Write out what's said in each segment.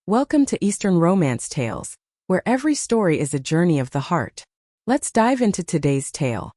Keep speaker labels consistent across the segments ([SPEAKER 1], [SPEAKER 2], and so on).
[SPEAKER 1] Welcome to Eastern Romance Tales, where every story is a journey of the heart. Let's dive into today's tale.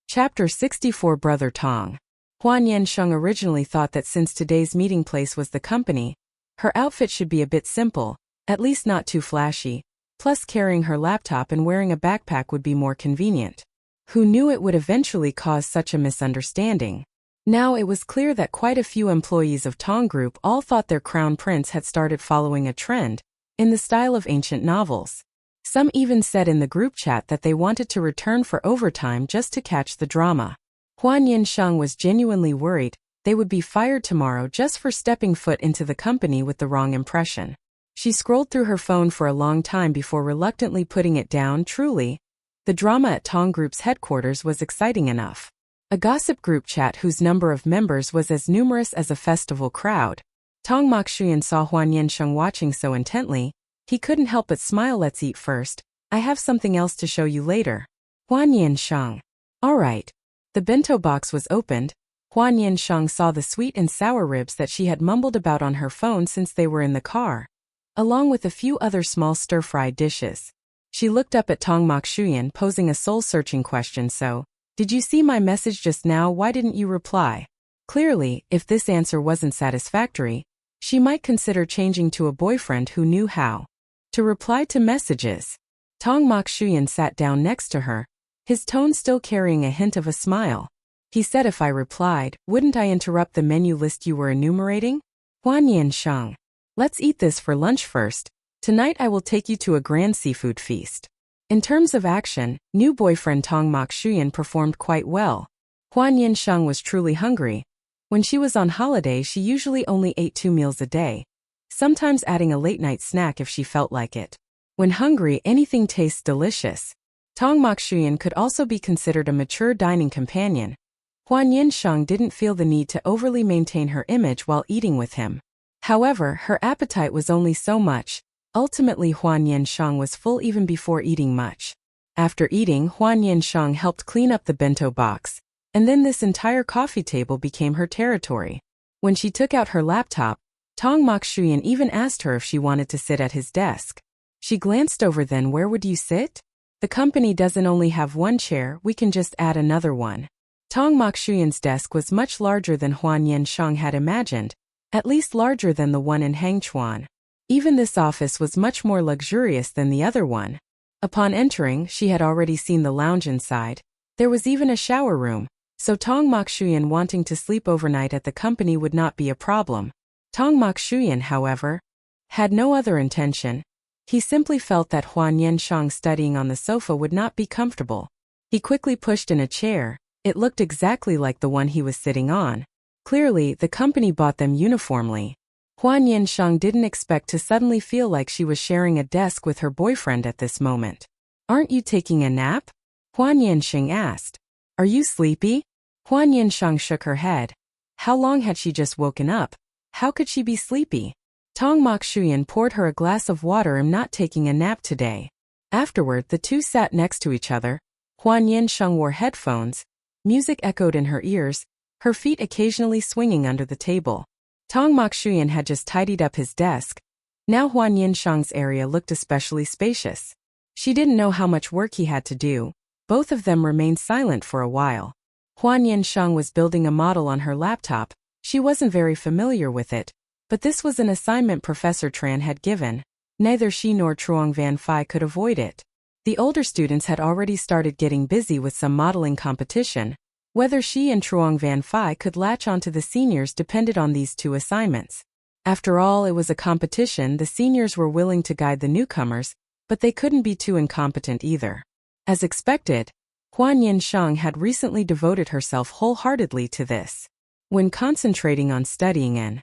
[SPEAKER 1] Chapter 64 Brother Tong. Hua Nian Sheng originally thought that since today's meeting place was the company, her outfit should be a bit simple, at least not too flashy, plus carrying her laptop and wearing a backpack would be more convenient. Who knew it would eventually cause such a misunderstanding? Now it was clear that quite a few employees of Tong Group all thought their crown prince had started following a trend in the style of ancient novels. Some even said in the group chat that they wanted to return for overtime just to catch the drama. Hua Nian Sheng was genuinely worried they would be fired tomorrow just for stepping foot into the company with the wrong impression. She scrolled through her phone for a long time before reluctantly putting it down. Truly, the drama at Tong Group's headquarters was exciting enough. A gossip group chat whose number of members was as numerous as a festival crowd. Tong Mokshuyan saw Hua Nian Sheng watching so intently, he couldn't help but smile. Let's eat first, I have something else to show you later. Hua Nian Sheng. Alright. The bento box was opened. Hua Nian Sheng saw the sweet and sour ribs that she had mumbled about on her phone since they were in the car, along with a few other small stir-fried dishes. She looked up at Tong Mokshuyan, posing a soul-searching question. So, did you see my message just now? Why didn't you reply? Clearly, if this answer wasn't satisfactory, she might consider changing to a boyfriend who knew how to reply to messages. Tong Mokshuyan sat down next to her, his tone still carrying a hint of a smile. He said, if I replied, wouldn't I interrupt the menu list you were enumerating? Hua Nian Sheng. Let's eat this for lunch first. Tonight I will take you to a grand seafood feast. In terms of action, new boyfriend Tong Mokshuyan performed quite well. Hua Nian Sheng was truly hungry. When she was on holiday, she usually only ate 2 meals a day, sometimes adding a late-night snack if she felt like it. When hungry, anything tastes delicious. Tong Mokshuyan could also be considered a mature dining companion. Hua Nian Sheng didn't feel the need to overly maintain her image while eating with him. However, her appetite was only so much. Ultimately, Hua Nian Sheng was full even before eating much. After eating, Hua Nian Sheng helped clean up the bento box, and then this entire coffee table became her territory. When she took out her laptop, Tong Mokshuyan even asked her if she wanted to sit at his desk. She glanced over. Then where would you sit? The company doesn't only have one chair, we can just add another one. Tong Mokshuyan's desk was much larger than Hua Nian Sheng had imagined, at least larger than the one in Hangchuan. Even this office was much more luxurious than the other one. Upon entering, she had already seen the lounge inside. There was even a shower room, so Tong Mokshuyan wanting to sleep overnight at the company would not be a problem. Tong Mokshuyan, however, had no other intention. He simply felt that Hua Nian Sheng studying on the sofa would not be comfortable. He quickly pushed in a chair. It looked exactly like the one he was sitting on. Clearly, the company bought them uniformly. Hua Nian Sheng didn't expect to suddenly feel like she was sharing a desk with her boyfriend at this moment. Aren't you taking a nap? Hua Nian Sheng asked. Are you sleepy? Hua Nian Sheng shook her head. How long had she just woken up? How could she be sleepy? Tong Mokshuyan poured her a glass of water. I'm not taking a nap today. Afterward, the two sat next to each other. Hua Nian Sheng wore headphones. Music echoed in her ears, her feet occasionally swinging under the table. Tong Mokshuyan had just tidied up his desk. Now Hua Nian Sheng's area looked especially spacious. She didn't know how much work he had to do. Both of them remained silent for a while. Hua Nian Sheng was building a model on her laptop. She wasn't very familiar with it, but this was an assignment Professor Tran had given. Neither she nor Truong Van Phi could avoid it. The older students had already started getting busy with some modeling competition. Whether she and Truong Van Phi could latch onto the seniors depended on these two assignments. After all, it was a competition. The seniors were willing to guide the newcomers, but they couldn't be too incompetent either. As expected, Hua Nian Sheng had recently devoted herself wholeheartedly to this. When concentrating on studying and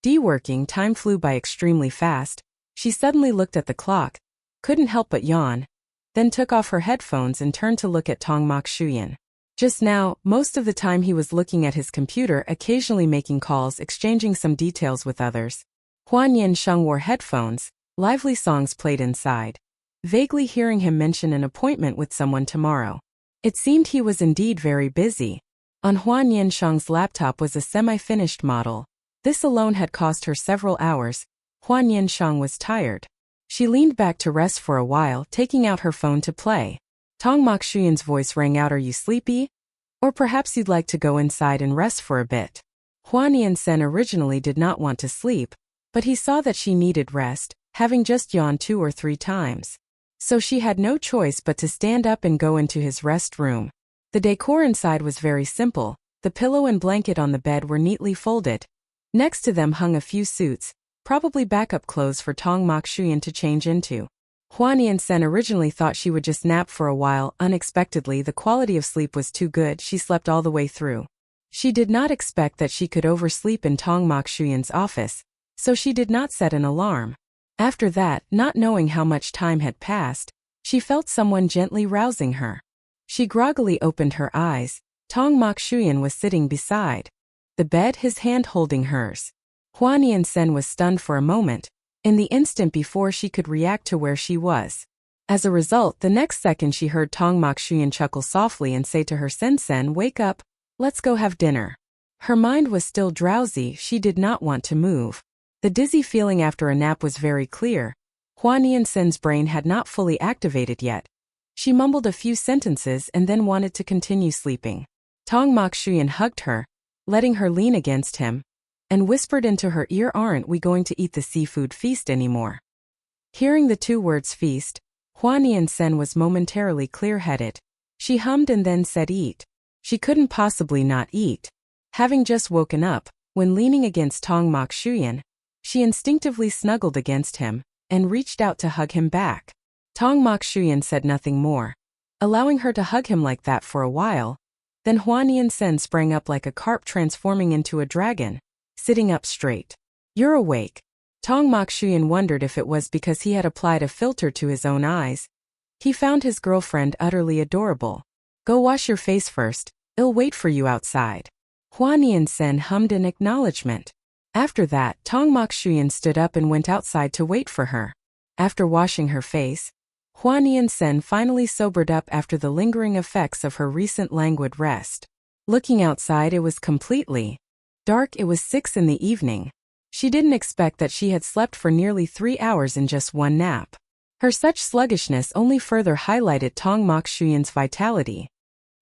[SPEAKER 1] working, time flew by extremely fast. She suddenly looked at the clock, couldn't help but yawn, then took off her headphones and turned to look at Tong Mokshuyan. Just now, most of the time he was looking at his computer, occasionally making calls, exchanging some details with others. Hua Nian Sheng wore headphones, lively songs played inside, vaguely hearing him mention an appointment with someone tomorrow. It seemed he was indeed very busy. On Hua Nian Sheng's laptop was a semi-finished model. This alone had cost her several hours. Hua Nian Sheng was tired. She leaned back to rest for a while, taking out her phone to play. Tong Mokshuyan's voice rang out, "Are you sleepy? Or perhaps you'd like to go inside and rest for a bit." Hua Nian Sheng originally did not want to sleep, but he saw that she needed rest, having just yawned 2 or 3 times. So she had no choice but to stand up and go into his rest room. The decor inside was very simple. The pillow and blanket on the bed were neatly folded. Next to them hung a few suits, probably backup clothes for Tong Mokshuyan to change into. Hua Nian Sheng originally thought she would just nap for a while. Unexpectedly, the quality of sleep was too good. She slept all the way through. She did not expect that she could oversleep in Tong Mokshuyan's office, so she did not set an alarm. After that, not knowing how much time had passed, she felt someone gently rousing her. She groggily opened her eyes. Tong Mokshuyan was sitting beside the bed, his hand holding hers. Hua Nian Sheng was stunned for a moment, in the instant before she could react to where she was. As a result, the next second she heard Tong Mokshuyan chuckle softly and say to her, "Sen, wake up, let's go have dinner." Her mind was still drowsy. She did not want to move. The dizzy feeling after a nap was very clear. Hua Nian Sheng's brain had not fully activated yet. She mumbled a few sentences and then wanted to continue sleeping. Tong Mokshuyan hugged her, letting her lean against him, and whispered into her ear, "Aren't we going to eat the seafood feast anymore?" Hearing the 2 words feast, Hua Nian Sheng was momentarily clear-headed. She hummed and then said, "Eat." She couldn't possibly not eat. Having just woken up, when leaning against Tong Mokshuyan, she instinctively snuggled against him and reached out to hug him back. Tong Mokshuyan said nothing more, allowing her to hug him like that for a while. Then Hua Nian Sheng sprang up like a carp transforming into a dragon, sitting up straight. "You're awake." Tong Mokshuyan wondered if it was because he had applied a filter to his own eyes. He found his girlfriend utterly adorable. "Go wash your face first, I'll wait for you outside." Hua Nian Sheng hummed in acknowledgement. After that, Tong Mokshuyan stood up and went outside to wait for her. After washing her face, Hua Nian Sheng finally sobered up after the lingering effects of her recent languid rest. Looking outside, it was completely dark. It was 6 in the evening. She didn't expect that she had slept for nearly 3 hours in just one nap. Her such sluggishness only further highlighted Tong Mokshuyan's vitality.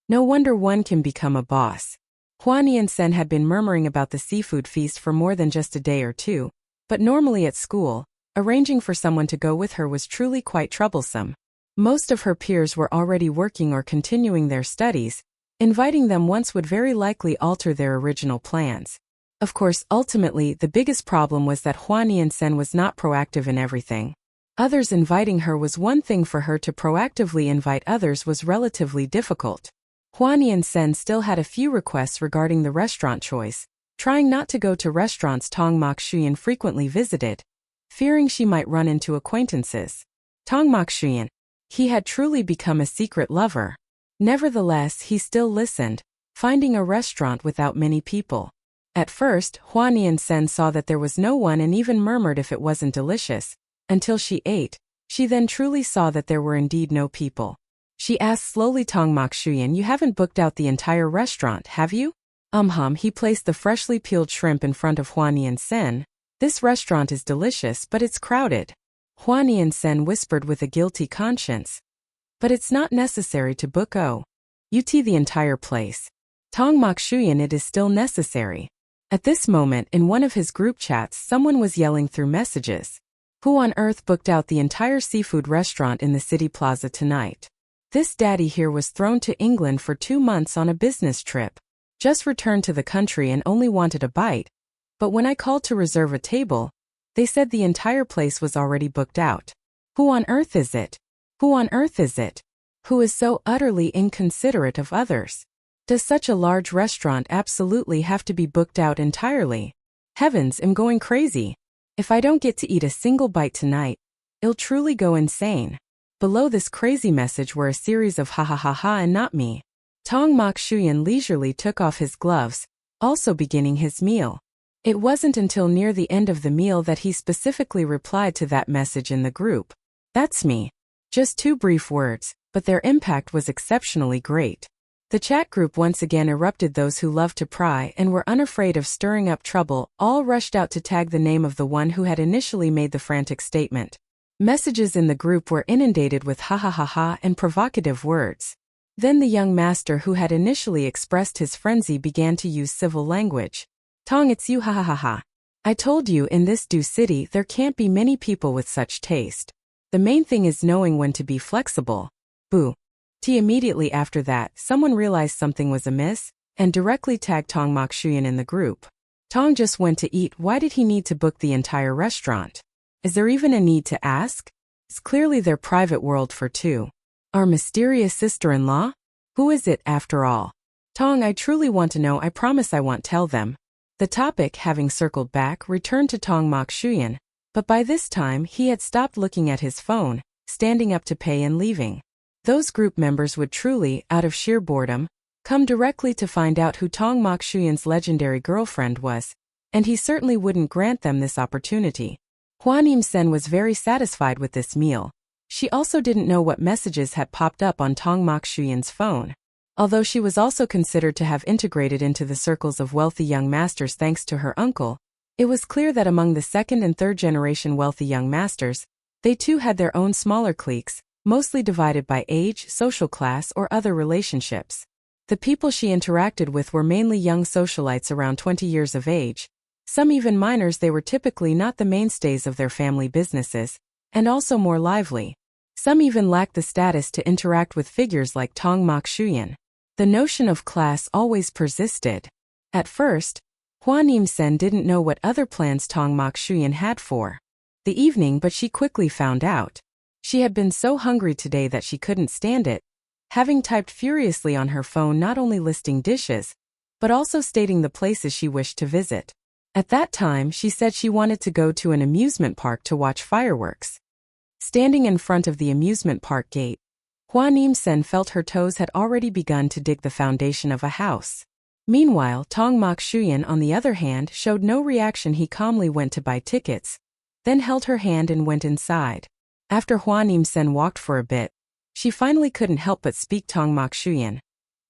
[SPEAKER 1] No wonder one can become a boss. Hua Nian Sheng had been murmuring about the seafood feast for more than just a day or two, but normally at school, arranging for someone to go with her was truly quite troublesome. Most of her peers were already working or continuing their studies. Inviting them once would very likely alter their original plans. Of course, ultimately, the biggest problem was that Hua Nian Sheng was not proactive in everything. Others inviting her was one thing, for her to proactively invite others was relatively difficult. Hua Nian Sheng still had a few requests regarding the restaurant choice, trying not to go to restaurants Tong Mokshuyan frequently visited, fearing she might run into acquaintances. Tong Mokshuyan, he had truly become a secret lover. Nevertheless, he still listened, finding a restaurant without many people. At first, Hua Nian Sheng saw that there was no one and even murmured if it wasn't delicious. Until she ate, she then truly saw that there were indeed no people. She asked slowly, "Tong Mokshuyan, you haven't booked out the entire restaurant, have you?" He placed the freshly peeled shrimp in front of Hua Nian Sheng. "This restaurant is delicious, but it's crowded." Hua Nian Sheng whispered with a guilty conscience. "But it's not necessary to book the entire place. Tong Mokshuyan, it is still necessary." At this moment, in one of his group chats, someone was yelling through messages, "Who on earth booked out the entire seafood restaurant in the city plaza tonight? This daddy here was thrown to England for 2 months on a business trip. Just returned to the country and only wanted a bite. But when I called to reserve a table, they said the entire place was already booked out. Who on earth is it? Who on earth is it? Who is so utterly inconsiderate of others? Does such a large restaurant absolutely have to be booked out entirely? Heavens, I'm going crazy. If I don't get to eat a single bite tonight, I'll truly go insane." Below this crazy message were a series of ha ha ha ha and not me. Tong Mokshuyan leisurely took off his gloves, also beginning his meal. It wasn't until near the end of the meal that he specifically replied to that message in the group. "That's me." Just 2 brief words, but their impact was exceptionally great. The chat group once again erupted. Those who loved to pry and were unafraid of stirring up trouble all rushed out to tag the name of the one who had initially made the frantic statement. Messages in the group were inundated with ha ha ha ha and provocative words. Then the young master who had initially expressed his frenzy began to use civil language. Tong, it's you, ha ha ha ha. I told you in this city there can't be many people with such taste. The main thing is knowing when to be flexible. Boo. Immediately after that, someone realized something was amiss and directly tagged Tong Mokshuyan in the group. Tong just went to eat. Why did he need to book the entire restaurant? Is there even a need to ask? It's clearly their private world for two. Our mysterious sister-in-law? Who is it after all? Tong, I truly want to know. I promise I won't tell them. The topic, having circled back, returned to Tong Mokshuyan, but by this time he had stopped looking at his phone, standing up to pay and leaving. Those group members would truly, out of sheer boredom, come directly to find out who Tong Mokshuyan's legendary girlfriend was, and he certainly wouldn't grant them this opportunity. Hua Nian Sheng was very satisfied with this meal. She also didn't know what messages had popped up on Tong Mokshuyan's phone. Although she was also considered to have integrated into the circles of wealthy young masters thanks to her uncle, it was clear that among the second and third generation wealthy young masters, they too had their own smaller cliques, mostly divided by age, social class, or other relationships. The people she interacted with were mainly young socialites around 20 years of age, some even minors. They were typically not the mainstays of their family businesses, and also more lively. Some even lacked the status to interact with figures like Tong Mokshuyan. The notion of class always persisted. At first, Hua Nian Sheng didn't know what other plans Tong Mokshuyan had for the evening, but she quickly found out. She had been so hungry today that she couldn't stand it, having typed furiously on her phone not only listing dishes, but also stating the places she wished to visit. At that time, she said she wanted to go to an amusement park to watch fireworks. Standing in front of the amusement park gate, Hua Nian Sheng felt her toes had already begun to dig the foundation of a house. Meanwhile, Tong Mokshuyan, on the other hand, showed no reaction. He calmly went to buy tickets, then held her hand and went inside. After Hua Nian Sheng walked for a bit, she finally couldn't help but speak. Tong Mokshuyan,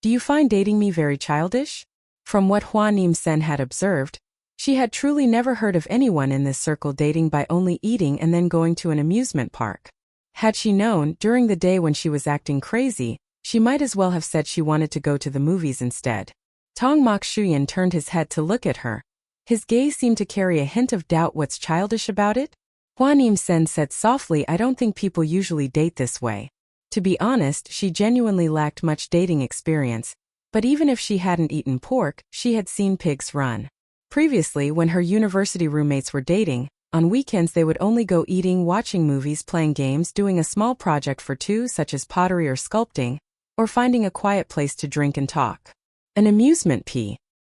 [SPEAKER 1] do you find dating me very childish? From what Hua Nian Sheng had observed, she had truly never heard of anyone in this circle dating by only eating and then going to an amusement park. Had she known, during the day when she was acting crazy, she might as well have said she wanted to go to the movies instead. Tong Mokshuyan turned his head to look at her. His gaze seemed to carry a hint of doubt. What's childish about it? Hua Nian Sheng said softly, I don't think people usually date this way. To be honest, she genuinely lacked much dating experience, but even if she hadn't eaten pork, she had seen pigs run. Previously, when her university roommates were dating, on weekends they would only go eating, watching movies, playing games, doing a small project for two such as pottery or sculpting, or finding a quiet place to drink and talk. An amusement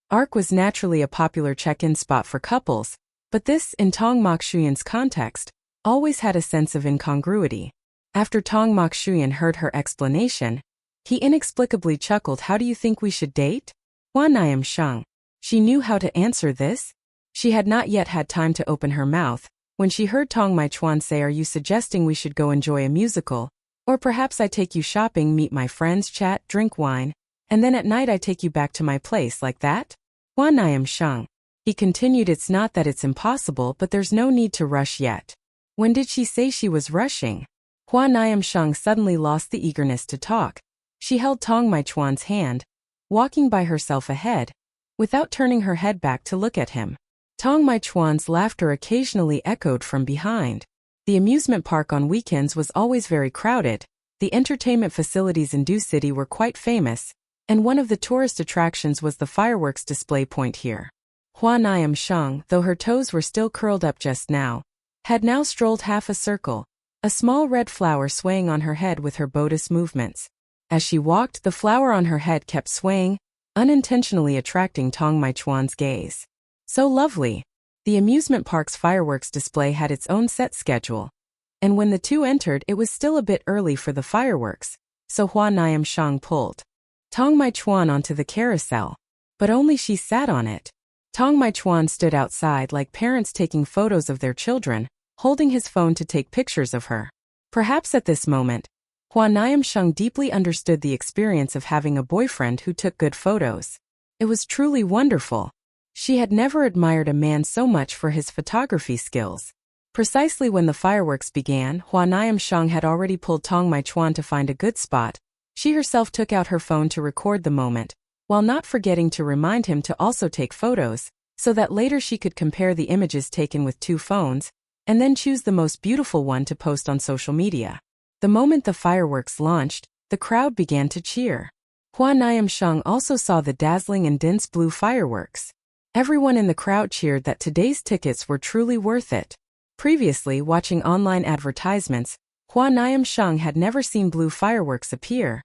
[SPEAKER 1] park was naturally a popular check-in spot for couples, but this, in Tong Mokshuyan's context, always had a sense of incongruity. After Tong Mokshuyan heard her explanation, he inexplicably chuckled. How do you think we should date? Hua Nian Sheng. She knew how to answer this. She had not yet had time to open her mouth when she heard Tong Mokshuyan say, are you suggesting we should go enjoy a musical? Or perhaps I take you shopping, meet my friends, chat, drink wine, and then at night I take you back to my place, like that? Hua Nian Sheng. He continued, it's not that it's impossible, but there's no need to rush yet. When did she say she was rushing? Hua Nian Sheng suddenly lost the eagerness to talk. She held Tong Mokshuyan's hand, walking by herself ahead, without turning her head back to look at him. Tong Mokshuyan's laughter occasionally echoed from behind. The amusement park on weekends was always very crowded. The entertainment facilities in Du City were quite famous, and one of the tourist attractions was the fireworks display point here. Hua Nian Sheng, though her toes were still curled up just now, had now strolled half a circle, a small red flower swaying on her head with her bodice movements. As she walked, the flower on her head kept swaying, unintentionally attracting Tong Mokshuyan's gaze. So lovely. The amusement park's fireworks display had its own set schedule, and when the two entered it was still a bit early for the fireworks, so Hua Nian Sheng pulled Tong Mokshuyan onto the carousel, but only she sat on it. Tong Mokshuyan stood outside like parents taking photos of their children, holding his phone to take pictures of her. Perhaps at this moment, Hua Nian Sheng deeply understood the experience of having a boyfriend who took good photos. It was truly wonderful. She had never admired a man so much for his photography skills. Precisely when the fireworks began, Hua Nian Sheng had already pulled Tong Maichuan to find a good spot. She herself took out her phone to record the moment, while not forgetting to remind him to also take photos, so that later she could compare the images taken with two phones, and then choose the most beautiful one to post on social media. The moment the fireworks launched, the crowd began to cheer. Hua Nian Sheng also saw the dazzling and dense blue fireworks. Everyone in the crowd cheered that today's tickets were truly worth it. Previously, watching online advertisements, Hua Nian Sheng had never seen blue fireworks appear.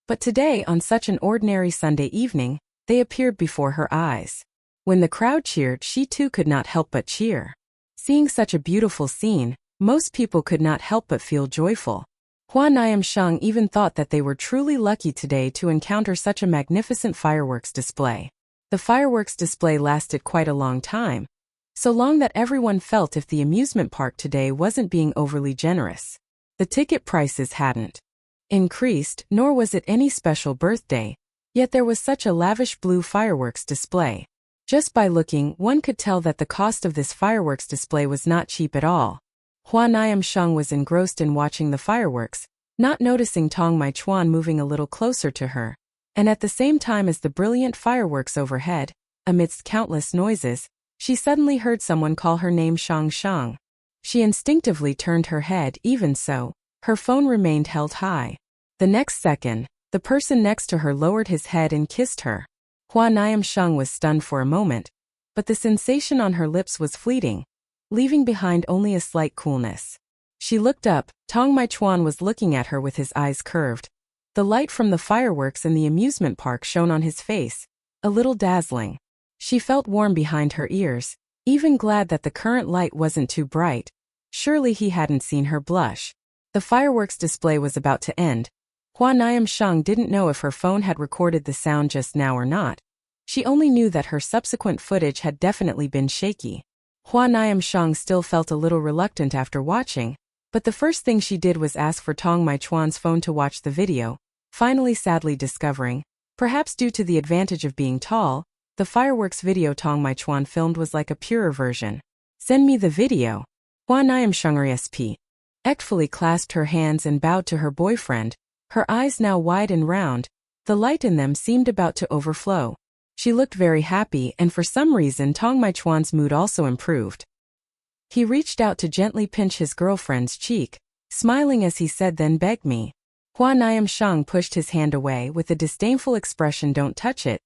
[SPEAKER 1] But today, on such an ordinary Sunday evening, they appeared before her eyes. When the crowd cheered, she too could not help but cheer. Seeing such a beautiful scene, most people could not help but feel joyful. Hua Nian Sheng even thought that they were truly lucky today to encounter such a magnificent fireworks display. The fireworks display lasted quite a long time, so long that everyone felt if the amusement park today wasn't being overly generous. The ticket prices hadn't increased, nor was it any special birthday, yet there was such a lavish blue fireworks display. Just by looking, one could tell that the cost of this fireworks display was not cheap at all. Hua Nian Sheng was engrossed in watching the fireworks, not noticing Tong Maichuan moving a little closer to her, and at the same time as the brilliant fireworks overhead, amidst countless noises, she suddenly heard someone call her name Shang Shang. She instinctively turned her head. Even so, her phone remained held high. The next second, the person next to her lowered his head and kissed her. Hua Nian Sheng was stunned for a moment, but the sensation on her lips was fleeting, leaving behind only a slight coolness. She looked up. Tong Maichuan was looking at her with his eyes curved. The light from the fireworks in the amusement park shone on his face, a little dazzling. She felt warm behind her ears, even glad that the current light wasn't too bright. Surely he hadn't seen her blush. The fireworks display was about to end. Hua Nian Sheng didn't know if her phone had recorded the sound just now or not. She only knew that her subsequent footage had definitely been shaky. Hua Nian Sheng still felt a little reluctant after watching, but the first thing she did was ask for Tong Maichuan's phone to watch the video, finally sadly discovering, perhaps due to the advantage of being tall, the fireworks video Tong Maichuan filmed was like a purer version. Send me the video. Hua Nian Sheng respectfully clasped her hands and bowed to her boyfriend, her eyes now wide and round. The light in them seemed about to overflow. She looked very happy, and for some reason Tong Maichuan's mood also improved. He reached out to gently pinch his girlfriend's cheek, smiling as he said, "Then beg me." Hua Nian Sheng pushed his hand away with a disdainful expression. "Don't touch it.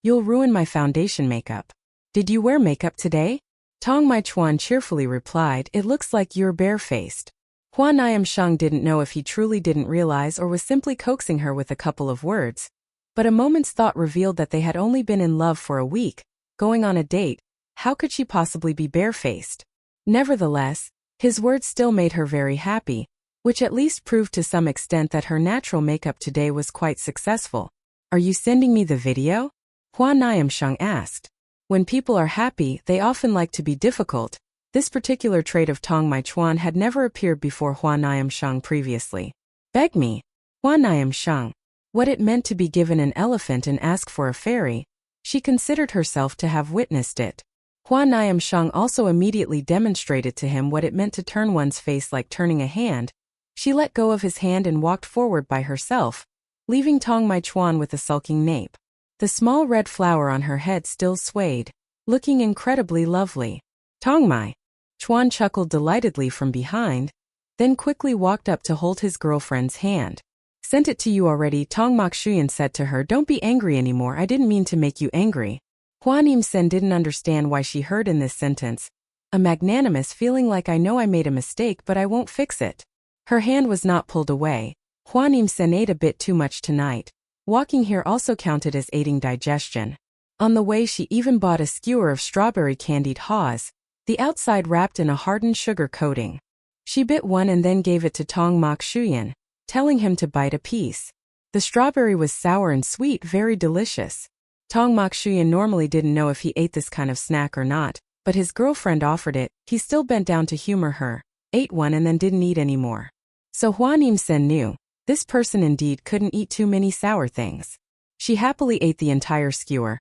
[SPEAKER 1] You'll ruin my foundation makeup." "Did you wear makeup today?" Tong Maichuan cheerfully replied, "It looks like you're barefaced." Hua Nian Sheng didn't know if he truly didn't realize or was simply coaxing her with a couple of words. But a moment's thought revealed that they had only been in love for a week, going on a date. How could she possibly be barefaced? Nevertheless, his words still made her very happy, which at least proved to some extent that her natural makeup today was quite successful. "Are you sending me the video?" Hua Nian Sheng asked. When people are happy, they often like to be difficult. This particular trait of Tong Maichuan had never appeared before Hua Nian Sheng previously. "Beg me." Hua Nian Sheng. What it meant to be given an elephant and ask for a fairy, she considered herself to have witnessed it. Hua Nian Sheng also immediately demonstrated to him what it meant to turn one's face like turning a hand. She let go of his hand and walked forward by herself, leaving Tong Maichuan with a sulking nape. The small red flower on her head still swayed, looking incredibly lovely. Tong Maichuan chuckled delightedly from behind, then quickly walked up to hold his girlfriend's hand. "Sent it to you already," Tong Maichuan said to her. "Don't be angry anymore. I didn't mean to make you angry." Hua Nian Sheng didn't understand why she heard in this sentence, "A magnanimous feeling like I know I made a mistake but I won't fix it." Her hand was not pulled away. Hua Nian Sheng ate a bit too much tonight. Walking here also counted as aiding digestion. On the way she even bought a skewer of strawberry candied haws, the outside wrapped in a hardened sugar coating. She bit one and then gave it to Tong Maichuan, telling him to bite a piece. The strawberry was sour and sweet, very delicious. Tong Maichuan normally didn't know if he ate this kind of snack or not, but his girlfriend offered it. He still bent down to humor her, ate one and then didn't eat any more. So Hua Nian Sheng knew. This person indeed couldn't eat too many sour things. She happily ate the entire skewer,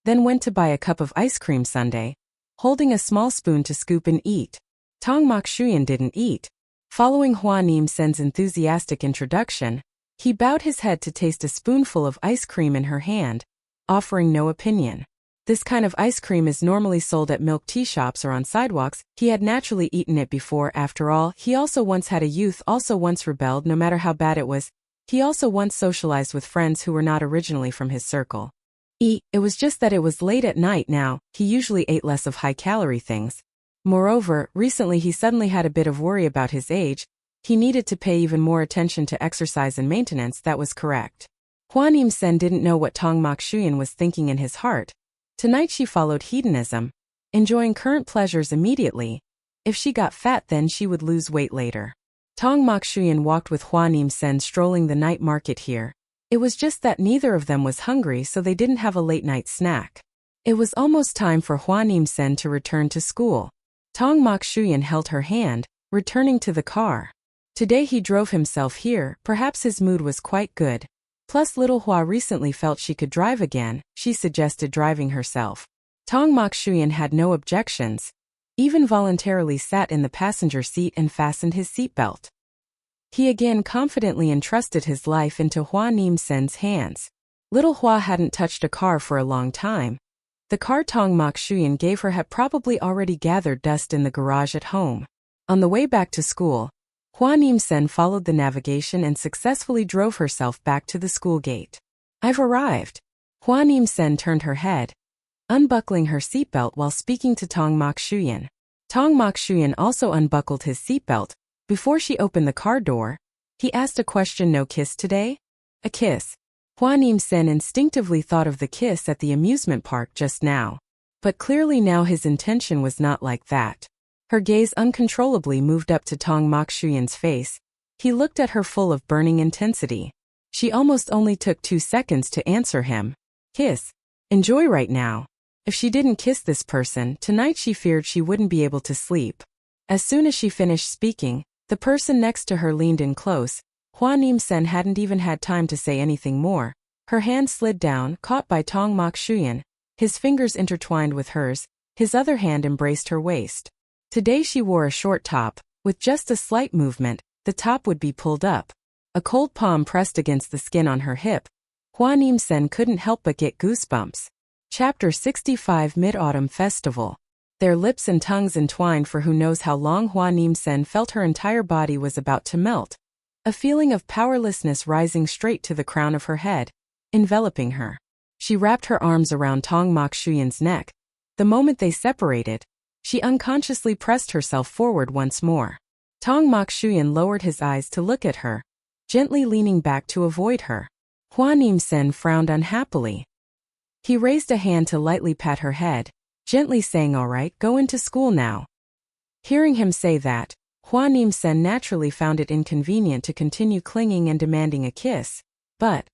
[SPEAKER 1] then went to buy a cup of ice cream sundae, holding a small spoon to scoop and eat. Tong Mokshuyan didn't eat. Following Hua Nian Sheng's enthusiastic introduction, he bowed his head to taste a spoonful of ice cream in her hand, offering no opinion. This kind of ice cream is normally sold at milk tea shops or on sidewalks. He had naturally eaten it before. After all, he also once had a youth, also once rebelled no matter how bad it was. He also once socialized with friends who were not originally from his circle. It was just that it was late at night now. He usually ate less of high-calorie things. Moreover, recently he suddenly had a bit of worry about his age. He needed to pay even more attention to exercise and maintenance. That was correct. Hua Nian Sheng didn't know what Tong Mokshuyan was thinking in his heart. Tonight she followed hedonism, enjoying current pleasures immediately. If she got fat, then she would lose weight later. Tong Mokshuyan walked with Hua Nian Sheng strolling the night market here. It was just that neither of them was hungry, so they didn't have a late-night snack. It was almost time for Hua Nian Sheng to return to school. Tong Mokshuyan held her hand, returning to the car. Today he drove himself here. Perhaps his mood was quite good. Plus little Hua recently felt she could drive again. She suggested driving herself. Tong Mokshuyan had no objections, even voluntarily sat in the passenger seat and fastened his seatbelt. He again confidently entrusted his life into Hua Nian Sheng's hands. Little Hua hadn't touched a car for a long time. The car Tong Mokshuyan gave her had probably already gathered dust in the garage at home. On the way back to school, Hua Nian Sheng followed the navigation and successfully drove herself back to the school gate. I've arrived. Hua Nian Sheng turned her head, unbuckling her seatbelt while speaking to Tong Mokshuyan. Tong Mokshuyan also unbuckled his seatbelt. Before she opened the car door, he asked a question. No kiss today? A kiss. Hua Nian Sheng instinctively thought of the kiss at the amusement park just now. But clearly now his intention was not like that. Her gaze uncontrollably moved up to Tong Mokshuyan's face. He looked at her full of burning intensity. She almost only took 2 seconds to answer him. Kiss. Enjoy right now. If she didn't kiss this person, tonight she feared she wouldn't be able to sleep. As soon as she finished speaking, the person next to her leaned in close. Hua Nian Sheng hadn't even had time to say anything more. Her hand slid down, caught by Tong Mokshuyan. His fingers intertwined with hers. His other hand embraced her waist. Today she wore a short top. With just a slight movement, the top would be pulled up. A cold palm pressed against the skin on her hip. Hua Nian Sheng couldn't help but get goosebumps. Chapter 65 Mid-Autumn Festival. Their lips and tongues entwined for who knows how long. Hua Nian Sheng felt her entire body was about to melt. A feeling of powerlessness rising straight to the crown of her head, enveloping her. She wrapped her arms around Tong Mokshuyan's neck. The moment they separated, she unconsciously pressed herself forward once more. Tong Mokshuyan lowered his eyes to look at her, gently leaning back to avoid her. Hua Nian Sheng frowned unhappily. He raised a hand to lightly pat her head, gently saying, "All right, go into school now." Hearing him say that, Hua Nian Sheng naturally found it inconvenient to continue clinging and demanding a kiss, but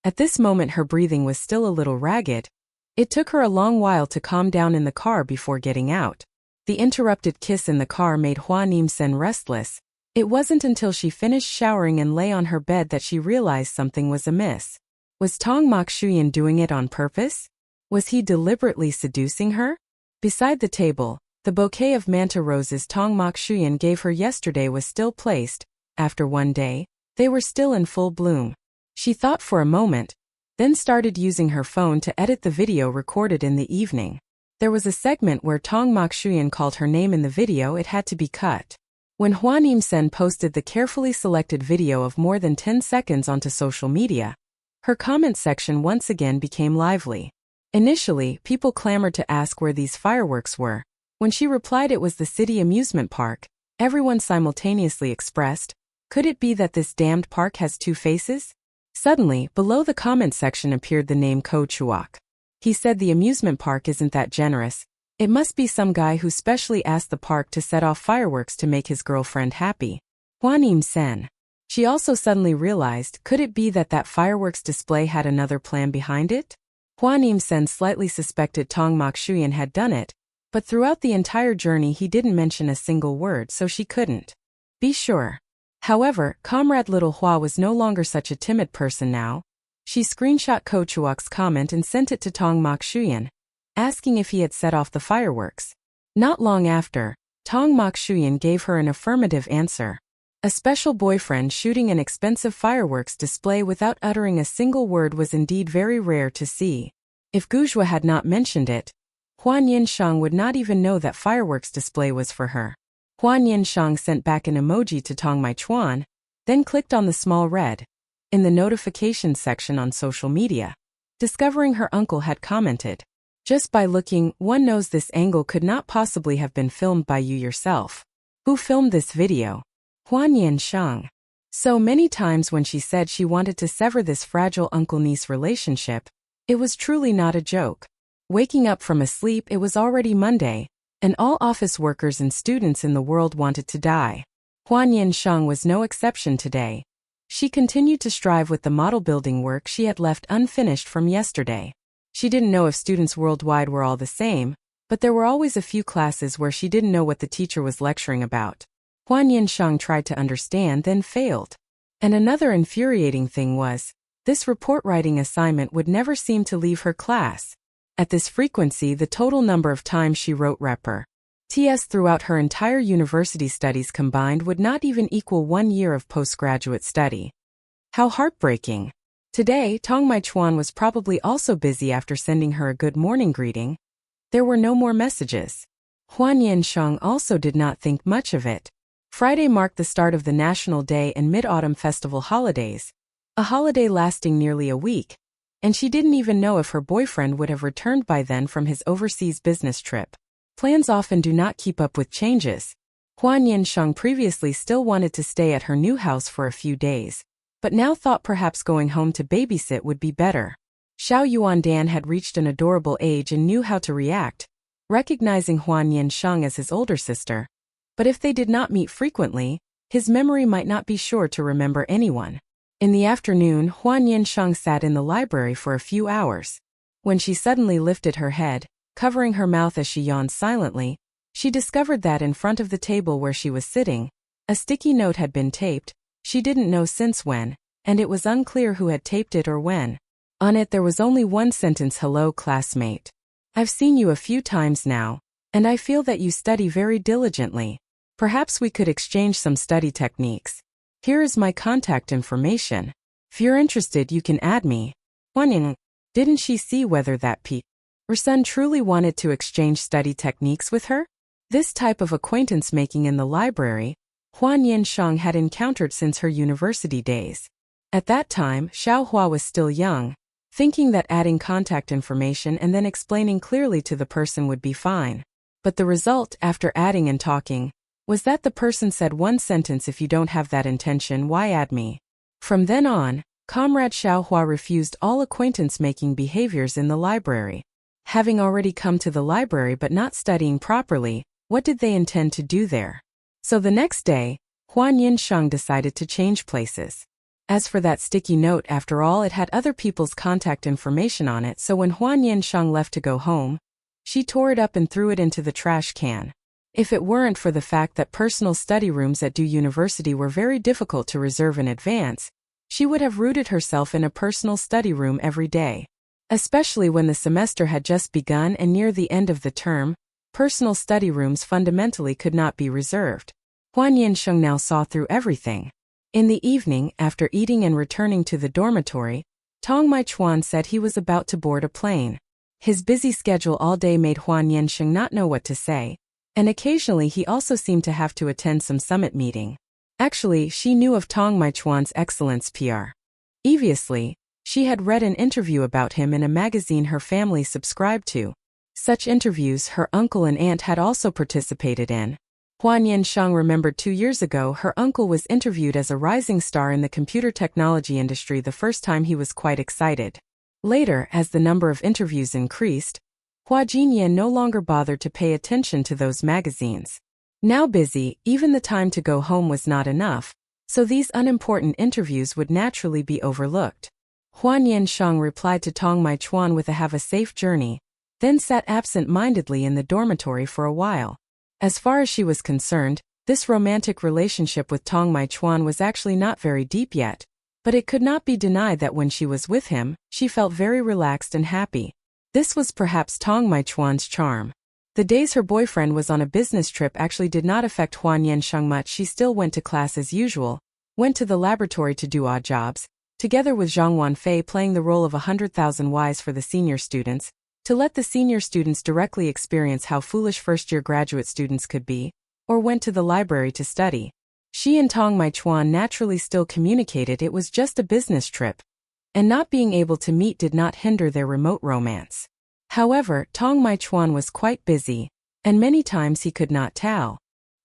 [SPEAKER 1] at this moment her breathing was still a little ragged. It took her a long while to calm down in the car before getting out. The interrupted kiss in the car made Hua Nian Sheng restless. It wasn't until she finished showering and lay on her bed that she realized something was amiss. Was Tong Mokshuyan doing it on purpose? Was he deliberately seducing her? Beside the table, the bouquet of manta roses Tong Mokshuyan gave her yesterday was still placed. After one day, they were still in full bloom. She thought for a moment, then started using her phone to edit the video recorded in the evening. There was a segment where Tong Mokshuyan called her name in the video. It had to be cut. When Hua Nian Sheng posted the carefully selected video of more than 10 seconds onto social media, her comment section once again became lively. Initially, people clamored to ask where these fireworks were. When she replied it was the city amusement park, everyone simultaneously expressed, "Could it be that this damned park has 2 faces?" Suddenly, below the comment section appeared the name Ko Chuok. He said the amusement park isn't that generous. It must be some guy who specially asked the park to set off fireworks to make his girlfriend happy. Hua Nian Sheng. She also suddenly realized, could it be that that fireworks display had another plan behind it? Hua Nian Sheng slightly suspected Tong Mokshuyan had done it, but throughout the entire journey he didn't mention a single word, so she couldn't be sure. However, comrade little Hua was no longer such a timid person now. She screenshot Ko Chuok's comment and sent it to Tong Mokshuyan, asking if he had set off the fireworks. Not long after, Tong Mokshuyan gave her an affirmative answer. A special boyfriend shooting an expensive fireworks display without uttering a single word was indeed very rare to see. If Guzhua had not mentioned it, Hua Nian Sheng would not even know that fireworks display was for her. Hua Nian Sheng sent back an emoji to Tong Maichuan, then clicked on the small red in the notifications section on social media, discovering her uncle had commented. Just by looking, one knows this angle could not possibly have been filmed by you yourself. Who filmed this video? Hua Nian Sheng. So many times when she said she wanted to sever this fragile uncle-niece relationship, it was truly not a joke. Waking up from a sleep, it was already Monday, and all office workers and students in the world wanted to die. Hua Nian Sheng was no exception today. She continued to strive with the model building work she had left unfinished from yesterday. She didn't know if students worldwide were all the same, but there were always a few classes where she didn't know what the teacher was lecturing about. Hua Nian Sheng tried to understand, then failed. And another infuriating thing was, this report writing assignment would never seem to leave her class. At this frequency, the total number of times she wrote Repr. TS throughout her entire university studies combined would not even equal 1 year of postgraduate study. How heartbreaking. Today, Tong Maichuan was probably also busy after sending her a good morning greeting. There were no more messages. Hua Nian Sheng also did not think much of it. Friday marked the start of the National Day and Mid-Autumn Festival holidays, a holiday lasting nearly a week, and she didn't even know if her boyfriend would have returned by then from his overseas business trip. Plans often do not keep up with changes. Hua Nian Sheng previously still wanted to stay at her new house for a few days, but now thought perhaps going home to babysit would be better. Xiao Yuandan had reached an adorable age and knew how to react, recognizing Hua Nian Sheng as his older sister. But if they did not meet frequently, his memory might not be sure to remember anyone. In the afternoon, Hua Nian Sheng sat in the library for a few hours. When she suddenly lifted her head, covering her mouth as she yawned silently, she discovered that in front of the table where she was sitting, a sticky note had been taped. She didn't know since when, and it was unclear who had taped it or when. On it there was only one sentence: "Hello, classmate. I've seen you a few times now, and I feel that you study very diligently. Perhaps we could exchange some study techniques. Here is my contact information. If you're interested, you can add me." Hua Nian. Didn't she see whether that her son truly wanted to exchange study techniques with her? This type of acquaintance-making in the library, Hua Nian Sheng had encountered since her university days. At that time, Xiao Hua was still young, thinking that adding contact information and then explaining clearly to the person would be fine. But the result, after adding and talking, was that the person said one sentence: "If you don't have that intention, why add me?" From then on, Comrade Xiao Hua refused all acquaintance-making behaviors in the library. Having already come to the library but not studying properly, what did they intend to do there? So the next day, Hua Nian Sheng decided to change places. As for that sticky note, after all, it had other people's contact information on it, so when Hua Nian Sheng left to go home, she tore it up and threw it into the trash can. If it weren't for the fact that personal study rooms at Du University were very difficult to reserve in advance, she would have rooted herself in a personal study room every day. Especially when the semester had just begun and near the end of the term, personal study rooms fundamentally could not be reserved. Hua Nian Sheng now saw through everything. In the evening, after eating and returning to the dormitory, Tong Maichuan said he was about to board a plane. His busy schedule all day made Hua Nian Sheng not know what to say, and occasionally he also seemed to have to attend some summit meeting. Actually, she knew of Tong Maichuan's excellence PR. Previously, she had read an interview about him in a magazine her family subscribed to. Such interviews her uncle and aunt had also participated in. Hua Nian Sheng remembered 2 years ago her uncle was interviewed as a rising star in the computer technology industry. The first time he was quite excited. Later, as the number of interviews increased, Hua Jinyan no longer bothered to pay attention to those magazines. Now busy, even the time to go home was not enough, so these unimportant interviews would naturally be overlooked. Hua Nian Sheng replied to Tong Maichuan with a "have a safe journey," then sat absent-mindedly in the dormitory for a while. As far as she was concerned, This romantic relationship with Tong Mai-chuan was actually not very deep yet, but it could not be denied that when she was with him, she felt very relaxed and happy. This was perhaps Tong Mai-chuan's charm. The days her boyfriend was on a business trip actually did not affect Hua Nian Sheng much. She still went to class as usual, went to the laboratory to do odd jobs, together with Zhang Wanfei playing the role of 100,000 Ys for the senior students, to let the senior students directly experience how foolish first-year graduate students could be, or went to the library to study. She and Tong Mai-chuan naturally still communicated. It was just a business trip, and not being able to meet did not hinder their remote romance. However, Tong Mai-chuan was quite busy, and many times he could not tell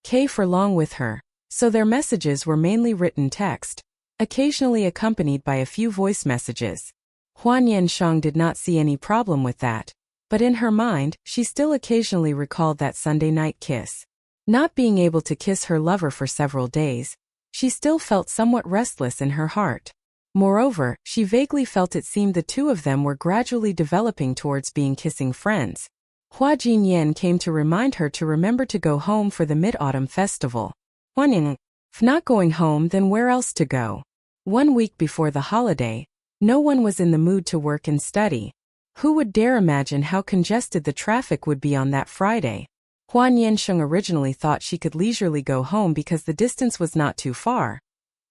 [SPEAKER 1] K for long with her, so their messages were mainly written text, occasionally accompanied by a few voice messages. Hua Nian Sheng did not see any problem with that, but in her mind, she still occasionally recalled that Sunday night kiss. Not being able to kiss her lover for several days, she still felt somewhat restless in her heart. Moreover, she vaguely felt it seemed the two of them were gradually developing towards being kissing friends. Hua Jinyan came to remind her to remember to go home for the Mid-Autumn Festival. Hua Nian, if not going home, then where else to go? 1 week before the holiday, no one was in the mood to work and study. Who would dare imagine how congested the traffic would be on that Friday? Hua Nian Sheng originally thought she could leisurely go home because the distance was not too far.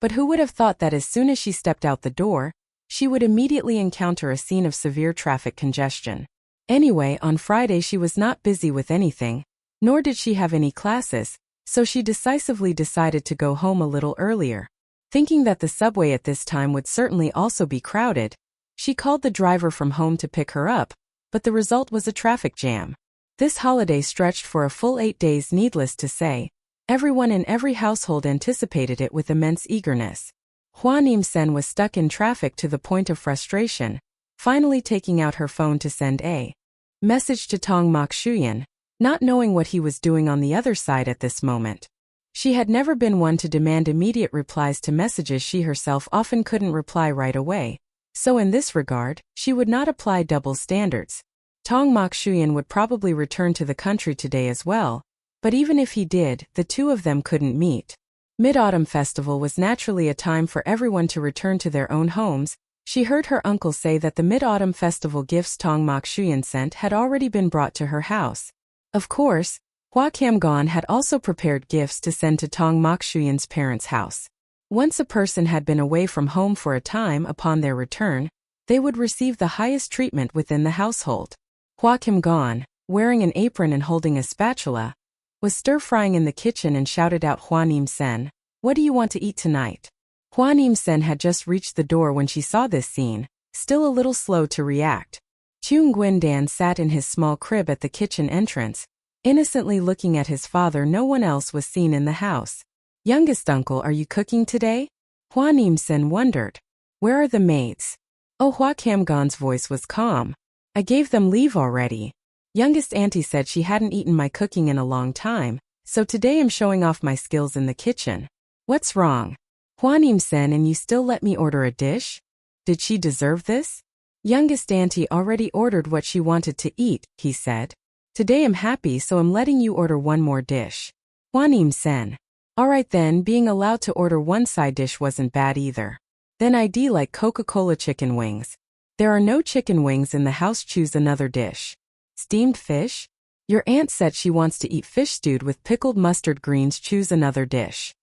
[SPEAKER 1] But who would have thought that as soon as she stepped out the door, she would immediately encounter a scene of severe traffic congestion. Anyway, on Friday she was not busy with anything, nor did she have any classes, so she decisively decided to go home a little earlier. Thinking that the subway at this time would certainly also be crowded, she called the driver from home to pick her up, but the result was a traffic jam. This holiday stretched for a full 8 days. Needless to say, everyone in every household anticipated it with immense eagerness. Hua Nian Sheng was stuck in traffic to the point of frustration, finally taking out her phone to send a message to Tong Mai-chuan, not knowing what he was doing on the other side at this moment. She had never been one to demand immediate replies to messages. She herself often couldn't reply right away, so in this regard, she would not apply double standards. Tong Mai-chuan would probably return to the country today as well, but even if he did, the two of them couldn't meet. Mid-Autumn Festival was naturally a time for everyone to return to their own homes. She heard her uncle say that the Mid-Autumn Festival gifts Tong Mai-chuan sent had already been brought to her house. Of course, Hua Kamgon had also prepared gifts to send to Tong Mai-chuan's parents' house. Once a person had been away from home for a time, upon their return, they would receive the highest treatment within the household. Hua Kamgon, wearing an apron and holding a spatula, was stir-frying in the kitchen and shouted out, "Hua Nian Sheng, what do you want to eat tonight?" Hua Nian Sheng had just reached the door when she saw this scene, still a little slow to react. Chung Guindan sat in his small crib at the kitchen entrance, innocently looking at his father. No one else was seen in the house. "Youngest uncle, are you cooking today?" Hua Nian Sheng wondered. "Where are the maids?" Oh, Hua Kamgon's voice was calm. "I gave them leave already. Youngest auntie said she hadn't eaten my cooking in a long time, so today I'm showing off my skills in the kitchen." "What's wrong? Hua Nian Sheng, and you still let me order a dish? Did she deserve this?" "Youngest auntie already ordered what she wanted to eat," he said. "Today I'm happy, so I'm letting you order one more dish." Hua Nian Sheng. "Alright then, being allowed to order one side dish wasn't bad either. Then I'd like Coca-Cola chicken wings. There are no chicken wings in the house. Choose another dish." "Steamed fish? Your aunt said she wants to eat fish stewed with pickled mustard greens. Choose another dish."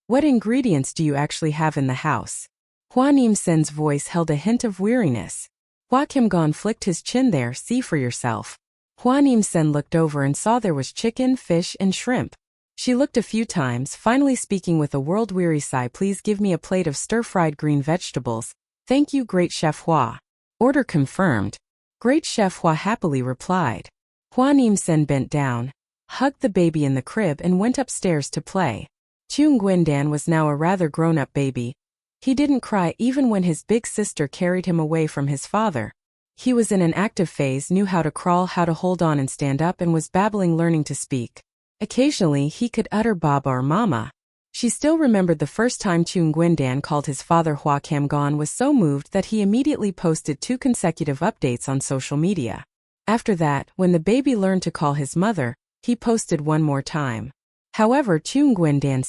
[SPEAKER 1] "What ingredients do you actually have in the house?" Hua Nian Sheng's voice held a hint of weariness. Hua Kamgon flicked his chin. "There, see for yourself." Hua Nian Sheng looked over and saw there was chicken, fish, and shrimp. She looked a few times, finally speaking with a world-weary sigh, "Please give me a plate of stir-fried green vegetables. Thank you, Great Chef Hua." "Order confirmed." Great Chef Hua happily replied. Hua Nian Sheng bent down, hugged the baby in the crib and went upstairs to play. Chung Guindan was now a rather grown-up baby. He didn't cry even when his big sister carried him away from his father. He was in an active phase, knew how to crawl, how to hold on and stand up, and was babbling, learning to speak. Occasionally he could utter Baba or Mama. She still remembered the first time Chung Guindan called his father. Hua Kamgon was so moved that he immediately posted 2 consecutive updates on social media. After that, when the baby learned to call his mother, he posted one more time. However, Chung Guindan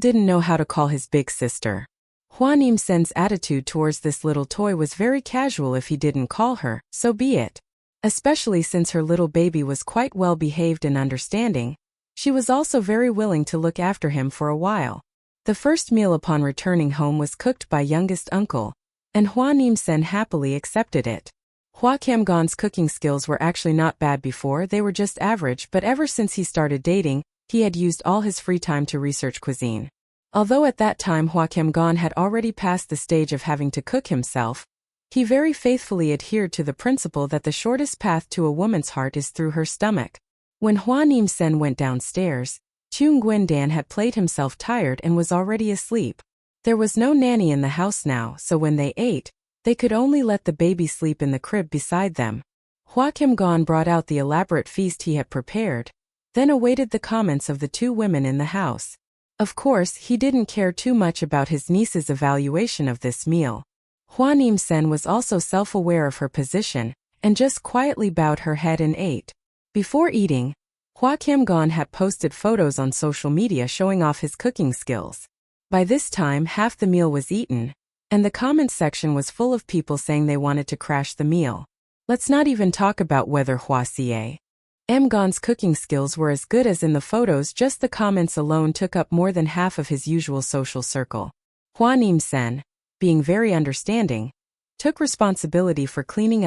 [SPEAKER 1] didn't know how to call his big sister. Hua Nian Sheng's attitude towards this little toy was very casual. If he didn't call her, so be it. Especially since her little baby was quite well behaved and understanding, she was also very willing to look after him for a while. The first meal upon returning home was cooked by youngest uncle, and Hua Nian Sheng happily accepted it. Hua Qiangon's cooking skills were actually not bad before, they were just average, but ever since he started dating, he had used all his free time to research cuisine. Although at that time Hua Qiangon had already passed the stage of having to cook himself, he very faithfully adhered to the principle that the shortest path to a woman's heart is through her stomach. When Hua Nian Sheng went downstairs, Chung Guindan had played himself tired and was already asleep. There was no nanny in the house now, so when they ate, they could only let the baby sleep in the crib beside them. Hua Qiangon brought out the elaborate feast he had prepared, then awaited the comments of the two women in the house. Of course, he didn't care too much about his niece's evaluation of this meal. Hua Nian Sheng was also self-aware of her position, and just quietly bowed her head and ate. Before eating, Hua Qiangon had posted photos on social media showing off his cooking skills. By this time, half the meal was eaten, and the comment section was full of people saying they wanted to crash the meal. Let's not even talk about whether Hua Qiangon's cooking skills were as good as in the photos, just the comments alone took up more than half of his usual social circle. Hua Nian Sheng, being very understanding, took responsibility for clearing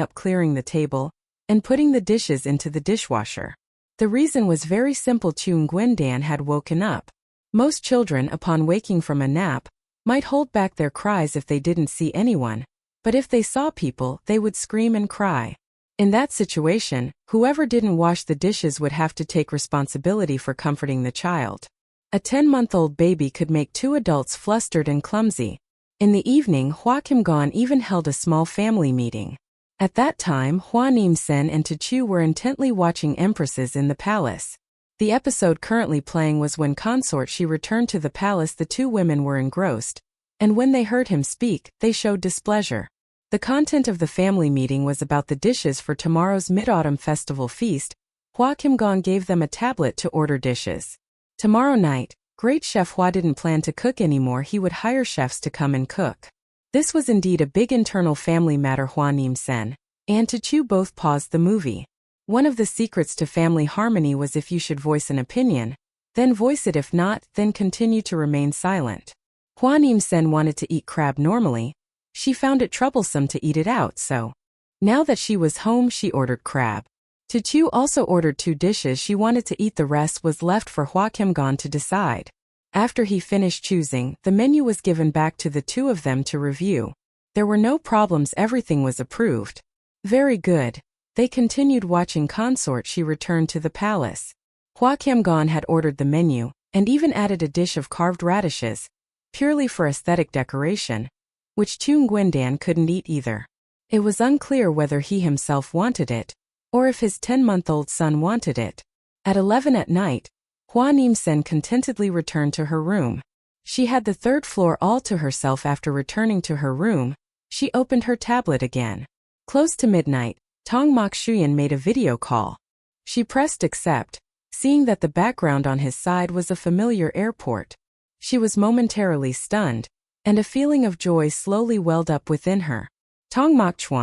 [SPEAKER 1] the table, and putting the dishes into the dishwasher. The reason was very simple: Chung Guindan had woken up. Most children, upon waking from a nap, might hold back their cries if they didn't see anyone, but if they saw people, they would scream and cry. In that situation, whoever didn't wash the dishes would have to take responsibility for comforting the child. A 10-month-old baby could make two adults flustered and clumsy. In the evening, Hua Qiangon even held a small family meeting. At that time, Hua Nian Sheng and Chu were intently watching Empresses in the palace. The episode currently playing was when consort she returned to the palace. The two women were engrossed, and when they heard him speak, they showed displeasure. The content of the family meeting was about the dishes for tomorrow's Mid-Autumn Festival feast. Hua Qiangon gave them a tablet to order dishes. Tomorrow night, Great Chef Hua didn't plan to cook anymore, he would hire chefs to come and cook. This was indeed a big internal family matter. Hua Nian Sheng and Chu both paused the movie. One of the secrets to family harmony was if you should voice an opinion, then voice it; if not, then continue to remain silent. Hua Nian Sheng wanted to eat crab normally. She found it troublesome to eat it out, so now that she was home, she ordered crab. Chu also ordered 2 dishes she wanted to eat. The rest was left for Hua Qiangon to decide. After he finished choosing, the menu was given back to the two of them to review. There were no problems, everything was approved. Very good. They continued watching consort. She returned to the palace. Hua Qiangon had ordered the menu, and even added a dish of carved radishes, purely for aesthetic decoration, which Chung Guindan couldn't eat either. It was unclear whether he himself wanted it, or if his 10-month-old son wanted it. At 11 at night, Hua Nian Sheng contentedly returned to her room. She had the 3rd floor all to herself. After returning to her room, she opened her tablet again. Close to midnight, Tong made a video call. She pressed accept, seeing that the background on his side was a familiar airport. She was momentarily stunned, and a feeling of joy slowly welled up within her. Tong,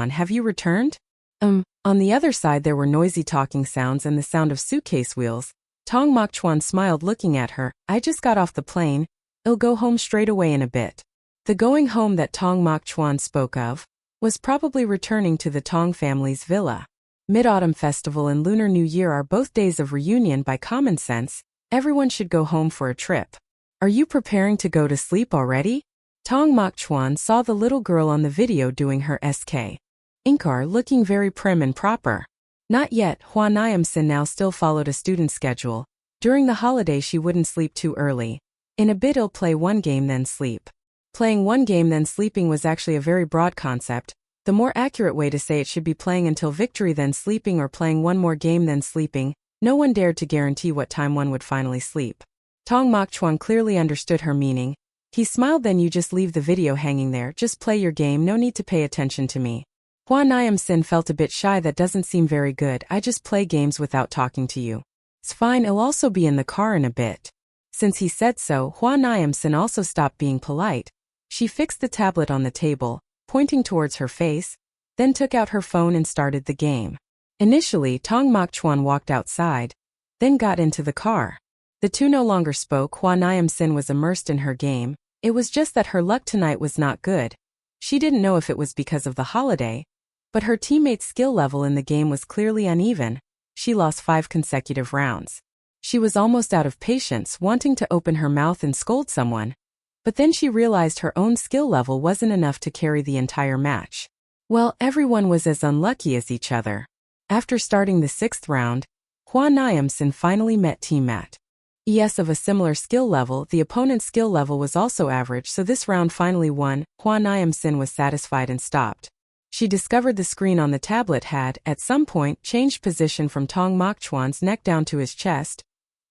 [SPEAKER 1] have you returned? On the other side there were noisy talking sounds and the sound of suitcase wheels. Tong smiled, looking at her. I just got off the plane. I'll go home straight away in a bit. The going home that Tong spoke of was probably returning to the Tong family's villa. Mid-Autumn Festival and Lunar New Year are both days of reunion. By common sense, everyone should go home for a trip. Are you preparing to go to sleep already? Tong saw the little girl on the video doing her sk. Inkar, looking very prim and proper. Not yet. Hua Nian Sheng now still followed a student schedule. During the holiday she wouldn't sleep too early. In a bit I'll play one game then sleep. Playing one game then sleeping was actually a very broad concept. The more accurate way to say it should be playing until victory then sleeping, or playing one more game then sleeping. No one dared to guarantee what time one would finally sleep. Tong clearly understood her meaning. He smiled. Then you just leave the video hanging there, just play your game, no need to pay attention to me. Hua Nian Sheng felt a bit shy. That doesn't seem very good. I just play games without talking to you. "It's fine, I'll also be in the car in a bit." Since he said so, Hua Nian Sheng also stopped being polite. She fixed the tablet on the table, pointing towards her face, then took out her phone and started the game. Initially, Tong Mokchuan walked outside, then got into the car. The two no longer spoke. Hua Nian Sheng was immersed in her game. It was just that her luck tonight was not good. She didn't know if it was because of the holiday, but her teammate's skill level in the game was clearly uneven. She lost 5 consecutive rounds. She was almost out of patience, wanting to open her mouth and scold someone. But then she realized her own skill level wasn't enough to carry the entire match. Well, everyone was as unlucky as each other. After starting the 6th round, Hua Nian Sheng finally met Team Matt. ES of a similar skill level. The opponent's skill level was also average, so this round finally won. Hua Nian Sheng was satisfied and stopped. She discovered the screen on the tablet had, at some point, changed position from Tong Mokchuan's neck down to his chest,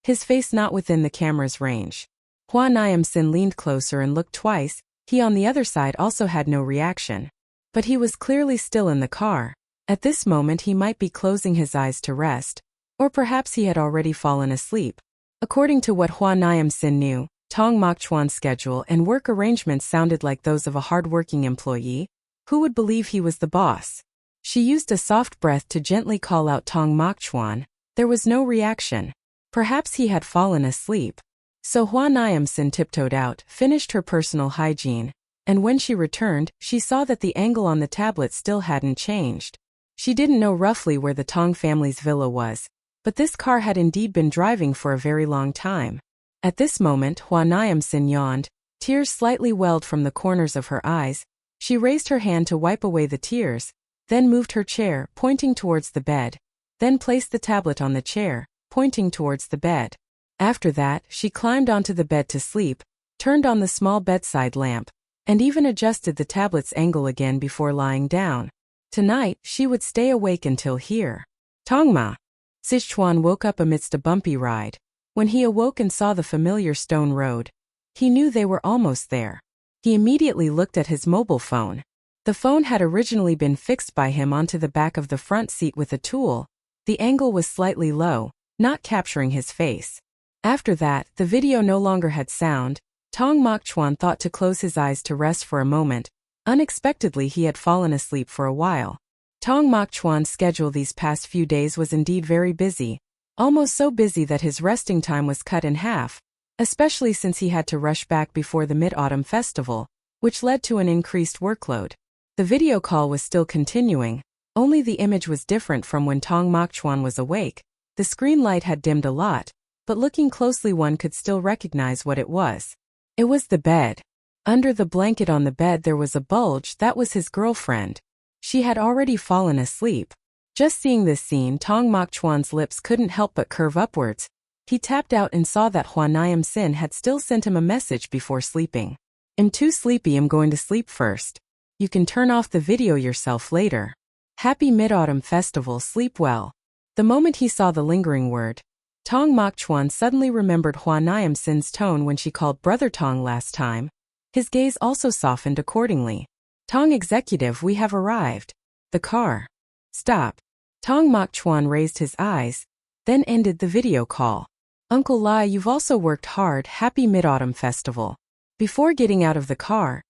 [SPEAKER 1] his face not within the camera's range. Hua Nian Sheng leaned closer and looked twice. He on the other side also had no reaction. But he was clearly still in the car. At this moment he might be closing his eyes to rest, or perhaps he had already fallen asleep. According to what Hua Nian Sheng knew, Tong Mokchuan's schedule and work arrangements sounded like those of a hard-working employee. Who would believe he was the boss? She used a soft breath to gently call out Tong Mokchuan. There was no reaction. Perhaps he had fallen asleep. So Hua Nian Sheng tiptoed out, finished her personal hygiene, and when she returned, she saw that the angle on the tablet still hadn't changed. She didn't know roughly where the Tong family's villa was, but this car had indeed been driving for a very long time. At this moment, Hua Nian Sheng yawned. Tears slightly welled from the corners of her eyes. She raised her hand to wipe away the tears, then moved her chair, pointing towards the bed, then placed the tablet on the chair, pointing towards the bed. After that, she climbed onto the bed to sleep, turned on the small bedside lamp, and even adjusted the tablet's angle again before lying down. Tonight, she would stay awake until here. Tongma. Sichuan woke up amidst a bumpy ride. When he awoke and saw the familiar stone road, he knew they were almost there. He immediately looked at his mobile phone. The phone had originally been fixed by him onto the back of the front seat with a tool. The angle was slightly low, not capturing his face. After that, the video no longer had sound. Tong Mokchuan thought to close his eyes to rest for a moment. Unexpectedly, he had fallen asleep for a while. Tong Mokchuan's schedule these past few days was indeed very busy, almost so busy that his resting time was cut in half, especially since he had to rush back before the Mid-Autumn Festival, which led to an increased workload. The video call was still continuing, only the image was different from when Tong Mokchuan was awake. The screen light had dimmed a lot, but looking closely one could still recognize what it was. It was the bed. Under the blanket on the bed there was a bulge. That was his girlfriend. She had already fallen asleep. Just seeing this scene, Tong Mokchuan's lips couldn't help but curve upwards. He tapped out and saw that Hua Nian Sheng had still sent him a message before sleeping. "I'm too sleepy, I'm going to sleep first. You can turn off the video yourself later. Happy Mid-Autumn Festival, sleep well." The moment he saw the lingering word, Tong Mokchuan suddenly remembered Hua Nian Sheng's tone when she called Brother Tong last time. His gaze also softened accordingly. "Tong executive, we have arrived." "The car." "Stop." Tong Mokchuan raised his eyes, then ended the video call. "Uncle Lai, you've also worked hard. Happy Mid-Autumn Festival." Before getting out of the car,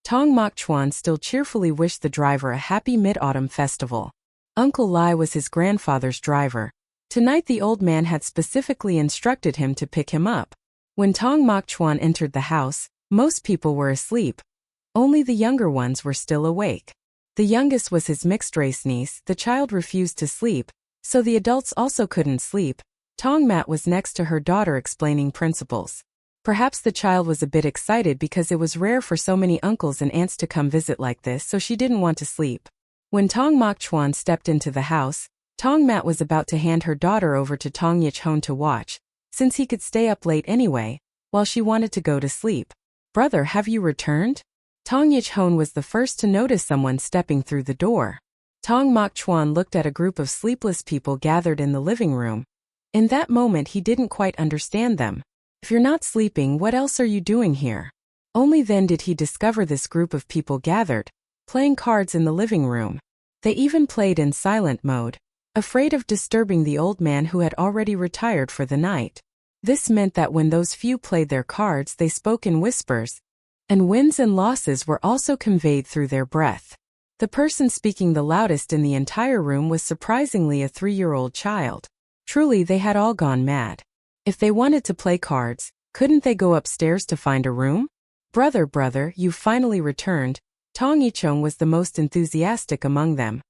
[SPEAKER 1] Tong Mokchuan still cheerfully wished the driver a happy Mid-Autumn Festival. Uncle Lai was his grandfather's driver. Tonight the old man had specifically instructed him to pick him up. When Tong Mokchuan entered the house, most people were asleep. Only the younger ones were still awake. The youngest was his mixed-race niece. The child refused to sleep, so the adults also couldn't sleep. Tong Mat was next to her daughter explaining principles. Perhaps the child was a bit excited because it was rare for so many uncles and aunts to come visit like this, so she didn't want to sleep. When Tong Mokchuan stepped into the house, Tong Mat was about to hand her daughter over to Tong Yichhon to watch, since he could stay up late anyway, while she wanted to go to sleep. "Brother, have you returned?" Tong Yichhon was the first to notice someone stepping through the door. Tong Mokchuan looked at a group of sleepless people gathered in the living room. In that moment he didn't quite understand them. If you're not sleeping, what else are you doing here? Only then did he discover this group of people gathered, playing cards in the living room. They even played in silent mode. afraid of disturbing the old man who had already retired for the night. This meant that when those few played their cards, they spoke in whispers, and wins and losses were also conveyed through their breath. The person speaking the loudest in the entire room was surprisingly a 3-year-old child. Truly, they had all gone mad. If they wanted to play cards, couldn't they go upstairs to find a room? Brother, you've finally returned. Tong Yicheng was the most enthusiastic among them.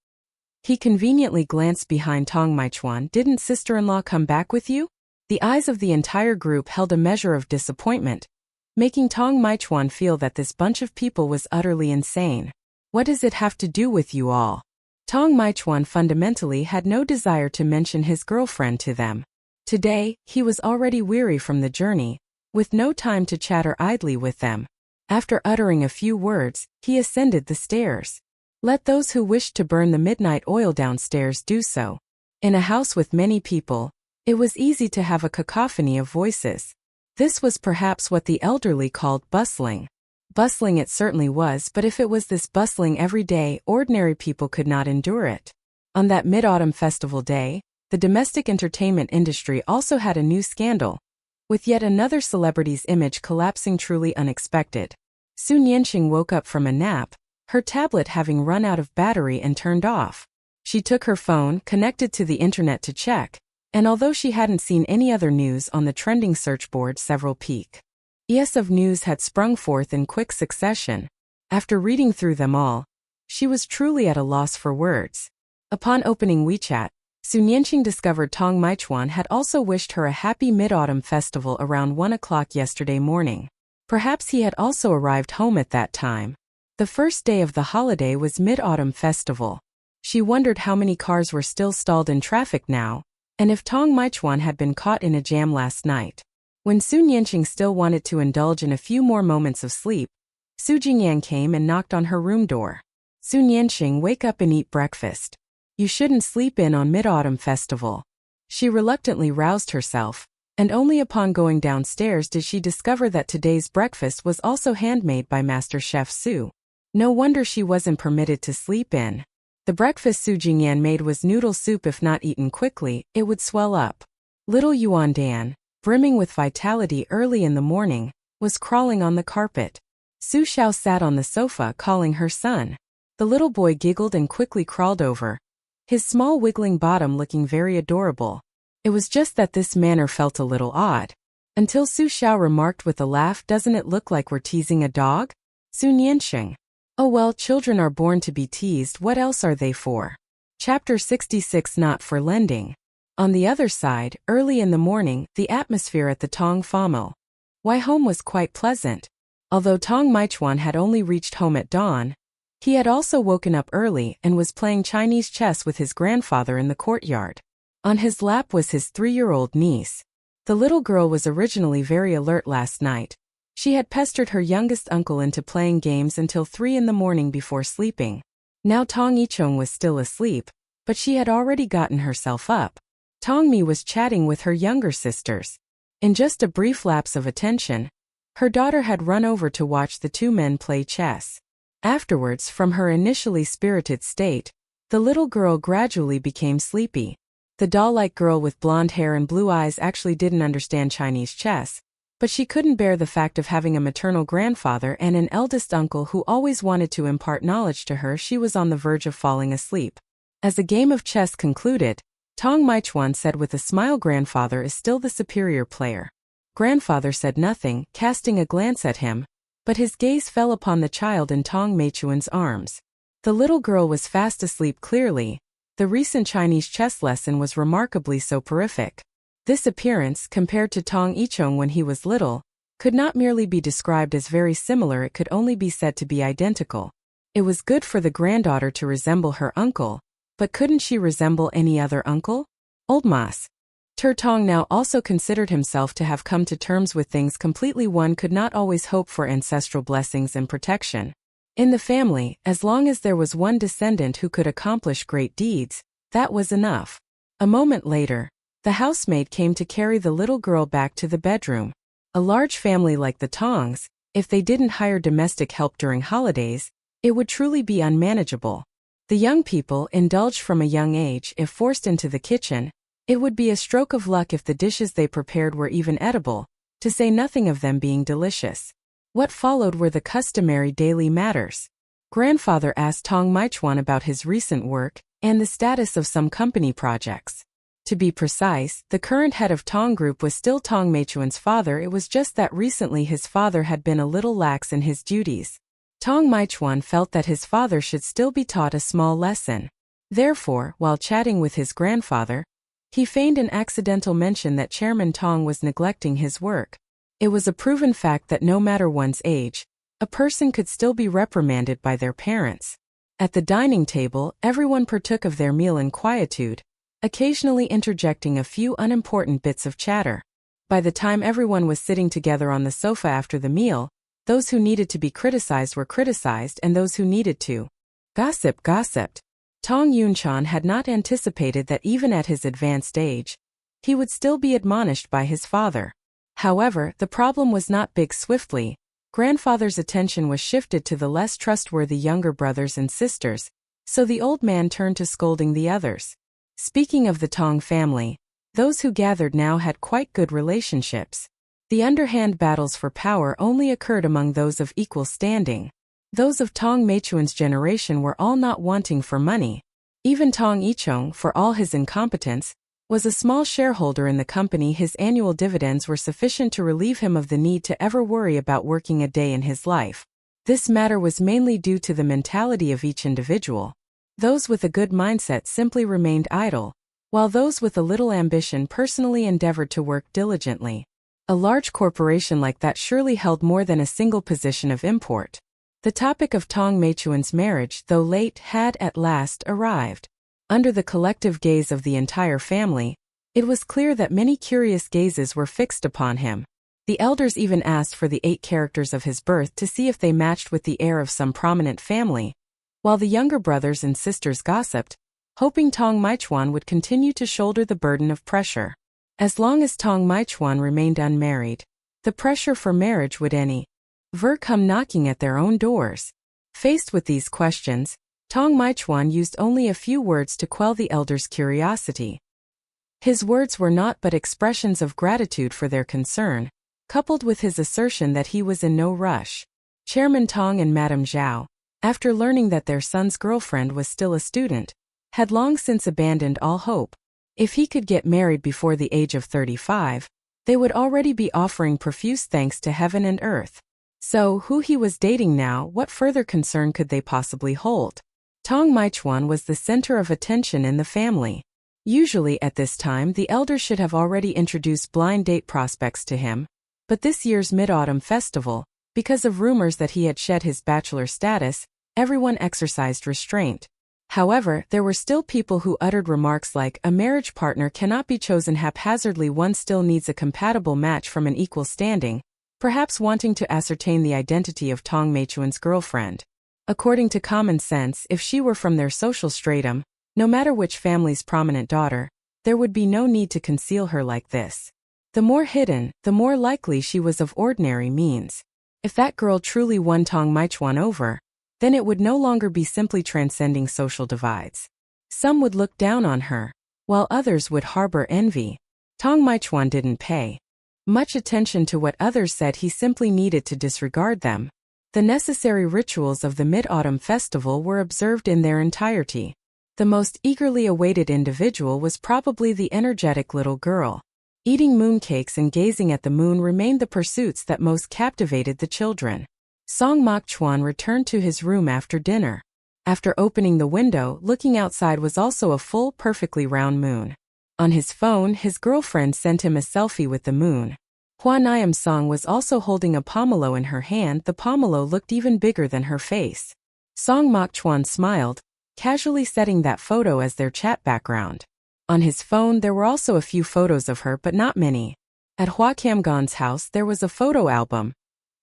[SPEAKER 1] He conveniently glanced behind Tong Maichuan. Didn't sister-in-law come back with you? The eyes of the entire group held a measure of disappointment, making Tong Maichuan feel that this bunch of people was utterly insane. What does it have to do with you all? Tong Maichuan fundamentally had no desire to mention his girlfriend to them. Today, he was already weary from the journey, with no time to chatter idly with them. After uttering a few words, he ascended the stairs. Let those who wished to burn the midnight oil downstairs do so. In a house with many people, it was easy to have a cacophony of voices. This was perhaps what the elderly called bustling. Bustling it certainly was, but if it was this bustling every day, ordinary people could not endure it. On that Mid-Autumn Festival day, the domestic entertainment industry also had a new scandal, with yet another celebrity's image collapsing truly unexpected. Hua Nian Sheng woke up from a nap, her tablet having run out of battery and turned off. She took her phone, connected to the internet to check, and although she hadn't seen any other news on the trending search board, several pieces of news had sprung forth in quick succession. After reading through them all, she was truly at a loss for words. Upon opening WeChat, Hua Nian Sheng discovered Tong Maichuan had also wished her a happy Mid-Autumn Festival around 1 o'clock yesterday morning. Perhaps he had also arrived home at that time. The first day of the holiday was Mid-Autumn Festival. She wondered how many cars were still stalled in traffic now, and if Tong Maichuan had been caught in a jam last night. When Hua Nian Sheng still wanted to indulge in a few more moments of sleep, Su Jingyan came and knocked on her room door. Hua Nian Sheng, wake up and eat breakfast. You shouldn't sleep in on Mid-Autumn Festival. She reluctantly roused herself, and only upon going downstairs did she discover that today's breakfast was also handmade by Master Chef Su. No wonder she wasn't permitted to sleep in. The breakfast Su Jingyan made was noodle soup. If not eaten quickly, it would swell up. Little Yuan Dan, brimming with vitality early in the morning, was crawling on the carpet. Su Xiao sat on the sofa calling her son. The little boy giggled and quickly crawled over, his small wiggling bottom looking very adorable. It was just that this manner felt a little odd, until Su Xiao remarked with a laugh, "Doesn't it look like we're teasing a dog?" Hua Nian Sheng. Oh well, children are born to be teased, what else are they for? Chapter 66. Not for lending. On the other side, early in the morning, the atmosphere at the Tong Famil home was quite pleasant. Although Tong Maichuan had only reached home at dawn, he had also woken up early and was playing Chinese chess with his grandfather in the courtyard. On his lap was his 3-year-old niece. The little girl was originally very alert last night. She had pestered her youngest uncle into playing games until 3 in the morning before sleeping. Now Tong Yicheng was still asleep, but she had already gotten herself up. Tong Mi was chatting with her younger sisters. In just a brief lapse of attention, her daughter had run over to watch the two men play chess. Afterwards, from her initially spirited state, the little girl gradually became sleepy. The doll-like girl with blonde hair and blue eyes actually didn't understand Chinese chess, but she couldn't bear the fact of having a maternal grandfather and an eldest uncle who always wanted to impart knowledge to her. She was on the verge of falling asleep. As the game of chess concluded, Tong Maichuan said with a smile, "Grandfather is still the superior player." Grandfather said nothing, casting a glance at him, but his gaze fell upon the child in Tong Maichuan's arms. The little girl was fast asleep. Clearly, the recent Chinese chess lesson was remarkably soporific. This appearance, compared to Tong Yicheng when he was little, could not merely be described as very similar, it could only be said to be identical. It was good for the granddaughter to resemble her uncle, but couldn't she resemble any other uncle? Old Mas. Tong now also considered himself to have come to terms with things completely. One could not always hope for ancestral blessings and protection. In the family, as long as there was one descendant who could accomplish great deeds, that was enough. A moment later, the housemaid came to carry the little girl back to the bedroom. A large family like the Tongs, if they didn't hire domestic help during holidays, it would truly be unmanageable. The young people indulged from a young age if forced into the kitchen. It would be a stroke of luck if the dishes they prepared were even edible, to say nothing of them being delicious. What followed were the customary daily matters. Grandfather asked Tong Maichuan about his recent work and the status of some company projects. To be precise, the current head of Tong Group was still Tong Maichuan's father. It was just that recently his father had been a little lax in his duties. Tong Maichuan felt that his father should still be taught a small lesson. Therefore, while chatting with his grandfather, he feigned an accidental mention that Chairman Tong was neglecting his work. It was a proven fact that no matter one's age, a person could still be reprimanded by their parents. At the dining table, everyone partook of their meal in quietude, occasionally interjecting a few unimportant bits of chatter. By the time everyone was sitting together on the sofa after the meal, those who needed to be criticized were criticized and those who needed to gossip gossiped. Tong Yunchan had not anticipated that even at his advanced age, he would still be admonished by his father. However, the problem was not big swiftly. Grandfather's attention was shifted to the less trustworthy younger brothers and sisters, so the old man turned to scolding the others. Speaking of the Tong family, those who gathered now had quite good relationships. The underhand battles for power only occurred among those of equal standing. Those of Tong Maichuan's generation were all not wanting for money. Even Tong Yichong, for all his incompetence, was a small shareholder in the company. His annual dividends were sufficient to relieve him of the need to ever worry about working a day in his life. This matter was mainly due to the mentality of each individual. Those with a good mindset simply remained idle, while those with a little ambition personally endeavored to work diligently. A large corporation like that surely held more than a single position of import. The topic of Tong Maichuan's marriage, though late, had at last arrived. Under the collective gaze of the entire family, it was clear that many curious gazes were fixed upon him. The elders even asked for the 8 characters of his birth to see if they matched with the heir of some prominent family, while the younger brothers and sisters gossiped, hoping Tong Maichuan would continue to shoulder the burden of pressure. As long as Tong Maichuan remained unmarried, the pressure for marriage would come knocking at their own doors. Faced with these questions, Tong Maichuan used only a few words to quell the elders' curiosity. His words were naught but expressions of gratitude for their concern, coupled with his assertion that he was in no rush. Chairman Tong and Madame Zhao, after learning that their son's girlfriend was still a student, had long since abandoned all hope. If he could get married before the age of 35, they would already be offering profuse thanks to heaven and earth. So, who he was dating now, what further concern could they possibly hold? Tong Maichuan was the center of attention in the family. Usually at this time the elders should have already introduced blind date prospects to him, but this year's Mid-Autumn Festival, because of rumors that he had shed his bachelor status, everyone exercised restraint. However, there were still people who uttered remarks like, "A marriage partner cannot be chosen haphazardly, one still needs a compatible match from an equal standing," perhaps wanting to ascertain the identity of Tong Maichuan's girlfriend. According to common sense, if she were from their social stratum, no matter which family's prominent daughter, there would be no need to conceal her like this. The more hidden, the more likely she was of ordinary means. If that girl truly won Tong Maichuan over, then it would no longer be simply transcending social divides. Some would look down on her, while others would harbor envy. Tong Maichuan didn't pay much attention to what others said. He simply needed to disregard them. The necessary rituals of the Mid-Autumn Festival were observed in their entirety. The most eagerly awaited individual was probably the energetic little girl. Eating mooncakes and gazing at the moon remained the pursuits that most captivated the children. Song Mokchuan returned to his room after dinner. After opening the window, looking outside was also a full, perfectly round moon. On his phone, his girlfriend sent him a selfie with the moon. Hua Nian Sheng was also holding a pomelo in her hand. The pomelo looked even bigger than her face. Song Mokchuan smiled, casually setting that photo as their chat background. On his phone there were also a few photos of her, but not many. At Hua Kamgon's house there was a photo album.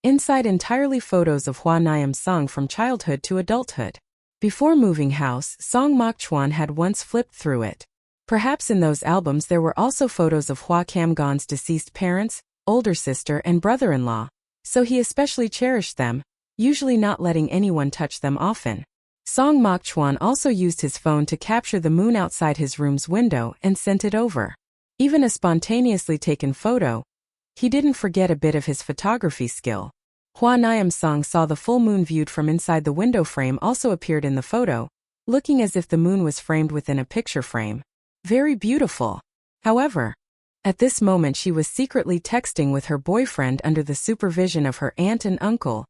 [SPEAKER 1] Inside, entirely photos of Hua Nian Sheng from childhood to adulthood. Before moving house, Song Mokchuan had once flipped through it. Perhaps in those albums there were also photos of Hua Kamgon's deceased parents, older sister and brother-in-law, so he especially cherished them, usually not letting anyone touch them often. Song Mokchuan also used his phone to capture the moon outside his room's window and sent it over. Even a spontaneously taken photo, he didn't forget a bit of his photography skill. Hua Nian Sheng saw the full moon viewed from inside the window frame also appeared in the photo, looking as if the moon was framed within a picture frame. Very beautiful. However, at this moment she was secretly texting with her boyfriend under the supervision of her aunt and uncle,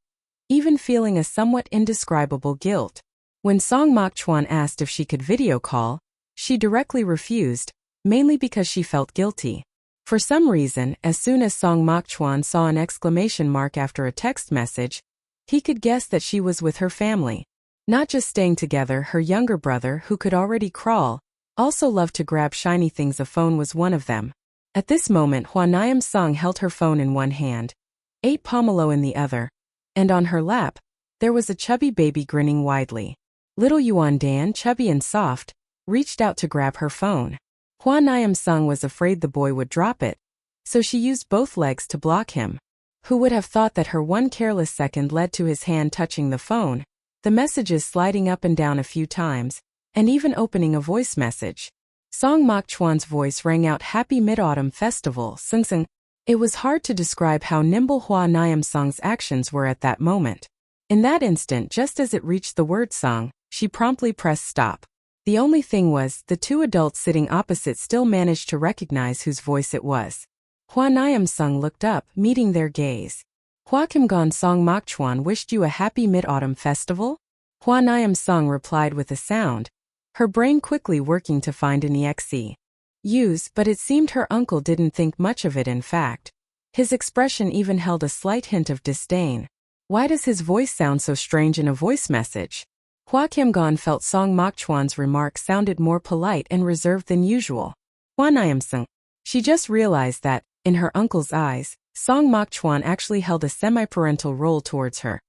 [SPEAKER 1] even feeling a somewhat indescribable guilt. When Song Mokchuan asked if she could video call, she directly refused, mainly because she felt guilty. For some reason, as soon as Song Mokchuan saw an exclamation mark after a text message, he could guess that she was with her family. Not just staying together, her younger brother, who could already crawl, also loved to grab shiny things. A phone was one of them. At this moment, Hua Nian Sheng held her phone in one hand, ate pomelo in the other, and on her lap, there was a chubby baby grinning widely. Little Yuan, chubby and soft, reached out to grab her phone. Hua Nian Sheng was afraid the boy would drop it, so she used both legs to block him. Who would have thought that her one careless second led to his hand touching the phone, the messages sliding up and down a few times, and even opening a voice message. Song Mokchuan's voice rang out, "Happy Mid-Autumn Festival, Sung Sung." It was hard to describe how nimble Hua Nian Sheng's actions were at that moment. In that instant, just as it reached the word song, she promptly pressed stop. The only thing was, the two adults sitting opposite still managed to recognize whose voice it was. Hua Nian Sheng looked up, meeting their gaze. "Hua Kim Gon, Song Mokchuan wished you a happy Mid-Autumn Festival?" Hua Nian Sheng replied with a sound, her brain quickly working to find an exe. Use, but it seemed her uncle didn't think much of it. In fact, his expression even held a slight hint of disdain. Why does his voice sound so strange in a voice message? Hua Kim Gon felt Song Mokchuan's remark sounded more polite and reserved than usual. Hua Nian Sheng. She just realized that, in her uncle's eyes, Song Mokchuan actually held a semi-parental role towards her,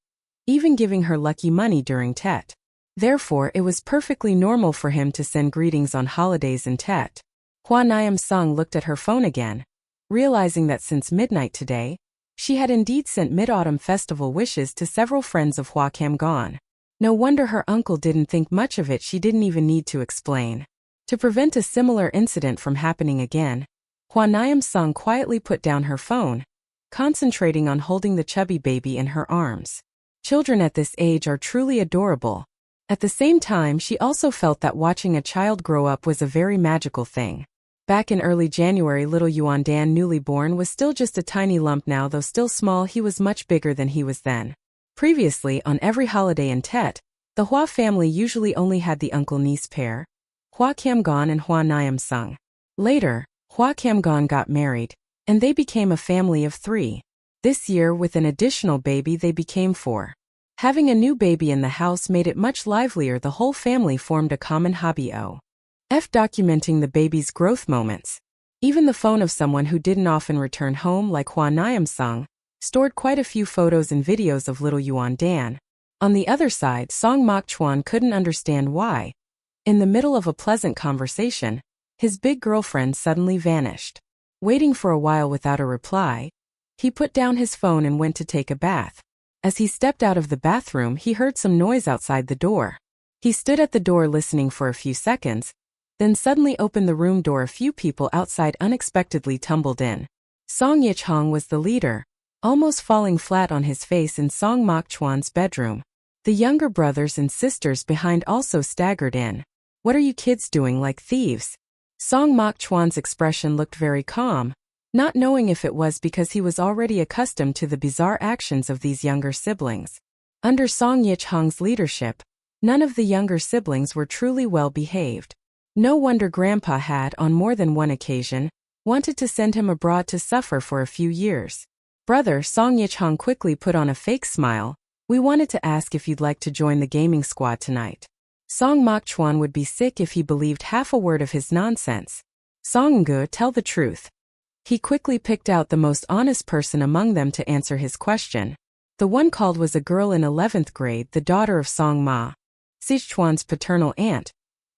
[SPEAKER 1] even giving her lucky money during Tet. Therefore, it was perfectly normal for him to send greetings on holidays and Tet. Hua Nian Sheng looked at her phone again, realizing that since midnight today, she had indeed sent Mid-Autumn Festival wishes to several friends of Hua Kim Gon. No wonder her uncle didn't think much of it. She didn't even need to explain. To prevent a similar incident from happening again, Hua Nian Sheng quietly put down her phone, concentrating on holding the chubby baby in her arms. Children at this age are truly adorable. At the same time, she also felt that watching a child grow up was a very magical thing. Back in early January, little Yuan, newly born, was still just a tiny lump. Now, though still small, he was much bigger than he was then. Previously, on every holiday and Tet, the Hua family usually only had the uncle-niece pair, Hua Kim Gon and Hua Nian Sheng. Later, Hua Kim Gon got married, and they became a family of 3. This year, with an additional baby, they became 4. Having a new baby in the house made it much livelier. The whole family formed a common hobby of documenting the baby's growth moments. Even the phone of someone who didn't often return home, like Hua Nian Sheng, stored quite a few photos and videos of little Yuan. On the other side, Song Mokchuan couldn't understand why, in the middle of a pleasant conversation, his big girlfriend suddenly vanished. Waiting for a while without a reply, he put down his phone and went to take a bath. As he stepped out of the bathroom, he heard some noise outside the door. He stood at the door listening for a few seconds, then suddenly opened the room door. A few people outside unexpectedly tumbled in. Song Yichong was the leader, almost falling flat on his face in Song Mokchuan's bedroom. The younger brothers and sisters behind also staggered in. "What are you kids doing, like thieves?" Song Mokchuan's expression looked very calm, not knowing if it was because he was already accustomed to the bizarre actions of these younger siblings. Under Song Yichong's leadership, none of the younger siblings were truly well behaved. No wonder Grandpa had, on more than one occasion, wanted to send him abroad to suffer for a few years. "Brother," Song Yichong quickly put on a fake smile, "we wanted to ask if you'd like to join the gaming squad tonight." Song Mokchuan would be sick if he believed half a word of his nonsense. "Song Ngu, tell the truth." He quickly picked out the most honest person among them to answer his question. The one called was a girl in 11th grade, the daughter of Song Ma, Sichuan's paternal aunt,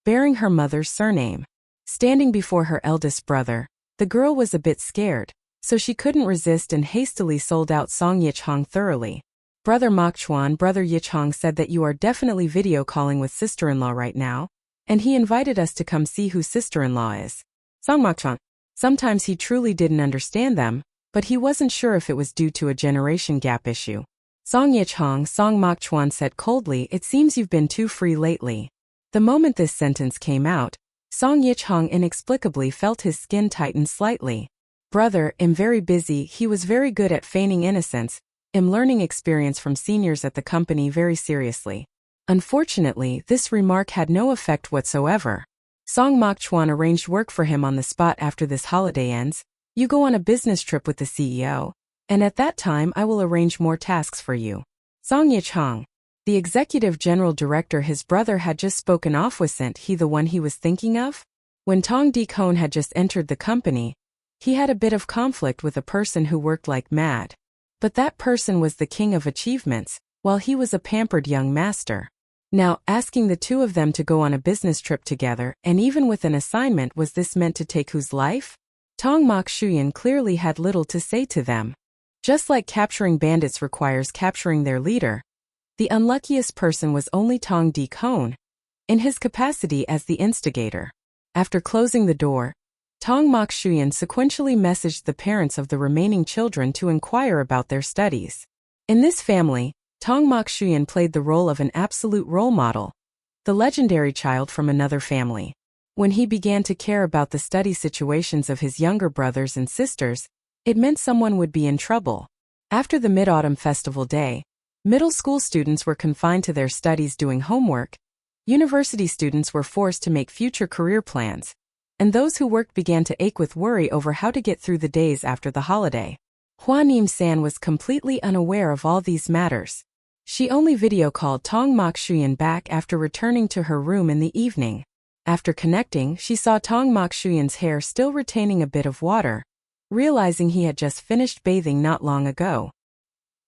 [SPEAKER 1] bearing her mother's surname. Standing before her eldest brother, the girl was a bit scared, so she couldn't resist and hastily sold out Song Yichong thoroughly. Brother Mokchuan, Brother Yichong said that you are definitely video calling with sister-in-law right now, and he invited us to come see who sister-in-law is. Song Mokchuan. Sometimes he truly didn't understand them, but he wasn't sure if it was due to a generation gap issue. Song Yichong, Song Mokchuan said coldly, it seems you've been too free lately. The moment this sentence came out, Song Yichong inexplicably felt his skin tighten slightly. Brother, I'm very busy. He was very good at feigning innocence. I'm learning experience from seniors at the company very seriously. Unfortunately, this remark had no effect whatsoever. Song Mokchuan arranged work for him on the spot after this holiday ends. You go on a business trip with the CEO, and at that time I will arrange more tasks for you. Song Yichong. The executive general director his brother had just spoken off, wasn't he the one he was thinking of? When Tong Dikon had just entered the company, he had a bit of conflict with a person who worked like mad. But that person was the king of achievements, while he was a pampered young master. Now, asking the two of them to go on a business trip together, and even with an assignment, was this meant to take whose life? Tong Mok Shuyan clearly had little to say to them. Just like capturing bandits requires capturing their leader, the unluckiest person was only Tong Dikon, in his capacity as the instigator. After closing the door, Tong Mok Shuyan sequentially messaged the parents of the remaining children to inquire about their studies. In this family, Tong Mok Shuyan played the role of an absolute role model, the legendary child from another family. When he began to care about the study situations of his younger brothers and sisters, it meant someone would be in trouble. After the Mid-Autumn Festival Day, middle school students were confined to their studies doing homework, university students were forced to make future career plans, and those who worked began to ache with worry over how to get through the days after the holiday. Hua Nian Sheng was completely unaware of all these matters. She only video called Tong Mok Shuyan back after returning to her room in the evening. After connecting, she saw Tong Mok Shuyan's hair still retaining a bit of water, realizing he had just finished bathing not long ago.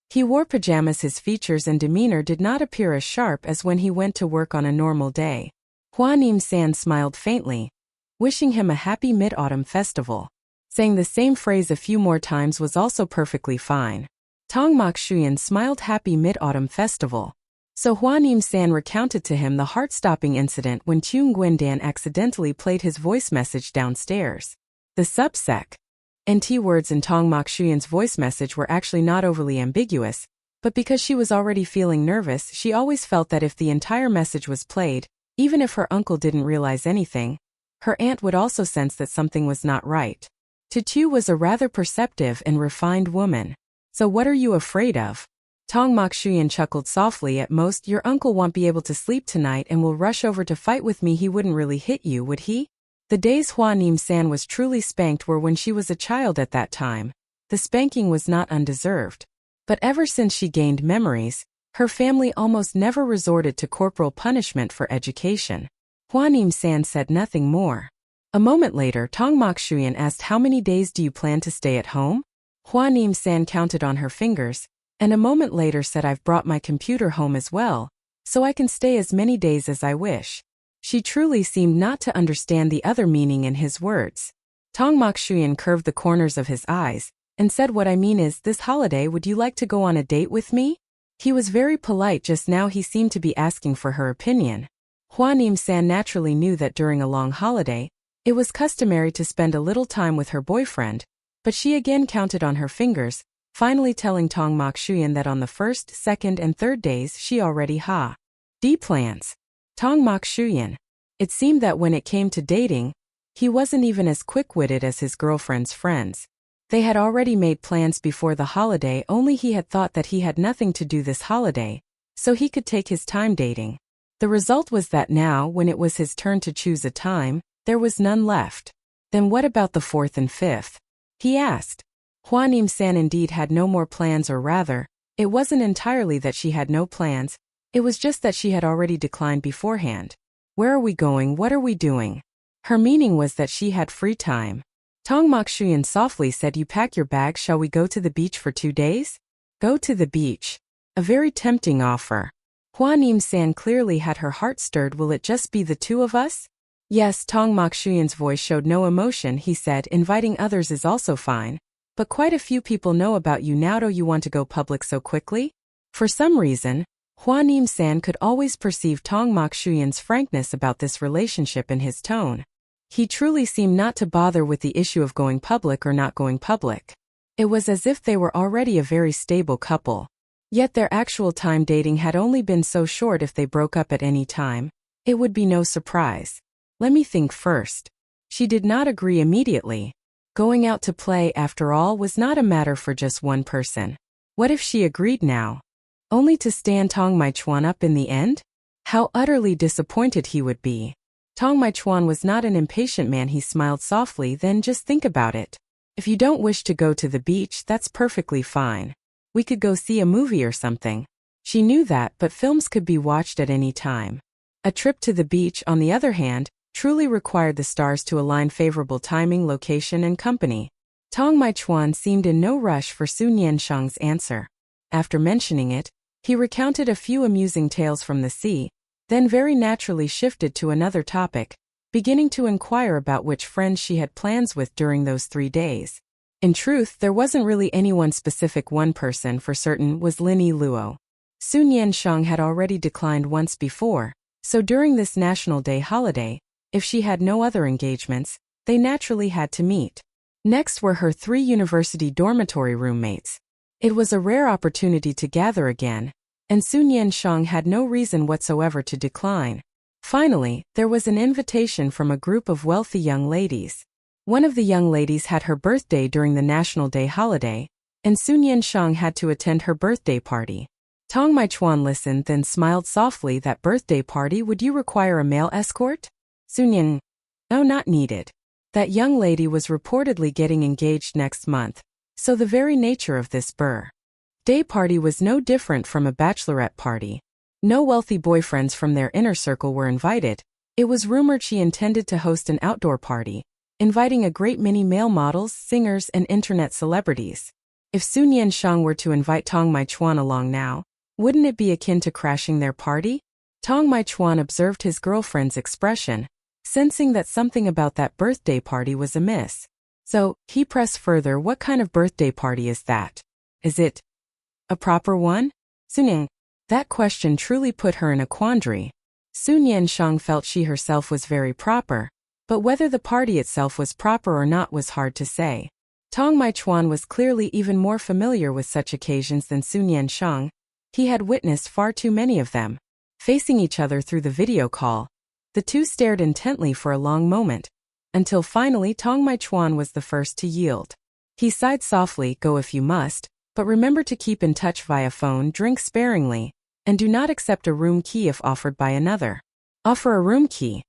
[SPEAKER 1] He wore pajamas. His features and demeanor did not appear as sharp as when he went to work on a normal day. Hua Nian Sheng smiled faintly, wishing him a happy Mid-Autumn Festival. Saying the same phrase a few more times was also perfectly fine. Tong Mok Shuyan smiled happy Mid-Autumn Festival. So Hua Nian Sheng recounted to him the heart-stopping incident when Chung Guindan accidentally played his voice message downstairs. The subsec NT words in Tong Mok Shuyan's voice message were actually not overly ambiguous, but because she was already feeling nervous, she always felt that if the entire message was played, even if her uncle didn't realize anything, her aunt would also sense that something was not right. Tutu was a rather perceptive and refined woman. So what are you afraid of? Tong Mok Shuyan chuckled softly. At most, your uncle won't be able to sleep tonight and will rush over to fight with me. He wouldn't really hit you, would he? The days Hua Nian Sheng was truly spanked were when she was a child at that time. The spanking was not undeserved. But ever since she gained memories, her family almost never resorted to corporal punishment for education. Hua Nian Sheng said nothing more. A moment later, Tong Mok Shuyan asked, how many days do you plan to stay at home? Hua Nian Sheng counted on her fingers, and a moment later said, I've brought my computer home as well, so I can stay as many days as I wish. She truly seemed not to understand the other meaning in his words. Tong Mok Shuyan curved the corners of his eyes, and said, what I mean is, this holiday would you like to go on a date with me? He was very polite just now. He seemed to be asking for her opinion. Hua Nian Sheng naturally knew that during a long holiday, it was customary to spend a little time with her boyfriend, but she again counted on her fingers, finally telling Tong Mok Shuyan that on the first, second, and third days she already had plans. Tong Mok Shuyan. It seemed that when it came to dating, he wasn't even as quick-witted as his girlfriend's friends. They had already made plans before the holiday, only he had thought that he had nothing to do this holiday, so he could take his time dating. The result was that now, when it was his turn to choose a time, there was none left. Then what about the 4th and 5th? He asked. Hua Nian Sheng indeed had no more plans, or rather, it wasn't entirely that she had no plans, it was just that she had already declined beforehand. Where are we going? What are we doing? Her meaning was that she had free time. Tong Mok Shuyan softly said, you pack your bag. Shall we go to the beach for 2 days? Go to the beach. A very tempting offer. Hua Nian Sheng clearly had her heart stirred. Will it just be the two of us? Yes. Tong Mok Shuyan's voice showed no emotion. He said, inviting others is also fine, but quite a few people know about you now. Do you want to go public so quickly? For some reason, Hua Nian Sheng could always perceive Tong Mokshuyan's frankness about this relationship in his tone. He truly seemed not to bother with the issue of going public or not going public. It was as if they were already a very stable couple. Yet their actual time dating had only been so short. If they broke up at any time, it would be no surprise. Let me think first. She did not agree immediately. Going out to play, after all, was not a matter for just one person. What if she agreed now? Only to stand Tong Maichuan up in the end? How utterly disappointed he would be. Tong Maichuan was not an impatient man. He smiled softly. Then just think about it. If you don't wish to go to the beach, that's perfectly fine. We could go see a movie or something. She knew that, but films could be watched at any time. A trip to the beach, on the other hand, truly required the stars to align favorable timing, location, and company. Tong Maichuan seemed in no rush for Hua Nian Sheng's answer. After mentioning it, he recounted a few amusing tales from the sea, then very naturally shifted to another topic, beginning to inquire about which friends she had plans with during those 3 days. In truth, there wasn't really any one specific. One person for certain was Linny Luo. Hua Nian Sheng had already declined once before, so during this National Day holiday, if she had no other engagements, they naturally had to meet. Next were her 3 university dormitory roommates. It was a rare opportunity to gather again, and Hua Nian Sheng had no reason whatsoever to decline. Finally, there was an invitation from a group of wealthy young ladies. One of the young ladies had her birthday during the National Day holiday, and Hua Nian Sheng had to attend her birthday party. Tong Maichuan listened, then smiled softly. That birthday party, would you require a male escort? Hua Nian, no, not needed. That young lady was reportedly getting engaged next month, so the very nature of this birthday party was no different from a bachelorette party. No wealthy boyfriends from their inner circle were invited. It was rumored she intended to host an outdoor party, inviting a great many male models, singers, and internet celebrities. If Hua Nian Sheng were to invite Tong Maichuan along now, wouldn't it be akin to crashing their party? Tong Maichuan observed his girlfriend's expression, sensing that something about that birthday party was amiss. So, he pressed further, what kind of birthday party is that? Is it a proper one? Hua Nian, that question truly put her in a quandary. Hua Nian Sheng felt she herself was very proper, but whether the party itself was proper or not was hard to say. Tong Maichuan was clearly even more familiar with such occasions than Hua Nian Sheng. He had witnessed far too many of them. Facing each other through the video call, the two stared intently for a long moment, until finally Tong Maichuan was the first to yield. He sighed softly, go if you must, but remember to keep in touch via phone, drink sparingly, and do not accept a room key if offered by another. Offer a room key?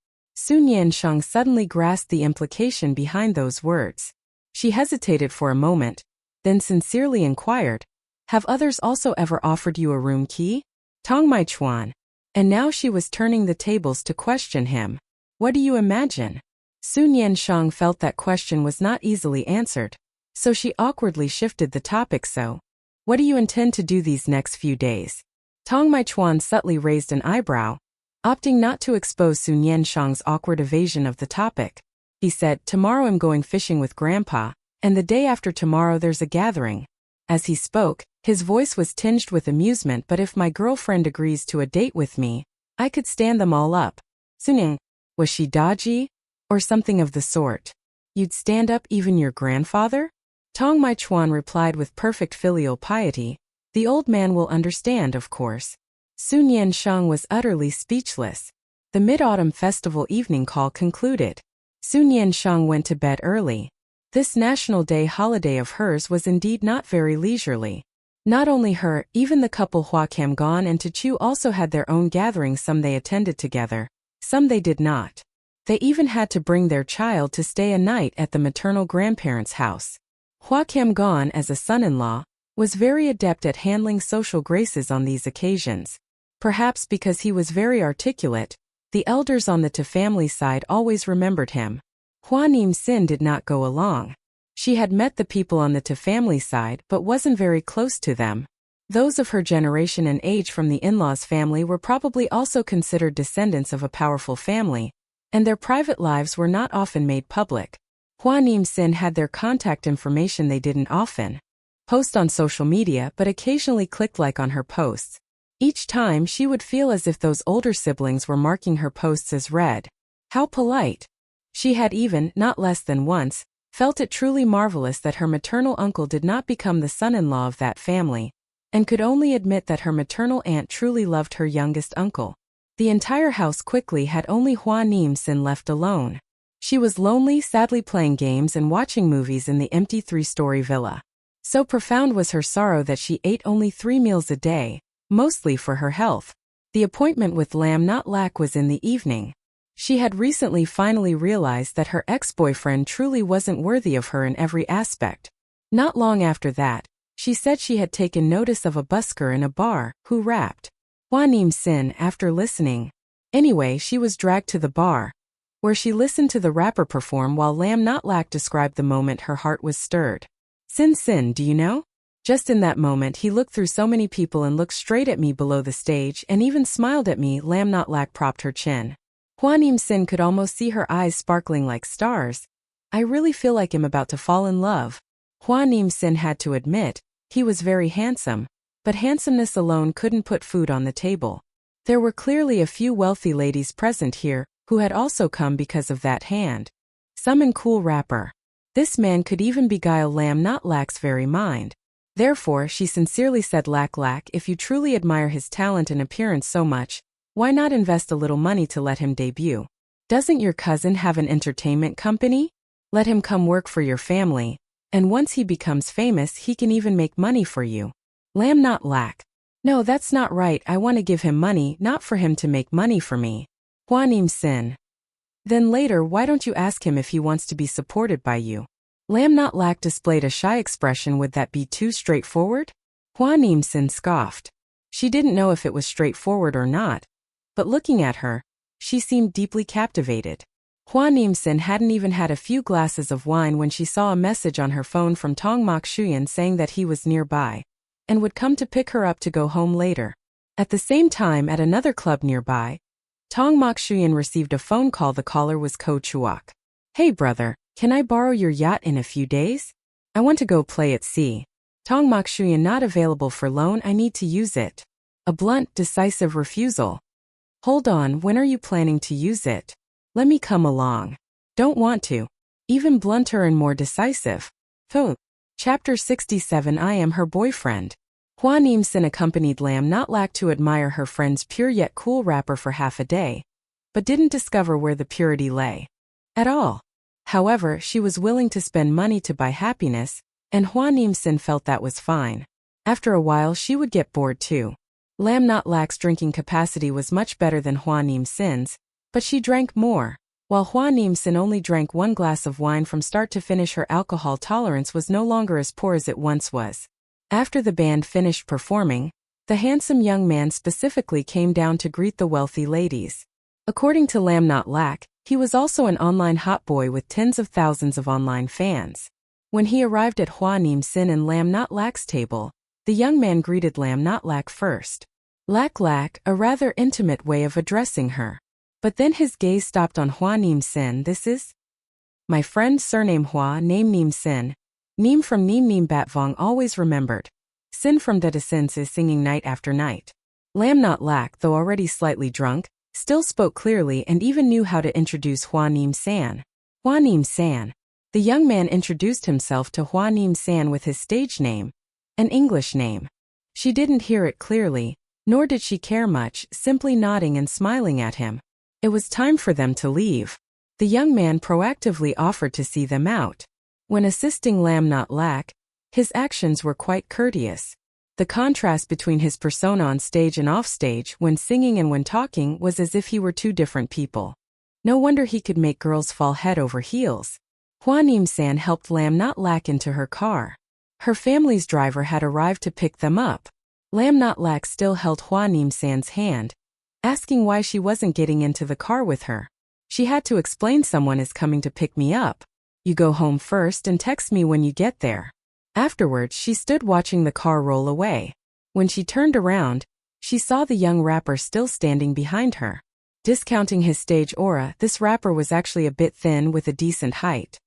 [SPEAKER 1] Hua Nian Sheng suddenly grasped the implication behind those words. She hesitated for a moment, then sincerely inquired, have others also ever offered you a room key? Tong Maichuan. And now she was turning the tables to question him. What do you imagine? Hua Nian Sheng felt that question was not easily answered, so she awkwardly shifted the topic. So, what do you intend to do these next few days? Tong Maichuan subtly raised an eyebrow, opting not to expose Hua Nian Sheng's awkward evasion of the topic. He said, tomorrow I'm going fishing with Grandpa, and the day after tomorrow there's a gathering. As he spoke, his voice was tinged with amusement. But if my girlfriend agrees to a date with me, I could stand them all up. Hua Nian, was she dodgy? Or something of the sort? You'd stand up even your grandfather? Tong Maichuan replied with perfect filial piety, the old man will understand, of course. Hua Nian Sheng was utterly speechless. The Mid-Autumn Festival evening call concluded. Hua Nian Sheng went to bed early. This National Day holiday of hers was indeed not very leisurely. Not only her, even the couple Hua Camgon and Chu also had their own gatherings. Some they attended together, some they did not. They even had to bring their child to stay a night at the maternal grandparents' house. Hua Camgon, as a son-in-law, was very adept at handling social graces on these occasions. Perhaps because he was very articulate, the elders on the Tu family side always remembered him. Hua Nian Sheng did not go along. She had met the people on the Tu family side but wasn't very close to them. Those of her generation and age from the in-laws' family were probably also considered descendants of a powerful family, and their private lives were not often made public. Hua Nian Sheng had their contact information. They didn't often post on social media but occasionally clicked like on her posts. Each time she would feel as if those older siblings were marking her posts as read. How polite. She had even, not less than once, felt it truly marvelous that her maternal uncle did not become the son-in-law of that family, and could only admit that her maternal aunt truly loved her youngest uncle. The entire house quickly had only Hua Nian Sheng left alone. She was lonely, sadly playing games and watching movies in the empty 3-story villa. So profound was her sorrow that she ate only 3 meals a day, mostly for her health. The appointment with Lam Not Lack was in the evening. She had recently finally realized that her ex-boyfriend truly wasn't worthy of her in every aspect. Not long after that, she said she had taken notice of a busker in a bar, who rapped. Hua Nian Sheng after listening. Anyway, she was dragged to the bar, where she listened to the rapper perform while Lam Not Lack described the moment her heart was stirred. Sin, do you know? Just in that moment he looked through so many people and looked straight at me below the stage and even smiled at me. Lam Not Lack propped her chin. Hua Nian Sheng could almost see her eyes sparkling like stars. I really feel like I'm about to fall in love. Hua Nian Sheng had to admit, he was very handsome, but handsomeness alone couldn't put food on the table. There were clearly a few wealthy ladies present here, who had also come because of that hand. Some in cool rapper. This man could even beguile Lam Not Lack's very mind. Therefore, she sincerely said, Lack, if you truly admire his talent and appearance so much, why not invest a little money to let him debut? Doesn't your cousin have an entertainment company? Let him come work for your family, and once he becomes famous he can even make money for you. Lam Not Lack. No, that's not right. I want to give him money, not for him to make money for me. Hua Nian Sheng. Then later, why don't you ask him if he wants to be supported by you? Lam Not Lack displayed a shy expression. Would that be too straightforward? Hua Nian Sheng scoffed. She didn't know if it was straightforward or not, but looking at her, she seemed deeply captivated. Hua Nian Sheng hadn't even had a few glasses of wine when she saw a message on her phone from Tong saying that he was nearby, and would come to pick her up to go home later. At the same time, at another club nearby, Tong received a phone call. The caller was Ko Chuok. Hey brother, can I borrow your yacht in a few days? I want to go play at sea. Tong not available for loan. I need to use it. A blunt, decisive refusal. Hold on, when are you planning to use it? Let me come along. Don't want to. Even blunter and more decisive. Chapter 67. I am her boyfriend. Hua Nian Sheng accompanied Lam Not Lack to admire her friend's pure yet cool rapper for half a day, but didn't discover where the purity lay. At all. However, she was willing to spend money to buy happiness, and Hua Nian Sheng felt that was fine. After a while she would get bored too. Lam Not Lack's drinking capacity was much better than Hua Nian Sheng's, but she drank more. While Hua Nian Sheng only drank 1 glass of wine from start to finish, her alcohol tolerance was no longer as poor as it once was. After the band finished performing, the handsome young man specifically came down to greet the wealthy ladies. According to Lam Not Lack, he was also an online hot boy with tens of thousands of online fans. When he arrived at Hua Nian Sheng and Lam Not Lack's table, the young man greeted Lam Not Lack first. Lack, a rather intimate way of addressing her. But then his gaze stopped on Hua Nian Sheng. This is my friend, surname Hua, name Nian Sheng. Neem from Neem Bat Vong, always remembered. Sin from Dedasins is singing night after night. Lam Not Lack, though already slightly drunk, still spoke clearly and even knew how to introduce Hua Nian Sheng. Hua Nian Sheng. The young man introduced himself to Hua Nian Sheng with his stage name, an English name. She didn't hear it clearly, nor did she care much, simply nodding and smiling at him. It was time for them to leave. The young man proactively offered to see them out. When assisting Lam Not Lack, his actions were quite courteous. The contrast between his persona on stage and off stage, when singing and when talking, was as if he were 2 different people. No wonder he could make girls fall head over heels. Hua Nian Sheng helped Lam Not Lack into her car. Her family's driver had arrived to pick them up. Lam Not Lack still held Hua Nian Sheng's hand, asking why she wasn't getting into the car with her. She had to explain, someone is coming to pick me up. You go home first and text me when you get there. Afterwards, she stood watching the car roll away. When she turned around, she saw the young rapper still standing behind her. Discounting his stage aura, this rapper was actually a bit thin with a decent height.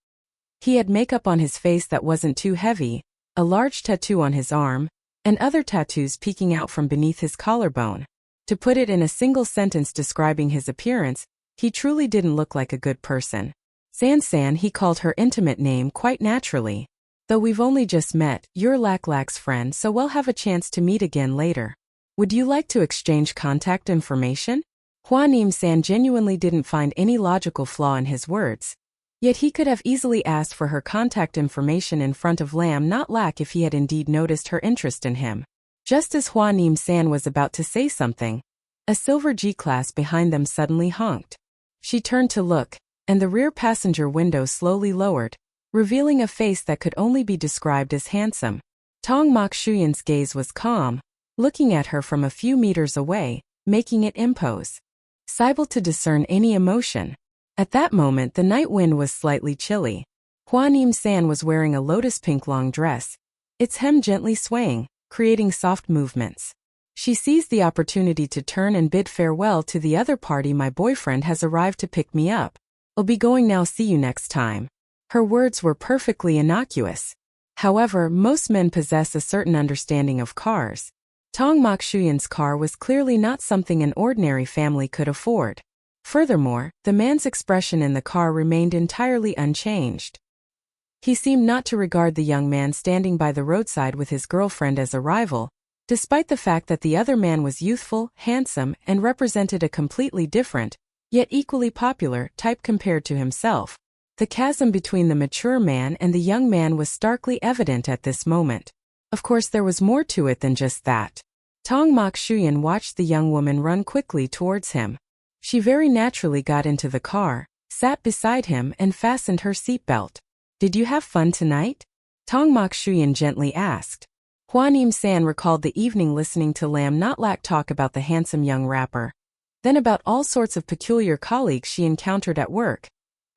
[SPEAKER 1] He had makeup on his face that wasn't too heavy, a large tattoo on his arm, and other tattoos peeking out from beneath his collarbone. To put it in a single sentence describing his appearance, he truly didn't look like a good person. San, he called her intimate name quite naturally. Though we've only just met, you're Lac-Lac's friend, so we'll have a chance to meet again later. Would you like to exchange contact information? Hua Nian Sheng genuinely didn't find any logical flaw in his words. Yet he could have easily asked for her contact information in front of Lam not Lac if he had indeed noticed her interest in him. Just as Hua Nian Sheng was about to say something, a silver G-Class behind them suddenly honked. She turned to look, and the rear passenger window slowly lowered, revealing a face that could only be described as handsome. Tong Mokshuyan's gaze was calm, looking at her from a few meters away, making it impose. Able to discern any emotion. At that moment the night wind was slightly chilly. Hua Nian Sheng was wearing a lotus-pink long dress, its hem gently swaying, creating soft movements. She seized the opportunity to turn and bid farewell to the other party. My boyfriend has arrived to pick me up. I'll be going now, see you next time. Her words were perfectly innocuous. However, most men possess a certain understanding of cars. Tong Mokshuyan's car was clearly not something an ordinary family could afford. Furthermore, the man's expression in the car remained entirely unchanged. He seemed not to regard the young man standing by the roadside with his girlfriend as a rival, despite the fact that the other man was youthful, handsome, and represented a completely different, yet equally popular, type compared to himself. The chasm between the mature man and the young man was starkly evident at this moment. Of course, there was more to it than just that. Tong Mokshuyan watched the young woman run quickly towards him. She very naturally got into the car, sat beside him, and fastened her seatbelt. Did you have fun tonight? Tong Mokshuyan gently asked. Hua Nian Sheng recalled the evening listening to Lam Not Lac talk about the handsome young rapper, then about all sorts of peculiar colleagues she encountered at work,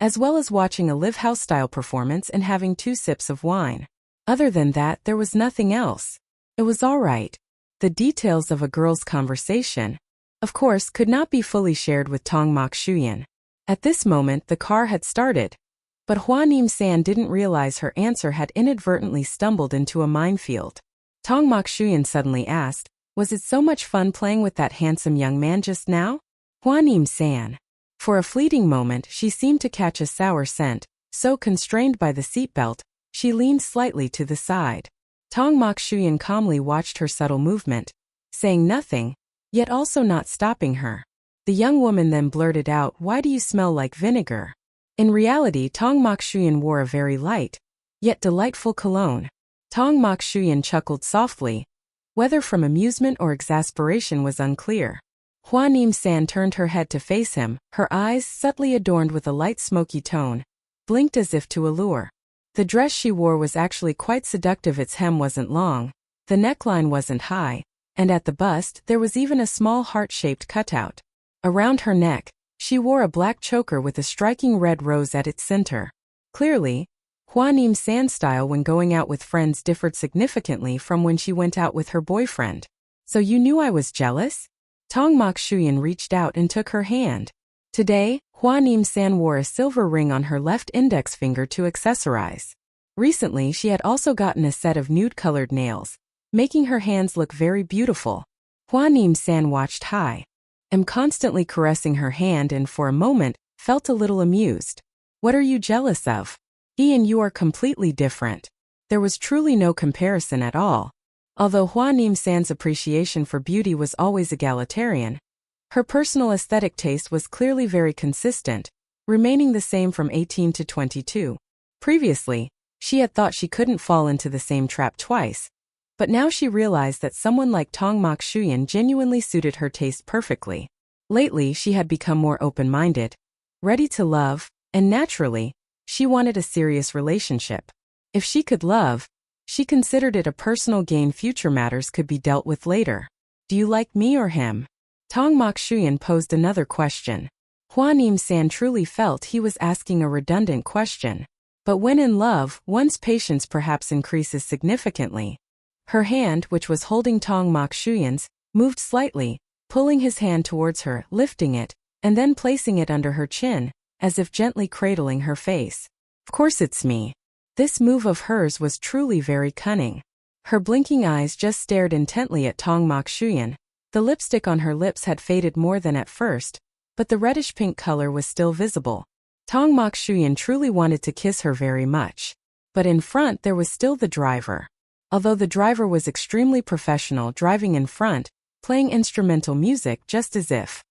[SPEAKER 1] as well as watching a live house-style performance and having 2 sips of wine. Other than that, there was nothing else. It was all right. The details of a girl's conversation, of course, could not be fully shared with Tong Mokshuyan. At this moment, the car had started, but Hua Nian Sheng didn't realize her answer had inadvertently stumbled into a minefield. Tong Mokshuyan suddenly asked, "Was it so much fun playing with that handsome young man just now?" Hua Nian Sheng. For a fleeting moment, she seemed to catch a sour scent, so constrained by the seatbelt, she leaned slightly to the side. Tong Mokshuyan calmly watched her subtle movement, saying nothing, yet also not stopping her. The young woman then blurted out, "Why do you smell like vinegar?" In reality, Tong Mokshuyan wore a very light, yet delightful cologne. Tong Mokshuyan chuckled softly. Whether from amusement or exasperation was unclear. Hua Nian Sheng turned her head to face him, her eyes, subtly adorned with a light smoky tone, blinked as if to allure. The dress she wore was actually quite seductive. Its hem wasn't long, the neckline wasn't high, and at the bust there was even a small heart-shaped cutout. Around her neck, she wore a black choker with a striking red rose at its center. Clearly, Hua Nian Sheng's style when going out with friends differed significantly from when she went out with her boyfriend. "So you knew I was jealous?" Tong Mokshuyan reached out and took her hand. Today, Hua Nian Sheng wore a silver ring on her left index finger to accessorize. Recently, she had also gotten a set of nude-colored nails, making her hands look very beautiful. Hua Nian Sheng watched Hai am constantly caressing her hand and for a moment, felt a little amused. "What are you jealous of? He and you are completely different." There was truly no comparison at all. Although Hua Nian Sheng's appreciation for beauty was always egalitarian, her personal aesthetic taste was clearly very consistent, remaining the same from 18 to 22. Previously, she had thought she couldn't fall into the same trap twice, but now she realized that someone like Tong Mokshuyan genuinely suited her taste perfectly. Lately, she had become more open-minded, ready to love, and naturally, she wanted a serious relationship. If she could love, she considered it a personal gain. Future matters could be dealt with later. "Do you like me or him?" Tong Mokshuyan posed another question. Hua Nian Sheng truly felt he was asking a redundant question. But when in love, one's patience perhaps increases significantly. Her hand, which was holding Tong Mokshuyan's, moved slightly, pulling his hand towards her, lifting it, and then placing it under her chin, as if gently cradling her face. "Of course it's me. This move of hers was truly very cunning. Her blinking eyes just stared intently at Tong Mokshuyan. The lipstick on her lips had faded more than at first, but the reddish-pink color was still visible. Tong Mokshuyan truly wanted to kiss her very much. But in front there was still the driver. Although the driver was extremely professional driving in front, playing instrumental music just as if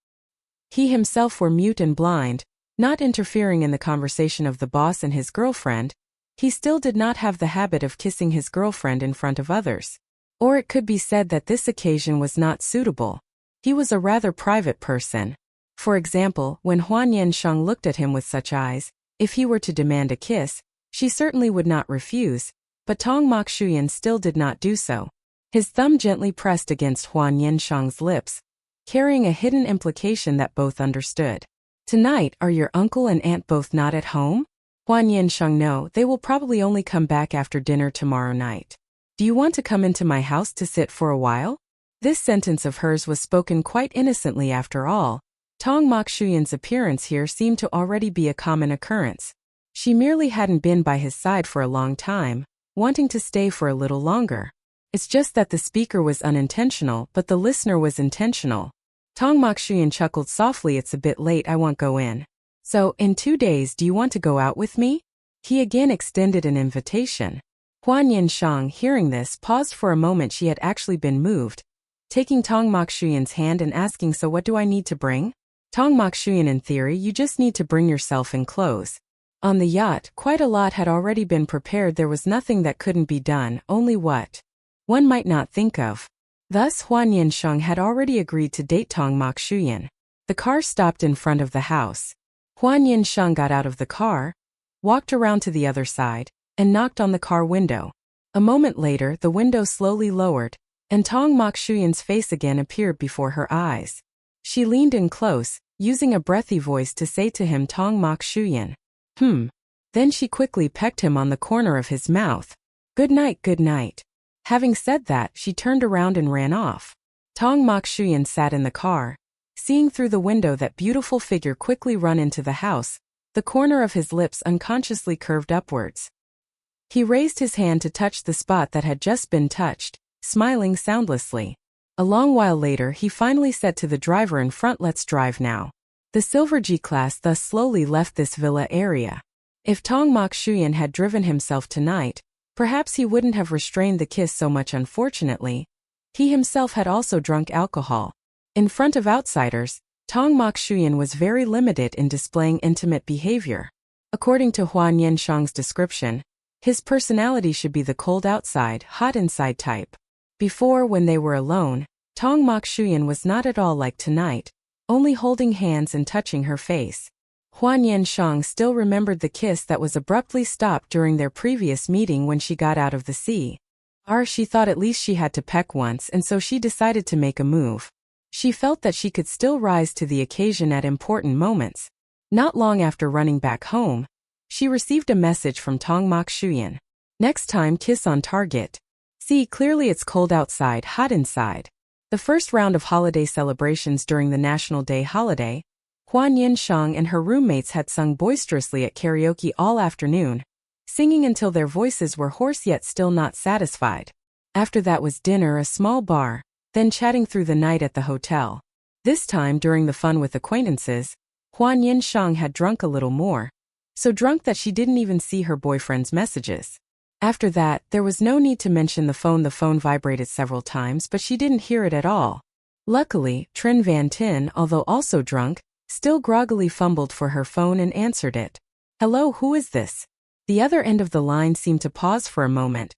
[SPEAKER 1] he himself were mute and blind, not interfering in the conversation of the boss and his girlfriend, he still did not have the habit of kissing his girlfriend in front of others. Or it could be said that this occasion was not suitable. He was a rather private person. For example, when Hua Nian Sheng looked at him with such eyes, if he were to demand a kiss, she certainly would not refuse, but Tong Mokshuyan still did not do so. His thumb gently pressed against Hua Nian Sheng's lips, carrying a hidden implication that both understood. Tonight, are your uncle and aunt both not at home? Hua Nian Sheng, no, they will probably only come back after dinner tomorrow night. Do you want to come into my house to sit for a while? This sentence of hers was spoken quite innocently after all. Tong Mokshuyan's appearance here seemed to already be a common occurrence. She merely hadn't been by his side for a long time, wanting to stay for a little longer. It's just that the speaker was unintentional, but the listener was intentional. Tong Mokshuyan chuckled softly. It's a bit late, I won't go in. So, in 2 days do you want to go out with me? He again extended an invitation. Hua Nian Sheng, hearing this, paused for a moment. She had actually been moved, taking Tong Mokshuyan's hand and asking, so what do I need to bring? Tong Mokshuyan, in theory, you just need to bring yourself in clothes. On the yacht, quite a lot had already been prepared. There was nothing that couldn't be done, only what one might not think of. Thus, Hua Nian Sheng had already agreed to date Tong Mokshuyan. The car stopped in front of the house. Hua Nian Sheng got out of the car, walked around to the other side, and knocked on the car window. A moment later, the window slowly lowered, and Tong Mokshuyan's face again appeared before her eyes. She leaned in close, using a breathy voice to say to him, Tong Mokshuyan. Then she quickly pecked him on the corner of his mouth. Good night, good night. Having said that, she turned around and ran off. Tong Mokshuyan sat in the car, seeing through the window that beautiful figure quickly run into the house. The corner of his lips unconsciously curved upwards. He raised his hand to touch the spot that had just been touched, smiling soundlessly. A long while later, he finally said to the driver in front, let's drive now. The Silver G-Class thus slowly left this villa area. If Tong Mokshuyan had driven himself tonight, perhaps he wouldn't have restrained the kiss so much. Unfortunately, he himself had also drunk alcohol. In front of outsiders, Tong Mokshuyan was very limited in displaying intimate behavior. According to Hua Nian Sheng's description, his personality should be the cold outside, hot inside type. Before, when they were alone, Tong Mokshuyan was not at all like tonight, only holding hands and touching her face. Hua Nian Sheng still remembered the kiss that was abruptly stopped during their previous meeting when she got out of the sea. She thought at least she had to peck once, and so she decided to make a move. She felt that she could still rise to the occasion at important moments. Not long after running back home, she received a message from Tong Mokshuyan. Next time, kiss on target. See, clearly it's cold outside, hot inside. The first round of holiday celebrations during the National Day holiday, Hua Nian Sheng and her roommates had sung boisterously at karaoke all afternoon, singing until their voices were hoarse yet still not satisfied. After that was dinner, a small bar, then chatting through the night at the hotel. This time, during the fun with acquaintances, Hua Nian Sheng had drunk a little more, so drunk that she didn't even see her boyfriend's messages. After that, there was no need to mention the phone. The phone vibrated several times, but she didn't hear it at all. Luckily, Trin Van Tin, although also drunk, still groggily fumbled for her phone and answered it. Hello, who is this? The other end of the line seemed to pause for a moment,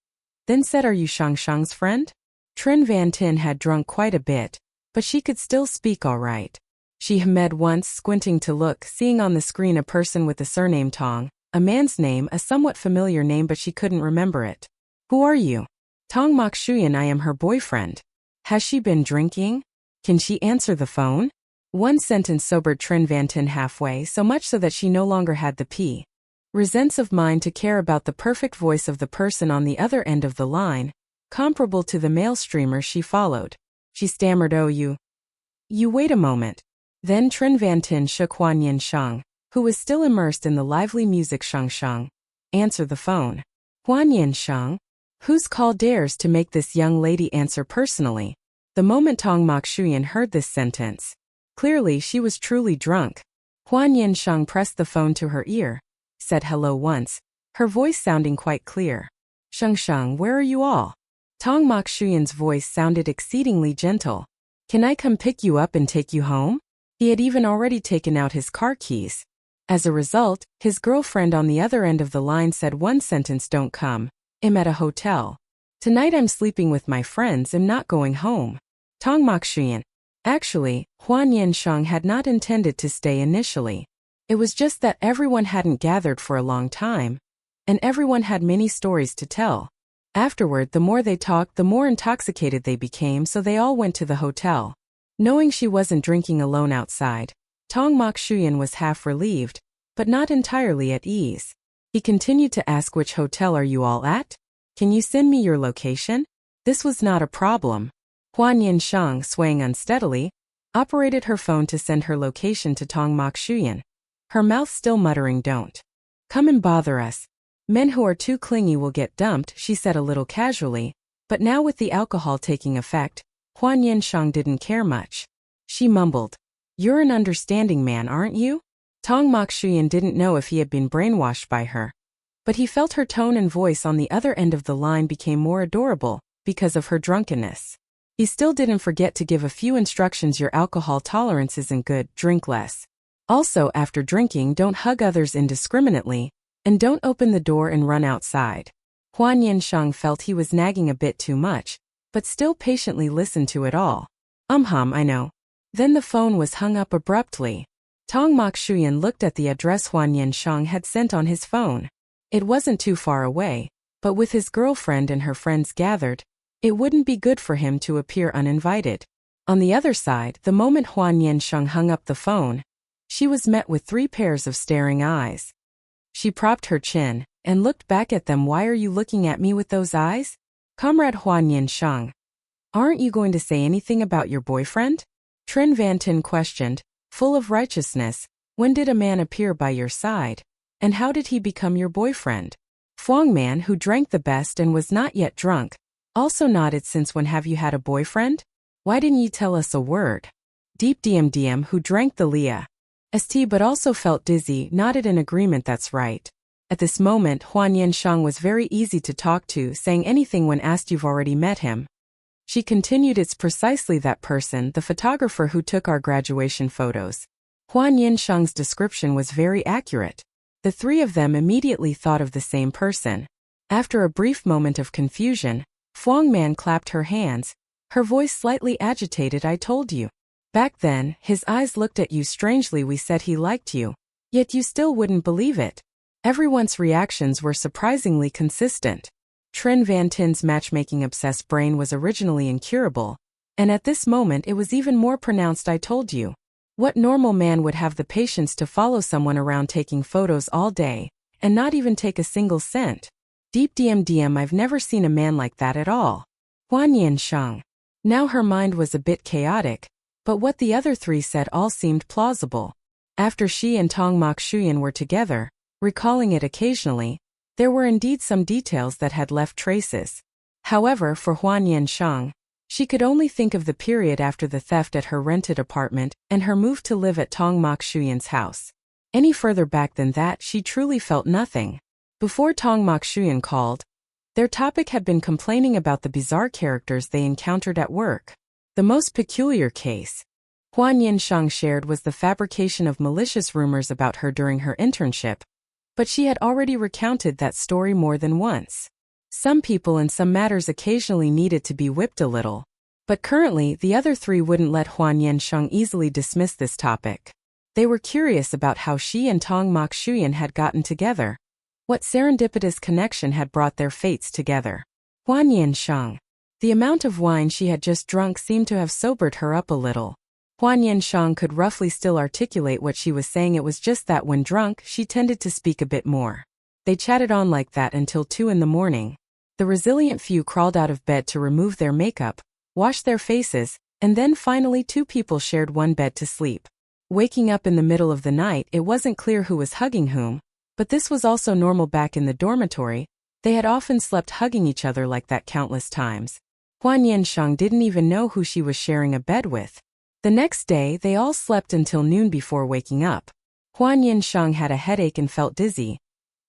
[SPEAKER 1] then said, are you Shang Shang's friend? Trin Van Tin had drunk quite a bit, but she could still speak all right. She hemmed once, squinting to look, seeing on the screen a person with the surname Tong, a man's name, a somewhat familiar name, but she couldn't remember it. Who are you? Tong Mokshuyan, I am her boyfriend. Has she been drinking? Can she answer the phone? One sentence sobered Trin Van Tin halfway, so much so that she no longer had the presence of mind to care about the perfect voice of the person on the other end of the line, comparable to the male streamer she followed. She stammered, oh, you wait a moment. Then Trin Van Tin shook Hua Nian Sheng, who was still immersed in the lively music. Sheng Sheng, answer the phone. Hua Nian Sheng? Whose call dares to make this young lady answer personally? The moment Tong Mokshuyan heard this sentence, clearly she was truly drunk. Hua Nian Sheng pressed the phone to her ear, said hello once, her voice sounding quite clear. Sheng, where are you all? Tong Mokshuyan's voice sounded exceedingly gentle. Can I come pick you up and take you home? He had even already taken out his car keys. As a result, his girlfriend on the other end of the line said one sentence, don't come. I'm at a hotel. Tonight I'm sleeping with my friends, I'm not going home. Tong Mokshuyan. Actually, Hua Nian Sheng had not intended to stay initially. It was just that everyone hadn't gathered for a long time, and everyone had many stories to tell. Afterward, the more they talked, the more intoxicated they became, so they all went to the hotel. Knowing she wasn't drinking alone outside, Tong Mokshuyan was half relieved, but not entirely at ease. He continued to ask, which hotel are you all at? Can you send me your location? This was not a problem. Hua Nian Sheng, swaying unsteadily, operated her phone to send her location to Tong Mokshuyan, her mouth still muttering, don't come and bother us. Men who are too clingy will get dumped, she said a little casually, but now with the alcohol taking effect, Hua Nian Sheng didn't care much. She mumbled, you're an understanding man, aren't you? Tong Mokshuyan didn't know if he had been brainwashed by her, but he felt her tone and voice on the other end of the line became more adorable because of her drunkenness. He still didn't forget to give a few instructions. Your alcohol tolerance isn't good, drink less. Also, after drinking, don't hug others indiscriminately, and don't open the door and run outside. Hua Nian Sheng felt he was nagging a bit too much, but still patiently listened to it all. I know. Then the phone was hung up abruptly. Tong Mokshuyan looked at the address Hua Nian Sheng had sent on his phone. It wasn't too far away, but with his girlfriend and her friends gathered, it wouldn't be good for him to appear uninvited. On the other side, the moment Hua Nian Sheng hung up the phone, she was met with 3 pairs of staring eyes. She propped her chin and looked back at them. Why are you looking at me with those eyes? Comrade Hua Nian Sheng, aren't you going to say anything about your boyfriend? Trin Van Tin questioned, full of righteousness. When did a man appear by your side? And how did he become your boyfriend? Fuang Man, who drank the best and was not yet drunk, also nodded. Since when have you had a boyfriend? Why didn't you tell us a word? Deep DM, who drank the Leah St but also felt dizzy, nodded in agreement. That's right. At this moment, Hua Nian Sheng was very easy to talk to, saying anything when asked. You've already met him. She continued, it's precisely that person, the photographer who took our graduation photos. Hua Nian Sheng's description was very accurate. The 3 of them immediately thought of the same person. After a brief moment of confusion, Fuang Man clapped her hands, her voice slightly agitated. I told you. Back then, his eyes looked at you strangely. We said he liked you, yet you still wouldn't believe it. Everyone's reactions were surprisingly consistent. Trin Van Tin's matchmaking-obsessed brain was originally incurable, and at this moment it was even more pronounced. I told you. What normal man would have the patience to follow someone around taking photos all day, and not even take a single cent? Deep DM, I've never seen a man like that at all. Hua Nian Sheng. Now her mind was a bit chaotic, but what the other 3 said all seemed plausible. After she and Tong Mokshuyan were together, recalling it occasionally, there were indeed some details that had left traces. However, for Hua Nian Sheng, she could only think of the period after the theft at her rented apartment and her move to live at Tong Mokshuyan's house. Any further back than that, she truly felt nothing. Before Tong Mokshuyan called, their topic had been complaining about the bizarre characters they encountered at work. The most peculiar case Hua Nian Sheng shared was the fabrication of malicious rumors about her during her internship, but she had already recounted that story more than once. Some people in some matters occasionally needed to be whipped a little, but currently the other 3 wouldn't let Hua Nian Sheng easily dismiss this topic. They were curious about how she and Tong Mokshuyan had gotten together. What serendipitous connection had brought their fates together? Hua Nian Sheng. The amount of wine she had just drunk seemed to have sobered her up a little. Hua Nian Sheng could roughly still articulate what she was saying. It was just that when drunk, she tended to speak a bit more. They chatted on like that until 2 in the morning. The resilient few crawled out of bed to remove their makeup, wash their faces, and then finally 2 people shared one bed to sleep. Waking up in the middle of the night, it wasn't clear who was hugging whom, but this was also normal back in the dormitory, They had often slept hugging each other like that countless times. Hua Nian Sheng didn't even know who she was sharing a bed with. The next day, they all slept until noon before waking up. Hua Nian Sheng had a headache and felt dizzy.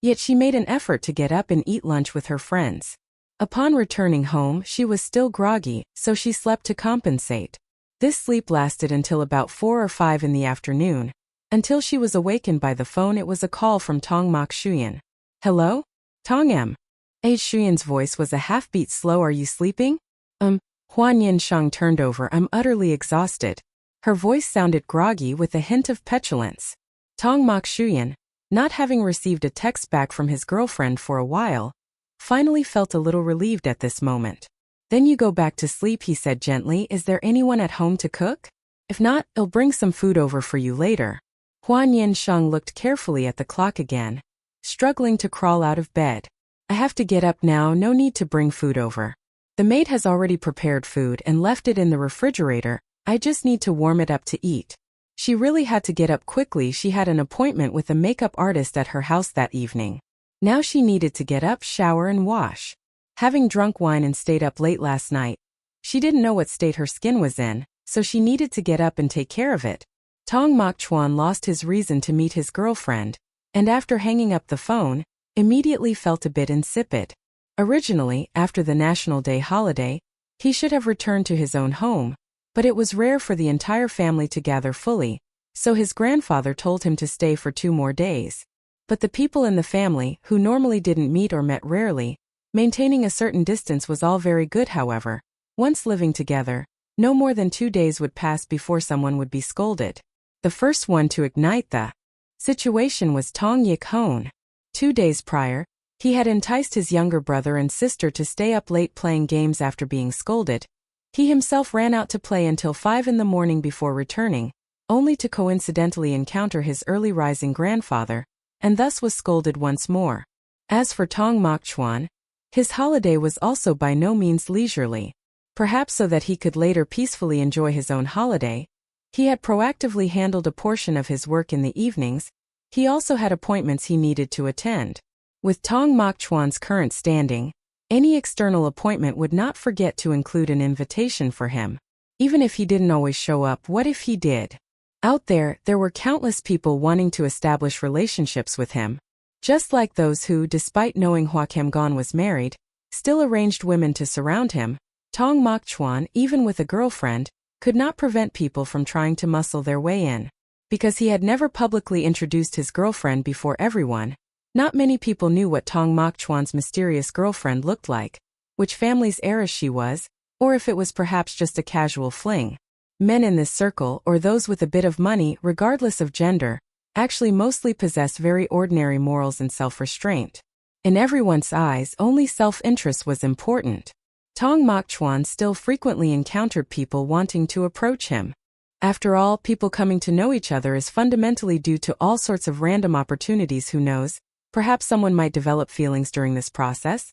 [SPEAKER 1] Yet she made an effort to get up and eat lunch with her friends. Upon returning home, she was still groggy, so she slept to compensate. This sleep lasted until about 4 or 5 in the afternoon. Until she was awakened by the phone. It was a call from Tong Mok Shuyan. Hello? Tong M. Shuyan's voice was a half-beat slow. Are you sleeping? Hua Nian Sheng turned over. I'm utterly exhausted. Her voice sounded groggy with a hint of petulance. Tong Mok Shuyan, not having received a text back from his girlfriend for a while, finally felt a little relieved at this moment. Then you go back to sleep, he said gently. Is there anyone at home to cook? If not, I'll bring some food over for you later. Hua Nian Sheng looked carefully at the clock again, struggling to crawl out of bed. I have to get up now. No need to bring food over. The maid has already prepared food and left it in the refrigerator. I just need to warm it up to eat. She really had to get up quickly. She had an appointment with a makeup artist at her house that evening. Now she needed to get up, shower and wash. Having drunk wine and stayed up late last night, she didn't know what state her skin was in, so she needed to get up and take care of it. Tong Mok Chuan lost his reason to meet his girlfriend, and after hanging up the phone, immediately felt a bit insipid. Originally, after the National Day holiday, he should have returned to his own home, but it was rare for the entire family to gather fully, so his grandfather told him to stay for 2 more days. But the people in the family, who normally didn't meet or met rarely, maintaining a certain distance was all very good. However, once living together, no more than 2 days would pass before someone would be scolded. The first one to ignite the situation was Tong Yik Hon. 2 days prior, he had enticed his younger brother and sister to stay up late playing games after being scolded. He himself ran out to play until 5 in the morning before returning, only to coincidentally encounter his early rising grandfather, and thus was scolded once more. As for Tong Mok Chuan, his holiday was also by no means leisurely. Perhaps so that he could later peacefully enjoy his own holiday, he had proactively handled a portion of his work in the evenings. He also had appointments he needed to attend. With Tong Mok Chuan's current standing, any external appointment would not forget to include an invitation for him. Even if he didn't always show up, what if he did? Out there were countless people wanting to establish relationships with him. Just like those who, despite knowing Hua Kamgon was married, still arranged women to surround him, Tong Mok Chuan, even with a girlfriend, could not prevent people from trying to muscle their way in. Because he had never publicly introduced his girlfriend before everyone, not many people knew what Tong Mok Chuan's mysterious girlfriend looked like, which family's heiress she was, or if it was perhaps just a casual fling. Men in this circle, or those with a bit of money, regardless of gender, actually mostly possess very ordinary morals and self-restraint. In everyone's eyes, only self-interest was important. Tong Mok Chuan still frequently encountered people wanting to approach him. After all, people coming to know each other is fundamentally due to all sorts of random opportunities. Who knows, perhaps someone might develop feelings during this process.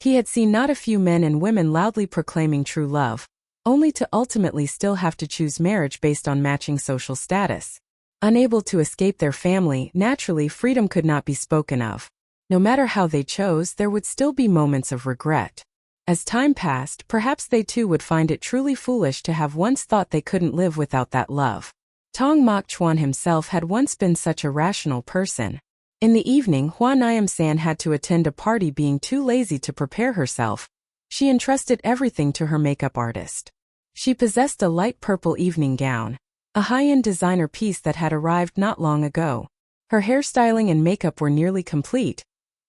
[SPEAKER 1] He had seen not a few men and women loudly proclaiming true love, only to ultimately still have to choose marriage based on matching social status. Unable to escape their family, naturally freedom could not be spoken of. No matter how they chose, there would still be moments of regret. As time passed, perhaps they too would find it truly foolish to have once thought they couldn't live without that love. Tong Mok Chuan himself had once been such a rational person. In the evening, Hua Nian Sheng had to attend a party. Being too lazy to prepare herself, she entrusted everything to her makeup artist. She possessed a light purple evening gown, a high-end designer piece that had arrived not long ago. Her hairstyling and makeup were nearly complete,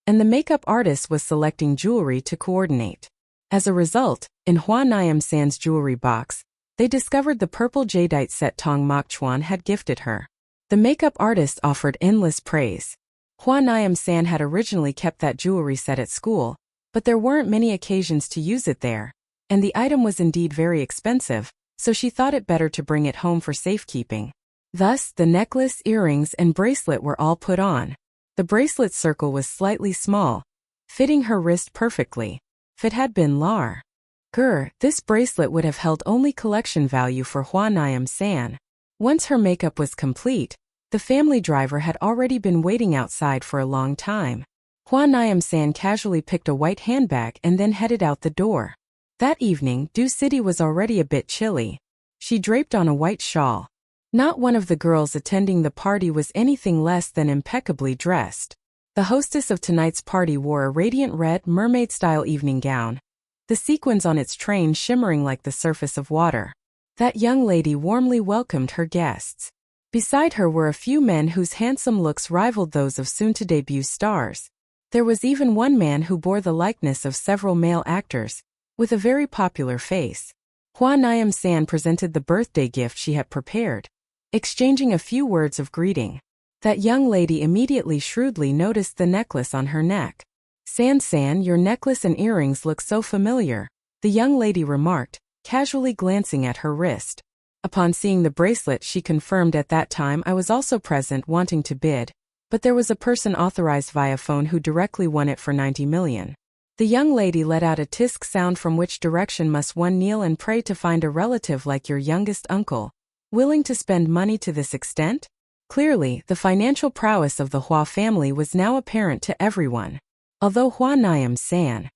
[SPEAKER 1] and the makeup artist was selecting jewelry to coordinate. As a result, in Hua Nian Sheng's jewelry box, they discovered the purple jadeite set Tong Mok Chuan had gifted her. The makeup artist offered endless praise. Hua Nian Sheng had originally kept that jewelry set at school, but there weren't many occasions to use it there, and the item was indeed very expensive, so she thought it better to bring it home for safekeeping. Thus, the necklace, earrings, and bracelet were all put on. The bracelet circle was slightly small, fitting her wrist perfectly. If it had been larger, this bracelet would have held only collection value for Hua Nian Sheng. Once her makeup was complete, the family driver had already been waiting outside for a long time. Hua Nian casually picked a white handbag and then headed out the door. That evening, Du City was already a bit chilly. She draped on a white shawl. Not one of the girls attending the party was anything less than impeccably dressed. The hostess of tonight's party wore a radiant red mermaid-style evening gown, the sequins on its train shimmering like the surface of water. That young lady warmly welcomed her guests. Beside her were a few men whose handsome looks rivaled those of soon-to-debut stars. There was even one man who bore the likeness of several male actors, with a very popular face. Hua Nian presented the birthday gift she had prepared, exchanging a few words of greeting. That young lady immediately shrewdly noticed the necklace on her neck. San, your necklace and earrings look so familiar, the young lady remarked, casually glancing at her wrist. Upon seeing the bracelet, she confirmed at that time I was also present wanting to bid, but there was a person authorized via phone who directly won it for 90 million. The young lady let out a tisk sound. From which direction must one kneel and pray to find a relative like your youngest uncle, willing to spend money to this extent? Clearly, the financial prowess of the Hua family was now apparent to everyone. Although Hua Nian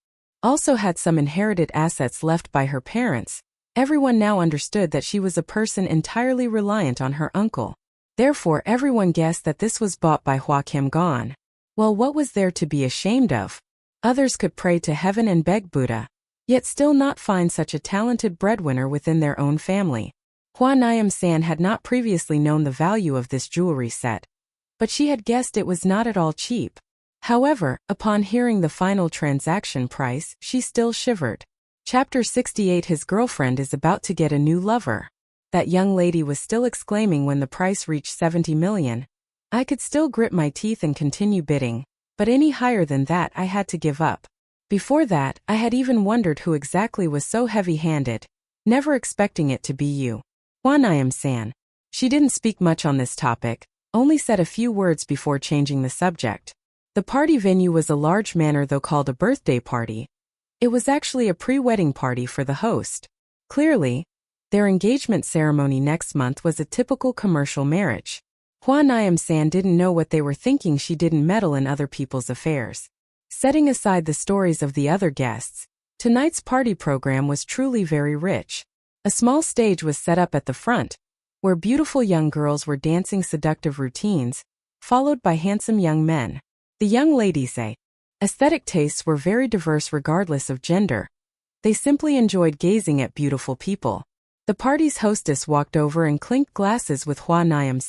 [SPEAKER 1] also had some inherited assets left by her parents, everyone now understood that she was a person entirely reliant on her uncle. Therefore, everyone guessed that this was bought by Hua Gon. Well, what was there to be ashamed of? Others could pray to heaven and beg Buddha, yet still not find such a talented breadwinner within their own family. Hua Nian had not previously known the value of this jewelry set, but she had guessed it was not at all cheap. However, upon hearing the final transaction price, she still shivered. Chapter 68. His girlfriend is about to get a new lover. That young lady was still exclaiming when the price reached 70 million. I could still grit my teeth and continue bidding, but any higher than that I had to give up. Before that, I had even wondered who exactly was so heavy-handed, never expecting it to be you. Hua Nian. She didn't speak much on this topic, only said a few words before changing the subject. The party venue was a large manor, though called a birthday party. It was actually a pre-wedding party for the host. Clearly, their engagement ceremony next month was a typical commercial marriage. Hua Nian didn't know what they were thinking. She didn't meddle in other people's affairs. Setting aside the stories of the other guests, tonight's party program was truly very rich. A small stage was set up at the front, where beautiful young girls were dancing seductive routines, followed by handsome young men. The young ladies' aesthetic tastes were very diverse regardless of gender. They simply enjoyed gazing at beautiful people. The party's hostess walked over and clinked glasses with Hua Nian.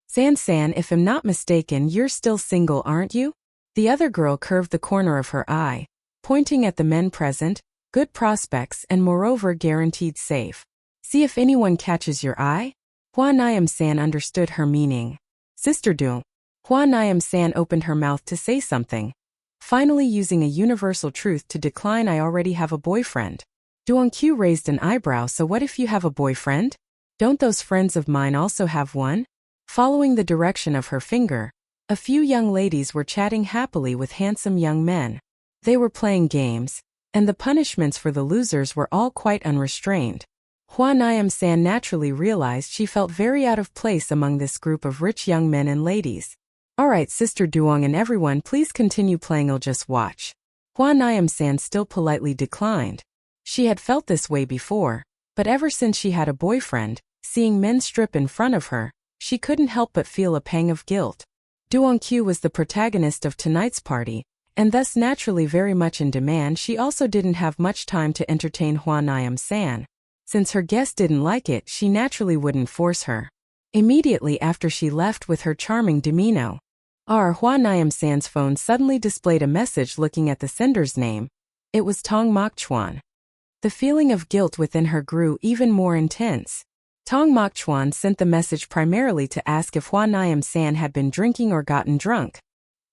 [SPEAKER 1] San, if I'm not mistaken, you're still single, aren't you? The other girl curved the corner of her eye, pointing at the men present. Good prospects and moreover guaranteed safe. See if anyone catches your eye? Hua Nian understood her meaning. Sister Du. Hua Nian opened her mouth to say something, finally using a universal truth to decline. I already have a boyfriend. Duongqiu raised an eyebrow. So what if you have a boyfriend? Don't those friends of mine also have one? Following the direction of her finger, a few young ladies were chatting happily with handsome young men. They were playing games, and the punishments for the losers were all quite unrestrained. Hua Nian naturally realized she felt very out of place among this group of rich young men and ladies. Alright, Sister Duong and everyone, please continue playing, I'll just watch. Hua Nian still politely declined. She had felt this way before, but ever since she had a boyfriend, seeing men strip in front of her, she couldn't help but feel a pang of guilt. Duongqiu was the protagonist of tonight's party, and thus naturally very much in demand. She also didn't have much time to entertain Hua Nian. Since her guest didn't like it, she naturally wouldn't force her. Immediately after she left with her charming demeanor, Hua Nian's phone suddenly displayed a message. Looking at the sender's name, it was Tong. The feeling of guilt within her grew even more intense. Tong sent the message primarily to ask if Hua Nian had been drinking or gotten drunk.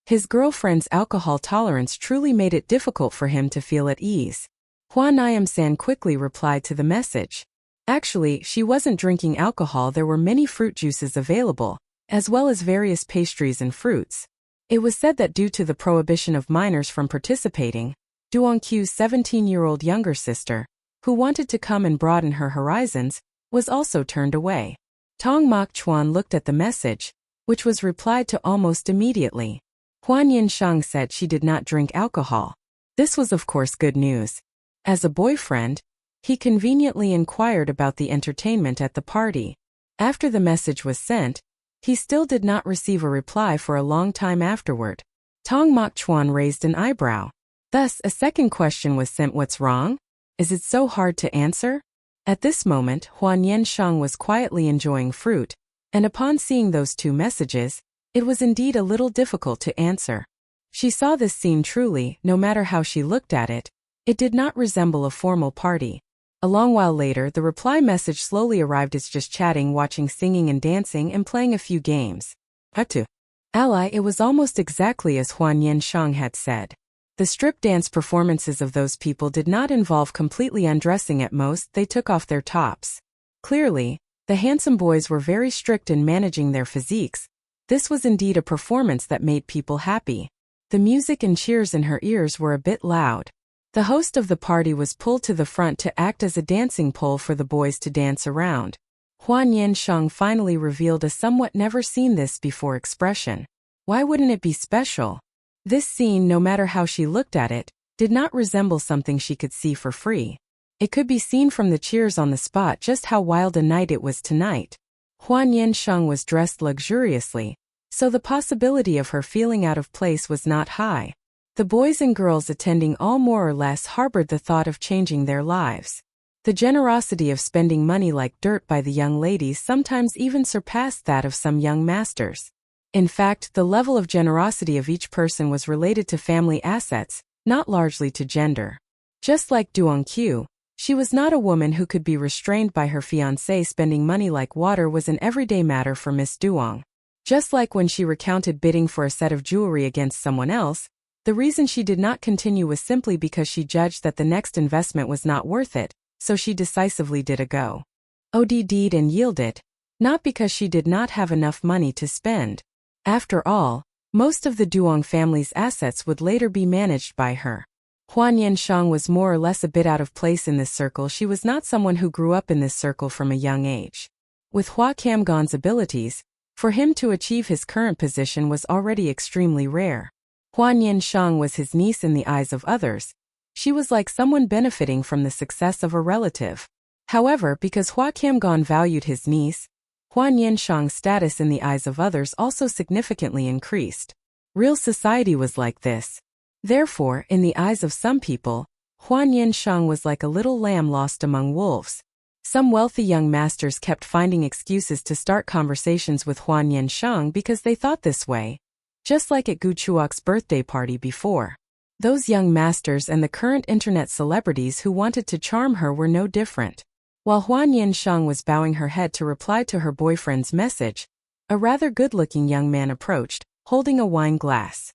[SPEAKER 1] His girlfriend's alcohol tolerance truly made it difficult for him to feel at ease. Hua Nian quickly replied to the message. Actually, she wasn't drinking alcohol. There were many fruit juices available, as well as various pastries and fruits. It was said that due to the prohibition of minors from participating, Duongqiu's 17-year-old younger sister, who wanted to come and broaden her horizons, was also turned away. Tong looked at the message, which was replied to almost immediately. Hua Nian Sheng said she did not drink alcohol. This was of course good news. As a boyfriend, he conveniently inquired about the entertainment at the party. After the message was sent, he still did not receive a reply for a long time afterward. Tong Mok Chuan raised an eyebrow. Thus, a second question was sent. What's wrong? Is it so hard to answer? At this moment, Hua Nian Sheng was quietly enjoying fruit, and upon seeing those two messages, it was indeed a little difficult to answer. She saw this scene truly, no matter how she looked at it, it did not resemble a formal party. A long while later, the reply message slowly arrived. It's just chatting, watching, singing and dancing, and playing a few games. Up to ally, it was almost exactly as Hua Nian Sheng had said. The strip dance performances of those people did not involve completely undressing. At most, they took off their tops. Clearly, the handsome boys were very strict in managing their physiques. This was indeed a performance that made people happy. The music and cheers in her ears were a bit loud. The host of the party was pulled to the front to act as a dancing pole for the boys to dance around. Hua Nian Sheng finally revealed a somewhat never-seen-this-before expression. Why wouldn't it be special? This scene, no matter how she looked at it, did not resemble something she could see for free. It could be seen from the cheers on the spot just how wild a night it was tonight. Hua Nian Sheng was dressed luxuriously, so the possibility of her feeling out of place was not high. The boys and girls attending all more or less harbored the thought of changing their lives. The generosity of spending money like dirt by the young ladies sometimes even surpassed that of some young masters. In fact, the level of generosity of each person was related to family assets, not largely to gender. Just like Duong Q, she was not a woman who could be restrained by her fiancé. Spending money like water was an everyday matter for Miss Duong. Just like when she recounted bidding for a set of jewelry against someone else, the reason she did not continue was simply because she judged that the next investment was not worth it, so she decisively did a go. OD'd and yielded, not because she did not have enough money to spend. After all, most of the Duong family's assets would later be managed by her. Hua Nian Sheng was more or less a bit out of place in this circle. She was not someone who grew up in this circle from a young age. With Hua Kamgon's abilities, for him to achieve his current position was already extremely rare. Hua Nian Sheng was his niece in the eyes of others. She was like someone benefiting from the success of a relative. However, because Hua Kamgon valued his niece, Hua Nian Sheng's status in the eyes of others also significantly increased. Real society was like this. Therefore, in the eyes of some people, Hua Nian Sheng was like a little lamb lost among wolves. Some wealthy young masters kept finding excuses to start conversations with Hua Nian Sheng because they thought this way. Just like at Gu Chuok's birthday party before. Those young masters and the current internet celebrities who wanted to charm her were no different. While Hua Nian Sheng was bowing her head to reply to her boyfriend's message, a rather good-looking young man approached, holding a wine glass.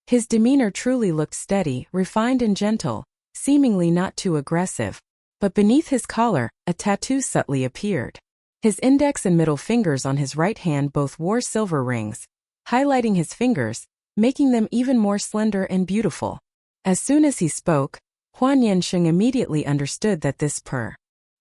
[SPEAKER 1] His demeanor truly looked steady, refined and gentle, seemingly not too aggressive. But beneath his collar, a tattoo subtly appeared. His index and middle fingers on his right hand both wore silver rings, highlighting his fingers, making them even more slender and beautiful. As soon as he spoke, Hua Nian Sheng immediately understood that this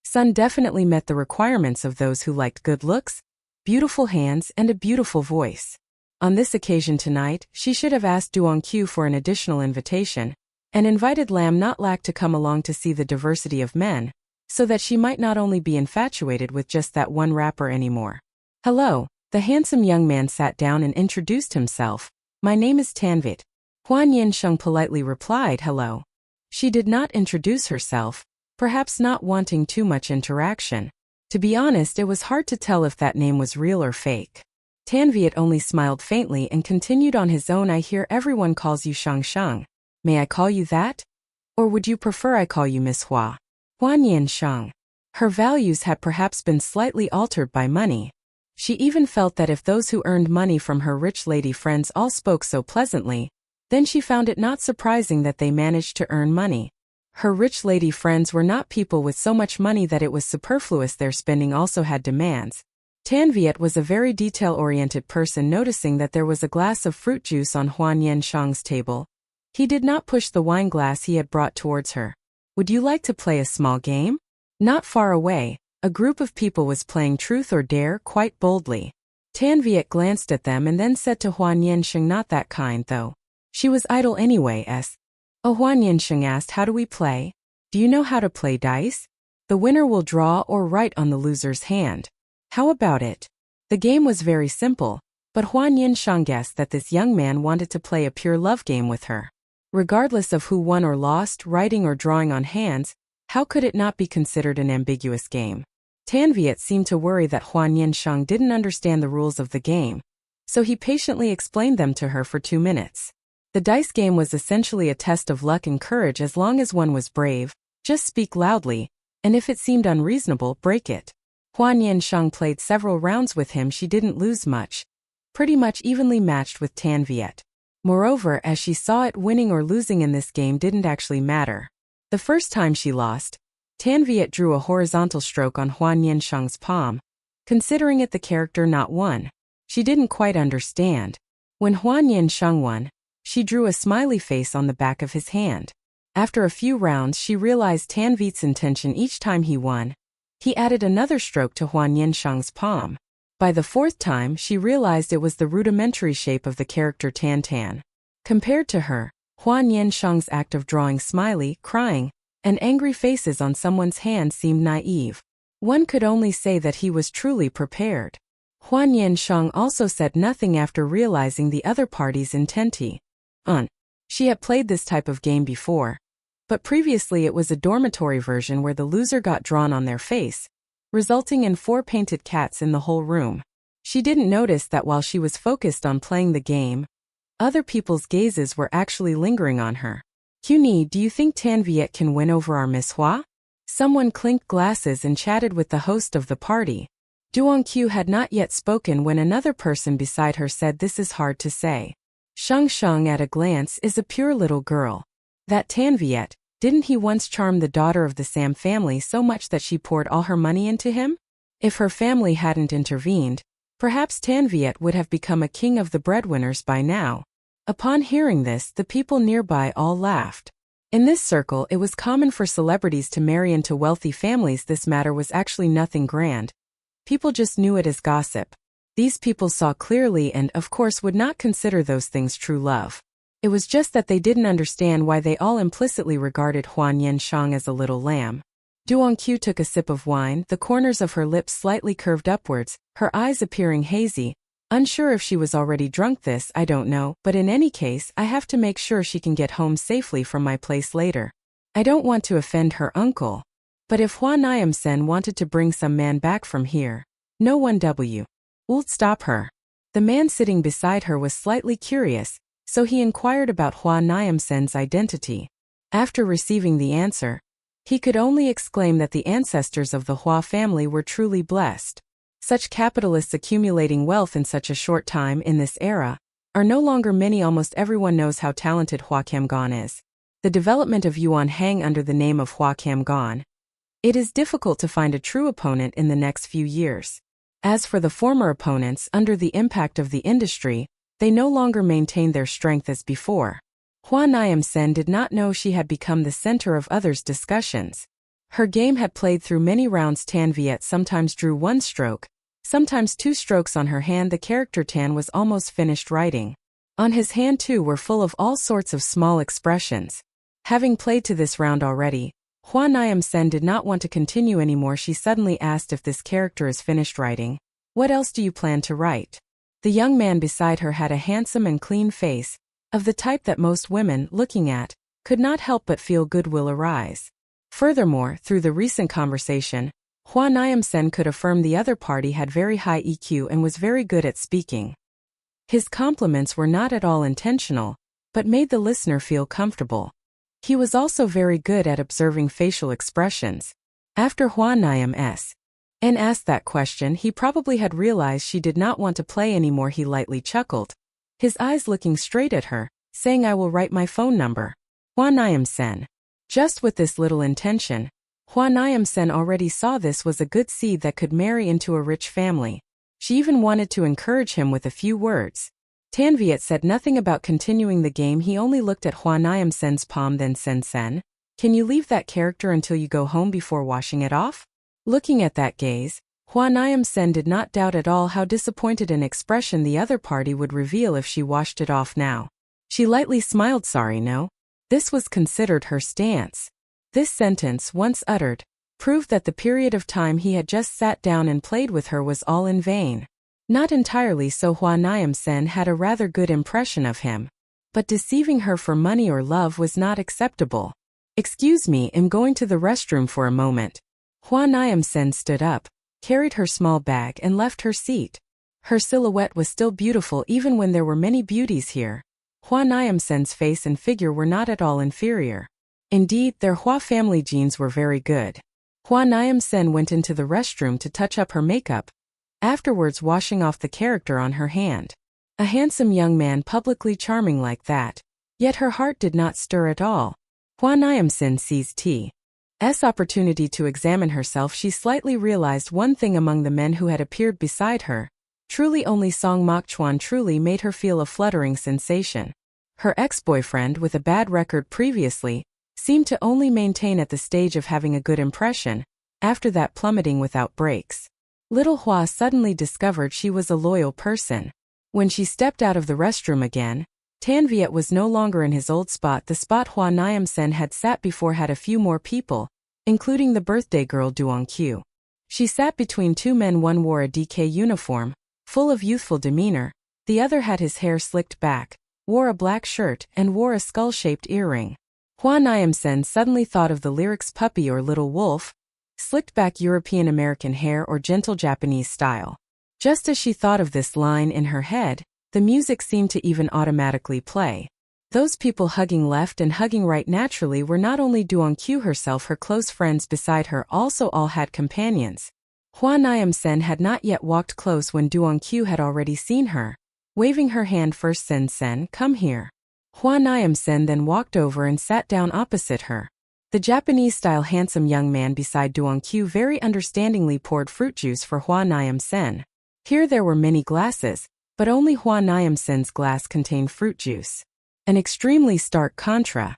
[SPEAKER 1] son definitely met the requirements of those who liked good looks, beautiful hands and a beautiful voice. On this occasion tonight, she should have asked Duong Q for an additional invitation, and invited Lam Not Lack to come along to see the diversity of men, so that she might not only be infatuated with just that one rapper anymore. Hello, the handsome young man sat down and introduced himself. My name is Tanvit. Hua Nian Sheng politely replied hello. She did not introduce herself, perhaps not wanting too much interaction. To be honest, it was hard to tell if that name was real or fake. Tanviat only smiled faintly and continued on his own. I hear everyone calls you Shang Shang. May I call you that? Or would you prefer I call you Miss Hua? Hua Nian Sheng. Her values had perhaps been slightly altered by money. She even felt that if those who earned money from her rich lady friends all spoke so pleasantly, then she found it not surprising that they managed to earn money. Her rich lady friends were not people with so much money that it was superfluous. Their spending also had demands. Tanviat was a very detail-oriented person. Noticing that there was a glass of fruit juice on Hua Nian Sheng's table, he did not push the wine glass he had brought towards her. Would you like to play a small game? Not far away, a group of people was playing truth or dare quite boldly. Tan Viet glanced at them and then said to Hua Nian Sheng, "Not that kind, though. She was idle anyway." Hua Nian Sheng asked, "How do we play? Do you know how to play dice? The winner will draw or write on the loser's hand. How about it?" The game was very simple, but Hua Nian Sheng guessed that this young man wanted to play a pure love game with her. Regardless of who won or lost, writing or drawing on hands, how could it not be considered an ambiguous game? Tan Viet seemed to worry that Hua Nian Sheng didn't understand the rules of the game, so he patiently explained them to her for 2 minutes. The dice game was essentially a test of luck and courage. As long as one was brave, just speak loudly, and if it seemed unreasonable, break it. Hua Nian Sheng played several rounds with him. She didn't lose much, pretty much evenly matched with Tan Viet. Moreover, as she saw it, winning or losing in this game didn't actually matter. The first time she lost, Tan Viet drew a horizontal stroke on Hua Nian Sheng's palm, considering it the character not won. She didn't quite understand. When Hua Nian Sheng won, she drew a smiley face on the back of his hand. After a few rounds, she realized Tan Viet's intention each time he won. He added another stroke to Hua Nian Sheng's palm. By the fourth time, she realized it was the rudimentary shape of the character Tan Tan. Compared to her, Hua Nian Sheng's act of drawing smiley, crying, and angry faces on someone's hand seemed naive. One could only say that he was truly prepared. Hua Nian Sheng also said nothing after realizing the other party's intenti. She had played this type of game before, but previously it was a dormitory version where the loser got drawn on their face, resulting in 4 painted cats in the whole room. She didn't notice that while she was focused on playing the game, other people's gazes were actually lingering on her. "Qni, do you think Tan Viet can win over our Miss Hua?" Someone clinked glasses and chatted with the host of the party. Duong Q had not yet spoken when another person beside her said, "This is hard to say. Sheng Sheng at a glance is a pure little girl. That Tan Viet, didn't he once charm the daughter of the Sam family so much that she poured all her money into him? If her family hadn't intervened, perhaps Tan Viet would have become a king of the breadwinners by now." Upon hearing this, the people nearby all laughed. In this circle, it was common for celebrities to marry into wealthy families. This matter was actually nothing grand. People just knew it as gossip. These people saw clearly and, of course, would not consider those things true love. It was just that they didn't understand why they all implicitly regarded Hua Nian Sheng as a little lamb. Duong Q took a sip of wine, the corners of her lips slightly curved upwards, her eyes appearing hazy. "Unsure if she was already drunk. This, I don't know, but in any case, I have to make sure she can get home safely from my place later. I don't want to offend her uncle. But if Hua Nian Sheng wanted to bring some man back from here, no one would stop her." The man sitting beside her was slightly curious, so he inquired about Hua Nian Sheng's identity. After receiving the answer, he could only exclaim that the ancestors of the Hua family were truly blessed. Such capitalists accumulating wealth in such a short time in this era are no longer many. Almost everyone knows how talented Hua Kamgon is. The development of Yuan Hang under the name of Hua Kamgon. It is difficult to find a true opponent in the next few years. As for the former opponents, under the impact of the industry, they no longer maintained their strength as before. Hua Nian Sheng did not know she had become the center of others' discussions. Her game had played through many rounds. Tan Viet sometimes drew 1 stroke, sometimes 2 strokes on her hand. The character Tan was almost finished writing. On his hand too were full of all sorts of small expressions. Having played to this round already, Hua Nian Sheng did not want to continue anymore. She suddenly asked, "If this character is finished writing, what else do you plan to write?" The young man beside her had a handsome and clean face, of the type that most women, looking at, could not help but feel goodwill arise. Furthermore, through the recent conversation, Hua Nian Sheng could affirm the other party had very high EQ and was very good at speaking. His compliments were not at all intentional, but made the listener feel comfortable. He was also very good at observing facial expressions. After Hua Nian Sheng asked that question, he probably had realized she did not want to play anymore. He lightly chuckled, his eyes looking straight at her, saying, "I will write my phone number." Hua Nian Sheng. Just with this little intention, Hua Nian Sheng already saw this was a good seed that could marry into a rich family. She even wanted to encourage him with a few words. Tan Viet said nothing about continuing the game. He only looked at Hua Nian Sheng's palm. Then Sen, "Can you leave that character until you go home before washing it off?" Looking at that gaze, Hua Nian Sheng did not doubt at all how disappointed an expression the other party would reveal if she washed it off now. She lightly smiled. Sorry, no. This was considered her stance. This sentence, once uttered, proved that the period of time he had just sat down and played with her was all in vain. Not entirely so. Hua Nian Sheng had a rather good impression of him. But deceiving her for money or love was not acceptable. Excuse me, I'm going to the restroom for a moment. Hua Nian Sheng stood up, carried her small bag and left her seat. Her silhouette was still beautiful even when there were many beauties here. Hua Nian Sheng's face and figure were not at all inferior. Indeed, their Hua family genes were very good. Hua Nian Sheng went into the restroom to touch up her makeup, afterwards washing off the character on her hand. A handsome young man publicly charming like that. Yet her heart did not stir at all. Hua Nian Sheng seized T's opportunity to examine herself. She slightly realized one thing among the men who had appeared beside her. Truly only Song Mokchuan truly made her feel a fluttering sensation. Her ex-boyfriend, with a bad record previously, seemed to only maintain at the stage of having a good impression, after that plummeting without breaks. Little Hua suddenly discovered she was a loyal person. When she stepped out of the restroom again, Tan Viet was no longer in his old spot. The spot Hua Nian Sheng had sat before had a few more people, including the birthday girl Duong Q. She sat between two men. One wore a DK uniform, full of youthful demeanor, the other had his hair slicked back, wore a black shirt and wore a skull-shaped earring. Hua Nian Sheng suddenly thought of the lyrics Puppy or Little Wolf, slicked back European American hair or gentle Japanese style. Just as she thought of this line in her head, the music seemed to even automatically play. Those people hugging left and hugging right naturally were not only Duong Q herself, her close friends beside her also all had companions. Hua Nian Sheng had not yet walked close when Duong Q had already seen her. Waving her hand first, Sen, come here. Hua Nian Sheng then walked over and sat down opposite her. The Japanese-style handsome young man beside Duong Q very understandingly poured fruit juice for Hua Nian Sheng. Here there were many glasses, but only Hua Nian Sheng's glass contained fruit juice. An extremely stark contrast.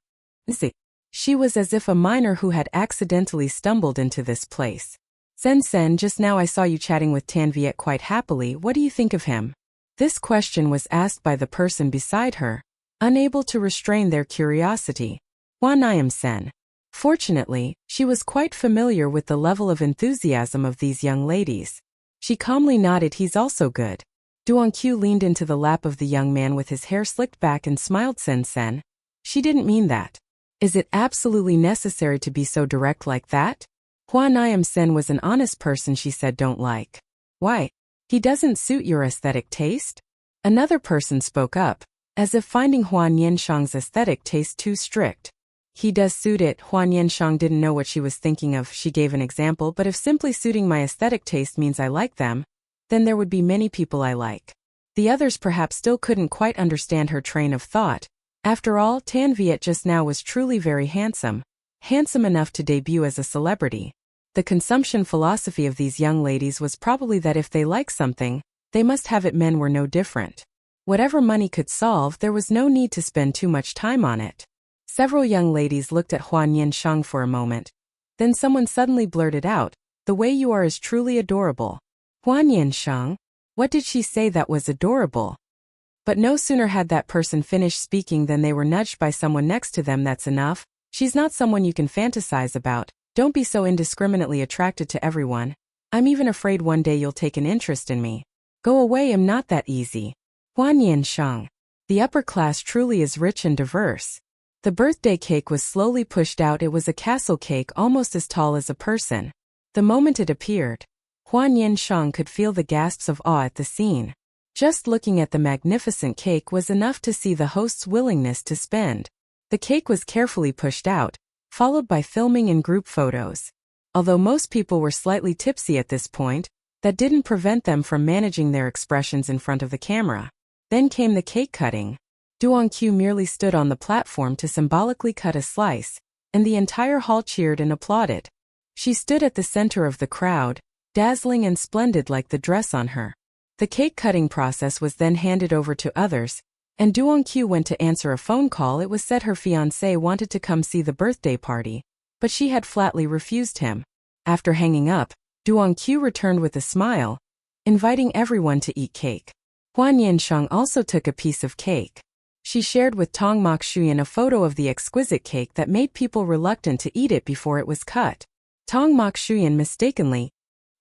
[SPEAKER 1] She was as if a minor who had accidentally stumbled into this place. Sen, just now I saw you chatting with Tan Viet quite happily. What do you think of him? This question was asked by the person beside her, unable to restrain their curiosity. Hua Nian Sheng. Fortunately, she was quite familiar with the level of enthusiasm of these young ladies. She calmly nodded. He's also good. Duong Q leaned into the lap of the young man with his hair slicked back and smiled. Sen. She didn't mean that. Is it absolutely necessary to be so direct like that? Hua Nian Sheng was an honest person. She said, don't like. Why? He doesn't suit your aesthetic taste? Another person spoke up, as if finding Hua Nian Sheng's aesthetic taste too strict. He does suit it. Hua Nian Sheng didn't know what she was thinking of. She gave an example. But if simply suiting my aesthetic taste means I like them, then there would be many people I like. The others perhaps still couldn't quite understand her train of thought. After all, Tan Viet just now was truly very handsome. Handsome enough to debut as a celebrity. The consumption philosophy of these young ladies was probably that if they like something, they must have it. Men were no different. Whatever money could solve, there was no need to spend too much time on it. Several young ladies looked at Hua Nian Sheng for a moment. Then someone suddenly blurted out, the way you are is truly adorable. Hua Nian Sheng? What did she say that was adorable? But no sooner had that person finished speaking than they were nudged by someone next to them. That's enough. She's not someone you can fantasize about. Don't be so indiscriminately attracted to everyone. I'm even afraid one day you'll take an interest in me. Go away, I'm not that easy. Hua Nian Sheng. The upper class truly is rich and diverse. The birthday cake was slowly pushed out. It was a castle cake almost as tall as a person. The moment it appeared, Hua Nian Sheng could feel the gasps of awe at the scene. Just looking at the magnificent cake was enough to see the host's willingness to spend. The cake was carefully pushed out, followed by filming and group photos. Although most people were slightly tipsy at this point, that didn't prevent them from managing their expressions in front of the camera. Then came the cake cutting. Duong Q merely stood on the platform to symbolically cut a slice, and the entire hall cheered and applauded. She stood at the center of the crowd, dazzling and splendid like the dress on her. The cake-cutting process was then handed over to others, and Duong Q went to answer a phone call. It was said her fiancé wanted to come see the birthday party, but she had flatly refused him. After hanging up, Duongqiu returned with a smile, inviting everyone to eat cake. Hua Nian Sheng also took a piece of cake. She shared with Tong Mokshuyan a photo of the exquisite cake that made people reluctant to eat it before it was cut. Tong Mokshuyan mistakenly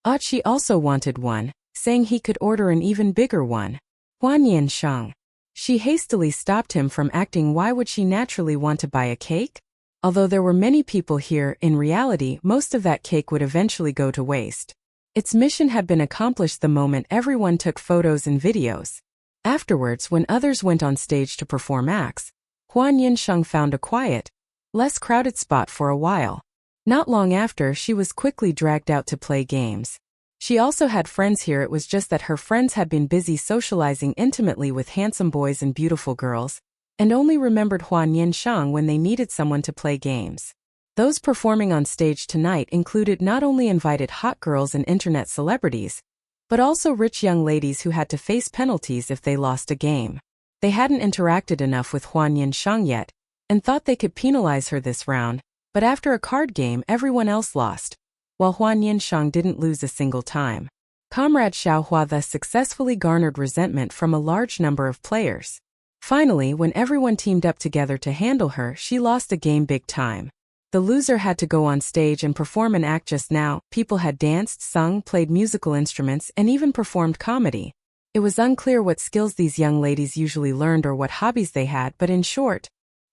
[SPEAKER 1] thought she also wanted one, saying he could order an even bigger one. Hua Nian Sheng. She hastily stopped him from acting. Why would she naturally want to buy a cake? Although there were many people here, in reality, most of that cake would eventually go to waste. Its mission had been accomplished the moment everyone took photos and videos. Afterwards, when others went on stage to perform acts, Hua Nian Sheng found a quiet, less crowded spot for a while. Not long after, she was quickly dragged out to play games. She also had friends here. It was just that her friends had been busy socializing intimately with handsome boys and beautiful girls, and only remembered Hua Nian Sheng when they needed someone to play games. Those performing on stage tonight included not only invited hot girls and internet celebrities, but also rich young ladies who had to face penalties if they lost a game. They hadn't interacted enough with Hua Nian Sheng yet, and thought they could penalize her this round, but after a card game everyone else lost, while Hua Nian Sheng didn't lose a single time. Comrade Xiao Hua thus successfully garnered resentment from a large number of players. Finally, when everyone teamed up together to handle her, she lost a game big time. The loser had to go on stage and perform an act. Just now, people had danced, sung, played musical instruments, and even performed comedy. It was unclear what skills these young ladies usually learned or what hobbies they had, but in short,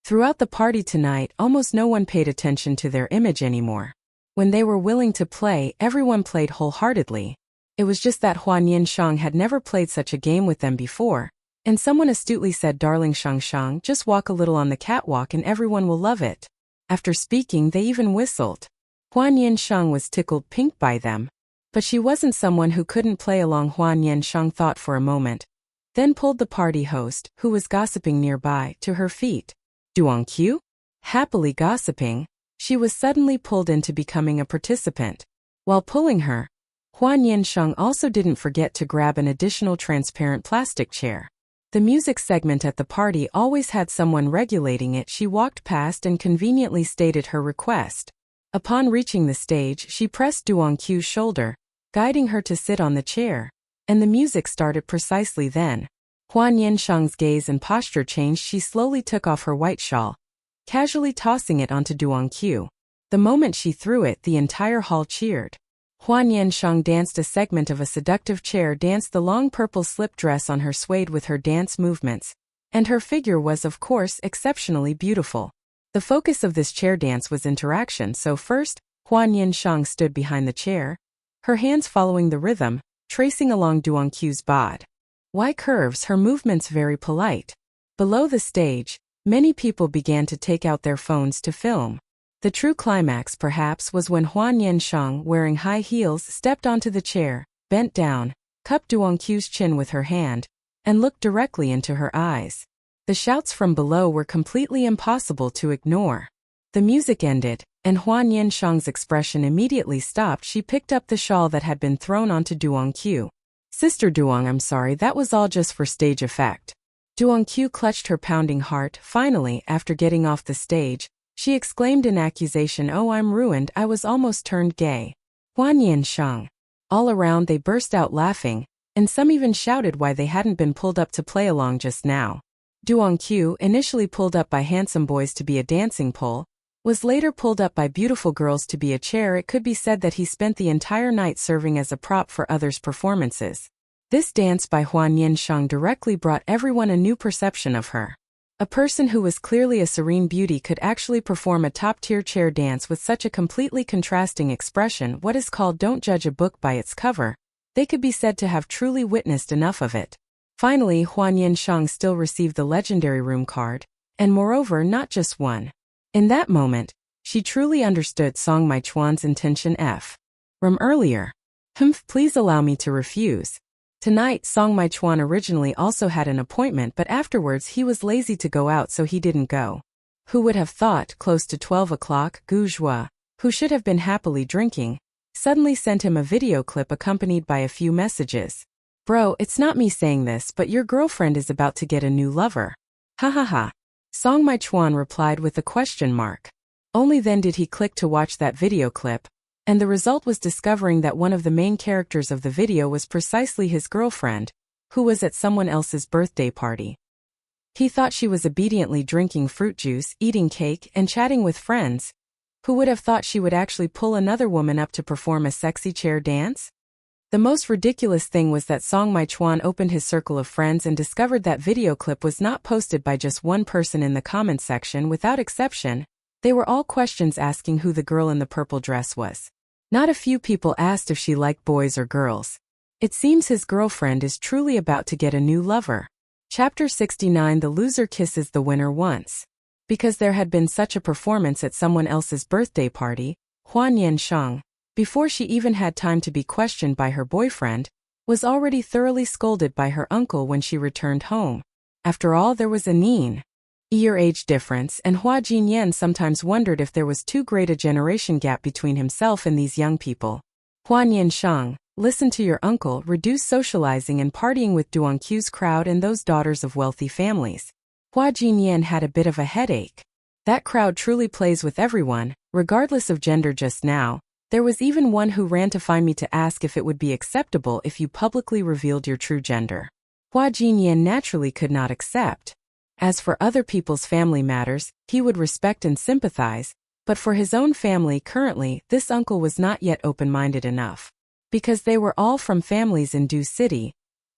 [SPEAKER 1] throughout the party tonight, almost no one paid attention to their image anymore. When they were willing to play, everyone played wholeheartedly. It was just that Hua Nian Sheng had never played such a game with them before, and someone astutely said, "Darling Sheng Sheng, just walk a little on the catwalk and everyone will love it." After speaking, they even whistled. Hua Nian Sheng was tickled pink by them. But she wasn't someone who couldn't play along. Hua Nian Sheng thought for a moment, then pulled the party host, who was gossiping nearby, to her feet. Duongqiu? Happily gossiping, she was suddenly pulled into becoming a participant. While pulling her, Hua Nian Sheng also didn't forget to grab an additional transparent plastic chair. The music segment at the party always had someone regulating it. She walked past and conveniently stated her request. Upon reaching the stage, she pressed Duongqiu's shoulder, guiding her to sit on the chair, and the music started precisely then. Hua Nian Sheng's gaze and posture changed. She slowly took off her white shawl, casually tossing it onto Duongqiu. The moment she threw it, the entire hall cheered. Hua Nian Sheng danced a segment of a seductive chair dance. The long purple slip dress on her swayed with her dance movements, and her figure was, of course, exceptionally beautiful. The focus of this chair dance was interaction, so first, Hua Nian Sheng stood behind the chair, her hands following the rhythm, tracing along Duongqiu's bod. Y curves, her movements very polite. Below the stage, many people began to take out their phones to film. The true climax, perhaps, was when Hua Nian Sheng, wearing high heels, stepped onto the chair, bent down, cupped Duongqiu's chin with her hand, and looked directly into her eyes. The shouts from below were completely impossible to ignore. The music ended, and Hua Nian Sheng's expression immediately stopped. She picked up the shawl that had been thrown onto Duongqiu. "Sister Duong, I'm sorry, that was all just for stage effect." Duongqiu clutched her pounding heart. Finally, after getting off the stage, she exclaimed in accusation, "Oh, I'm ruined, I was almost turned gay." Hua Nian Sheng. All around they burst out laughing, and some even shouted why they hadn't been pulled up to play along just now. Duongqiu, initially pulled up by handsome boys to be a dancing pole, was later pulled up by beautiful girls to be a chair. It could be said that he spent the entire night serving as a prop for others' performances. This dance by Hua Nian Sheng directly brought everyone a new perception of her. A person who was clearly a serene beauty could actually perform a top-tier chair dance with such a completely contrasting expression. What is called "don't judge a book by its cover." They could be said to have truly witnessed enough of it. Finally, Hua Nian Sheng still received the legendary room card, and moreover not just one. In that moment, she truly understood Song Maichuan's intention from earlier. Please allow me to refuse. Tonight, Song Maichuan originally also had an appointment, but afterwards he was lazy to go out, so he didn't go. Who would have thought? Close to 12 o'clock, Gu Zhua, who should have been happily drinking, suddenly sent him a video clip accompanied by a few messages. "Bro, it's not me saying this, but your girlfriend is about to get a new lover. Ha ha ha." Song Maichuan replied with a question mark. Only then did he click to watch that video clip, And the result was discovering that one of the main characters of the video was precisely his girlfriend, who was at someone else's birthday party. He thought she was obediently drinking fruit juice, eating cake, and chatting with friends. Who would have thought she would actually pull another woman up to perform a sexy chair dance? The most ridiculous thing was that Song Mai-chuan opened his circle of friends and discovered that video clip was not posted by just one person in the comments section. Without exception, they were all questions asking who the girl in the purple dress was. Not a few people asked if she liked boys or girls. It seems his girlfriend is truly about to get a new lover. Chapter 69. The loser kisses the winner once. Because there had been such a performance at someone else's birthday party, Hua Nian Sheng, before she even had time to be questioned by her boyfriend, was already thoroughly scolded by her uncle when she returned home. After all, there was a 9-year age difference, and Hua Jinyan sometimes wondered if there was too great a generation gap between himself and these young people. Hua Nian Sheng, listen to your uncle, reduce socializing and partying with Duanqiu's crowd and those daughters of wealthy families. Hua Jinyan had a bit of a headache. That crowd truly plays with everyone, regardless of gender. Just now, there was even one who ran to find me to ask if it would be acceptable if you publicly revealed your true gender. Hua Jinyan naturally could not accept. As for other people's family matters, he would respect and sympathize, but for his own family currently, this uncle was not yet open-minded enough. Because they were all from families in Du City,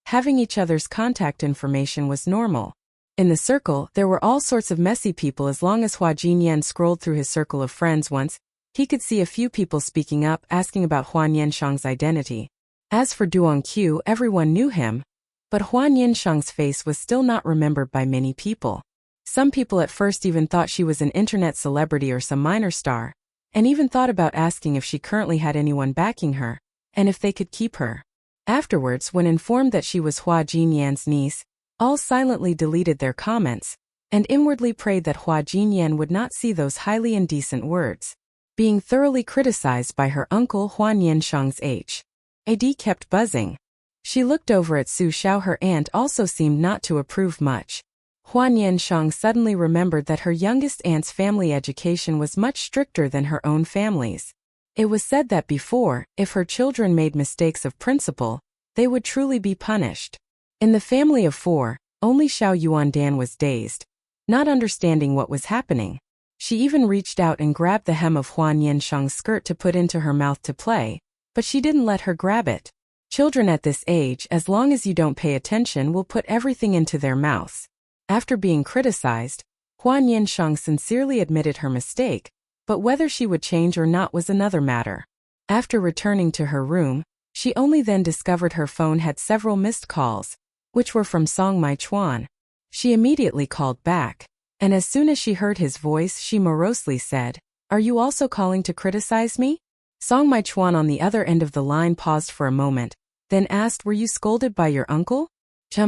[SPEAKER 1] having each other's contact information was normal. In the circle, there were all sorts of messy people. As long as Hua Jinyan scrolled through his circle of friends once, he could see a few people speaking up, asking about Hua Nian Sheng's identity. As for Duanqiu, everyone knew him, but Hua Nian Sheng's face was still not remembered by many people. Some people at first even thought she was an internet celebrity or some minor star, and even thought about asking if she currently had anyone backing her, and if they could keep her. Afterwards, when informed that she was Hua Jinyan's niece, all silently deleted their comments, and inwardly prayed that Hua Jinyan would not see those highly indecent words. Being thoroughly criticized by her uncle, Hua Nian Sheng's AD kept buzzing. She looked over at Su Xiao. Her aunt also seemed not to approve much. Hua Nian Sheng suddenly remembered that her youngest aunt's family education was much stricter than her own family's. It was said that before, if her children made mistakes of principle, they would truly be punished. In the family of 4, only Xiao Yuandan was dazed, not understanding what was happening. She even reached out and grabbed the hem of Hua Nian Sheng's skirt to put into her mouth to play, but she didn't let her grab it. Children at this age, as long as you don't pay attention, will put everything into their mouths. After being criticized, Hua Nian Sheng sincerely admitted her mistake, but whether she would change or not was another matter. After returning to her room, she only then discovered her phone had several missed calls, which were from Song Mai-chuan. She immediately called back, and as soon as she heard his voice, she morosely said, "Are you also calling to criticize me?" Song Mai-chuan on the other end of the line paused for a moment, then asked, "Were you scolded by your uncle?"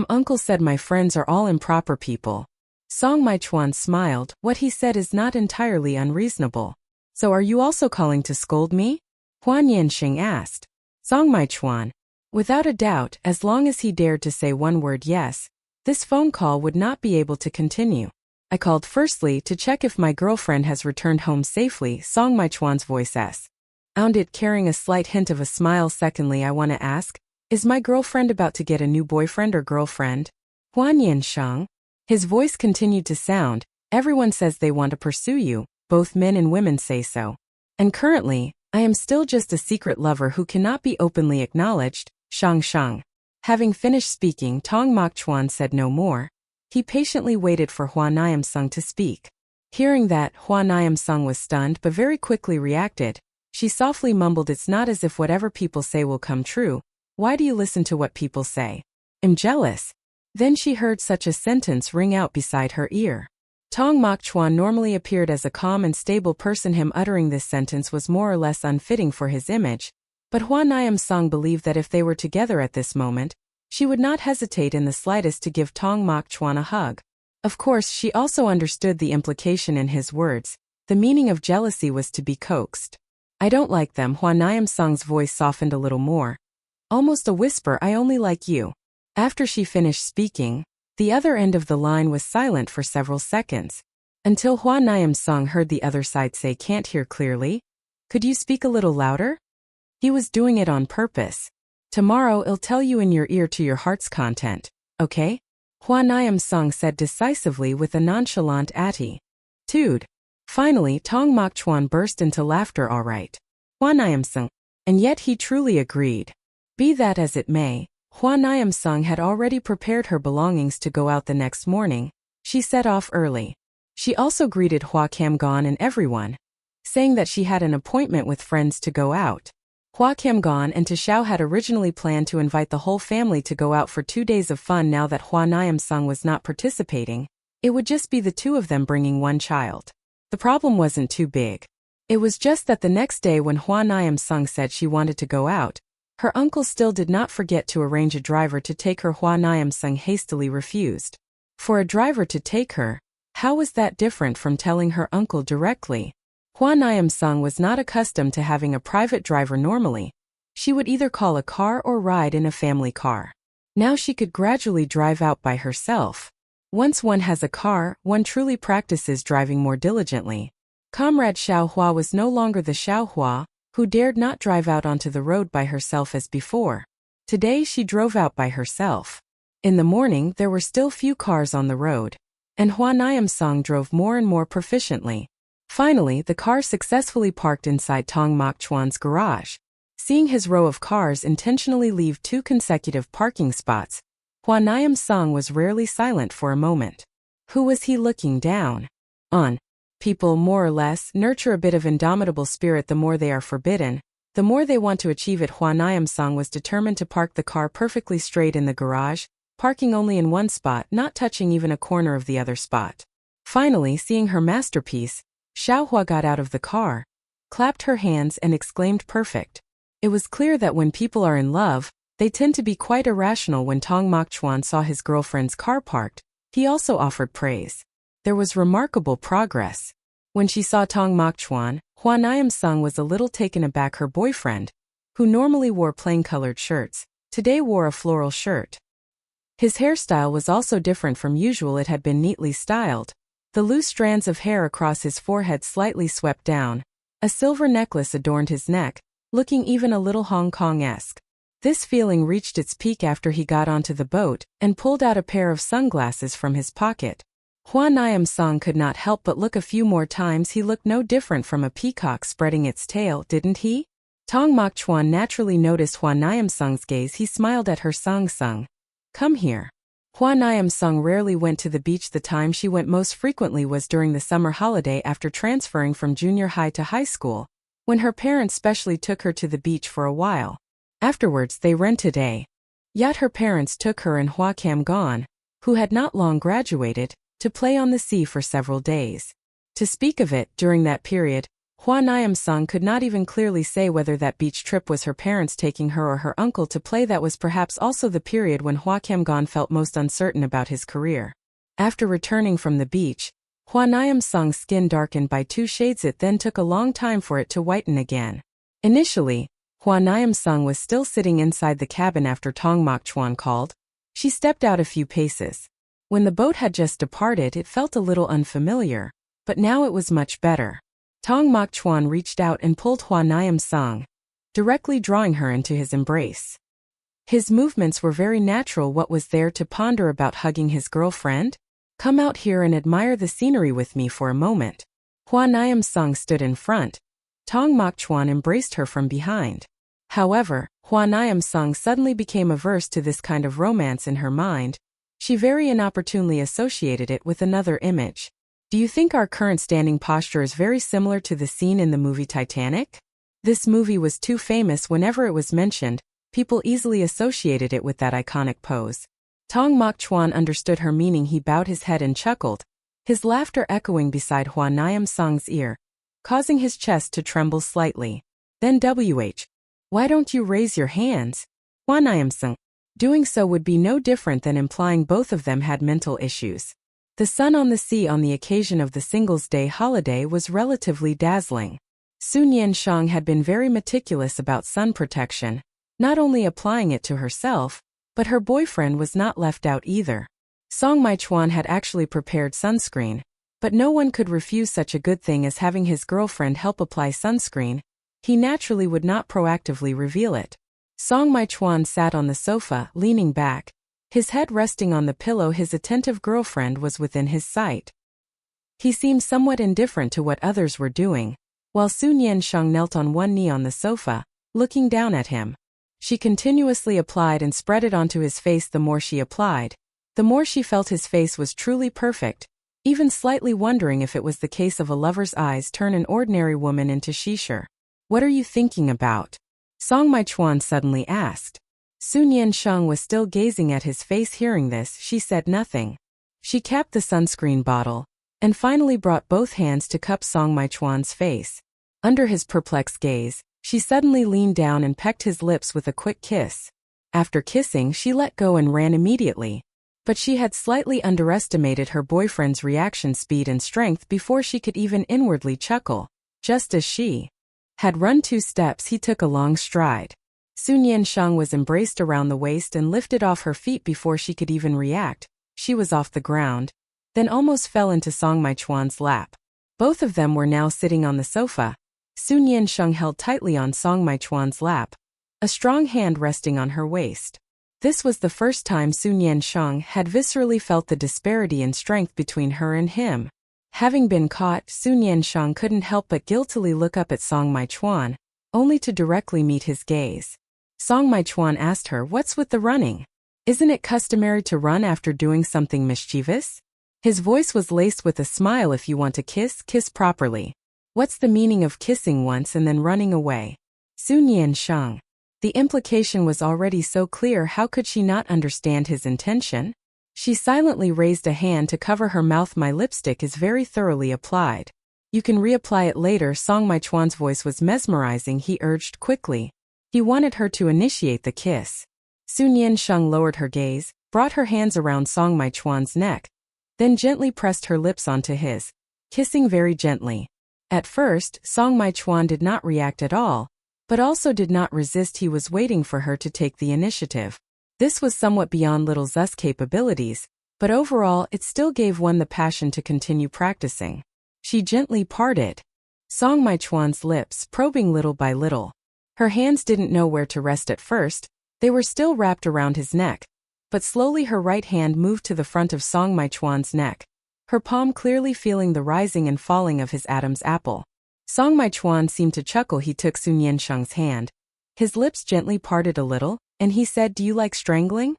[SPEAKER 1] Uncle said my friends are all improper people." Song Mai-chuan smiled. What he said is not entirely unreasonable. "So are you also calling to scold me?" Hua Nian Sheng asked. Song Mai-chuan. Without a doubt, as long as he dared to say one word yes, this phone call would not be able to continue. "I called firstly to check if my girlfriend has returned home safely," Song Mai-chuan's voice sounded, carrying a slight hint of a smile. "Secondly, I want to ask, is my girlfriend about to get a new boyfriend or girlfriend?" Hua Nian Sheng. His voice continued to sound, "Everyone says they want to pursue you, both men and women say so. And currently, I am still just a secret lover who cannot be openly acknowledged." Sheng. Having finished speaking, Tong Mok-chuan said no more. He patiently waited for Hua Nian Sheng to speak. Hearing that, Hua Nian Sheng was stunned but very quickly reacted. She softly mumbled, "It's not as if whatever people say will come true. Why do you listen to what people say?" "I'm jealous." Then she heard such a sentence ring out beside her ear. Tong Mok-chuan normally appeared as a calm and stable person. Him uttering this sentence was more or less unfitting for his image, but Hua Nian Sheng believed that if they were together at this moment, she would not hesitate in the slightest to give Tong Mok-chuan a hug. Of course, she also understood the implication in his words. The meaning of jealousy was to be coaxed. "I don't like them." Hua Nian Sheng's voice softened a little more. Almost a whisper, "I only like you." After she finished speaking, the other end of the line was silent for several seconds, until Hua Nian Sheng heard the other side say, "Can't hear clearly?" Could you speak a little louder? He was doing it on purpose. Tomorrow I'll tell you in your ear to your heart's content, okay? Hua Nian Sheng said decisively with a nonchalant attitude. Finally, Tong Mokchuan burst into laughter. All right. Hua Nian Sheng. And yet he truly agreed. Be that as it may, Hua Nian Sheng had already prepared her belongings to go out the next morning. She set off early. She also greeted Hua Kamgon and everyone, saying that she had an appointment with friends to go out. Hua Kamgon and Tashao had originally planned to invite the whole family to go out for 2 days of fun. Now that Hua Nian Sheng was not participating, it would just be the two of them bringing one child. The problem wasn't too big. It was just that the next day when Hua Nian Sheng said she wanted to go out, her uncle still did not forget to arrange a driver to take her. Hua Nian Sheng hastily refused. For a driver to take her, how was that different from telling her uncle directly? Hua Nian Sheng was not accustomed to having a private driver normally. She would either call a car or ride in a family car. Now she could gradually drive out by herself. Once one has a car, one truly practices driving more diligently. Comrade Xiao Hua was no longer the Xiao Hua, who dared not drive out onto the road by herself as before. Today she drove out by herself. In the morning there were still few cars on the road, and Hua Nian Sheng drove more and more proficiently. Finally, the car successfully parked inside Tong Mokchuan's garage. Seeing his row of cars intentionally leave 2 consecutive parking spots, Hua Nian Sheng was rarely silent for a moment. Who was he looking down on? People, more or less, nurture a bit of indomitable spirit. The more they are forbidden, the more they want to achieve it. Hua Nian Sheng was determined to park the car perfectly straight in the garage, parking only in one spot, not touching even a corner of the other spot. Finally, seeing her masterpiece, Xiao Hua got out of the car, clapped her hands and exclaimed, "Perfect." It was clear that when people are in love, they tend to be quite irrational. When Tong Mokchuan saw his girlfriend's car parked, he also offered praise. There was remarkable progress. When she saw Tong Mokchuan, Hua Nian Sheng was a little taken aback. Her boyfriend, who normally wore plain-colored shirts, today wore a floral shirt. His hairstyle was also different from usual. It had been neatly styled. The loose strands of hair across his forehead slightly swept down. A silver necklace adorned his neck, looking even a little Hong Kong-esque. This feeling reached its peak after he got onto the boat and pulled out a pair of sunglasses from his pocket. Hua Nian Sheng could not help but look a few more times. He looked no different from a peacock spreading its tail, didn't he? Tong Mokchuan naturally noticed Hua Nian Sheng's gaze. He smiled at her. Sheng, come here. Hua Nian Sheng rarely went to the beach. The time she went most frequently was during the summer holiday after transferring from junior high to high school, when her parents specially took her to the beach for a while. Afterwards they rented a yacht. Her parents took her and Hua Kamgon, who had not long graduated, to play on the sea for several days. To speak of it, during that period, Hua Nian Sheng could not even clearly say whether that beach trip was her parents taking her or her uncle to play. That was perhaps also the period when Hua Kamgon felt most uncertain about his career. After returning from the beach, Hua Nian Sheng's skin darkened by 2 shades. It then took a long time for it to whiten again. Initially, Hua Nian Sheng was still sitting inside the cabin after Tong Mokchuan called. She stepped out a few paces. When the boat had just departed, it felt a little unfamiliar, but now it was much better. Tong Mokchuan reached out and pulled Hua Nian Sheng, directly drawing her into his embrace. His movements were very natural. What was there to ponder about hugging his girlfriend? Come out here and admire the scenery with me for a moment. Hua Nian Sheng stood in front. Tong Mokchuan embraced her from behind. However, Hua Nian Sheng suddenly became averse to this kind of romance in her mind. She very inopportunely associated it with another image. Do you think our current standing posture is very similar to the scene in the movie Titanic? This movie was too famous. Whenever it was mentioned, people easily associated it with that iconic pose. Tong Mokchuan understood her meaning. He bowed his head and chuckled, his laughter echoing beside Hua Nian Sheng's ear, causing his chest to tremble slightly. Then why don't you raise your hands? Hua Nian Sheng. Doing so would be no different than implying both of them had mental issues. The sun on the sea on the occasion of the Singles' Day holiday was relatively dazzling. Hua Nian Sheng had been very meticulous about sun protection, not only applying it to herself, but her boyfriend was not left out either. Song Maichuan had actually prepared sunscreen, but no one could refuse such a good thing as having his girlfriend help apply sunscreen. He naturally would not proactively reveal it. Song Mai-chuan sat on the sofa, leaning back, his head resting on the pillow. His attentive girlfriend was within his sight. He seemed somewhat indifferent to what others were doing, while Hua Nian Sheng knelt on one knee on the sofa, looking down at him. She continuously applied and spread it onto his face. The more she applied, the more she felt his face was truly perfect, even slightly wondering if it was the case of a lover's eyes turn an ordinary woman into sheisher. "What are you thinking about?" Song Mai-chuan suddenly asked. Hua Nian Sheng was still gazing at his face. Hearing this, she said nothing. She capped the sunscreen bottle, and finally brought both hands to cup Song Mai-chuan's face. Under his perplexed gaze, she suddenly leaned down and pecked his lips with a quick kiss. After kissing, she let go and ran immediately. But she had slightly underestimated her boyfriend's reaction speed and strength before she could even inwardly chuckle. Just as she had run 2 steps, he took a long stride. Hua Nian Sheng was embraced around the waist and lifted off her feet before she could even react. She was off the ground, then almost fell into Song Mai-chuan's lap. Both of them were now sitting on the sofa. Hua Nian Sheng held tightly on Song Mai-chuan's lap, a strong hand resting on her waist. This was the first time Hua Nian Sheng had viscerally felt the disparity in strength between her and him. Having been caught, Hua Nian Sheng couldn't help but guiltily look up at Song Mai-chuan, only to directly meet his gaze. Song Mai-chuan asked her, "What's with the running? Isn't it customary to run after doing something mischievous?" His voice was laced with a smile. "If you want to kiss, kiss properly. What's the meaning of kissing once and then running away?" Hua Nian Sheng. The implication was already so clear. How could she not understand his intention? She silently raised a hand to cover her mouth. "My lipstick is very thoroughly applied. You can reapply it later." Song Mai-chuan's voice was mesmerizing. He urged quickly. He wanted her to initiate the kiss. Hua Nian Sheng lowered her gaze, brought her hands around Song Mai-chuan's neck, then gently pressed her lips onto his, kissing very gently. At first, Song Mai-chuan did not react at all, but also did not resist. He was waiting for her to take the initiative. This was somewhat beyond little Zu's capabilities, but overall it still gave one the passion to continue practicing. She gently parted Song Mai-chuan's lips, probing little by little. Her hands didn't know where to rest at first. They were still wrapped around his neck, but slowly her right hand moved to the front of Song Mai-chuan's neck, her palm clearly feeling the rising and falling of his Adam's apple. Song Mai-chuan seemed to chuckle. He took Hua Nian Sheng's hand. His lips gently parted a little, and he said, "Do you like strangling?"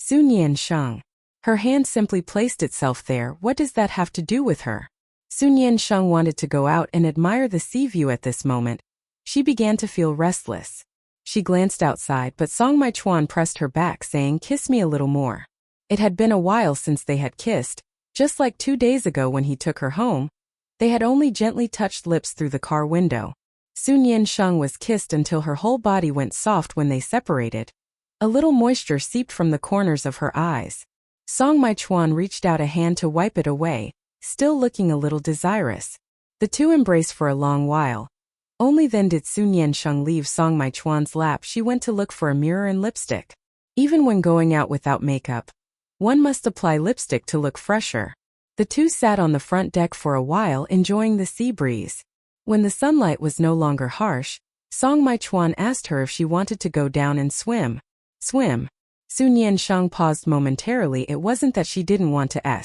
[SPEAKER 1] Hua Nian Sheng. Her hand simply placed itself there. What does that have to do with her? Hua Nian Sheng wanted to go out and admire the sea view at this moment. She began to feel restless. She glanced outside, but Song Mai-chuan pressed her back, saying, "Kiss me a little more." It had been a while since they had kissed, just like 2 days ago when he took her home. They had only gently touched lips through the car window. Hua Nian Sheng was kissed until her whole body went soft. When they separated, a little moisture seeped from the corners of her eyes. Song Mai-chuan reached out a hand to wipe it away, still looking a little desirous. The two embraced for a long while. Only then did Hua Nian Sheng leave Song Mai-chuan's lap. She went to look for a mirror and lipstick. Even when going out without makeup, one must apply lipstick to look fresher. The two sat on the front deck for a while, enjoying the sea breeze. When the sunlight was no longer harsh, Song Mai-chuan asked her if she wanted to go down and swim. Swim? Hua Nian Sheng paused momentarily. It wasn't that she didn't want to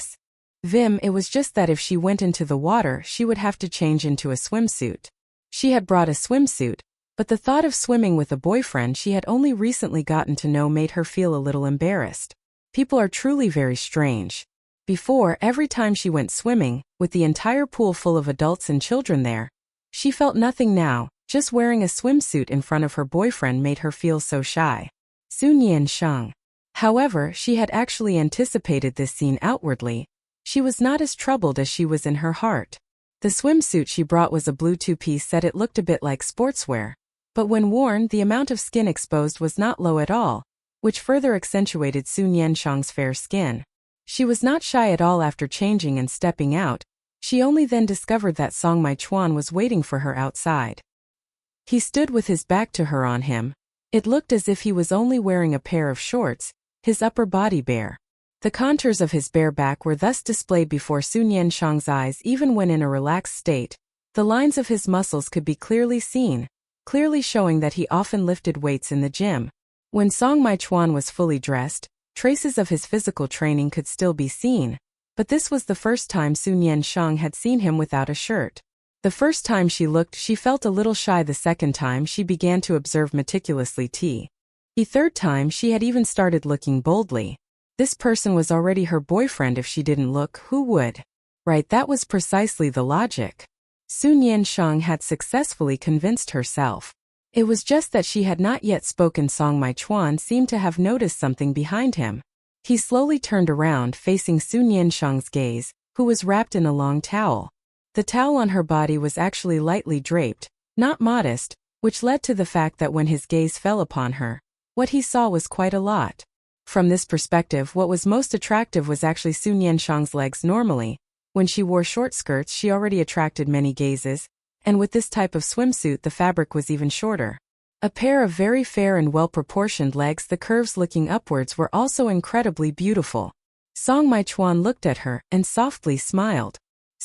[SPEAKER 1] swim, it was just that if she went into the water, she would have to change into a swimsuit. She had brought a swimsuit, but the thought of swimming with a boyfriend she had only recently gotten to know made her feel a little embarrassed. People are truly very strange. Before, every time she went swimming, with the entire pool full of adults and children there, she felt nothing. Now, just wearing a swimsuit in front of her boyfriend made her feel so shy. Hua Nian Sheng. However, she had actually anticipated this scene outwardly. She was not as troubled as she was in her heart. The swimsuit she brought was a blue 2-piece set. It looked a bit like sportswear, but when worn, the amount of skin exposed was not low at all, which further accentuated Hua Nian Sheng's fair skin. She was not shy at all. After changing and stepping out, she only then discovered that Song Mai-chuan was waiting for her outside. He stood with his back to her on him. It looked as if he was only wearing a pair of shorts, his upper body bare. The contours of his bare back were thus displayed before Hua Nian Sheng's eyes. Even when in a relaxed state, the lines of his muscles could be clearly seen. clearly showing that he often lifted weights in the gym. When Song Mai-chuan was fully dressed, traces of his physical training could still be seen, but this was the first time Hua Nian Sheng had seen him without a shirt. The first time she looked, she felt a little shy. The second time she began to observe meticulously. The third time she had even started looking boldly. This person was already her boyfriend. If she didn't look, who would? Right, that was precisely the logic. Hua Nian Sheng had successfully convinced herself. It was just that she had not yet spoken. Song Mai-chuan seemed to have noticed something behind him. He slowly turned around, facing Hua Nian Sheng's gaze, who was wrapped in a long towel. The towel on her body was actually lightly draped, not modest, which led to the fact that when his gaze fell upon her, what he saw was quite a lot. From this perspective, what was most attractive was actually Hua Nian Sheng's legs. Normally, when she wore short skirts, she already attracted many gazes, and with this type of swimsuit the fabric was even shorter. A pair of very fair and well-proportioned legs, the curves looking upwards were also incredibly beautiful. Song Mai-chuan looked at her and softly smiled.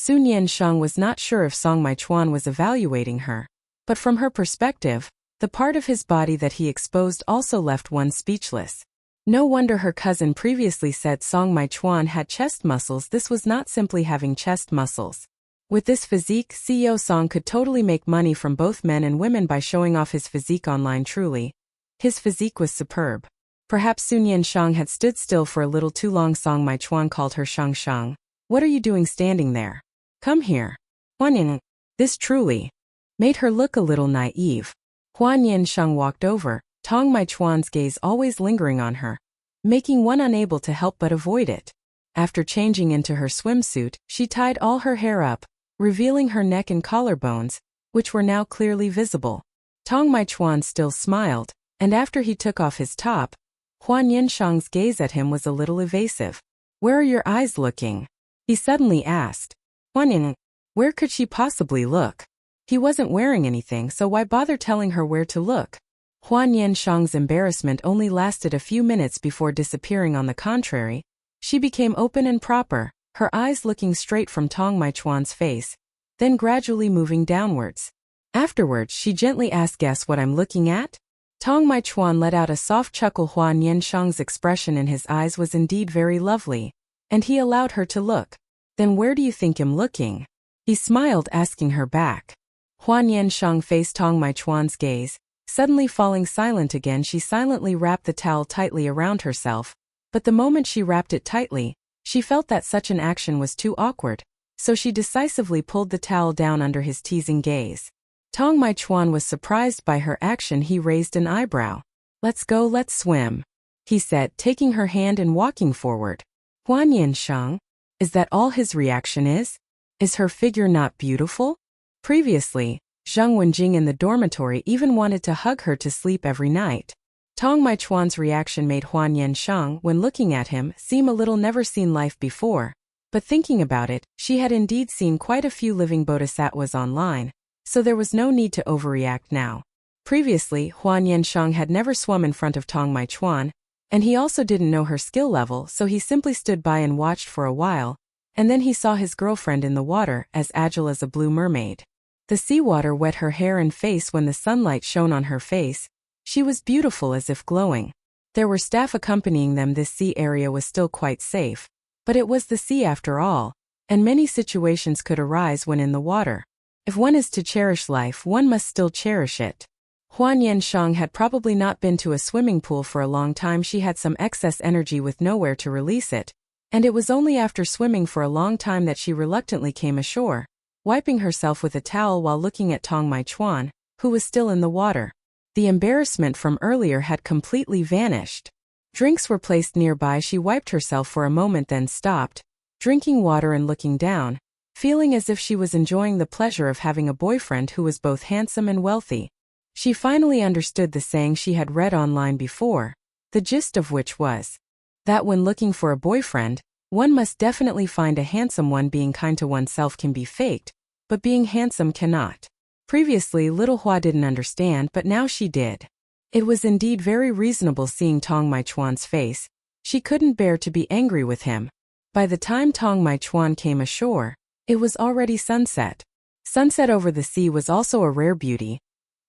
[SPEAKER 1] Hua Nian Sheng was not sure if Song Mai-chuan was evaluating her, but from her perspective, the part of his body that he exposed also left one speechless. No wonder her cousin previously said Song Mai-chuan had chest muscles. This was not simply having chest muscles. With this physique, CEO Song could totally make money from both men and women by showing off his physique online. Truly, his physique was superb. Perhaps Hua Nian Sheng had stood still for a little too long. Song Mai-chuan called her Sheng Sheng. What are you doing standing there? Come here. Hua Nian. This truly made her look a little naive. Hua Nian Sheng walked over, Tong Mai-chuan's gaze always lingering on her, making one unable to help but avoid it. After changing into her swimsuit, she tied all her hair up, revealing her neck and collarbones, which were now clearly visible. Tong Mai-chuan still smiled, and after he took off his top, Hua Nian Sheng's gaze at him was a little evasive. Where are your eyes looking? He suddenly asked. Hua Nian, where could she possibly look? He wasn't wearing anything, so why bother telling her where to look? Hua Nian Sheng's embarrassment only lasted a few minutes before disappearing. On the contrary, she became open and proper, her eyes looking straight from Tong Mai-chuan's face, then gradually moving downwards. Afterwards, she gently asked, "Guess what I'm looking at?" Tong Mai-chuan let out a soft chuckle. Hua Nian Sheng's expression in his eyes was indeed very lovely, and he allowed her to look. Then where do you think I'm looking? He smiled, asking her back. Hua Nian Sheng faced Tong Mai-chuan's gaze, suddenly falling silent again. She silently wrapped the towel tightly around herself, but the moment she wrapped it tightly, she felt that such an action was too awkward, so she decisively pulled the towel down under his teasing gaze. Tong Mai-chuan was surprised by her action. He raised an eyebrow. Let's go, let's swim, he said, taking her hand and walking forward. Hua Nian Sheng? Is that all his reaction is? Is her figure not beautiful? Previously, Zheng Wenjing in the dormitory even wanted to hug her to sleep every night. Tong Mai-chuan's reaction made Hua Nian Sheng, when looking at him, seem a little never seen life before. But thinking about it, she had indeed seen quite a few living bodhisattvas online, so there was no need to overreact now. Previously, Hua Nian Sheng had never swum in front of Tong Mai-chuan, and he also didn't know her skill level, so he simply stood by and watched for a while, and then he saw his girlfriend in the water, as agile as a blue mermaid. The seawater wet her hair and face when the sunlight shone on her face. She was beautiful, as if glowing. There were staff accompanying them. This sea area was still quite safe, but it was the sea after all, and many situations could arise when in the water. If one is to cherish life, one must still cherish it. Hua Nian Sheng had probably not been to a swimming pool for a long time. She had some excess energy with nowhere to release it, and it was only after swimming for a long time that she reluctantly came ashore, wiping herself with a towel while looking at Tong Mai-chuan, who was still in the water. The embarrassment from earlier had completely vanished. Drinks were placed nearby. She wiped herself for a moment, then stopped, drinking water and looking down, feeling as if she was enjoying the pleasure of having a boyfriend who was both handsome and wealthy. She finally understood the saying she had read online before, the gist of which was that when looking for a boyfriend, one must definitely find a handsome one. Being kind to oneself can be faked, but being handsome cannot. Previously, little Hua didn't understand, but now she did. It was indeed very reasonable. Seeing Tong Mai-chuan's face, she couldn't bear to be angry with him. By the time Tong Mai-chuan came ashore, it was already sunset. Sunset over the sea was also a rare beauty.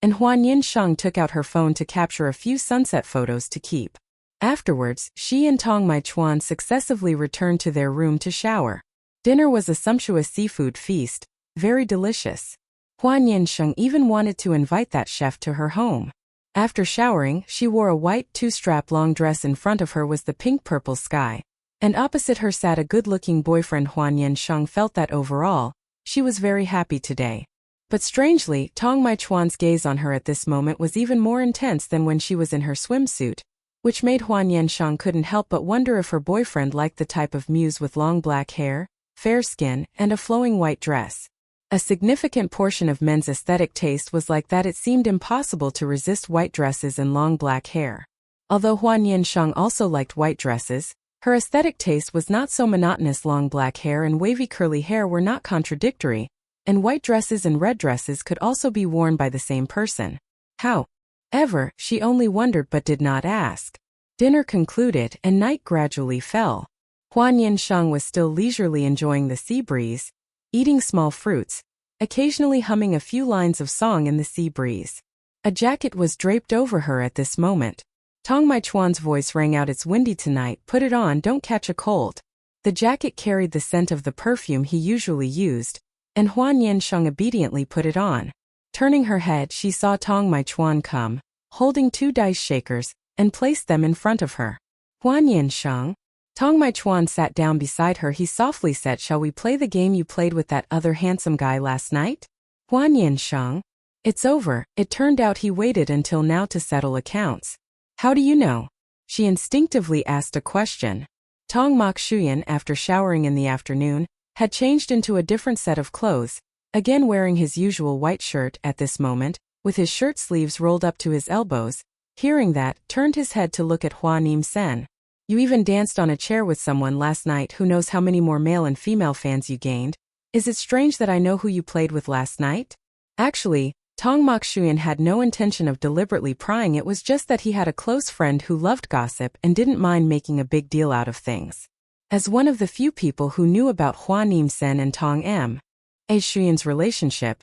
[SPEAKER 1] and Hua Nian Sheng took out her phone to capture a few sunset photos to keep. Afterwards, she and Tong Maichuan successively returned to their room to shower. Dinner was a sumptuous seafood feast, very delicious. Hua Nian Sheng even wanted to invite that chef to her home. After showering, she wore a white two-strap long dress. In front of her was the pink-purple sky, and opposite her sat a good-looking boyfriend. Hua Nian Sheng felt that overall, she was very happy today. But strangely, Tong Maichuan's gaze on her at this moment was even more intense than when she was in her swimsuit, which made Hua Nian Sheng couldn't help but wonder if her boyfriend liked the type of muse with long black hair, fair skin, and a flowing white dress. A significant portion of men's aesthetic taste was like that. It seemed impossible to resist white dresses and long black hair. Although Hua Nian Sheng also liked white dresses, her aesthetic taste was not so monotonous. Long black hair and wavy curly hair were not contradictory, and white dresses and red dresses could also be worn by the same person. However, she only wondered but did not ask. Dinner concluded and night gradually fell. Hua Nian Sheng was still leisurely enjoying the sea breeze, eating small fruits, occasionally humming a few lines of song in the sea breeze. A jacket was draped over her at this moment. Tong Maichuan's voice rang out, "It's windy tonight, put it on, don't catch a cold." The jacket carried the scent of the perfume he usually used, and Hua Nian Sheng obediently put it on. Turning her head, she saw Tong Maichuan come, holding 2 dice shakers, and placed them in front of her. "Hua Nian Sheng?" Tong Maichuan sat down beside her. He softly said, "Shall we play the game you played with that other handsome guy last night?" Hua Nian Sheng? "It's over." It turned out he waited until now to settle accounts. "How do you know?" She instinctively asked a question. Tong Maichuan, after showering in the afternoon, had changed into a different set of clothes, again wearing his usual white shirt at this moment, with his shirt sleeves rolled up to his elbows. Hearing that, turned his head to look at Hua Nian Sheng. "You even danced on a chair with someone last night. Who knows how many more male and female fans you gained? Is it strange that I know who you played with last night?" Actually, Tong Maichuan had no intention of deliberately prying. It was just that he had a close friend who loved gossip and didn't mind making a big deal out of things. As one of the few people who knew about Hua Nian Sheng and Tong Maichuan's relationship,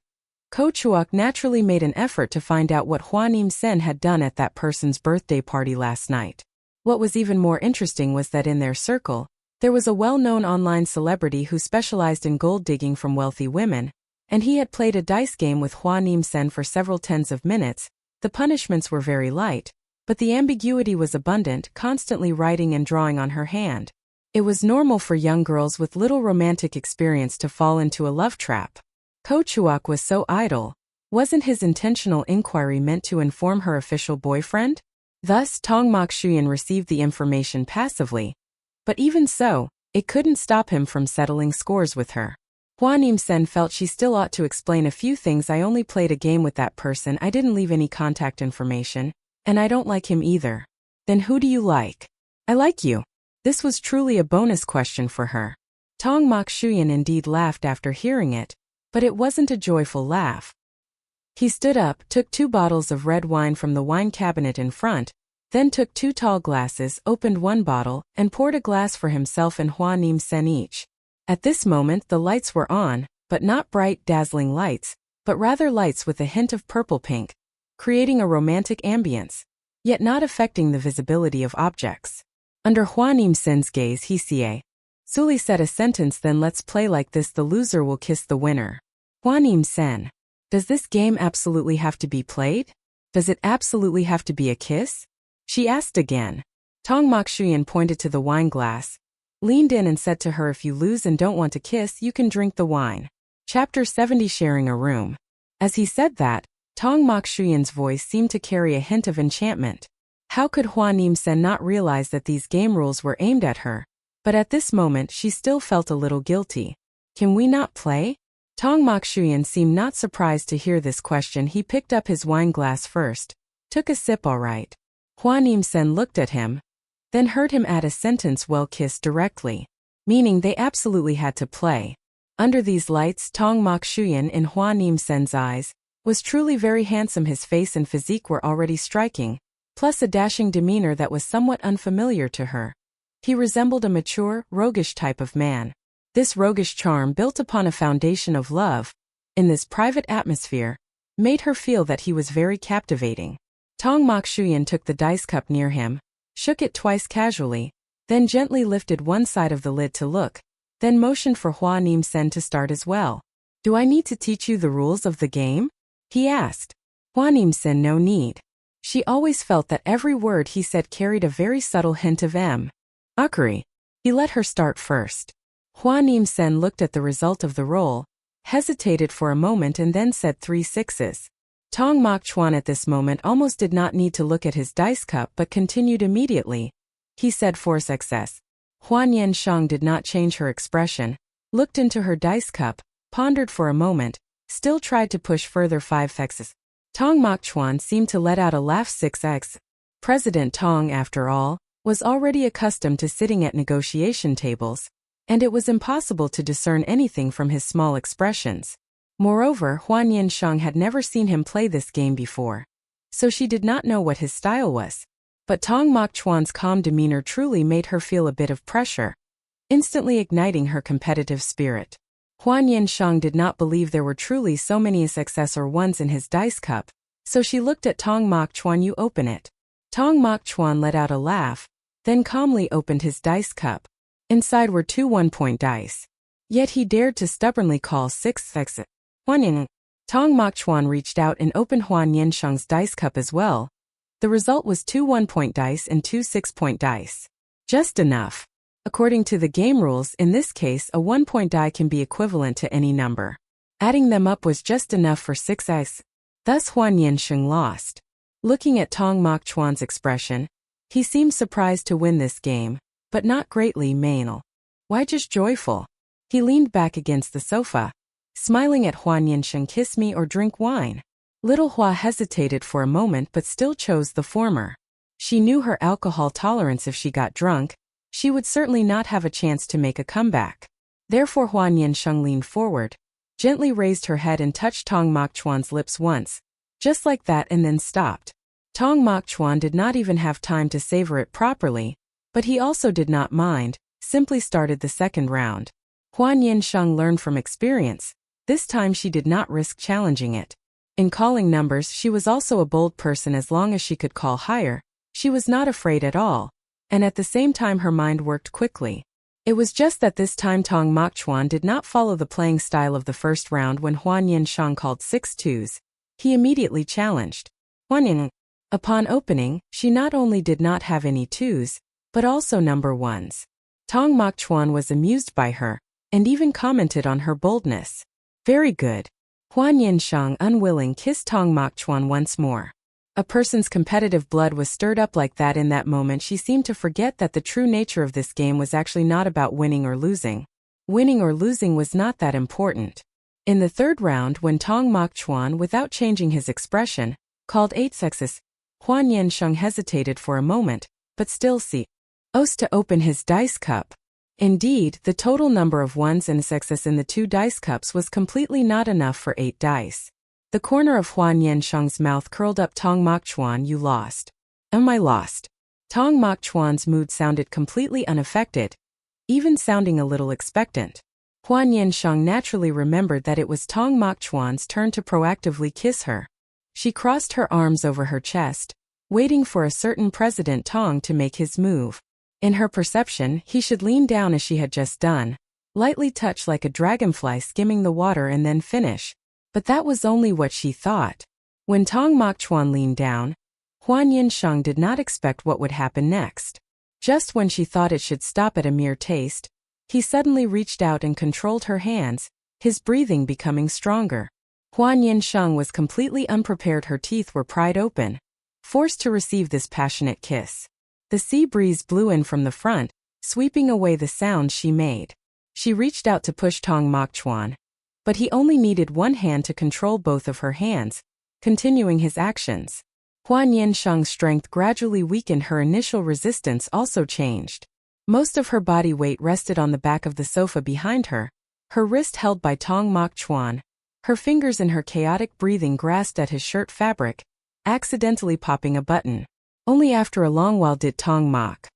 [SPEAKER 1] Ko Chuok naturally made an effort to find out what Hua Nian Sheng had done at that person's birthday party last night. What was even more interesting was that in their circle, there was a well-known online celebrity who specialized in gold digging from wealthy women, and he had played a dice game with Hua Nian Sheng for several tens of minutes. The punishments were very light, but the ambiguity was abundant, constantly writing and drawing on her hand. It was normal for young girls with little romantic experience to fall into a love trap. Ko Chuok was so idle. Wasn't his intentional inquiry meant to inform her official boyfriend? Thus, Tong Maichuan received the information passively. But even so, it couldn't stop him from settling scores with her. Hua Nian Sheng felt she still ought to explain a few things. "I only played a game with that person. I didn't leave any contact information, and I don't like him either." "Then who do you like?" "I like you." This was truly a bonus question for her. Tong Maichuan indeed laughed after hearing it, but it wasn't a joyful laugh. He stood up, took 2 bottles of red wine from the wine cabinet in front, then took 2 tall glasses, opened 1 bottle, and poured a glass for himself and Hua Nian Sheng each. At this moment the lights were on, but not bright, dazzling lights, but rather lights with a hint of purple-pink, creating a romantic ambience, yet not affecting the visibility of objects. Under Hua Nian Sheng's gaze he Suli said a sentence, "Then let's play like this, the loser will kiss the winner." Hua Nian Sheng. Does this game absolutely have to be played? Does it absolutely have to be a kiss? She asked again. Tong Maichuan pointed to the wine glass, leaned in and said to her, "If you lose and don't want to kiss, you can drink the wine." Chapter 70, Sharing a Room. As he said that, Tong Maichuan's voice seemed to carry a hint of enchantment. How could Hua Nian Sheng not realize that these game rules were aimed at her? But at this moment she still felt a little guilty. "Can we not play?" Tong Maichuan seemed not surprised to hear this question. He picked up his wine glass first, took a sip. "All right." Hua Nian Sheng looked at him, then heard him add a sentence, "Well, kiss directly," meaning they absolutely had to play. Under these lights, Tong Maichuan, in Hua Nian Sheng's eyes, was truly very handsome. His face and physique were already striking, plus a dashing demeanor that was somewhat unfamiliar to her. He resembled a mature, roguish type of man. This roguish charm built upon a foundation of love. In this private atmosphere, made her feel that he was very captivating. Tong Mok Shuyan took the dice cup near him, shook it twice casually, then gently lifted one side of the lid to look, then motioned for Hua Nian Sheng to start as well. "Do I need to teach you the rules of the game?" he asked. Hua Nian Sheng no need. She always felt that every word he said carried a very subtle hint of mockery. He let her start first. Hua Nian Sheng looked at the result of the roll, hesitated for a moment and then said 3 6s. Tong Mok Chuan at this moment almost did not need to look at his dice cup but continued immediately. He said 4 success. Hua Nian Sheng did not change her expression, looked into her dice cup, pondered for a moment, still tried to push further 5 x's. Tong Mok Chuan seemed to let out a laugh. 6x. President Tong, after all, was already accustomed to sitting at negotiation tables, and it was impossible to discern anything from his small expressions. Moreover, Hua Nian Sheng had never seen him play this game before, so she did not know what his style was. But Tong Mok Chuan's calm demeanor truly made her feel a bit of pressure, instantly igniting her competitive spirit. Hua Nian Sheng did not believe there were truly so many success or ones in his dice cup, so she looked at Tong Mok Chuan. "You open it." Tong Mok Chuan let out a laugh, then calmly opened his dice cup. Inside were 2 1-point dice. Yet he dared to stubbornly call 6 x's. Tong Mok Chuan reached out and opened Hua Nian Sheng's dice cup as well. The result was 2 1-point dice and 2 6-point dice. Just enough. According to the game rules, in this case, a 1-point die can be equivalent to any number. Adding them up was just enough for 6x. Thus Hua Nian Sheng lost. Looking at Tong Mok Chuan's expression, he seemed surprised to win this game, but not greatly manal. Why just joyful? He leaned back against the sofa, smiling at Hua Nian Sheng. "Kiss me or drink wine." Little Hua hesitated for a moment but still chose the former. She knew her alcohol tolerance. If she got drunk, she would certainly not have a chance to make a comeback. Therefore Hua Nian Sheng leaned forward, gently raised her head and touched Tong Mok Chuan's lips once, just like that, and then stopped. Tong Mok Chuan did not even have time to savor it properly, but he also did not mind, simply started the second round. Hua Nian Sheng learned from experience. This time she did not risk challenging it. In calling numbers, she was also a bold person. As long as she could call higher, she was not afraid at all. And at the same time her mind worked quickly. It was just that this time Tong Mok Chuan did not follow the playing style of the first round. When Hua Nian Sheng called 6 twos, he immediately challenged. Hua Nian. Upon opening, she not only did not have any twos, but also number ones. Tong Mok Chuan was amused by her, and even commented on her boldness. "Very good." Hua Nian Sheng, unwilling, kissed Tong Mok Chuan once more. A person's competitive blood was stirred up like that. In that moment she seemed to forget that the true nature of this game was actually not about winning or losing. Winning or losing was not that important. In the third round, when Tong Mok Chuan, without changing his expression, called 8 sexes, Hua Nian Sheng hesitated for a moment, but still chose to open his dice cup. Indeed, the total number of ones and sexes in the 2 dice cups was completely not enough for 8 dice. The corner of Hua Nian Sheng's mouth curled up. "Tong Mok Chuan, you lost." "Am I lost?" Tong Mok Chuan's mood sounded completely unaffected, even sounding a little expectant. Hua Nian Sheng naturally remembered that it was Tong Mok Chuan's turn to proactively kiss her. She crossed her arms over her chest, waiting for a certain President Tong to make his move. In her perception, he should lean down as she had just done, lightly touch like a dragonfly skimming the water, and then finish. But that was only what she thought. When Tong Mok Chuan leaned down, Hua Nian Sheng did not expect what would happen next. Just when she thought it should stop at a mere taste, he suddenly reached out and controlled her hands, his breathing becoming stronger. Hua Nian Sheng was completely unprepared. Her teeth were pried open, forced to receive this passionate kiss. The sea breeze blew in from the front, sweeping away the sound she made. She reached out to push Tong Mok Chuan, but he only needed one hand to control both of her hands, continuing his actions. Hua Nian Sheng's strength gradually weakened. Her initial resistance also changed. Most of her body weight rested on the back of the sofa behind her, her wrist held by Tong Mok Chuan. Her fingers in her chaotic breathing grasped at his shirt fabric, accidentally popping a button. Only after a long while did Tong Mok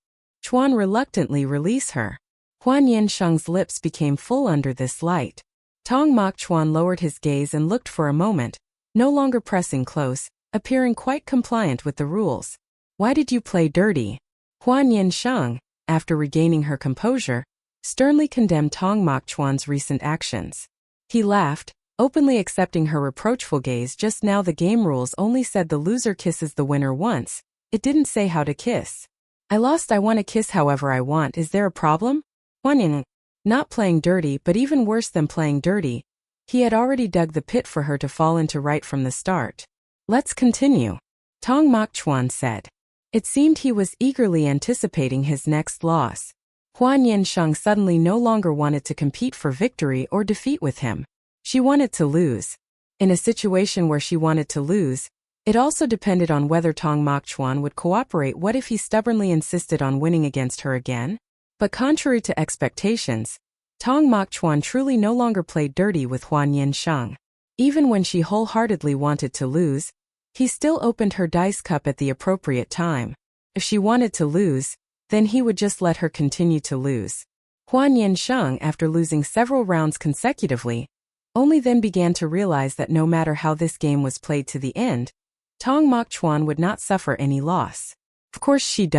[SPEAKER 1] Chuan reluctantly release her. Hua Nian Sheng's lips became full under this light. Tong Mok Chuan lowered his gaze and looked for a moment, no longer pressing close, appearing quite compliant with the rules. Why did you play dirty? Hua Nian Sheng, after regaining her composure, sternly condemned Tong Mokchuan's recent actions. He laughed, openly accepting her reproachful gaze. Just now the game rules only said the loser kisses the winner once. It didn't say how to kiss. I lost. I want to kiss however I want. Is there a problem? Hua Nian. Not playing dirty, but even worse than playing dirty. He had already dug the pit for her to fall into right from the start. Let's continue, Tong Mokchuan said. It seemed he was eagerly anticipating his next loss. Hua Nian Sheng suddenly no longer wanted to compete for victory or defeat with him. She wanted to lose. In a situation where she wanted to lose, it also depended on whether Tong Mokchuan would cooperate. What if he stubbornly insisted on winning against her again? But contrary to expectations, Tong Mokchuan truly no longer played dirty with Hua Nian Sheng. Even when she wholeheartedly wanted to lose, he still opened her dice cup at the appropriate time. If she wanted to lose, then he would just let her continue to lose. Hua Nian Sheng, after losing several rounds consecutively, only then began to realize that no matter how this game was played to the end, Tong Mokchuan would not suffer any loss. Of course she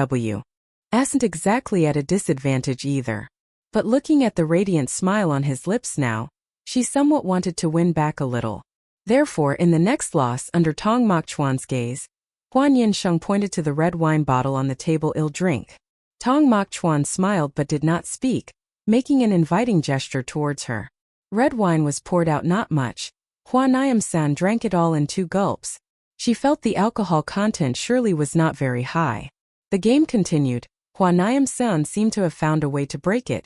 [SPEAKER 1] wasn't exactly at a disadvantage either. But looking at the radiant smile on his lips now, she somewhat wanted to win back a little. Therefore, in the next loss under Tong Mokchuan's gaze, Hua Nian Sheng pointed to the red wine bottle on the table. "Ill drink." Tong Mokchuan smiled but did not speak, making an inviting gesture towards her. Red wine was poured out, not much. Hua Nian drank it all in 2 gulps. She felt the alcohol content surely was not very high. The game continued. Hua Nian seemed to have found a way to break it.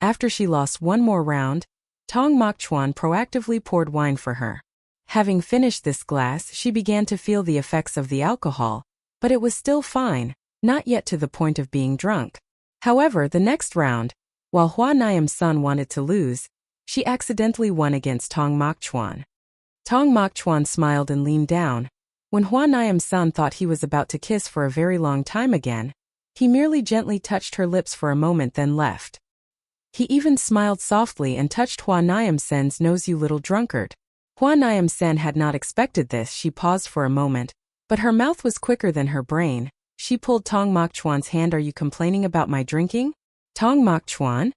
[SPEAKER 1] After she lost one more round, Tong Mokchuan proactively poured wine for her. Having finished this glass, she began to feel the effects of the alcohol, but it was still fine, not yet to the point of being drunk. However, the next round, while Hua Nian wanted to lose, she accidentally won against Tong Mokchuan. Tong Mokchuan smiled and leaned down. When Hua Nian thought he was about to kiss for a very long time again, he merely gently touched her lips for a moment then left. He even smiled softly and touched Hua Nian's nose. "You little drunkard." Hua Nian had not expected this. She paused for a moment, but her mouth was quicker than her brain. She pulled Tong Mokchuan's hand. "Are you complaining about my drinking? Tong Mokchuan?"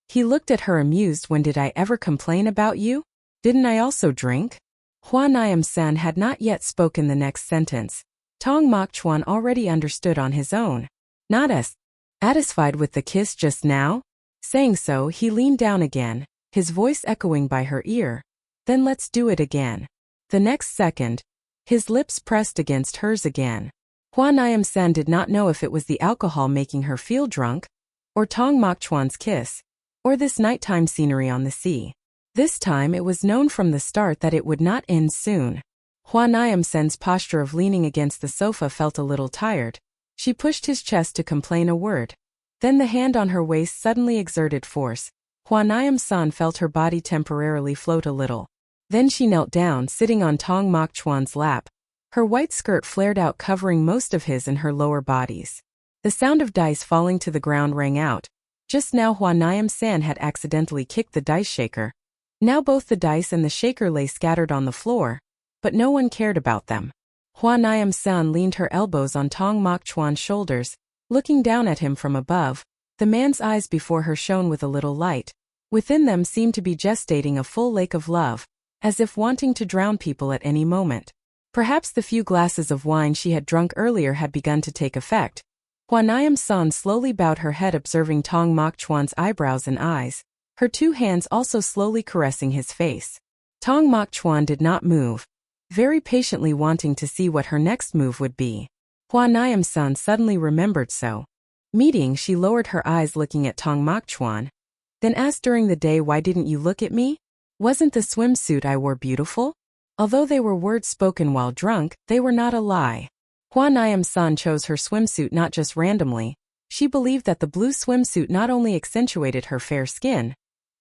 [SPEAKER 1] He looked at her amused. "When did I ever complain about you? Didn't I also drink?" Hua Nian had not yet spoken the next sentence. Tong Mokchuan already understood on his own. "Not as satisfied with the kiss just now?" Saying so, he leaned down again, his voice echoing by her ear. "Then let's do it again." The next second, his lips pressed against hers again. Hua Nian did not know if it was the alcohol making her feel drunk, or Tong Mokchuan's kiss, or this nighttime scenery on the sea. This time it was known from the start that it would not end soon. Hua Nian's posture of leaning against the sofa felt a little tired. She pushed his chest to complain a word. Then the hand on her waist suddenly exerted force. Hua Nian felt her body temporarily float a little. Then she knelt down, sitting on Tong Mokchuan's lap. Her white skirt flared out, covering most of his and her lower bodies. The sound of dice falling to the ground rang out. Just now Hua Nian had accidentally kicked the dice shaker. Now both the dice and the shaker lay scattered on the floor, but no one cared about them. Hua Nian leaned her elbows on Tong Mokchuan's shoulders, looking down at him from above. The man's eyes before her shone with a little light. Within them seemed to be gestating a full lake of love, as if wanting to drown people at any moment. Perhaps the few glasses of wine she had drunk earlier had begun to take effect. Hua Nian slowly bowed her head, observing Tong Mokchuan's eyebrows and eyes, her 2 hands also slowly caressing his face. Tong Mokchuan did not move, very patiently wanting to see what her next move would be. Hua Nian suddenly remembered so. Meeting, she lowered her eyes looking at Tong Mokchuan, then asked, "During the day, why didn't you look at me? Wasn't the swimsuit I wore beautiful?" Although they were words spoken while drunk, they were not a lie. Hua Nian chose her swimsuit not just randomly. She believed that the blue swimsuit not only accentuated her fair skin,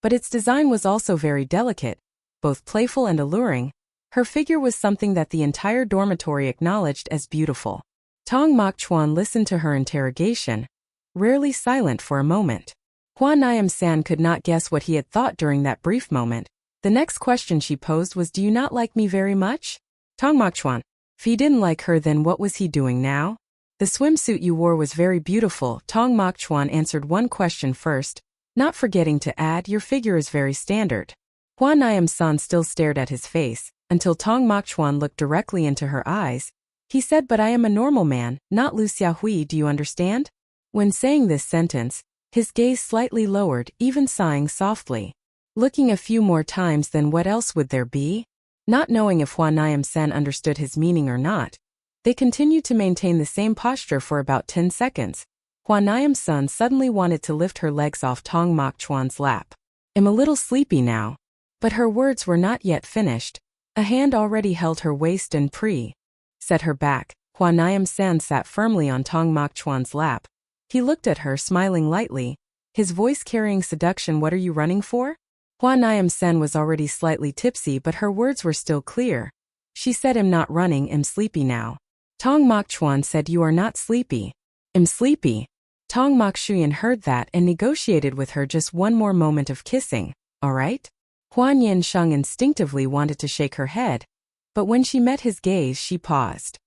[SPEAKER 1] but its design was also very delicate, both playful and alluring. Her figure was something that the entire dormitory acknowledged as beautiful. Tong Mokchuan listened to her interrogation, rarely silent for a moment. Hua Nian could not guess what he had thought during that brief moment, The next question she posed was, "Do you not like me very much?" Tong Mokchuan. If he didn't like her, then what was he doing now? "The swimsuit you wore was very beautiful," Tong Mokchuan answered one question first, not forgetting to add, "Your figure is very standard." Hua Nian Sheng still stared at his face, until Tong Mokchuan looked directly into her eyes. He said, "But I am a normal man, not Lu Xiaohui, do you understand?" When saying this sentence, his gaze slightly lowered, even sighing softly. Looking a few more times, then what else would there be? Not knowing if Hua Nian Sheng understood his meaning or not, they continued to maintain the same posture for about 10 seconds. Hua Nian Sheng suddenly wanted to lift her legs off Tong Mokchuan's lap. "I'm a little sleepy now." But her words were not yet finished. A hand already held her waist and set her back. Hua Nian Sheng sat firmly on Tong Mokchuan's lap. He looked at her, smiling lightly, his voice carrying seduction. "What are you running for?" Hua Nian Sheng was already slightly tipsy, but her words were still clear. She said, "I'm not running, I'm sleepy now." Tong Mokchuan said, "You are not sleepy." "I'm sleepy." Tong Mokchuan heard that and negotiated with her just one more moment of kissing. "All right?" Hua Nian Sheng instinctively wanted to shake her head, but when she met his gaze, she paused.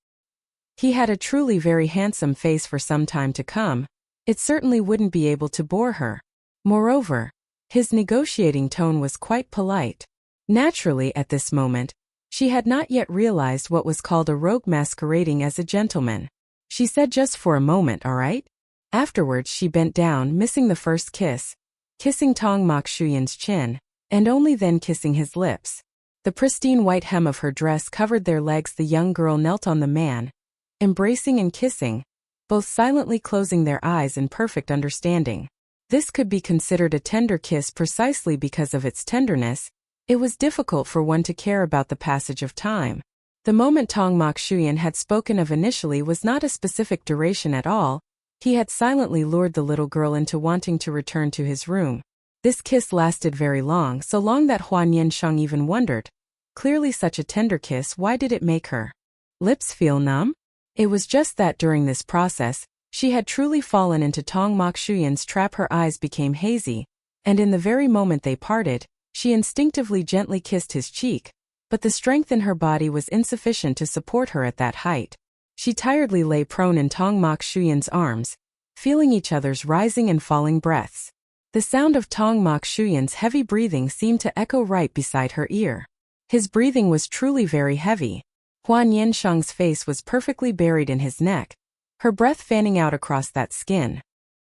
[SPEAKER 1] He had a truly very handsome face for some time to come. It certainly wouldn't be able to bore her. Moreover, his negotiating tone was quite polite. Naturally, at this moment, she had not yet realized what was called a rogue masquerading as a gentleman. She said, "Just for a moment, all right?" Afterwards, she bent down, missing the first kiss, kissing Tong Mokchuan's chin, and only then kissing his lips. The pristine white hem of her dress covered their legs. The young girl knelt on the man, embracing and kissing, both silently closing their eyes in perfect understanding. This could be considered a tender kiss precisely because of its tenderness. It was difficult for one to care about the passage of time. The moment Tong Mokchuan had spoken of initially was not a specific duration at all. He had silently lured the little girl into wanting to return to his room. This kiss lasted very long, so long that Hua Nian Sheng even wondered. Clearly such a tender kiss, why did it make her lips feel numb? It was just that during this process, she had truly fallen into Tong Mokchuan's trap. Her eyes became hazy, and in the very moment they parted, she instinctively gently kissed his cheek, but the strength in her body was insufficient to support her at that height. She tiredly lay prone in Tong Mokchuan's arms, feeling each other's rising and falling breaths. The sound of Tong Mokchuan's heavy breathing seemed to echo right beside her ear. His breathing was truly very heavy. Hua Nian Sheng's face was perfectly buried in his neck, her breath fanning out across that skin.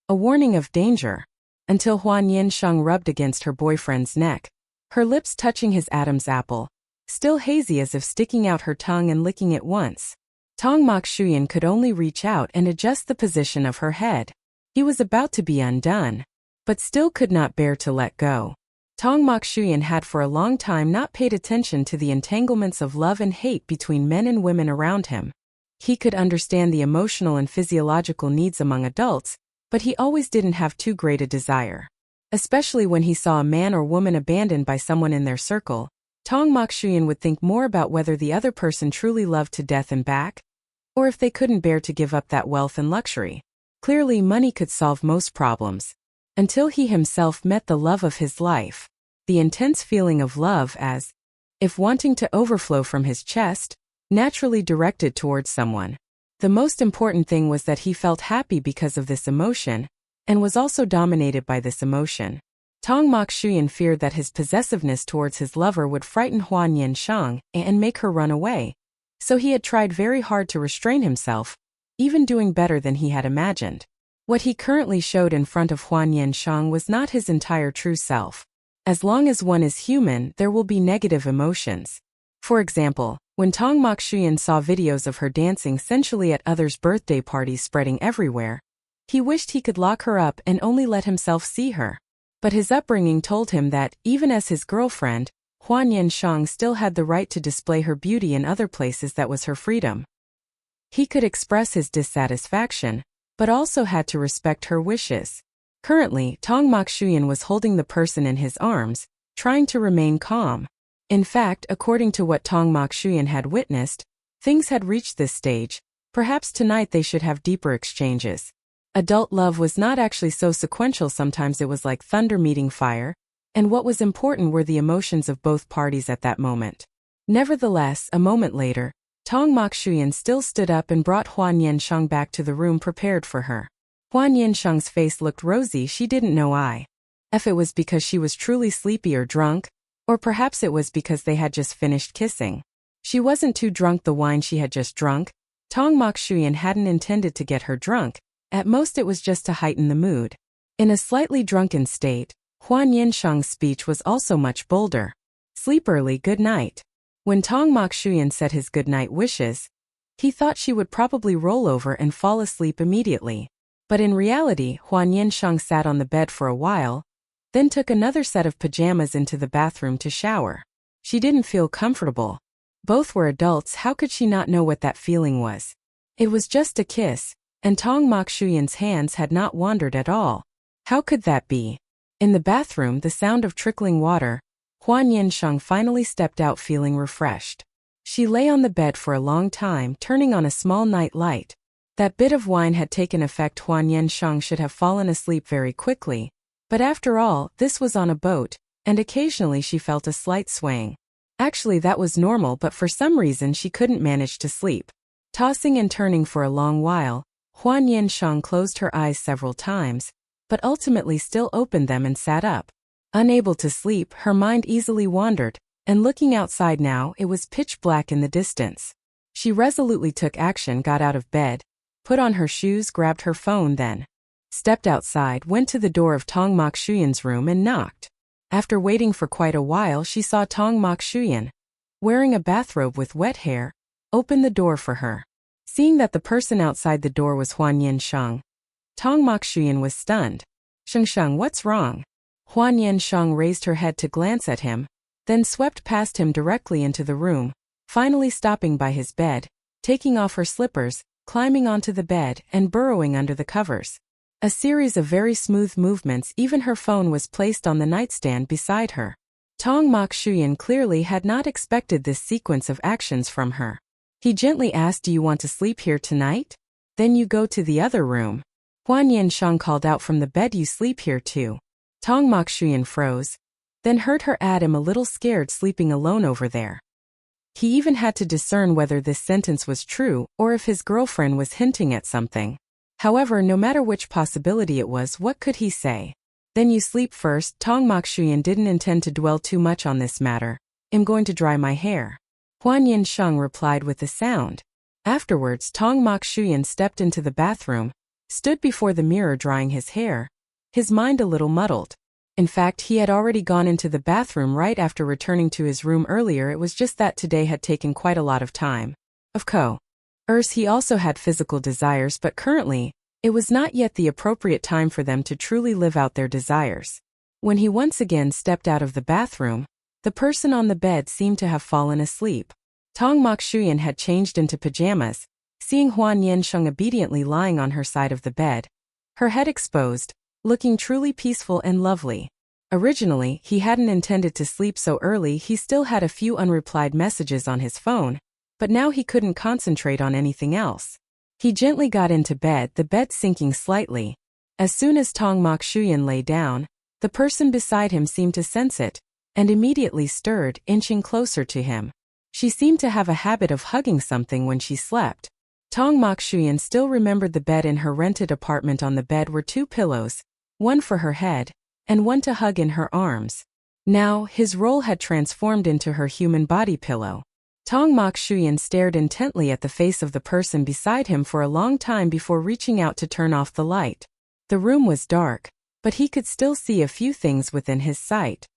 [SPEAKER 1] A warning of danger. Until Hua Nian Sheng rubbed against her boyfriend's neck, her lips touching his Adam's apple, still hazy as if sticking out her tongue and licking it once. Tong Mokchuan could only reach out and adjust the position of her head. He was about to be undone, but still could not bear to let go. Tong Mokchuan had for a long time not paid attention to the entanglements of love and hate between men and women around him. He could understand the emotional and physiological needs among adults, but he always didn't have too great a desire. Especially when he saw a man or woman abandoned by someone in their circle, Tong Mokchuan would think more about whether the other person truly loved to death and back, or if they couldn't bear to give up that wealth and luxury. Clearly, money could solve most problems. Until he himself met the love of his life. The intense feeling of love, as if wanting to overflow from his chest, naturally directed towards someone. The most important thing was that he felt happy because of this emotion, and was also dominated by this emotion. Tong Mokchuan feared that his possessiveness towards his lover would frighten Hua Nian Sheng and make her run away. So he had tried very hard to restrain himself, even doing better than he had imagined. What he currently showed in front of Hua Nian Sheng was not his entire true self. As long as one is human, there will be negative emotions. For example, when Tong Mokchuan saw videos of her dancing sensually at others' birthday parties spreading everywhere, he wished he could lock her up and only let himself see her. But his upbringing told him that, even as his girlfriend, Hua Nian Sheng still had the right to display her beauty in other places. That was her freedom. He could express his dissatisfaction, but also had to respect her wishes. Currently, Tong Mokchuan was holding the person in his arms, trying to remain calm. In fact, according to what Tong Mokchuan had witnessed, things had reached this stage. Perhaps tonight they should have deeper exchanges. Adult love was not actually so sequential. Sometimes it was like thunder meeting fire, and what was important were the emotions of both parties at that moment. Nevertheless, a moment later, Tong Mokshuyan still stood up and brought Hua Nian Sheng back to the room prepared for her. Hua Nian Sheng's face looked rosy. She didn't know if it was because she was truly sleepy or drunk, or perhaps it was because they had just finished kissing. She wasn't too drunk. The wine she had just drunk, Tong Mokshuyan hadn't intended to get her drunk. At most it was just to heighten the mood. In a slightly drunken state, Hua Nian Sheng's speech was also much bolder. Sleep early, good night. When Tong Mokshuyan said his good night wishes, he thought she would probably roll over and fall asleep immediately. But in reality, Hua Nian Sheng sat on the bed for a while, then took another set of pajamas into the bathroom to shower. She didn't feel comfortable. Both were adults. How could she not know what that feeling was? It was just a kiss, and Tong Mokshuyan's hands had not wandered at all. How could that be? In the bathroom, the sound of trickling water, Hua Nian Sheng finally stepped out feeling refreshed. She lay on the bed for a long time, turning on a small night light. That bit of wine had taken effect. Hua Nian Sheng should have fallen asleep very quickly. But after all, this was on a boat, and occasionally she felt a slight swaying. Actually, that was normal, but for some reason she couldn't manage to sleep. Tossing and turning for a long while, Hua Nian Sheng closed her eyes several times, but ultimately still opened them and sat up. Unable to sleep, her mind easily wandered, and looking outside now, it was pitch black in the distance. She resolutely took action, got out of bed, put on her shoes, grabbed her phone, then stepped outside, went to the door of Tong Mokshuyan's room and knocked. After waiting for quite a while, she saw Tong Mokshuyan, wearing a bathrobe with wet hair, open the door for her. Seeing that the person outside the door was Hua Nian Sheng, Tong Mokshuyan was stunned. Sheng, what's wrong? Hua Nian Sheng raised her head to glance at him, then swept past him directly into the room, finally stopping by his bed, taking off her slippers, climbing onto the bed, and burrowing under the covers. A series of very smooth movements. Even her phone was placed on the nightstand beside her. Tong Mokshuyan clearly had not expected this sequence of actions from her. He gently asked, "Do you want to sleep here tonight? Then you go to the other room." Hua Nian Sheng called out from the bed, "You sleep here too?" Tong Mokshuyan froze, then heard her add, "I'm a little scared sleeping alone over there." He even had to discern whether this sentence was true or if his girlfriend was hinting at something. However, no matter which possibility it was, what could he say? "Then you sleep first." Tong Mokshuyan didn't intend to dwell too much on this matter. "I'm going to dry my hair," Hua Nian Sheng replied with a sound. Afterwards, Tong Mokshuyan stepped into the bathroom, stood before the mirror drying his hair, his mind a little muddled. In fact, he had already gone into the bathroom right after returning to his room earlier. It was just that today had taken quite a lot of time. Of course, he also had physical desires, but currently, it was not yet the appropriate time for them to truly live out their desires. When he once again stepped out of the bathroom, the person on the bed seemed to have fallen asleep. Tong Mokshuyan had changed into pajamas, seeing Hua Nian Sheng obediently lying on her side of the bed, her head exposed, looking truly peaceful and lovely. Originally, he hadn't intended to sleep so early. He still had a few unreplied messages on his phone, but now he couldn't concentrate on anything else. He gently got into bed, the bed sinking slightly. As soon as Tong Mokshuyan lay down, the person beside him seemed to sense it, and immediately stirred, inching closer to him. She seemed to have a habit of hugging something when she slept. Tong Mokshuyan still remembered the bed in her rented apartment. On the bed were two pillows, one for her head, and one to hug in her arms. Now, his role had transformed into her human body pillow. Tong Mokshuyan stared intently at the face of the person beside him for a long time before reaching out to turn off the light. The room was dark, but he could still see a few things within his sight.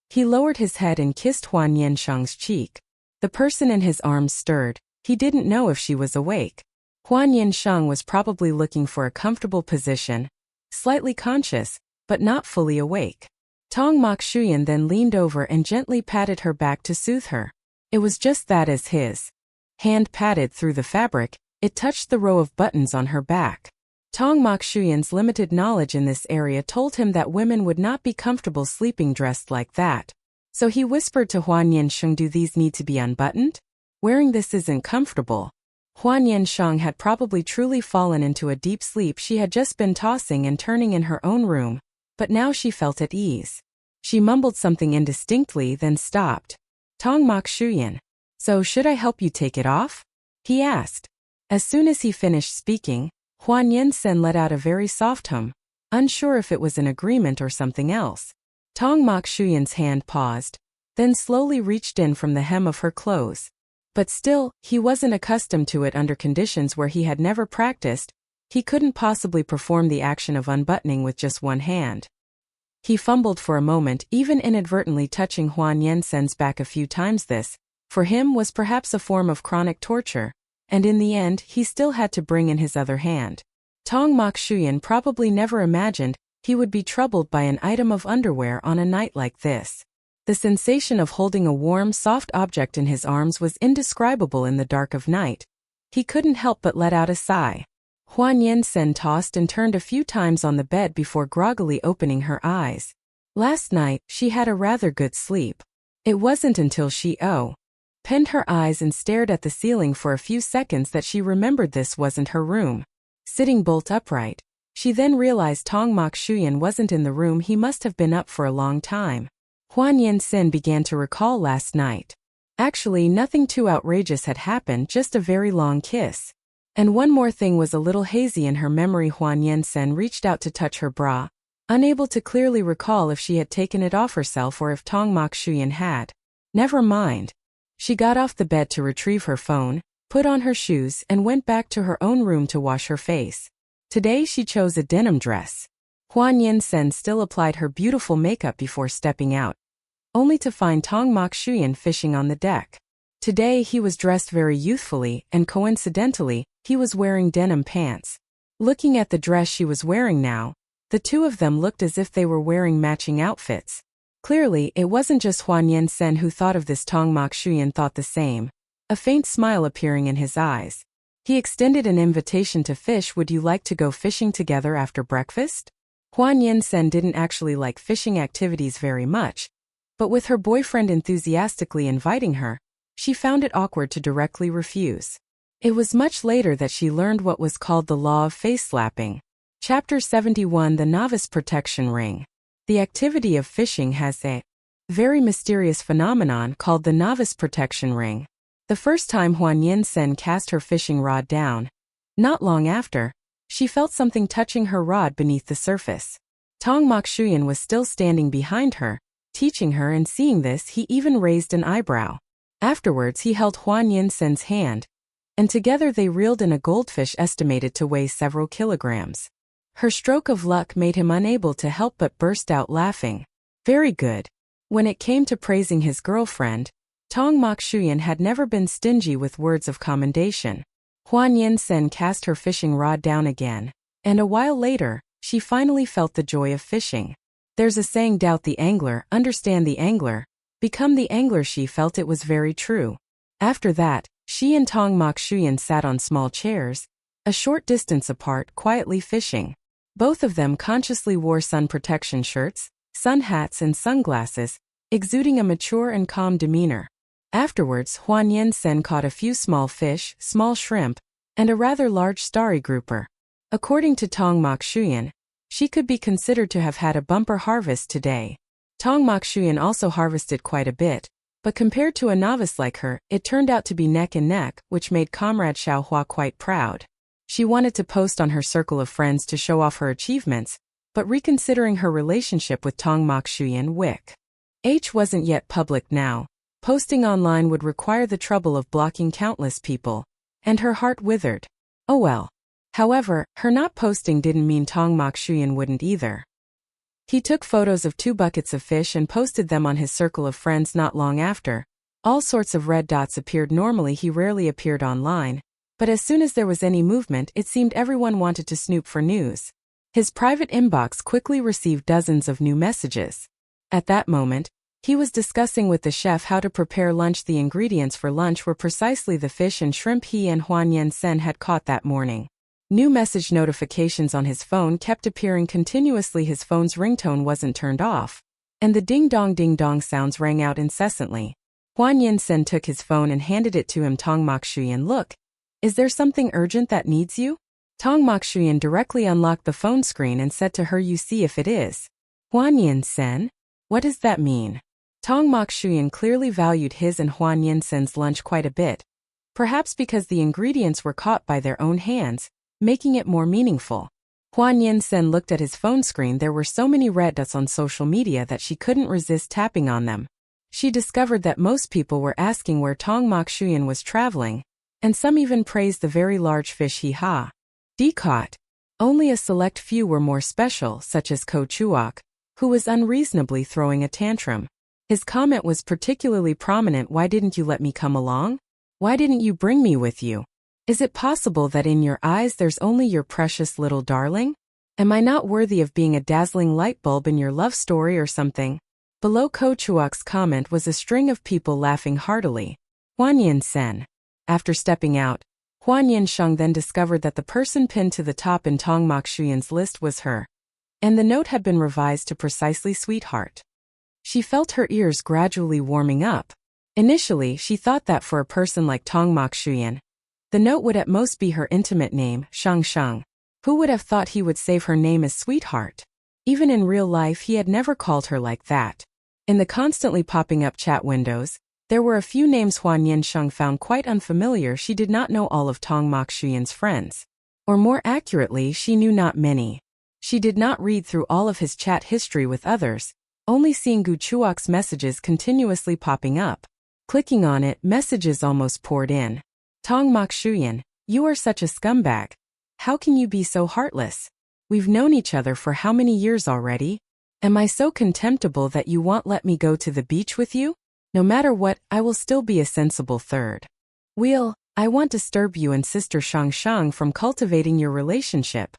[SPEAKER 1] He lowered his head and kissed Hua Nian Sheng's cheek. The person in his arms stirred. He didn't know if she was awake. Hua Nian Sheng was probably looking for a comfortable position, slightly conscious, but not fully awake. Tong Mokshuyan then leaned over and gently patted her back to soothe her. It was just that as his hand patted through the fabric, it touched the row of buttons on her back. Tong Mokshuyan's limited knowledge in this area told him that women would not be comfortable sleeping dressed like that. So he whispered to Hua Nian Sheng, "Do these need to be unbuttoned? Wearing this isn't comfortable." Hua Nian Sheng had probably truly fallen into a deep sleep. She had just been tossing and turning in her own room, but now she felt at ease. She mumbled something indistinctly, then stopped. Tong Mok Shuyan. So should I help you take it off? He asked. As soon as he finished speaking, Hua Nian Sheng let out a very soft hum, unsure if it was an agreement or something else. Tong Mok Shuyan's hand paused, then slowly reached in from the hem of her clothes. But still, he wasn't accustomed to it under conditions where he had never practiced. He couldn't possibly perform the action of unbuttoning with just one hand. He fumbled for a moment, even inadvertently touching Hua Nian Sheng's back a few times. This, for him, was perhaps a form of chronic torture, and in the end he still had to bring in his other hand. Tong Mok Shuyan probably never imagined he would be troubled by an item of underwear on a night like this. The sensation of holding a warm, soft object in his arms was indescribable in the dark of night. He couldn't help but let out a sigh. Hua Nian Sheng tossed and turned a few times on the bed before groggily opening her eyes. Last night, she had a rather good sleep. It wasn't until she opened her eyes and stared at the ceiling for a few seconds that she remembered this wasn't her room. Sitting bolt upright, she then realized Tong Mok Shuyan wasn't in the room. He must have been up for a long time. Hua Nian Sheng began to recall last night. Actually, nothing too outrageous had happened, just a very long kiss. And one more thing was a little hazy in her memory. Hua Nian Sheng reached out to touch her bra, unable to clearly recall if she had taken it off herself or if Tong Mok Shuyan had. Never mind. She got off the bed to retrieve her phone, put on her shoes, and went back to her own room to wash her face. Today she chose a denim dress. Hua Nian Sheng still applied her beautiful makeup before stepping out, only to find Tong Mok Shuyan fishing on the deck. Today he was dressed very youthfully, and coincidentally, he was wearing denim pants. Looking at the dress she was wearing now, the two of them looked as if they were wearing matching outfits. Clearly, it wasn't just Hua Nian Sheng who thought of this. Tong Mok Shuyan thought the same, a faint smile appearing in his eyes. He extended an invitation to fish. Would you like to go fishing together after breakfast? Hua Nian Sheng didn't actually like fishing activities very much, but with her boyfriend enthusiastically inviting her, she found it awkward to directly refuse. It was much later that she learned what was called the law of face slapping. Chapter 71, The Novice Protection Ring. The activity of fishing has a very mysterious phenomenon called the novice protection ring. The first time Hua Nian Sheng cast her fishing rod down, not long after, she felt something touching her rod beneath the surface. Tong Mok Shuyan was still standing behind her, teaching her, and seeing this he even raised an eyebrow. Afterwards he held Hua Nian Sheng's hand, and together they reeled in a goldfish estimated to weigh several kilograms. Her stroke of luck made him unable to help but burst out laughing. Very good. When it came to praising his girlfriend, Tong Mok Shuyan had never been stingy with words of commendation. Hua Nian Sheng cast her fishing rod down again, and a while later, she finally felt the joy of fishing. There's a saying, doubt the angler, understand the angler, become the angler. She felt it was very true. After that, she and Tong Mok Shuyan sat on small chairs, a short distance apart, quietly fishing. Both of them consciously wore sun protection shirts, sun hats, and sunglasses, exuding a mature and calm demeanor. Afterwards, Hua Nian Sheng caught a few small fish, small shrimp, and a rather large starry grouper. According to Tong Mok Shuyan, she could be considered to have had a bumper harvest today. Tong Mok Shuyan also harvested quite a bit, but compared to a novice like her, it turned out to be neck and neck, which made Comrade Xiao Hua quite proud. She wanted to post on her circle of friends to show off her achievements, but reconsidering her relationship with Tong Mok Shuyan, wasn't yet public now. Posting online would require the trouble of blocking countless people, and her heart withered. Oh well. However, her not posting didn't mean Tong Mok Shuyan wouldn't either. He took photos of 2 buckets of fish and posted them on his circle of friends. Not long after, all sorts of red dots appeared. Normally he rarely appeared online, but as soon as there was any movement, it seemed everyone wanted to snoop for news. His private inbox quickly received dozens of new messages. At that moment, he was discussing with the chef how to prepare lunch. The ingredients for lunch were precisely the fish and shrimp he and Hua Nian Sheng had caught that morning. New message notifications on his phone kept appearing continuously. His phone's ringtone wasn't turned off, and the ding-dong sounds rang out incessantly. Hua Nian Sheng took his phone and handed it to him. Tong Mok Shuyan, look. Is there something urgent that needs you? Tong Mok Shuyan directly unlocked the phone screen and said to her, you see if it is. Hua Nian Sheng? What does that mean? Tong Mokshuyan clearly valued his and Hua Nian Sheng's lunch quite a bit, perhaps because the ingredients were caught by their own hands, making it more meaningful. Hua Nian Sheng looked at his phone screen. There were so many red dots on social media that she couldn't resist tapping on them. She discovered that most people were asking where Tong Mokshuyan was traveling, and some even praised the very large fish he had caught. Only a select few were more special, such as Ko Chuok, who was unreasonably throwing a tantrum. His comment was particularly prominent. Why didn't you let me come along? Why didn't you bring me with you? Is it possible that in your eyes there's only your precious little darling? Am I not worthy of being a dazzling light bulb in your love story or something? Below Ko Chuok's comment was a string of people laughing heartily. Hua Nian Sheng. After stepping out, Hua Nian Sheng then discovered that the person pinned to the top in Tong Mokshuyan's list was her, and the note had been revised to precisely sweetheart. She felt her ears gradually warming up. Initially, she thought that for a person like Tong Mokshuyan, the note would at most be her intimate name, Sheng Sheng. Who would have thought he would save her name as sweetheart? Even in real life, he had never called her like that. In the constantly popping up chat windows, there were a few names Hua Nian Sheng found quite unfamiliar. She did not know all of Tong Mokshuyan's friends. Or more accurately, she knew not many. She did not read through all of his chat history with others, only seeing Gu Chuok's messages continuously popping up. Clicking on it, messages almost poured in. Tong Mokshuyan, you are such a scumbag. How can you be so heartless? We've known each other for how many years already? Am I so contemptible that you won't let me go to the beach with you? No matter what, I will still be a sensible third wheel. I won't disturb you and Sister Sheng Sheng from cultivating your relationship.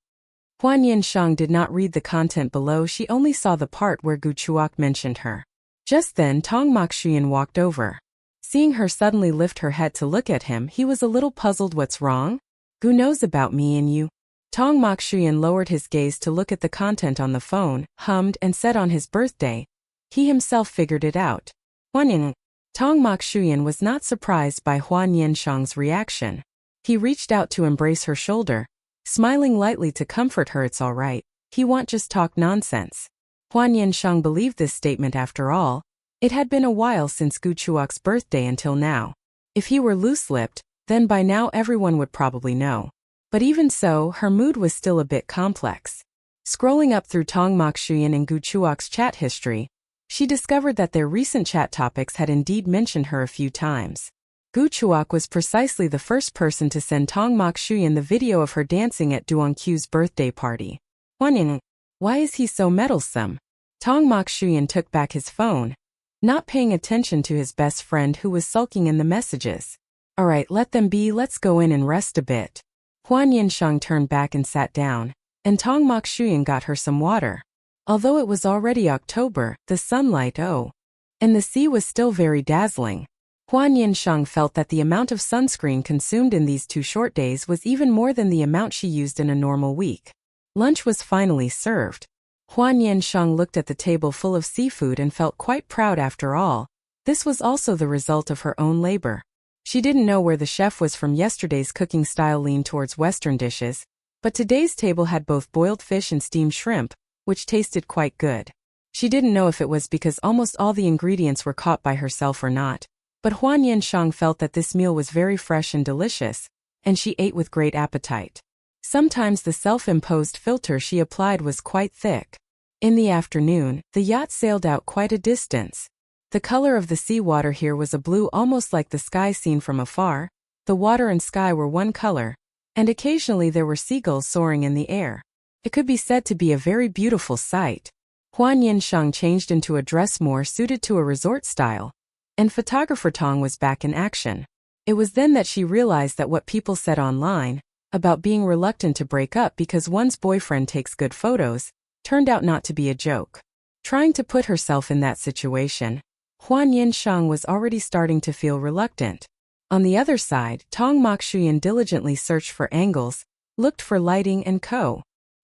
[SPEAKER 1] Hua Nian Sheng did not read the content below. She only saw the part where Gu Chuok mentioned her. Just then Tong Mokshuyan walked over. Seeing her suddenly lift her head to look at him, he was a little puzzled. What's wrong? Gu knows about me and you. Tong Mokshuyan lowered his gaze to look at the content on the phone, hummed and said on his birthday. He himself figured it out. Hua Nian. Tong Mokshuyan was not surprised by Hua Nian Sheng's reaction. He reached out to embrace her shoulder, smiling lightly to comfort her. It's all right. He won't just talk nonsense. Hua Nian Sheng believed this statement. After all, it had been a while since Gu Chuok's birthday until now. If he were loose-lipped, then by now everyone would probably know. But even so, her mood was still a bit complex. Scrolling up through Tong Mokshuyan and Gu Chuok's chat history, she discovered that their recent chat topics had indeed mentioned her a few times. Gu Chuok was precisely the first person to send Tong Mokshuyan the video of her dancing at Duongqiu's birthday party. Hua Nian. Why is he so meddlesome? Tong Mokshuyan took back his phone, not paying attention to his best friend who was sulking in the messages. Alright, let them be. Let's go in and rest a bit. Hua Nian Sheng turned back and sat down, and Tong Mokshuyan got her some water. Although it was already October, the sunlight and the sea was still very dazzling. Hua Nian Sheng felt that the amount of sunscreen consumed in these 2 short days was even more than the amount she used in a normal week. Lunch was finally served. Hua Nian Sheng looked at the table full of seafood and felt quite proud. After all, this was also the result of her own labor. She didn't know where the chef was from. Yesterday's cooking style leaned towards Western dishes, but today's table had both boiled fish and steamed shrimp, which tasted quite good. She didn't know if it was because almost all the ingredients were caught by herself or not, but Hua Nian Sheng felt that this meal was very fresh and delicious, and she ate with great appetite. Sometimes the self-imposed filter she applied was quite thick. In the afternoon, the yacht sailed out quite a distance. The color of the seawater here was a blue almost like the sky seen from afar. The water and sky were one color, and occasionally there were seagulls soaring in the air. It could be said to be a very beautiful sight. Hua Nian Sheng changed into a dress more suited to a resort style, and photographer Tong was back in action. It was then that she realized that what people said online, about being reluctant to break up because one's boyfriend takes good photos, turned out not to be a joke. Trying to put herself in that situation, Hua Nian Sheng was already starting to feel reluctant. On the other side, Tong Mokshuyan diligently searched for angles, looked for lighting and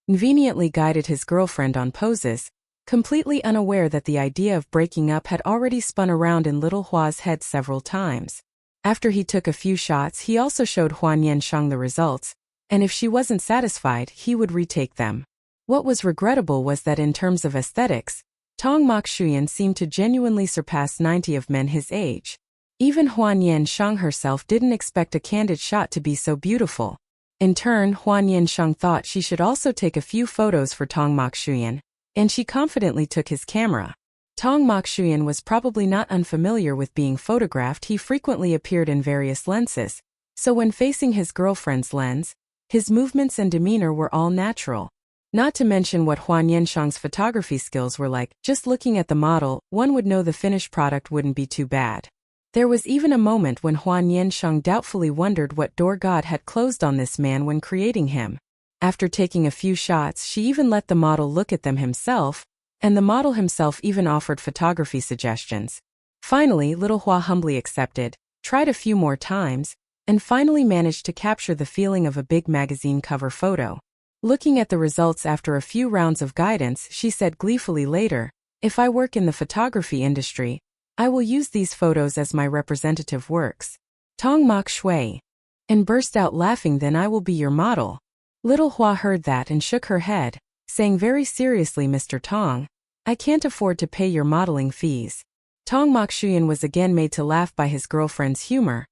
[SPEAKER 1] conveniently guided his girlfriend on poses, completely unaware that the idea of breaking up had already spun around in little Hua's head several times. After he took a few shots, he also showed Hua Nian Sheng the results, and if she wasn't satisfied, he would retake them. What was regrettable was that in terms of aesthetics, Tong Mokshuyan seemed to genuinely surpass 90 of men his age. Even Hua Nian Sheng herself didn't expect a candid shot to be so beautiful. In turn, Hua Nian Sheng thought she should also take a few photos for Tong Mokshuyan, and she confidently took his camera. Tong Mokshuyan was probably not unfamiliar with being photographed. He frequently appeared in various lenses, so when facing his girlfriend's lens, his movements and demeanor were all natural. Not to mention what Hua Nian Sheng's photography skills were like. Just looking at the model, one would know the finished product wouldn't be too bad. There was even a moment when Hua Nian Sheng doubtfully wondered what door God had closed on this man when creating him. After taking a few shots, she even let the model look at them himself, and the model himself even offered photography suggestions. Finally, little Hua humbly accepted, tried a few more times, and finally managed to capture the feeling of a big magazine cover photo. Looking at the results after a few rounds of guidance, she said gleefully later, "If I work in the photography industry, I will use these photos as my representative works." Tong Mok Shui. And burst out laughing. "Then I will be your model." Little Hua heard that and shook her head, saying very seriously, "Mr. Tong, I can't afford to pay your modeling fees." Tong Mokshuyan was again made to laugh by his girlfriend's humor.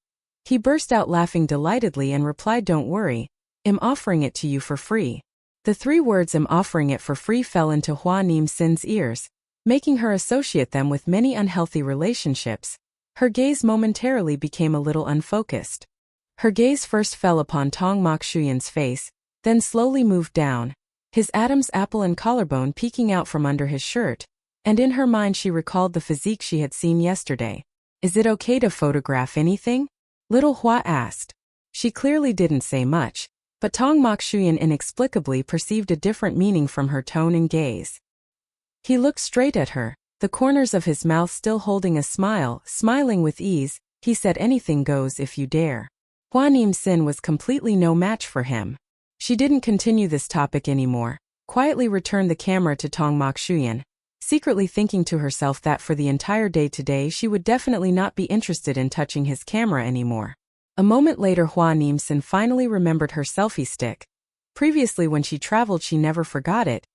[SPEAKER 1] He burst out laughing delightedly and replied, "Don't worry, I'm offering it to you for free." The 3 words "I'm offering it for free" fell into Hua Nian Sheng's ears, making her associate them with many unhealthy relationships. Her gaze momentarily became a little unfocused. Her gaze first fell upon Tong Mokshuyan's face, then slowly moved down, his Adam's apple and collarbone peeking out from under his shirt, and in her mind she recalled the physique she had seen yesterday. "Is it okay to photograph anything?" Little Hua asked. She clearly didn't say much, but Tong Mokshuyan inexplicably perceived a different meaning from her tone and gaze. He looked straight at her, the corners of his mouth still holding a smile, smiling with ease. He said, "Anything goes if you dare." Hua Nian Sheng was completely no match for him. She didn't continue this topic anymore, quietly returned the camera to Tong Mokshuyan, secretly thinking to herself that for the entire day today she would definitely not be interested in touching his camera anymore. A moment later, Hua Nian Sheng finally remembered her selfie stick. Previously when she traveled she never forgot it,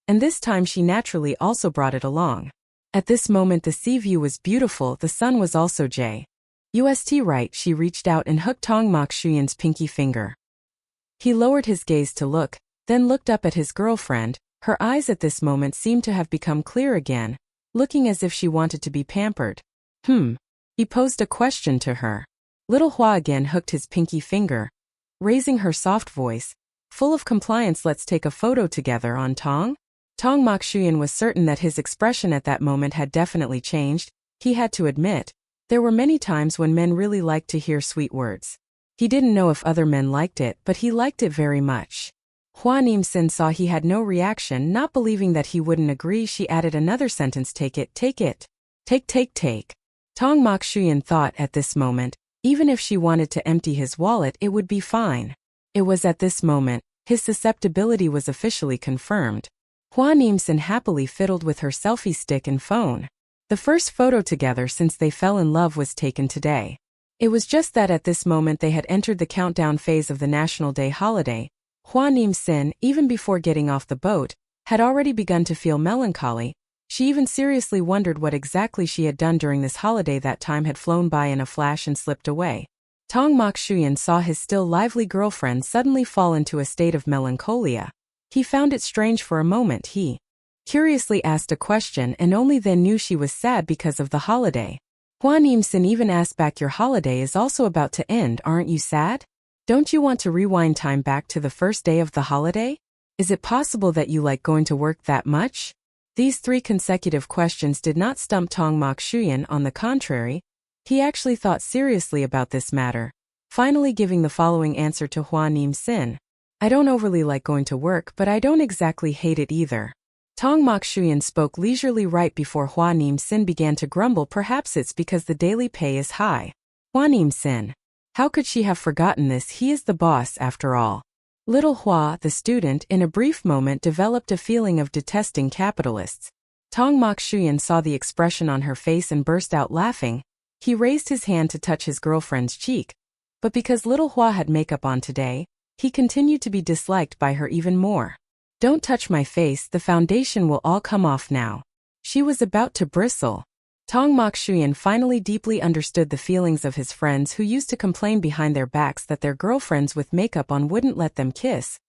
[SPEAKER 1] and this time she naturally also brought it along. At this moment the sea view was beautiful, the sun was also just right. She reached out and hooked Tong Mokshuyan's pinky finger. He lowered his gaze to look, then looked up at his girlfriend. Her eyes at this moment seemed to have become clear again, looking as if she wanted to be pampered. He posed a question to her. Little Hua again hooked his pinky finger, raising her soft voice, full of compliance. "Let's take a photo together on Tong?" Tong Mokshuyan was certain that his expression at that moment had definitely changed. He had to admit, there were many times when men really liked to hear sweet words. He didn't know if other men liked it, but he liked it very much. Hua Nian Sheng saw he had no reaction. Not believing that he wouldn't agree, she added another sentence, "Take it, take it. Take. Tong Mokshuyan thought at this moment, even if she wanted to empty his wallet it would be fine. It was at this moment, his susceptibility was officially confirmed. Hua Nian Sheng happily fiddled with her selfie stick and phone. The first photo together since they fell in love was taken today. It was just that at this moment they had entered the countdown phase of the National Day holiday. Hua Nian Sheng, even before getting off the boat, had already begun to feel melancholy. She even seriously wondered what exactly she had done during this holiday. That time had flown by in a flash and slipped away. Tong Mokshuyan saw his still lively girlfriend suddenly fall into a state of melancholia. He found it strange. For a moment he curiously asked a question and only then knew she was sad because of the holiday. Hua Nian Sheng even asked back, "Your holiday is also about to end, aren't you sad? Don't you want to rewind time back to the first day of the holiday? Is it possible that you like going to work that much?" These 3 consecutive questions did not stump Tong Mokshuyan. On the contrary, he actually thought seriously about this matter, finally giving the following answer to Hua Nian Sheng. "I don't overly like going to work, but I don't exactly hate it either." Tong Mokshuyan spoke leisurely right before Hua Nian Sheng began to grumble. Perhaps it's because the daily pay is high. Hua Nian Sheng. How could she have forgotten this? He is the boss after all. Little Hua, the student, in a brief moment developed a feeling of detesting capitalists. Tong Mokshuyan saw the expression on her face and burst out laughing. He raised his hand to touch his girlfriend's cheek, but because little Hua had makeup on today, he continued to be disliked by her even more. "Don't touch my face, the foundation will all come off now." She was about to bristle. Tong Mokshuyan finally deeply understood the feelings of his friends who used to complain behind their backs that their girlfriends with makeup on wouldn't let them kiss,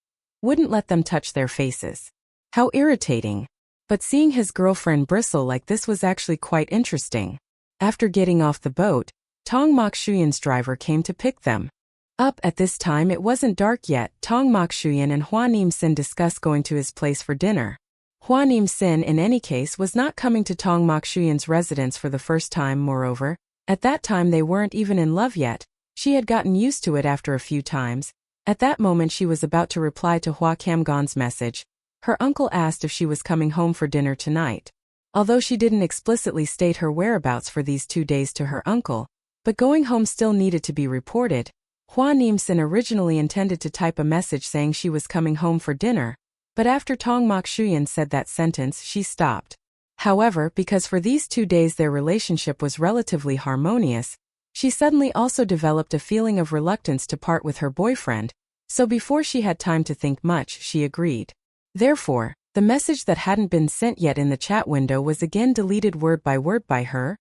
[SPEAKER 1] wouldn't let them touch their faces. How irritating. But seeing his girlfriend bristle like this was actually quite interesting. After getting off the boat, Tong Mokshuyan's driver came to pick them up. At this time it wasn't dark yet. Tong Mokshuyan and Hua Nian Sheng discussed going to his place for dinner. Hua Nian Sheng in any case was not coming to Tong Mokshuyan's residence for the first time. Moreover, at that time they weren't even in love yet. She had gotten used to it after a few times. At that moment she was about to reply to Hua Kamgon's message. Her uncle asked if she was coming home for dinner tonight. Although she didn't explicitly state her whereabouts for these 2 days to her uncle, but going home still needed to be reported, Hua Nian Sheng originally intended to type a message saying she was coming home for dinner, but after Tong Mokshuyan said that sentence she stopped. However, because for these 2 days their relationship was relatively harmonious, she suddenly also developed a feeling of reluctance to part with her boyfriend, so before she had time to think much she agreed. Therefore, the message that hadn't been sent yet in the chat window was again deleted word by her,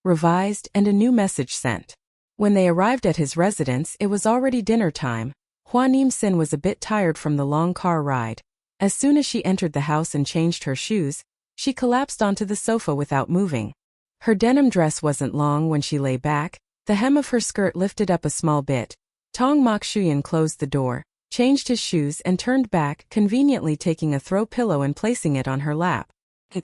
[SPEAKER 1] revised, and a new message sent. When they arrived at his residence it was already dinner time. Hua Nian Sheng was a bit tired from the long car ride. As soon as she entered the house and changed her shoes, she collapsed onto the sofa without moving. Her denim dress wasn't long when she lay back, the hem of her skirt lifted up a small bit. Tong Mokshuyan closed the door, changed his shoes and turned back, conveniently taking a throw pillow and placing it on her lap. Hua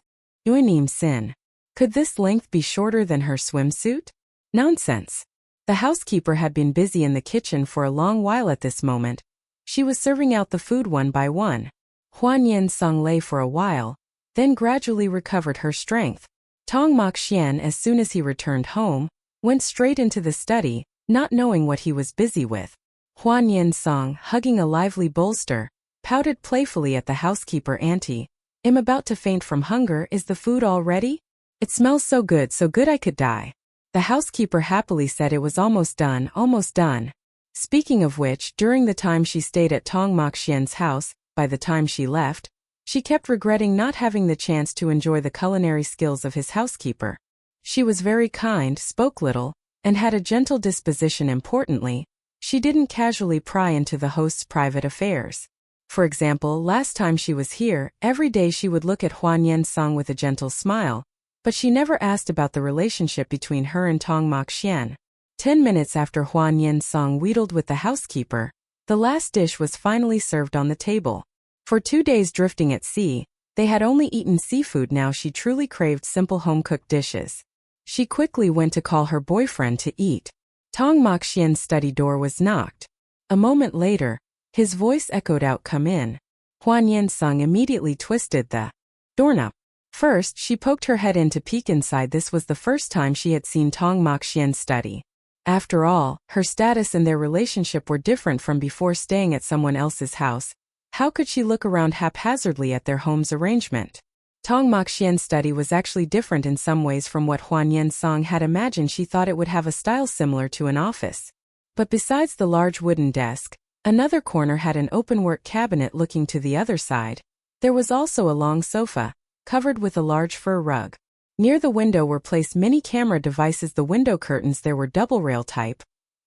[SPEAKER 1] Nian Sheng. Could this length be shorter than her swimsuit? Nonsense. The housekeeper had been busy in the kitchen for a long while at this moment. She was serving out the food one by one. Hua Nian Sheng lay for a while, then gradually recovered her strength. Tong Mokshuyan, as soon as he returned home, went straight into the study, not knowing what he was busy with. Hua Nian Sheng, hugging a lively bolster, pouted playfully at the housekeeper auntie. "I'm about to faint from hunger. Is the food all ready? It smells so good I could die." The housekeeper happily said it was almost done, almost done. Speaking of which, during the time she stayed at Tong Mokshuyan's house, by the time she left, she kept regretting not having the chance to enjoy the culinary skills of his housekeeper. She was very kind, spoke little, and had a gentle disposition. Importantly, she didn't casually pry into the host's private affairs. For example, last time she was here, every day she would look at Hua Nian Sheng with a gentle smile, but she never asked about the relationship between her and Tong Mokshuyan. 10 minutes after Hua Nian Sheng wheedled with the housekeeper, the last dish was finally served on the table. For 2 days drifting at sea, they had only eaten seafood. Now she truly craved simple home-cooked dishes. She quickly went to call her boyfriend to eat. Tong Mokshuyan's study door was knocked. A moment later, his voice echoed out, "Come in." Hua Nian Sheng immediately twisted the doorknob. First, she poked her head in to peek inside. This was the first time she had seen Tong Mokshuyan's study. After all, her status and their relationship were different from before staying at someone else's house. How could she look around haphazardly at their home's arrangement? Tong Mokshuyan's study was actually different in some ways from what Hua Nian Sheng had imagined. She thought it would have a style similar to an office. But besides the large wooden desk, another corner had an open-work cabinet looking to the other side. There was also a long sofa, covered with a large fur rug. Near the window were placed many camera devices. The window curtains there were double rail type,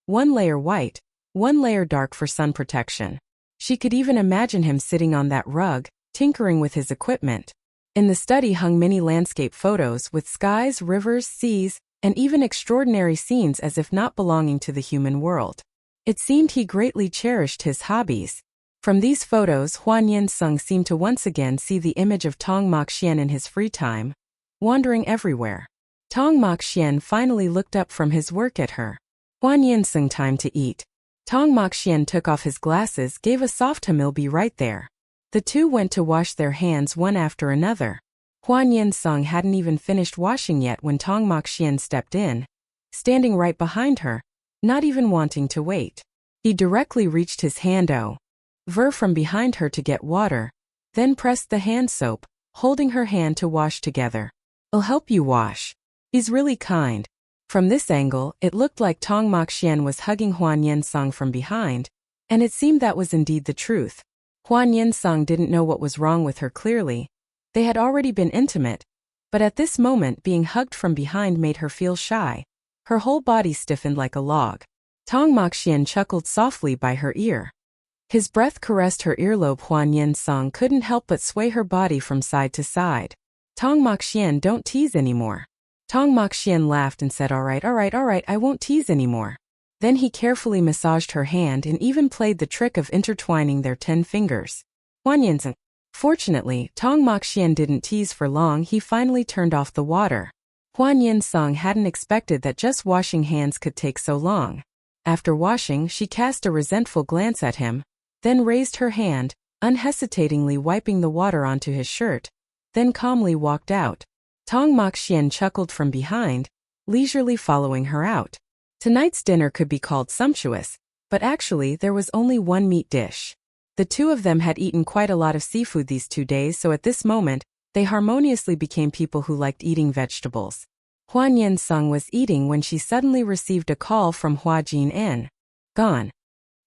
[SPEAKER 1] one layer white, one layer dark for sun protection. She could even imagine him sitting on that rug, tinkering with his equipment. In the study hung many landscape photos with skies, rivers, seas, and even extraordinary scenes as if not belonging to the human world. It seemed he greatly cherished his hobbies. From these photos, Hua Nian Sheng seemed to once again see the image of Tong Mokshuyan in his free time, wandering everywhere. Tong Mokshuyan finally looked up from his work at her. "Hua Nian Sheng, time to eat." Tong Mokshuyan took off his glasses, gave a soft "I'll be right there." The two went to wash their hands one after another. Hua Nian Sheng hadn't even finished washing yet when Tong Mokshuyan stepped in, standing right behind her, not even wanting to wait. He directly reached his hand over from behind her to get water, then pressed the hand soap, holding her hand to wash together. "I'll help you wash. He's really kind." From this angle, it looked like Tong Mokshuyan was hugging Hua Nian Sheng from behind, and it seemed that was indeed the truth. Hua Nian Sheng didn't know what was wrong with her. Clearly, they had already been intimate, But at this moment being hugged from behind made her feel shy. Her whole body stiffened like a log. Tong Moxian chuckled softly by her ear. His breath caressed her earlobe. Hua Nian Sheng couldn't help but sway her body from side to side. Tong Moxian, don't tease anymore. Tong Moxian laughed and said, all right, I won't tease anymore. Then he carefully massaged her hand and even played the trick of intertwining their 10 fingers. Hua Nian Sheng. Fortunately, Tong Moxian didn't tease for long. He finally turned off the water. Hua Nian Sheng hadn't expected that just washing hands could take so long. After washing, she cast a resentful glance at him, then raised her hand, unhesitatingly wiping the water onto his shirt, then calmly walked out. Tong Moxian chuckled from behind, leisurely following her out. Tonight's dinner could be called sumptuous, but actually there was only one meat dish. The two of them had eaten quite a lot of seafood these 2 days, so at this moment, they harmoniously became people who liked eating vegetables. Hua Nian Sheng was eating when she suddenly received a call from Hua Jian. Gone.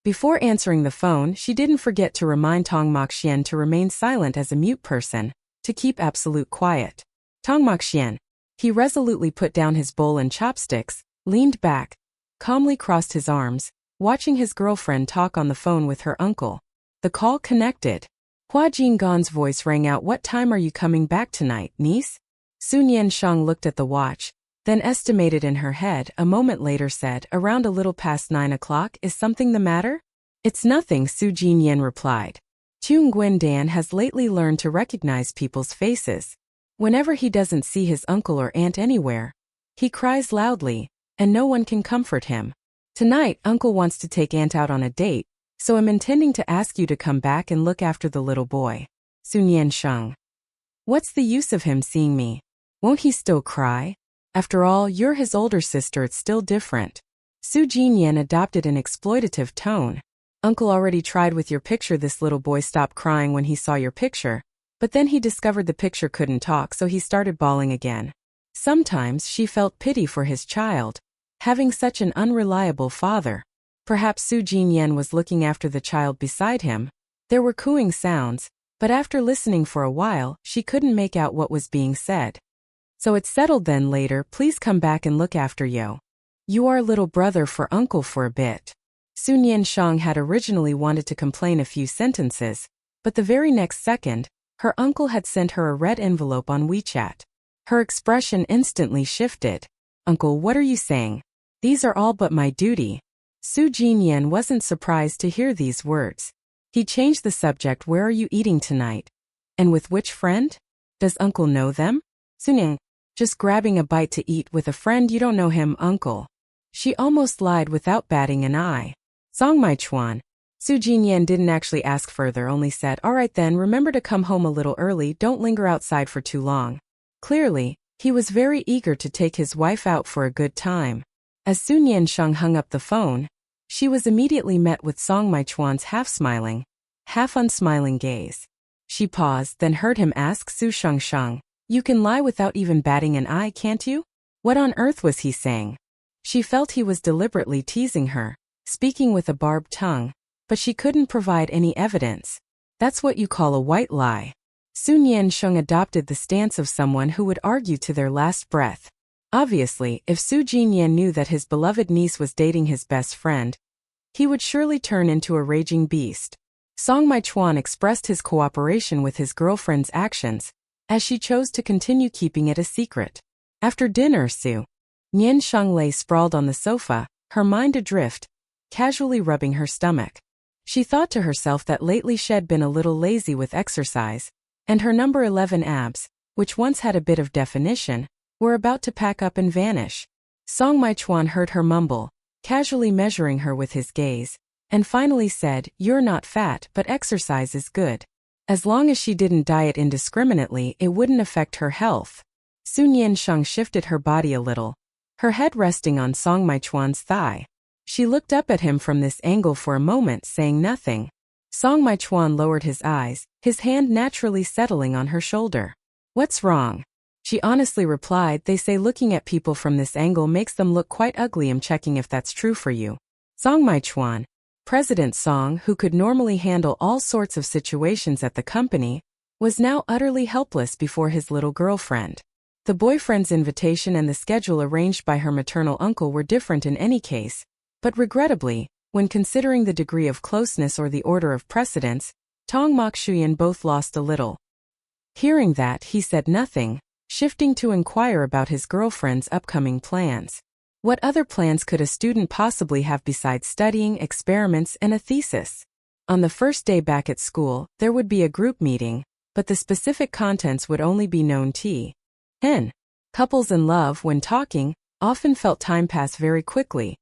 [SPEAKER 1] Before answering the phone, she didn't forget to remind Tong Moxian to remain silent as a mute person, to keep absolute quiet. Tong Moxian. He resolutely put down his bowl and chopsticks, leaned back, calmly crossed his arms, watching his girlfriend talk on the phone with her uncle. The call connected. Hua Jingan's voice rang out. What time are you coming back tonight, niece? Su Niansheng looked at the watch, then estimated in her head, a moment later said, around a little past 9 o'clock. Is something the matter? It's nothing, Su Jinyan replied. Chung Guindan has lately learned to recognize people's faces. Whenever he doesn't see his uncle or aunt anywhere, he cries loudly, and no one can comfort him. Tonight, uncle wants to take aunt out on a date, so I'm intending to ask you to come back and look after the little boy. Su Niansheng. What's the use of him seeing me? Won't he still cry? After all, you're his older sister, it's still different. Su Jinyan adopted an exploitative tone. Uncle already tried with your picture. This little boy stopped crying when he saw your picture, but then he discovered the picture couldn't talk, so he started bawling again. Sometimes she felt pity for his child, having such an unreliable father. Perhaps Su Jinyan was looking after the child beside him. There were cooing sounds, but after listening for a while, she couldn't make out what was being said. So it's settled then. Later, please come back and look after Yo. You are little brother for uncle for a bit. Su Niansheng had originally wanted to complain a few sentences, but the very next second, her uncle had sent her a red envelope on WeChat. Her expression instantly shifted. Uncle, what are you saying? These are all but my duty. Su Jinyan wasn't surprised to hear these words. He changed the subject. Where are you eating tonight? And with which friend? Does uncle know them? Suning. Just grabbing a bite to eat with a friend. You don't know him, uncle. She almost lied without batting an eye. Song Mai Chuan. Su Jinyan didn't actually ask further, only said, all right then, remember to come home a little early, don't linger outside for too long. Clearly, he was very eager to take his wife out for a good time. As Su Niansheng hung up the phone, she was immediately met with Song Mai Chuan's half-smiling, half-unsmiling gaze. She paused, then heard him ask Su Shengsheng, you can lie without even batting an eye, can't you? What on earth was he saying? She felt he was deliberately teasing her, speaking with a barbed tongue, but she couldn't provide any evidence. That's what you call a white lie. Su Niansheng adopted the stance of someone who would argue to their last breath. Obviously, if Su Jinyan knew that his beloved niece was dating his best friend, he would surely turn into a raging beast. Song Mai Chuan expressed his cooperation with his girlfriend's actions, as she chose to continue keeping it a secret. After dinner, Su Niansheng lay sprawled on the sofa, her mind adrift, casually rubbing her stomach. She thought to herself that lately she'd been a little lazy with exercise, and her number 11 abs, which once had a bit of definition, were about to pack up and vanish. Song Mai Chuan heard her mumble, casually measuring her with his gaze, and finally said, you're not fat, but exercise is good. As long as she didn't diet indiscriminately, it wouldn't affect her health. Su Niansheng shifted her body a little, her head resting on Song Mai Chuan's thigh. She looked up at him from this angle for a moment, saying nothing. Song Mai Chuan lowered his eyes, his hand naturally settling on her shoulder. What's wrong? She honestly replied, they say looking at people from this angle makes them look quite ugly. I'm checking if that's true for you. Song Mai Chuan, President Song, who could normally handle all sorts of situations at the company, was now utterly helpless before his little girlfriend. The boyfriend's invitation and the schedule arranged by her maternal uncle were different in any case, but regrettably, when considering the degree of closeness or the order of precedence, Tong Mokshuyan both lost a little. Hearing that, he said nothing, shifting to inquire about his girlfriend's upcoming plans. What other plans could a student possibly have besides studying, experiments, and a thesis? On the first day back at school, there would be a group meeting, but the specific contents would only be known to him. Couples in love, when talking, often felt time pass very quickly,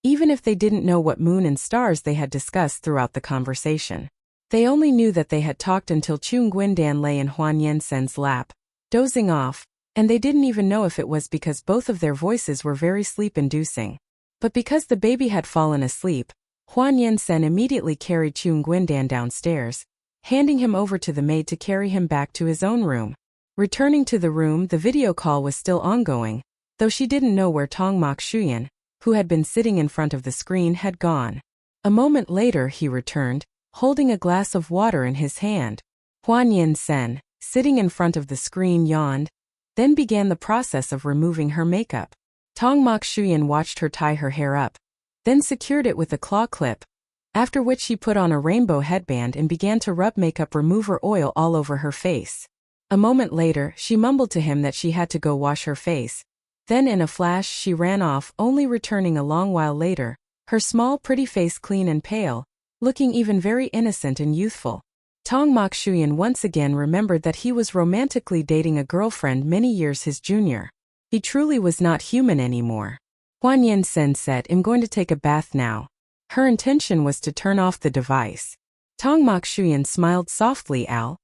[SPEAKER 1] even if they didn't know what moon and stars they had discussed throughout the conversation. They only knew that they had talked until Chung Guindan lay in Hua Nian Sheng's lap, dozing off, and they didn't even know if it was because both of their voices were very sleep-inducing. But because the baby had fallen asleep, Hua Nian Sheng immediately carried Chung Guindan downstairs, handing him over to the maid to carry him back to his own room. Returning to the room, the video call was still ongoing, though she didn't know where Tong Mokshuyan, who had been sitting in front of the screen, had gone. A moment later he returned, holding a glass of water in his hand. Hua Nian Sheng, sitting in front of the screen, yawned, then began the process of removing her makeup. Tong Mokshuyan watched her tie her hair up, then secured it with a claw clip, after which she put on a rainbow headband and began to rub makeup remover oil all over her face. A moment later, she mumbled to him that she had to go wash her face. Then in a flash she ran off, only returning a long while later, her small pretty face clean and pale, looking even very innocent and youthful. Tong Mokshuyan once again remembered that he was romantically dating a girlfriend many years his junior. He truly was not human anymore. Hua Nian Sheng said, "I'm going to take a bath now." Her intention was to turn off the device. Tong Mokshuyan smiled softly. "Al.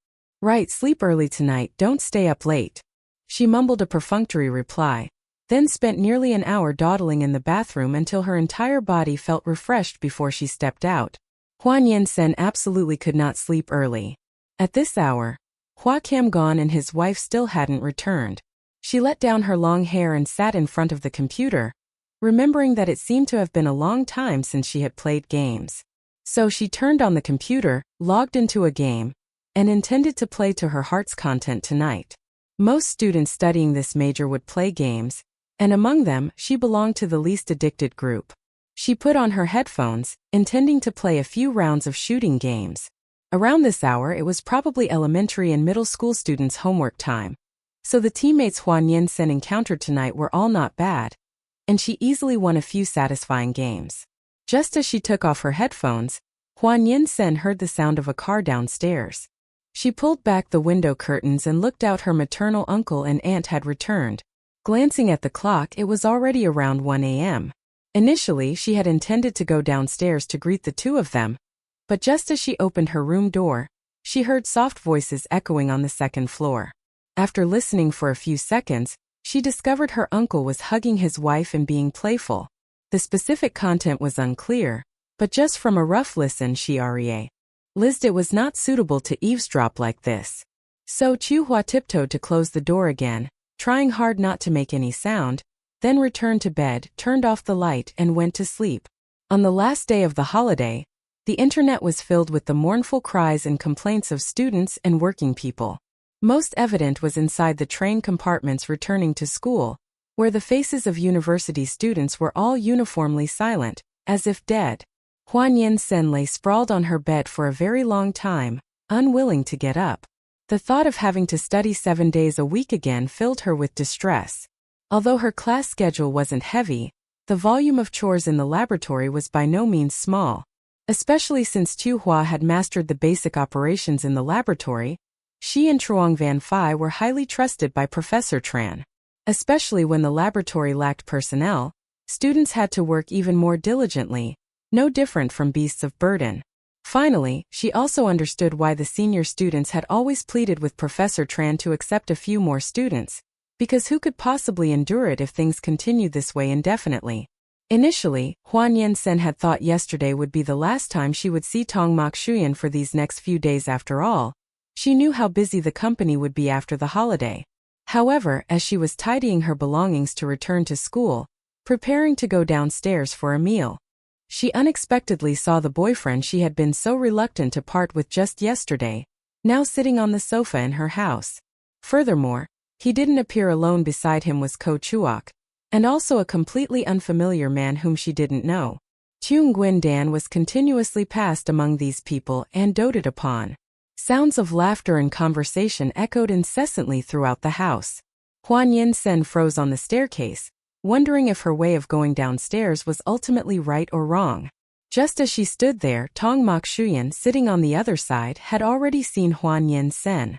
[SPEAKER 1] Right, sleep early tonight, don't stay up late." She mumbled a perfunctory reply, then spent nearly an hour dawdling in the bathroom until her entire body felt refreshed before she stepped out. Hua Nian Sheng absolutely could not sleep early. At this hour, Hua Kam-gon and his wife still hadn't returned. She let down her long hair and sat in front of the computer, remembering that it seemed to have been a long time since she had played games. So she turned on the computer, logged into a game, and intended to play to her heart's content tonight. Most students studying this major would play games, and among them, she belonged to the least addicted group. She put on her headphones, intending to play a few rounds of shooting games. Around this hour it was probably elementary and middle school students' homework time, so the teammates Hua Nian Sheng encountered tonight were all not bad, and she easily won a few satisfying games. Just as she took off her headphones, Hua Nian Sheng heard the sound of a car downstairs. She pulled back the window curtains and looked out. Her maternal uncle and aunt had returned. Glancing at the clock, it was already around 1 a.m. Initially, she had intended to go downstairs to greet the two of them, but just as she opened her room door, she heard soft voices echoing on the second floor. After listening for a few seconds, she discovered her uncle was hugging his wife and being playful. The specific content was unclear, but just from a rough listen she realized it was not suitable to eavesdrop like this. So Chu-hua tiptoed to close the door again, trying hard not to make any sound, then returned to bed, turned off the light, and went to sleep. On the last day of the holiday, the internet was filled with the mournful cries and complaints of students and working people. Most evident was inside the train compartments returning to school, where the faces of university students were all uniformly silent, as if dead. Hua Nian Sheng lay sprawled on her bed for a very long time, unwilling to get up. The thought of having to study 7 days a week again filled her with distress. Although her class schedule wasn't heavy, the volume of chores in the laboratory was by no means small. Especially since Chu-hua had mastered the basic operations in the laboratory, she and Truong Van Phi were highly trusted by Professor Tran. Especially when the laboratory lacked personnel, students had to work even more diligently, no different from beasts of burden. Finally, she also understood why the senior students had always pleaded with Professor Tran to accept a few more students, because who could possibly endure it if things continued this way indefinitely? Initially, Hua Nian Sheng had thought yesterday would be the last time she would see Tong Mokshuyan for these next few days. After all, she knew how busy the company would be after the holiday. However, as she was tidying her belongings to return to school, preparing to go downstairs for a meal, she unexpectedly saw the boyfriend she had been so reluctant to part with just yesterday, now sitting on the sofa in her house. Furthermore, He didn't appear alone. Beside him was Ko Chuok, and also a completely unfamiliar man whom she didn't know. Cheung Guin Dan was continuously passed among these people and doted upon. Sounds of laughter and conversation echoed incessantly throughout the house. Hua Nian Sheng froze on the staircase, wondering if her way of going downstairs was ultimately right or wrong. Just as she stood there, Tong Mokshuyan, sitting on the other side, had already seen Hua Nian Sheng.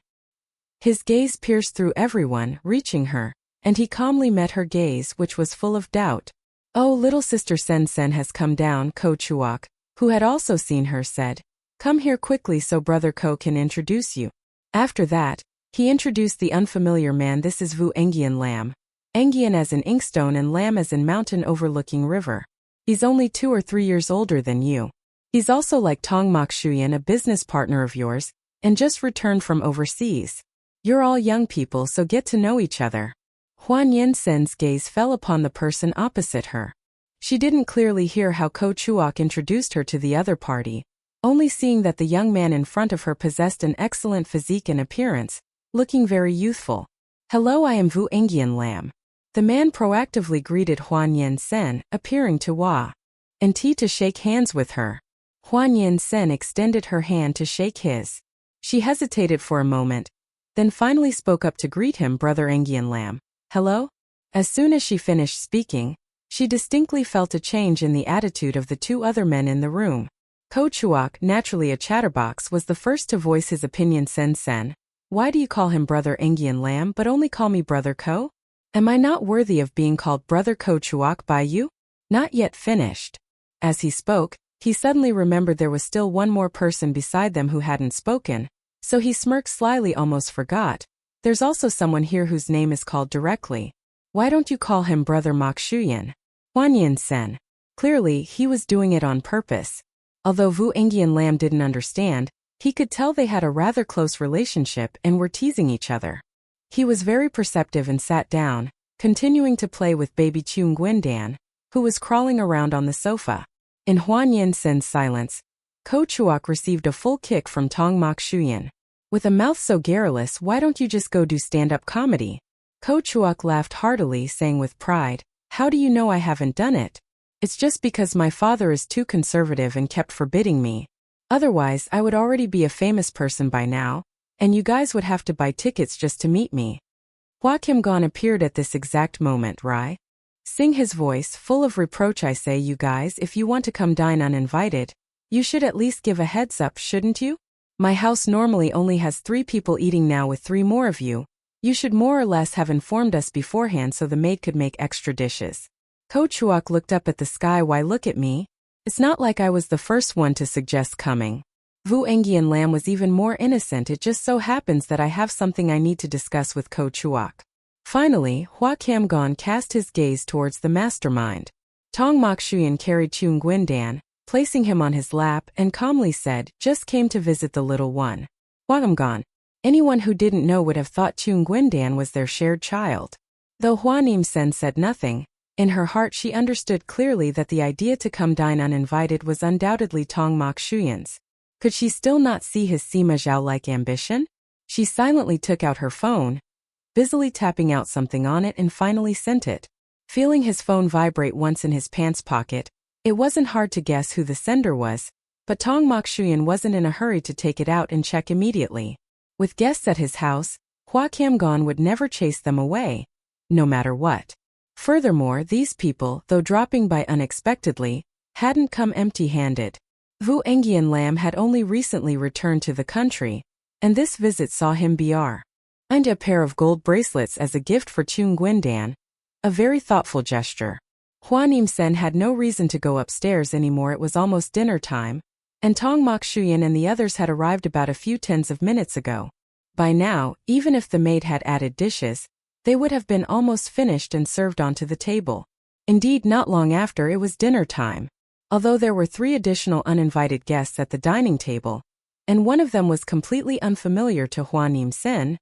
[SPEAKER 1] His gaze pierced through everyone, reaching her, and he calmly met her gaze, which was full of doubt. "Oh, little sister Sen Sen has come down," Ko Chuok, who had also seen her, said. "Come here quickly so Brother Ko can introduce you." After that, he introduced the unfamiliar man. "This is Vu Engian Lam. Engian as in inkstone and Lam as in mountain overlooking river. He's only 2 or 3 years older than you. He's also like Tong Mokshuyan, a business partner of yours, and just returned from overseas. You're all young people, so get to know each other." Hua Nian Sheng's gaze fell upon the person opposite her. She didn't clearly hear how Ko Chuok introduced her to the other party, only seeing that the young man in front of her possessed an excellent physique and appearance, looking very youthful. "Hello, I am Vu Engian Lam." The man proactively greeted Hua Nian Sheng, appearing to Hua and T to shake hands with her. Hua Nian Sheng extended her hand to shake his. She hesitated for a moment, then finally spoke up to greet him. "Brother Engian Lam. Hello?" As soon as she finished speaking, she distinctly felt a change in the attitude of the 2 other men in the room. Ko Chuok, naturally a chatterbox, was the first to voice his opinion. "Sen Sen, why do you call him Brother Engian Lam but only call me Brother Ko? Am I not worthy of being called Brother Ko Chuok by you?" Not yet finished. As he spoke, he suddenly remembered there was still one more person beside them who hadn't spoken, so he smirked slyly. "Almost forgot. There's also someone here whose name is called directly. Why don't you call him Brother Mokshuyan?" Hua Nian Sheng. Clearly, he was doing it on purpose. Although Vu Engian Lam didn't understand, he could tell they had a rather close relationship and were teasing each other. He was very perceptive and sat down, continuing to play with baby Cheung Guin Dan, who was crawling around on the sofa. In Hua Nian Sheng's silence, Ko Chuok received a full kick from Tong Mokshuyan. "With a mouth so garrulous, why don't you just go do stand-up comedy?" Ko Chuok laughed heartily, saying with pride, "How do you know I haven't done it? It's just because my father is too conservative and kept forbidding me. Otherwise, I would already be a famous person by now, and you guys would have to buy tickets just to meet me." Hua Kim-gon appeared at this exact moment. "Rai?" Sing his voice, full of reproach. "I say, you guys, if you want to come dine uninvited, you should at least give a heads up, shouldn't you? My house normally only has 3 people eating, now with 3 more of you. You should more or less have informed us beforehand so the maid could make extra dishes." Ko Chuok looked up at the sky. "Why look at me? It's not like I was the first one to suggest coming." Vu Engian Lam was even more innocent. "It just so happens that I have something I need to discuss with Ko Chuok." Finally, Hua Kim-gon cast his gaze towards the mastermind. Tong Mokshuyan carried Cheung Guin Dan, placing him on his lap, and calmly said, "Just came to visit the little one." Hua Kim-gon. Anyone who didn't know would have thought Cheung Guin Dan was their shared child. Though Hua Nian Sheng said nothing, in her heart she understood clearly that the idea to come dine uninvited was undoubtedly Tong Mokshuyan's. Could she still not see his Sima Zhao-like ambition? She silently took out her phone, busily tapping out something on it, and finally sent it. Feeling his phone vibrate once in his pants pocket, it wasn't hard to guess who the sender was, but Tong Mokshuyan wasn't in a hurry to take it out and check immediately. With guests at his house, Hua Kim-gon would never chase them away, no matter what. Furthermore, these people, though dropping by unexpectedly, hadn't come empty-handed. Vu Engian Lam had only recently returned to the country, and this visit saw him br. And a pair of gold bracelets as a gift for Cheung Guin Dan, a very thoughtful gesture. Hua Nian Sheng had no reason to go upstairs anymore. It was almost dinner time, and Tong Mokshuyan and the others had arrived about a few tens of minutes ago. By now, even if the maid had added dishes, they would have been almost finished and served onto the table. Indeed, not long after, it was dinner time. Although there were 3 additional uninvited guests at the dining table, and one of them was completely unfamiliar to Hua Nian Sheng,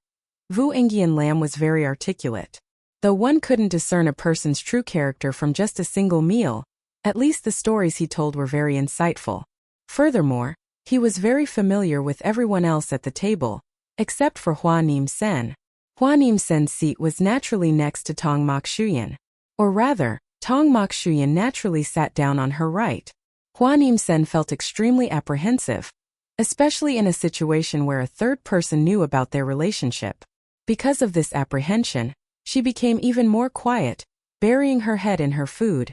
[SPEAKER 1] Vu Engian Lam was very articulate. Though one couldn't discern a person's true character from just a single meal, at least the stories he told were very insightful. Furthermore, he was very familiar with everyone else at the table, except for Hua Nian Sheng. Hua Nian Sheng's seat was naturally next to Tong Mokshuyan. Or rather, Tong Mokshuyan naturally sat down on her right. Hua Nian Sheng felt extremely apprehensive, especially in a situation where a third person knew about their relationship. Because of this apprehension, she became even more quiet, burying her head in her food,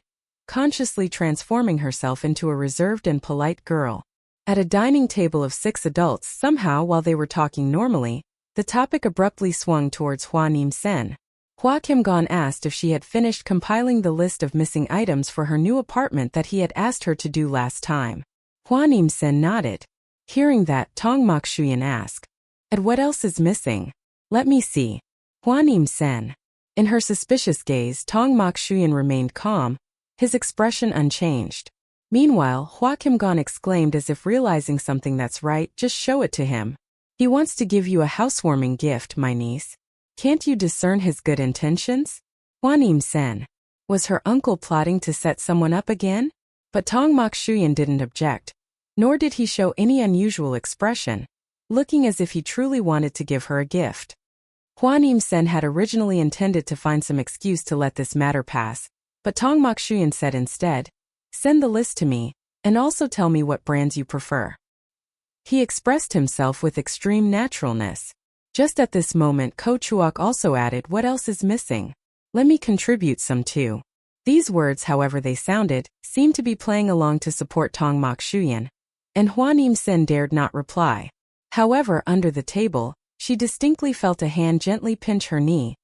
[SPEAKER 1] consciously transforming herself into a reserved and polite girl. At a dining table of 6 adults, somehow while they were talking normally, the topic abruptly swung towards Hua Nian Sheng. Hua Kimgon asked if she had finished compiling the list of missing items for her new apartment that he had asked her to do last time. Hua Nian Sheng nodded. Hearing that, Tong Mokshuyan asked, "And what else is missing? Let me see." Hua Nian Sheng. In her suspicious gaze, Tong Mokshuyan remained calm, his expression unchanged. Meanwhile, Hua Kimgon exclaimed as if realizing something. "That's right, just show it to him. He wants to give you a housewarming gift, my niece. Can't you discern his good intentions?" Hua Nian Sheng. Was her uncle plotting to set someone up again? But Tong Mokshuyan didn't object, nor did he show any unusual expression, looking as if he truly wanted to give her a gift. Hua Nian Sheng had originally intended to find some excuse to let this matter pass, but Tong Mokshuyan said instead, "Send the list to me, and also tell me what brands you prefer." He expressed himself with extreme naturalness. Just at this moment, Ko Chuok also added, "What else is missing? Let me contribute some too." These words, however they sounded, seemed to be playing along to support Tong Mokshuyan, and Hua Nian Sheng dared not reply. However, under the table, she distinctly felt a hand gently pinch her knee,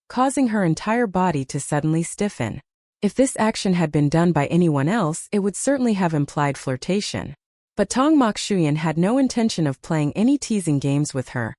[SPEAKER 1] causing her entire body to suddenly stiffen. If this action had been done by anyone else, it would certainly have implied flirtation. But Tong Mokshuyan had no intention of playing any teasing games with her.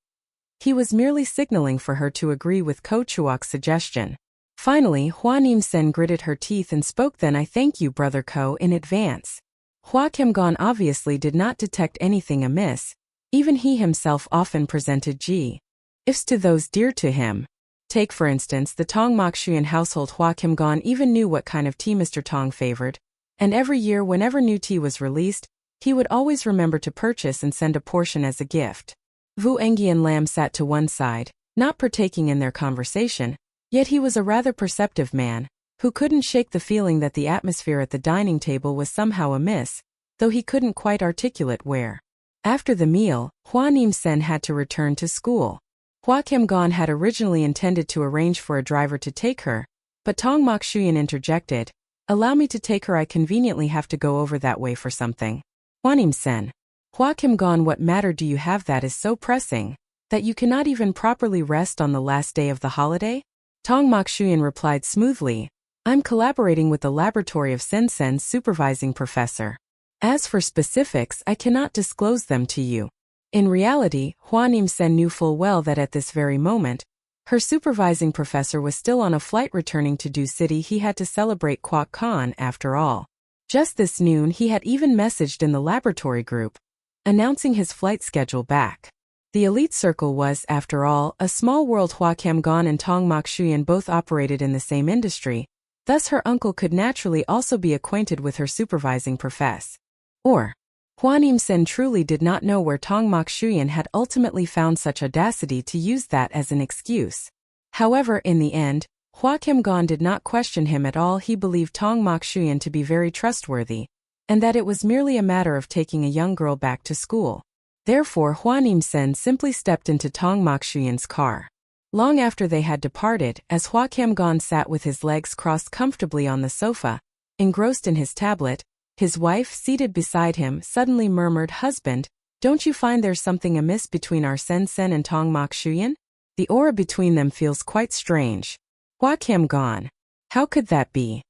[SPEAKER 1] He was merely signaling for her to agree with Ko Chuok's suggestion. Finally, Hua Nian Sheng gritted her teeth and spoke. "Then I thank you, Brother Ko, in advance." Hua Kimgon obviously did not detect anything amiss. Even he himself often presented gifts to those dear to him. Take for instance the Tong Mokshuyan household. Hua Kimgon even knew what kind of tea Mr. Tong favored, and every year whenever new tea was released, he would always remember to purchase and send a portion as a gift. Vu Engi and Lam sat to one side, not partaking in their conversation, yet he was a rather perceptive man, who couldn't shake the feeling that the atmosphere at the dining table was somehow amiss, though he couldn't quite articulate where. After the meal, Hua Nian Sheng had to return to school. Hua Kimgon had originally intended to arrange for a driver to take her, but Tong Mokshuyan interjected, "Allow me to take her, I conveniently have to go over that way for something." Hua Nian Sheng. Hua Kimgon, what matter do you have that is so pressing, that you cannot even properly rest on the last day of the holiday? Tong Mokshuyan replied smoothly, "I'm collaborating with the laboratory of Sensen's supervising professor. As for specifics, I cannot disclose them to you." In reality, Hua Nian Sheng knew full well that at this very moment, her supervising professor was still on a flight returning to Du City. He had to celebrate Kwok Khan after all. Just this noon he had even messaged in the laboratory group, announcing his flight schedule back. The elite circle was, after all, a small world. Hua Kimgon and Tong Mokshuyan both operated in the same industry, thus her uncle could naturally also be acquainted with her supervising professor. Or, Hua Nian Sheng truly did not know where Tong Mokshuyan had ultimately found such audacity to use that as an excuse. However, in the end, Hua Kimgon did not question him at all. He believed Tong Mokshuyan to be very trustworthy, and that it was merely a matter of taking a young girl back to school. Therefore, Hua Nian Sheng simply stepped into Tong Mokshuyan's car. Long after they had departed, as Hua Kimgon sat with his legs crossed comfortably on the sofa, engrossed in his tablet, his wife, seated beside him, suddenly murmured, "Husband, don't you find there's something amiss between our Sensen and Tong Mokshuyan? The aura between them feels quite strange." Hua Kimgon. How could that be?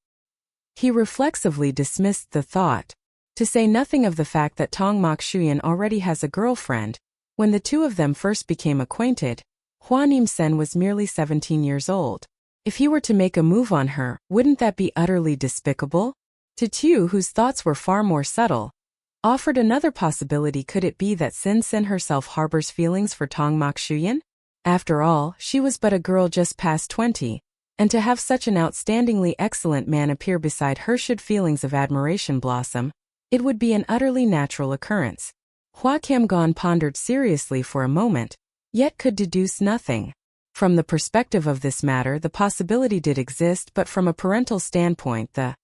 [SPEAKER 1] He reflexively dismissed the thought. To say nothing of the fact that Tong Mokshuyan already has a girlfriend. When the two of them first became acquainted, Hua Nian Sheng was merely 17 years old. If he were to make a move on her, wouldn't that be utterly despicable? Tu, whose thoughts were far more subtle, offered another possibility. Could it be that Sensen herself harbors feelings for Tong Mokshuyan? After all, she was but a girl just past 20, and to have such an outstandingly excellent man appear beside her should feelings of admiration blossom, it would be an utterly natural occurrence. Hua Kimgon pondered seriously for a moment, yet could deduce nothing. From the perspective of this matter, the possibility did exist, but from a parental standpoint, the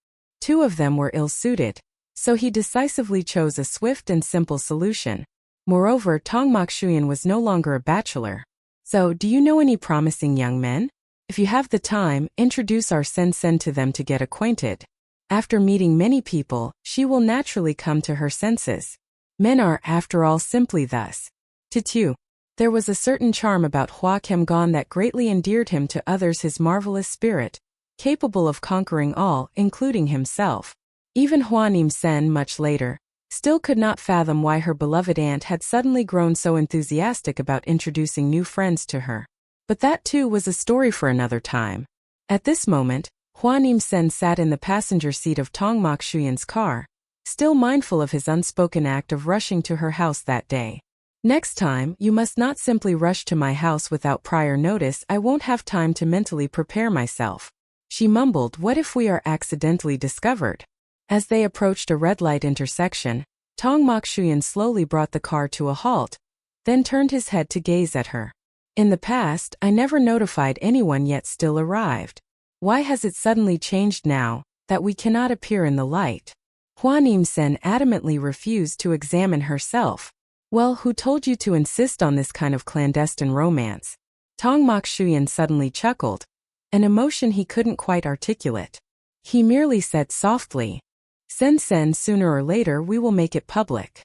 [SPEAKER 1] two of them were ill-suited, so he decisively chose a swift and simple solution. Moreover, Tong Mokshuyan was no longer a bachelor. So, do you know any promising young men? If you have the time, introduce our Sen to them to get acquainted. After meeting many people, she will naturally come to her senses. Men are, after all, simply thus. Titu. There was a certain charm about Hua Kemgon that greatly endeared him to others, his marvelous spirit, capable of conquering all, including himself. Even Hua Nian Sheng, much later, still could not fathom why her beloved aunt had suddenly grown so enthusiastic about introducing new friends to her. But that too was a story for another time. At this moment, Hua Nian Sheng sat in the passenger seat of Tong Mokshuyan's car, still mindful of his unspoken act of rushing to her house that day. Next time, you must not simply rush to my house without prior notice. I won't have time to mentally prepare myself. She mumbled, what if we are accidentally discovered? As they approached a red light intersection, Tong Mokshuyan slowly brought the car to a halt, then turned his head to gaze at her. In the past, I never notified anyone yet still arrived. Why has it suddenly changed now, that we cannot appear in the light? Hua Nian Sheng adamantly refused to examine herself. Well, who told you to insist on this kind of clandestine romance? Tong Mokshuyan suddenly chuckled, an emotion he couldn't quite articulate. He merely said softly, Sen, sooner or later we will make it public.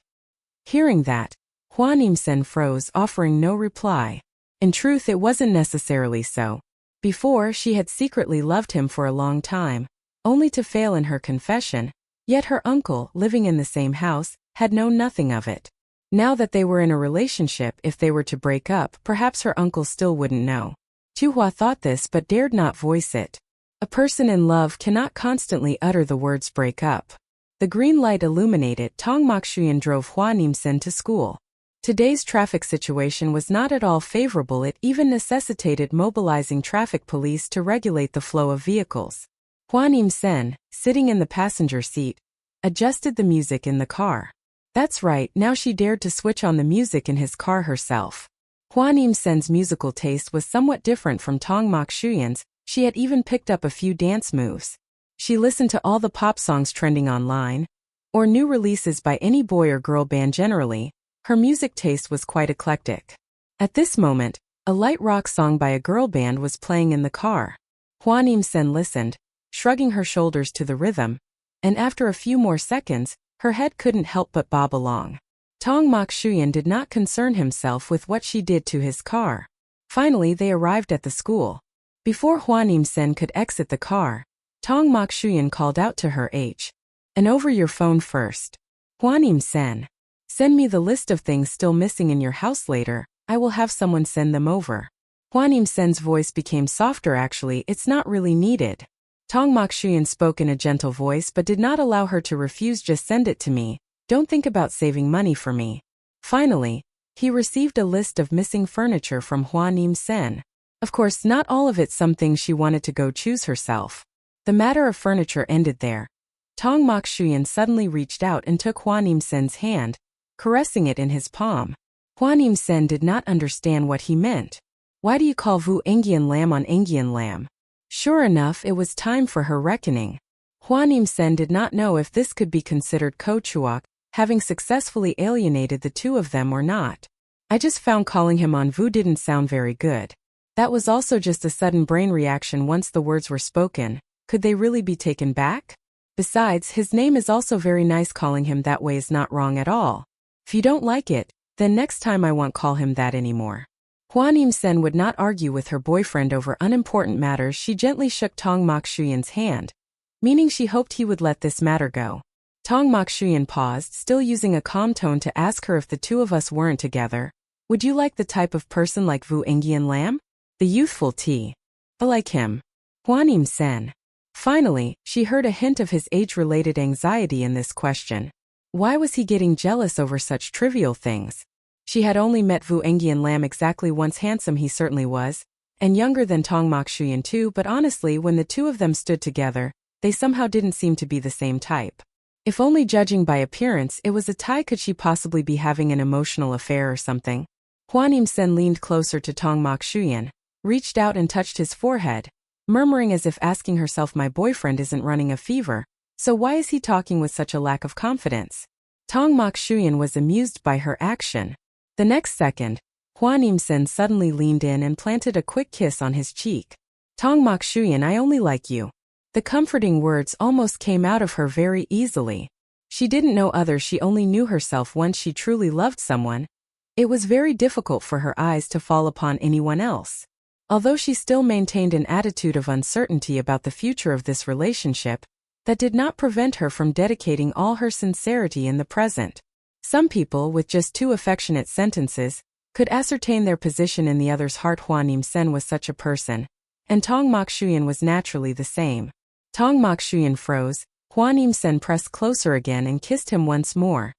[SPEAKER 1] Hearing that, Hua Nian Sheng froze, offering no reply. In truth, it wasn't necessarily so. Before, she had secretly loved him for a long time, only to fail in her confession, yet her uncle, living in the same house, had known nothing of it. Now that they were in a relationship, if they were to break up, perhaps her uncle still wouldn't know. Hua thought this but dared not voice it. A person in love cannot constantly utter the words break up. The green light illuminated, Tong Mokshuyan drove Hua Nian Sheng to school. Today's traffic situation was not at all favorable. It even necessitated mobilizing traffic police to regulate the flow of vehicles. Hua Nian Sheng, sitting in the passenger seat, adjusted the music in the car. That's right, now she dared to switch on the music in his car herself. Hua Nian Sheng's musical taste was somewhat different from Tong Mokshuyan's. She had even picked up a few dance moves. She listened to all the pop songs trending online, or new releases by any boy or girl band generally. Her music taste was quite eclectic. At this moment, a light rock song by a girl band was playing in the car. Hua Nian Sheng listened, shrugging her shoulders to the rhythm, and after a few more seconds, her head couldn't help but bob along. Tong Mokshuyan did not concern himself with what she did to his car. Finally, they arrived at the school. Before Hua Nian Sheng could exit the car, Tong Mokshuyan called out to her, and over your phone first. Hua Nian Sheng, send me the list of things still missing in your house later. I will have someone send them over. Hua Nian Sheng's voice became softer. Actually, it's not really needed. Tong Mokshuyan spoke in a gentle voice but did not allow her to refuse. Just send it to me. Don't think about saving money for me. Finally, he received a list of missing furniture from Hua Nian Sheng. Of course, not all of it, some things she wanted to go choose herself. The matter of furniture ended there. Tong Mokshuyan suddenly reached out and took Hua Nian Sheng's hand, caressing it in his palm. Hua Nian Sheng did not understand what he meant. Why do you call Vu Engian Lam on Engian Lam? Sure enough, it was time for her reckoning. Hua Nian Sheng did not know if this could be considered kochuok, having successfully alienated the two of them, or not. I just found calling him on Vu didn't sound very good. That was also just a sudden brain reaction once the words were spoken. Could they really be taken back? Besides, his name is also very nice. Calling him that way is not wrong at all. If you don't like it, then next time I won't call him that anymore. Hua Nian Sheng would not argue with her boyfriend over unimportant matters. She gently shook Tong Mokshuyan's hand, meaning she hoped he would let this matter go. Tong Mokshuyan paused, still using a calm tone, to ask her, if the two of us weren't together, would you like the type of person like Vu Engian Lam? The youthful T. Like him. Hua Nian Sheng. Finally, she heard a hint of his age-related anxiety in this question. Why was he getting jealous over such trivial things? She had only met Vu Engian Lam exactly once. Handsome he certainly was, and younger than Tong Mokshuyan too, but honestly, when the two of them stood together, they somehow didn't seem to be the same type. If only judging by appearance, it was a tie. Could she possibly be having an emotional affair or something? Hua Nian Sheng leaned closer to Tong Mokshuyan, reached out and touched his forehead, murmuring as if asking herself, my boyfriend isn't running a fever, so why is he talking with such a lack of confidence? Tong Mokshuyan was amused by her action. The next second, Hua Nian Sheng suddenly leaned in and planted a quick kiss on his cheek. Tong Mokshuyan, I only like you. The comforting words almost came out of her very easily. She didn't know others, she only knew herself. Once she truly loved someone, it was very difficult for her eyes to fall upon anyone else. Although she still maintained an attitude of uncertainty about the future of this relationship, that did not prevent her from dedicating all her sincerity in the present. Some people, with just 2 affectionate sentences, could ascertain their position in the other's heart. Hua Nian Sheng was such a person, and Tong Mokshuyan was naturally the same. Tong Mokshuyan froze. Hua Nian Sheng pressed closer again and kissed him once more,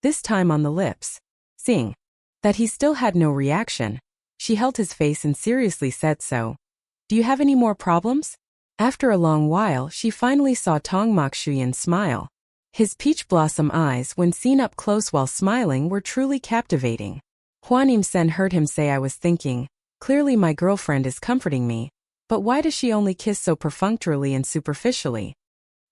[SPEAKER 1] this time on the lips. Seeing that he still had no reaction, she held his face and seriously said, so, do you have any more problems? After a long while, she finally saw Tong Mokshuyan smile. His peach blossom eyes, when seen up close while smiling, were truly captivating. Hua Nian Sheng heard him say, I was thinking, clearly my girlfriend is comforting me, but why does she only kiss so perfunctorily and superficially?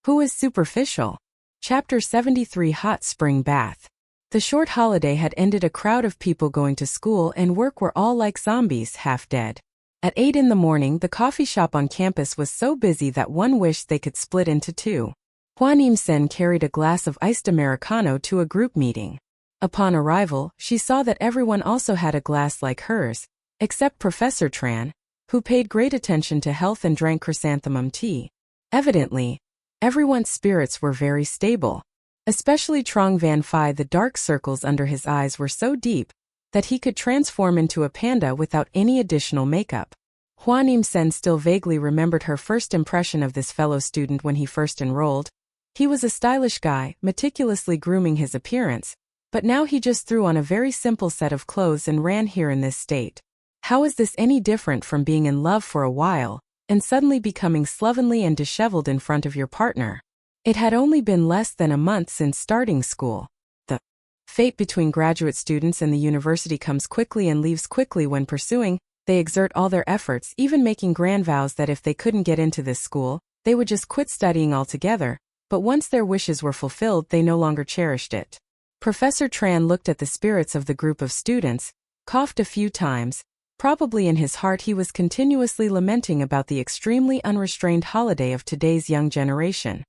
[SPEAKER 1] Who is superficial? Chapter 73 Hot Spring Bath. The short holiday had ended. A crowd of people going to school and work were all like zombies, half dead. At 8 in the morning, the coffee shop on campus was so busy that one wished they could split into 2. Hua Nian Sheng carried a glass of iced Americano to a group meeting. Upon arrival, she saw that everyone also had a glass like hers, except Professor Tran, who paid great attention to health and drank chrysanthemum tea. Evidently, everyone's spirits were very stable. Especially Trong Van Phi. The dark circles under his eyes were so deep that he could transform into a panda without any additional makeup. Hua Nian Sheng still vaguely remembered her first impression of this fellow student when he first enrolled. He was a stylish guy, meticulously grooming his appearance, but now he just threw on a very simple set of clothes and ran here in this state. How is this any different from being in love for a while, and suddenly becoming slovenly and disheveled in front of your partner? It had only been less than a month since starting school. The fate between graduate students and the university comes quickly and leaves quickly. When pursuing, they exert all their efforts, even making grand vows that if they couldn't get into this school, they would just quit studying altogether, but once their wishes were fulfilled, they no longer cherished it. Professor Tran looked at the spirits of the group of students, coughed a few times. Probably in his heart he was continuously lamenting about the extremely unrestrained holiday of today's young generation.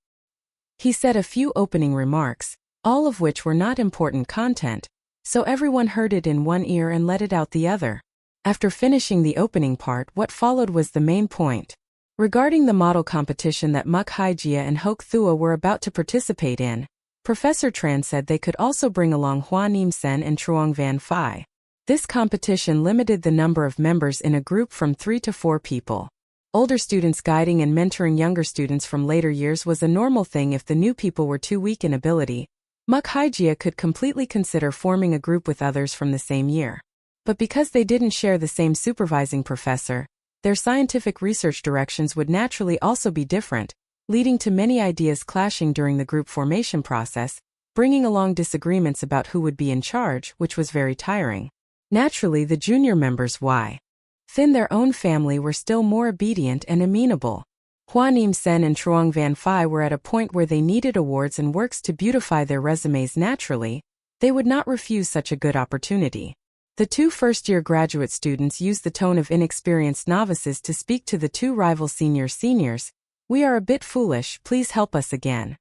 [SPEAKER 1] He said a few opening remarks, all of which were not important content, so everyone heard it in one ear and let it out the other. After finishing the opening part, what followed was the main point. Regarding the model competition that Muk Haijia and Hoke Thua were about to participate in, Professor Tran said they could also bring along Hua Nian Sheng and Truong Van Phi. This competition limited the number of members in a group from 3 to 4 people. Older students guiding and mentoring younger students from later years was a normal thing. If the new people were too weak in ability, Muk Haijia could completely consider forming a group with others from the same year. But because they didn't share the same supervising professor, their scientific research directions would naturally also be different, leading to many ideas clashing during the group formation process, bringing along disagreements about who would be in charge, which was very tiring. Naturally, the junior members within their own family were still more obedient and amenable. Hua Nian Sheng and Truong Van Phi were at a point where they needed awards and works to beautify their resumes. Naturally, they would not refuse such a good opportunity. The 2 first-year graduate students used the tone of inexperienced novices to speak to the 2 rival seniors. We are a bit foolish, please help us again.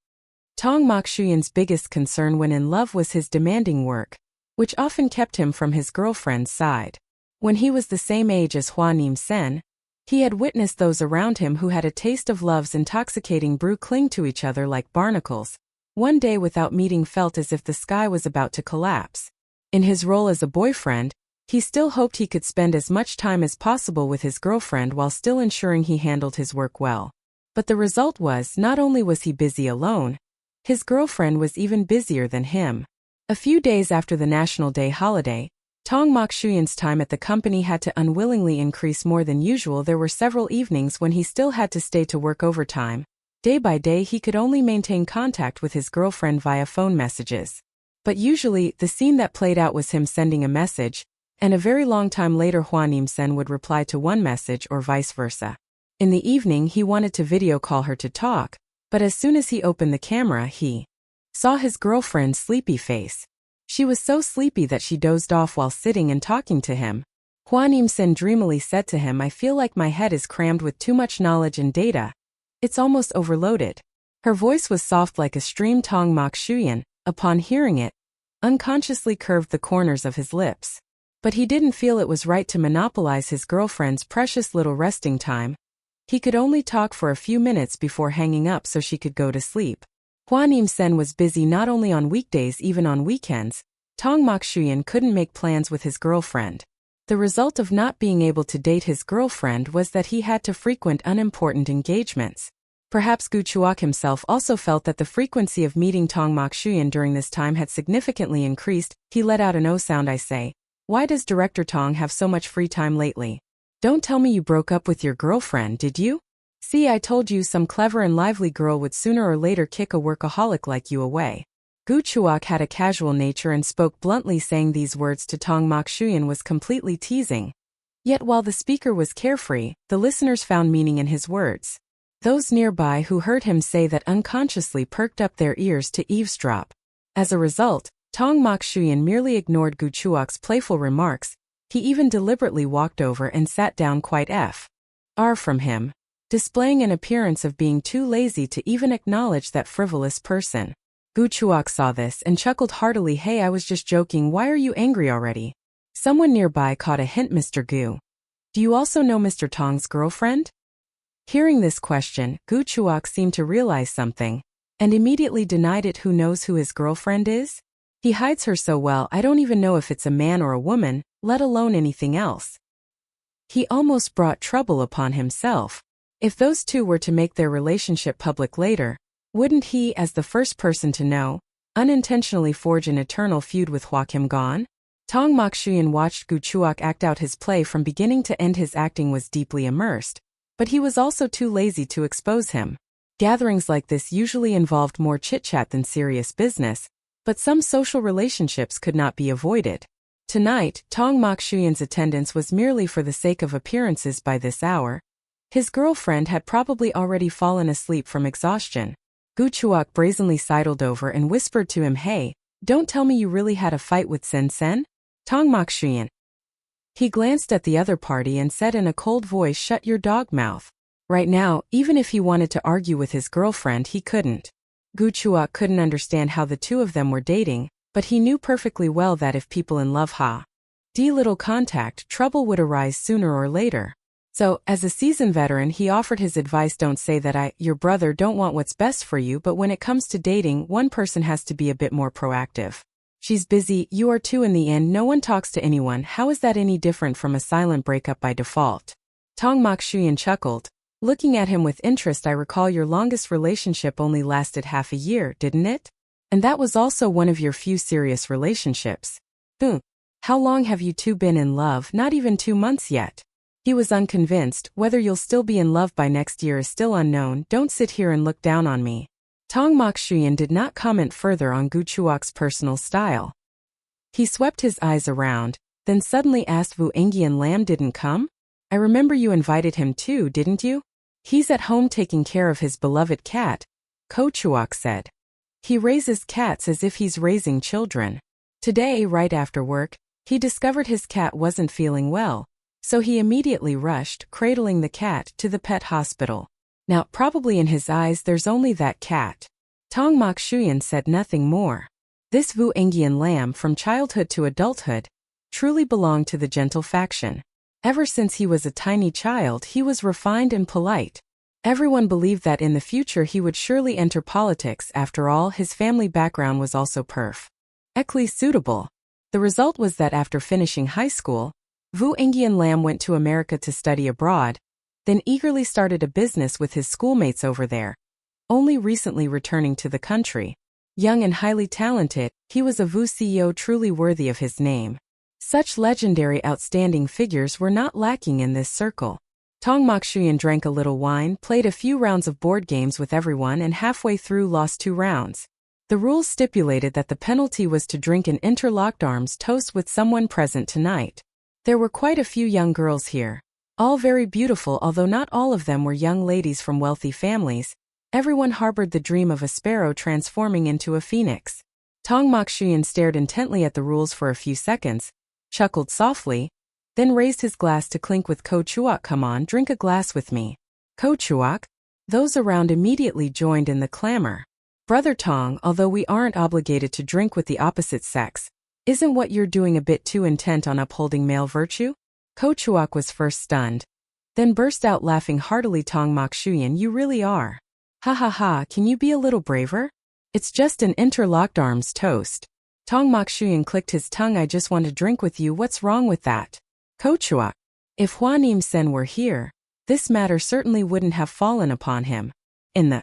[SPEAKER 1] Tong Mokshuyan's biggest concern when in love was his demanding work, which often kept him from his girlfriend's side. When he was the same age as Hua Nian Sheng, he had witnessed those around him who had a taste of love's intoxicating brew cling to each other like barnacles. One day without meeting felt as if the sky was about to collapse. In his role as a boyfriend, he still hoped he could spend as much time as possible with his girlfriend while still ensuring he handled his work well. But the result was, not only was he busy alone, his girlfriend was even busier than him. A few days after the National Day holiday, Tong Mokshuyan's time at the company had to unwillingly increase more than usual. There were several evenings when he still had to stay to work overtime. Day by day he could only maintain contact with his girlfriend via phone messages. But usually, the scene that played out was him sending a message, And a very long time later Hua Nian Sheng would reply to one message or vice versa. In the evening he wanted to video call her to talk, but as soon as he opened the camera he saw his girlfriend's sleepy face. She was so sleepy that she dozed off while sitting and talking to him. Hua Nian Sheng dreamily said to him, "I feel like my head is crammed with too much knowledge and data. It's almost overloaded." Her voice was soft like a stream. Tong Shuyan, upon hearing it, unconsciously curved the corners of his lips. But he didn't feel it was right to monopolize his girlfriend's precious little resting time. He could only talk for a few minutes before hanging up so she could go to sleep. Hua Nian Sheng was busy not only on weekdays, even on weekends. Tong Shuyan couldn't make plans with his girlfriend. The result of not being able to date his girlfriend was that he had to frequent unimportant engagements. Perhaps Gu Chuak himself also felt that the frequency of meeting Tong Shuyan during this time had significantly increased. He let out an "oh" sound. "I say, why does Director Tong have so much free time lately? Don't tell me you broke up with your girlfriend, did you? See, I told you some clever and lively girl would sooner or later kick a workaholic like you away." Gu Chuak had a casual nature and spoke bluntly. Saying these words to Tong Shuyan was completely teasing. Yet while the speaker was carefree, the listeners found meaning in his words. Those nearby who heard him say that unconsciously perked up their ears to eavesdrop. As a result, Tong Shuyan merely ignored Gu Chuak's playful remarks. He even deliberately walked over and sat down quite far from him, displaying an appearance of being too lazy to even acknowledge that frivolous person. Gu Chuak saw this and chuckled heartily. "Hey, I was just joking. Why are you angry already?" Someone nearby caught a hint. "Mr. Gu, do you also know Mr. Tong's girlfriend?" Hearing this question, Gu Chuak seemed to realize something, and immediately denied it. "Who knows who his girlfriend is? He hides her so well, I don't even know if it's a man or a woman, let alone anything else." He almost brought trouble upon himself. If those two were to make their relationship public later, wouldn't he, as the first person to know, unintentionally forge an eternal feud with Hua Kim Gon? Tong Shuyan watched Gu Chuak act out his play from beginning to end. His acting was deeply immersed, but he was also too lazy to expose him. Gatherings like this usually involved more chit-chat than serious business, but some social relationships could not be avoided. Tonight, Tong Shuyan's attendance was merely for the sake of appearances. By this hour, his girlfriend had probably already fallen asleep from exhaustion. Gu Chuak brazenly sidled over and whispered to him, "Hey, don't tell me you really had a fight with Sen. Tong Shuyan." He glanced at the other party and said in a cold voice, "Shut your dog mouth." Right now, even if he wanted to argue with his girlfriend, he couldn't. Gu Chuak couldn't understand how the two of them were dating, but he knew perfectly well that if people in love had little contact, trouble would arise sooner or later. So, as a seasoned veteran, he offered his advice. "Don't say that your brother don't want what's best for you, but when it comes to dating, one person has to be a bit more proactive. She's busy, you are too. In the end, no one talks to anyone. How is that any different from a silent breakup by default?" Tong Shuyan chuckled, looking at him with interest. "I recall your longest relationship only lasted half a year, didn't it? And that was also one of your few serious relationships. How long have you two been in love? Not even 2 months yet." He was unconvinced. "Whether you'll still be in love by next year is still unknown. Don't sit here and look down on me." Tong Shuyan did not comment further on Gu Chuak's personal style. He swept his eyes around, then suddenly asked, "Wu Engian Lam didn't come? I remember you invited him too, didn't you?" "He's at home taking care of his beloved cat," Ko Chuak said. "He raises cats as if he's raising children. Today, right after work, he discovered his cat wasn't feeling well, so he immediately rushed, cradling the cat, to the pet hospital. Now, probably in his eyes there's only that cat." Tong Shuyan said nothing more. This Wu Engian Lam, from childhood to adulthood, truly belonged to the gentle faction. Ever since he was a tiny child, he was refined and polite. Everyone believed that in the future he would surely enter politics. After all, his family background was also perfectly suitable. The result was that after finishing high school, Wu Engian Lam went to America to study abroad, then eagerly started a business with his schoolmates over there, only recently returning to the country. Young and highly talented, he was a Wu CEO truly worthy of his name. Such legendary outstanding figures were not lacking in this circle. Tong Shuyan drank a little wine, played a few rounds of board games with everyone, and halfway through lost 2 rounds. The rules stipulated that the penalty was to drink an interlocked arms toast with someone present tonight. There were quite a few young girls here. All very beautiful, although not all of them were young ladies from wealthy families. Everyone harbored the dream of a sparrow transforming into a phoenix. Tong Mokshuyan stared intently at the rules for a few seconds, chuckled softly, then raised his glass to clink with Ko Chuok. Come on, drink a glass with me. Ko Chuok? Those around immediately joined in the clamor. Brother Tong, although we aren't obligated to drink with the opposite sex, isn't what you're doing a bit too intent on upholding male virtue? Ko Chuok was first stunned, then burst out laughing heartily. Tong Mokshuyan, you really are. Ha ha ha, can you be a little braver? It's just an interlocked arms toast. Tong Mokshuyan clicked his tongue. I just want to drink with you, what's wrong with that? Ko Chuok. If Hua Nian Sheng were here, this matter certainly wouldn't have fallen upon him. In the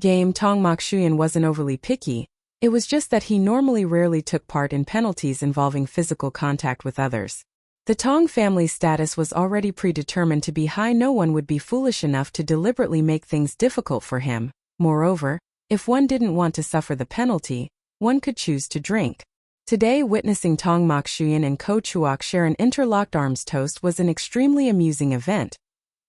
[SPEAKER 1] game, Tong Mokshuyan wasn't overly picky, it was just that he normally rarely took part in penalties involving physical contact with others. The Tong family's status was already predetermined to be high. No one would be foolish enough to deliberately make things difficult for him. Moreover, if one didn't want to suffer the penalty, one could choose to drink. Today, witnessing Tong Mokshuyan and Ko Chuok share an interlocked arms toast was an extremely amusing event.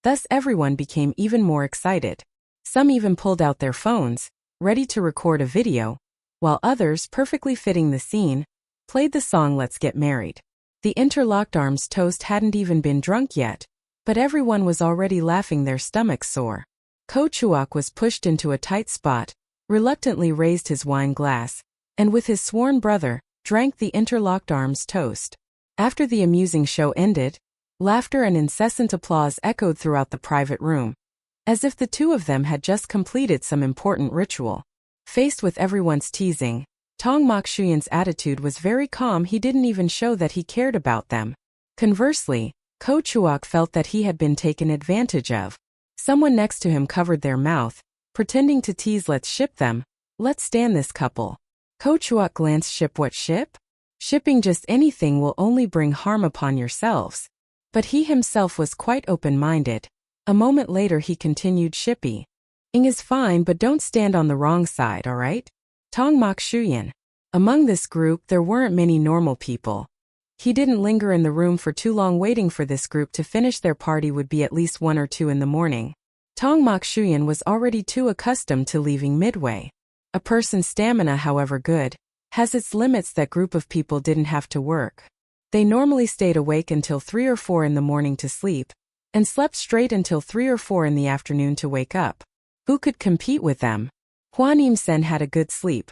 [SPEAKER 1] Thus everyone became even more excited. Some even pulled out their phones, ready to record a video, while others, perfectly fitting the scene, played the song Let's Get Married. The interlocked arms toast hadn't even been drunk yet, but everyone was already laughing their stomachs sore. Ko Chuok was pushed into a tight spot, reluctantly raised his wine glass, and with his sworn brother, drank the interlocked arms toast. After the amusing show ended, laughter and incessant applause echoed throughout the private room, as if the two of them had just completed some important ritual. Faced with everyone's teasing, Tong Mokshuyan's attitude was very calm. He didn't even show that he cared about them. Conversely, Ko Chuok felt that he had been taken advantage of. Someone next to him covered their mouth, pretending to tease. Let's ship them. Let's stand this couple. Ko Chuok glanced. Ship? What ship? Shipping just anything will only bring harm upon yourselves. But he himself was quite open-minded. A moment later he continued. Shipping is fine, but don't stand on the wrong side, alright? Tong Mokshuyan. Among this group there weren't many normal people. He didn't linger in the room for too long. Waiting for this group to finish their party would be at least 1 or 2 in the morning. Tong Mokshuyan was already too accustomed to leaving midway. A person's stamina, however good, has its limits. That group of people didn't have to work. They normally stayed awake until 3 or 4 in the morning to sleep, and slept straight until 3 or 4 in the afternoon to wake up. Who could compete with them? Hua Nian Sheng had a good sleep,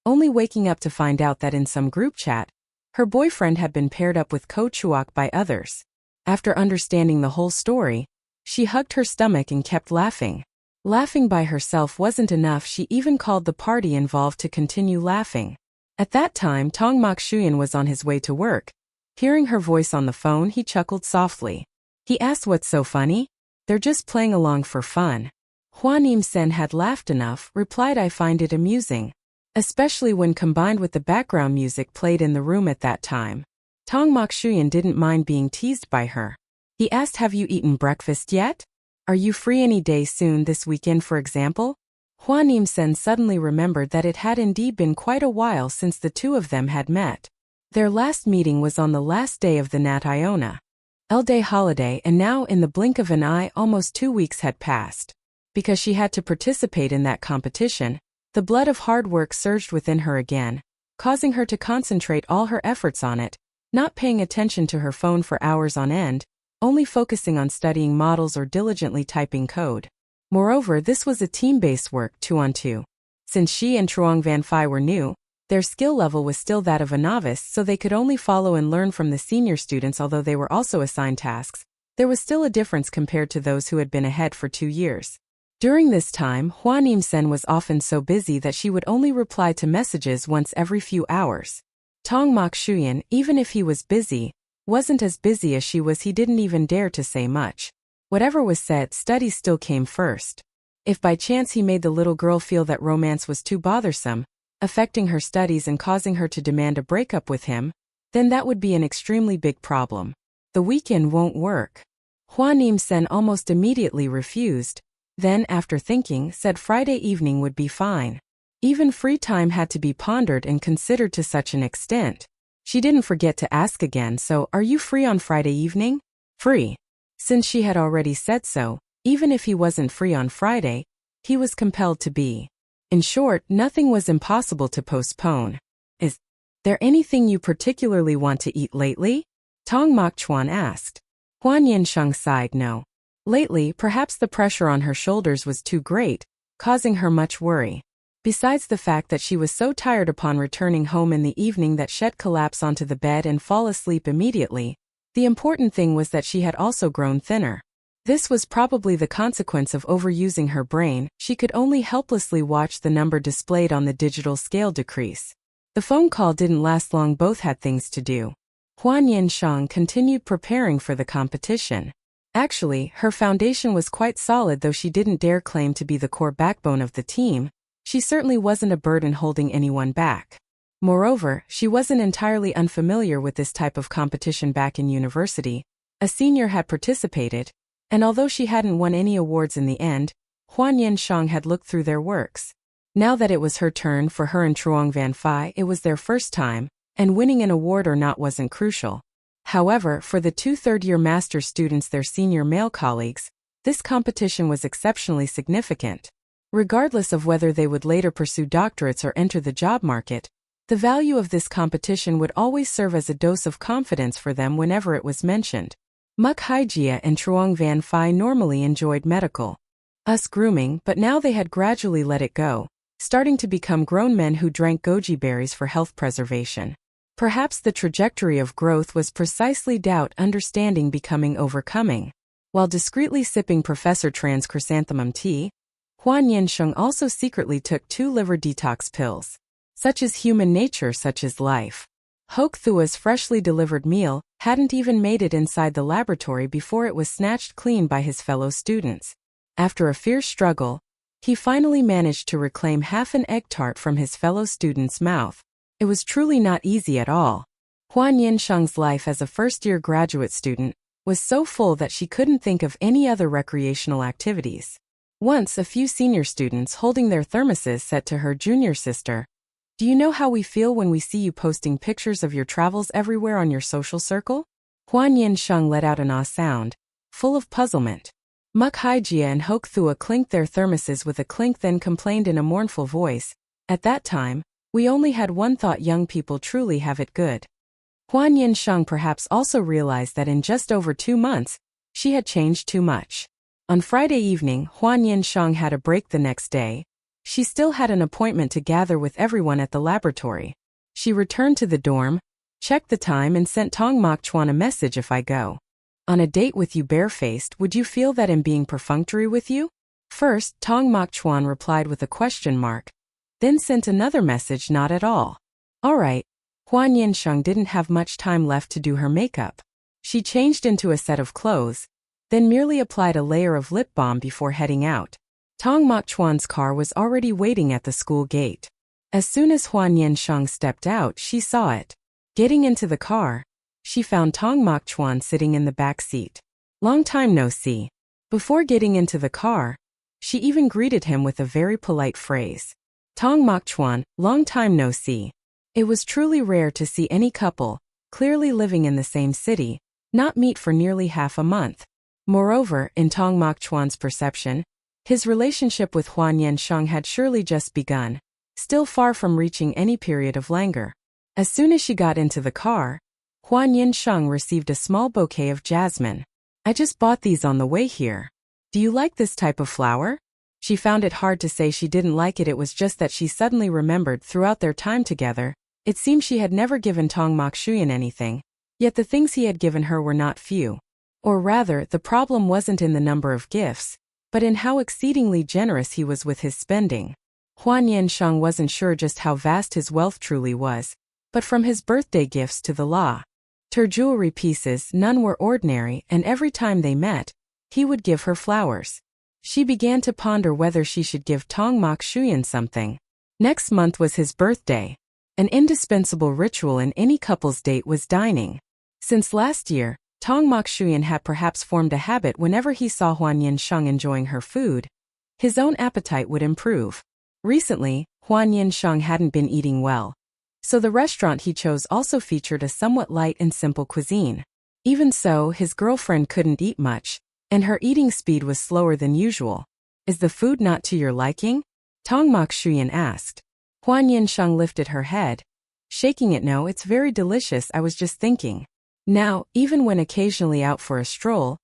[SPEAKER 1] only waking up to find out that in some group chat, her boyfriend had been paired up with Ko Chuok by others. After understanding the whole story, she hugged her stomach and kept laughing. Laughing by herself wasn't enough. She even called the party involved to continue laughing. At that time, Tong Mokshuyan was on his way to work. Hearing her voice on the phone, he chuckled softly. He asked, what's so funny? They're just playing along for fun. Hua Nian Sheng had laughed enough, replied, I find it amusing, especially when combined with the background music played in the room at that time. Tong Mokshuyan didn't mind being teased by her. He asked, have you eaten breakfast yet? Are you free any day soon, this weekend for example? Hua Nian Sheng suddenly remembered that it had indeed been quite a while since the two of them had met. Their last meeting was on the last day of the Nat Iona L-Day holiday, and now in the blink of an eye almost 2 weeks had passed. Because she had to participate in that competition, the blood of hard work surged within her again, causing her to concentrate all her efforts on it, not paying attention to her phone for hours on end, only focusing on studying models or diligently typing code. Moreover, this was a team-based work, 2-on-2. Since she and Truong Van Phi were new, their skill level was still that of a novice, so they could only follow and learn from the senior students. Although they were also assigned tasks, there was still a difference compared to those who had been ahead for 2 years. During this time, Hua Nian Sheng was often so busy that she would only reply to messages once every few hours. Tong Mokshuyan, even if he was busy, wasn't as busy as she was. He didn't even dare to say much. Whatever was said, studies still came first. If by chance he made the little girl feel that romance was too bothersome, affecting her studies and causing her to demand a breakup with him, then that would be an extremely big problem. The weekend won't work. Hua Nian Sheng almost immediately refused. Then, after thinking, said Friday evening would be fine. Even free time had to be pondered and considered to such an extent. She didn't forget to ask again, so are you free on Friday evening? Free. Since she had already said so, even if he wasn't free on Friday, he was compelled to be. In short, nothing was impossible to postpone. Is there anything you particularly want to eat lately? Tong Mokchuan asked. Hua Nian Sheng sighed no. Lately, perhaps the pressure on her shoulders was too great, causing her much worry. Besides the fact that she was so tired upon returning home in the evening that she'd collapse onto the bed and fall asleep immediately, the important thing was that she had also grown thinner. This was probably the consequence of overusing her brain. She could only helplessly watch the number displayed on the digital scale decrease. The phone call didn't last long, both had things to do. Hua Nian Sheng continued preparing for the competition. Actually, her foundation was quite solid, though she didn't dare claim to be the core backbone of the team. She certainly wasn't a burden holding anyone back. Moreover, she wasn't entirely unfamiliar with this type of competition back in university. A senior had participated, and although she hadn't won any awards in the end, Hua Nian Sheng had looked through their works. Now that it was her turn, for her and Truong Van Phi, it was their first time, and winning an award or not wasn't crucial. However, for the two third-year master's students, their senior male colleagues, this competition was exceptionally significant. Regardless of whether they would later pursue doctorates or enter the job market, the value of this competition would always serve as a dose of confidence for them whenever it was mentioned. Muk Haijia and Truong Van Phi normally enjoyed medical grooming, but now they had gradually let it go, starting to become grown men who drank goji berries for health preservation. Perhaps the trajectory of growth was precisely doubt, understanding, becoming, overcoming. While discreetly sipping Professor Tran's chrysanthemum tea, Hua Nian Sheng also secretly took 2 liver detox pills. Such is human nature, such is life. Hoke Thua's freshly delivered meal hadn't even made it inside the laboratory before it was snatched clean by his fellow students. After a fierce struggle, he finally managed to reclaim half an egg tart from his fellow student's mouth. It was truly not easy at all. Hua Nian Sheng's life as a first-year graduate student was so full that she couldn't think of any other recreational activities. Once, a few senior students holding their thermoses said to her junior sister, "Do you know how we feel when we see you posting pictures of your travels everywhere on your social circle?" Hua Nian Sheng let out an ah sound, full of puzzlement. Muk Haijia and Hoke Thua clinked their thermoses with a clink, then complained in a mournful voice, "At that time, we only had one thought: young people truly have it good." Hua Nian Sheng perhaps also realized that in just over 2 months, she had changed too much. On Friday evening, Hua Nian Sheng had a break the next day. She still had an appointment to gather with everyone at the laboratory. She returned to the dorm, checked the time, and sent Tong Mokchuan a message: "If I go on a date with you barefaced, would you feel that I'm being perfunctory with you?" First, Tong Mokchuan replied with a question mark, then sent another message: "Not at all." All right. Hua Nian Sheng didn't have much time left to do her makeup. She changed into a set of clothes, then merely applied a layer of lip balm before heading out. Tong Mokchuan's car was already waiting at the school gate. As soon as Hua Nian Sheng stepped out, she saw it. Getting into the car, she found Tong Mokchuan sitting in the back seat. "Long time no see." Before getting into the car, she even greeted him with a very polite phrase. "Tong Mokchuan, long time no see." It was truly rare to see any couple, clearly living in the same city, not meet for nearly half a month. Moreover, in Tong Mokchuan's perception, his relationship with Hua Nian Sheng had surely just begun, still far from reaching any period of languor. As soon as she got into the car, Hua Nian Sheng received a small bouquet of jasmine. "I just bought these on the way here. Do you like this type of flower?" She found it hard to say she didn't like it. It was just that she suddenly remembered throughout their time together, it seemed she had never given Tong Mokshuyan anything, yet the things he had given her were not few. Or rather, the problem wasn't in the number of gifts, but in how exceedingly generous he was with his spending. Hua Nian Sheng wasn't sure just how vast his wealth truly was, but from his birthday gifts to the her jewelry pieces, none were ordinary, and every time they met, he would give her flowers. She began to ponder whether she should give Tong Mokshuyan something. Next month was his birthday. An indispensable ritual in any couple's date was dining. Since last year, Tong Mokshuyan had perhaps formed a habit: whenever he saw Hua Nian Sheng enjoying her food, his own appetite would improve. Recently, Hua Nian Sheng hadn't been eating well. So the restaurant he chose also featured a somewhat light and simple cuisine. Even so, his girlfriend couldn't eat much, and her eating speed was slower than usual. Is the food not to your liking? Tong Mokshuyan asked. Hua Nian Sheng lifted her head, shaking it. No, it's very delicious. I was just thinking. Now, even when occasionally out for a stroll,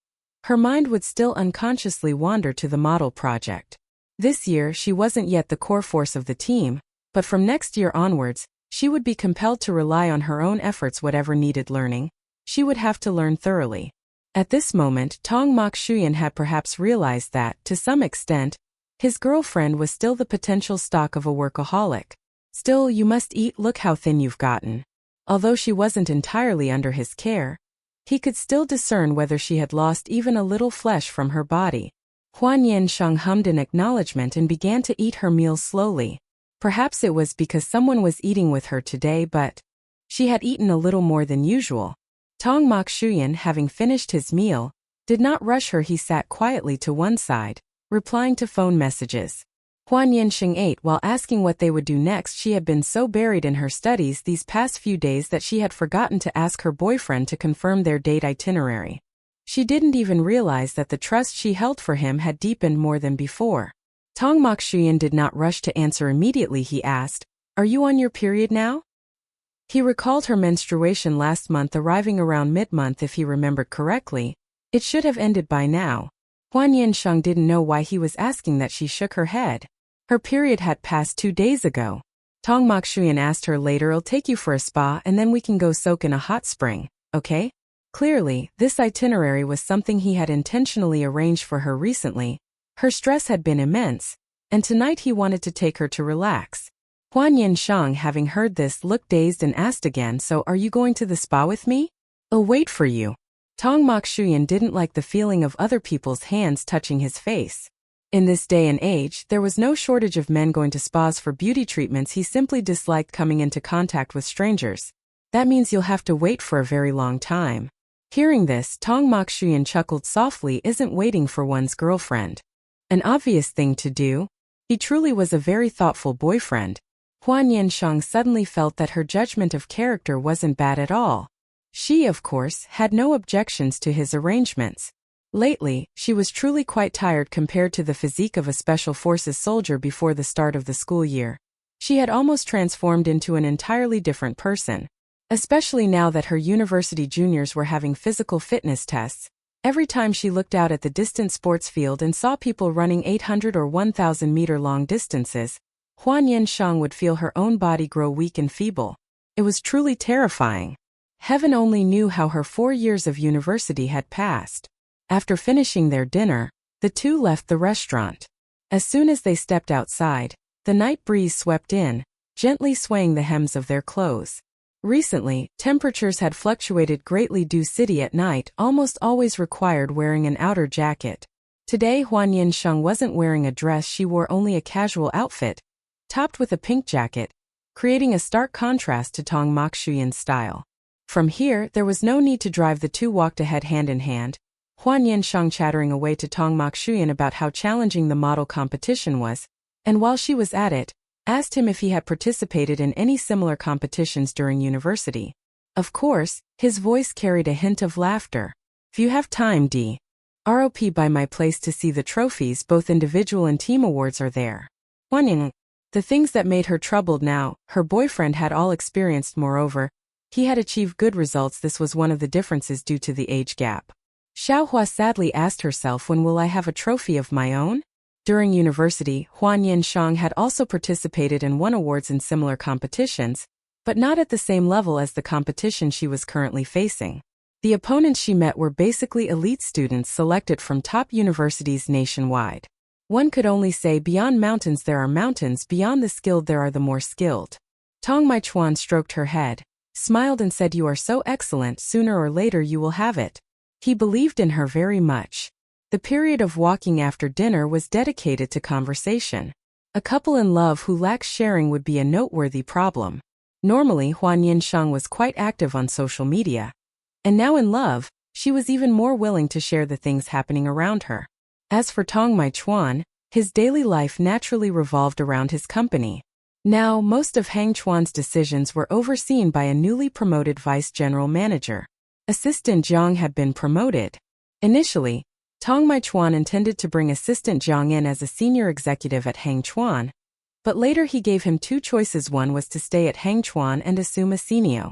[SPEAKER 1] her mind would still unconsciously wander to the model project. This year, she wasn't yet the core force of the team, but from next year onwards, she would be compelled to rely on her own efforts. Whatever needed learning, she would have to learn thoroughly. At this moment, Tong Mokshuyan had perhaps realized that, to some extent, his girlfriend was still the potential stock of a workaholic. Still, you must eat. Look how thin you've gotten. Although she wasn't entirely under his care, he could still discern whether she had lost even a little flesh from her body. Hua Nian Sheng hummed in acknowledgement and began to eat her meal slowly. Perhaps it was because someone was eating with her today, but she had eaten a little more than usual. Tong Mokshuyan, having finished his meal, did not rush her. He sat quietly to one side, replying to phone messages. Hua Nian Sheng ate while asking what they would do next. She had been so buried in her studies these past few days that she had forgotten to ask her boyfriend to confirm their date itinerary. She didn't even realize that the trust she held for him had deepened more than before. Tong Mokshuyan did not rush to answer immediately. He asked, "Are you on your period now?" He recalled her menstruation last month arriving around mid-month. If he remembered correctly, it should have ended by now. Hua Nian Sheng didn't know why he was asking that. She shook her head. Her period had passed 2 days ago. Tong Mokshuyan asked her later, "I'll take you for a spa and then we can go soak in a hot spring, okay?" Clearly, this itinerary was something he had intentionally arranged for her recently. Her stress had been immense, and tonight he wanted to take her to relax. Hua Nian Sheng, having heard this, looked dazed and asked again, "So are you going to the spa with me?" "I'll wait for you." Tong Mokshuyan didn't like the feeling of other people's hands touching his face. In this day and age, there was no shortage of men going to spas for beauty treatments. He simply disliked coming into contact with strangers. "That means you'll have to wait for a very long time." Hearing this, Tong Mokshuyan chuckled softly. Isn't waiting for one's girlfriend an obvious thing to do? He truly was a very thoughtful boyfriend. Hua Nian Sheng suddenly felt that her judgment of character wasn't bad at all. She, of course, had no objections to his arrangements. Lately, she was truly quite tired compared to the physique of a special forces soldier before the start of the school year. She had almost transformed into an entirely different person. Especially now that her university juniors were having physical fitness tests. Every time she looked out at the distant sports field and saw people running 800 or 1,000-meter long distances, Hua Nian Sheng would feel her own body grow weak and feeble. It was truly terrifying. Heaven only knew how her 4 years of university had passed. After finishing their dinner, the two left the restaurant. As soon as they stepped outside, the night breeze swept in, gently swaying the hems of their clothes. Recently, temperatures had fluctuated greatly. Due city at night almost always required wearing an outer jacket. Today, Hua Nian Sheng wasn't wearing a dress. She wore only a casual outfit, topped with a pink jacket, creating a stark contrast to Tong Mokshuyan's style. From here, there was no need to drive. The two walked ahead hand in hand, Hua Nian Sheng chattering away to Tong Mokshuyan about how challenging the model competition was, and while she was at it, asked him if he had participated in any similar competitions during university. Of course, his voice carried a hint of laughter. "If you have time, drop by my place to see the trophies. Both individual and team awards are there." Huaning. The things that made her troubled now, her boyfriend had all experienced. Moreover, he had achieved good results. This was one of the differences due to the age gap. Xiaohua sadly asked herself, "When will I have a trophy of my own?" During university, Hua Nian Sheng had also participated and won awards in similar competitions, but not at the same level as the competition she was currently facing. The opponents she met were basically elite students selected from top universities nationwide. One could only say, beyond mountains there are mountains, beyond the skilled there are the more skilled. Tong Maichuan stroked her head, smiled and said, "You are so excellent, sooner or later you will have it." He believed in her very much. The period of walking after dinner was dedicated to conversation. A couple in love who lacks sharing would be a noteworthy problem. Normally, Hua Nian Sheng was quite active on social media. And now in love, she was even more willing to share the things happening around her. As for Tong Maichuan, his daily life naturally revolved around his company. Now, most of Hang Chuan's decisions were overseen by a newly promoted vice general manager. Assistant Jiang had been promoted. Initially, Tong Maichuan intended to bring Assistant Jiang in as a senior executive at Hang Chuan, but later he gave him two choices. One was to stay at Hang Chuan and assume a senior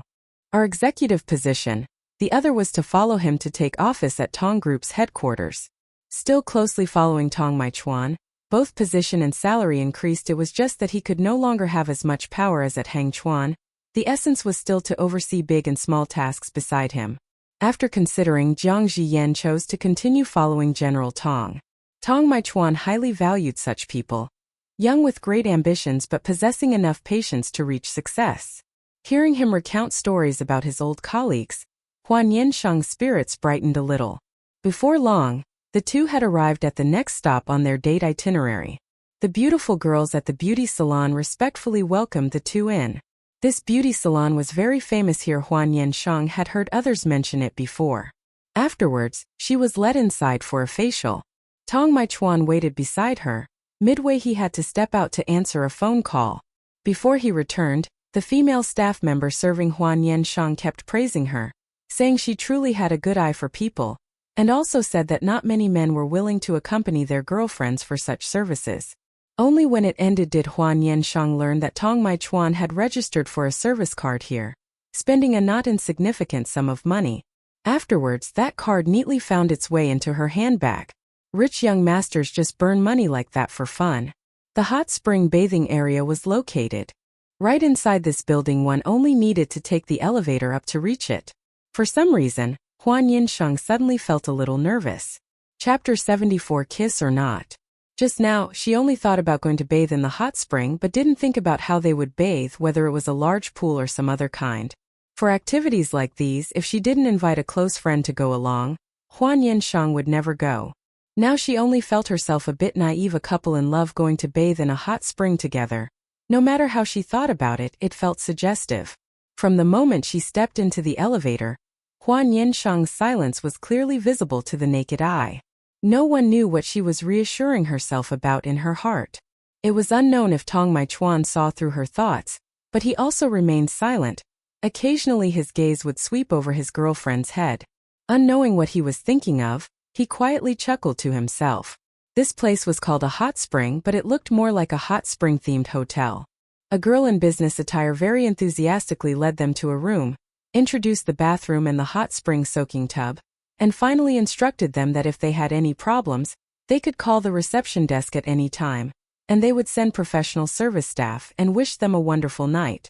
[SPEAKER 1] executive position. The other was to follow him to take office at Tong Group's headquarters. Still closely following Tong Maichuan, both position and salary increased. It was just that he could no longer have as much power as at Hang Chuan. The essence was still to oversee big and small tasks beside him. After considering, Jiang Ziyan chose to continue following General Tong. Tong Maichuan highly valued such people, young with great ambitions but possessing enough patience to reach success. Hearing him recount stories about his old colleagues, Hua Nian Sheng's spirits brightened a little. Before long, the two had arrived at the next stop on their date itinerary. The beautiful girls at the beauty salon respectfully welcomed the two in. This beauty salon was very famous here. Hua Nian Sheng had heard others mention it before. Afterwards, she was led inside for a facial. Tong Maichuan waited beside her. Midway he had to step out to answer a phone call. Before he returned, the female staff member serving Hua Nian Sheng kept praising her, saying she truly had a good eye for people, and also said that not many men were willing to accompany their girlfriends for such services. Only when it ended did Hua Nian Sheng learn that Tong Maichuan had registered for a service card here, spending a not insignificant sum of money. Afterwards, that card neatly found its way into her handbag. Rich young masters just burn money like that for fun. The hot spring bathing area was located right inside this building. One only needed to take the elevator up to reach it. For some reason, Hua Nian Sheng suddenly felt a little nervous. Chapter 74 Kiss or Not. Just now, she only thought about going to bathe in the hot spring but didn't think about how they would bathe, whether it was a large pool or some other kind. For activities like these, if she didn't invite a close friend to go along, Hua Nian Sheng would never go. Now she only felt herself a bit naive, a couple in love going to bathe in a hot spring together. No matter how she thought about it, it felt suggestive. From the moment she stepped into the elevator, Hua Nian Sheng's silence was clearly visible to the naked eye. No one knew what she was reassuring herself about in her heart. It was unknown if Tong Maichuan saw through her thoughts, but he also remained silent. Occasionally his gaze would sweep over his girlfriend's head. Unknowing what he was thinking of, he quietly chuckled to himself. This place was called a hot spring, but it looked more like a hot spring-themed hotel. A girl in business attire very enthusiastically led them to a room, introduced the bathroom and the hot spring soaking tub, and finally instructed them that if they had any problems, they could call the reception desk at any time, and they would send professional service staff and wish them a wonderful night.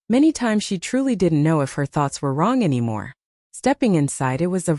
[SPEAKER 1] Many times she truly didn't know if her thoughts were wrong anymore. Stepping inside, it was a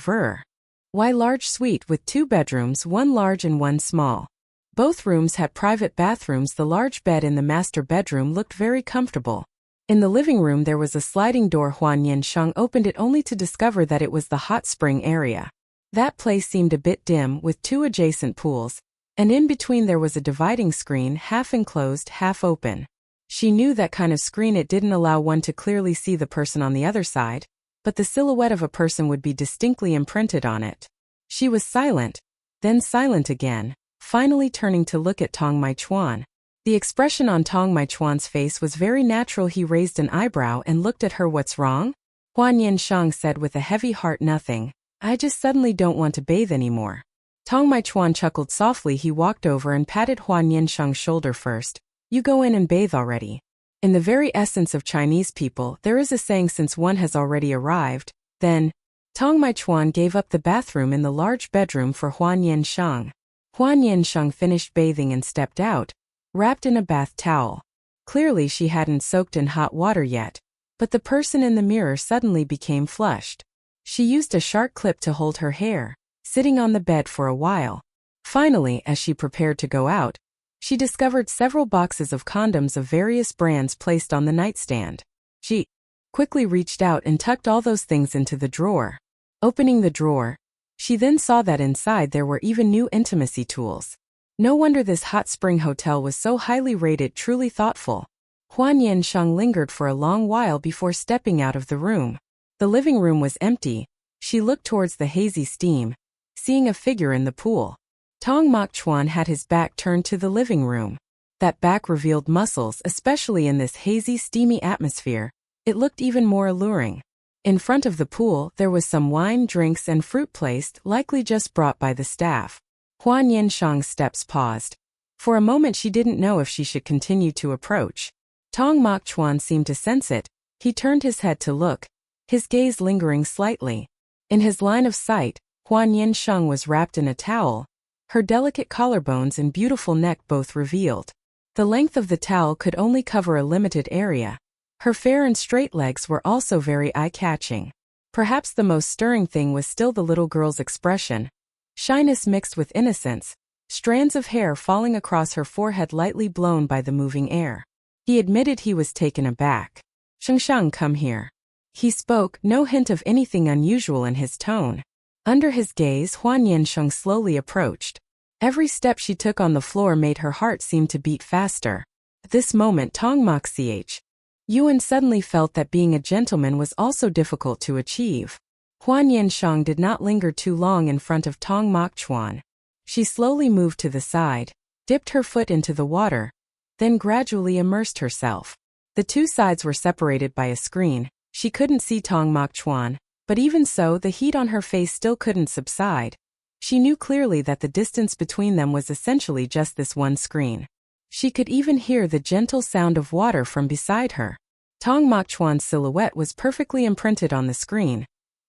[SPEAKER 1] large suite with two bedrooms, one large and one small. Both rooms had private bathrooms. The large bed in the master bedroom looked very comfortable. In the living room there was a sliding door. Hua Nian Sheng opened it only to discover that it was the hot spring area. That place seemed a bit dim, with two adjacent pools, and in between there was a dividing screen, half enclosed, half open. She knew that kind of screen. It didn't allow one to clearly see the person on the other side, but the silhouette of a person would be distinctly imprinted on it. She was silent, then silent again, finally turning to look at Tong Maichuan. The expression on Tong Maichuan's face was very natural. He raised an eyebrow and looked at her. What's wrong? Hua Nian Sheng said with a heavy heart. Nothing. I just suddenly don't want to bathe anymore. Tong Maichuan chuckled softly. He walked over and patted Hua Nian Sheng's shoulder. First, you go in and bathe already. In the very essence of Chinese people, there is a saying, since one has already arrived, then. Tong Maichuan gave up the bathroom in the large bedroom for Hua Nian Sheng. Hua Nian Sheng finished bathing and stepped out, wrapped in a bath towel. Clearly she hadn't soaked in hot water yet, but the person in the mirror suddenly became flushed. She used a sharp clip to hold her hair, sitting on the bed for a while. Finally, as she prepared to go out, she discovered several boxes of condoms of various brands placed on the nightstand. She quickly reached out and tucked all those things into the drawer. Opening the drawer, she then saw that inside there were even new intimacy tools. No wonder this hot spring hotel was so highly rated. Truly thoughtful. Hua Nian Sheng lingered for a long while before stepping out of the room. The living room was empty. She looked towards the hazy steam, seeing a figure in the pool. Tong Maichuan had his back turned to the living room. That back revealed muscles, especially in this hazy, steamy atmosphere. It looked even more alluring. In front of the pool, there was some wine, drinks, and fruit placed, likely just brought by the staff. Hua Nian Sheng's steps paused. For a moment she didn't know if she should continue to approach. Tong Mok Chuan seemed to sense it. He turned his head to look, his gaze lingering slightly. In his line of sight, Hua Nian Sheng was wrapped in a towel, her delicate collarbones and beautiful neck both revealed. The length of the towel could only cover a limited area. Her fair and straight legs were also very eye-catching. Perhaps the most stirring thing was still the little girl's expression. Shyness mixed with innocence, strands of hair falling across her forehead lightly blown by the moving air. He admitted he was taken aback. "Sheng, come here." He spoke, no hint of anything unusual in his tone. Under his gaze, Hua Nian Sheng slowly approached. Every step she took on the floor made her heart seem to beat faster. At this moment Tong Mok Yuan suddenly felt that being a gentleman was also difficult to achieve. Hua Nian Sheng did not linger too long in front of Tong Mok Chuan. She slowly moved to the side, dipped her foot into the water, then gradually immersed herself. The two sides were separated by a screen. She couldn't see Tong Mok Chuan, but even so the heat on her face still couldn't subside. She knew clearly that the distance between them was essentially just this one screen. She could even hear the gentle sound of water from beside her. Tong Mok Chuan's silhouette was perfectly imprinted on the screen.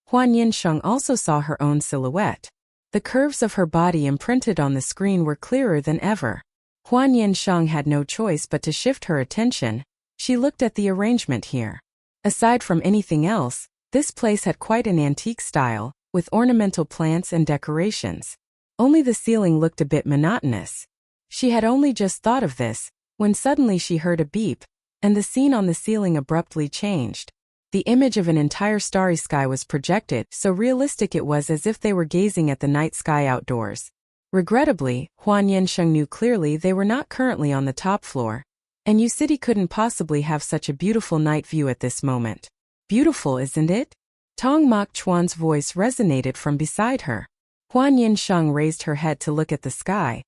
[SPEAKER 1] Hua Nian Sheng also saw her own silhouette. The curves of her body imprinted on the screen were clearer than ever. Hua Nian Sheng had no choice but to shift her attention. She looked at the arrangement here. Aside from anything else, this place had quite an antique style, with ornamental plants and decorations. Only the ceiling looked a bit monotonous. She had only just thought of this, when suddenly she heard a beep, and the scene on the ceiling abruptly changed. The image of an entire starry sky was projected, so realistic it was as if they were gazing at the night sky outdoors. Regrettably, Hua Nian Sheng knew clearly they were not currently on the top floor, and U City couldn't possibly have such a beautiful night view at this moment. "Beautiful, isn't it?" Tong Mok Chuan's voice resonated from beside her. Hua Nian Sheng raised her head to look at the sky.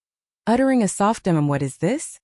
[SPEAKER 1] Uttering a soft "What is this?"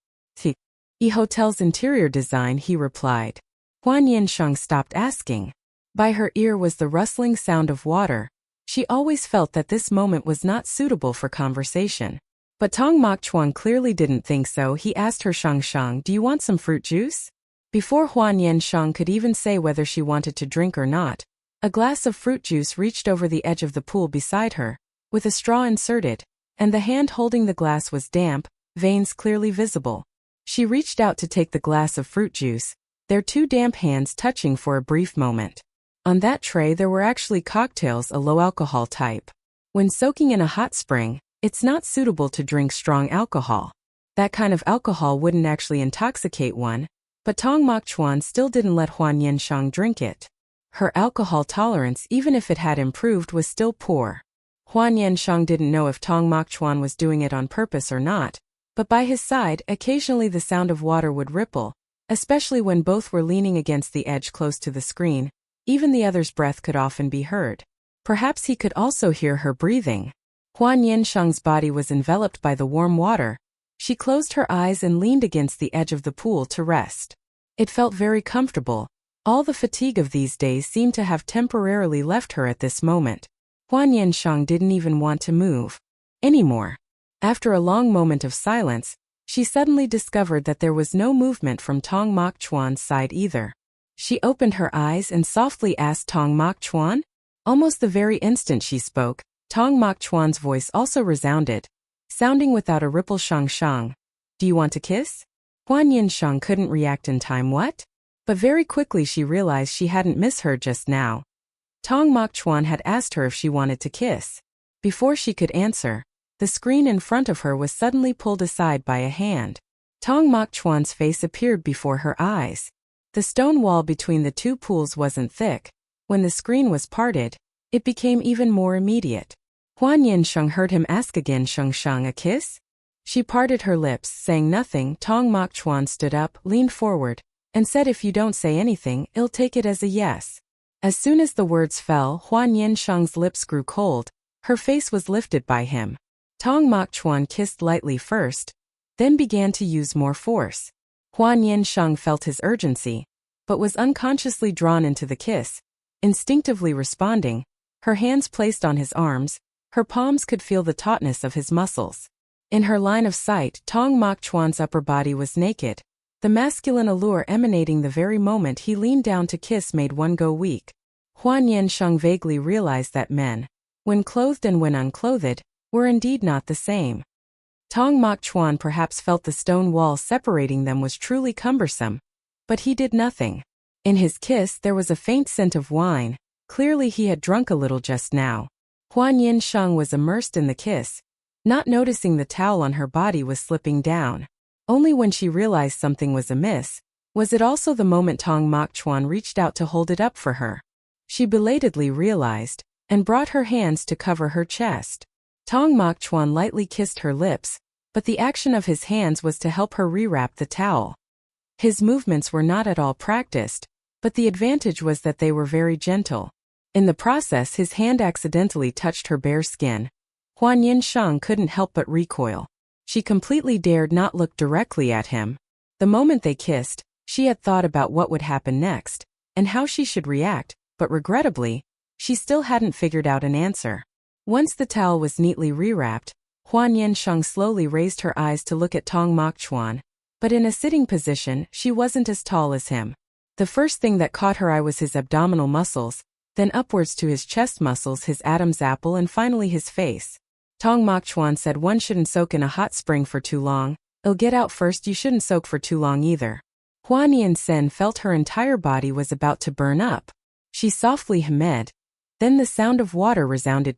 [SPEAKER 1] "E hotel's interior design," he replied. Hua Nian Sheng stopped asking. By her ear was the rustling sound of water. She always felt that this moment was not suitable for conversation. But Tong Mok Chuan clearly didn't think so. He asked her, "Sheng, do you want some fruit juice?" Before Hua Nian Sheng could even say whether she wanted to drink or not, a glass of fruit juice reached over the edge of the pool beside her, with a straw inserted, and the hand holding the glass was damp, veins clearly visible. She reached out to take the glass of fruit juice, their two damp hands touching for a brief moment. On that tray there were actually cocktails, a low-alcohol type. When soaking in a hot spring, it's not suitable to drink strong alcohol. That kind of alcohol wouldn't actually intoxicate one, but Tong Mok Chuan still didn't let Hua Nian Sheng drink it. Her alcohol tolerance, even if it had improved, was still poor. Hua Nian Sheng didn't know if Tong Mok Chuan was doing it on purpose or not, but by his side, occasionally the sound of water would ripple, especially when both were leaning against the edge close to the screen. Even the other's breath could often be heard. Perhaps he could also hear her breathing. Hua Nian Sheng's body was enveloped by the warm water. She closed her eyes and leaned against the edge of the pool to rest. It felt very comfortable. All the fatigue of these days seemed to have temporarily left her at this moment. Hua Nian Sheng didn't even want to move anymore. After a long moment of silence, she suddenly discovered that there was no movement from Tong Mok Chuan's side either. She opened her eyes and softly asked, "Tong Mok Chuan?" Almost the very instant she spoke, Tong Mok Chuan's voice also resounded, sounding without a ripple, "Sheng, do you want to kiss?" Hua Nian Sheng couldn't react in time. What? But very quickly she realized she hadn't misheard just now. Tong Mok Chuan had asked her if she wanted to kiss. Before she could answer, the screen in front of her was suddenly pulled aside by a hand. Tong Mok Chuan's face appeared before her eyes. The stone wall between the two pools wasn't thick. When the screen was parted, it became even more immediate. Hua Nian Sheng heard him ask again, "Sheng, a kiss?" She parted her lips, saying nothing. Tong Mok Chuan stood up, leaned forward, and said, "If you don't say anything, I'll take it as a yes." As soon as the words fell, Hua Nian Sheng's lips grew cold. Her face was lifted by him. Tong Mok Chuan kissed lightly first, then began to use more force. Hua Nian Sheng felt his urgency, but was unconsciously drawn into the kiss. Instinctively responding, her hands placed on his arms, her palms could feel the tautness of his muscles. In her line of sight, Tong Mok Chuan's upper body was naked. The masculine allure emanating the very moment he leaned down to kiss made one go weak. Hua Nian Sheng vaguely realized that men, when clothed and when unclothed, were indeed not the same. Tong Mok Chuan perhaps felt the stone wall separating them was truly cumbersome, but he did nothing. In his kiss there was a faint scent of wine. Clearly he had drunk a little just now. Hua Nian Sheng was immersed in the kiss, not noticing the towel on her body was slipping down. Only when she realized something was amiss, was it also the moment Tong Mok Chuan reached out to hold it up for her. She belatedly realized, and brought her hands to cover her chest. Tong Mok Chuan lightly kissed her lips, but the action of his hands was to help her rewrap the towel. His movements were not at all practiced, but the advantage was that they were very gentle. In the process his hand accidentally touched her bare skin. Hua Nian Sheng couldn't help but recoil. She completely dared not look directly at him. The moment they kissed, she had thought about what would happen next, and how she should react, but regrettably, she still hadn't figured out an answer. Once the towel was neatly rewrapped, Hua Nian Sheng slowly raised her eyes to look at Tong Mok Chuan, but in a sitting position she wasn't as tall as him. The first thing that caught her eye was his abdominal muscles, then upwards to his chest muscles, his Adam's apple, and finally his face. Tong Mok Chuan said one shouldn't soak in a hot spring for too long. It'll get out first. You shouldn't soak for too long either. Hua Nian Sheng felt her entire body was about to burn up. She softly hummed. Then the sound of water resounded.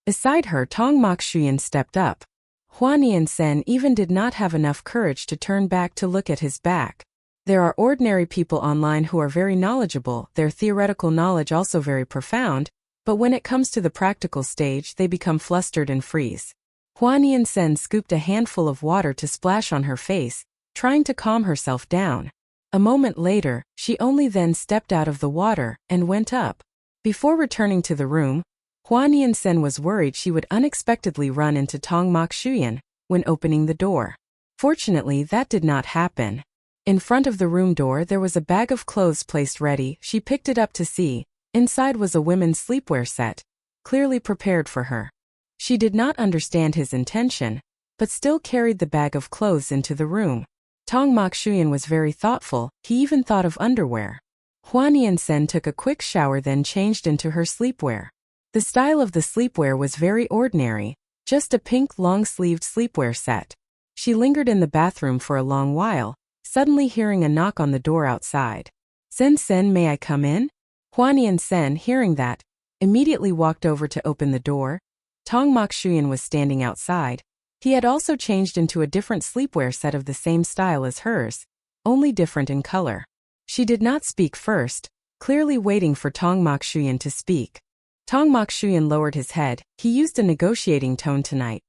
[SPEAKER 1] Beside her, Tong Mok Chuan stepped up. Hua Nian Sheng even did not have enough courage to turn back to look at his back. There are ordinary people online who are very knowledgeable, their theoretical knowledge also very profound, but when it comes to the practical stage they become flustered and freeze. Hua Nian Sheng scooped a handful of water to splash on her face, trying to calm herself down. A moment later, she only then stepped out of the water and went up. Before returning to the room, Hua Nian Sheng was worried she would unexpectedly run into Tong Mok Chuan when opening the door. Fortunately, that did not happen. In front of the room door there was a bag of clothes placed ready. She picked it up to see. Inside was a women's sleepwear set, clearly prepared for her. She did not understand his intention, but still carried the bag of clothes into the room. Tong Mok Chuan was very thoughtful, he even thought of underwear. Hua Nian Sheng took a quick shower then changed into her sleepwear. The style of the sleepwear was very ordinary, just a pink long-sleeved sleepwear set. She lingered in the bathroom for a long while, suddenly hearing a knock on the door outside. Sen, may I come in? Hua Nian Sheng, hearing that, immediately walked over to open the door. Tong Mok Chuan was standing outside. He had also changed into a different sleepwear set of the same style as hers, only different in color. She did not speak first, clearly waiting for Tong Mok Chuan to speak. Tong Mok Chuan lowered his head. He used a negotiating tone tonight.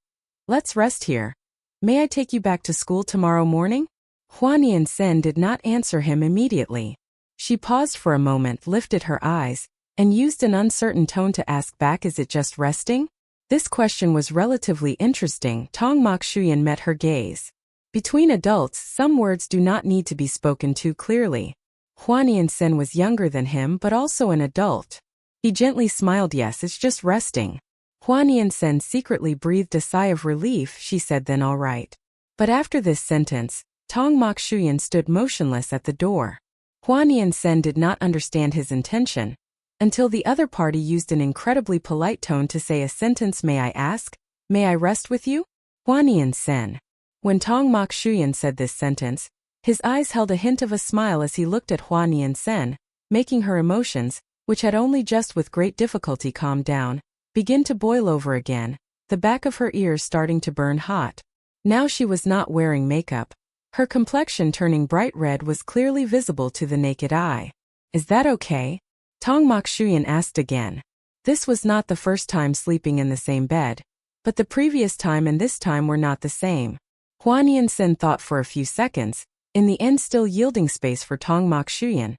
[SPEAKER 1] Let's rest here. May I take you back to school tomorrow morning? Hua Nian Sheng did not answer him immediately. She paused for a moment, lifted her eyes, and used an uncertain tone to ask back, is it just resting? This question was relatively interesting. Tong Mok Chuan met her gaze. Between adults, some words do not need to be spoken too clearly. Hua Nian Sheng was younger than him but also an adult. He gently smiled. Yes, it's just resting. Hua Nian Sheng secretly breathed a sigh of relief. She said then all right. But after this sentence, Tong Mok Chuan stood motionless at the door. Hua Nian Sheng did not understand his intention, until the other party used an incredibly polite tone to say a sentence. May I ask? May I rest with you? Hua Nian Sheng. When Tong Mok Chuan said this sentence, his eyes held a hint of a smile as he looked at Hua Nian Sheng, making her emotions, which had only just with great difficulty calmed down, begin to boil over again, the back of her ears starting to burn hot. Now she was not wearing makeup. Her complexion turning bright red was clearly visible to the naked eye. Is that okay? Tong Mok Chuan asked again. This was not the first time sleeping in the same bed, but the previous time and this time were not the same. Hua Nian Sheng thought for a few seconds, in the end still yielding space for Tong Mok Chuan,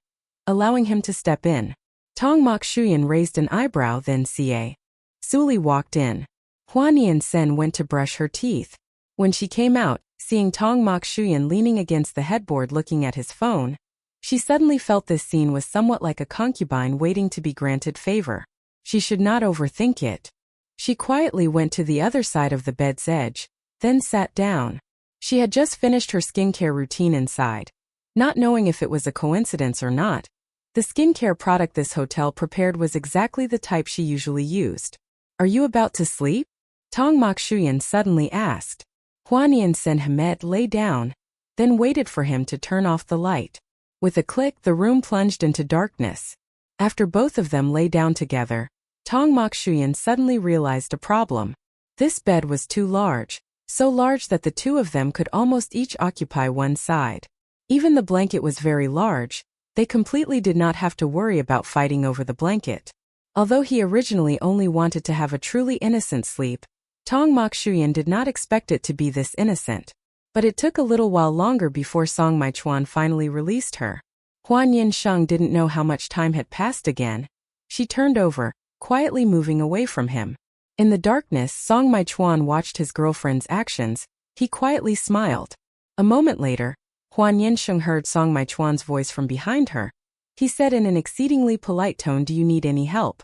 [SPEAKER 1] allowing him to step in. Tong Mok Chuan raised an eyebrow, then Ca. Suli walked in. Hua Nian Sheng went to brush her teeth. When she came out, Seeing Tong Mok Shuyan leaning against the headboard looking at his phone, she suddenly felt this scene was somewhat like a concubine waiting to be granted favor. She should not overthink it. She quietly went to the other side of the bed's edge, then sat down. She had just finished her skincare routine inside. Not knowing if it was a coincidence or not, the skincare product this hotel prepared was exactly the type she usually used. "Are you about to sleep?" Tong Mok Shuyan suddenly asked. Hua Nian Sheng lay down, then waited for him to turn off the light. With a click, the room plunged into darkness. After both of them lay down together, Tong Mok Shuyan suddenly realized a problem. This bed was too large, so large that the two of them could almost each occupy one side. Even the blanket was very large. They completely did not have to worry about fighting over the blanket. Although he originally only wanted to have a truly innocent sleep, Tong Mok Shuyan did not expect it to be this innocent. But it took a little while longer before Song Mai Chuan finally released her. Hua Nian Sheng didn't know how much time had passed again. She turned over, quietly moving away from him. In the darkness, Song Mai Chuan watched his girlfriend's actions. He quietly smiled. A moment later, Hua Nian Sheng heard Song Mai Chuan's voice from behind her. He said in an exceedingly polite tone, "Do you need any help?"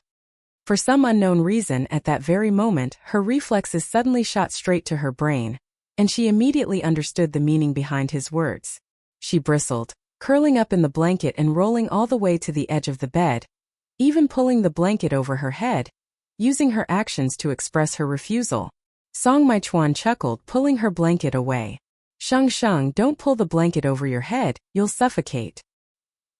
[SPEAKER 1] For some unknown reason, at that very moment, her reflexes suddenly shot straight to her brain, and she immediately understood the meaning behind his words. She bristled, curling up in the blanket and rolling all the way to the edge of the bed, even pulling the blanket over her head, using her actions to express her refusal. Song Mai Chuan chuckled, pulling her blanket away. Sheng, don't pull the blanket over your head, you'll suffocate."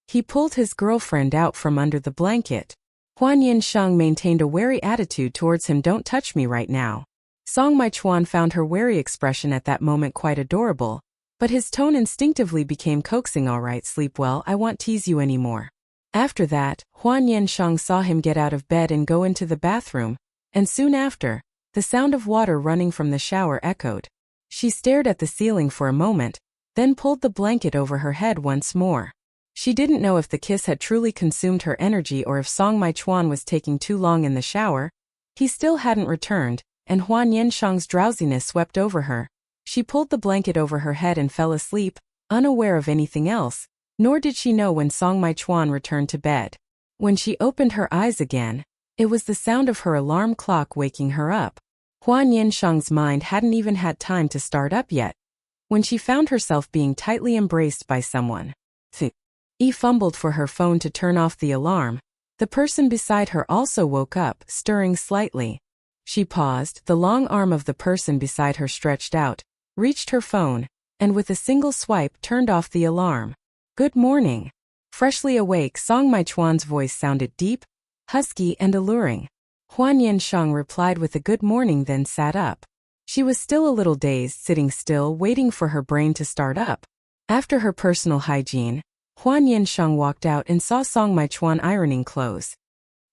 [SPEAKER 1] He pulled his girlfriend out from under the blanket. Hua Nian Sheng maintained a wary attitude towards him. "Don't touch me right now." Song Mai Chuan found her wary expression at that moment quite adorable, but his tone instinctively became coaxing. "All right, sleep well, I won't tease you anymore." After that, Hua Nian Sheng saw him get out of bed and go into the bathroom, and soon after, the sound of water running from the shower echoed. She stared at the ceiling for a moment, then pulled the blanket over her head once more. She didn't know if the kiss had truly consumed her energy or if Song Mai Chuan was taking too long in the shower. He still hadn't returned, and Hua Nian Sheng's drowsiness swept over her. She pulled the blanket over her head and fell asleep, unaware of anything else, nor did she know when Song Mai Chuan returned to bed. When she opened her eyes again, it was the sound of her alarm clock waking her up. Hua Nian Sheng's mind hadn't even had time to start up yet, when she found herself being tightly embraced by someone. He fumbled for her phone to turn off the alarm. The person beside her also woke up, stirring slightly. She paused, the long arm of the person beside her stretched out, reached her phone, and with a single swipe turned off the alarm. "Good morning." Freshly awake, Song Mai Chuan's voice sounded deep, husky, and alluring. Hua Nian Sheng replied with a good morning, then sat up. She was still a little dazed, sitting still, waiting for her brain to start up. After her personal hygiene, Hua Nian Sheng walked out and saw Song Mai Chuan ironing clothes.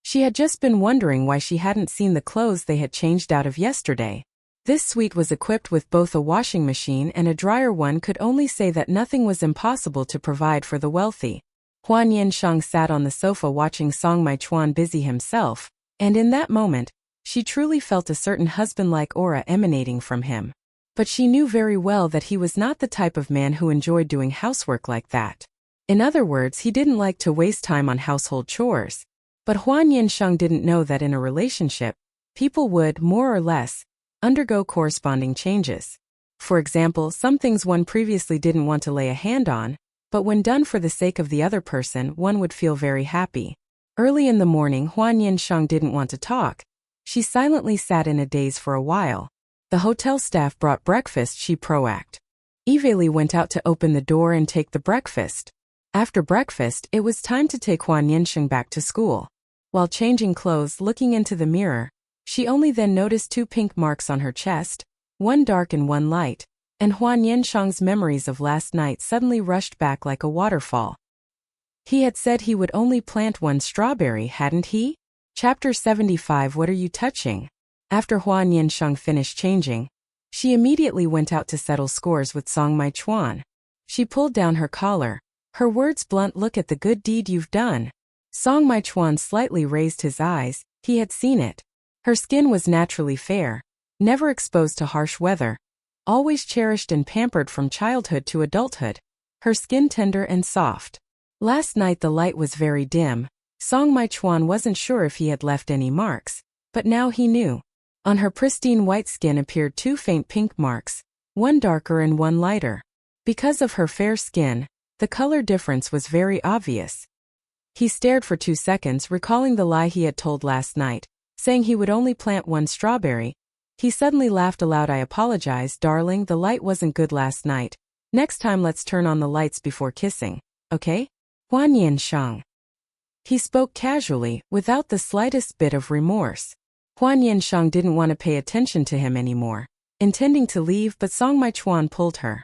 [SPEAKER 1] She had just been wondering why she hadn't seen the clothes they had changed out of yesterday. This suite was equipped with both a washing machine and a dryer. One could only say that nothing was impossible to provide for the wealthy. Hua Nian Sheng sat on the sofa watching Song Mai Chuan busy himself, and in that moment, she truly felt a certain husband-like aura emanating from him. But she knew very well that he was not the type of man who enjoyed doing housework like that. In other words, he didn't like to waste time on household chores. But Hua Nian Sheng didn't know that in a relationship, people would, more or less, undergo corresponding changes. For example, some things one previously didn't want to lay a hand on, but when done for the sake of the other person, one would feel very happy. Early in the morning, Hua Nian Sheng didn't want to talk. She silently sat in a daze for a while. The hotel staff brought breakfast. She proacted. Evely went out to open the door and take the breakfast. After breakfast, it was time to take Hua Nian Sheng back to school. While changing clothes, looking into the mirror, she only then noticed 2 pink marks on her chest, one dark and one light, and Hua Nian Sheng's memories of last night suddenly rushed back like a waterfall. He had said he would only plant 1 strawberry, hadn't he? Chapter 75. What are you touching? After Hua Nian Sheng finished changing, she immediately went out to settle scores with Song Mai Chuan. She pulled down her collar, her words blunt. "Look at the good deed you've done." Song Mai Chuan slightly raised his eyes. He had seen it. Her skin was naturally fair, never exposed to harsh weather. always cherished and pampered from childhood to adulthood, her skin tender and soft. Last night the light was very dim. Song Mai-chuan wasn't sure if he had left any marks, but now he knew. On her pristine white skin appeared two faint pink marks, one darker and one lighter. Because of her fair skin, the color difference was very obvious. He stared for 2 seconds, recalling the lie he had told last night, saying he would only plant one strawberry. He suddenly laughed aloud. I apologize, darling, the light wasn't good last night. Next time let's turn on the lights before kissing, okay? Hua Nian Sheng. He spoke casually, without the slightest bit of remorse. Hua Nian Sheng didn't want to pay attention to him anymore, intending to leave, but Song Mai-chuan pulled her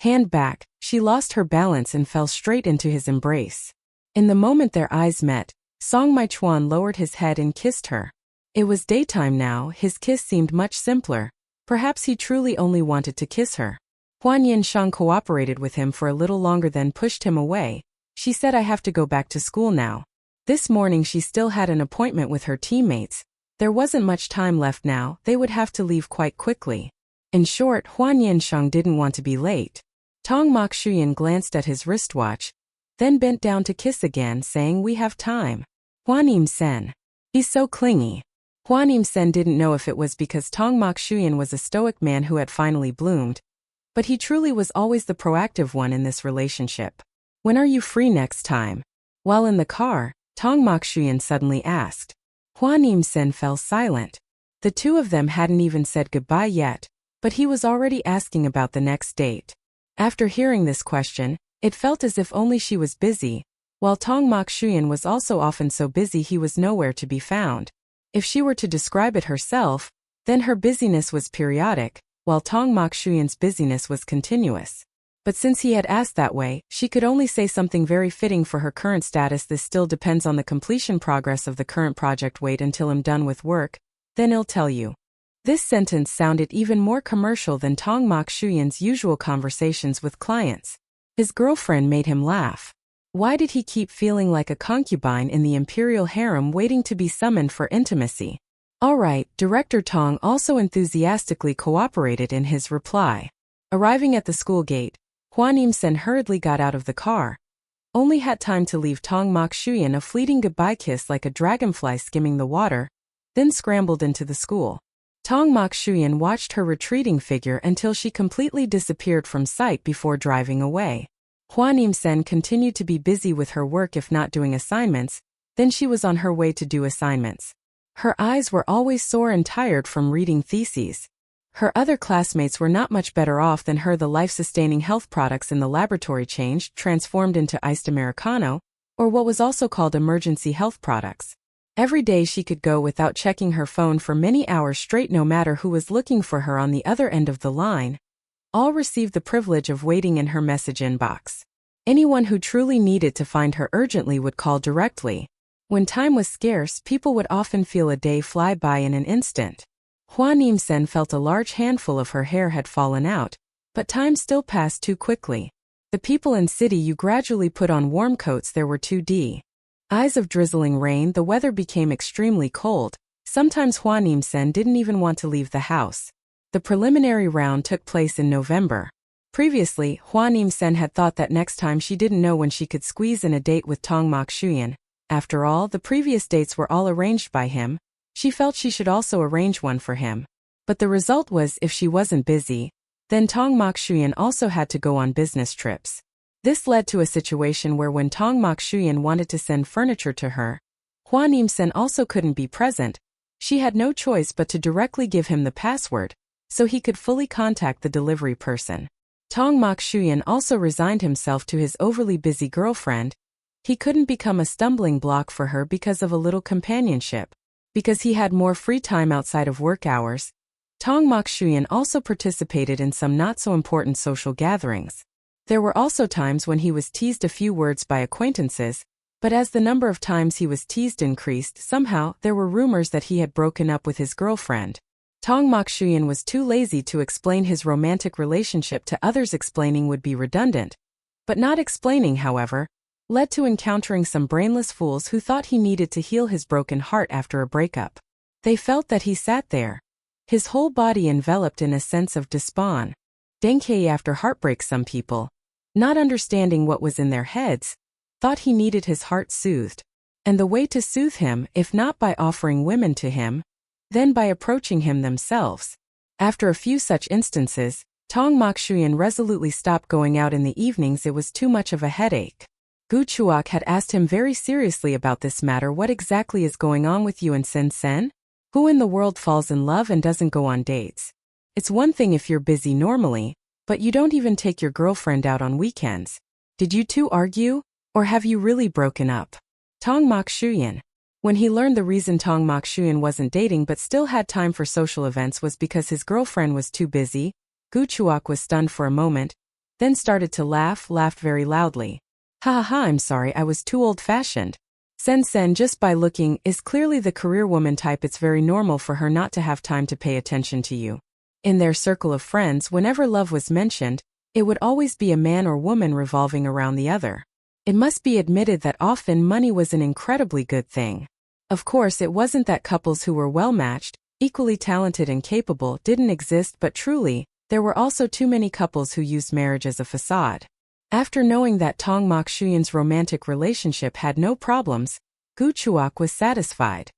[SPEAKER 1] hand back. She lost her balance and fell straight into his embrace. In the moment their eyes met, Song Mai-chuan lowered his head and kissed her. It was daytime now. His kiss seemed much simpler. Perhaps he truly only wanted to kiss her. Hua Nian Sheng cooperated with him for a little longer, then pushed him away. She said, I have to go back to school now. This morning she still had an appointment with her teammates. There wasn't much time left now. They would have to leave quite quickly. In short, Hua Nian Sheng didn't want to be late. Tong Mokshuyan glanced at his wristwatch, then bent down to kiss again, saying, we have time. Hua Nian Sheng. He's so clingy. Hua Nian Sheng didn't know if it was because Tong Mokshuyan was a stoic man who had finally bloomed, but he truly was always the proactive one in this relationship. When are you free next time? While in the car, Tong Mokshuyan suddenly asked. Hua Nian Sheng fell silent. The two of them hadn't even said goodbye yet, but he was already asking about the next date. After hearing this question, it felt as if only she was busy, while Tong Mokshuyan was also often so busy he was nowhere to be found. If she were to describe it herself, then her busyness was periodic, while Tong Mokshuyan's busyness was continuous. But since he had asked that way, she could only say something very fitting for her current status. This still depends on the completion progress of the current project. Wait until I'm done with work, then I'll tell you. This sentence sounded even more commercial than Tong Mokshuyan's usual conversations with clients. His girlfriend made him laugh. Why did he keep feeling like a concubine in the imperial harem waiting to be summoned for intimacy? All right, Director Tong also enthusiastically cooperated in his reply. Arriving at the school gate, Hua Nian Sheng hurriedly got out of the car. Only had time to leave Tong Mokshuyan a fleeting goodbye kiss like a dragonfly skimming the water, then scrambled into the school. Tong Mokshuyan watched her retreating figure until she completely disappeared from sight before driving away. Hua Nian Sheng continued to be busy with her work, if not doing assignments, then she was on her way to do assignments. Her eyes were always sore and tired from reading theses. Her other classmates were not much better off than her. The life-sustaining health products in the laboratory changed, transformed into iced Americano, or what was also called emergency health products. Every day she could go without checking her phone for many hours straight, no matter who was looking for her on the other end of the line. All received the privilege of waiting in her message inbox. Anyone who truly needed to find her urgently would call directly. When time was scarce, people would often feel a day fly by in an instant. Hua Nian Sheng felt a large handful of her hair had fallen out, but time still passed too quickly. The people in city you gradually put on warm coats. There were 2 eyes of drizzling rain. The weather became extremely cold. Sometimes Hua Nian Sheng didn't even want to leave the house. The preliminary round took place in November. Previously, Hua Nian Sheng had thought that next time she didn't know when she could squeeze in a date with Tong Mokshuyan. After all, the previous dates were all arranged by him. She felt she should also arrange one for him. But the result was, if she wasn't busy, then Tong Mokshuyan also had to go on business trips. This led to a situation where when Tong Mokshuyan wanted to send furniture to her, Hua Nian Sheng also couldn't be present. She had no choice but to directly give him the password, so he could fully contact the delivery person. Tong Mokshuyan also resigned himself to his overly busy girlfriend. He couldn't become a stumbling block for her because of a little companionship. Because he had more free time outside of work hours, Tong Mokshuyan also participated in some not-so-important social gatherings. There were also times when he was teased a few words by acquaintances, but as the number of times he was teased increased, somehow there were rumors that he had broken up with his girlfriend. Tong Mokshuyan was too lazy to explain his romantic relationship to others. Explaining would be redundant. But not explaining, however, led to encountering some brainless fools who thought he needed to heal his broken heart after a breakup. They felt that he sat there, his whole body enveloped in a sense of despair. Denkei after heartbreak. Some people, not understanding what was in their heads, thought he needed his heart soothed. And the way to soothe him, if not by offering women to him, then by approaching him themselves. After a few such instances, Tong Mokshuyan resolutely stopped going out in the evenings. It was too much of a headache. Gu Chuok had asked him very seriously about this matter. What exactly is going on with you and Sen Sen? Who in the world falls in love and doesn't go on dates? It's one thing if you're busy normally, but you don't even take your girlfriend out on weekends. Did you two argue? Or have you really broken up? Tong Mokshuyan. When he learned the reason Tong Mokshuyan wasn't dating but still had time for social events was because his girlfriend was too busy, Gu Chuok was stunned for a moment, then started to laughed very loudly. Ha ha ha, I'm sorry, I was too old-fashioned. Sen Sen, just by looking, is clearly the career woman type. It's very normal for her not to have time to pay attention to you. In their circle of friends, whenever love was mentioned, it would always be a man or woman revolving around the other. It must be admitted that often money was an incredibly good thing. Of course, it wasn't that couples who were well-matched, equally talented and capable didn't exist, but truly, there were also too many couples who used marriage as a facade. After knowing that Tong Mokshuyan's romantic relationship had no problems, Gu Chuok was satisfied.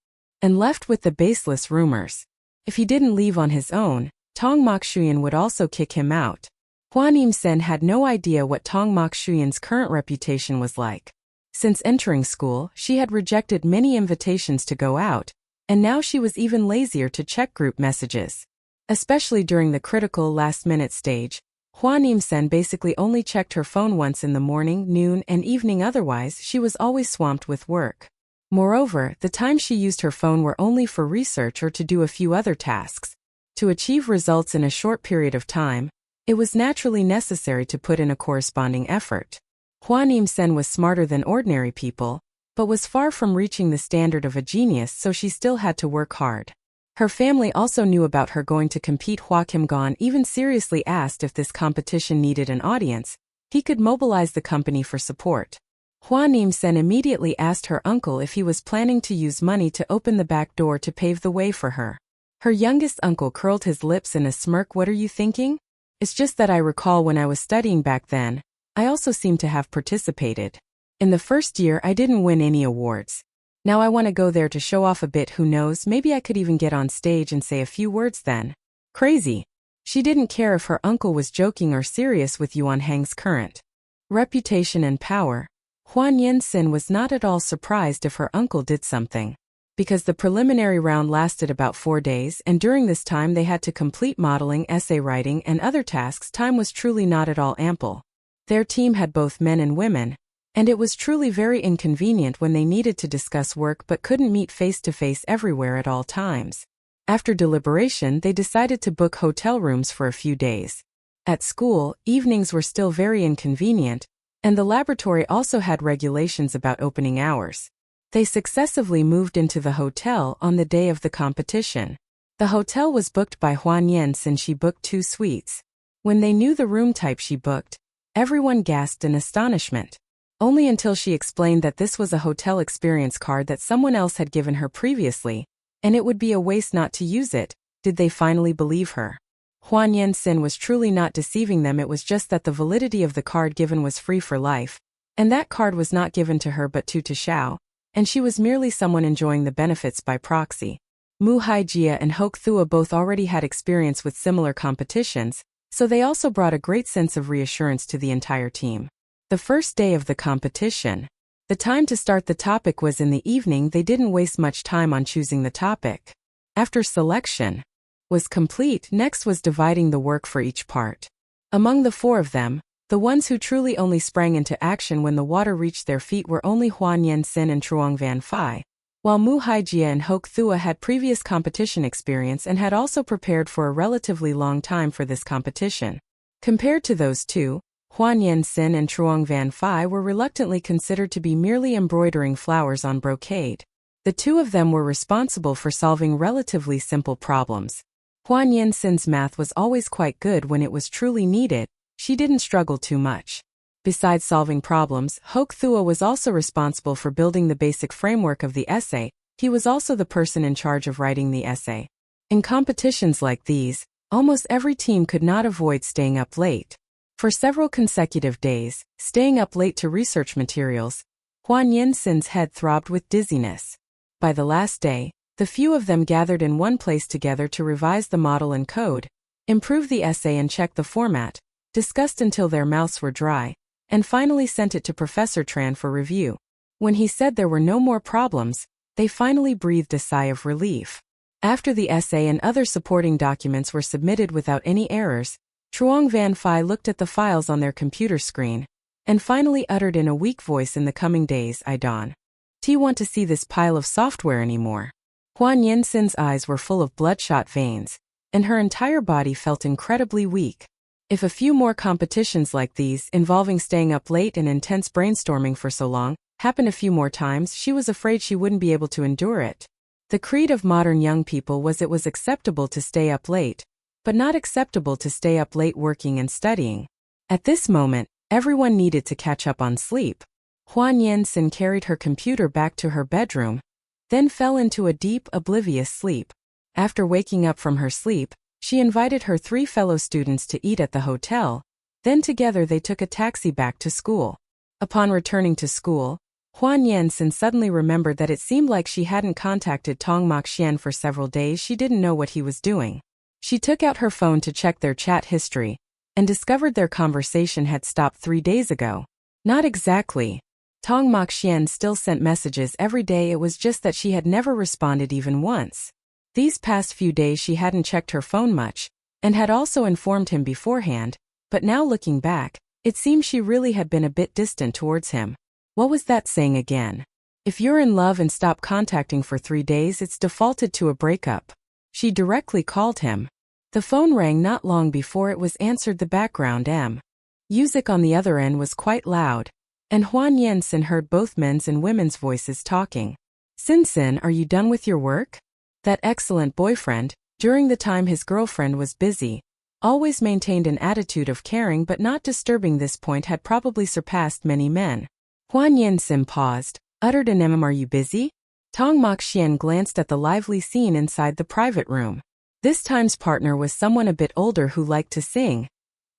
[SPEAKER 1] And left with the baseless rumors. If he didn't leave on his own, Tong Mokshuyan would also kick him out. Hua Nian Sheng had no idea what Tong Mokshuyan's current reputation was like. Since entering school, she had rejected many invitations to go out, and now she was even lazier to check group messages. Especially during the critical last-minute stage, Hua Nian Sheng basically only checked her phone once in the morning, noon, and evening. Otherwise, she was always swamped with work. Moreover, the time she used her phone were only for research or to do a few other tasks. To achieve results in a short period of time, it was naturally necessary to put in a corresponding effort. Hua Nian Sheng was smarter than ordinary people, but was far from reaching the standard of a genius, so she still had to work hard. Her family also knew about her going to compete. Hua Kim-gon even seriously asked if this competition needed an audience, he could mobilize the company for support. Hua Nian Sheng immediately asked her uncle if he was planning to use money to open the back door to pave the way for her. Her youngest uncle curled his lips in a smirk. What are you thinking? It's just that I recall when I was studying back then, I also seem to have participated. In the first year I didn't win any awards. Now I want to go there to show off a bit. Who knows, maybe I could even get on stage and say a few words then. Crazy. She didn't care if her uncle was joking or serious with Yuan Hang's current reputation and power. Hua Nian Sheng was not at all surprised if her uncle did something. Because the preliminary round lasted about 4 days, and during this time they had to complete modeling, essay writing, and other tasks. Time was truly not at all ample. Their team had both men and women, and it was truly very inconvenient when they needed to discuss work but couldn't meet face-to-face everywhere at all times. After deliberation, they decided to book hotel rooms for a few days. At school, evenings were still very inconvenient, and the laboratory also had regulations about opening hours. They successively moved into the hotel on the day of the competition. The hotel was booked by Hua Nian Sheng. She booked 2 suites. When they knew the room type she booked, everyone gasped in astonishment. Only until she explained that this was a hotel experience card that someone else had given her previously, and it would be a waste not to use it, did they finally believe her. Hua Nian Sheng was truly not deceiving them. It was just that the validity of the card given was free for life, and that card was not given to her but to Xiao, and she was merely someone enjoying the benefits by proxy. Mu Haijia and Hoke Thua both already had experience with similar competitions, so they also brought a great sense of reassurance to the entire team. The first day of the competition. The time to start the topic was in the evening. They didn't waste much time on choosing the topic. After selection was complete, next was dividing the work for each part. Among the 4 of them, the ones who truly only sprang into action when the water reached their feet were only Hua Nian Sheng and Truong Van Phi, while Mu Haijia and Hoke Thua had previous competition experience and had also prepared for a relatively long time for this competition. Compared to those two, Hua Nian Sheng and Truong Van Phi were reluctantly considered to be merely embroidering flowers on brocade. The 2 of them were responsible for solving relatively simple problems. Hua Nian Sheng's math was always quite good when it was truly needed. She didn't struggle too much. Besides solving problems, Hoke Thua was also responsible for building the basic framework of the essay. He was also the person in charge of writing the essay. In competitions like these, Almost every team could not avoid staying up late. For several consecutive days, staying up late to research materials, Hua Nian Sheng's head throbbed with dizziness. By the last day, the few of them gathered in one place together to revise the model and code, improve the essay and check the format, discussed until their mouths were dry, and finally sent it to Professor Tran for review. When he said there were no more problems, they finally breathed a sigh of relief. After the essay and other supporting documents were submitted without any errors, Truong Van Phi looked at the files on their computer screen, and finally uttered in a weak voice, in the coming days I don't want to see this pile of software anymore. Hua Nian Sheng's eyes were full of bloodshot veins, and her entire body felt incredibly weak. If a few more competitions like these, involving staying up late and intense brainstorming for so long, happened a few more times, she was afraid she wouldn't be able to endure it. The creed of modern young people was it was acceptable to stay up late, but not acceptable to stay up late working and studying. At this moment, everyone needed to catch up on sleep. Hua Nian Sheng carried her computer back to her bedroom, then fell into a deep, oblivious sleep. After waking up from her sleep, she invited her 3 fellow students to eat at the hotel, then together they took a taxi back to school. Upon returning to school, Hua Nian Sheng suddenly remembered that it seemed like she hadn't contacted Tong Xian for several days. She didn't know what he was doing. She took out her phone to check their chat history, and discovered their conversation had stopped 3 days ago. Not exactly. Tong Xian still sent messages every day, it was just that she had never responded even once. These past few days she hadn't checked her phone much, and had also informed him beforehand, but now looking back, it seemed she really had been a bit distant towards him. What was that saying again? If you're in love and stop contacting for 3 days, it's defaulted to a breakup. She directly called him. The phone rang not long before it was answered. The background music on the other end was quite loud, and Hua Nian Sheng heard both men's and women's voices talking. Sin, are you done with your work? That excellent boyfriend, during the time his girlfriend was busy, always maintained an attitude of caring but not disturbing. This point had probably surpassed many men. Hua Nian Sheng paused, uttered an Are you busy? Tong Xian glanced at the lively scene inside the private room. This time's partner was someone a bit older who liked to sing,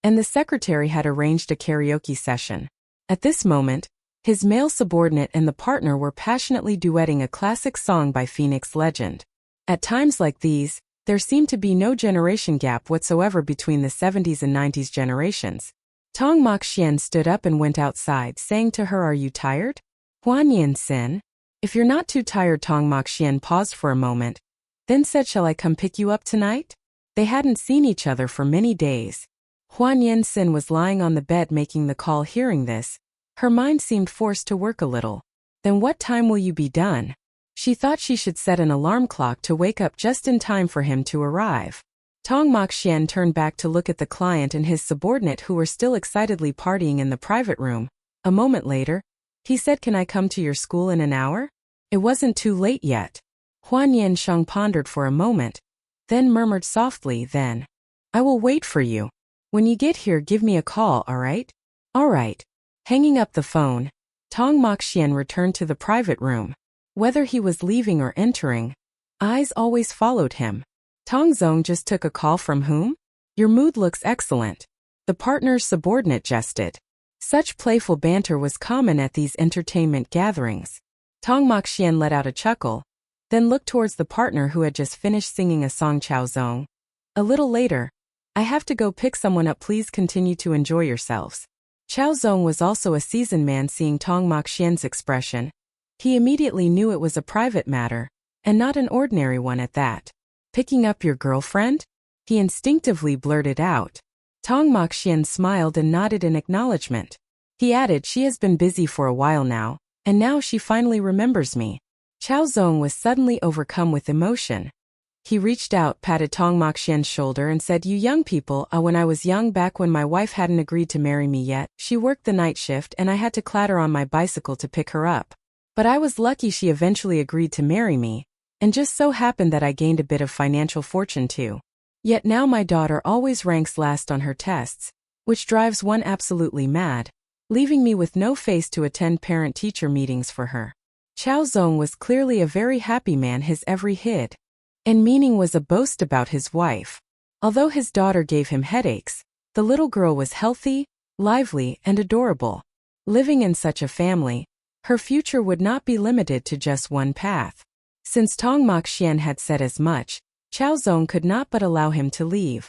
[SPEAKER 1] and the secretary had arranged a karaoke session. At this moment, his male subordinate and the partner were passionately duetting a classic song by Phoenix legend. At times like these, there seemed to be no generation gap whatsoever between the 70s and 90s generations. Tong Xian stood up and went outside, saying to her, are you tired? Hua Nian Sheng? If you're not too tired. Tong Xian paused for a moment, then said, shall I come pick you up tonight? They hadn't seen each other for many days. Hua Nian Sheng was lying on the bed making the call. Hearing this, her mind seemed forced to work a little. Then what time will you be done? She thought she should set an alarm clock to wake up just in time for him to arrive. Tong Xian turned back to look at the client and his subordinate who were still excitedly partying in the private room. A moment later, he said, can I come to your school in an hour? It wasn't too late yet. Hua Nian Sheng pondered for a moment, then murmured softly, then I will wait for you. When you get here, give me a call, all right? All right. Hanging up the phone, Tong Xian returned to the private room. Whether he was leaving or entering, eyes always followed him. Tong Zong just took a call from whom? Your mood looks excellent. The partner's subordinate jested. Such playful banter was common at these entertainment gatherings. Tong Xian let out a chuckle, then looked towards the partner who had just finished singing a song. Chao Zong. A little later, I have to go pick someone up, please continue to enjoy yourselves. Chao Zong was also a seasoned man. Seeing Tong Xian's expression, he immediately knew it was a private matter, and not an ordinary one at that. Picking up your girlfriend? He instinctively blurted out. Tong Xian smiled and nodded in acknowledgement. He added, she has been busy for a while now, and now she finally remembers me. Chao Zong was suddenly overcome with emotion. He reached out, patted Tong Xian's shoulder and said, you young people, when I was young, back when my wife hadn't agreed to marry me yet, she worked the night shift and I had to clatter on my bicycle to pick her up. But I was lucky she eventually agreed to marry me, and just so happened that I gained a bit of financial fortune too. Yet now my daughter always ranks last on her tests, which drives one absolutely mad, leaving me with no face to attend parent-teacher meetings for her. Chao Zong was clearly a very happy man. His every hid and meaning was a boast about his wife. Although his daughter gave him headaches, the little girl was healthy, lively, and adorable. Living in such a family, her future would not be limited to just one path. Since Tong Moxian had said as much, Chao Zong could not but allow him to leave.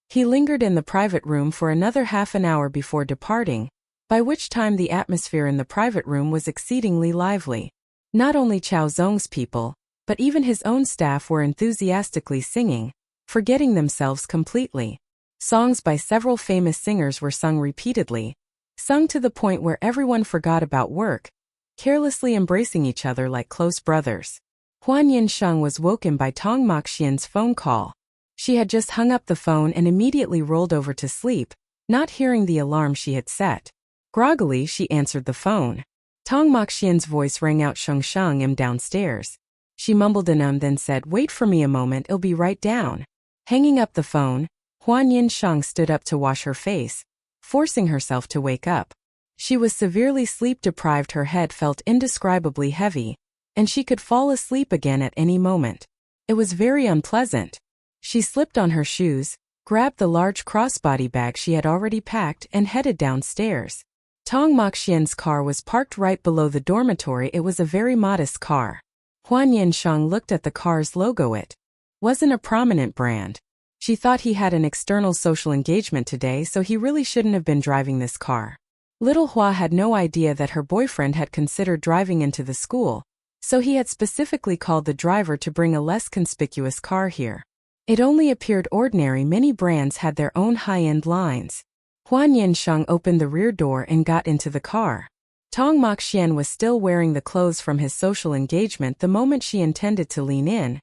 [SPEAKER 1] He lingered in the private room for another half an hour before departing, by which time the atmosphere in the private room was exceedingly lively. Not only Chao Zong's people, but even his own staff were enthusiastically singing, forgetting themselves completely. Songs by several famous singers were sung repeatedly, sung to the point where everyone forgot about work, carelessly embracing each other like close brothers. Hua Nian Sheng was woken by Tong Moxian's phone call. She had just hung up the phone and immediately rolled over to sleep, not hearing the alarm she had set. Groggily, she answered the phone. Tong Moxian's voice rang out, "Sheng Sheng, I'm downstairs." She mumbled an then said, "Wait for me a moment, I'll be right down." Hanging up the phone, Hua Nian Sheng stood up to wash her face, forcing herself to wake up. She was severely sleep-deprived, her head felt indescribably heavy, and she could fall asleep again at any moment. It was very unpleasant. She slipped on her shoes, grabbed the large crossbody bag she had already packed and headed downstairs. Tong Moxian's car was parked right below the dormitory. It was a very modest car. Hua Nian Sheng looked at the car's logo. It wasn't a prominent brand. She thought he had an external social engagement today, so he really shouldn't have been driving this car. Little Hua had no idea that her boyfriend had considered driving into the school, so he had specifically called the driver to bring a less conspicuous car here. It only appeared ordinary. Many brands had their own high-end lines. Hua Nian Sheng opened the rear door and got into the car. Tong Moxian was still wearing the clothes from his social engagement the moment she intended to lean in.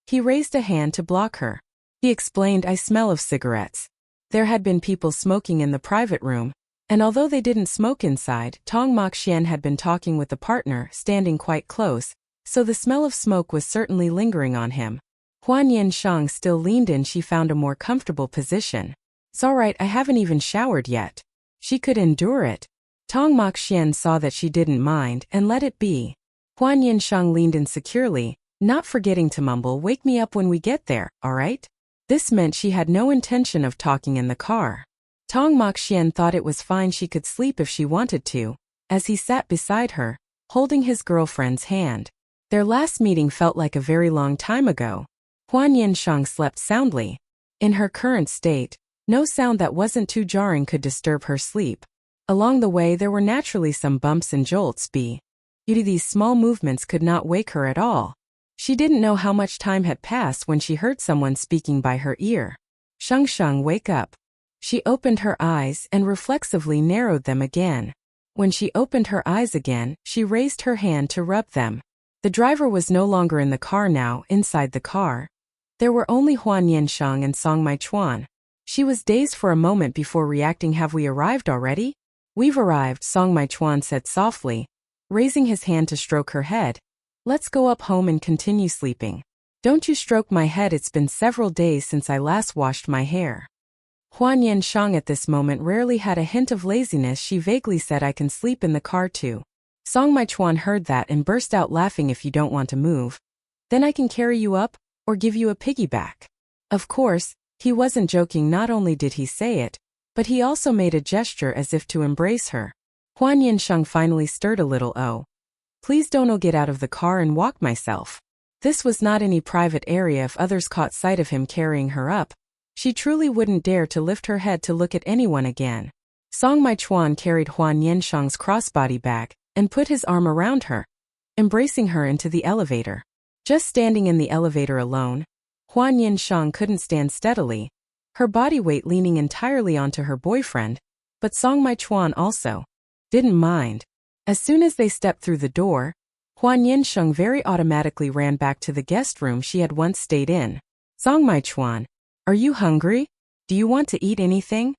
[SPEAKER 1] He raised a hand to block her. He explained, "I smell of cigarettes." There had been people smoking in the private room, and although they didn't smoke inside, Tong Moxian had been talking with the partner, standing quite close, so the smell of smoke was certainly lingering on him. Hua Nian Sheng still leaned in. She found a more comfortable position. "It's all right, I haven't even showered yet." She could endure it. Tong Moxian saw that she didn't mind and let it be. Hua Nian Sheng leaned in securely, not forgetting to mumble, "Wake me up when we get there, all right?" This meant she had no intention of talking in the car. Tong Moxian thought it was fine, she could sleep if she wanted to, as he sat beside her, holding his girlfriend's hand. Their last meeting felt like a very long time ago. Hua Nian Sheng slept soundly. In her current state, no sound that wasn't too jarring could disturb her sleep. Along the way there were naturally some bumps and jolts, but these small movements could not wake her at all. She didn't know how much time had passed when she heard someone speaking by her ear. "Sheng Sheng, wake up." She opened her eyes and reflexively narrowed them again. When she opened her eyes again, she raised her hand to rub them. The driver was no longer in the car now. Inside the car, there were only Hua Nian Sheng and Song Mai Chuan. She was dazed for a moment before reacting. "Have we arrived already?" "We've arrived," Song Mai Chuan said softly, raising his hand to stroke her head. "Let's go up home and continue sleeping." "Don't you stroke my head, it's been several days since I last washed my hair." Hua Nian Sheng at this moment rarely had a hint of laziness. She vaguely said, "I can sleep in the car too." Song Mai Chuan heard that and burst out laughing. "If you don't want to move, then I can carry you up, or give you a piggyback." Of course, he wasn't joking. Not only did he say it, but he also made a gesture as if to embrace her. Hua Nian Sheng finally stirred a little. "Oh, please don't. I'll get out of the car and walk myself." This was not any private area. If others caught sight of him carrying her up, she truly wouldn't dare to lift her head to look at anyone again. Song Mai Chuan carried Hua Nian Sheng's crossbody bag and put his arm around her, embracing her into the elevator. Just standing in the elevator alone, Hua Nian Sheng couldn't stand steadily, her body weight leaning entirely onto her boyfriend, but Song Mai Chuan also didn't mind. As soon as they stepped through the door, Hua Nian Sheng very automatically ran back to the guest room she had once stayed in. "Song Mai Chuan, are you hungry? Do you want to eat anything?"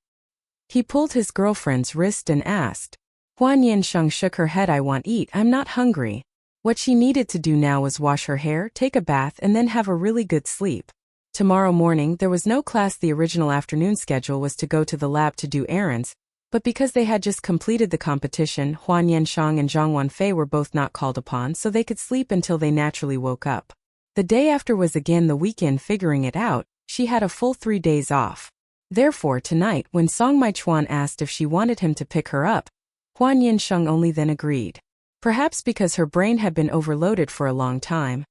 [SPEAKER 1] He pulled his girlfriend's wrist and asked. Hua Nian Sheng shook her head. "I want to eat, I'm not hungry." What she needed to do now was wash her hair, take a bath, and then have a really good sleep. Tomorrow morning there was no class. The original afternoon schedule was to go to the lab to do errands, but because they had just completed the competition, Hua Nian Sheng and Zhang Wanfei were both not called upon, so they could sleep until they naturally woke up. The day after was again the weekend. Figuring it out, She had a full 3 days off. Therefore, tonight, when Song Mai-chuan asked if she wanted him to pick her up, Hua Nian Sheng only then agreed. Perhaps because her brain had been overloaded for a long time,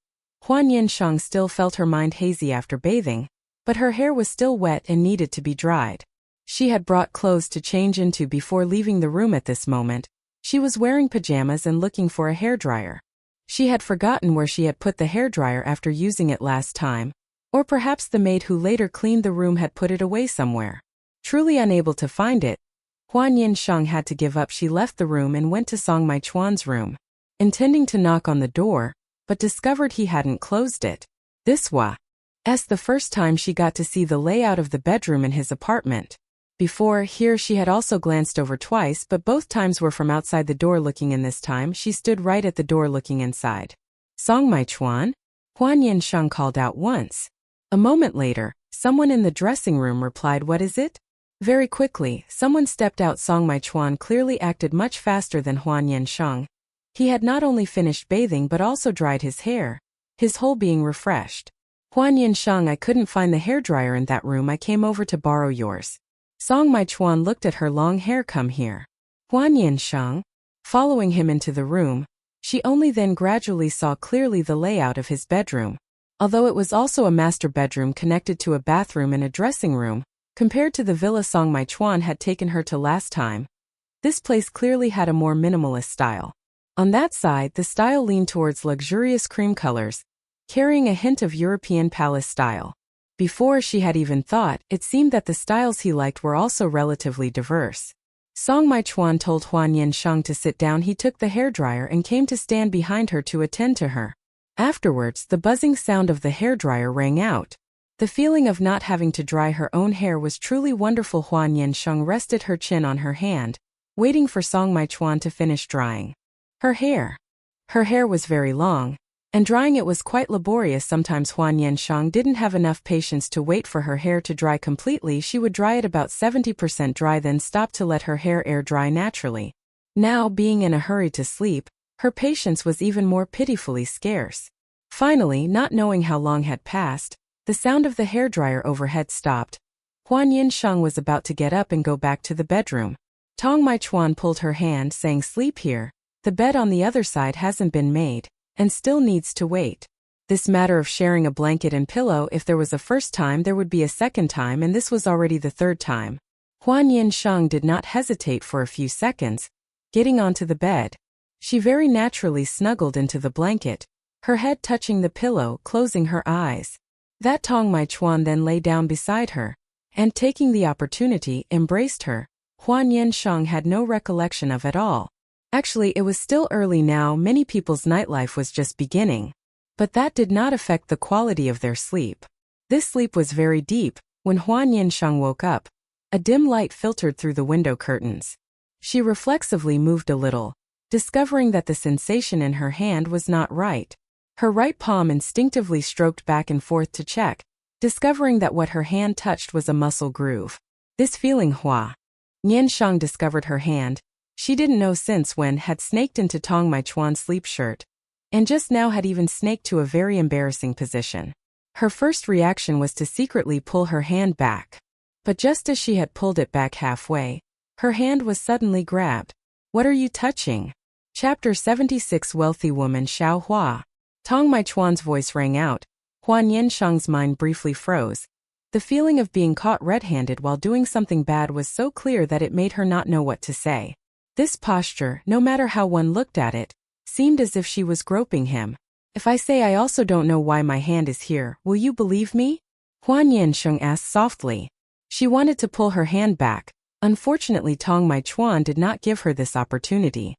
[SPEAKER 1] Hua Nian Sheng still felt her mind hazy after bathing, but her hair was still wet and needed to be dried. She had brought clothes to change into before leaving the room at this moment. She was wearing pajamas and looking for a hairdryer. She had forgotten where she had put the hairdryer after using it last time, or perhaps the maid who later cleaned the room had put it away somewhere. Truly unable to find it, Hua Nian Sheng had to give up. She left the room and went to Song Mai-chuan's room, intending to knock on the door, but discovered he hadn't closed it. This was the first time she got to see the layout of the bedroom in his apartment. Before here she had also glanced over twice, but both times were from outside the door looking in. This time she stood right at the door looking inside. Song Mai-chuan? Hua Nian Sheng called out once. A moment later, someone in the dressing room replied, "What is it?" Very quickly, someone stepped out. Song Mai-chuan clearly acted much faster than Hua Nian Sheng. He had not only finished bathing but also dried his hair, his whole being refreshed. "Hua Nian Sheng, I couldn't find the hairdryer in that room. I came over to borrow yours." Song Mai-chuan looked at her long hair. "Come here." Hua Nian Sheng, following him into the room, she only then gradually saw clearly the layout of his bedroom. Although it was also a master bedroom connected to a bathroom and a dressing room, compared to the villa Song Mai-chuan had taken her to last time, this place clearly had a more minimalist style. On that side, the style leaned towards luxurious cream colors, carrying a hint of European palace style. Before she had even thought, it seemed that the styles he liked were also relatively diverse. Song Mai-chuan told Hua Nian Sheng to sit down. He took the hairdryer and came to stand behind her to attend to her. Afterwards, the buzzing sound of the hairdryer rang out. The feeling of not having to dry her own hair was truly wonderful. Hua Nian Sheng rested her chin on her hand, waiting for Song Mai-chuan to finish drying her hair. Her hair was very long, and drying it was quite laborious. Sometimes Hua Nian Sheng didn't have enough patience to wait for her hair to dry completely. She would dry it about 70% dry, then stop to let her hair air dry naturally. Now, being in a hurry to sleep, her patience was even more pitifully scarce. Finally, not knowing how long had passed, the sound of the hairdryer overhead stopped. Hua Nian Sheng was about to get up and go back to the bedroom. Tong Mai-chuan pulled her hand, saying, "Sleep here. The bed on the other side hasn't been made, and still needs to wait." This matter of sharing a blanket and pillow, if there was a first time, there would be a second time, and this was already the third time. Hua Nian Sheng did not hesitate for a few seconds. Getting onto the bed, she very naturally snuggled into the blanket, her head touching the pillow, closing her eyes. That Tong Mai-chuan then lay down beside her, and taking the opportunity, embraced her. Hua Nian Sheng had no recollection of at all. Actually, it was still early now. Many people's nightlife was just beginning. But that did not affect the quality of their sleep. This sleep was very deep. When Hua Nian Sheng woke up, a dim light filtered through the window curtains. She reflexively moved a little, discovering that the sensation in her hand was not right. Her right palm instinctively stroked back and forth to check, discovering that what her hand touched was a muscle groove. This feeling Hua Nian Sheng discovered her hand, she didn't know since when, had snaked into Tong Mai-chuan's sleep shirt, and just now had even snaked to a very embarrassing position. Her first reaction was to secretly pull her hand back. But just as she had pulled it back halfway, her hand was suddenly grabbed. "What are you touching?" Chapter 76. Wealthy woman Xiao Hua. Tong Mai-chuan's voice rang out. Hua Nian Sheng's mind briefly froze. The feeling of being caught red-handed while doing something bad was so clear that it made her not know what to say. This posture, no matter how one looked at it, seemed as if she was groping him. "If I say I also don't know why my hand is here, will you believe me?" Hua Nian Sheng asked softly. She wanted to pull her hand back. Unfortunately, Tong Mai-chuan did not give her this opportunity.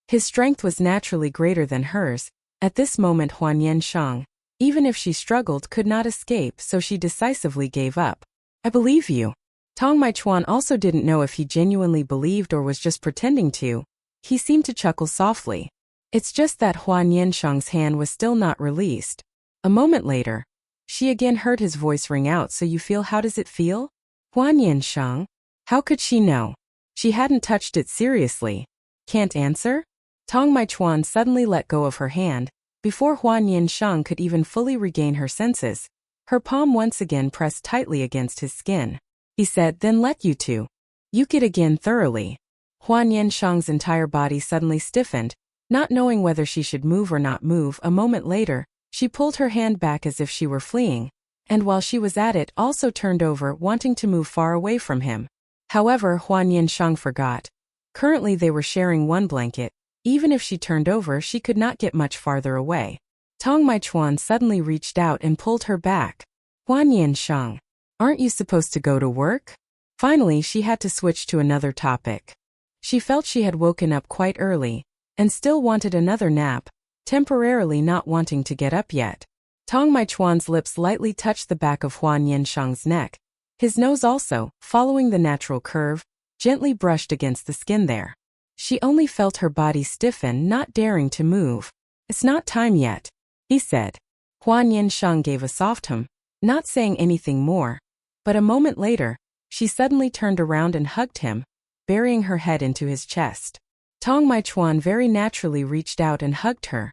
[SPEAKER 1] His strength was naturally greater than hers. At this moment, Hua Nian Sheng, even if she struggled, could not escape, so she decisively gave up. "I believe you." Tong Mai-chuan also didn't know if he genuinely believed or was just pretending to. He seemed to chuckle softly. It's just that Hua Nian Sheng's hand was still not released. A moment later, she again heard his voice ring out. "So you feel, how does it feel?" Hua Nian Sheng? How could she know? She hadn't touched it seriously. "Can't answer?" Tong Mai-chuan suddenly let go of her hand, before Hua Nian Sheng could even fully regain her senses. Her palm once again pressed tightly against his skin. He said, "Then let you two. You get again thoroughly." Hua Nian Sheng's entire body suddenly stiffened, not knowing whether she should move or not move. A moment later, she pulled her hand back as if she were fleeing, and while she was at it, also turned over, wanting to move far away from him. However, Hua Nian Sheng forgot. Currently they were sharing one blanket. Even if she turned over, she could not get much farther away. Tong Maichuan suddenly reached out and pulled her back. "Hua Nian Sheng, aren't you supposed to go to work?" Finally, she had to switch to another topic. She felt she had woken up quite early, and still wanted another nap, temporarily not wanting to get up yet. Tong Maichuan's lips lightly touched the back of Hua Nian Sheng's neck. His nose also, following the natural curve, gently brushed against the skin there. She only felt her body stiffen, not daring to move. "It's not time yet," he said. Hua Nian Sheng gave a soft hum, not saying anything more. But a moment later, she suddenly turned around and hugged him, burying her head into his chest. Tong Maichuan very naturally reached out and hugged her,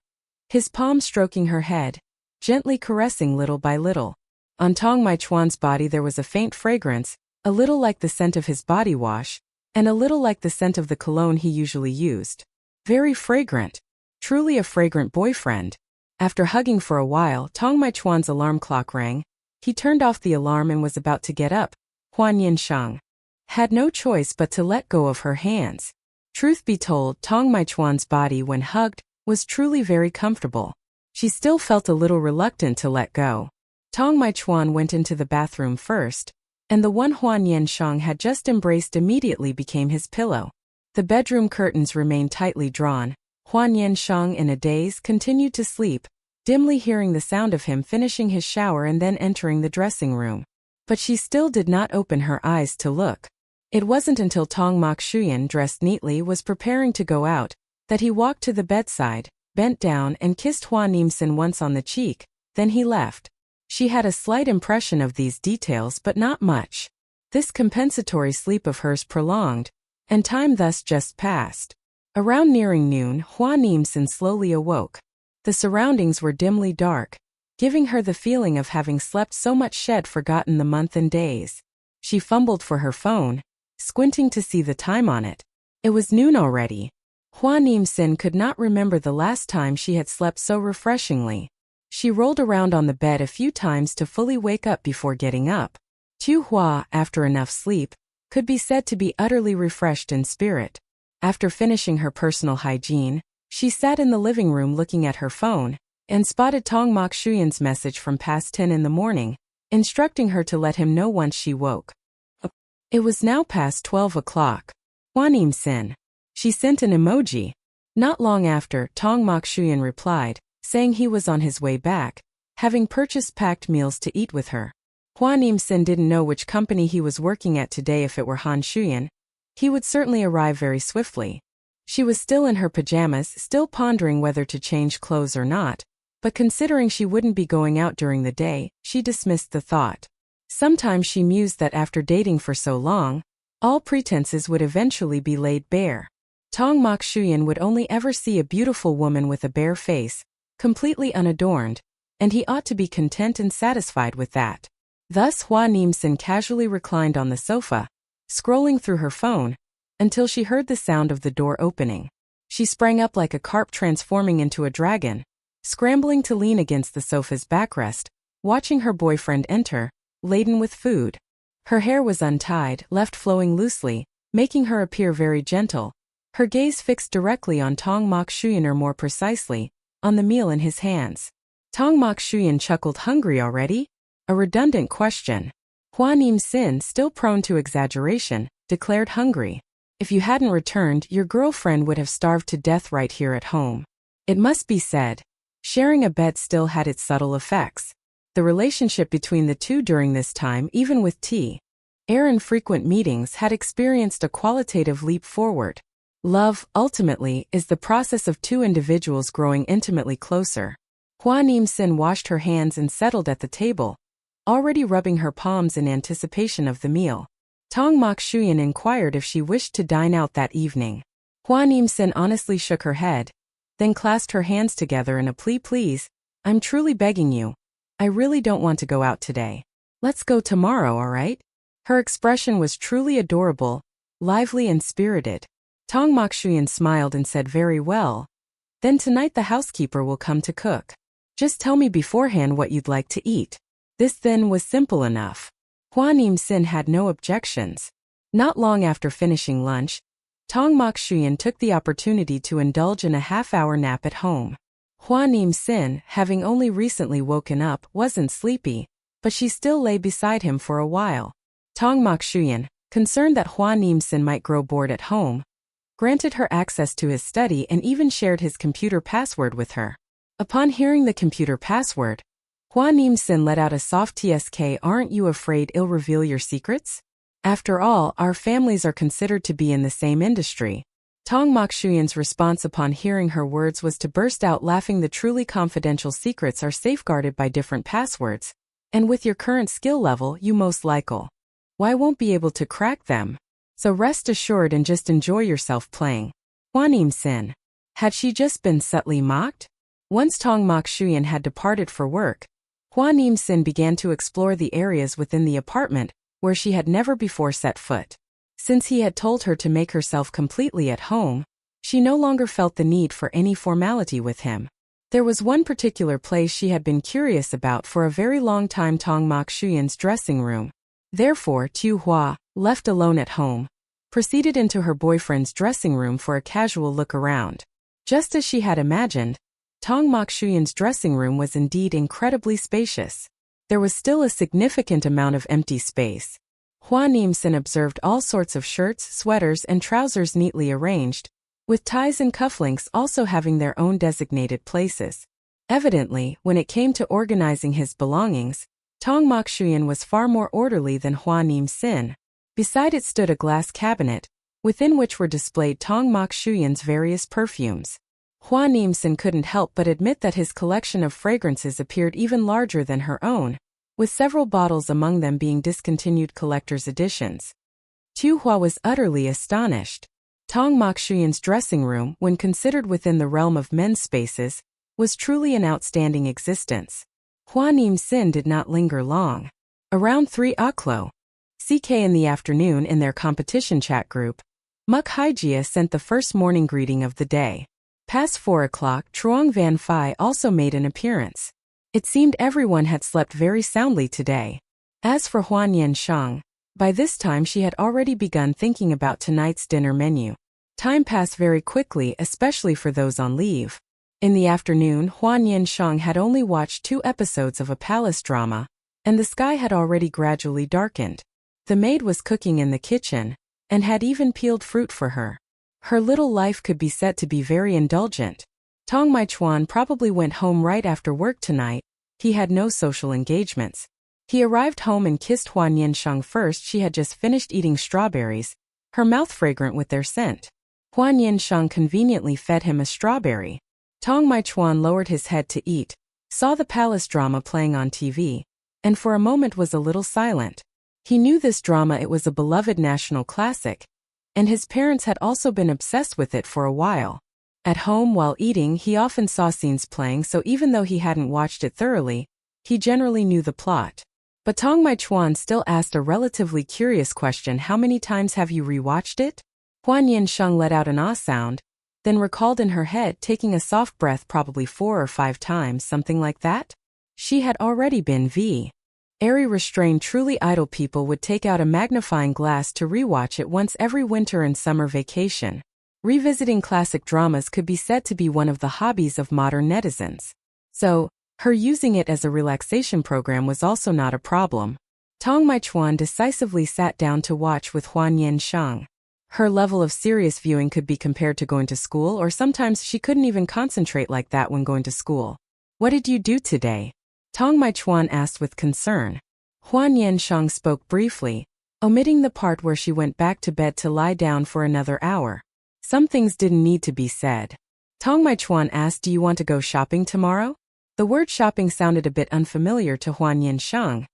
[SPEAKER 1] his palm stroking her head, gently caressing little by little. On Tong Maichuan's body there was a faint fragrance, a little like the scent of his body wash, and a little like the scent of the cologne he usually used. Very fragrant. Truly a fragrant boyfriend. After hugging for a while, Tong Maichuan's alarm clock rang. He turned off the alarm and was about to get up. Hua Nian Sheng had no choice but to let go of her hands. Truth be told, Tong Maichuan's body when hugged was truly very comfortable. She still felt a little reluctant to let go. Tong Maichuan went into the bathroom first, and the one Hua Nian Sheng had just embraced immediately became his pillow. The bedroom curtains remained tightly drawn. Hua Nian Sheng, in a daze, continued to sleep, dimly hearing the sound of him finishing his shower and then entering the dressing room. But she still did not open her eyes to look. It wasn't until Tong Maichuan, dressed neatly, was preparing to go out, that he walked to the bedside, bent down and kissed Hua Nian Sheng once on the cheek, then he left. She had a slight impression of these details but not much. This compensatory sleep of hers prolonged, and time thus just passed. Around nearing noon, Hua Nian Sheng slowly awoke. The surroundings were dimly dark, giving her the feeling of having slept so much she had forgotten the month and days. She fumbled for her phone, squinting to see the time on it. It was noon already. Hua Nian Sheng could not remember the last time she had slept so refreshingly. She rolled around on the bed a few times to fully wake up before getting up. Tu Hua, after enough sleep, could be said to be utterly refreshed in spirit. After finishing her personal hygiene, she sat in the living room looking at her phone, and spotted Tong Maichuan's message from past 10 in the morning, instructing her to let him know once she woke. It was now past 12 o'clock. Hua Nian Sheng. She sent an emoji. Not long after, Tong Maichuan replied, saying he was on his way back, having purchased packed meals to eat with her. Hua Nian Sheng didn't know which company he was working at today. If it were Han Shuyan, he would certainly arrive very swiftly. She was still in her pajamas, still pondering whether to change clothes or not, but considering she wouldn't be going out during the day, she dismissed the thought. Sometimes she mused that after dating for so long, all pretenses would eventually be laid bare. Tong Maichuan would only ever see a beautiful woman with a bare face, completely unadorned, and he ought to be content and satisfied with that. Thus Hua Nian Sheng casually reclined on the sofa, scrolling through her phone, until she heard the sound of the door opening. She sprang up like a carp transforming into a dragon, scrambling to lean against the sofa's backrest, watching her boyfriend enter, laden with food. Her hair was untied, left flowing loosely, making her appear very gentle, her gaze fixed directly on Tong Maichuan, or more precisely, on the meal in his hands. Tong Maichuan chuckled. Hungry already? A redundant question. Hua Nian Sheng, still prone to exaggeration, declared hungry. If you hadn't returned, your girlfriend would have starved to death right here at home. It must be said, sharing a bed still had its subtle effects. The relationship between the two during this time, even with air and frequent meetings, had experienced a qualitative leap forward. Love, ultimately, is the process of two individuals growing intimately closer. Hua Nian Sheng washed her hands and settled at the table, already rubbing her palms in anticipation of the meal. Tong Maichuan inquired if she wished to dine out that evening. Hua Nian Sheng honestly shook her head, then clasped her hands together in a plea. Please, I'm truly begging you. I really don't want to go out today. Let's go tomorrow, alright? Her expression was truly adorable, lively and spirited. Tong Mokshuyan smiled and said very well. Then tonight the housekeeper will come to cook. Just tell me beforehand what you'd like to eat. This then was simple enough. Hua Nian Sheng had no objections. Not long after finishing lunch, Tong Mokshuyan took the opportunity to indulge in a half-hour nap at home. Hua Nian Sheng, having only recently woken up, wasn't sleepy, but she still lay beside him for a while. Tong Mokshuyan, concerned that Hua Nian Sheng might grow bored at home, granted her access to his study and even shared his computer password with her. Upon hearing the computer password, Hua Nian Sheng let out a soft tsk. Aren't you afraid I'll reveal your secrets? After all, our families are considered to be in the same industry. Tong Mokshuyan's response upon hearing her words was to burst out laughing. The truly confidential secrets are safeguarded by different passwords, and with your current skill level you most likely won't be able to crack them. So rest assured and just enjoy yourself playing. Hua Nian Sheng. Had she just been subtly mocked? Once Tong Mokshuyan had departed for work, Hua Nian Sheng began to explore the areas within the apartment where she had never before set foot. Since he had told her to make herself completely at home, she no longer felt the need for any formality with him. There was one particular place she had been curious about for a very long time: Tong Mokshuyan's dressing room. Therefore, Tu Hua, left alone at home, proceeded into her boyfriend's dressing room for a casual look around. Just as she had imagined, Tong Mokshuyan's dressing room was indeed incredibly spacious. There was still a significant amount of empty space. Hua Nian Sheng observed all sorts of shirts, sweaters, and trousers neatly arranged, with ties and cufflinks also having their own designated places. Evidently, when it came to organizing his belongings, Tong Mokshuyan was far more orderly than Hua Nian Sheng. Beside it stood a glass cabinet, within which were displayed Tong Mokshuyan's various perfumes. Hua Nian Sheng couldn't help but admit that his collection of fragrances appeared even larger than her own, with several bottles among them being discontinued collector's editions. Tu Hua was utterly astonished. Tong Mokshuyan's dressing room, when considered within the realm of men's spaces, was truly an outstanding existence. Hua Nian Sheng did not linger long. Around 3 o'clock CK in the afternoon, in their competition chat group, Muk Haijia sent the first morning greeting of the day. Past 4 o'clock, Truong Van Phi also made an appearance. It seemed everyone had slept very soundly today. As for Hua Nian Sheng, by this time she had already begun thinking about tonight's dinner menu. Time passed very quickly, especially for those on leave. In the afternoon, Hua Nian Sheng had only watched 2 episodes of a palace drama, and the sky had already gradually darkened. The maid was cooking in the kitchen, and had even peeled fruit for her. Her little life could be said to be very indulgent. Tong Maichuan probably went home right after work tonight. He had no social engagements. He arrived home and kissed Hua Nian Sheng first. She had just finished eating strawberries, her mouth fragrant with their scent. Hua Nian Sheng conveniently fed him a strawberry. Tong Maichuan lowered his head to eat, saw the palace drama playing on TV, and for a moment was a little silent. He knew this drama, it was a beloved national classic, and his parents had also been obsessed with it for a while. At home while eating, he often saw scenes playing, so even though he hadn't watched it thoroughly, he generally knew the plot. But Tong Maichuan still asked a relatively curious question: how many times have you rewatched it? Hua Nian Sheng let out an ah sound, then recalled in her head, taking a soft breath, probably 4 or 5 times, something like that. She had already been very restrained. Truly idle people would take out a magnifying glass to rewatch it once every winter and summer vacation. Revisiting classic dramas could be said to be one of the hobbies of modern netizens. So, her using it as a relaxation program was also not a problem. Tong Maichuan decisively sat down to watch with Hua Nian Sheng. Her level of serious viewing could be compared to going to school, or sometimes she couldn't even concentrate like that when going to school. What did you do today? Tong Maichuan asked with concern. Hua Nian Sheng spoke briefly, omitting the part where she went back to bed to lie down for another hour. Some things didn't need to be said. Tong Maichuan asked, do you want to go shopping tomorrow? The word shopping sounded a bit unfamiliar to Hua Nian Sheng.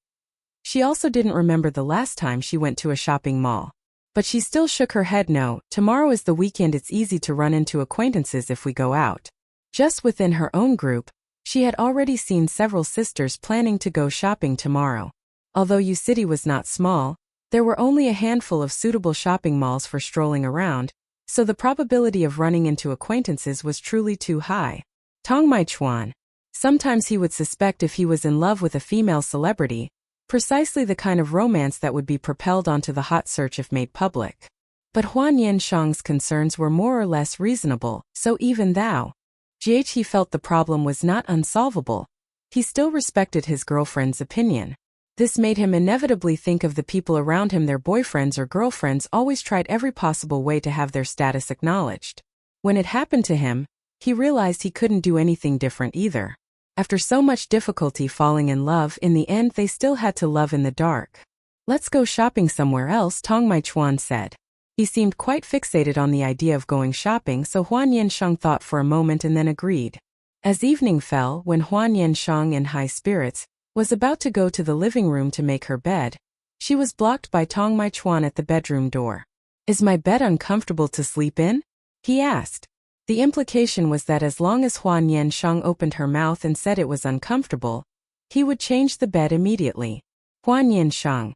[SPEAKER 1] She also didn't remember the last time she went to a shopping mall. But she still shook her head. No, tomorrow is the weekend, it's easy to run into acquaintances if we go out. Just within her own group, She had already seen several sisters planning to go shopping tomorrow. Although Yu City was not small, there were only a handful of suitable shopping malls for strolling around, so the probability of running into acquaintances was truly too high. Tong Maichuan. Sometimes he would suspect if he was in love with a female celebrity, precisely the kind of romance that would be propelled onto the hot search if made public. But Hua Nian Sheng's concerns were more or less reasonable, so even though he felt the problem was not unsolvable, he still respected his girlfriend's opinion. This made him inevitably think of the people around him. Their boyfriends or girlfriends always tried every possible way to have their status acknowledged. When it happened to him, he realized he couldn't do anything different either. After so much difficulty falling in love, in the end they still had to love in the dark. "Let's go shopping somewhere else," Tong Maichuan said. He seemed quite fixated on the idea of going shopping, so Hua Nian Sheng thought for a moment and then agreed. As evening fell, when Hua Nian Sheng, in high spirits, was about to go to the living room to make her bed, she was blocked by Tong Maichuan at the bedroom door. "Is my bed uncomfortable to sleep in?" he asked. The implication was that as long as Hua Nian Sheng opened her mouth and said it was uncomfortable, he would change the bed immediately. Hua Nian Sheng.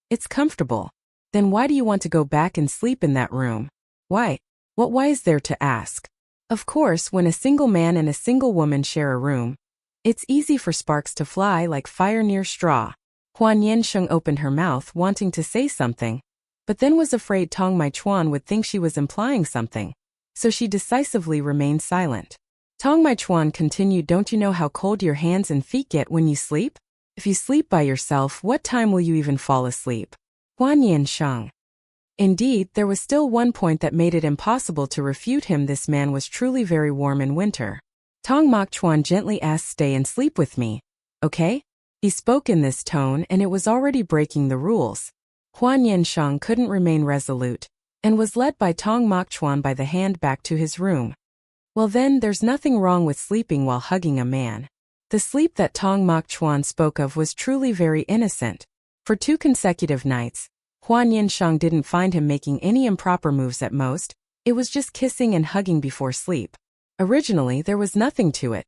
[SPEAKER 1] "It's comfortable. Then why do you want to go back and sleep in that room?" "Why? Why is there to ask?" Of course, when a single man and a single woman share a room, it's easy for sparks to fly like fire near straw. Hua Nian Sheng opened her mouth, wanting to say something, but then was afraid Tong Maichuan would think she was implying something, so she decisively remained silent. Tong Maichuan continued, "Don't you know how cold your hands and feet get when you sleep? If you sleep by yourself, what time will you even fall asleep?" Hua Nian Sheng. Indeed, there was still one point that made it impossible to refute him. This man was truly very warm in winter. Tong Maichuan gently asked, "Stay and sleep with me, okay?" He spoke in this tone, and it was already breaking the rules. Hua Nian Sheng couldn't remain resolute, and was led by Tong Maichuan by the hand back to his room. Well then, there's nothing wrong with sleeping while hugging a man. The sleep that Tong Maichuan spoke of was truly very innocent. For 2 consecutive nights, Hua Nian Sheng didn't find him making any improper moves. At most, it was just kissing and hugging before sleep. Originally, there was nothing to it,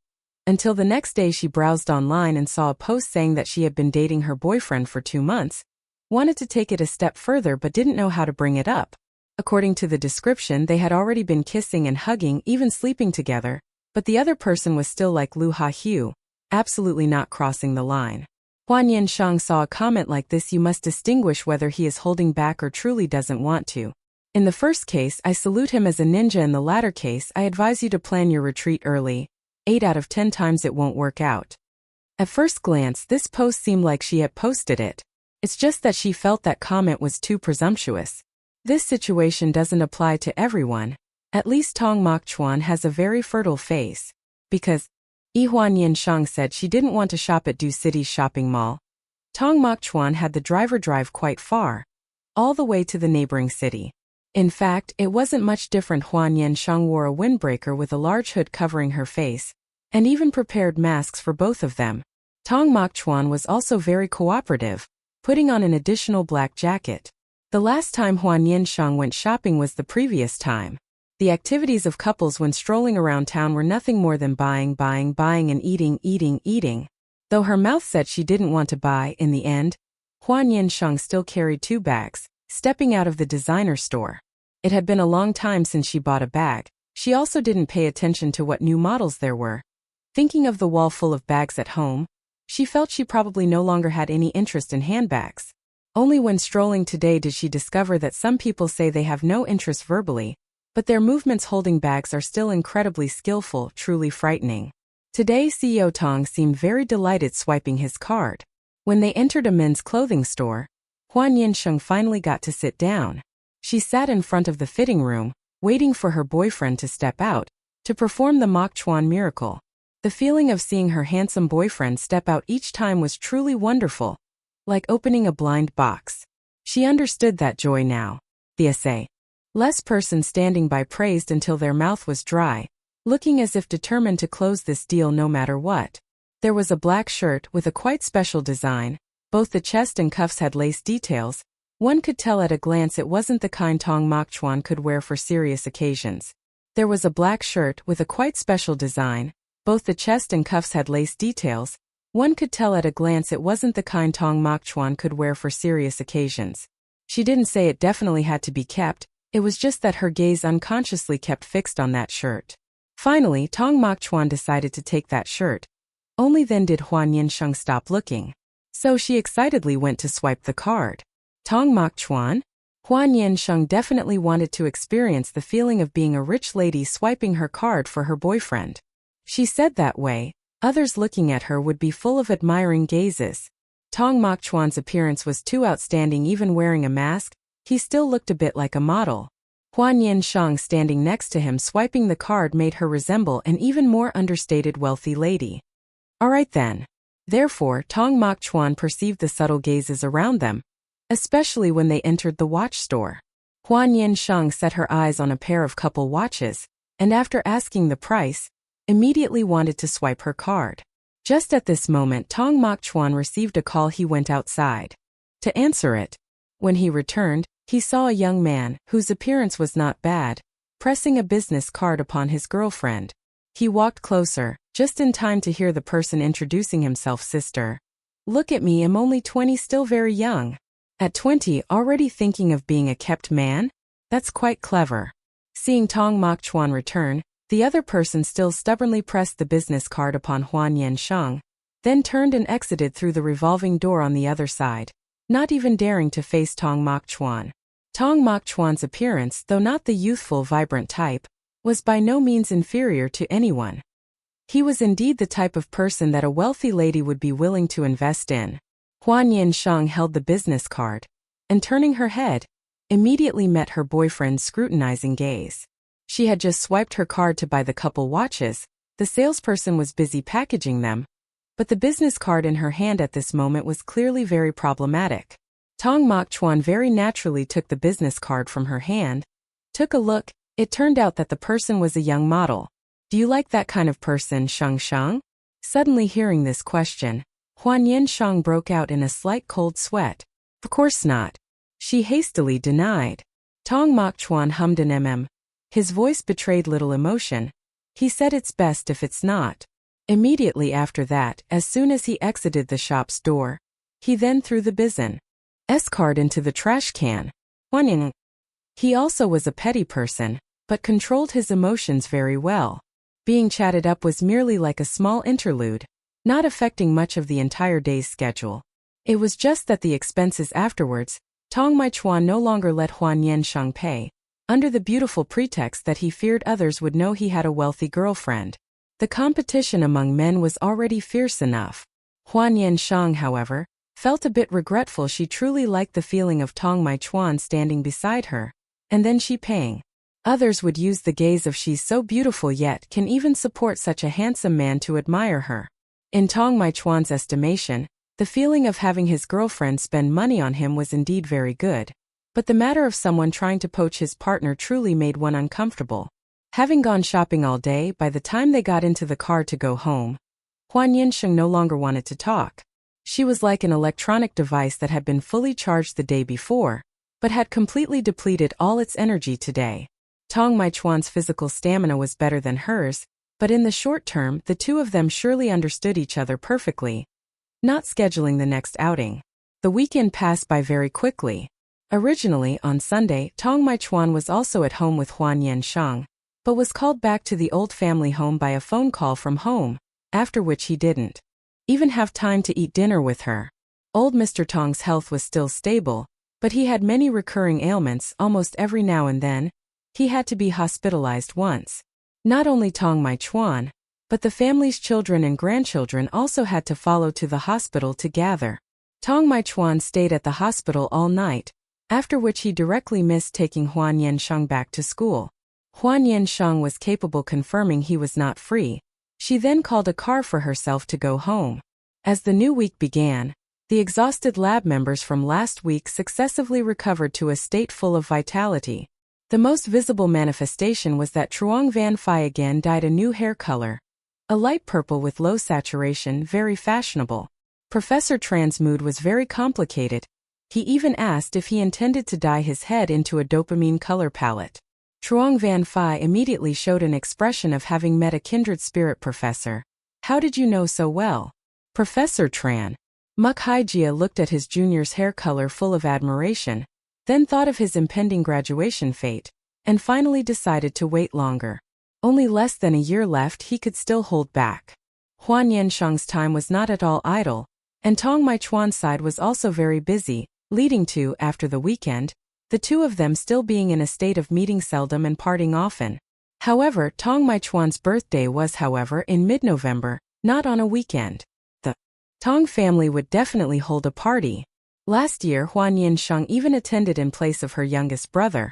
[SPEAKER 1] until the next day she browsed online and saw a post saying that she had been dating her boyfriend for 2 months, wanted to take it a step further but didn't know how to bring it up. According to the description, they had already been kissing and hugging, even sleeping together, but the other person was still like Lu Ha-Hu, absolutely not crossing the line. Hua Nian Sheng saw a comment like this. "You must distinguish whether he is holding back or truly doesn't want to. In the first case, I salute him as a ninja. In the latter case, I advise you to plan your retreat early. 8 out of 10 times it won't work out." At first glance, this post seemed like she had posted it. It's just that she felt that comment was too presumptuous. This situation doesn't apply to everyone. At least Tong Maichuan has a very fertile face. Because Hua Nian Sheng said she didn't want to shop at Du City's shopping mall. Tong Maichuan had the driver drive quite far, all the way to the neighboring city. In fact, it wasn't much different. Hua Nian Sheng wore a windbreaker with a large hood covering her face, and even prepared masks for both of them. Tong Maichuan was also very cooperative, putting on an additional black jacket. The last time Hua Nian Sheng went shopping was the previous time. The activities of couples when strolling around town were nothing more than buying and eating. Though her mouth said she didn't want to buy, in the end, Hua Nian Sheng still carried 2 bags, stepping out of the designer store. It had been a long time since she bought a bag. She also didn't pay attention to what new models there were. Thinking of the wall full of bags at home, she felt she probably no longer had any interest in handbags. Only when strolling today did she discover that some people say they have no interest verbally, but their movements holding bags are still incredibly skillful, truly frightening. Today CEO Tong seemed very delighted swiping his card. When they entered a men's clothing store, Hua Nian Sheng finally got to sit down. She sat in front of the fitting room, waiting for her boyfriend to step out, to perform the Maichuan miracle. The feeling of seeing her handsome boyfriend step out each time was truly wonderful, like opening a blind box. She understood that joy now. The essay. Less person standing by praised until their mouth was dry, looking as if determined to close this deal no matter what. There was a black shirt with a quite special design. Both the chest and cuffs had lace details. One could tell at a glance it wasn't the kind Tong Maichuan could wear for serious occasions. There was a black shirt with a quite special design, Both the chest and cuffs had lace details. One could tell at a glance it wasn't the kind Tong Mokchuan could wear for serious occasions. She didn't say it definitely had to be kept, it was just that her gaze unconsciously kept fixed on that shirt. Finally, Tong Mokchuan decided to take that shirt. Only then did Hua Nian Sheng stop looking. So she excitedly went to swipe the card. Tong Mokchuan? Hua Nian Sheng definitely wanted to experience the feeling of being a rich lady swiping her card for her boyfriend. She said that way, others looking at her would be full of admiring gazes. Tong Mokchuan's appearance was too outstanding. Even wearing a mask, he still looked a bit like a model. Hua Nian Sheng standing next to him swiping the card made her resemble an even more understated wealthy lady. Alright then. Therefore, Tong Mokchuan perceived the subtle gazes around them, especially when they entered the watch store. Hua Nian Sheng set her eyes on a pair of couple watches, and after asking the price, immediately wanted to swipe her card. Just at this moment, Tong Mokchuan received a call. He went outside to answer it. When he returned, he saw a young man, whose appearance was not bad, pressing a business card upon his girlfriend. He walked closer, just in time to hear the person introducing himself. Sister. Look at me, I'm only 20, still very young. At 20, already thinking of being a kept man? That's quite clever. Seeing Tong Mokchuan return, the other person still stubbornly pressed the business card upon Hua Nian Sheng, then turned and exited through the revolving door on the other side, not even daring to face Tong Mokchuan. Tong Mokchuan's appearance, though not the youthful, vibrant type, was by no means inferior to anyone. He was indeed the type of person that a wealthy lady would be willing to invest in. Hua Nian Sheng held the business card, and turning her head, immediately met her boyfriend's scrutinizing gaze. She had just swiped her card to buy the couple watches. The salesperson was busy packaging them, but the business card in her hand at this moment was clearly very problematic. Tong Mokchuan very naturally took the business card from her hand, took a look. It turned out that the person was a young model. Do you like that kind of person, Sheng Sheng? Suddenly hearing this question, Hua Nian Sheng broke out in a slight cold sweat. Of course not. She hastily denied. Tong Mokchuan hummed an His voice betrayed little emotion. He said it's best if it's not. Immediately after that, as soon as he exited the shop's door, he then threw the business card into the trash can. He also was a petty person, but controlled his emotions very well. Being chatted up was merely like a small interlude, not affecting much of the entire day's schedule. It was just that the expenses afterwards, Tong Mokchuan no longer let Hua Nian Sheng pay, under the beautiful pretext that he feared others would know he had a wealthy girlfriend. The competition among men was already fierce enough. Hua Nian Sheng, however, felt a bit regretful. She truly liked the feeling of Tong Mokchuan standing beside her, and then she paying. Others would use the gaze of she's so beautiful yet can even support such a handsome man to admire her. In Tong Mokchuan's estimation, the feeling of having his girlfriend spend money on him was indeed very good. But the matter of someone trying to poach his partner truly made one uncomfortable. Having gone shopping all day, by the time they got into the car to go home, Hua Nian Sheng no longer wanted to talk. She was like an electronic device that had been fully charged the day before, but had completely depleted all its energy today. Tong Mokchuan's physical stamina was better than hers, but in the short term, the two of them surely understood each other perfectly. Not scheduling the next outing. The weekend passed by very quickly. Originally, on Sunday, Tong Mokchuan was also at home with Hua Nian Sheng, but was called back to the old family home by a phone call from home, after which he didn't even have time to eat dinner with her. Old Mr. Tong's health was still stable, but he had many recurring ailments. Almost every now and then, he had to be hospitalized once. Not only Tong Mokchuan, but the family's children and grandchildren also had to follow to the hospital to gather. Tong Mokchuan stayed at the hospital all night, after which he directly missed taking Hua Nian Sheng back to school. Hua Nian Sheng was capable confirming he was not free. She then called a car for herself to go home. As the new week began, the exhausted lab members from last week successively recovered to a state full of vitality. The most visible manifestation was that Truong Van Phi again dyed a new hair color. A light purple with low saturation, very fashionable. Professor Tran's mood was very complicated. He even asked if he intended to dye his head into a dopamine color palette. Truong Van Phi immediately showed an expression of having met a kindred spirit. Professor. How did you know so well? Professor Tran. Muk Haijia looked at his junior's hair color full of admiration, then thought of his impending graduation fate, and finally decided to wait longer. Only less than a year left, he could still hold back. Hua Nian Sheng's time was not at all idle, and Tong Maichuan's side was also very busy, leading to, after the weekend, the two of them still being in a state of meeting seldom and parting often. However, Tong Maichuan's birthday was, however, in mid-November, not on a weekend. The Tong family would definitely hold a party. Last year, Hua Nian Sheng even attended in place of her youngest brother.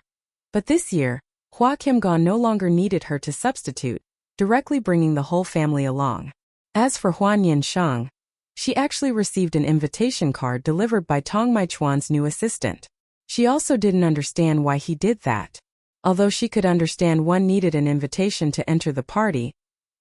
[SPEAKER 1] But this year, Hua Kimgon no longer needed her to substitute, directly bringing the whole family along. As for Hua Nian Sheng, she actually received an invitation card delivered by Tong Maichuan's new assistant. She also didn't understand why he did that. Although she could understand one needed an invitation to enter the party,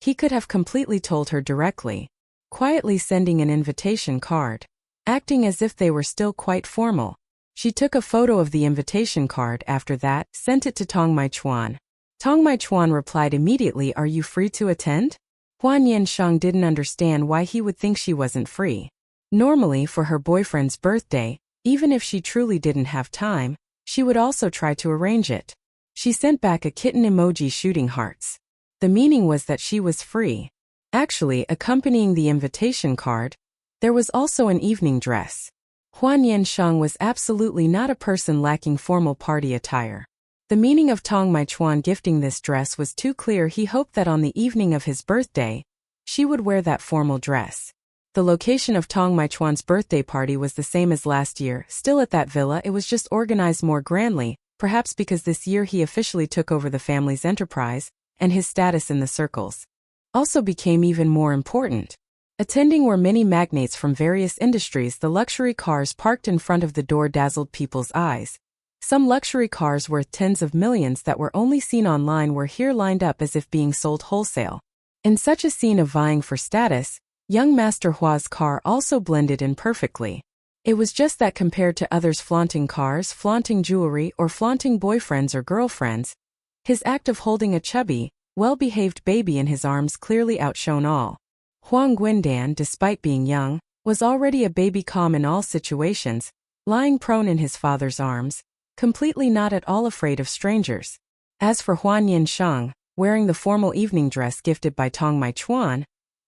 [SPEAKER 1] he could have completely told her directly, quietly sending an invitation card, acting as if they were still quite formal. She took a photo of the invitation card after that, sent it to Tong Maichuan. Tong Maichuan replied immediately, "Are you free to attend?" Hua Nian Sheng didn't understand why he would think she wasn't free. Normally, for her boyfriend's birthday, even if she truly didn't have time, she would also try to arrange it. She sent back a kitten emoji shooting hearts. The meaning was that she was free. Actually, accompanying the invitation card, there was also an evening dress. Hua Nian Sheng was absolutely not a person lacking formal party attire. The meaning of Tong Maichuan gifting this dress was too clear. He hoped that on the evening of his birthday, she would wear that formal dress. The location of Tong Maichuan's birthday party was the same as last year, still at that villa. It was just organized more grandly, perhaps because this year he officially took over the family's enterprise, and his status in the circles also became even more important. Attending were many magnates from various industries. The luxury cars parked in front of the door dazzled people's eyes. Some luxury cars worth tens of millions that were only seen online were here lined up as if being sold wholesale. In such a scene of vying for status, young Master Hua's car also blended in perfectly. It was just that compared to others flaunting cars, flaunting jewelry, or flaunting boyfriends or girlfriends, his act of holding a chubby, well-behaved baby in his arms clearly outshone all. Huang Guindan, despite being young, was already a baby, calm in all situations, lying prone in his father's arms, completely not at all afraid of strangers. As for Hua Nian Sheng, wearing the formal evening dress gifted by Tong Maichuan,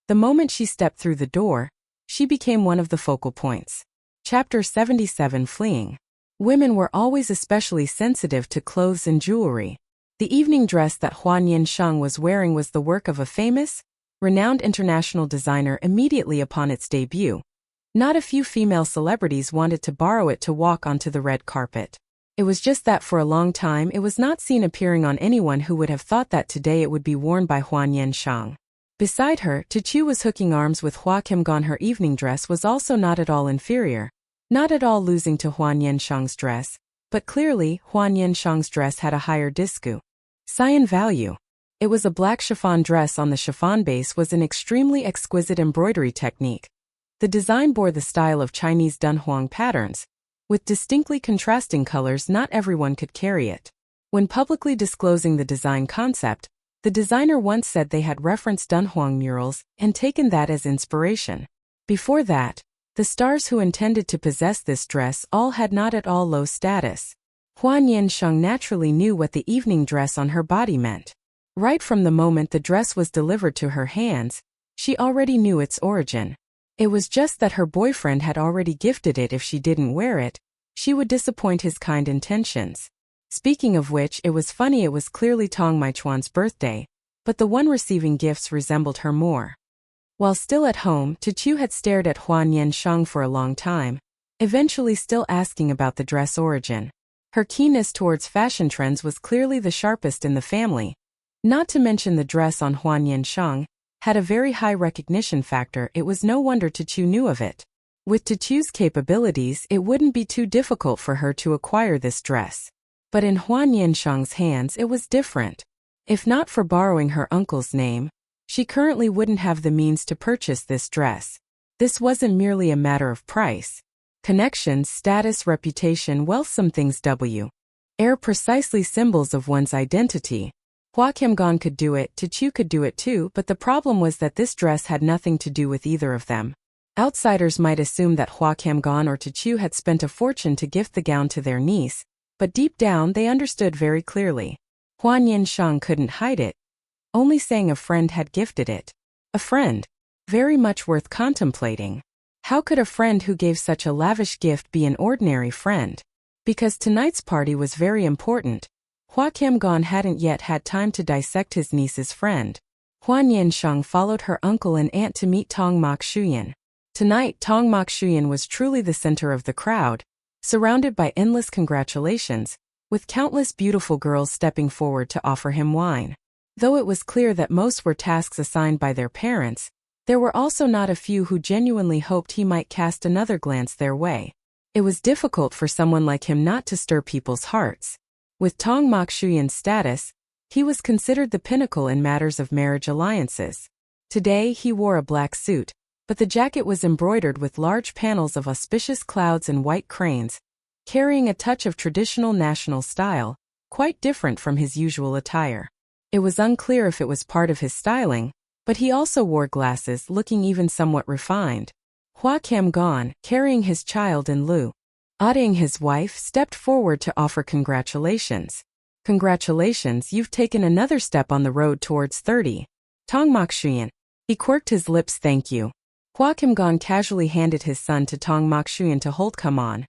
[SPEAKER 1] the moment she stepped through the door, she became one of the focal points. Chapter 77. Fleeing. Women were always especially sensitive to clothes and jewelry. The evening dress that Hua Nian Sheng was wearing was the work of a famous, renowned international designer immediately upon its debut. Not a few female celebrities wanted to borrow it to walk onto the red carpet. It was just that for a long time it was not seen appearing on anyone who would have thought that today it would be worn by Hua Nian Sheng. Beside her, Chu was hooking arms with Hua Kimgon. Her evening dress was also not at all inferior, not at all losing to Hua Nian Sheng's dress, but clearly Hua Nian Sheng's dress had a higher disco Cyan value. It was a black chiffon dress. On the chiffon base was an extremely exquisite embroidery technique. The design bore the style of Chinese Dunhuang patterns, with distinctly contrasting colors. Not everyone could carry it. When publicly disclosing the design concept, the designer once said they had referenced Dunhuang murals and taken that as inspiration. Before that, the stars who intended to possess this dress all had not at all low status. Hua Nian Sheng naturally knew what the evening dress on her body meant. Right from the moment the dress was delivered to her hands, she already knew its origin. It was just that her boyfriend had already gifted it. If she didn't wear it, she would disappoint his kind intentions. Speaking of which, it was funny, it was clearly Tong Maichuan's birthday, but the one receiving gifts resembled her more. While still at home, Chu had stared at Hua Nian Sheng for a long time, eventually still asking about the dress origin. Her keenness towards fashion trends was clearly the sharpest in the family. Not to mention the dress on Hua Nian Sheng had a very high recognition factor. It was no wonder Chu knew of it. With Chu's capabilities, it wouldn't be too difficult for her to acquire this dress. But in Hua Nian Sheng's hands it was different. If not for borrowing her uncle's name, she currently wouldn't have the means to purchase this dress. This wasn't merely a matter of price. Connections, status, reputation, wealth, some things air precisely symbols of one's identity. Hua Qiangan could do it, Tichu could do it too, but the problem was that this dress had nothing to do with either of them. Outsiders might assume that Hua Qiangan or Tichu had spent a fortune to gift the gown to their niece, but deep down they understood very clearly. Hua Nian Sheng couldn't hide it, only saying a friend had gifted it. A friend. Very much worth contemplating. How could a friend who gave such a lavish gift be an ordinary friend? Because tonight's party was very important, Hua Qiangan hadn't yet had time to dissect his niece's friend. Hua Nian Sheng followed her uncle and aunt to meet Tong Mak Shuyan. Tonight Tong Mak Shuyan was truly the center of the crowd, surrounded by endless congratulations, with countless beautiful girls stepping forward to offer him wine. Though it was clear that most were tasks assigned by their parents, there were also not a few who genuinely hoped he might cast another glance their way. It was difficult for someone like him not to stir people's hearts. With Tong Mak Shuyan's status, he was considered the pinnacle in matters of marriage alliances. Today he wore a black suit, but the jacket was embroidered with large panels of auspicious clouds and white cranes, carrying a touch of traditional national style, quite different from his usual attire. It was unclear if it was part of his styling, but he also wore glasses, looking even somewhat refined. Hua Qiangan, carrying his child in Lu, Auding his wife, stepped forward to offer congratulations. Congratulations, you've taken another step on the road towards 30. Tong Mak Shuyan. He quirked his lips, thank you. Hua Qiangan casually handed his son to Tong Mak Shuyan to hold. Come on.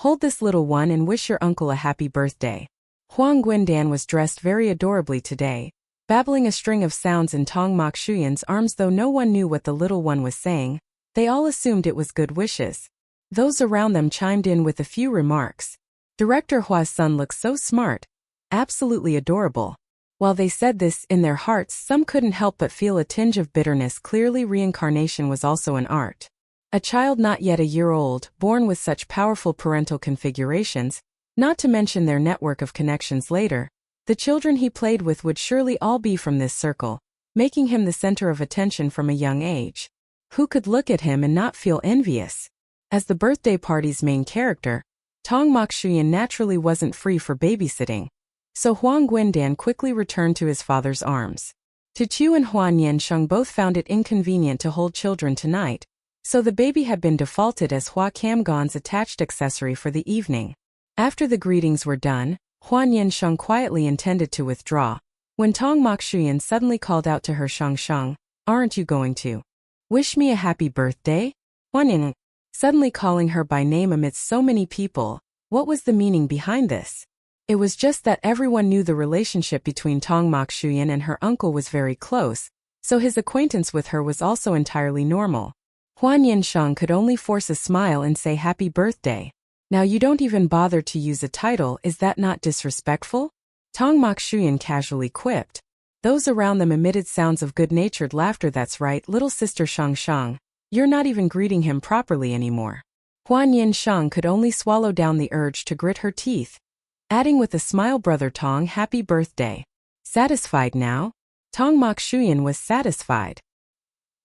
[SPEAKER 1] Hold this little one and wish your uncle a happy birthday. Huang Guindan was dressed very adorably today, babbling a string of sounds in Tong Mak Shuyan's arms. Though no one knew what the little one was saying, they all assumed it was good wishes. Those around them chimed in with a few remarks. Director Hua's son looks so smart, absolutely adorable. While they said this in their hearts, some couldn't help but feel a tinge of bitterness. Clearly reincarnation was also an art. A child not yet a year old, born with such powerful parental configurations, not to mention their network of connections later, the children he played with would surely all be from this circle, making him the center of attention from a young age. Who could look at him and not feel envious? As the birthday party's main character, Tong Mak Shuyan naturally wasn't free for babysitting, so Huang Guindan quickly returned to his father's arms. Tichu and Hua Nian Sheng both found it inconvenient to hold children tonight, so the baby had been defaulted as Hua Qiangan's attached accessory for the evening. After the greetings were done, Hua Nian Sheng quietly intended to withdraw, when Tong Mak Shuyan suddenly called out to her, Sheng, aren't you going to wish me a happy birthday? Hua Nian, suddenly calling her by name amidst so many people. What was the meaning behind this? It was just that everyone knew the relationship between Tong Mak Shuyan and her uncle was very close, so his acquaintance with her was also entirely normal. Hua Nian Sheng could only force a smile and say happy birthday. Now you don't even bother to use a title, is that not disrespectful? Tong Mak Shuyan casually quipped. Those around them emitted sounds of good-natured laughter. That's right, little sister Sheng, you're not even greeting him properly anymore. Hua Nian Sheng could only swallow down the urge to grit her teeth, adding with a smile, brother Tong, happy birthday. Satisfied now? Tong Mak Shuyan was satisfied.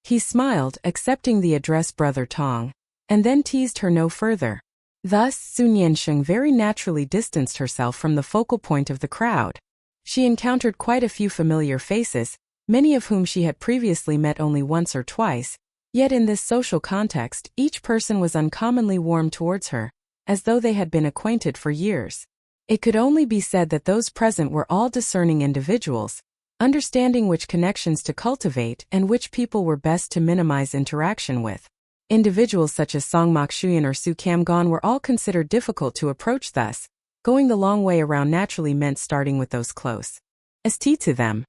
[SPEAKER 1] He smiled, accepting the address brother Tong, and then teased her no further. Thus, Hua Nian Sheng very naturally distanced herself from the focal point of the crowd. She encountered quite a few familiar faces, many of whom she had previously met only once or twice, yet in this social context, each person was uncommonly warm towards her, as though they had been acquainted for years. It could only be said that those present were all discerning individuals, understanding which connections to cultivate and which people were best to minimize interaction with. Individuals such as Tong Mak Shuyan or Hua Qiangan were all considered difficult to approach. Thus, going the long way around naturally meant starting with those close. To them.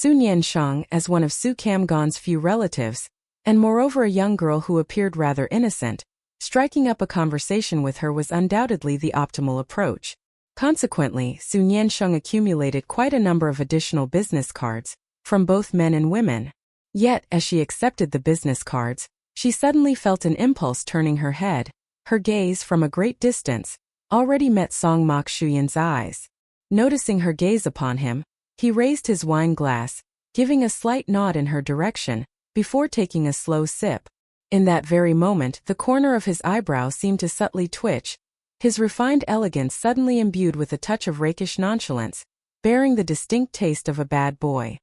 [SPEAKER 1] Hua Nian Sheng, as one of Hua Qiangan's few relatives, and moreover a young girl who appeared rather innocent, striking up a conversation with her was undoubtedly the optimal approach. Consequently, Hua Nian Sheng accumulated quite a number of additional business cards, from both men and women. Yet, as she accepted the business cards, she suddenly felt an impulse turning her head. Her gaze, from a great distance, already met Tong Mak Shuyan's eyes. Noticing her gaze upon him, he raised his wine glass, giving a slight nod in her direction, before taking a slow sip. In that very moment, the corner of his eyebrow seemed to subtly twitch. his refined elegance suddenly imbued with a touch of rakish nonchalance, bearing the distinct taste of a bad boy.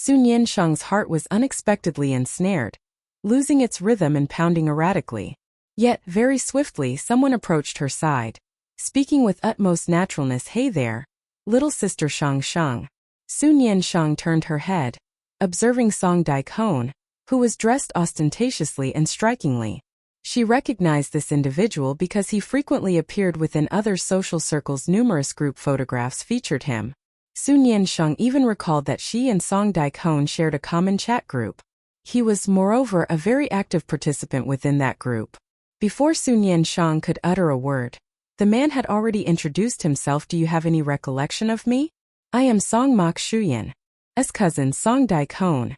[SPEAKER 1] Hua Nian Sheng's heart was unexpectedly ensnared, losing its rhythm and pounding erratically. Yet, very swiftly someone approached her side, speaking with utmost naturalness. "Hey there, little sister Sheng Sheng." Hua Nian Sheng turned her head, observing Song Daikon, who was dressed ostentatiously and strikingly. She recognized this individual because he frequently appeared within other social circles. Numerous group photographs featured him. Hua Nian Sheng even recalled that she and Song Daikon shared a common chat group. He was, moreover, a very active participant within that group. Before Hua Nian Sheng could utter a word, the man had already introduced himself. "Do you have any recollection of me? I am Song Mak Shuyan, cousin Song Daikon."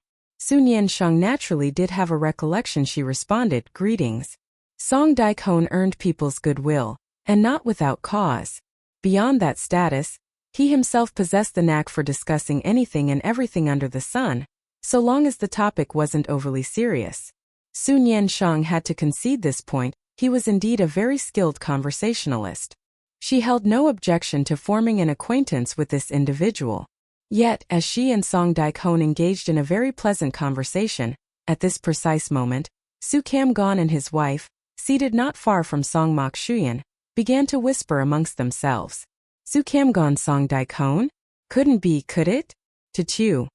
[SPEAKER 1] Hua Nian Sheng naturally did have a recollection. She responded, "Greetings." Song Daikon earned people's goodwill, and not without cause. Beyond that status, he himself possessed the knack for discussing anything and everything under the sun, so long as the topic wasn't overly serious. Hua Nian Sheng had to concede this point. He was indeed a very skilled conversationalist. She held no objection to forming an acquaintance with this individual. Yet, as she and Song Daikon engaged in a very pleasant conversation, at this precise moment, Su Kam-gon and his wife, seated not far from Song Mak Shuyan, began to whisper amongst themselves. "Su Kam-gon, Song Daikon? Couldn't be, could it? To chew.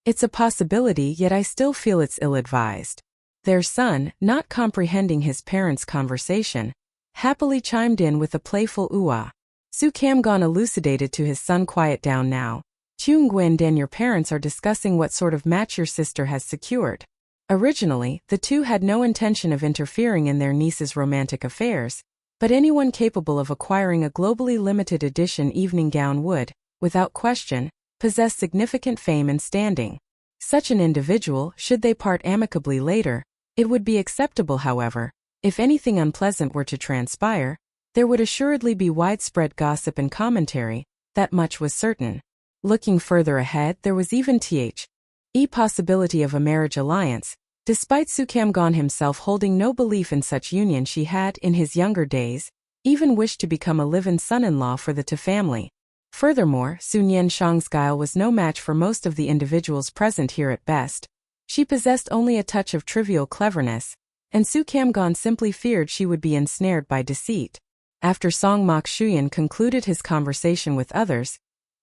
[SPEAKER 1] It's a possibility, yet I still feel it's ill-advised." Their son, not comprehending his parents' conversation, happily chimed in with a playful "ooh-ah." Su Kam-gon elucidated to his son, "Quiet down now. Chung Gwen Dan, your parents are discussing what sort of match your sister has secured." Originally, the two had no intention of interfering in their niece's romantic affairs, but anyone capable of acquiring a globally limited edition evening gown would, without question, possess significant fame and standing. Such an individual, should they part amicably later, it would be acceptable. However, if anything unpleasant were to transpire, there would assuredly be widespread gossip and commentary, that much was certain. Looking further ahead, there was even the possibility of a marriage alliance. Despite Su Kam-gon himself holding no belief in such union, she had, in his younger days, even wished to become a live-in son-in-law for the Tu family. Furthermore, Hua Nian Sheng's guile was no match for most of the individuals present here at best. She possessed only a touch of trivial cleverness, and Su Kam-gon simply feared she would be ensnared by deceit. After Song Mak Shuyan concluded his conversation with others,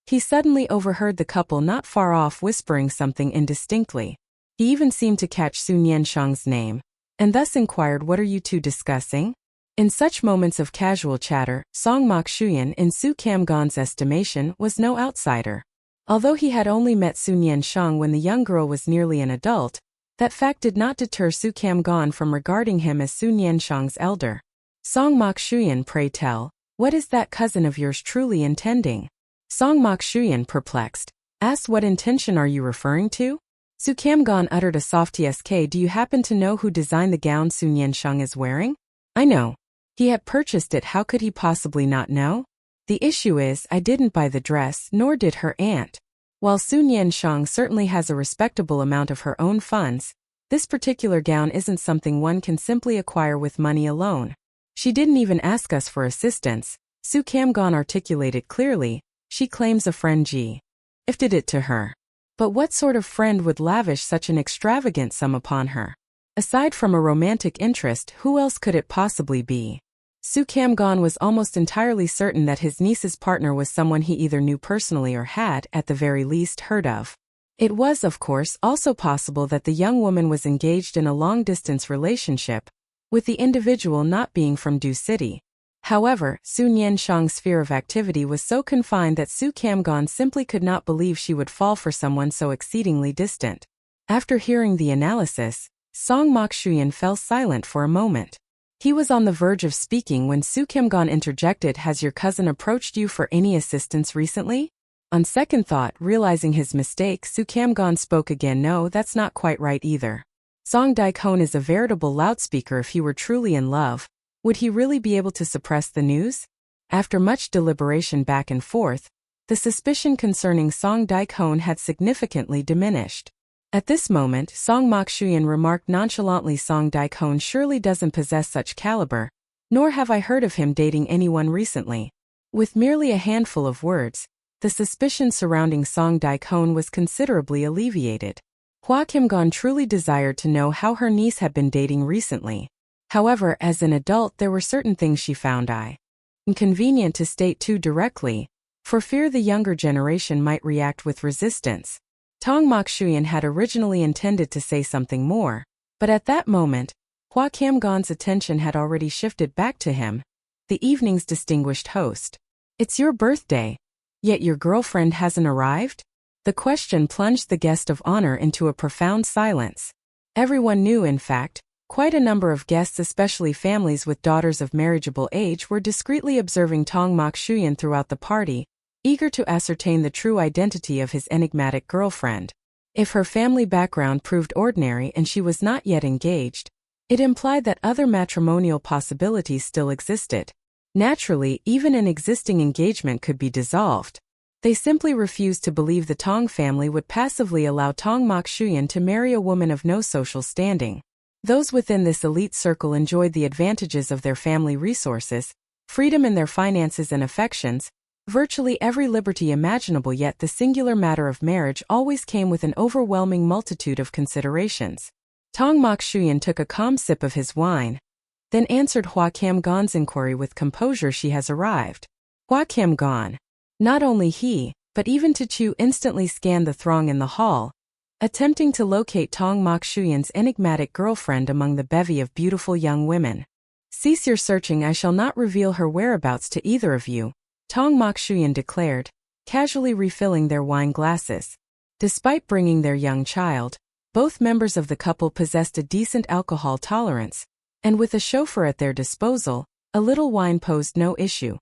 [SPEAKER 1] he suddenly overheard the couple not far off whispering something indistinctly. He even seemed to catch Hua Nian Sheng's name, and thus inquired, "What are you two discussing?" In such moments of casual chatter, Song Mak Shuyan, in Su Kam-gon's estimation, was no outsider. Although he had only met Hua Nian Sheng when the young girl was nearly an adult, that fact did not deter Su Kam-gon from regarding him as Hua Nian Sheng's elder. "Song Mak Shuyan, pray tell, what is that cousin of yours truly intending?" Song Mak Shuyan, perplexed, asked, "What intention are you referring to?" Su Kam-gon uttered a soft "Tsk, do you happen to know who designed the gown Hua Nian Sheng is wearing?" "I know. He had purchased it, how could he possibly not know? The issue is, I didn't buy the dress, nor did her aunt. While Hua Nian Sheng certainly has a respectable amount of her own funds, this particular gown isn't something one can simply acquire with money alone. She didn't even ask us for assistance," Su Kam-gon articulated clearly. "She claims a friend gifted it to her. But what sort of friend would lavish such an extravagant sum upon her? Aside from a romantic interest, who else could it possibly be?" Su Kam-gon was almost entirely certain that his niece's partner was someone he either knew personally or had, at the very least, heard of. It was, of course, also possible that the young woman was engaged in a long-distance relationship, with the individual not being from Du City. However, Hua Nian Sheng's sphere of activity was so confined that Su Kam-gon simply could not believe she would fall for someone so exceedingly distant. After hearing the analysis, Song Mak Shuyan fell silent for a moment. He was on the verge of speaking when Su Kam-gon interjected, "Has your cousin approached you for any assistance recently?" On second thought, realizing his mistake, Su Kam-gon spoke again, "No, that's not quite right either. Song Daikon is a veritable loudspeaker. If he were truly in love, would he really be able to suppress the news?" After much deliberation back and forth, the suspicion concerning Song Daikon had significantly diminished. At this moment, Song Mak Shuyan remarked nonchalantly, "Song Daikon surely doesn't possess such caliber. nor have I heard of him dating anyone recently. With merely a handful of words, the suspicion surrounding Song Daikon was considerably alleviated. Hua Kimgon truly desired to know how her niece had been dating recently. However, as an adult there were certain things she found inconvenient to state too directly, for fear the younger generation might react with resistance. Tong Mokshuyan had originally intended to say something more, but at that moment, Hua Kimgon's attention had already shifted back to him, the evening's distinguished host. It's your birthday, yet your girlfriend hasn't arrived? The question plunged the guest of honor into a profound silence. Everyone knew, in fact, quite a number of guests, especially families with daughters of marriageable age, were discreetly observing Tong Mokshuyan throughout the party, eager to ascertain the true identity of his enigmatic girlfriend. If her family background proved ordinary and she was not yet engaged, it implied that other matrimonial possibilities still existed. Naturally, even an existing engagement could be dissolved. They simply refused to believe the Tong family would passively allow Tong Mokshuyan to marry a woman of no social standing. Those within this elite circle enjoyed the advantages of their family resources, freedom in their finances and affections, virtually every liberty imaginable, yet the singular matter of marriage always came with an overwhelming multitude of considerations. Tong Mokshuyan took a calm sip of his wine, then answered Hua Kimgon's inquiry with composure. She has arrived. Hua Kimgon. Not only he, but even Tichu instantly scanned the throng in the hall, attempting to locate Tong Mokshuyan's enigmatic girlfriend among the bevy of beautiful young women. Cease your searching, I shall not reveal her whereabouts to either of you, Tong Mokshuyan declared, casually refilling their wine glasses. Despite bringing their young child, both members of the couple possessed a decent alcohol tolerance, and with a chauffeur at their disposal, a little wine posed no issue.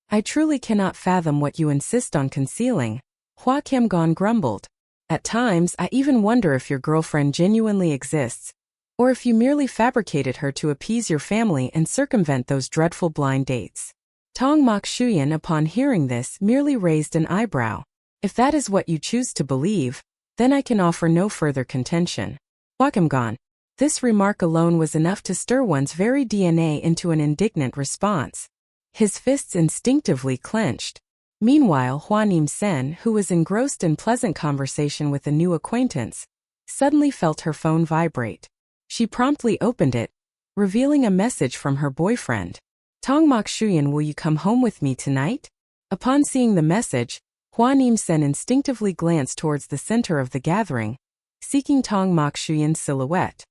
[SPEAKER 1] I truly cannot fathom what you insist on concealing, Hua Kimgon grumbled. At times I even wonder if your girlfriend genuinely exists, or if you merely fabricated her to appease your family and circumvent those dreadful blind dates. Tong Mokshuyan, upon hearing this, merely raised an eyebrow. If that is what you choose to believe, then I can offer no further contention. Hua Kimgon. This remark alone was enough to stir one's very DNA into an indignant response. His fists instinctively clenched. Meanwhile, Hua Nian Sheng, who was engrossed in pleasant conversation with a new acquaintance, suddenly felt her phone vibrate. She promptly opened it, revealing a message from her boyfriend. Tong Mokshuyan, will you come home with me tonight? Upon seeing the message, Hua Nian Sheng instinctively glanced towards the center of the gathering, seeking Tong Mokshuyan's silhouette.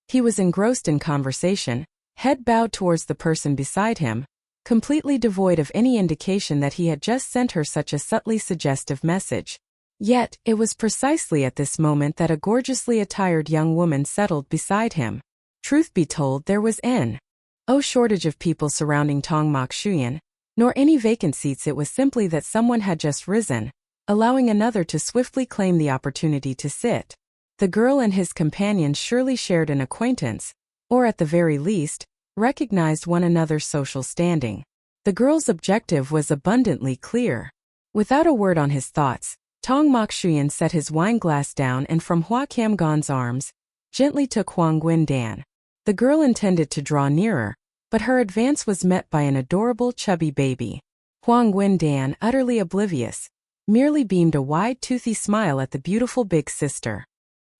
[SPEAKER 1] He was engrossed in conversation, head bowed towards the person beside him, completely devoid of any indication that he had just sent her such a subtly suggestive message. Yet, it was precisely at this moment that a gorgeously attired young woman settled beside him. Truth be told, there was no shortage of people surrounding Tong Mokshuyan, nor any vacant seats. It was simply that someone had just risen, allowing another to swiftly claim the opportunity to sit. The girl and his companions surely shared an acquaintance, or at the very least, recognized one another's social standing. The girl's objective was abundantly clear. Without a word on his thoughts, Tong Mokshuyan set his wine glass down and from Hua Kimgon's arms, gently took Huang Guindan. The girl intended to draw nearer, but her advance was met by an adorable chubby baby. Huang Guindan, utterly oblivious, merely beamed a wide toothy smile at the beautiful big sister.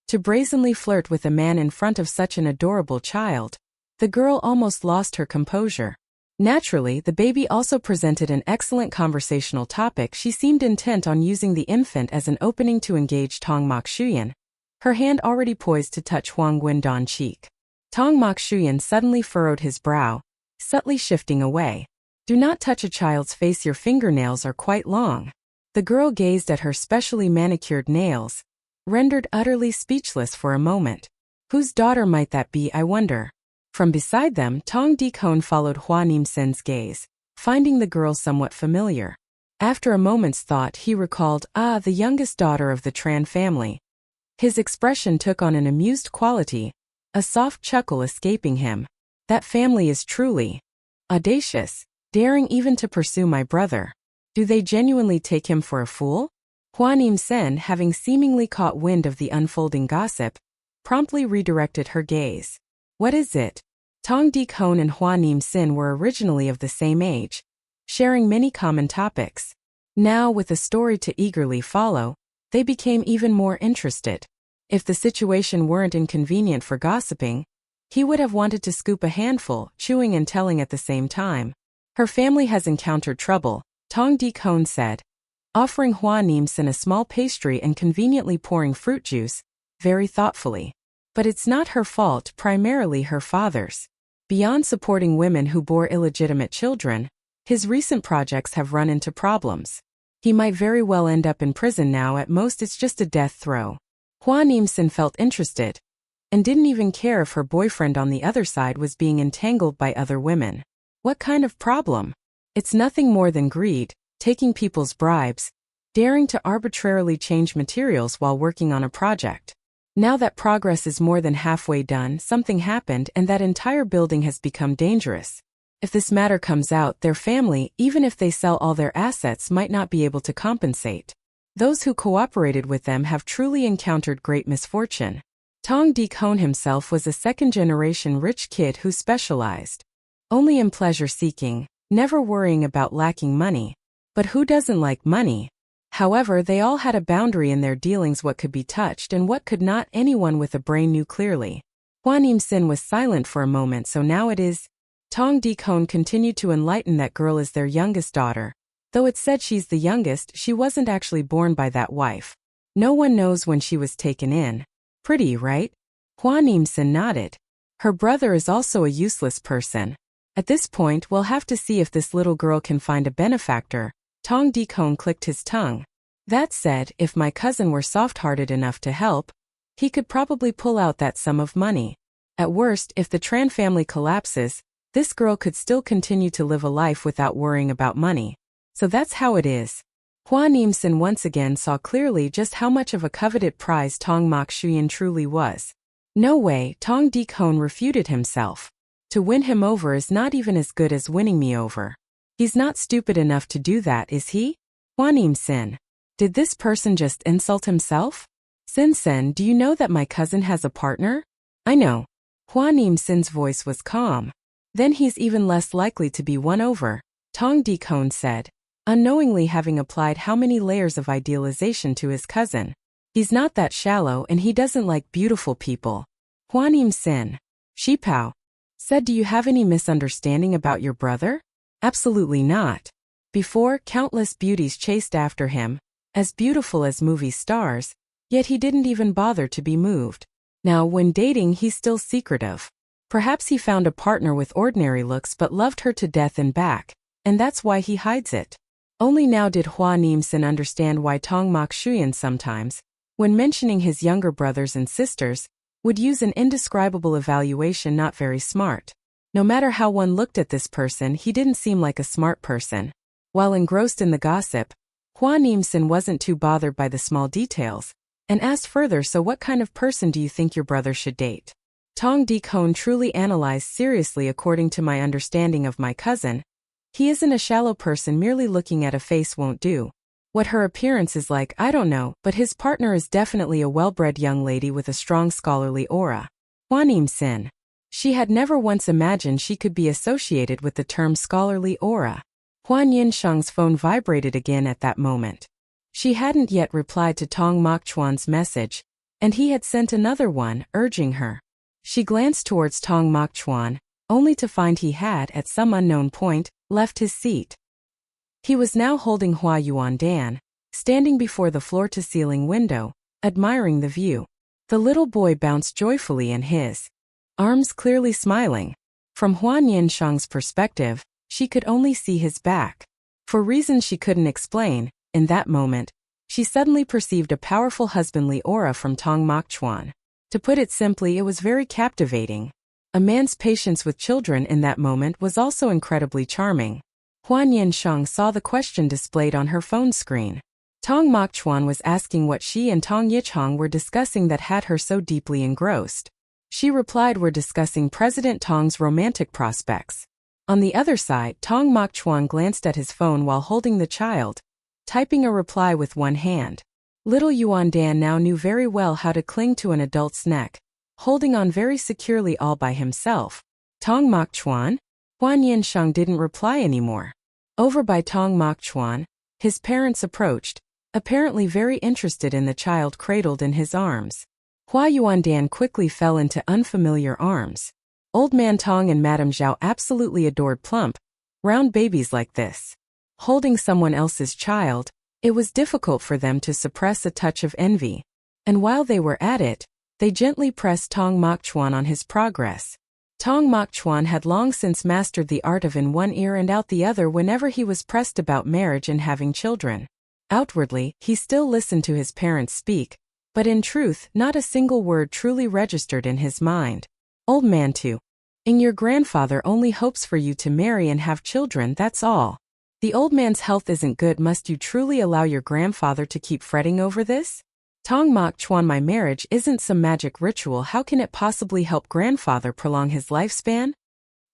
[SPEAKER 1] To brazenly flirt with a man in front of such an adorable child, the girl almost lost her composure. Naturally, the baby also presented an excellent conversational topic. She seemed intent on using the infant as an opening to engage Tong Mokshuyan, her hand already poised to touch Huang Guindan's cheek. Tong Mokshuyan suddenly furrowed his brow, subtly shifting away. Do not touch a child's face, your fingernails are quite long. The girl gazed at her specially manicured nails, rendered utterly speechless for a moment. Whose daughter might that be, I wonder? From beside them, Tong Daikon followed Hua Nian Sheng's gaze, finding the girl somewhat familiar. After a moment's thought, he recalled, the youngest daughter of the Tran family. His expression took on an amused quality, a soft chuckle escaping him. That family is truly audacious, daring even to pursue my brother. Do they genuinely take him for a fool? Hua Nian Sheng, having seemingly caught wind of the unfolding gossip, promptly redirected her gaze. What is it? Tong Dikon and Hua Nian Sheng were originally of the same age, sharing many common topics. Now, with a story to eagerly follow, they became even more interested. If the situation weren't inconvenient for gossiping, he would have wanted to scoop a handful, chewing and telling at the same time. Her family has encountered trouble, Tong Dikon said, offering Hua Nian Sheng a small pastry and conveniently pouring fruit juice, very thoughtfully. But it's not her fault, primarily her father's. Beyond supporting women who bore illegitimate children, his recent projects have run into problems. He might very well end up in prison now. At most it's just a death throw. Hua Nian Sheng felt interested, and didn't even care if her boyfriend on the other side was being entangled by other women. What kind of problem? It's nothing more than greed, taking people's bribes, daring to arbitrarily change materials while working on a project. Now that progress is more than halfway done, something happened and that entire building has become dangerous. If this matter comes out, their family, even if they sell all their assets, might not be able to compensate. Those who cooperated with them have truly encountered great misfortune. Tong Dikon himself was a second-generation rich kid who specialized only in pleasure-seeking, never worrying about lacking money. But who doesn't like money? However, they all had a boundary in their dealings: what could be touched and what could not. Anyone with a brain knew clearly. Hua Nian Sheng was silent for a moment. So now it is. Tong Dikon continued to enlighten. That girl is their youngest daughter. Though it said she's the youngest, she wasn't actually born by that wife. No one knows when she was taken in. Pretty, right? Hua Nian Sheng nodded. Her brother is also a useless person. At this point, we'll have to see if this little girl can find a benefactor. Tong Dikon clicked his tongue. That said, if my cousin were soft-hearted enough to help, he could probably pull out that sum of money. At worst, if the Tran family collapses, this girl could still continue to live a life without worrying about money. So that's how it is. Hua Nian Sheng once again saw clearly just how much of a coveted prize Tong Mak Shuyan truly was. No way, Tong Dikon refuted himself. To win him over is not even as good as winning me over. He's not stupid enough to do that, is he? Hua Nian Sheng. Did this person just insult himself? Sen, do you know that my cousin has a partner? I know. Hua Nian Sheng's voice was calm. Then he's even less likely to be won over, Tong Dikon said, unknowingly having applied how many layers of idealization to his cousin. He's not that shallow and he doesn't like beautiful people. Hua Nian Sheng. Shipao said, do you have any misunderstanding about your brother? Absolutely not. Before, countless beauties chased after him, as beautiful as movie stars, yet he didn't even bother to be moved. Now, when dating, he's still secretive. Perhaps he found a partner with ordinary looks but loved her to death and back, and that's why he hides it. Only now did Hua Nian Sheng understand why Tong Mak Shuyan sometimes, when mentioning his younger brothers and sisters, would use an indescribable evaluation. Not very smart. No matter how one looked at this person, he didn't seem like a smart person. While engrossed in the gossip, Hua Nian Sheng wasn't too bothered by the small details, and asked further, so what kind of person do you think your brother should date? Tong Dikon truly analyzed seriously. According to my understanding of my cousin, he isn't a shallow person. Merely looking at a face won't do. What her appearance is like, I don't know, but his partner is definitely a well-bred young lady with a strong scholarly aura. Hua Nian Sheng. She had never once imagined she could be associated with the term scholarly aura. Hua Nian Sheng's phone vibrated again at that moment. She hadn't yet replied to Tong Mak Chuan's message, and he had sent another one, urging her. She glanced towards Tong Mak Chuan, only to find he had, at some unknown point, left his seat. He was now holding Hua Yuandan, standing before the floor-to-ceiling window, admiring the view. The little boy bounced joyfully in his arms, clearly smiling. From Hua Nian Sheng's perspective, she could only see his back. For reasons she couldn't explain, in that moment, she suddenly perceived a powerful husbandly aura from Tong Mak Chuan. To put it simply, it was very captivating. A man's patience with children in that moment was also incredibly charming. Hua Nian Sheng saw the question displayed on her phone screen. Tong Mak Chuan was asking what she and Tong Yichong were discussing that had her so deeply engrossed. She replied, we're discussing President Tong's romantic prospects. On the other side, Tong Mak Chuan glanced at his phone while holding the child, typing a reply with one hand. Little Yuandan now knew very well how to cling to an adult's neck, holding on very securely all by himself. Tong Mok Chuan? Hua Nian Sheng didn't reply anymore. Over by Tong Mok Chuan, his parents approached, apparently very interested in the child cradled in his arms. Hua Yuandan quickly fell into unfamiliar arms. Old man Tong and Madame Zhao absolutely adored plump, round babies like this. Holding someone else's child, it was difficult for them to suppress a touch of envy. And while they were at it, they gently pressed Tong Mok Chuan on his progress. Tong Mok Chuan had long since mastered the art of in one ear and out the other whenever he was pressed about marriage and having children. Outwardly, he still listened to his parents speak, but in truth, not a single word truly registered in his mind. Old man too. Your grandfather only hopes for you to marry and have children, that's all. The old man's health isn't good. Must you truly allow your grandfather to keep fretting over this? Tong Mok Chuan, my marriage isn't some magic ritual. How can it possibly help grandfather prolong his lifespan?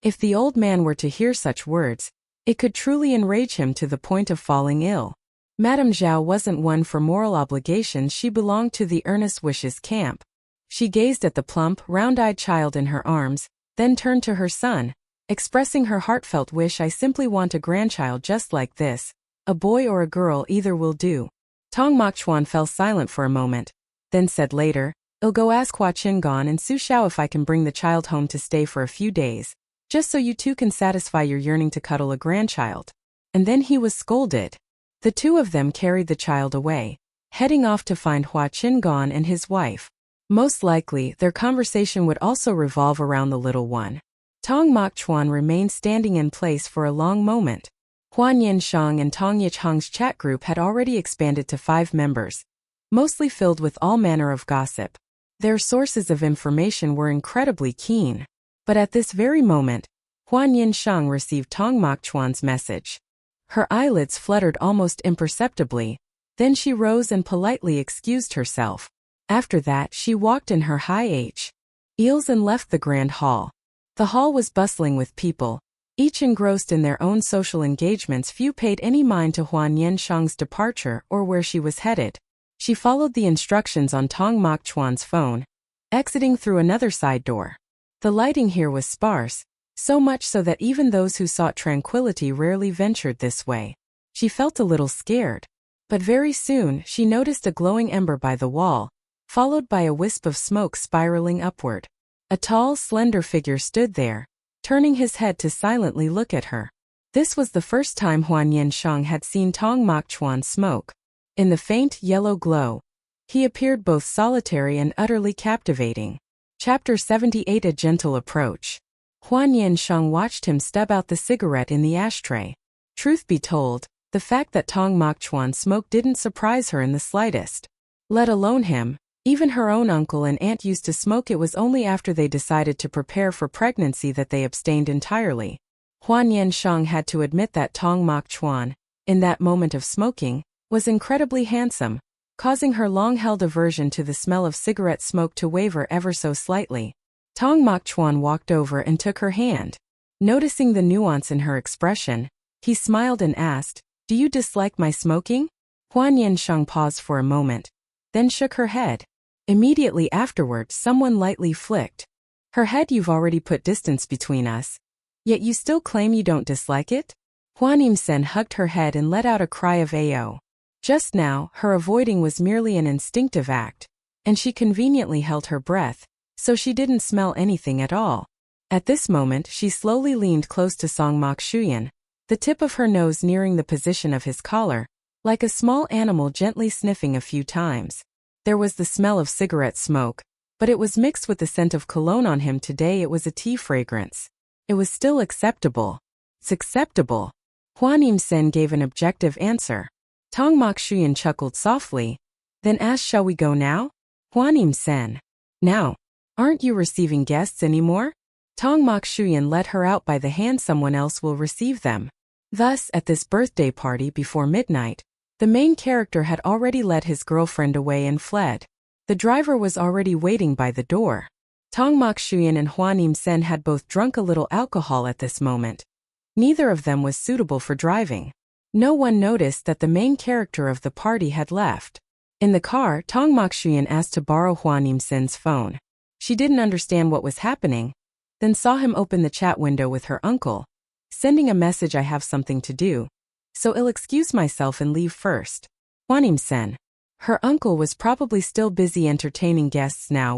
[SPEAKER 1] If the old man were to hear such words, it could truly enrage him to the point of falling ill. Madame Zhao wasn't one for moral obligations. She belonged to the earnest wishes camp. She gazed at the plump, round-eyed child in her arms, then turned to her son, expressing her heartfelt wish. I simply want a grandchild just like this. A boy or a girl, either will do. Tong Mok Chuan fell silent for a moment, then said later, I'll go ask Hua Qinggan and Su Xiao if I can bring the child home to stay for a few days, just so you two can satisfy your yearning to cuddle a grandchild. And then he was scolded. The two of them carried the child away, heading off to find Hua Qinggan and his wife. Most likely, their conversation would also revolve around the little one. Tong Mok Chuan remained standing in place for a long moment. Hua Nian Sheng and Tong Yicheng's chat group had already expanded to 5 members, mostly filled with all manner of gossip. Their sources of information were incredibly keen. But at this very moment, Hua Nian Sheng received Tong Mok Chuan's message. Her eyelids fluttered almost imperceptibly, then she rose and politely excused herself. After that, she walked in her high heels and left the grand hall. The hall was bustling with people, each engrossed in their own social engagements. Few paid any mind to Hua Nian Sheng's departure or where she was headed. She followed the instructions on Tong Mok Chuan's phone, exiting through another side door. The lighting here was sparse, so much so that even those who sought tranquility rarely ventured this way. She felt a little scared. But very soon, she noticed a glowing ember by the wall, followed by a wisp of smoke spiraling upward. A tall, slender figure stood there, turning his head to silently look at her. This was the first time Hua Nian Sheng had seen Tong Mok Chuan smoke. In the faint yellow glow, he appeared both solitary and utterly captivating. Chapter 78: A Gentle Approach. Hua Nian Sheng watched him stub out the cigarette in the ashtray. Truth be told, the fact that Tong Mok Chuan smoked didn't surprise her in the slightest. Let alone him. Even her own uncle and aunt used to smoke. It was only after they decided to prepare for pregnancy that they abstained entirely. Hua Nian Sheng had to admit that Tong Mok Chuan, in that moment of smoking, was incredibly handsome, causing her long-held aversion to the smell of cigarette smoke to waver ever so slightly. Tong Mok Chuan walked over and took her hand. Noticing the nuance in her expression, he smiled and asked, Do you dislike my smoking? Hua Nian Sheng paused for a moment, then shook her head. Immediately afterward, someone lightly flicked her head. You've already put distance between us, yet you still claim you don't dislike it? Hua Nian Sheng hugged her head and let out a cry of "Ao." Just now, her avoiding was merely an instinctive act, and she conveniently held her breath, so she didn't smell anything at all. At this moment, she slowly leaned close to Song Mok Shuyan, the tip of her nose nearing the position of his collar, like a small animal gently sniffing a few times. There was the smell of cigarette smoke, but it was mixed with the scent of cologne on him. Today it was a tea fragrance. It was still acceptable. It's acceptable. Hua Nian Sheng gave an objective answer. Tong Mok Shuyan chuckled softly, then asked, Shall we go now? Hua Nian Sheng. Now. Aren't you receiving guests anymore? Tong Mok Shuyan led her out by the hand. Someone else will receive them. Thus, at this birthday party before midnight, the main character had already led his girlfriend away and fled. The driver was already waiting by the door. Tong Mok Shuyan and Hua Nian Sheng had both drunk a little alcohol at this moment. Neither of them was suitable for driving. No one noticed that the main character of the party had left. In the car, Tong Mok Shuyan asked to borrow Hua Nian Sheng's phone. She didn't understand what was happening. then saw him open the chat window with her uncle, sending a message, "I have something to do, so I'll excuse myself and leave first." Hua Nian Sheng. Her uncle was probably still busy entertaining guests now.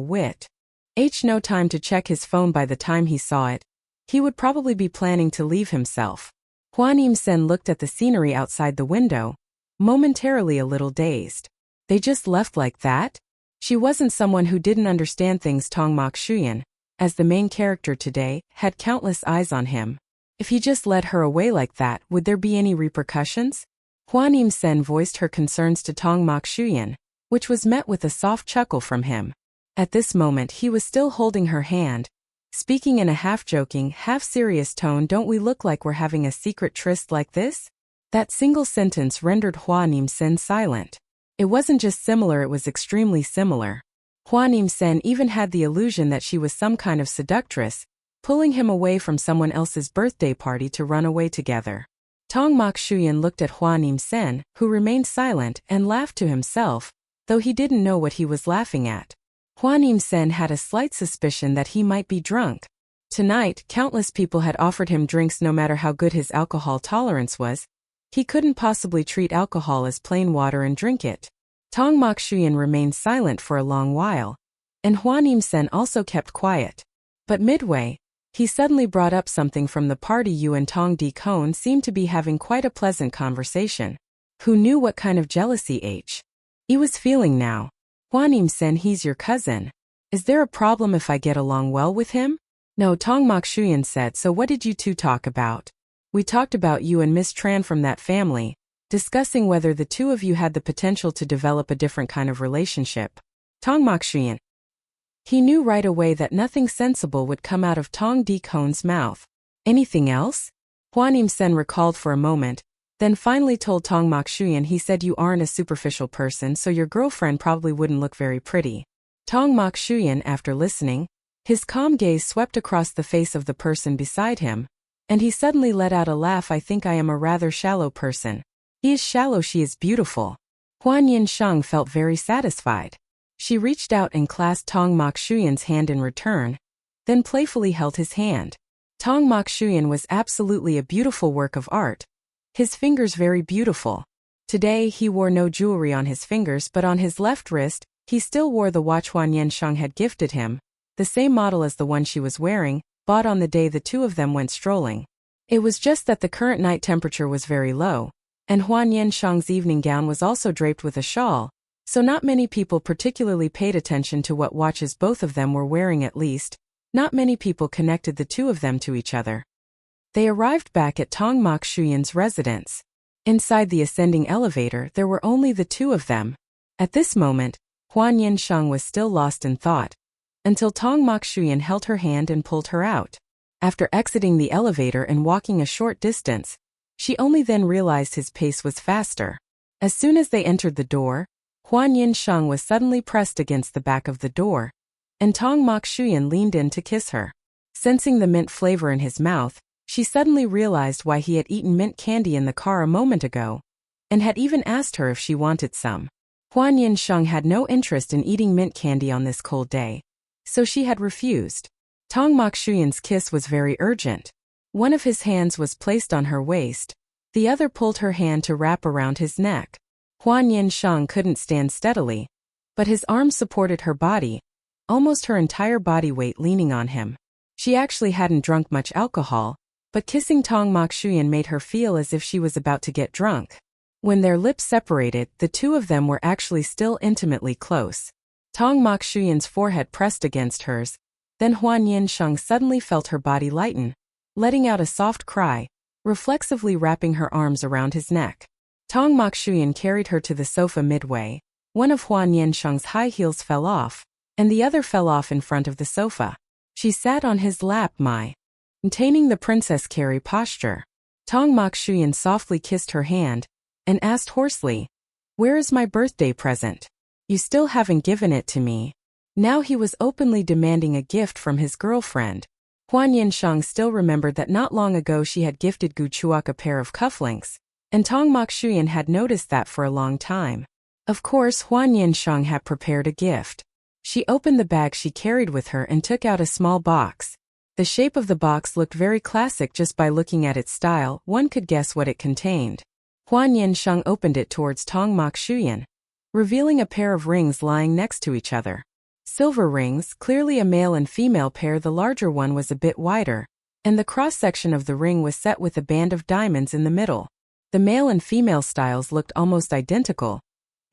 [SPEAKER 1] No time to check his phone by the time he saw it. He would probably be planning to leave himself. Hua Nian Sheng looked at the scenery outside the window, momentarily a little dazed. They just left like that? She wasn't someone who didn't understand things. Tong Mokshuyan, as the main character today, had countless eyes on him. If he just let her away like that, would there be any repercussions? Hua Nian Sheng voiced her concerns to Tong Mokshuyan, which was met with a soft chuckle from him. At this moment he was still holding her hand, speaking in a half-joking, half-serious tone. "Don't we look like we're having a secret tryst like this?" That single sentence rendered Hua Nian Sheng silent. It wasn't just similar, it was extremely similar. Hua Nian Sheng even had the illusion that she was some kind of seductress, pulling him away from someone else's birthday party to run away together. Tong Mokshuyan looked at Hua Nian Sheng, who remained silent, and laughed to himself, though he didn't know what he was laughing at. Hua Nian Sheng had a slight suspicion that he might be drunk. Tonight, countless people had offered him drinks. No matter how good his alcohol tolerance was, he couldn't possibly treat alcohol as plain water and drink it. Tong Mokshuyan remained silent for a long while, and Hua Nian Sheng also kept quiet. But midway, he suddenly brought up something from the party. "You and Tong Dekone seemed to be having quite a pleasant conversation." Who knew what kind of jealousy he was feeling now? "Hua Nian Sheng, he's your cousin. Is there a problem if I get along well with him?" "No," Tong Mokshuyan said. "So what did you two talk about?" "We talked about you and Miss Tran from that family, discussing whether the two of you had the potential to develop a different kind of relationship." Tong Mokshuyan. He knew right away that nothing sensible would come out of Tong Dekone's mouth. "Anything else?" Hua Nian Sheng recalled for a moment, then finally told Tong Mokshuyan. "He said you aren't a superficial person, so your girlfriend probably wouldn't look very pretty." Tong Mokshuyan, after listening, his calm gaze swept across the face of the person beside him, and he suddenly let out a laugh. "I think I am a rather shallow person." "He is shallow, she is beautiful." Hua Nian Sheng felt very satisfied. She reached out and clasped Tong Mokshuyan's hand in return, then playfully held his hand. Tong Mokshuyan was absolutely a beautiful work of art. His fingers very beautiful. Today he wore no jewelry on his fingers, but on his left wrist, he still wore the watch Hua Nian Sheng had gifted him, the same model as the one she was wearing, bought on the day the two of them went strolling. It was just that the current night temperature was very low, and Hua Nian Sheng's evening gown was also draped with a shawl, so not many people particularly paid attention to what watches both of them were wearing. At least, not many people connected the two of them to each other. They arrived back at Tong Mokshuyan's residence. Inside the ascending elevator there were only the two of them. At this moment, Hua Nian Sheng was still lost in thought, until Tong Mokshuyan held her hand and pulled her out. After exiting the elevator and walking a short distance, she only then realized his pace was faster. As soon as they entered the door, Hua Nian Sheng was suddenly pressed against the back of the door, and Tong Mokshuyan leaned in to kiss her. Sensing the mint flavor in his mouth, she suddenly realized why he had eaten mint candy in the car a moment ago, and had even asked her if she wanted some. Hua Nian Sheng had no interest in eating mint candy on this cold day, so she had refused. Tong Mokshuyan's kiss was very urgent. One of his hands was placed on her waist, the other pulled her hand to wrap around his neck. Hua Nian Sheng couldn't stand steadily, but his arms supported her body, almost her entire body weight leaning on him. She actually hadn't drunk much alcohol, but kissing Tong Mokshuyan made her feel as if she was about to get drunk. When their lips separated, the two of them were actually still intimately close. Tong Mokshuyan's forehead pressed against hers, then Hua Nian Sheng suddenly felt her body lighten, letting out a soft cry, reflexively wrapping her arms around his neck. Tong Mokshuyan carried her to the sofa midway. One of Hua Nian Sheng's high heels fell off, and the other fell off in front of the sofa. She sat on his lap, maintaining the princess carry posture. Tong Mokshuyan softly kissed her hand, and asked hoarsely, "Where is my birthday present? You still haven't given it to me." Now he was openly demanding a gift from his girlfriend. Hua Nian Sheng still remembered that not long ago she had gifted Gu Chuak a pair of cufflinks, and Tong Mokshuyan had noticed that for a long time. Of course, Hua Nian Sheng had prepared a gift. She opened the bag she carried with her and took out a small box. The shape of the box looked very classic just by looking at its style. One could guess what it contained. Hua Nian Sheng opened it towards Tong Mak Shuyan, revealing a pair of rings lying next to each other. Silver rings, clearly a male and female pair. The larger one was a bit wider, and the cross-section of the ring was set with a band of diamonds in the middle. The male and female styles looked almost identical.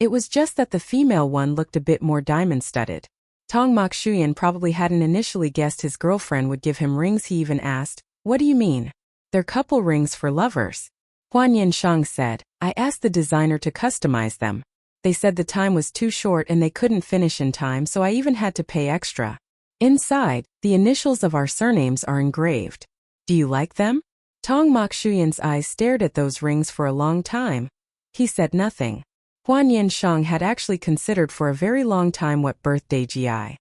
[SPEAKER 1] It was just that the female one looked a bit more diamond-studded. Tong Mak Shuyan probably hadn't initially guessed his girlfriend would give him rings. He even asked, "What do you mean?" "They're couple rings for lovers." Hua Nian Sheng said, "I asked the designer to customize them. They said the time was too short and they couldn't finish in time, so I even had to pay extra. Inside, the initials of our surnames are engraved. Do you like them?" Tong Mak Shuyan's eyes stared at those rings for a long time. He said nothing. Hua Nian Sheng had actually considered for a very long time what birthday gift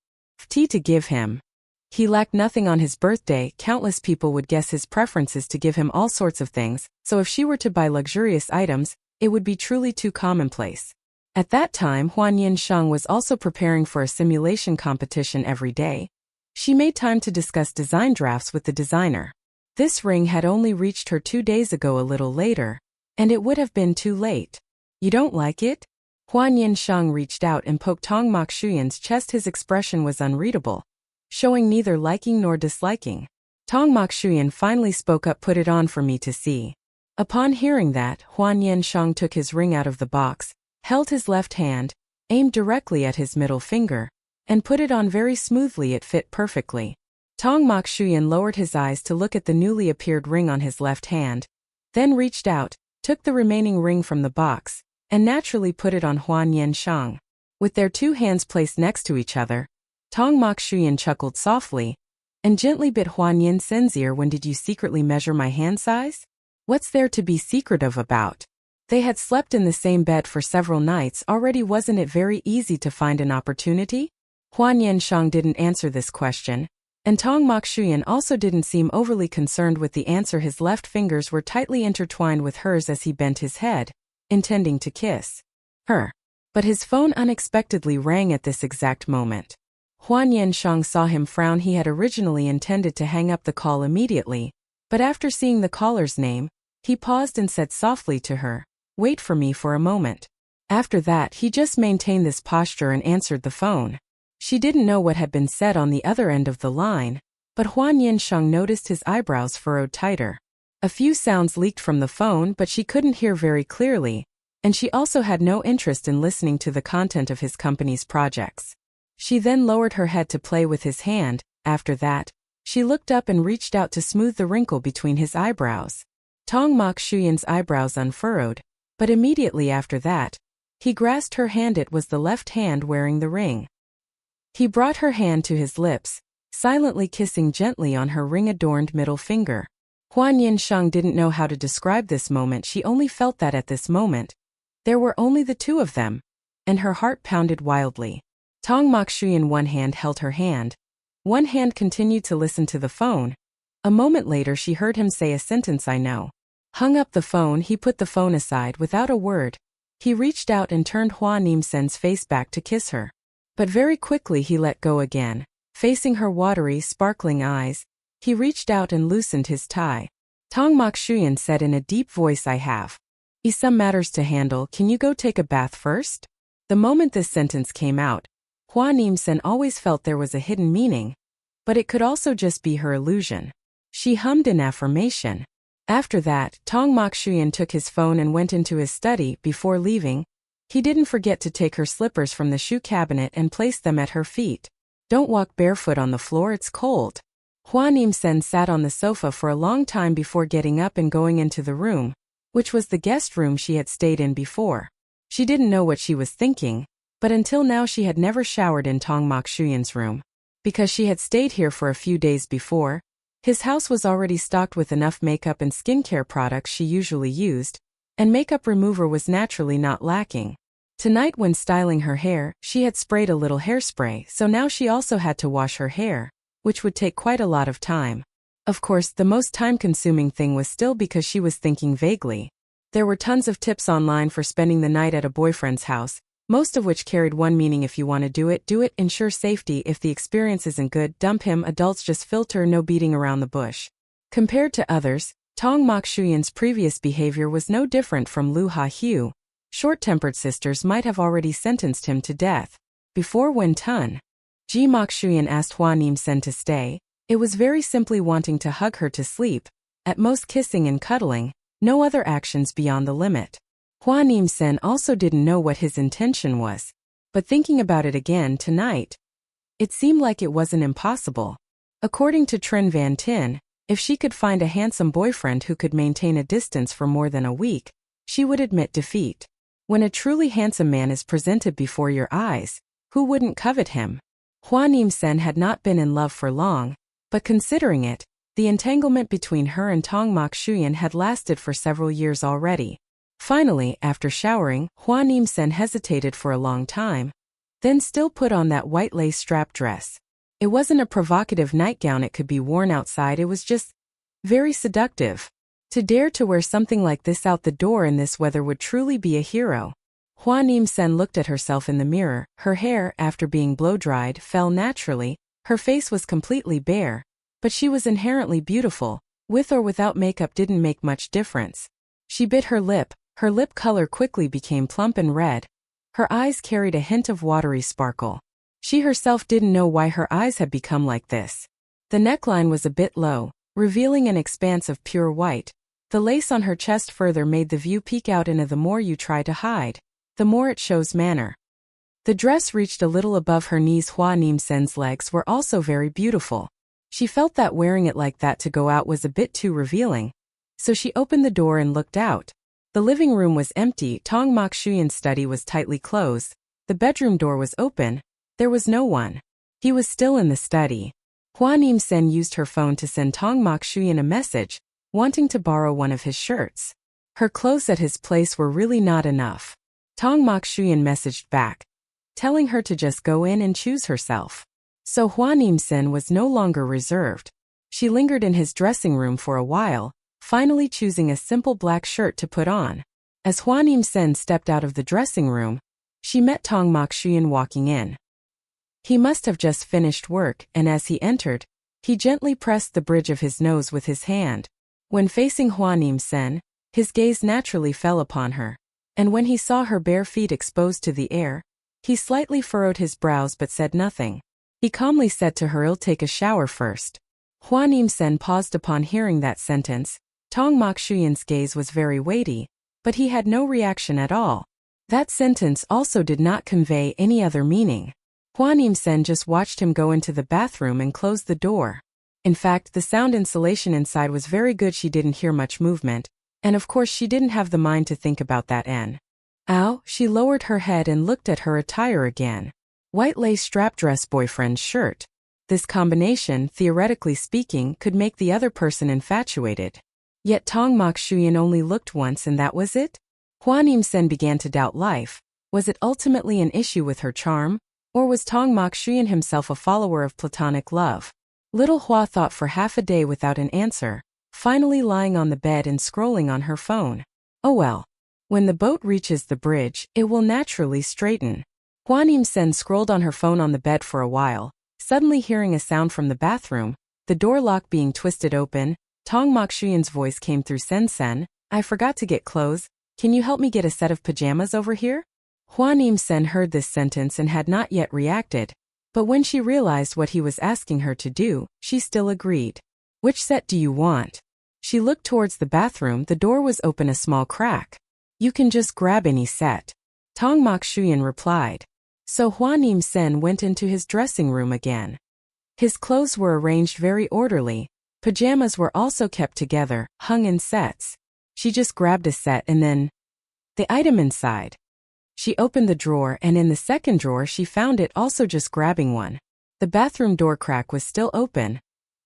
[SPEAKER 1] to give him. He lacked nothing on his birthday. Countless people would guess his preferences to give him all sorts of things, so if she were to buy luxurious items, it would be truly too commonplace. At that time, Hua Nian Sheng was also preparing for a simulation competition every day. She made time to discuss design drafts with the designer. This ring had only reached her 2 days ago, a little later, and it would have been too late. "You don't like it?" Hua Nian Sheng reached out and poked Tong Mak Shuyan's chest. His expression was unreadable, showing neither liking nor disliking. Tong Mak Shuyan finally spoke up, "Put it on for me to see." Upon hearing that, Hua Nian Sheng took his ring out of the box, held his left hand, aimed directly at his middle finger, and put it on very smoothly. It fit perfectly. Tong Mak Shuyan lowered his eyes to look at the newly appeared ring on his left hand, then reached out, took the remaining ring from the box, and naturally put it on Hua Nian Sheng. With their 2 hands placed next to each other, Tong Mak Shuyan chuckled softly and gently bit Hua Nian Sheng's ear. "When did you secretly measure my hand size? What's there to be secretive about?" They had slept in the same bed for several nights already. Wasn't it very easy to find an opportunity? Hua Nian Sheng didn't answer this question, and Tong Mak Shuyan also didn't seem overly concerned with the answer. His left fingers were tightly intertwined with hers as he bent his head, intending to kiss her. But his phone unexpectedly rang at this exact moment. Hua Nian Sheng saw him frown. He had originally intended to hang up the call immediately, but after seeing the caller's name, he paused and said softly to her, "Wait for me for a moment." After that, he just maintained this posture and answered the phone. She didn't know what had been said on the other end of the line, but Hua Nian Sheng noticed his eyebrows furrowed tighter. A few sounds leaked from the phone, but she couldn't hear very clearly, and she also had no interest in listening to the content of his company's projects. She then lowered her head to play with his hand. After that, she looked up and reached out to smooth the wrinkle between his eyebrows. Tong Mak Shuyan's eyebrows unfurrowed, but immediately after that, he grasped her hand. It was the left hand wearing the ring. He brought her hand to his lips, silently kissing gently on her ring-adorned middle finger. Hua Nian Sheng didn't know how to describe this moment. She only felt that at this moment, there were only the 2 of them, and her heart pounded wildly. Tong Mak Shuyan, one hand held her hand, one hand continued to listen to the phone. A moment later she heard him say a sentence, "I know." Hung up the phone. He put the phone aside without a word. He reached out and turned Hua Nian Sheng's face back to kiss her. But very quickly he let go again. Facing her watery, sparkling eyes, he reached out and loosened his tie. Tong Mak Shuyan said in a deep voice, "I have some matters to handle. Can you go take a bath first?" The moment this sentence came out, Hua Nian Sheng always felt there was a hidden meaning, but it could also just be her illusion. She hummed in affirmation. After that, Tong Mak Shuyan took his phone and went into his study. Before leaving, he didn't forget to take her slippers from the shoe cabinet and place them at her feet. "Don't walk barefoot on the floor, it's cold." Hua Nian Sheng sat on the sofa for a long time before getting up and going into the room, which was the guest room she had stayed in before. She didn't know what she was thinking, but until now she had never showered in Tong Mak Shuyan's room. Because she had stayed here for a few days before, his house was already stocked with enough makeup and skincare products she usually used, and makeup remover was naturally not lacking. Tonight when styling her hair, she had sprayed a little hairspray, so now she also had to wash her hair, which would take quite a lot of time. Of course, the most time-consuming thing was still because she was thinking vaguely. There were tons of tips online for spending the night at a boyfriend's house. most of which carried one meaning: if you want to do it, ensure safety, if the experience isn't good, dump him, adults just filter, no beating around the bush. Compared to others, Tong Mokshuyan's previous behavior was no different from Lu Ha-hyu. Short-tempered sisters might have already sentenced him to death. Before when Tun Ji Mokshuyan asked Hua Nian Sheng to stay, it was very simply wanting to hug her to sleep, at most kissing and cuddling, no other actions beyond the limit. Hua Nian Sheng also didn't know what his intention was, but thinking about it again tonight, it seemed like it wasn't impossible. According to Trin Van Tin, if she could find a handsome boyfriend who could maintain a distance for more than a week, she would admit defeat. When a truly handsome man is presented before your eyes, who wouldn't covet him? Hua Nian Sheng had not been in love for long, but considering it, the entanglement between her and Tong Mokshuyan had lasted for several years already. Finally, after showering, Hua Nian Sheng hesitated for a long time, then still put on that white lace strap dress. It wasn't a provocative nightgown, it could be worn outside, it was just very seductive. To dare to wear something like this out the door in this weather would truly be a hero. Hua Nian Sheng looked at herself in the mirror. Her hair, after being blow-dried, fell naturally. Her face was completely bare, but she was inherently beautiful. With or without makeup didn't make much difference. She bit her lip. Her lip color quickly became plump and red. Her eyes carried a hint of watery sparkle. She herself didn't know why her eyes had become like this. The neckline was a bit low, revealing an expanse of pure white. The lace on her chest further made the view peek out, and the more you try to hide, the more it shows manner. The dress reached a little above her knees. Hua Nian Sheng's legs were also very beautiful. She felt that wearing it like that to go out was a bit too revealing. So she opened the door and looked out. The living room was empty. Tong Mokshuyan's study was tightly closed. The bedroom door was open. There was no one. He was still in the study. Hua Nian Sheng used her phone to send Tong Mokshuyan a message, wanting to borrow one of his shirts. Her clothes at his place were really not enough. Tong Mokshuyan messaged back, telling her to just go in and choose herself. So Hua Nian Sheng was no longer reserved. She lingered in his dressing room for a while, finally choosing a simple black shirt to put on. As Hua Nian Sheng stepped out of the dressing room, she met Tong Mokshuyan walking in. He must have just finished work, and as he entered, he gently pressed the bridge of his nose with his hand. When facing Hua Nian Sheng, his gaze naturally fell upon her, and when he saw her bare feet exposed to the air, he slightly furrowed his brows but said nothing. He calmly said to her, "I'll take a shower first." Hua Nian Sheng paused upon hearing that sentence. Tong Mokshuyan's gaze was very weighty, but he had no reaction at all. That sentence also did not convey any other meaning. Hua Nian Sheng just watched him go into the bathroom and close the door. In fact, the sound insulation inside was very good. She didn't hear much movement, and of course she didn't have the mind to think about that. Ow, she lowered her head and looked at her attire again. White lace strap dress, boyfriend's shirt. This combination, theoretically speaking, could make the other person infatuated. Yet Tong Mokshuyan only looked once and that was it? Hua Nian Sheng began to doubt life. Was it ultimately an issue with her charm? Or was Tong Mokshuyan himself a follower of platonic love? Little Hua thought for half a day without an answer, finally lying on the bed and scrolling on her phone. Oh well. When the boat reaches the bridge, it will naturally straighten. Hua Nian Sheng scrolled on her phone on the bed for a while, suddenly hearing a sound from the bathroom, the door lock being twisted open. Tong Mokshuyan's voice came through. "Sen, I forgot to get clothes. Can you help me get a set of pajamas over here?" Hua Nian Sheng heard this sentence and had not yet reacted, but when she realized what he was asking her to do, she still agreed. "Which set do you want?" She looked towards the bathroom. The door was open a small crack. "You can just grab any set," Tong Mokshuyan replied. So Hua Nian Sheng went into his dressing room again. His clothes were arranged very orderly. Pajamas were also kept together, hung in sets. She just grabbed a set and then the item inside. She opened the drawer and in the second drawer she found it, also just grabbing one. The bathroom door crack was still open.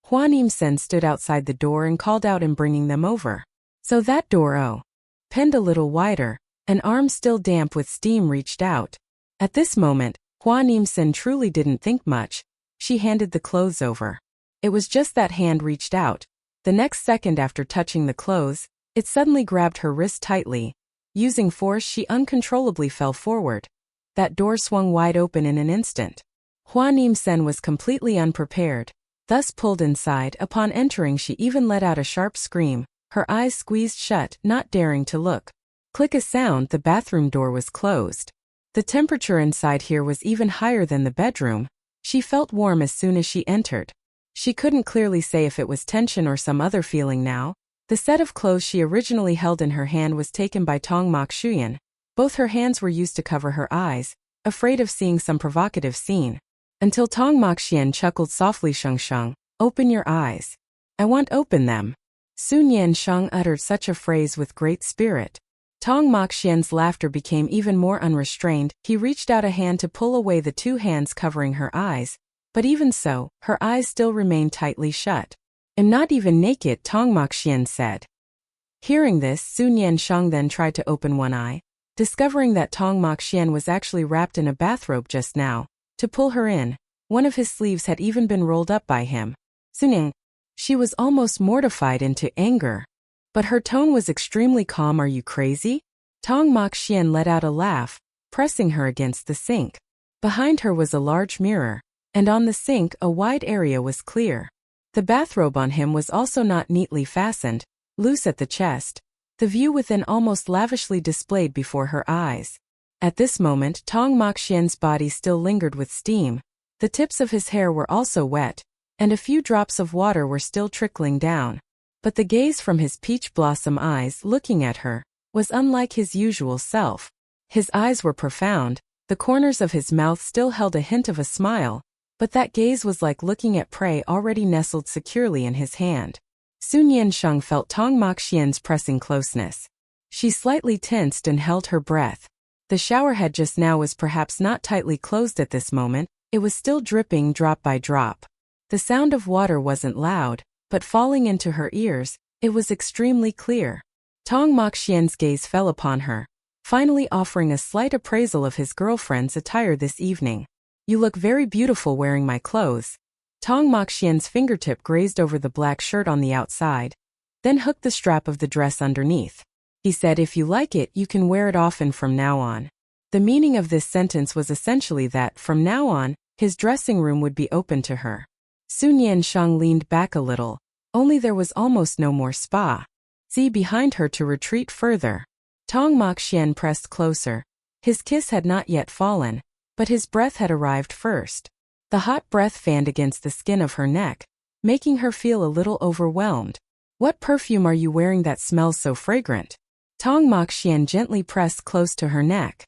[SPEAKER 1] Hua Nian Sheng stood outside the door and called out and bringing them over. So that door opened a little wider. An arm still damp with steam reached out. At this moment, Hua Nian Sheng truly didn't think much. She handed the clothes over. It was just that hand reached out. The next second after touching the clothes, it suddenly grabbed her wrist tightly. Using force, she uncontrollably fell forward. that door swung wide open in an instant. Hua Nian Sheng was completely unprepared, thus pulled inside. Upon entering, she even let out a sharp scream, her eyes squeezed shut, not daring to look. Click a sound, the bathroom door was closed. The temperature inside here was even higher than the bedroom. She felt warm as soon as she entered. She couldn't clearly say if it was tension or some other feeling now. The set of clothes she originally held in her hand was taken by Tong Mokshuyan. Both her hands were used to cover her eyes, afraid of seeing some provocative scene. Until Tong Mokshuyan chuckled softly, "Sheng Sheng, open your eyes. I want open them." Hua Nian Sheng uttered such a phrase with great spirit. Tong Mokshuyan's laughter became even more unrestrained. He reached out a hand to pull away the two hands covering her eyes, but even so, her eyes still remained tightly shut. "I'm not even naked," Tong Mokshuyan said. Hearing this, Hua Nian Sheng then tried to open one eye, discovering that Tong Mokshuyan was actually wrapped in a bathrobe just now. To pull her in, one of his sleeves had even been rolled up by him. "Suning." She was almost mortified into anger. But her tone was extremely calm. "Are you crazy?" Tong Mokshuyan let out a laugh, pressing her against the sink. Behind her was a large mirror, and on the sink a wide area was clear. The bathrobe on him was also not neatly fastened, loose at the chest, the view within almost lavishly displayed before her eyes. At this moment, Tong Mokshuyan's body still lingered with steam. The tips of his hair were also wet, and a few drops of water were still trickling down. But the gaze from his peach blossom eyes looking at her was unlike his usual self. His eyes were profound, the corners of his mouth still held a hint of a smile, but that gaze was like looking at prey already nestled securely in his hand. Hua Nian Sheng felt Tong Mokshuyan's pressing closeness. She slightly tensed and held her breath. The showerhead just now was perhaps not tightly closed at this moment, it was still dripping drop by drop. The sound of water wasn't loud, but falling into her ears, it was extremely clear. Tong Mokshuyan's gaze fell upon her, finally offering a slight appraisal of his girlfriend's attire this evening. "You look very beautiful wearing my clothes." Tong Mokshuyan's fingertip grazed over the black shirt on the outside, then hooked the strap of the dress underneath. He said, "If you like it, you can wear it often from now on." The meaning of this sentence was essentially that, from now on, his dressing room would be open to her. Hua Nian Sheng leaned back a little, only there was almost no more behind her to retreat further. Tong Mokshuyan pressed closer. His kiss had not yet fallen, but his breath had arrived first. The hot breath fanned against the skin of her neck, making her feel a little overwhelmed. "What perfume are you wearing that smells so fragrant?" Tong Mokshuyan gently pressed close to her neck.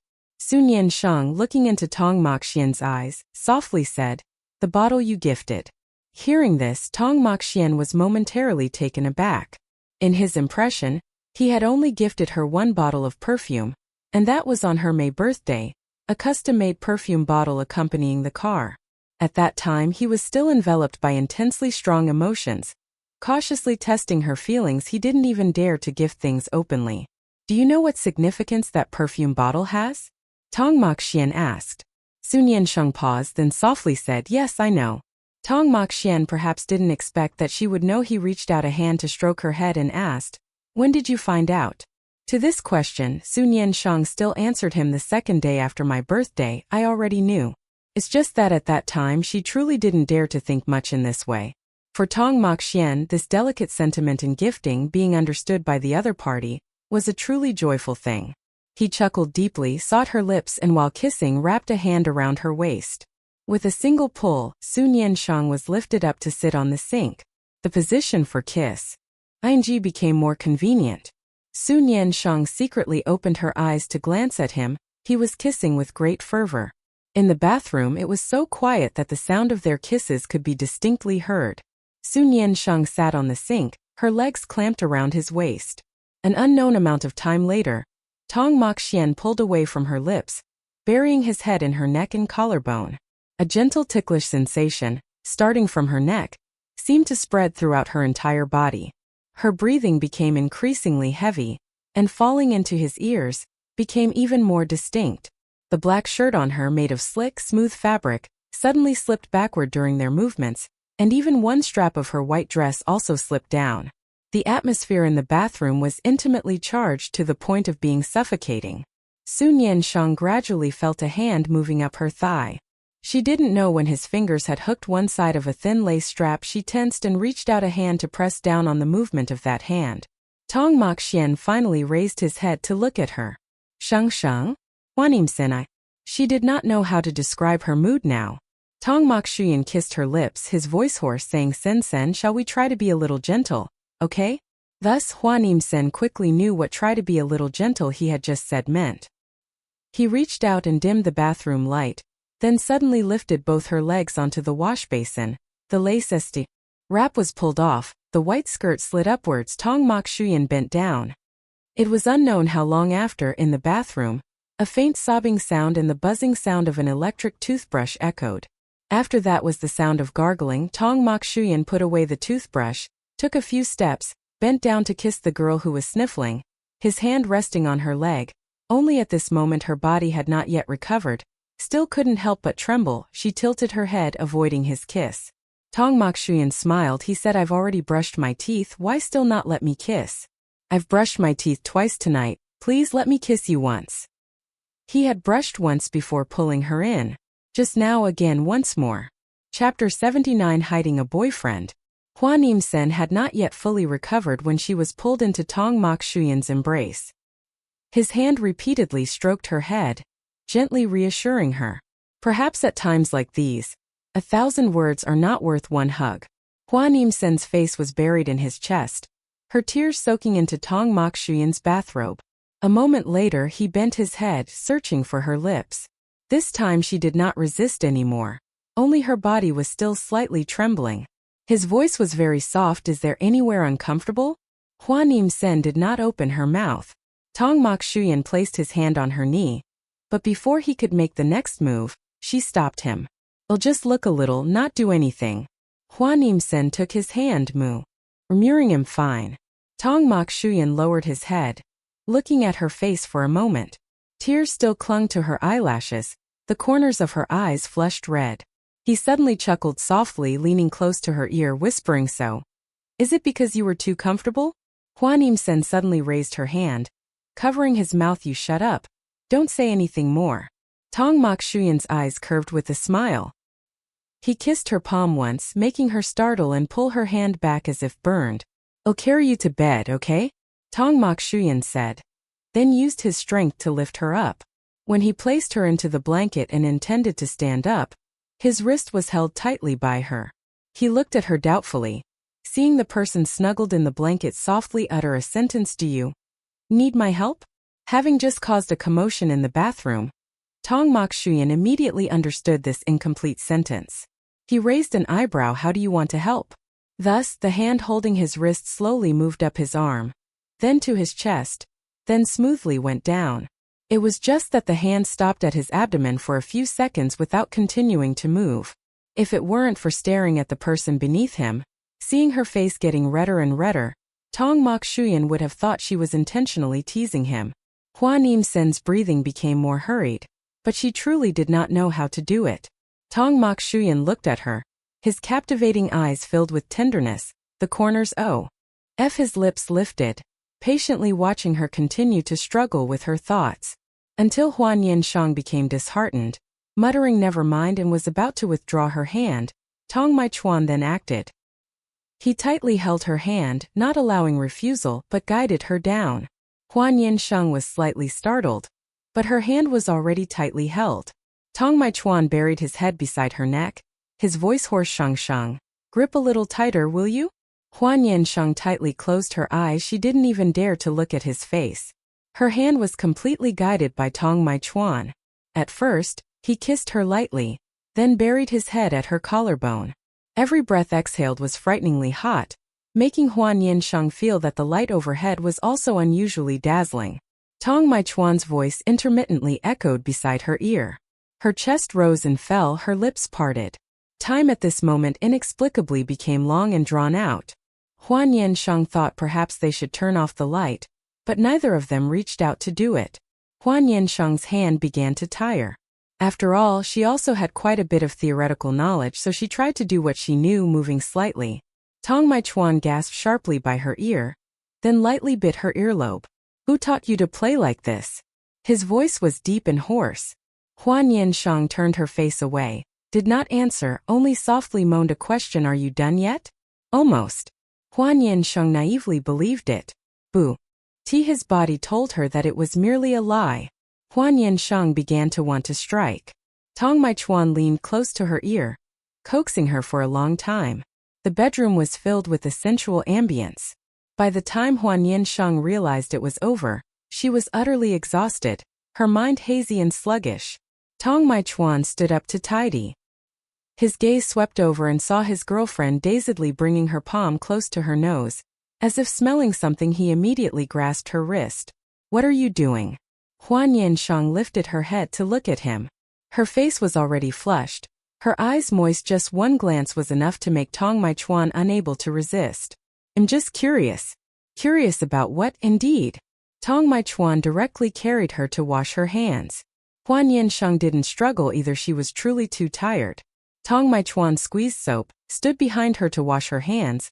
[SPEAKER 1] Hua Nian Sheng, looking into Tong Mokshuyan's eyes, softly said, "The bottle you gifted." Hearing this, Tong Mokshuyan was momentarily taken aback. In his impression, he had only gifted her one bottle of perfume, and that was on her May birthday, a custom-made perfume bottle accompanying the car. At that time he was still enveloped by intensely strong emotions. Cautiously testing her feelings, he didn't even dare to gift things openly. "Do you know what significance that perfume bottle has?" Tong Mokshuyan asked. Hua Nian Sheng paused, then softly said, "Yes, I know." Tong Mokshuyan perhaps didn't expect that she would know. He reached out a hand to stroke her head and asked, "When did you find out?" To this question, Hua Nian Sheng still answered him, "The second day after my birthday, I already knew." It's just that at that time she truly didn't dare to think much in this way. For Tong Mokshuyan, this delicate sentiment in gifting being understood by the other party was a truly joyful thing. He chuckled deeply, sought her lips, and while kissing wrapped a hand around her waist. With a single pull, Hua Nian Sheng was lifted up to sit on the sink. The position for kiss-ing became more convenient. Hua Nian Sheng secretly opened her eyes to glance at him. He was kissing with great fervor. In the bathroom it was so quiet that the sound of their kisses could be distinctly heard. Hua Nian Sheng sat on the sink, her legs clamped around his waist. An unknown amount of time later, Tong Mokshuyan pulled away from her lips, burying his head in her neck and collarbone. A gentle ticklish sensation, starting from her neck, seemed to spread throughout her entire body. Her breathing became increasingly heavy, and falling into his ears, became even more distinct. The black shirt on her, made of slick, smooth fabric, suddenly slipped backward during their movements, and even one strap of her white dress also slipped down. The atmosphere in the bathroom was intimately charged to the point of being suffocating. Hua Nian Sheng gradually felt a hand moving up her thigh. She didn't know when his fingers had hooked one side of a thin lace strap. She tensed and reached out a hand to press down on the movement of that hand. Tong Mok Xian finally raised his head to look at her. Sheng Sheng? Hua Nian Sheng. She did not know how to describe her mood now. Tong Mok Xian kissed her lips, his voice hoarse, saying, Sen, shall we try to be a little gentle, okay? Thus Hua Nian Sheng quickly knew what try to be a little gentle he had just said meant. He reached out and dimmed the bathroom light, then suddenly lifted both her legs onto the wash basin. The lace wrap was pulled off, the white skirt slid upwards. Tong Mok Xian bent down. It was unknown how long after, in the bathroom, a faint sobbing sound and the buzzing sound of an electric toothbrush echoed. After that was the sound of gargling. Tong Mok Xian put away the toothbrush, took a few steps, bent down to kiss the girl who was sniffling, his hand resting on her leg. Only at this moment her body had not yet recovered, still couldn't help but tremble. She tilted her head, avoiding his kiss. Tong Mok Xian smiled. He said, I've already brushed my teeth, why still not let me kiss? I've brushed my teeth twice tonight, please let me kiss you once. He had brushed once before pulling her in. Just now again once more. Chapter 79. Hiding a boyfriend. Hua Nian Sheng had not yet fully recovered when she was pulled into Tong Mok Xian's embrace. His hand repeatedly stroked her head, gently reassuring her. Perhaps at times like these, 1,000 words are not worth one hug. Hua Nian Sheng's face was buried in his chest, her tears soaking into Tong Mok Xian's bathrobe. A moment later he bent his head, searching for her lips. This time she did not resist anymore. Only her body was still slightly trembling. His voice was very soft. Is there anywhere uncomfortable? Hua Nian Sheng did not open her mouth. Tong Mok Xian placed his hand on her knee, but before he could make the next move, she stopped him. I'll just look a little, not do anything. Hua Nian Sheng took his hand, murmuring him fine. Tong Mok Xian lowered his head, looking at her face for a moment. Tears still clung to her eyelashes, the corners of her eyes flushed red. He suddenly chuckled softly, leaning close to her ear, whispering, So, is it because you were too comfortable? Hua Nian Sheng suddenly raised her hand, covering his mouth. You shut up. Don't say anything more. Tong Mok Xian's eyes curved with a smile. He kissed her palm once, making her startle and pull her hand back as if burned. I'll carry you to bed, okay? Tong Mok Xian said, then used his strength to lift her up. When he placed her into the blanket and intended to stand up, his wrist was held tightly by her. He looked at her doubtfully, seeing the person snuggled in the blanket softly utter a sentence. Do you need my help? Having just caused a commotion in the bathroom, Tong Mok Xian immediately understood this incomplete sentence. He raised an eyebrow. How do you want to help? Thus, the hand holding his wrist slowly moved up his arm, then to his chest, then smoothly went down. It was just that the hand stopped at his abdomen for a few seconds without continuing to move. If it weren't for staring at the person beneath him, seeing her face getting redder and redder, Tong Mok Xian would have thought she was intentionally teasing him. Hua Nian Sheng's breathing became more hurried, but she truly did not know how to do it. Tong Mok Xian looked at her, his captivating eyes filled with tenderness, the corners of his lips lifted, patiently watching her continue to struggle with her thoughts, until Hua Nian Sheng became disheartened, muttering never mind, and was about to withdraw her hand. Tong Mai Chuan then acted. He tightly held her hand, not allowing refusal, but guided her down. Hua Nian Sheng was slightly startled, but her hand was already tightly held. Tong Mai Chuan buried his head beside her neck, his voice hoarse. Sheng, grip a little tighter, will you? Hua Nian Sheng tightly closed her eyes. She didn't even dare to look at his face. Her hand was completely guided by Tong Mai Chuan. At first, he kissed her lightly, then buried his head at her collarbone. Every breath exhaled was frighteningly hot, making Hua Nian Sheng feel that the light overhead was also unusually dazzling. Tong Mai Chuan's voice intermittently echoed beside her ear. Her chest rose and fell, her lips parted. Time at this moment inexplicably became long and drawn out. Hua Nian Sheng thought perhaps they should turn off the light, but neither of them reached out to do it. Hua Nian Sheng's hand began to tire. After all, she also had quite a bit of theoretical knowledge, so she tried to do what she knew, moving slightly. Tong Mai Chuan gasped sharply by her ear, then lightly bit her earlobe. Who taught you to play like this? His voice was deep and hoarse. Hua Nian Sheng turned her face away, did not answer, only softly moaned a question. Are you done yet? Almost. Hua Nian Sheng naively believed it. Boo. His body told her that it was merely a lie. Hua Nian Sheng began to want to strike. Tong Maichuan leaned close to her ear, coaxing her for a long time. The bedroom was filled with a sensual ambience. By the time Hua Nian Sheng realized it was over, she was utterly exhausted, her mind hazy and sluggish. Tong Maichuan stood up to tidy. His gaze swept over and saw his girlfriend dazedly bringing her palm close to her nose. As if smelling something, he immediately grasped her wrist. What are you doing? Hua Nian Sheng lifted her head to look at him. Her face was already flushed, her eyes moist. Just one glance was enough to make Tong Maichuan unable to resist. I'm just curious. Curious about what, indeed? Tong Maichuan directly carried her to wash her hands. Hua Nian Sheng didn't struggle either, she was truly too tired. Tong Maichuan squeezed soap, stood behind her to wash her hands,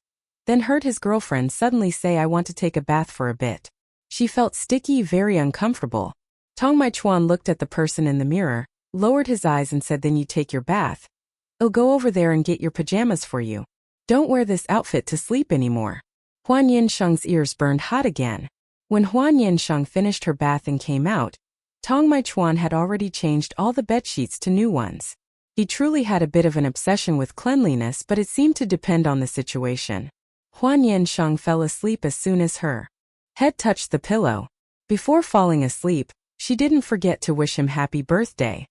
[SPEAKER 1] then heard his girlfriend suddenly say, I want to take a bath for a bit. She felt sticky, very uncomfortable. Tong Maichuan looked at the person in the mirror, lowered his eyes and said, then you take your bath. I'll go over there and get your pajamas for you. Don't wear this outfit to sleep anymore. Hua Nian Sheng's ears burned hot again. When Hua Nian Sheng finished her bath and came out, Tong Maichuan had already changed all the bedsheets to new ones. He truly had a bit of an obsession with cleanliness, but it seemed to depend on the situation. Hua Nian Sheng fell asleep as soon as her head touched the pillow. Before falling asleep, she didn't forget to wish him happy birthday.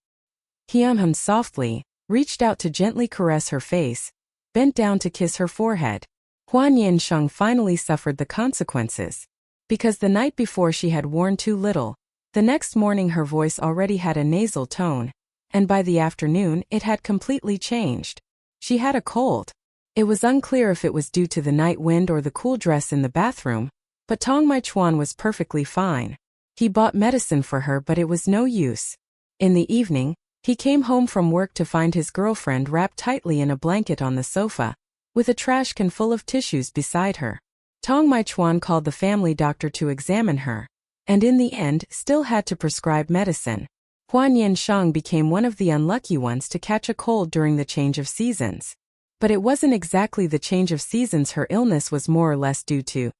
[SPEAKER 1] He hummed softly, reached out to gently caress her face, bent down to kiss her forehead. Hua Nian Sheng finally suffered the consequences. Because the night before she had worn too little, the next morning her voice already had a nasal tone, and by the afternoon it had completely changed. She had a cold. It was unclear if it was due to the night wind or the cool dress in the bathroom, but Tong Maichuan was perfectly fine. He bought medicine for her, but it was no use. In the evening, he came home from work to find his girlfriend wrapped tightly in a blanket on the sofa, with a trash can full of tissues beside her. Tong Maichuan called the family doctor to examine her, and in the end still had to prescribe medicine. Hua Nian Sheng became one of the unlucky ones to catch a cold during the change of seasons. But it wasn't exactly the change of seasons, her illness was more or less due to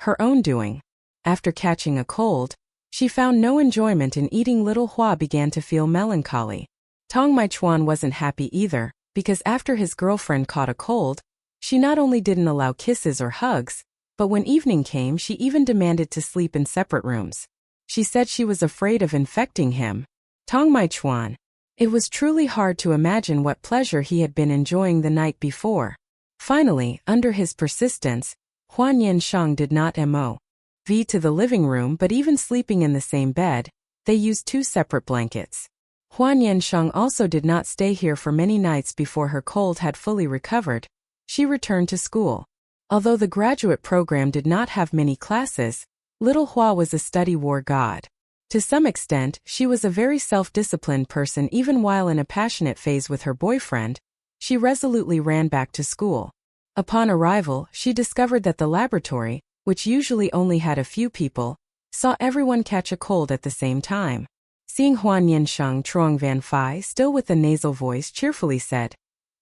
[SPEAKER 1] her own doing. After catching a cold, she found no enjoyment in eating. Little Hua began to feel melancholy. Tong Maichuan wasn't happy either, because after his girlfriend caught a cold, she not only didn't allow kisses or hugs, but when evening came she even demanded to sleep in separate rooms. She said she was afraid of infecting him. Tong Maichuan. It was truly hard to imagine what pleasure he had been enjoying the night before. Finally, under his persistence, Hua Nian Sheng did not move to the living room, but even sleeping in the same bed, they used two separate blankets. Hua Nian Sheng also did not stay here for many nights before her cold had fully recovered. She returned to school. Although the graduate program did not have many classes, little Hua was a study war god. To some extent, she was a very self-disciplined person. Even while in a passionate phase with her boyfriend, she resolutely ran back to school. Upon arrival, she discovered that the laboratory, which usually only had a few people, saw everyone catch a cold at the same time. Seeing Hua Nian Sheng, Truong Van Phi, still with a nasal voice, cheerfully said,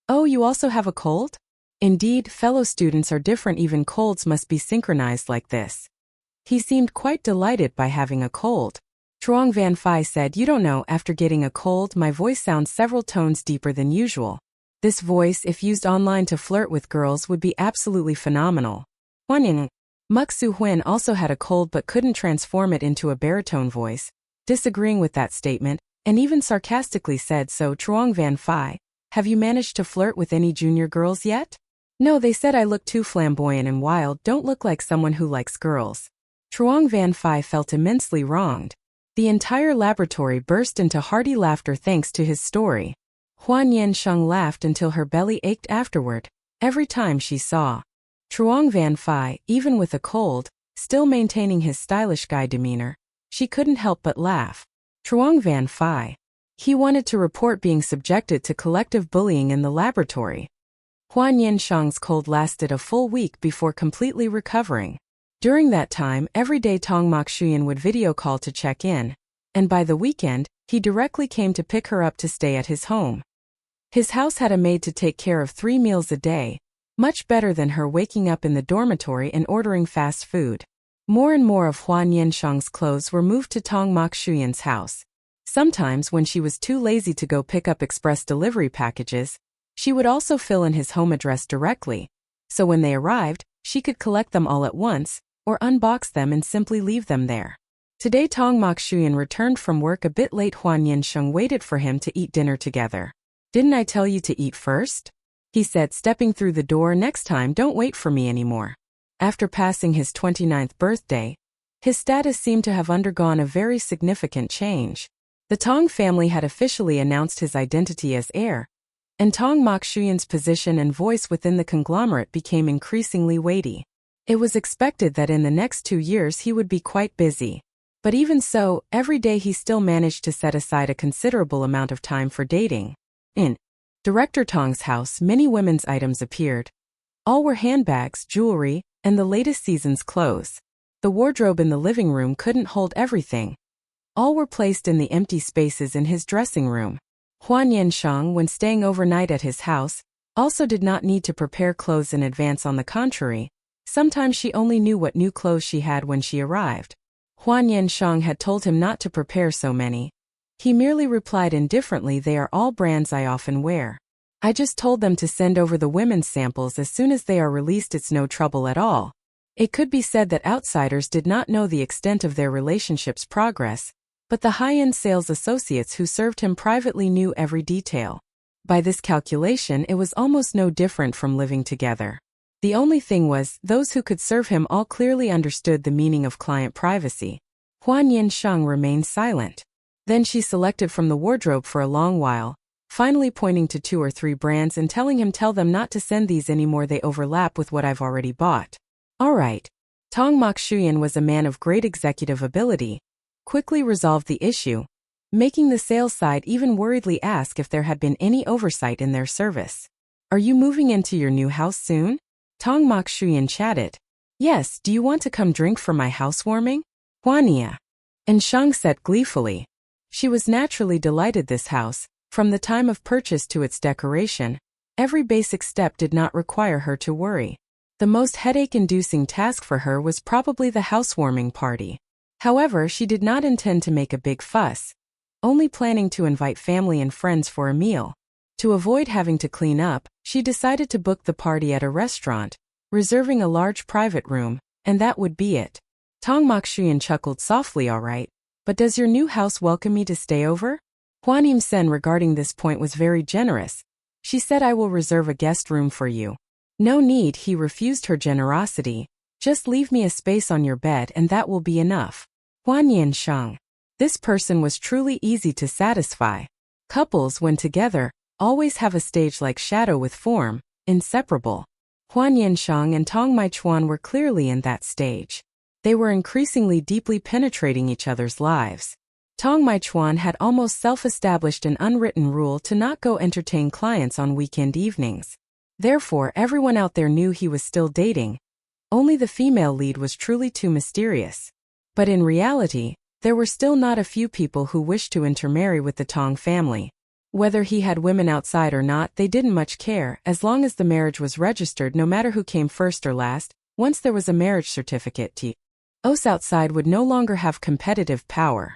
[SPEAKER 1] "Oh, you also have a cold?" Indeed, fellow students are different. Even colds must be synchronized like this. He seemed quite delighted by having a cold. Truong Van Phi said, "You don't know, after getting a cold, my voice sounds several tones deeper than usual. This voice, if used online to flirt with girls, would be absolutely phenomenal." Huan Muk Su Huin also had a cold but couldn't transform it into a baritone voice, disagreeing with that statement, and even sarcastically said, "So, Truong Van Phi, have you managed to flirt with any junior girls yet?" "No, they said I look too flamboyant and wild, don't look like someone who likes girls." Truong Van Phi felt immensely wronged. The entire laboratory burst into hearty laughter thanks to his story. Hua Nian Sheng laughed until her belly ached afterward, every time she saw Truong Van Phi, even with a cold, still maintaining his stylish guy demeanor. She couldn't help but laugh. Truong Van Phi. He wanted to report being subjected to collective bullying in the laboratory. Hua Nian Sheng's cold lasted a full week before completely recovering. During that time, every day Tong Mokshuyan would video call to check in. and by the weekend, he directly came to pick her up to stay at his home. His house had a maid to take care of 3 meals a day, much better than her waking up in the dormitory and ordering fast food. More and more of Hua Nian Sheng's clothes were moved to Tong Shuyan's house. Sometimes when she was too lazy to go pick up express delivery packages, she would also fill in his home address directly, so when they arrived, she could collect them all at once, or unbox them and simply leave them there. Today Tong Shuyan returned from work a bit late. Hua Nian Sheng waited for him to eat dinner together. "Didn't I tell you to eat first?" he said, stepping through the door. "Next time don't wait for me anymore." After passing his 29th birthday, his status seemed to have undergone a very significant change. The Tong family had officially announced his identity as heir, and Tong Shuyan's position and voice within the conglomerate became increasingly weighty. It was expected that in the next 2 years he would be quite busy. But even so, every day he still managed to set aside a considerable amount of time for dating. In Director Tong's house, many women's items appeared. All were handbags, jewelry, and the latest season's clothes. The wardrobe in the living room couldn't hold everything. All were placed in the empty spaces in his dressing room. Hua Nian Sheng, when staying overnight at his house, also did not need to prepare clothes in advance. On the contrary, sometimes she only knew what new clothes she had when she arrived. Hua Nian Sheng had told him not to prepare so many. He merely replied indifferently, "They are all brands I often wear. I just told them to send over the women's samples as soon as they are released. It's no trouble at all." It could be said that outsiders did not know the extent of their relationship's progress, but the high-end sales associates who served him privately knew every detail. By this calculation, it was almost no different from living together. The only thing was, those who could serve him all clearly understood the meaning of client privacy. Hua Nian Sheng remained silent. Then she selected from the wardrobe for a long while, finally pointing to 2 or 3 brands and telling him, "Tell them not to send these anymore, they overlap with what I've already bought." All right. Tong Shuyan was a man of great executive ability, quickly resolved the issue, making the sales side even worriedly ask if there had been any oversight in their service. "Are you moving into your new house soon?" Tong Shuyan chatted. "Yes, do you want to come drink for my housewarming?" Hua Nian Sheng said gleefully. She was naturally delighted. This house, from the time of purchase to its decoration, every basic step did not require her to worry. The most headache-inducing task for her was probably the housewarming party. However, she did not intend to make a big fuss, only planning to invite family and friends for a meal. To avoid having to clean up, she decided to book the party at a restaurant, reserving a large private room, and that would be it. Tong Shuyan chuckled softly. "All right, but does your new house welcome me to stay over?" Hua Nian Sheng regarding this point was very generous. She said, "I will reserve a guest room for you." "No need," he refused her generosity. "Just leave me a space on your bed and that will be enough." Hua Nian Sheng. This person was truly easy to satisfy. Couples, when together, always have a stage like shadow with form, inseparable. Hua Nian Sheng and Tong Chuan were clearly in that stage. They were increasingly deeply penetrating each other's lives. Tong Chuan had almost self-established an unwritten rule to not go entertain clients on weekend evenings. Therefore, everyone out there knew he was still dating. Only the female lead was truly too mysterious. But in reality, there were still not a few people who wished to intermarry with the Tong family. Whether he had women outside or not, they didn't much care, as long as the marriage was registered. No matter who came first or last, once there was a marriage certificate, those outside would no longer have competitive power.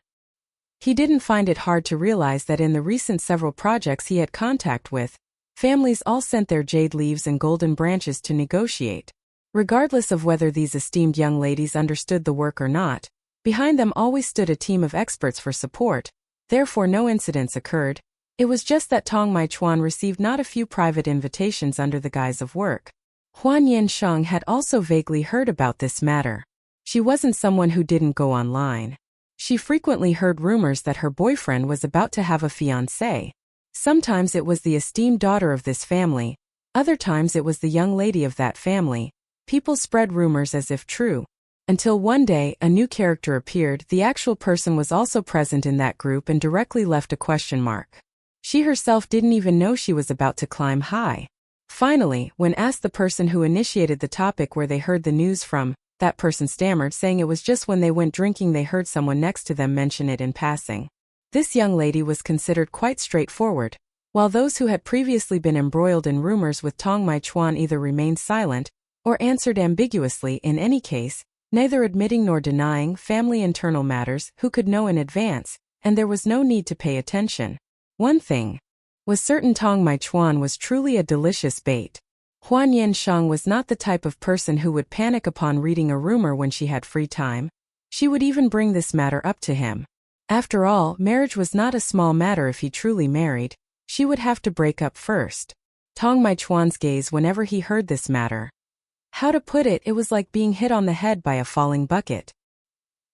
[SPEAKER 1] He didn't find it hard to realize that in the recent several projects he had contact with, families all sent their jade leaves and golden branches to negotiate. Regardless of whether these esteemed young ladies understood the work or not, behind them always stood a team of experts for support. Therefore no incidents occurred. It was just that Tong Chuan received not a few private invitations under the guise of work. Hua Nian Sheng had also vaguely heard about this matter. She wasn't someone who didn't go online. She frequently heard rumors that her boyfriend was about to have a fiancé. Sometimes it was the esteemed daughter of this family, other times it was the young lady of that family. People spread rumors as if true. Until one day, a new character appeared. The actual person was also present in that group and directly left a question mark. She herself didn't even know she was about to climb high. Finally, when asked the person who initiated the topic where they heard the news from, that person stammered, saying it was just when they went drinking they heard someone next to them mention it in passing. This young lady was considered quite straightforward, while those who had previously been embroiled in rumors with Tong Mai-chuan either remained silent or answered ambiguously. In any case, neither admitting nor denying family internal matters, who could know in advance, and there was no need to pay attention. One thing was certain: Tong Mai-chuan was truly a delicious bait. Hua Nian Sheng was not the type of person who would panic upon reading a rumor when she had free time. She would even bring this matter up to him. After all, marriage was not a small matter. If he truly married, she would have to break up first. Tong Mai-chuan's gaze whenever he heard this matter. How to put it, it was like being hit on the head by a falling bucket.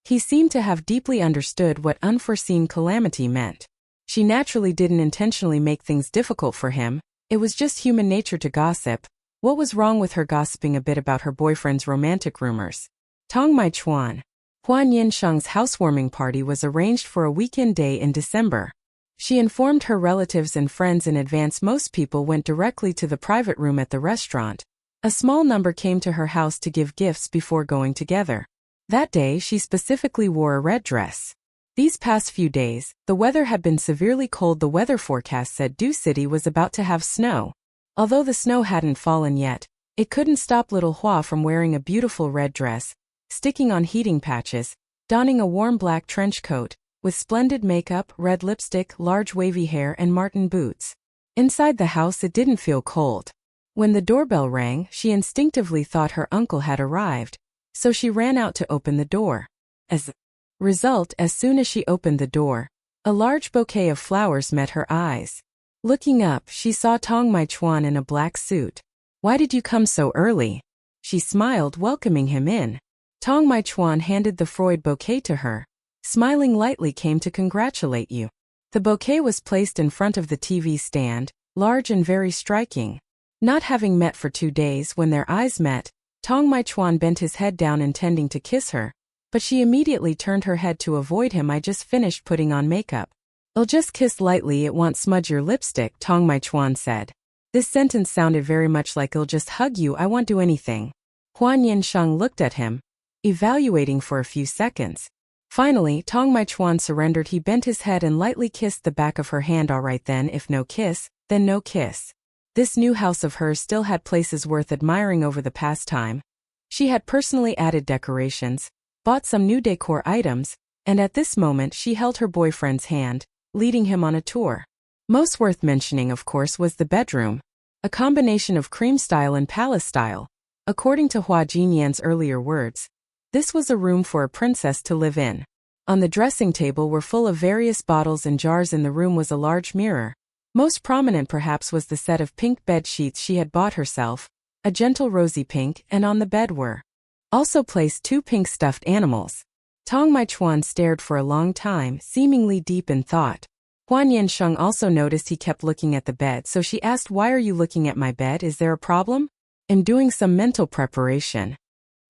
[SPEAKER 1] He seemed to have deeply understood what unforeseen calamity meant. She naturally didn't intentionally make things difficult for him. It was just human nature to gossip. What was wrong with her gossiping a bit about her boyfriend's romantic rumors? Tong Mai-chuan. Hua Nian Sheng's housewarming party was arranged for a weekend day in December. She informed her relatives and friends in advance. Most people went directly to the private room at the restaurant. A small number came to her house to give gifts before going together. That day she specifically wore a red dress. These past few days, the weather had been severely cold. The weather forecast said Du City was about to have snow. Although the snow hadn't fallen yet, it couldn't stop little Hua from wearing a beautiful red dress, sticking on heating patches, donning a warm black trench coat, with splendid makeup, red lipstick, large wavy hair and marten boots. Inside the house it didn't feel cold. When the doorbell rang, she instinctively thought her uncle had arrived, so she ran out to open the door. As a result, as soon as she opened the door, a large bouquet of flowers met her eyes. Looking up, she saw Tong Mai-chuan in a black suit. "Why did you come so early?" She smiled, welcoming him in. Tong Mai-chuan handed the Freud bouquet to her. Smiling lightly, "Came to congratulate you." The bouquet was placed in front of the TV stand, large and very striking. Not having met for 2 days, when their eyes met, Tong Mai-chuan bent his head down intending to kiss her, but she immediately turned her head to avoid him. "I just finished putting on makeup. I'll just kiss lightly, it won't smudge your lipstick," Tong Mai-chuan said. This sentence sounded very much like "I'll just hug you, I won't do anything." Hua Nian Sheng looked at him, evaluating for a few seconds. Finally, Tong Mai-chuan surrendered. He bent his head and lightly kissed the back of her hand. "All right then, if no kiss, then no kiss." This new house of hers still had places worth admiring over the past time. She had personally added decorations, bought some new decor items, and at this moment she held her boyfriend's hand, leading him on a tour. Most worth mentioning, of course, was the bedroom. A combination of cream style and palace style. According to Hua Jinyan's earlier words, this was a room for a princess to live in. On the dressing table were full of various bottles and jars. In the room was a large mirror. Most prominent perhaps was the set of pink bed sheets she had bought herself, a gentle rosy pink, and on the bed were also placed 2 pink stuffed animals. Tong Mai-chuan stared for a long time, seemingly deep in thought. Hua Nian Sheng also noticed he kept looking at the bed, so she asked, "Why are you looking at my bed? Is there a problem?" "I'm doing some mental preparation."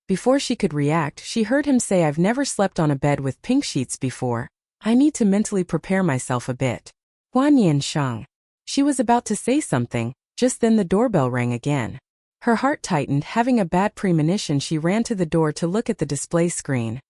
[SPEAKER 1] Before she could react, she heard him say, "I've never slept on a bed with pink sheets before. I need to mentally prepare myself a bit." Hua Nian Sheng. She was about to say something, just then the doorbell rang again. Her heart tightened. Having a bad premonition, she ran to the door to look at the display screen.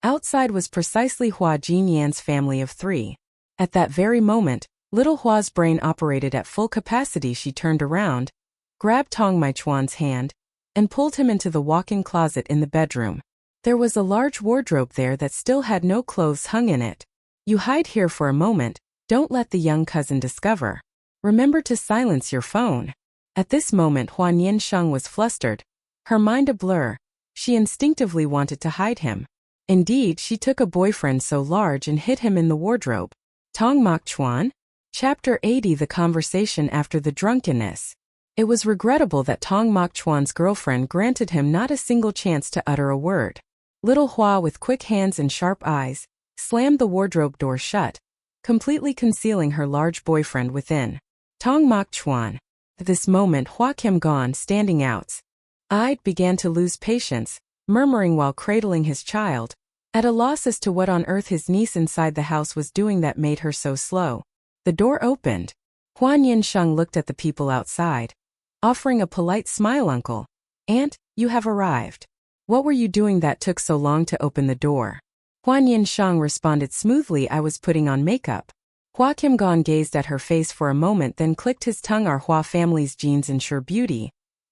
[SPEAKER 1] Outside was precisely Hua Jinyan's family of 3. At that very moment, little Hua's brain operated at full capacity. She turned around, grabbed Tong Mai-chuan's hand, and pulled him into the walk-in closet in the bedroom. There was a large wardrobe there that still had no clothes hung in it. "You hide here for a moment, don't let the young cousin discover. Remember to silence your phone." At this moment Hua Nian Sheng was flustered, her mind a blur. She instinctively wanted to hide him. Indeed, she took a boyfriend so large and hid him in the wardrobe. Tong Mai-chuan? Chapter 80. The conversation after the drunkenness. It was regrettable that Tong Mai-chuan's girlfriend granted him not a single chance to utter a word. Little Hua, with quick hands and sharp eyes, slammed the wardrobe door shut, completely concealing her large boyfriend within. Tong Mai-chuan. At this moment Hua Kim-gon, standing outside, began to lose patience, murmuring while cradling his child, at a loss as to what on earth his niece inside the house was doing that made her so slow. The door opened. Hua Nian Sheng looked at the people outside, offering a polite smile. "Uncle, Aunt, you have arrived." What were you doing that took so long to open the door? Hua Nian Sheng responded smoothly, I was putting on makeup. Hua Kim-gon gazed at her face for a moment, then clicked his tongue. Our Hua family's genes ensure beauty,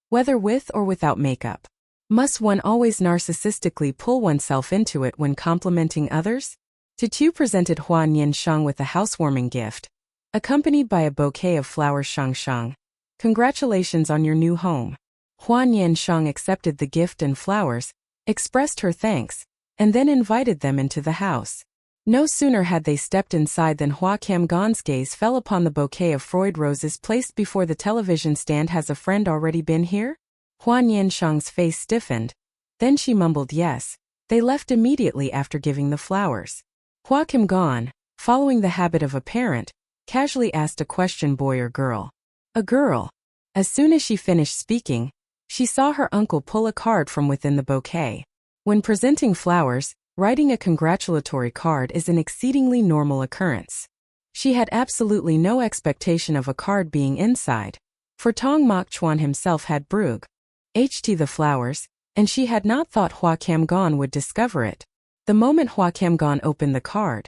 [SPEAKER 1] whether with or without makeup. Must one always narcissistically pull oneself into it when complimenting others? Tutu presented Hua Nian Sheng with a housewarming gift, accompanied by a bouquet of flowers. Sheng. Congratulations on your new home. Hua Nian Sheng accepted the gift and flowers, expressed her thanks, and then invited them into the house. No sooner had they stepped inside than Hua Kim-gon's gaze fell upon the bouquet of Freud roses placed before the television stand. Has a friend already been here? Hua Nian Sheng's face stiffened. Then she mumbled yes. They left immediately after giving the flowers. Hua Kim-gon, following the habit of a parent, casually asked a question, boy or girl? A girl. As soon as she finished speaking, she saw her uncle pull a card from within the bouquet. When presenting flowers, writing a congratulatory card is an exceedingly normal occurrence. She had absolutely no expectation of a card being inside, for Tong Mok Chuan himself had brug the flowers, and she had not thought Hua Kim-gon would discover it. The moment Hua Kim-gon opened the card,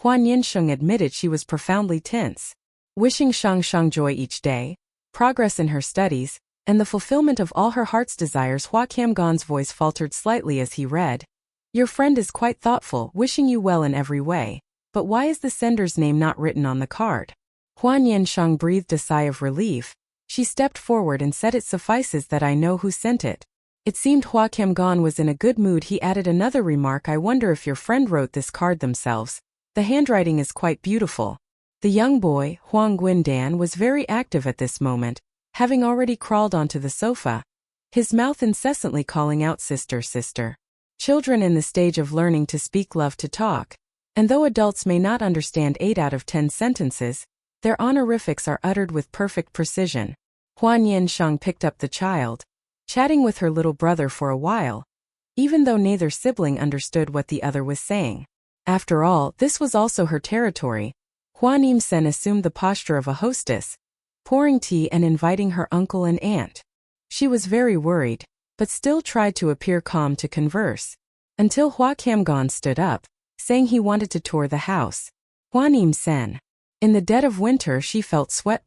[SPEAKER 1] Hua Nian Sheng admitted she was profoundly tense. Wishing Shang joy each day, progress in her studies, and the fulfillment of all her heart's desires. Hua Kim-gon's voice faltered slightly as he read, your friend is quite thoughtful, wishing you well in every way, but why is the sender's name not written on the card? Hua Nian Sheng breathed a sigh of relief. She stepped forward and said, it suffices that I know who sent it. It seemed Hua Kim-gon was in a good mood. He added another remark, I wonder if your friend wrote this card themselves. The handwriting is quite beautiful. The young boy, Huang Guindan, was very active at this moment, having already crawled onto the sofa, his mouth incessantly calling out sister, sister. Children in the stage of learning to speak love to talk, and though adults may not understand 8 out of 10 sentences, their honorifics are uttered with perfect precision. Hua Nian Sheng picked up the child, chatting with her little brother for a while, even though neither sibling understood what the other was saying. After all, this was also her territory. Hua Nian Sheng assumed the posture of a hostess, pouring tea and inviting her uncle and aunt. She was very worried, but still tried to appear calm to converse, until Hua Kim-gon stood up, saying he wanted to tour the house. Hua Nian Sheng. In the dead of winter she felt sweat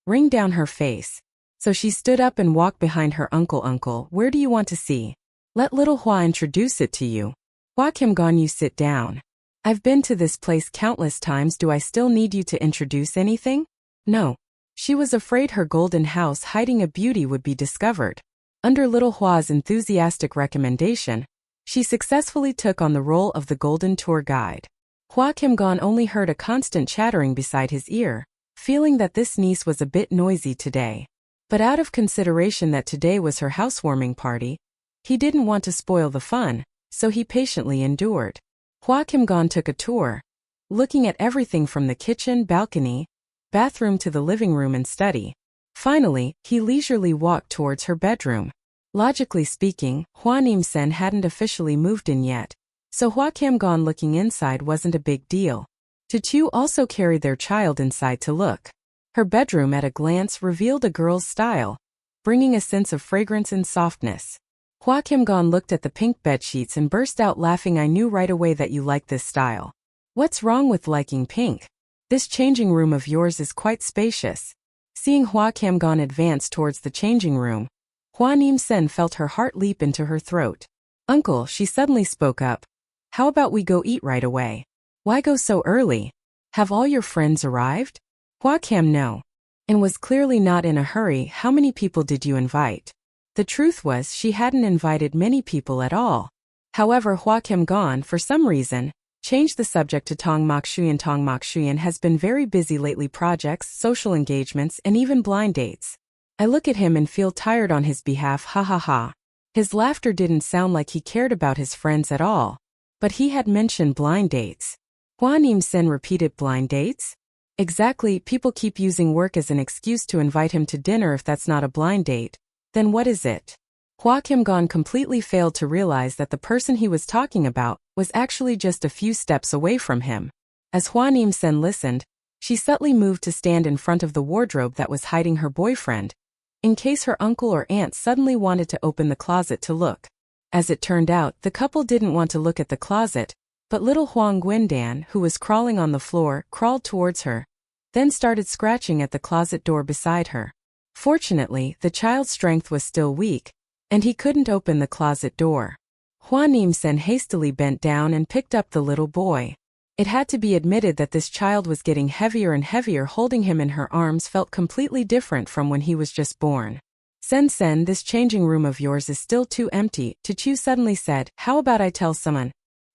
[SPEAKER 1] ring down her face, so she stood up and walked behind her uncle. Uncle, where do you want to see? Let little Hua introduce it to you. Hua Kim-gon, you sit down. I've been to this place countless times. Do I still need you to introduce anything? No. She was afraid her golden house hiding a beauty would be discovered. Under little Hua's enthusiastic recommendation, she successfully took on the role of the golden tour guide. Hua Kim-gon only heard a constant chattering beside his ear, feeling that this niece was a bit noisy today. But out of consideration that today was her housewarming party, he didn't want to spoil the fun, so he patiently endured. Hua Kim-gon took a tour, looking at everything from the kitchen, balcony, bathroom to the living room and study. Finally, he leisurely walked towards her bedroom. Logically speaking, Hua Nian Sheng hadn't officially moved in yet, so Hua Kim-gon looking inside wasn't a big deal. Tutu also carried their child inside to look. Her bedroom at a glance revealed a girl's style, bringing a sense of fragrance and softness. Hua Kim-gon looked at the pink bedsheets and burst out laughing. I knew right away that you liked this style. What's wrong with liking pink? This changing room of yours is quite spacious. Seeing Hua Kim-gon advance towards the changing room, Hua Nian Sheng felt her heart leap into her throat. Uncle, she suddenly spoke up. How about we go eat right away? Why go so early? Have all your friends arrived? Hua Kim no. And was clearly not in a hurry. How many people did you invite? The truth was she hadn't invited many people at all. However, Hua Kim-gon, for some reason, changed the subject to Tong Mok Chuan. Tong Mok Chuan has been very busy lately, projects, social engagements, and even blind dates. I look at him and feel tired on his behalf. Ha ha ha. His laughter didn't sound like he cared about his friends at all, but he had mentioned blind dates. Hua Nian Sheng repeated, blind dates? Exactly, people keep using work as an excuse to invite him to dinner. If that's not a blind date, then what is it? Hua Kim-gon completely failed to realize that the person he was talking about was actually just a few steps away from him. As Hua Nian Sheng listened, she subtly moved to stand in front of the wardrobe that was hiding her boyfriend, in case her uncle or aunt suddenly wanted to open the closet to look. As it turned out, the couple didn't want to look at the closet, but little Huang Guindan, who was crawling on the floor, crawled towards her, then started scratching at the closet door beside her. Fortunately, the child's strength was still weak, and he couldn't open the closet door. Hua Nian Sheng hastily bent down and picked up the little boy. It had to be admitted that this child was getting heavier and heavier. Holding him in her arms felt completely different from when he was just born. Sen, this changing room of yours is still too empty, Chu suddenly said. How about I tell someone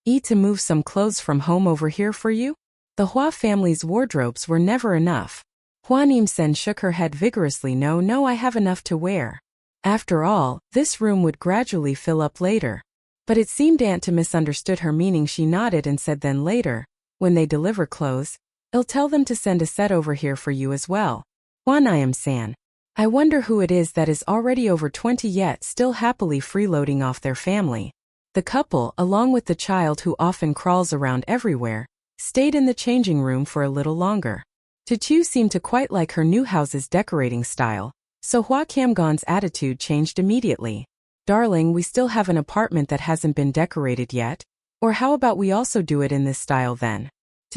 [SPEAKER 1] to move some clothes from home over here for you? The Hua family's wardrobes were never enough. Hua Nian Sheng shook her head vigorously. No, I have enough to wear. After all, this room would gradually fill up later. But it seemed Aunt to misunderstood her meaning. She nodded and said, then later, when they deliver clothes, I'll tell them to send a set over here for you as well. Hua Nian Sheng. I wonder who it is that is already over 20 yet still happily freeloading off their family. The couple, along with the child who often crawls around everywhere, stayed in the changing room for a little longer. Chu seemed to quite like her new house's decorating style, so Hua Camgon's attitude changed immediately. Darling, we still have an apartment that hasn't been decorated yet, or how about we also do it in this style then?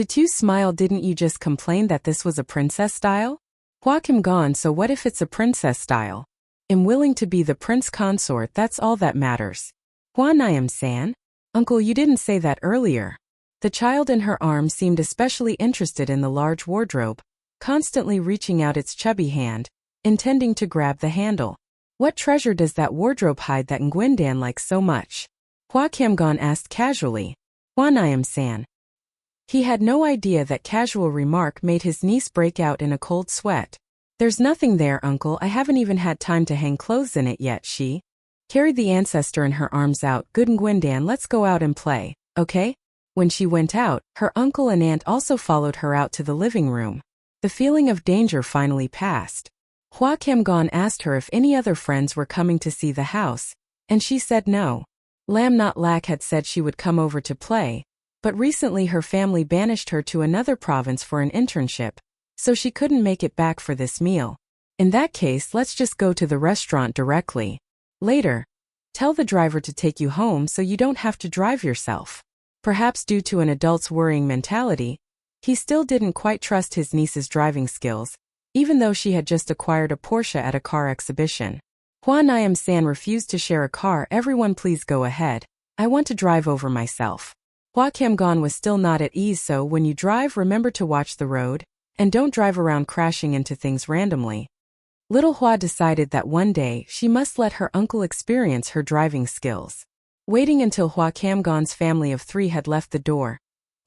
[SPEAKER 1] Chu smiled. Didn't you just complain that this was a princess style? Hua Camgon, so what if it's a princess style? I'm willing to be the prince consort, that's all that matters. Hua Nian Sheng? Uncle, you didn't say that earlier. The child in her arms seemed especially interested in the large wardrobe, constantly reaching out its chubby hand, intending to grab the handle. What treasure does that wardrobe hide that Nguyendan likes so much? Hua Camgon asked casually. Hua Nian Sheng. He had no idea that casual remark made his niece break out in a cold sweat. There's nothing there, Uncle. I haven't even had time to hang clothes in it yet. She carried the ancestor in her arms out. Good Nguyendan, let's go out and play, okay? When she went out, her uncle and aunt also followed her out to the living room. The feeling of danger finally passed. Hua Camgon asked her if any other friends were coming to see the house, and she said no. Lam Not Lack had said she would come over to play, but recently her family banished her to another province for an internship, so she couldn't make it back for this meal. In that case, let's just go to the restaurant directly. Later, tell the driver to take you home so you don't have to drive yourself. Perhaps due to an adult's worrying mentality, he still didn't quite trust his niece's driving skills, even though she had just acquired a Porsche at a car exhibition. Hua Nian Sheng refused to share a car. Everyone please go ahead. I want to drive over myself. Hua Camgon was still not at ease, so when you drive, remember to watch the road, and don't drive around crashing into things randomly. Little Hua decided that one day she must let her uncle experience her driving skills. Waiting until Hua Camgon's family of 3 had left the door,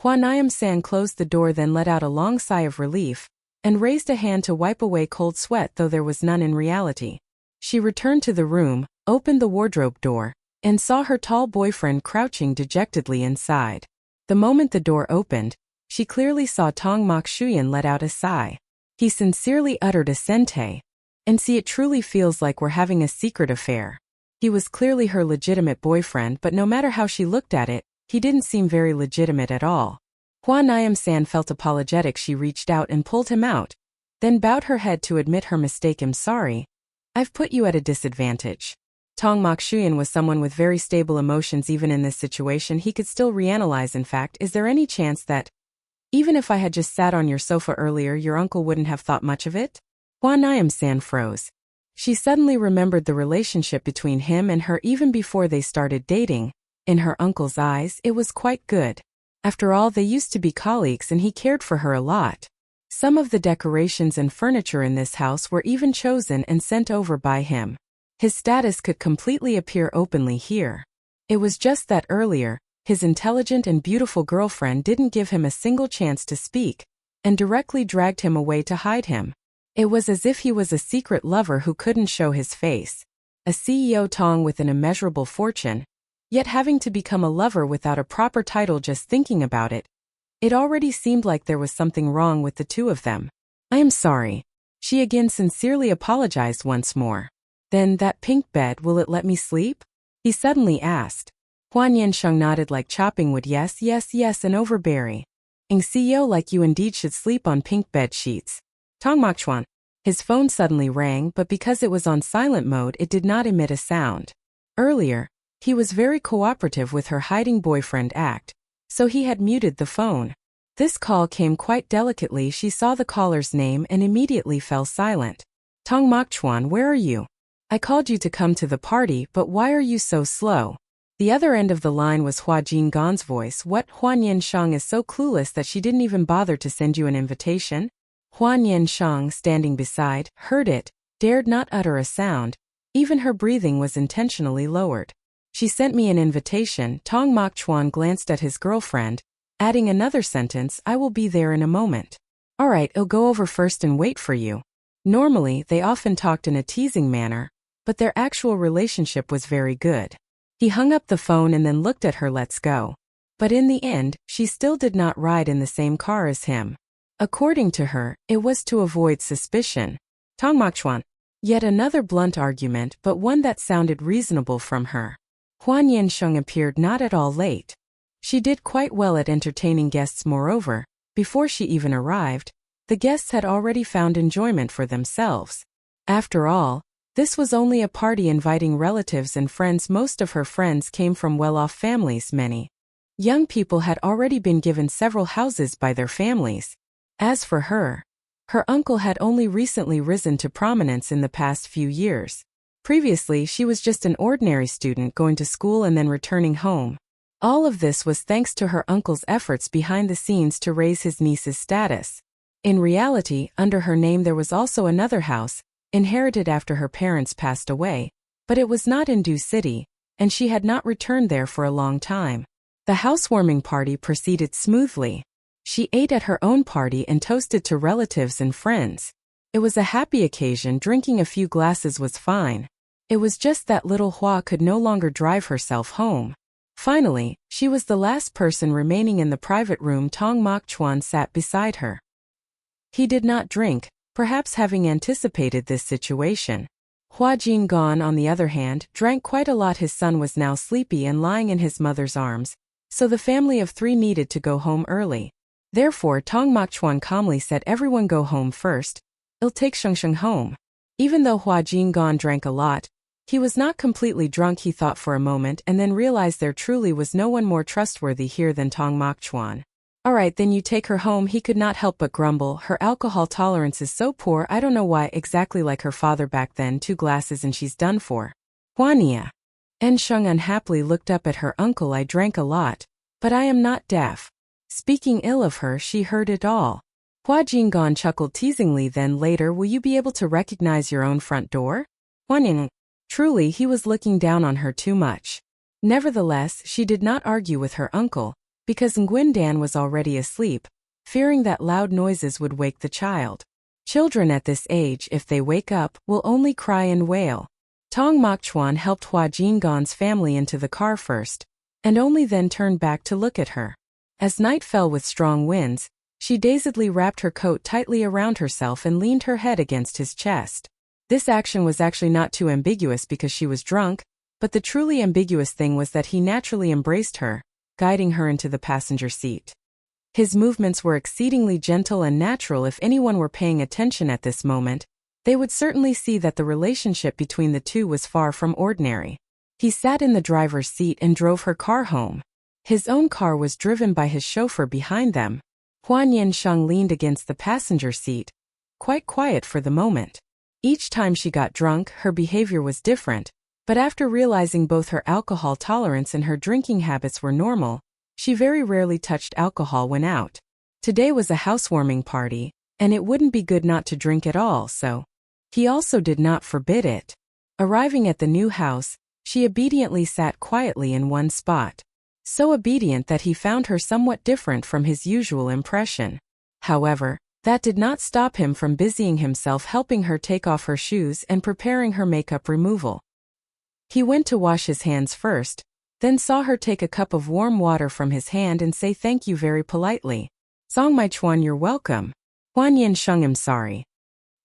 [SPEAKER 1] Hua Nian Sheng closed the door, then let out a long sigh of relief, and raised a hand to wipe away cold sweat, though there was none in reality. She returned to the room, opened the wardrobe door, and saw her tall boyfriend crouching dejectedly inside. The moment the door opened, she clearly saw Tong Mokshuyan let out a sigh. He sincerely uttered a sente. And see, it truly feels like we're having a secret affair. He was clearly her legitimate boyfriend, but no matter how she looked at it, he didn't seem very legitimate at all. Hua Nian Sheng felt apologetic. She reached out and pulled him out, then bowed her head to admit her mistake. I'm sorry. I've put you at a disadvantage. Tong Mokshuyan was someone with very stable emotions. Even in this situation, he could still reanalyze. In fact, is there any chance that, even if I had just sat on your sofa earlier, your uncle wouldn't have thought much of it? Hua Nian Sheng froze. She suddenly remembered the relationship between him and her even before they started dating. In her uncle's eyes, it was quite good. After all, they used to be colleagues and he cared for her a lot. Some of the decorations and furniture in this house were even chosen and sent over by him. His status could completely appear openly here. It was just that earlier, his intelligent and beautiful girlfriend didn't give him a single chance to speak, and directly dragged him away to hide him. It was as if he was a secret lover who couldn't show his face. A CEO Tong with an immeasurable fortune, yet having to become a lover without a proper title. Just thinking about it, it already seemed like there was something wrong with the two of them. I am sorry. She again sincerely apologized once more. Then, that pink bed, will it let me sleep? He suddenly asked. Hua Nian Sheng nodded like chopping wood. Yes, an overbearing CEO like you indeed should sleep on pink bed sheets. Tong Mokchuan. His phone suddenly rang, but because it was on silent mode, it did not emit a sound. Earlier, He was very cooperative with her hiding boyfriend act, so he had muted the phone. This call came quite delicately. She saw the caller's name and immediately fell silent. Tong Mokchuan, where are you? I called you to come to the party, but why are you so slow? The other end of the line was Hua Jingon's voice. What? Hua Nian Sheng is so clueless that she didn't even bother to send you an invitation? Hua Nian Sheng, standing beside, heard it, dared not utter a sound. Even her breathing was intentionally lowered. She sent me an invitation. Tong Mokchuan glanced at his girlfriend, adding another sentence, I will be there in a moment. Alright, I'll go over first and wait for you. Normally, they often talked in a teasing manner, but their actual relationship was very good. He hung up the phone and then looked at her. Let's go. But in the end, she still did not ride in the same car as him. According to her, it was to avoid suspicion. Tong Mokchuan. Yet another blunt argument, but one that sounded reasonable from her. Hua Nian Sheng appeared not at all late. She did quite well at entertaining guests. Moreover, before she even arrived, the guests had already found enjoyment for themselves. After all, this was only a party inviting relatives and friends. Most of her friends came from well-off families. Many young people had already been given several houses by their families. As for her uncle had only recently risen to prominence in the past few years. Previously, she was just an ordinary student going to school and then returning home. All of this was thanks to her uncle's efforts behind the scenes to raise his niece's status. In reality, under her name there was also another house, inherited after her parents passed away, but it was not in Due City, and she had not returned there for a long time. The housewarming party proceeded smoothly. She ate at her own party and toasted to relatives and friends. It was a happy occasion. Drinking a few glasses was fine. It was just that little Hua could no longer drive herself home. Finally, she was the last person remaining in the private room. Tong Mokchuan sat beside her. He did not drink, perhaps having anticipated this situation. Hua Jingon, on the other hand, drank quite a lot. His son was now sleepy and lying in his mother's arms, so the family of three needed to go home early. Therefore, Tong Mokchuan calmly said, everyone go home first. I'll take Sheng home. Even though Hua Jingon drank a lot, he was not completely drunk. He thought for a moment and then realized there truly was no one more trustworthy here than Tong Mokchuan. Alright, then you take her home. He could not help but grumble, her alcohol tolerance is so poor. I don't know why, exactly like her father back then. 2 glasses and she's done for. Hua Nian Sheng unhappily looked up at her uncle. I drank a lot, but I am not deaf. Speaking ill of her, she heard it all. Hua Jingon chuckled teasingly. Then later, will you be able to recognize your own front door? Hua Nian. Truly, he was looking down on her too much. Nevertheless, she did not argue with her uncle, because Nguyen Dan was already asleep, fearing that loud noises would wake the child. Children at this age, if they wake up, will only cry and wail. Tong Mokchuan helped Hua Jingon's family into the car first, and only then turned back to look at her. As night fell with strong winds, she dazedly wrapped her coat tightly around herself and leaned her head against his chest. This action was actually not too ambiguous because she was drunk, but the truly ambiguous thing was that he naturally embraced her, guiding her into the passenger seat. His movements were exceedingly gentle and natural. If anyone were paying attention at this moment, they would certainly see that the relationship between the two was far from ordinary. He sat in the driver's seat and drove her car home. His own car was driven by his chauffeur behind them. Hua Nian Sheng leaned against the passenger seat, quite quiet for the moment. Each time she got drunk, her behavior was different, but after realizing both her alcohol tolerance and her drinking habits were normal, she very rarely touched alcohol when out. Today was a housewarming party, and it wouldn't be good not to drink at all, so he also did not forbid it. Arriving at the new house, she obediently sat quietly in one spot. So obedient that he found her somewhat different from his usual impression. However, that did not stop him from busying himself helping her take off her shoes and preparing her makeup removal. He went to wash his hands first, then saw her take a cup of warm water from his hand and say thank you very politely. Song Mai Chuan, you're welcome. Hua Nian Sheng, I'm sorry.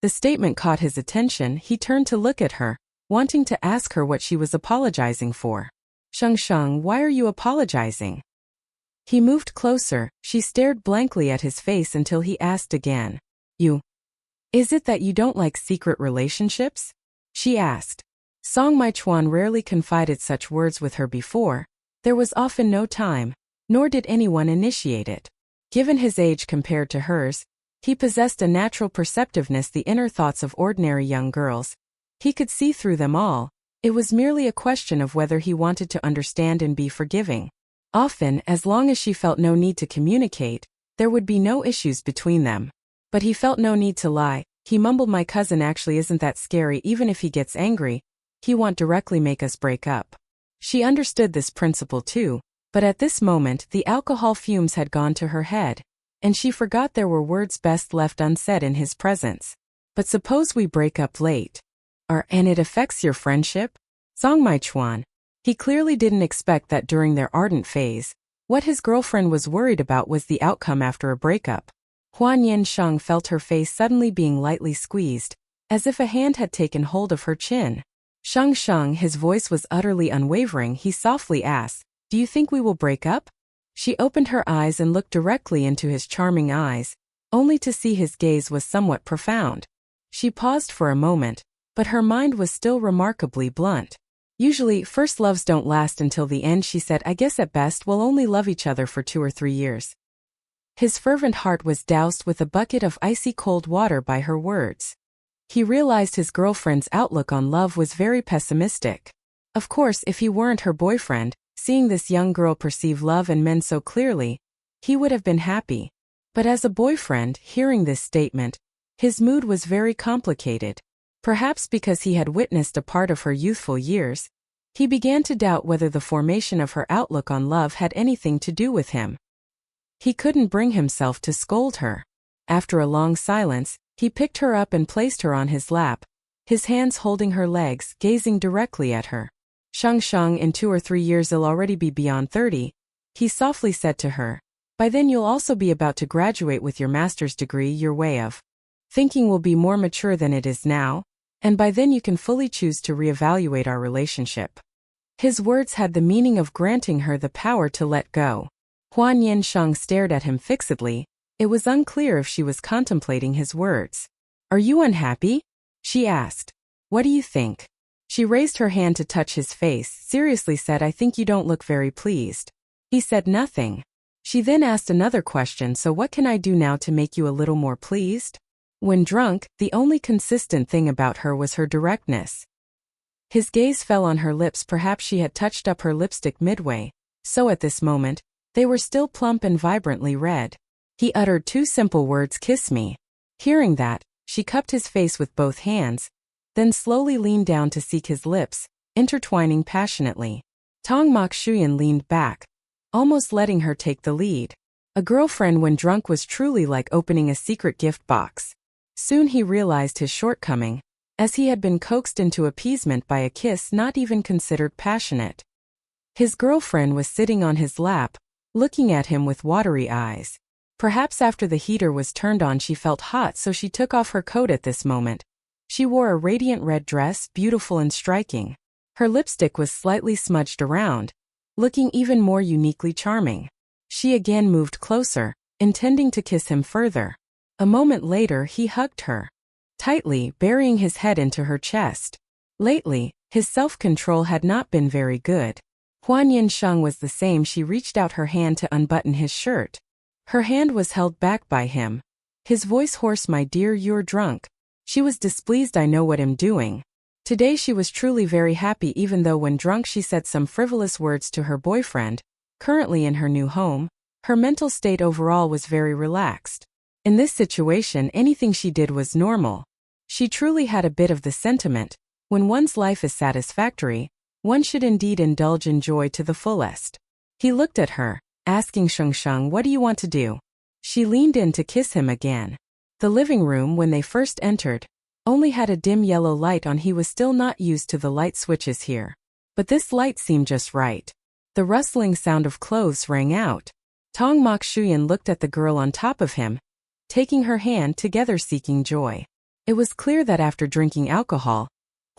[SPEAKER 1] The statement caught his attention. He turned to look at her, wanting to ask her what she was apologizing for. Sheng, why are you apologizing? He moved closer. She stared blankly at his face until he asked again. Is it that you don't like secret relationships? She asked. Song Maichuan rarely confided such words with her before. There was often no time, nor did anyone initiate it. Given his age compared to hers, he possessed a natural perceptiveness, the inner thoughts of ordinary young girls. He could see through them all. It was merely a question of whether he wanted to understand and be forgiving. Often, as long as she felt no need to communicate, there would be no issues between them. But he felt no need to lie. He mumbled, "My cousin actually isn't that scary. Even if he gets angry, he won't directly make us break up." She understood this principle too, but at this moment the alcohol fumes had gone to her head, and she forgot there were words best left unsaid in his presence. "But suppose we break up late? And it affects your friendship?" Song Maichuan. He clearly didn't expect that during their ardent phase. What his girlfriend was worried about was the outcome after a breakup. Hua Nian Sheng felt her face suddenly being lightly squeezed, as if a hand had taken hold of her chin. Sheng, his voice was utterly unwavering. He softly asked, "Do you think we will break up?" She opened her eyes and looked directly into his charming eyes, only to see his gaze was somewhat profound. She paused for a moment, but her mind was still remarkably blunt. "Usually, first loves don't last until the end," she said. "I guess at best we'll only love each other for 2 or 3 years. His fervent heart was doused with a bucket of icy cold water by her words. He realized his girlfriend's outlook on love was very pessimistic. Of course, if he weren't her boyfriend, seeing this young girl perceive love and men so clearly, he would have been happy. But as a boyfriend, hearing this statement, his mood was very complicated. Perhaps because he had witnessed a part of her youthful years, he began to doubt whether the formation of her outlook on love had anything to do with him. He couldn't bring himself to scold her. After a long silence, he picked her up and placed her on his lap, his hands holding her legs, gazing directly at her. "Sheng, in 2 or 3 years you'll already be beyond 30, he softly said to her. "By then you'll also be about to graduate with your master's degree. Your way of thinking will be more mature than it is now, and by then you can fully choose to reevaluate our relationship." His words had the meaning of granting her the power to let go. Hua Nian Sheng stared at him fixedly. It was unclear if she was contemplating his words. "Are you unhappy?" she asked. "What do you think?" She raised her hand to touch his face, seriously said, "I think you don't look very pleased." He said nothing. She then asked another question, "So what can I do now to make you a little more pleased?" When drunk, the only consistent thing about her was her directness. His gaze fell on her lips. Perhaps she had touched up her lipstick midway, so at this moment, they were still plump and vibrantly red. He uttered 2 simple words, "Kiss me." Hearing that, she cupped his face with both hands, then slowly leaned down to seek his lips, intertwining passionately. Tong Shuyan leaned back, almost letting her take the lead. A girlfriend when drunk was truly like opening a secret gift box. Soon he realized his shortcoming, as he had been coaxed into appeasement by a kiss not even considered passionate. His girlfriend was sitting on his lap, looking at him with watery eyes. Perhaps after the heater was turned on she felt hot, so she took off her coat at this moment. She wore a radiant red dress, beautiful and striking. Her lipstick was slightly smudged around, looking even more uniquely charming. She again moved closer, intending to kiss him further. A moment later he hugged her tightly, burying his head into her chest. Lately, his self-control had not been very good. Hua Nian Sheng was the same. She reached out her hand to unbutton his shirt. Her hand was held back by him. His voice hoarse, "My dear, you're drunk." She was displeased. "I know what I'm doing." Today she was truly very happy, even though when drunk she said some frivolous words to her boyfriend. Currently in her new home, her mental state overall was very relaxed. In this situation, anything she did was normal. She truly had a bit of the sentiment, when one's life is satisfactory, one should indeed indulge in joy to the fullest. He looked at her, asking, "Sheng, what do you want to do?" She leaned in to kiss him again. The living room, when they first entered, only had a dim yellow light on. He was still not used to the light switches here. But this light seemed just right. The rustling sound of clothes rang out. Tong Shuyan looked at the girl on top of him, taking her hand, together seeking joy. It was clear that after drinking alcohol,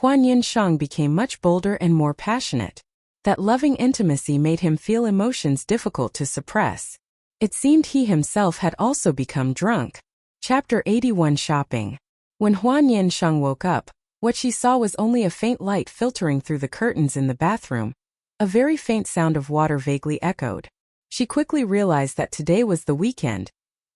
[SPEAKER 1] Hua Nian Sheng became much bolder and more passionate. That loving intimacy made him feel emotions difficult to suppress. It seemed he himself had also become drunk. Chapter 81 Shopping. When Hua Nian Sheng woke up, What she saw was only a faint light filtering through the curtains in the bathroom. A very faint sound of water vaguely echoed. She quickly realized that today was the weekend,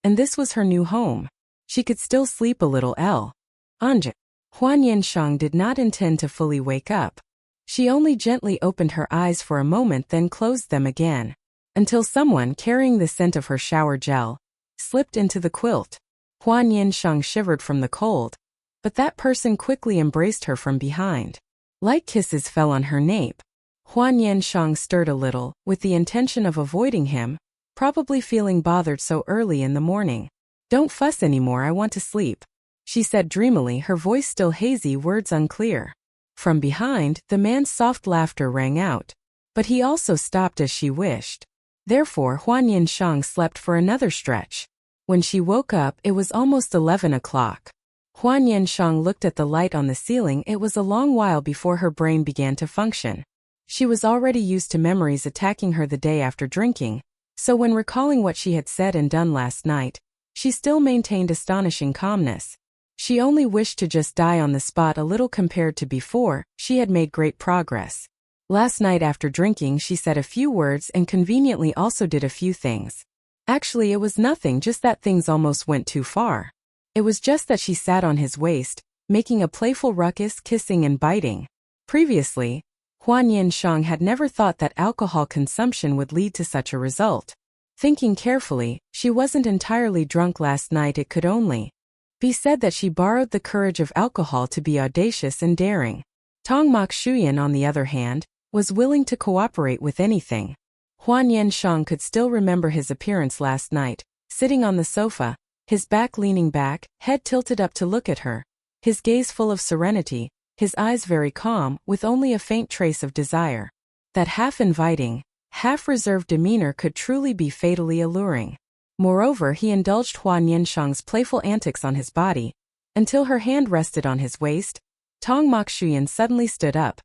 [SPEAKER 1] and this was her new home. She could still sleep a little. Anja. Hua Nian Sheng did not intend to fully wake up. She only gently opened her eyes for a moment, then closed them again, until someone carrying the scent of her shower gel slipped into the quilt. Hua Nian Sheng shivered from the cold, but that person quickly embraced her from behind. Light kisses fell on her nape. Hua Nian Sheng stirred a little, with the intention of avoiding him, probably feeling bothered so early in the morning. "Don't fuss anymore, I want to sleep," she said dreamily, her voice still hazy, words unclear. From behind, the man's soft laughter rang out, but he also stopped as she wished. Therefore Hua Nian Sheng slept for another stretch. When she woke up, it was almost 11 o'clock. Hua Nian Sheng looked at the light on the ceiling. It was a long while before her brain began to function. She was already used to memories attacking her the day after drinking, so when recalling what she had said and done last night, she still maintained astonishing calmness. She only wished to just die on the spot a little. Compared to before, she had made great progress. Last night after drinking, she said a few words and conveniently also did a few things. Actually, it was nothing, just that things almost went too far. It was just that she sat on his waist, making a playful ruckus, kissing and biting. Previously, Hua Nian Sheng had never thought that alcohol consumption would lead to such a result. Thinking carefully, she wasn't entirely drunk last night. It could only be said that she borrowed the courage of alcohol to be audacious and daring. Tong Mokshuyan, on the other hand, was willing to cooperate with anything. Hua Nian Sheng could still remember his appearance last night, sitting on the sofa, his back leaning back, head tilted up to look at her, his gaze full of serenity, his eyes very calm, with only a faint trace of desire. That half-inviting, half-reserved demeanor could truly be fatally alluring. Moreover, he indulged Hua Nian Sheng's playful antics on his body, until her hand rested on his waist. Tong Mokshuyan suddenly stood up,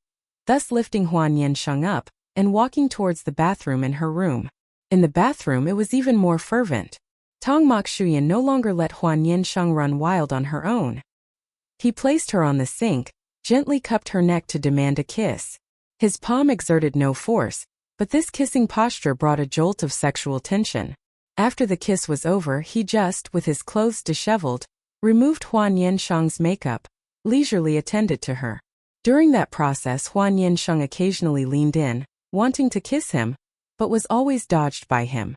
[SPEAKER 1] thus lifting Hua Nian Sheng up, and walking towards the bathroom in her room. In the bathroom it was even more fervent. Tong Mokshuyan no longer let Hua Nian Sheng run wild on her own. He placed her on the sink, gently cupped her neck to demand a kiss. His palm exerted no force, but this kissing posture brought a jolt of sexual tension. After the kiss was over, he just, with his clothes disheveled, removed Hua Nian Sheng's makeup, leisurely attended to her. During that process, Hua Nian Sheng occasionally leaned in, wanting to kiss him, but was always dodged by him.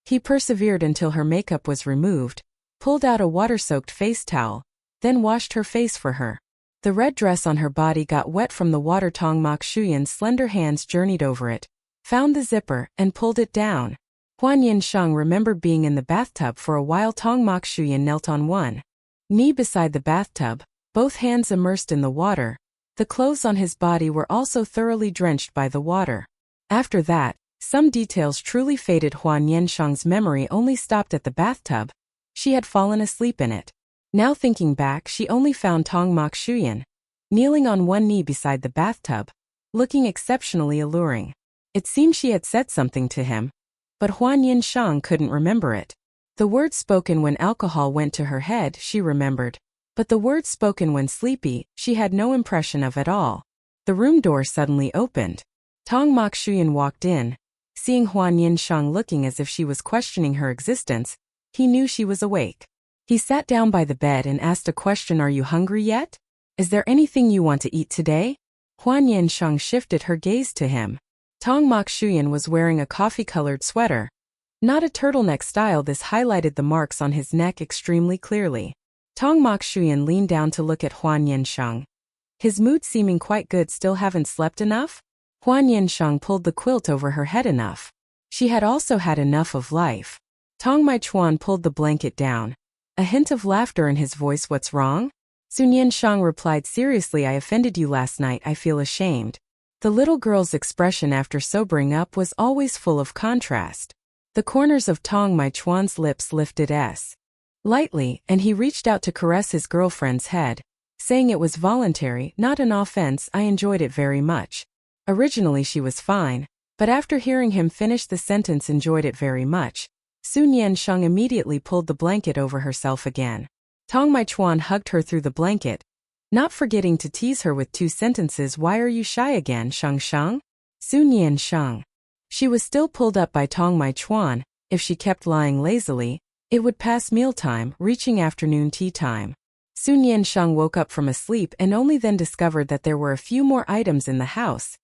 [SPEAKER 1] He persevered until her makeup was removed, pulled out a water-soaked face towel, then washed her face for her. The red dress on her body got wet from the water. Tong Mokshuyan's slender hands journeyed over it, found the zipper, and pulled it down. Hua Nian Sheng remembered being in the bathtub for a while. Tong Mokshuyan knelt on one knee beside the bathtub, both hands immersed in the water. The clothes on his body were also thoroughly drenched by the water. After that, some details truly faded. Hua Nian Sheng's memory only stopped at the bathtub. She had fallen asleep in it. Now thinking back, she only found Tong Mokshuyan kneeling on one knee beside the bathtub, looking exceptionally alluring. It seemed she had said something to him, but Hua Nian Sheng couldn't remember it. The words spoken when alcohol went to her head she remembered, but the words spoken when sleepy she had no impression of at all. The room door suddenly opened. Tong Mokshuyan walked in. Seeing Hua Nian Sheng looking as if she was questioning her existence, he knew she was awake. He sat down by the bed and asked a question. "Are you hungry yet? Is there anything you want to eat today?" Hua Nian Sheng shifted her gaze to him. Tong Mokshuyan was wearing a coffee-colored sweater. Not a turtleneck style. This highlighted the marks on his neck extremely clearly. Tong Mokshuyan leaned down to look at Hua Nian Sheng, his mood seeming quite good. "Still haven't slept enough?" Hua Nian Sheng pulled the quilt over her head. "Enough." She had also had enough of life. Tong Mai Chuan pulled the blanket down, a hint of laughter in his voice. "What's wrong?" Sun Nian Sheng replied seriously, "I offended you last night. I feel ashamed." The little girl's expression after sobering up was always full of contrast. The corners of Tong Mai Chuan's lips lifted lightly, and he reached out to caress his girlfriend's head, saying it was voluntary, not an offense. "I enjoyed it very much." Originally she was fine, but after hearing him finish the sentence "enjoyed it very much," Sun Nian Sheng immediately pulled the blanket over herself again. Tong Mai Chuan hugged her through the blanket, not forgetting to tease her with 2 sentences. Why are you shy again, Sheng Sheng? Hua Nian Sheng. She was still pulled up by Tong Mai Chuan. If she kept lying lazily, it would pass mealtime, reaching afternoon tea time. Hua Nian Sheng woke up from a sleep and only then discovered that there were a few more items in the house.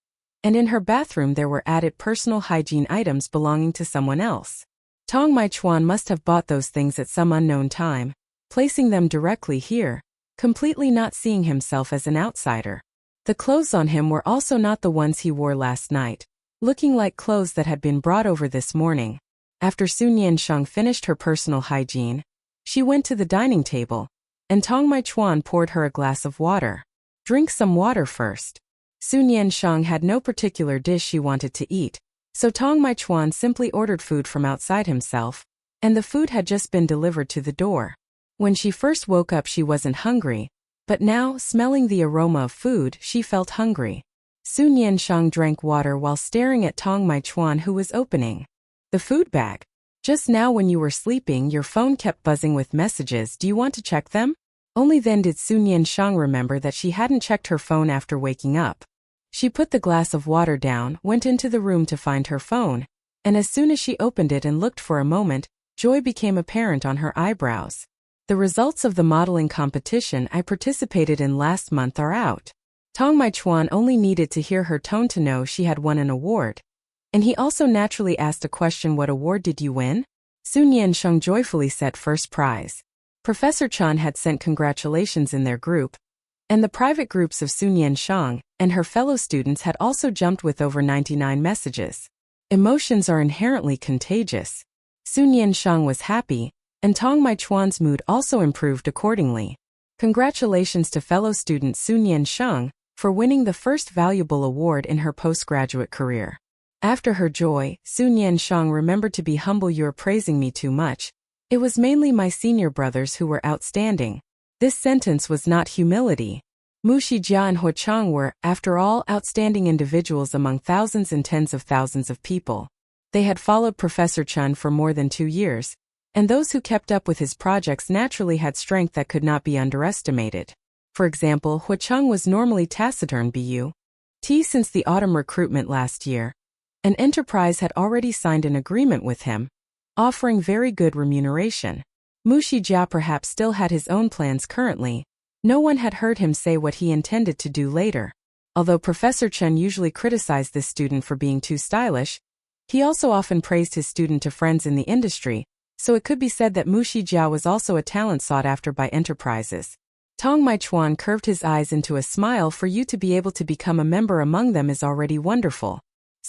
[SPEAKER 1] And in her bathroom there were added personal hygiene items belonging to someone else. Tong Mai Chuan must have bought those things at some unknown time, placing them directly here, completely not seeing himself as an outsider. The clothes on him were also not the ones he wore last night, looking like clothes that had been brought over this morning. After Hua Nian Sheng finished her personal hygiene, she went to the dining table, and Tong Mai Chuan poured her a glass of water. Drink some water first. Hua Nian Sheng had no particular dish she wanted to eat, so Tong Mai Chuan simply ordered food from outside himself, and the food had just been delivered to the door. When she first woke up she wasn't hungry, but now, smelling the aroma of food, she felt hungry. Hua Nian Sheng drank water while staring at Tong Mai Chuan, who was opening the food bag. Just now when you were sleeping, your phone kept buzzing with messages. Do you want to check them? Only then did Hua Nian Sheng remember that she hadn't checked her phone after waking up. She put the glass of water down, went into the room to find her phone, and as soon as she opened it and looked for a moment, joy became apparent on her eyebrows. The results of the modeling competition I participated in last month are out. Tong Mai Chuan only needed to hear her tone to know she had won an award. And he also naturally asked a question: what award did you win? Hua Nian Sheng joyfully said first prize. Professor Chan had sent congratulations in their group, and the private groups of Hua Nian Sheng and her fellow students had also jumped with over 99 messages. Emotions are inherently contagious. Hua Nian Sheng was happy, and Tong Mai Chuan's mood also improved accordingly. Congratulations to fellow student Hua Nian Sheng for winning the first valuable award in her postgraduate career. After her joy, Hua Nian Sheng remembered to be humble. You're praising me too much. It was mainly my senior brothers who were outstanding. This sentence was not humility. Mu Shijia and Hua Chang were, after all, outstanding individuals among thousands and tens of thousands of people. They had followed Professor Chen for more than 2 years, and those who kept up with his projects naturally had strength that could not be underestimated. For example, Hua Chang was normally taciturn since the autumn recruitment last year. An enterprise had already signed an agreement with him, offering very good remuneration. Mu Shijia perhaps still had his own plans currently. No one had heard him say what he intended to do later. Although Professor Chen usually criticized this student for being too stylish, he also often praised his student to friends in the industry, so it could be said that Mu Shijia was also a talent sought after by enterprises. Tong Mai Chuan curved his eyes into a smile. For you to be able to become a member among them is already wonderful.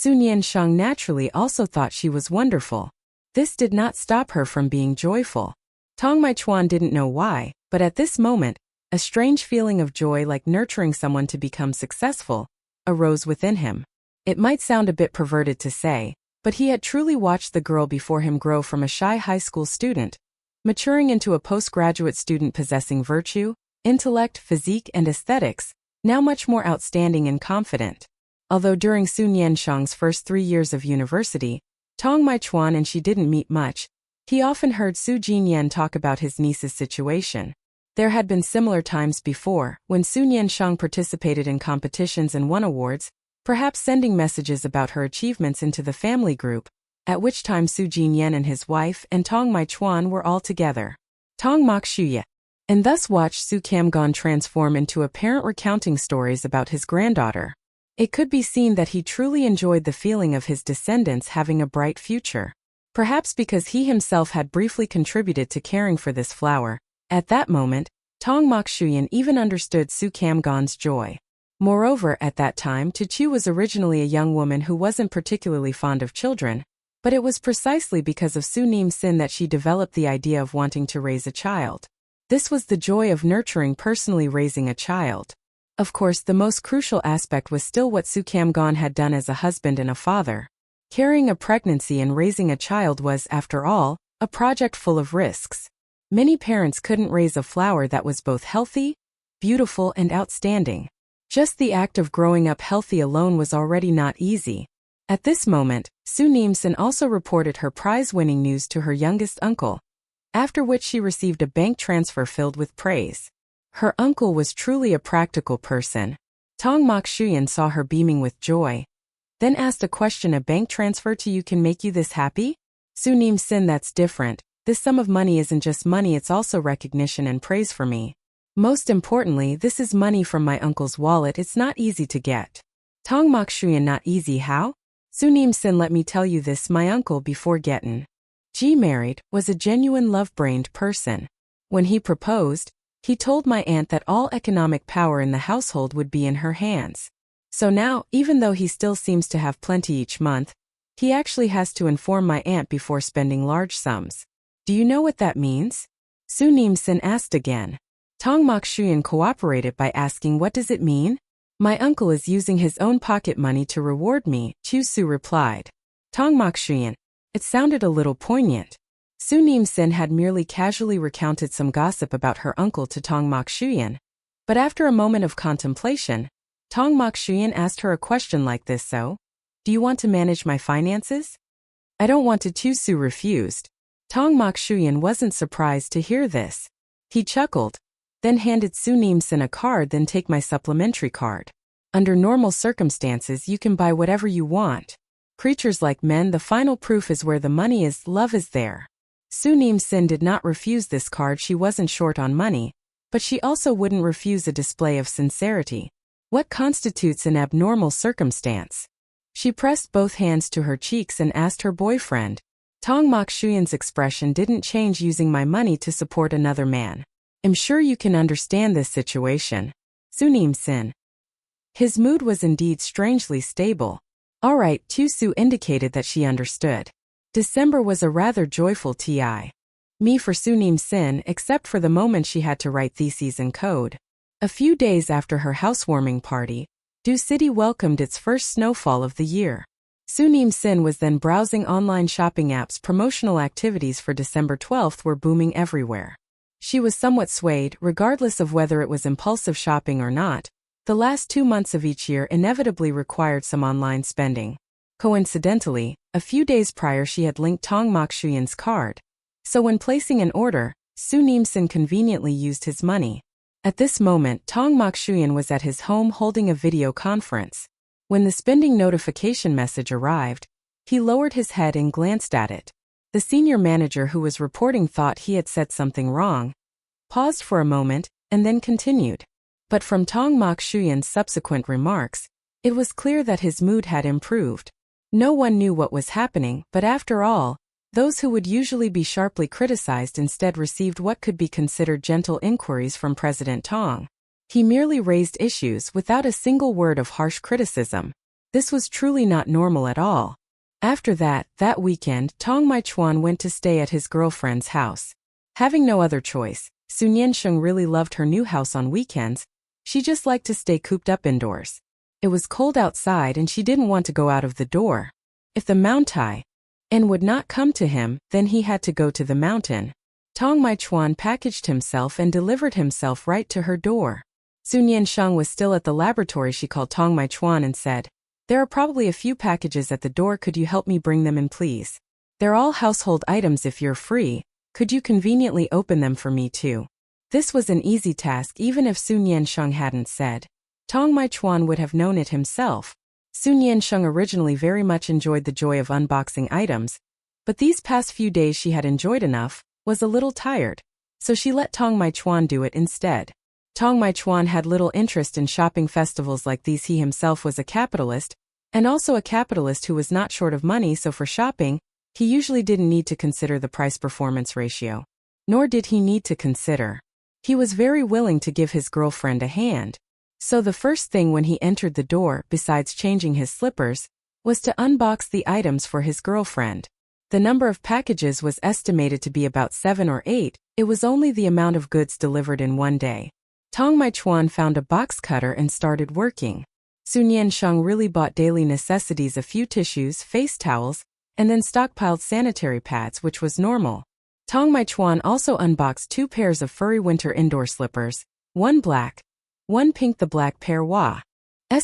[SPEAKER 1] Hua Nian Sheng naturally also thought she was wonderful. This did not stop her from being joyful. Tong Mai Chuan didn't know why, but at this moment, a strange feeling of joy, like nurturing someone to become successful, arose within him. It might sound a bit perverted to say, but he had truly watched the girl before him grow from a shy high school student, maturing into a postgraduate student possessing virtue, intellect, physique, and aesthetics, now much more outstanding and confident. Although during Hua Nian Sheng's first 3 years of university, Tong Mai Chuan and she didn't meet much, he often heard Su Jinyan talk about his niece's situation. There had been similar times before, when Hua Nian Sheng participated in competitions and won awards, perhaps sending messages about her achievements into the family group, at which time Su Jinyan and his wife and Tong Mai Chuan were all together. Tong Mok Shuya, and thus watched Su Camgon transform into a parent recounting stories about his granddaughter. It could be seen that he truly enjoyed the feeling of his descendants having a bright future. Perhaps because he himself had briefly contributed to caring for this flower. At that moment, Tong Mok Shuyan even understood Su Camgon's joy. Moreover, at that time, Chu was originally a young woman who wasn't particularly fond of children, but it was precisely because of Su Nim Sin that she developed the idea of wanting to raise a child. This was the joy of nurturing, personally raising a child. Of course, the most crucial aspect was still what Su Camgon had done as a husband and a father. Carrying a pregnancy and raising a child was, after all, a project full of risks. Many parents couldn't raise a flower that was both healthy, beautiful, and outstanding. Just the act of growing up healthy alone was already not easy. At this moment, Su Nimson also reported her prize-winning news to her youngest uncle, after which she received a bank transfer filled with praise. Her uncle was truly a practical person. Tong Mok Shuyan saw her beaming with joy, then asked a question. A bank transfer to you can make you this happy? Su Nim Sin, that's different. This sum of money isn't just money, it's also recognition and praise for me. Most importantly, this is money from my uncle's wallet. It's not easy to get. Tong Mok Shuyan, not easy how? Su Nim Sin, let me tell you this, my uncle before gettin' married was a genuine love-brained person. When he proposed, he told my aunt that all economic power in the household would be in her hands. So now, even though he still seems to have plenty each month, he actually has to inform my aunt before spending large sums. Do you know what that means? Su Nim Sin asked again. Tong Mok Shuyan cooperated by asking, what does it mean? My uncle is using his own pocket money to reward me, Chu Su replied. Tong Mok Shuyan. It sounded a little poignant. Su Nim Sin had merely casually recounted some gossip about her uncle to Tong Mok Shuyan. But after a moment of contemplation, Tong Mok Shuyan asked her a question like this, so? Do you want to manage my finances? I don't want to, Chu Su refused. Tong Mok Shuyan wasn't surprised to hear this. He chuckled, then handed Su Nim Sin a card. Then take my supplementary card. Under normal circumstances you can buy whatever you want. Creatures like men, the final proof is where the money is, love is there. Su Nim Sin did not refuse this card. She wasn't short on money, but she also wouldn't refuse a display of sincerity. What constitutes an abnormal circumstance? She pressed both hands to her cheeks and asked her boyfriend. Tong Mok Shuyan's expression didn't change. Using my money to support another man. I'm sure you can understand this situation. Su Nim Sin. His mood was indeed strangely stable. All right, Chu Su indicated that she understood. December was a rather joyful time. Me for Su Nim Sin, except for the moment she had to write theses in code. A few days after her housewarming party, Du City welcomed its first snowfall of the year. Su Nim Sin was then browsing online shopping apps. Promotional activities for December 12th were booming everywhere. She was somewhat swayed, regardless of whether it was impulsive shopping or not. The last 2 months of each year inevitably required some online spending. Coincidentally, a few days prior she had linked Tong Mok Shuyan's card. So when placing an order, Su Nim Sin conveniently used his money. At this moment, Tong Mok Shuyan was at his home holding a video conference. When the spending notification message arrived, he lowered his head and glanced at it. The senior manager who was reporting thought he had said something wrong, paused for a moment, and then continued. But from Tong Mok Shuyan's subsequent remarks, it was clear that his mood had improved. No one knew what was happening, but after all, those who would usually be sharply criticized instead received what could be considered gentle inquiries from President Tong. He merely raised issues without a single word of harsh criticism. This was truly not normal at all. After that weekend, Tong Mai Chuan went to stay at his girlfriend's house. Having no other choice, Hua Nian Sheng really loved her new house on weekends. She just liked to stay cooped up indoors. It was cold outside and she didn't want to go out of the door. If the mountain would not come to him, then he had to go to the mountain. Tong Mai Chuan packaged himself and delivered himself right to her door. Hua Nian Sheng was still at the laboratory. She called Tong Mai Chuan and said, "There are probably a few packages at the door. Could you help me bring them in, please? They're all household items. If you're free, could you conveniently open them for me too?" This was an easy task even if Hua Nian Sheng hadn't said. Tong Mai Chuan would have known it himself. Hua Nian Sheng originally very much enjoyed the joy of unboxing items, but these past few days she had enjoyed enough, was a little tired, so she let Tong Mai Chuan do it instead. Tong Mai Chuan had little interest in shopping festivals like these. He himself was a capitalist, and also a capitalist who was not short of money, so for shopping, he usually didn't need to consider the price-performance ratio. Nor did he need to consider. He was very willing to give his girlfriend a hand. So the first thing when he entered the door, besides changing his slippers, was to unbox the items for his girlfriend. The number of packages was estimated to be about 7 or 8, it was only the amount of goods delivered in one day. Tong Mai Chuan found a box cutter and started working. Hua Nian Sheng really bought daily necessities, a few tissues, face towels, and then stockpiled sanitary pads, which was normal. Tong Mai Chuan also unboxed 2 pairs of furry winter indoor slippers, one black, one pink. The black pair was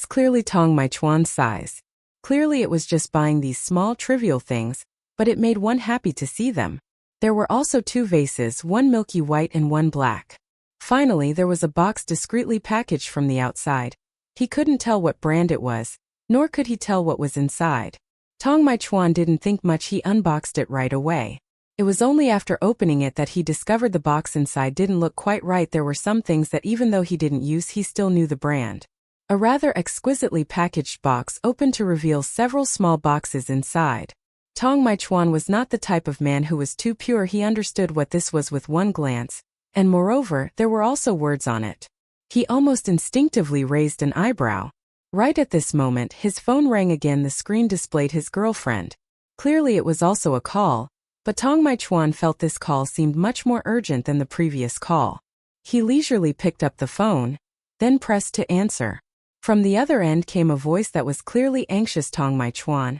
[SPEAKER 1] clearly Tong Mai Chuan's size. Clearly it was just buying these small trivial things, but it made one happy to see them. There were also 2 vases, one milky white and one black. Finally, there was a box discreetly packaged from the outside. He couldn't tell what brand it was, nor could he tell what was inside. Tong Mai-chuan didn't think much. He unboxed it right away. It was only after opening it that he discovered the box inside didn't look quite right. There were some things that even though he didn't use, he still knew the brand. A rather exquisitely packaged box opened to reveal several small boxes inside. Tong Mai-chuan was not the type of man who was too pure. He understood what this was with one glance, and moreover, there were also words on it. He almost instinctively raised an eyebrow. Right at this moment, his phone rang again. The screen displayed his girlfriend. Clearly it was also a call, but Tong Mai-chuan felt this call seemed much more urgent than the previous call. He leisurely picked up the phone, then pressed to answer. From the other end came a voice that was clearly anxious. Tong Mai-chuan,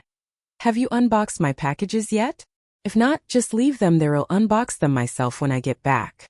[SPEAKER 1] have you unboxed my packages yet? If not, just leave them there. I'll unbox them myself when I get back.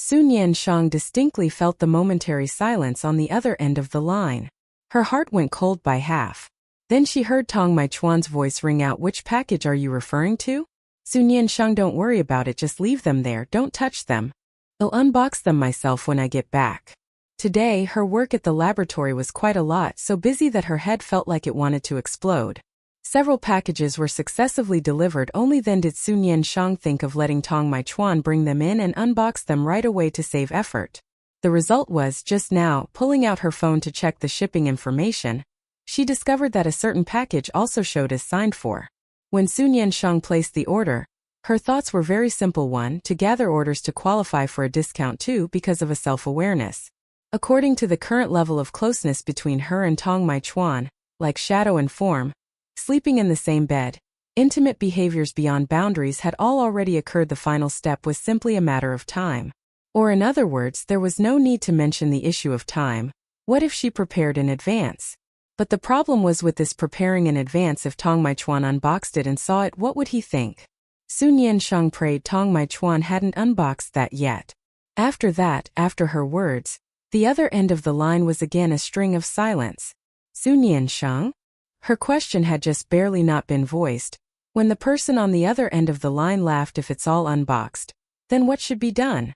[SPEAKER 1] Hua Nian Sheng distinctly felt the momentary silence on the other end of the line. Her heart went cold by half. Then she heard Tong Mai-chuan's voice ring out. Which package are you referring to? Hua Nian Sheng, don't worry about it, just leave them there, don't touch them. I'll unbox them myself when I get back. Today, her work at the laboratory was quite a lot, so busy that her head felt like it wanted to explode. Several packages were successively delivered. Only then did Hua Nian Sheng think of letting Tong Mai-chuan bring them in and unbox them right away to save effort. The result was, just now, pulling out her phone to check the shipping information, she discovered that a certain package also showed as signed for. When Hua Nian Sheng placed the order, her thoughts were very simple. 1. To gather orders to qualify for a discount. 2. Because of a self-awareness. According to the current level of closeness between her and Tong Mai-chuan, like shadow and form, sleeping in the same bed, intimate behaviors beyond boundaries had all already occurred. The final step was simply a matter of time. Or in other words, there was no need to mention the issue of time. What if she prepared in advance? But the problem was with this preparing in advance. If Tong Mai-chuan unboxed it and saw it, what would he think? Hua Nian Sheng prayed Tong Mai-chuan hadn't unboxed that yet. After that, after her words, the other end of the line was again a string of silence. Hua Nian Sheng? Her question had just barely not been voiced, when the person on the other end of the line laughed. If it's all unboxed, then what should be done?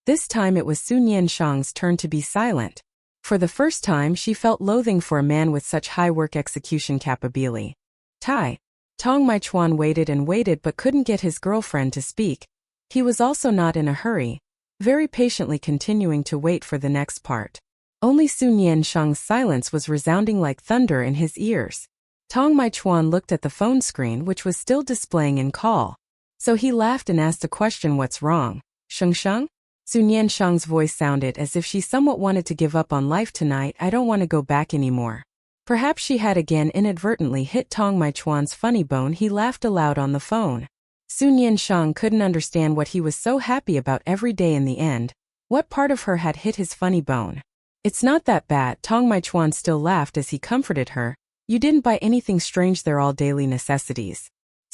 [SPEAKER 1] This time it was Hua Nian Sheng's turn to be silent. For the first time she felt loathing for a man with such high work execution capability. Tong Mai-chuan waited and waited but couldn't get his girlfriend to speak. He was also not in a hurry, very patiently continuing to wait for the next part. Only Hua Nian Sheng's silence was resounding like thunder in his ears. Tong Mai-chuan looked at the phone screen, which was still displaying in call. So he laughed and asked a question. What's wrong, Sheng? Hua Nian Sheng's voice sounded as if she somewhat wanted to give up on life tonight. I don't want to go back anymore. Perhaps she had again inadvertently hit Tong Mai-chuan's funny bone. He laughed aloud on the phone. Hua Nian Sheng couldn't understand what he was so happy about every day in the end. What part of her had hit his funny bone? It's not that bad. Tong Mai-chuan still laughed as he comforted her. You didn't buy anything strange, they're all daily necessities.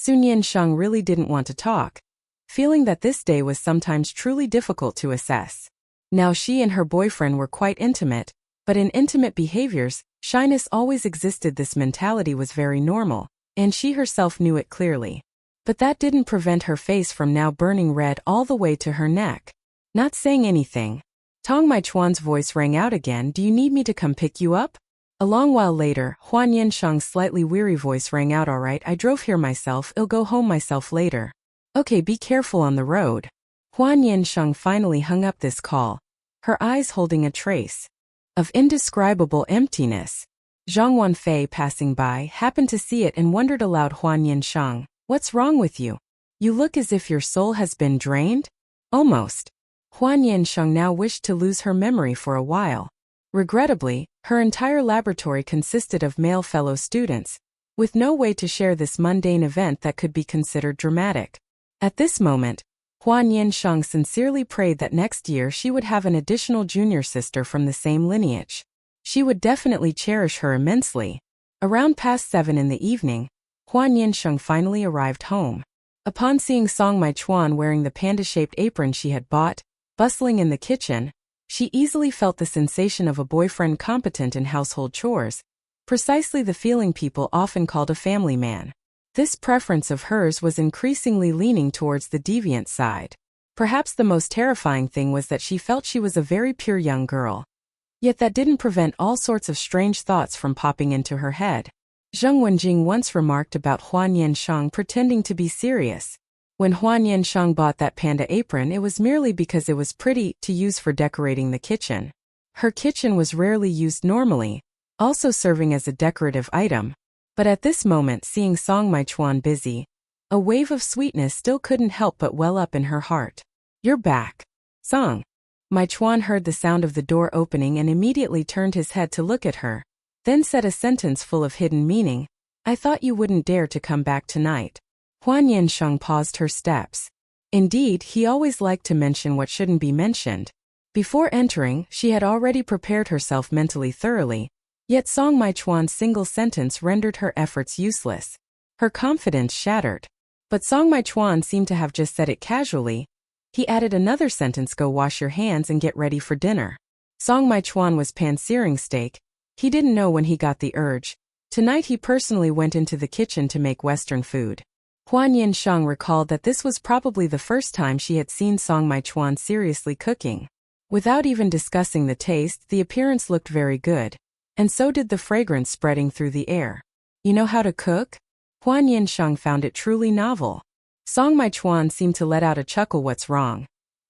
[SPEAKER 1] Hua Nian Sheng really didn't want to talk, feeling that this day was sometimes truly difficult to assess. Now she and her boyfriend were quite intimate, but in intimate behaviors, shyness always existed. This mentality was very normal, and she herself knew it clearly. But that didn't prevent her face from now burning red all the way to her neck. Not saying anything, Tong Mai-chuan's voice rang out again. Do you need me to come pick you up? A long while later, Hua Nian Sheng's slightly weary voice rang out. All right, I drove here myself, I'll go home myself later. Okay, be careful on the road. Hua Nian Sheng finally hung up this call, her eyes holding a trace of indescribable emptiness. Zhang Wanfei, passing by, happened to see it and wondered aloud. Hua Nian Sheng, what's wrong with you? You look as if your soul has been drained? Almost. Hua Nian Sheng now wished to lose her memory for a while. Regrettably, her entire laboratory consisted of male fellow students, with no way to share this mundane event that could be considered dramatic. At this moment, Hua Nian Sheng sincerely prayed that next year she would have an additional junior sister from the same lineage. She would definitely cherish her immensely. Around past 7 in the evening, Hua Nian Sheng finally arrived home. Upon seeing Tong Mai-chuan wearing the panda-shaped apron she had bought, bustling in the kitchen, she easily felt the sensation of a boyfriend competent in household chores, precisely the feeling people often called a family man. This preference of hers was increasingly leaning towards the deviant side. Perhaps the most terrifying thing was that she felt she was a very pure young girl. Yet that didn't prevent all sorts of strange thoughts from popping into her head. Zheng Wenjing once remarked about Hua Nian Sheng pretending to be serious. When Hua Nian Sheng bought that panda apron, it was merely because it was pretty to use for decorating the kitchen. Her kitchen was rarely used normally, also serving as a decorative item. But at this moment, seeing Song Maichuan busy, a wave of sweetness still couldn't help but well up in her heart. "You're back, Song." Maichuan heard the sound of the door opening and immediately turned his head to look at her, then said a sentence full of hidden meaning. "I thought you wouldn't dare to come back tonight." Hua Nian Sheng paused her steps. Indeed, he always liked to mention what shouldn't be mentioned. Before entering, she had already prepared herself mentally thoroughly, yet Song Maichuan's single sentence rendered her efforts useless. Her confidence shattered. But Song Maichuan seemed to have just said it casually. He added another sentence, "Go wash your hands and get ready for dinner." Song Maichuan was pan-searing steak. He didn't know when he got the urge. Tonight he personally went into the kitchen to make Western food. Hua Nian Sheng recalled that this was probably the first time she had seen Song Maichuan seriously cooking. Without even discussing the taste, the appearance looked very good. And so did the fragrance spreading through the air. "You know how to cook?" Hua Nian Sheng found it truly novel. Song Maichuan seemed to let out a chuckle. "What's wrong?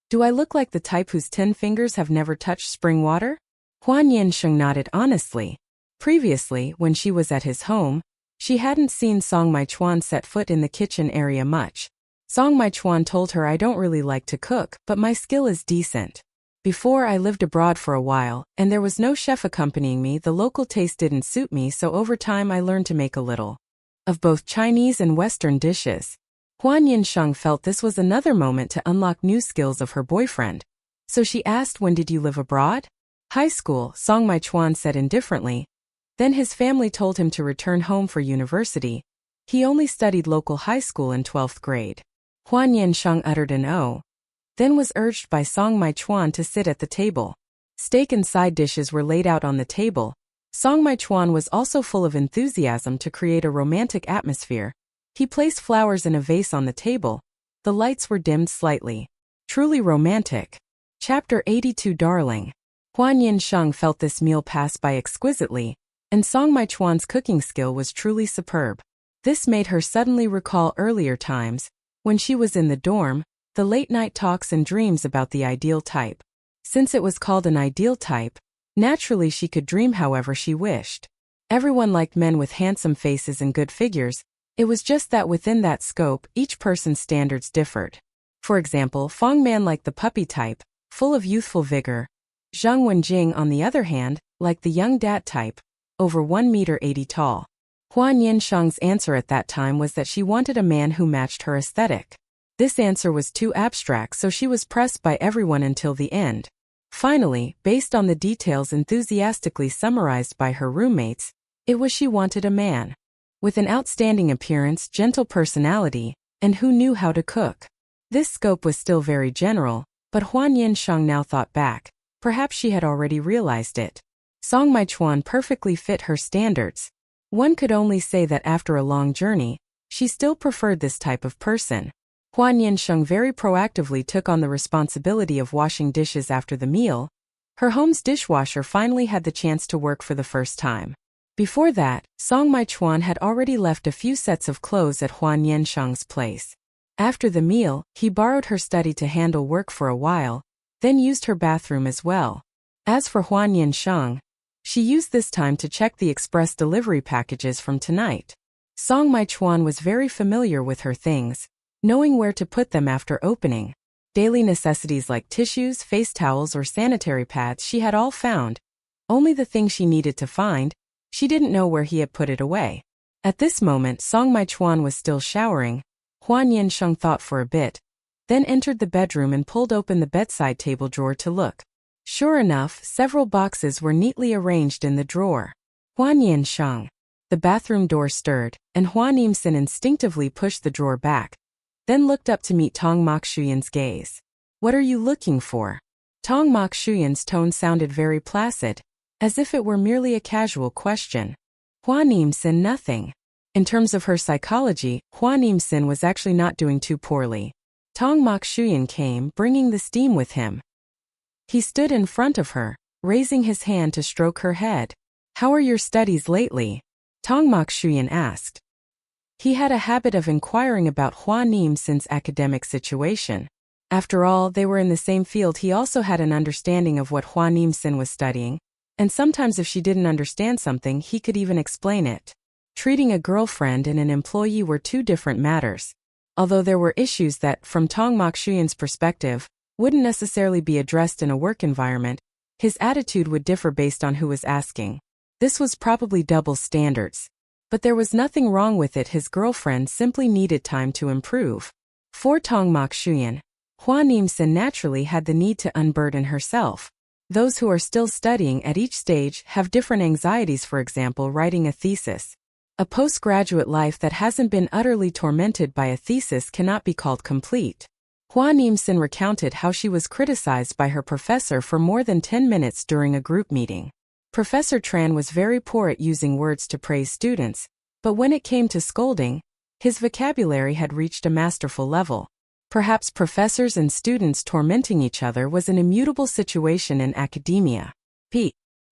[SPEAKER 1] Do I look like the type whose 10 fingers have never touched spring water?" Hua Nian Sheng nodded honestly. Previously, when she was at his home, she hadn't seen Song Maichuan set foot in the kitchen area much. Song Maichuan told her, "I don't really like to cook, but my skill is decent. Before, I lived abroad for a while, and there was no chef accompanying me. The local taste didn't suit me, so over time I learned to make a little of both Chinese and Western dishes." Hua Nian Sheng felt this was another moment to unlock new skills of her boyfriend. So she asked, "When did you live abroad?" "High school," Song Maichuan said indifferently. Then his family told him to return home for university. He only studied local high school in 12th grade. Hua Nian Sheng uttered an "oh," then was urged by Song Maichuan to sit at the table. Steak and side dishes were laid out on the table. Song Maichuan was also full of enthusiasm to create a romantic atmosphere. He placed flowers in a vase on the table. The lights were dimmed slightly. Truly romantic. Chapter 82. Darling. Hua Nian Sheng felt this meal pass by exquisitely, and Song Maichuan's cooking skill was truly superb. This made her suddenly recall earlier times, when she was in the dorm, the late-night talks and dreams about the ideal type. Since it was called an ideal type, naturally she could dream however she wished. Everyone liked men with handsome faces and good figures. It was just that within that scope, each person's standards differed. For example, Fong Man liked the puppy type, full of youthful vigor. Zheng Wenjing, on the other hand, liked the young dad type, over 1 meter 80 tall. Hua Nian Sheng's answer at that time was that she wanted a man who matched her aesthetic. This answer was too abstract, so she was pressed by everyone until the end. Finally, based on the details enthusiastically summarized by her roommates, it was she wanted a man with an outstanding appearance, gentle personality, and who knew how to cook. This scope was still very general, but Hua Nian Sheng now thought back. Perhaps she had already realized it. Song Maichuan perfectly fit her standards. One could only say that after a long journey, she still preferred this type of person. Hua Nian Sheng very proactively took on the responsibility of washing dishes after the meal. Her home's dishwasher finally had the chance to work for the first time. Before that, Song Maichuan had already left a few sets of clothes at Hua Nian Sheng's place. After the meal, he borrowed her study to handle work for a while, then used her bathroom as well. As for Hua Nian Sheng, she used this time to check the express delivery packages from tonight. Song Maichuan was very familiar with her things, knowing where to put them after opening. Daily necessities like tissues, face towels, or sanitary pads she had all found. Only the thing she needed to find, she didn't know where he had put it away. At this moment, Song Maichuan was still showering. Hua Nian Sheng thought for a bit, then entered the bedroom and pulled open the bedside table drawer to look. Sure enough, several boxes were neatly arranged in the drawer. Hua Nian Sheng. The bathroom door stirred, and Hua Nian Sheng instinctively pushed the drawer back, then looked up to meet Tong Mokshuyan's gaze. "What are you looking for?" Tong Mokshuyan's tone sounded very placid, as if it were merely a casual question. Hua Nian Sheng nothing. In terms of her psychology, Hua Nian Sheng was actually not doing too poorly. Tong Mok Shuyan came, bringing the steam with him. He stood in front of her, raising his hand to stroke her head. "How are your studies lately?" Tong Mok Shuyan asked. He had a habit of inquiring about Hua Nian Sheng's academic situation. After all, they were in the same field. He also had an understanding of what Hua Nian Sheng was studying, and sometimes if she didn't understand something, he could even explain it. Treating a girlfriend and an employee were two different matters. Although there were issues that, from Tong Mok Shuyan's perspective, wouldn't necessarily be addressed in a work environment, his attitude would differ based on who was asking. This was probably double standards. But there was nothing wrong with it. His girlfriend simply needed time to improve. For Tong Mok Shuyan, Hua Nian Sheng naturally had the need to unburden herself. Those who are still studying at each stage have different anxieties. For example, writing a thesis. A postgraduate life that hasn't been utterly tormented by a thesis cannot be called complete. Hua Nian Sheng recounted how she was criticized by her professor for more than 10 minutes during a group meeting. Professor Tran was very poor at using words to praise students, but when it came to scolding, his vocabulary had reached a masterful level. Perhaps professors and students tormenting each other was an immutable situation in academia.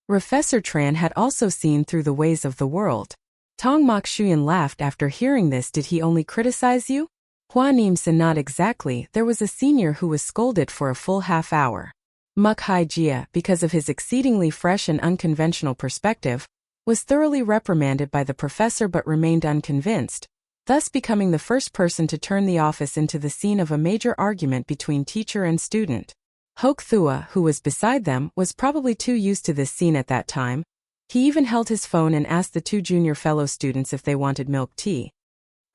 [SPEAKER 1] Professor Tran had also seen through the ways of the world. Tong Mok Shuyan laughed after hearing this. "Did he only criticize you?" Hua Nian Sheng, "Not exactly. There was a senior who was scolded for a full half hour. Muk Hai Jia, because of his exceedingly fresh and unconventional perspective, was thoroughly reprimanded by the professor but remained unconvinced, thus becoming the first person to turn the office into the scene of a major argument between teacher and student. Hoke Thua, who was beside them, was probably too used to this scene at that time. He even held his phone and asked the two junior fellow students if they wanted milk tea.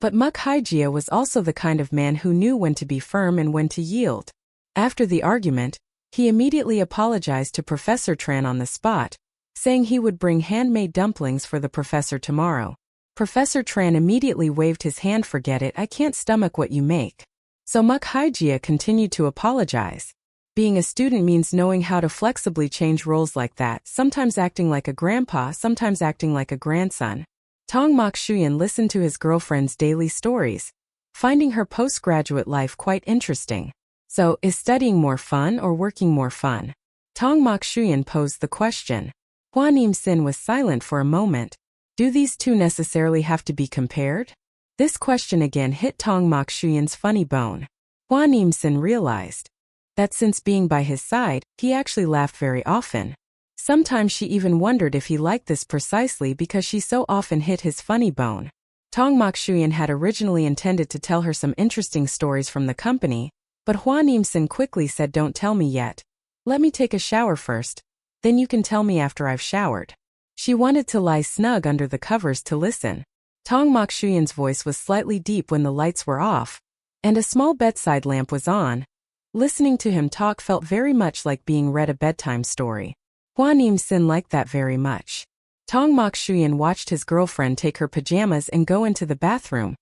[SPEAKER 1] But Muk Hai Jia was also the kind of man who knew when to be firm and when to yield. After the argument, he immediately apologized to Professor Tran on the spot, saying he would bring handmade dumplings for the professor tomorrow. Professor Tran immediately waved his hand. "Forget it, I can't stomach what you make." So Muk Hai Jia continued to apologize. Being a student means knowing how to flexibly change roles like that, sometimes acting like a grandpa, sometimes acting like a grandson. Tong Mok Shuyan listened to his girlfriend's daily stories, finding her postgraduate life quite interesting. "So, is studying more fun or working more fun?" Tong Mok Shuyan posed the question. Hua Nian Sheng was silent for a moment. Do these two necessarily have to be compared? This question again hit Tong Mok Shuyan's funny bone. Hua Nian Sheng realized that since being by his side, he actually laughed very often. Sometimes she even wondered if he liked this precisely because she so often hit his funny bone. Tong Mok Shuyan had originally intended to tell her some interesting stories from the company, but Hua Nian Sheng quickly said, "Don't tell me yet. Let me take a shower first. Then you can tell me after I've showered." She wanted to lie snug under the covers to listen. Tong Mok Shuyan's voice was slightly deep when the lights were off, and a small bedside lamp was on. Listening to him talk felt very much like being read a bedtime story. Hua Nian Sheng liked that very much. Tong Mok Shuyan watched his girlfriend take her pajamas and go into the bathroom,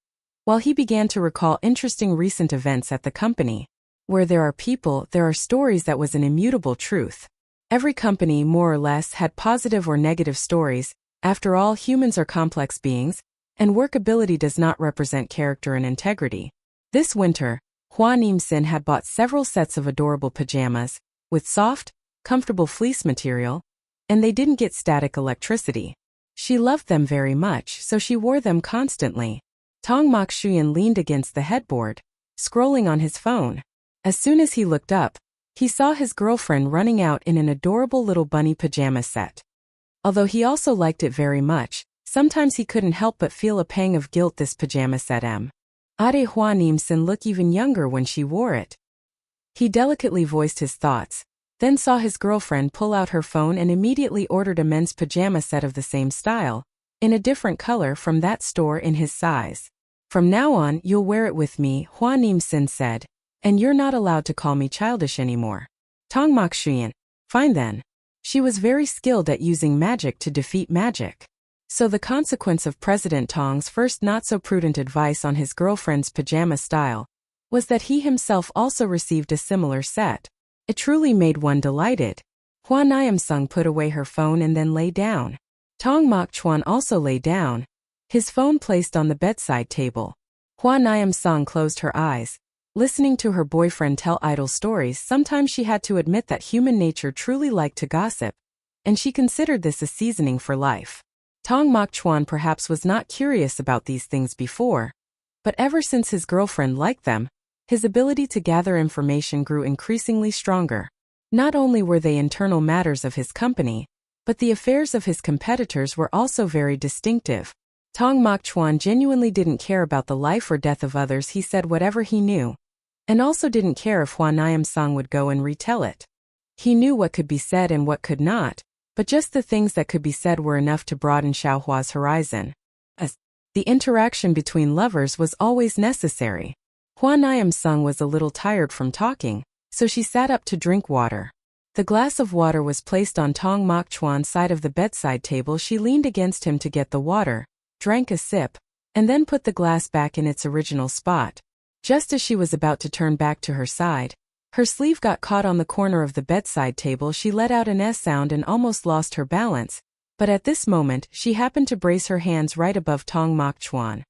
[SPEAKER 1] while he began to recall interesting recent events at the company. Where there are people, there are stories. That was an immutable truth. Every company, more or less, had positive or negative stories. After all, humans are complex beings, and workability does not represent character and integrity. This winter, Hua Nian Sheng had bought several sets of adorable pajamas, with soft, comfortable fleece material, and they didn't get static electricity. She loved them very much, so she wore them constantly. Tong Mok Shuyan leaned against the headboard, scrolling on his phone. As soon as he looked up, he saw his girlfriend running out in an adorable little bunny pajama set. Although he also liked it very much, sometimes he couldn't help but feel a pang of guilt. This pajama set made Hua Nian Sheng look even younger when she wore it. He delicately voiced his thoughts, then saw his girlfriend pull out her phone and immediately ordered a men's pajama set of the same style, in a different color from that store in his size. "From now on, you'll wear it with me," Hua Nian Sheng said, "and you're not allowed to call me childish anymore." Tong Mok Shuyan, "Fine then." She was very skilled at using magic to defeat magic. So the consequence of President Tong's first not-so-prudent advice on his girlfriend's pajama style was that he himself also received a similar set. It truly made one delighted. Hua Nian Sheng put away her phone and then lay down. Tong Mok Chuan also lay down, his phone placed on the bedside table. Hua Nian Sheng closed her eyes, Listening to her boyfriend tell idle stories, sometimes she had to admit that human nature truly liked to gossip, and she considered this a seasoning for life. Tong Mok Chuan perhaps was not curious about these things before, but ever since his girlfriend liked them, his ability to gather information grew increasingly stronger. Not only were they internal matters of his company, but the affairs of his competitors were also very distinctive. Tong Mok Chuan genuinely didn't care about the life or death of others. He said whatever he knew, and also didn't care if Hua Nian Sheng would go and retell it. He knew what could be said and what could not, but just the things that could be said were enough to broaden Xiaohua's horizon. As the interaction between lovers was always necessary. Hua Nian Sheng was a little tired from talking, so she sat up to drink water. The glass of water was placed on Tong Mok Chuan's side of the bedside table. She leaned against him to get the water, drank a sip, and then put the glass back in its original spot. Just as she was about to turn back to her side, her sleeve got caught on the corner of the bedside table. She let out an S sound and almost lost her balance, but at this moment she happened to brace her hands right above Tong Mok Chuan.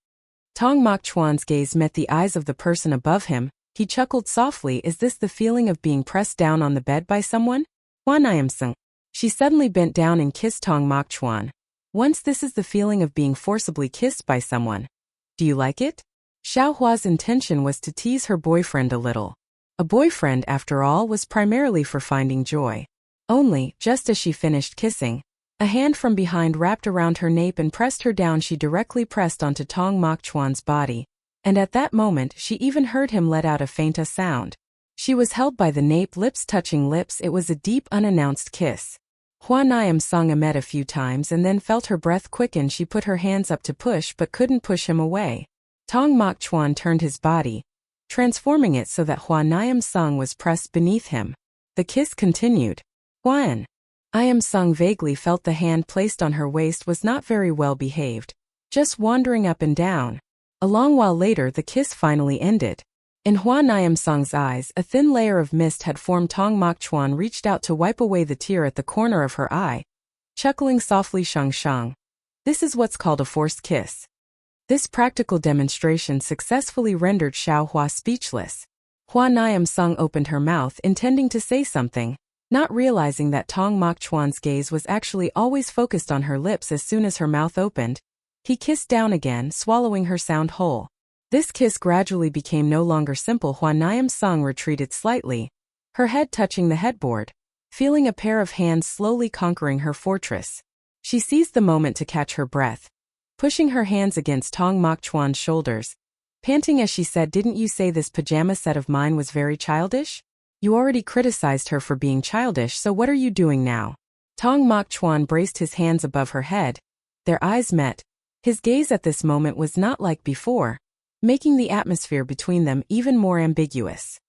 [SPEAKER 1] Tong Mok Chuan's gaze met the eyes of the person above him. He chuckled softly. Is this the feeling of being pressed down on the bed by someone? Hua Nian Sheng. She suddenly bent down and kissed Tong Mok Chuan. Once this is the feeling of being forcibly kissed by someone. Do you like it? Xiaohua's intention was to tease her boyfriend a little. A boyfriend, after all, was primarily for finding joy. Only, just as she finished kissing, a hand from behind wrapped around her nape and pressed her down. She directly pressed onto Tong Mok Chuan's body, and at that moment she even heard him let out a faint sound. She was held by the nape, lips touching lips. It was a deep, unannounced kiss. Hua Nian Sheng emitted a few times and then felt her breath quicken. She put her hands up to push but couldn't push him away. Tong Mok Chuan turned his body, transforming it so that Hua Nian Sheng was pressed beneath him. The kiss continued. Hua Nian Sheng vaguely felt the hand placed on her waist was not very well behaved, just wandering up and down. A long while later the kiss finally ended. In Hua Nian Sheng's eyes a thin layer of mist had formed. Tong Mok Chuan reached out to wipe away the tear at the corner of her eye, chuckling softly. Shang. This is what's called a forced kiss. This practical demonstration successfully rendered Xiaohua speechless. Hua Nian Sheng opened her mouth intending to say something, not realizing that Tong Mok Chuan's gaze was actually always focused on her lips. As soon as her mouth opened, he kissed down again, swallowing her sound whole. This kiss gradually became no longer simple. Hua Nian Sheng retreated slightly, her head touching the headboard, feeling a pair of hands slowly conquering her fortress. She seized the moment to catch her breath, pushing her hands against Tong Mok Chuan's shoulders, panting as she said, "Didn't you say this pajama set of mine was very childish? You already criticized her for being childish, so what are you doing now?" Tong Mok Chuan braced his hands above her head. Their eyes met. His gaze at this moment was not like before, making the atmosphere between them even more ambiguous.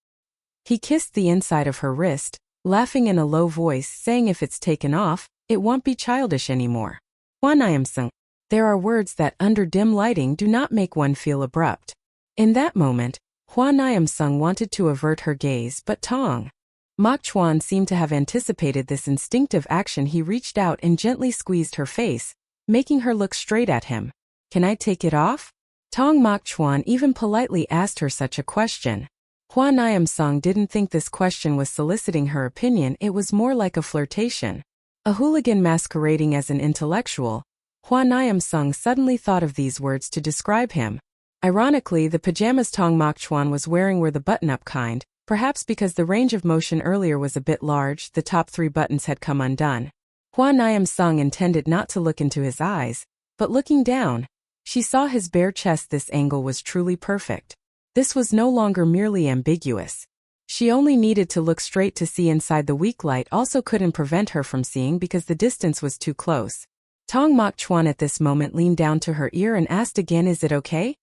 [SPEAKER 1] He kissed the inside of her wrist, laughing in a low voice, saying, "If it's taken off, it won't be childish anymore." Hua Nian Sheng. There are words that, under dim lighting, do not make one feel abrupt. In that moment, Hua Nian Sheng wanted to avert her gaze, but Tong Mok Chuan seemed to have anticipated this instinctive action. He reached out and gently squeezed her face, making her look straight at him. "Can I take it off?" Tong Mok Chuan even politely asked her such a question. Hua Nian Sheng didn't think this question was soliciting her opinion. It was more like a flirtation. A hooligan masquerading as an intellectual. Hua Nian Sheng suddenly thought of these words to describe him. Ironically, the pajamas Tong Mok Chuan was wearing were the button-up kind, perhaps because the range of motion earlier was a bit large. The top 3 buttons had come undone. Hua Nian Sheng intended not to look into his eyes, but looking down, she saw his bare chest. This angle was truly perfect. This was no longer merely ambiguous. She only needed to look straight to see inside. The weak light also couldn't prevent her from seeing because the distance was too close. Tong Mok Chuan at this moment leaned down to her ear and asked again, "Is it okay?"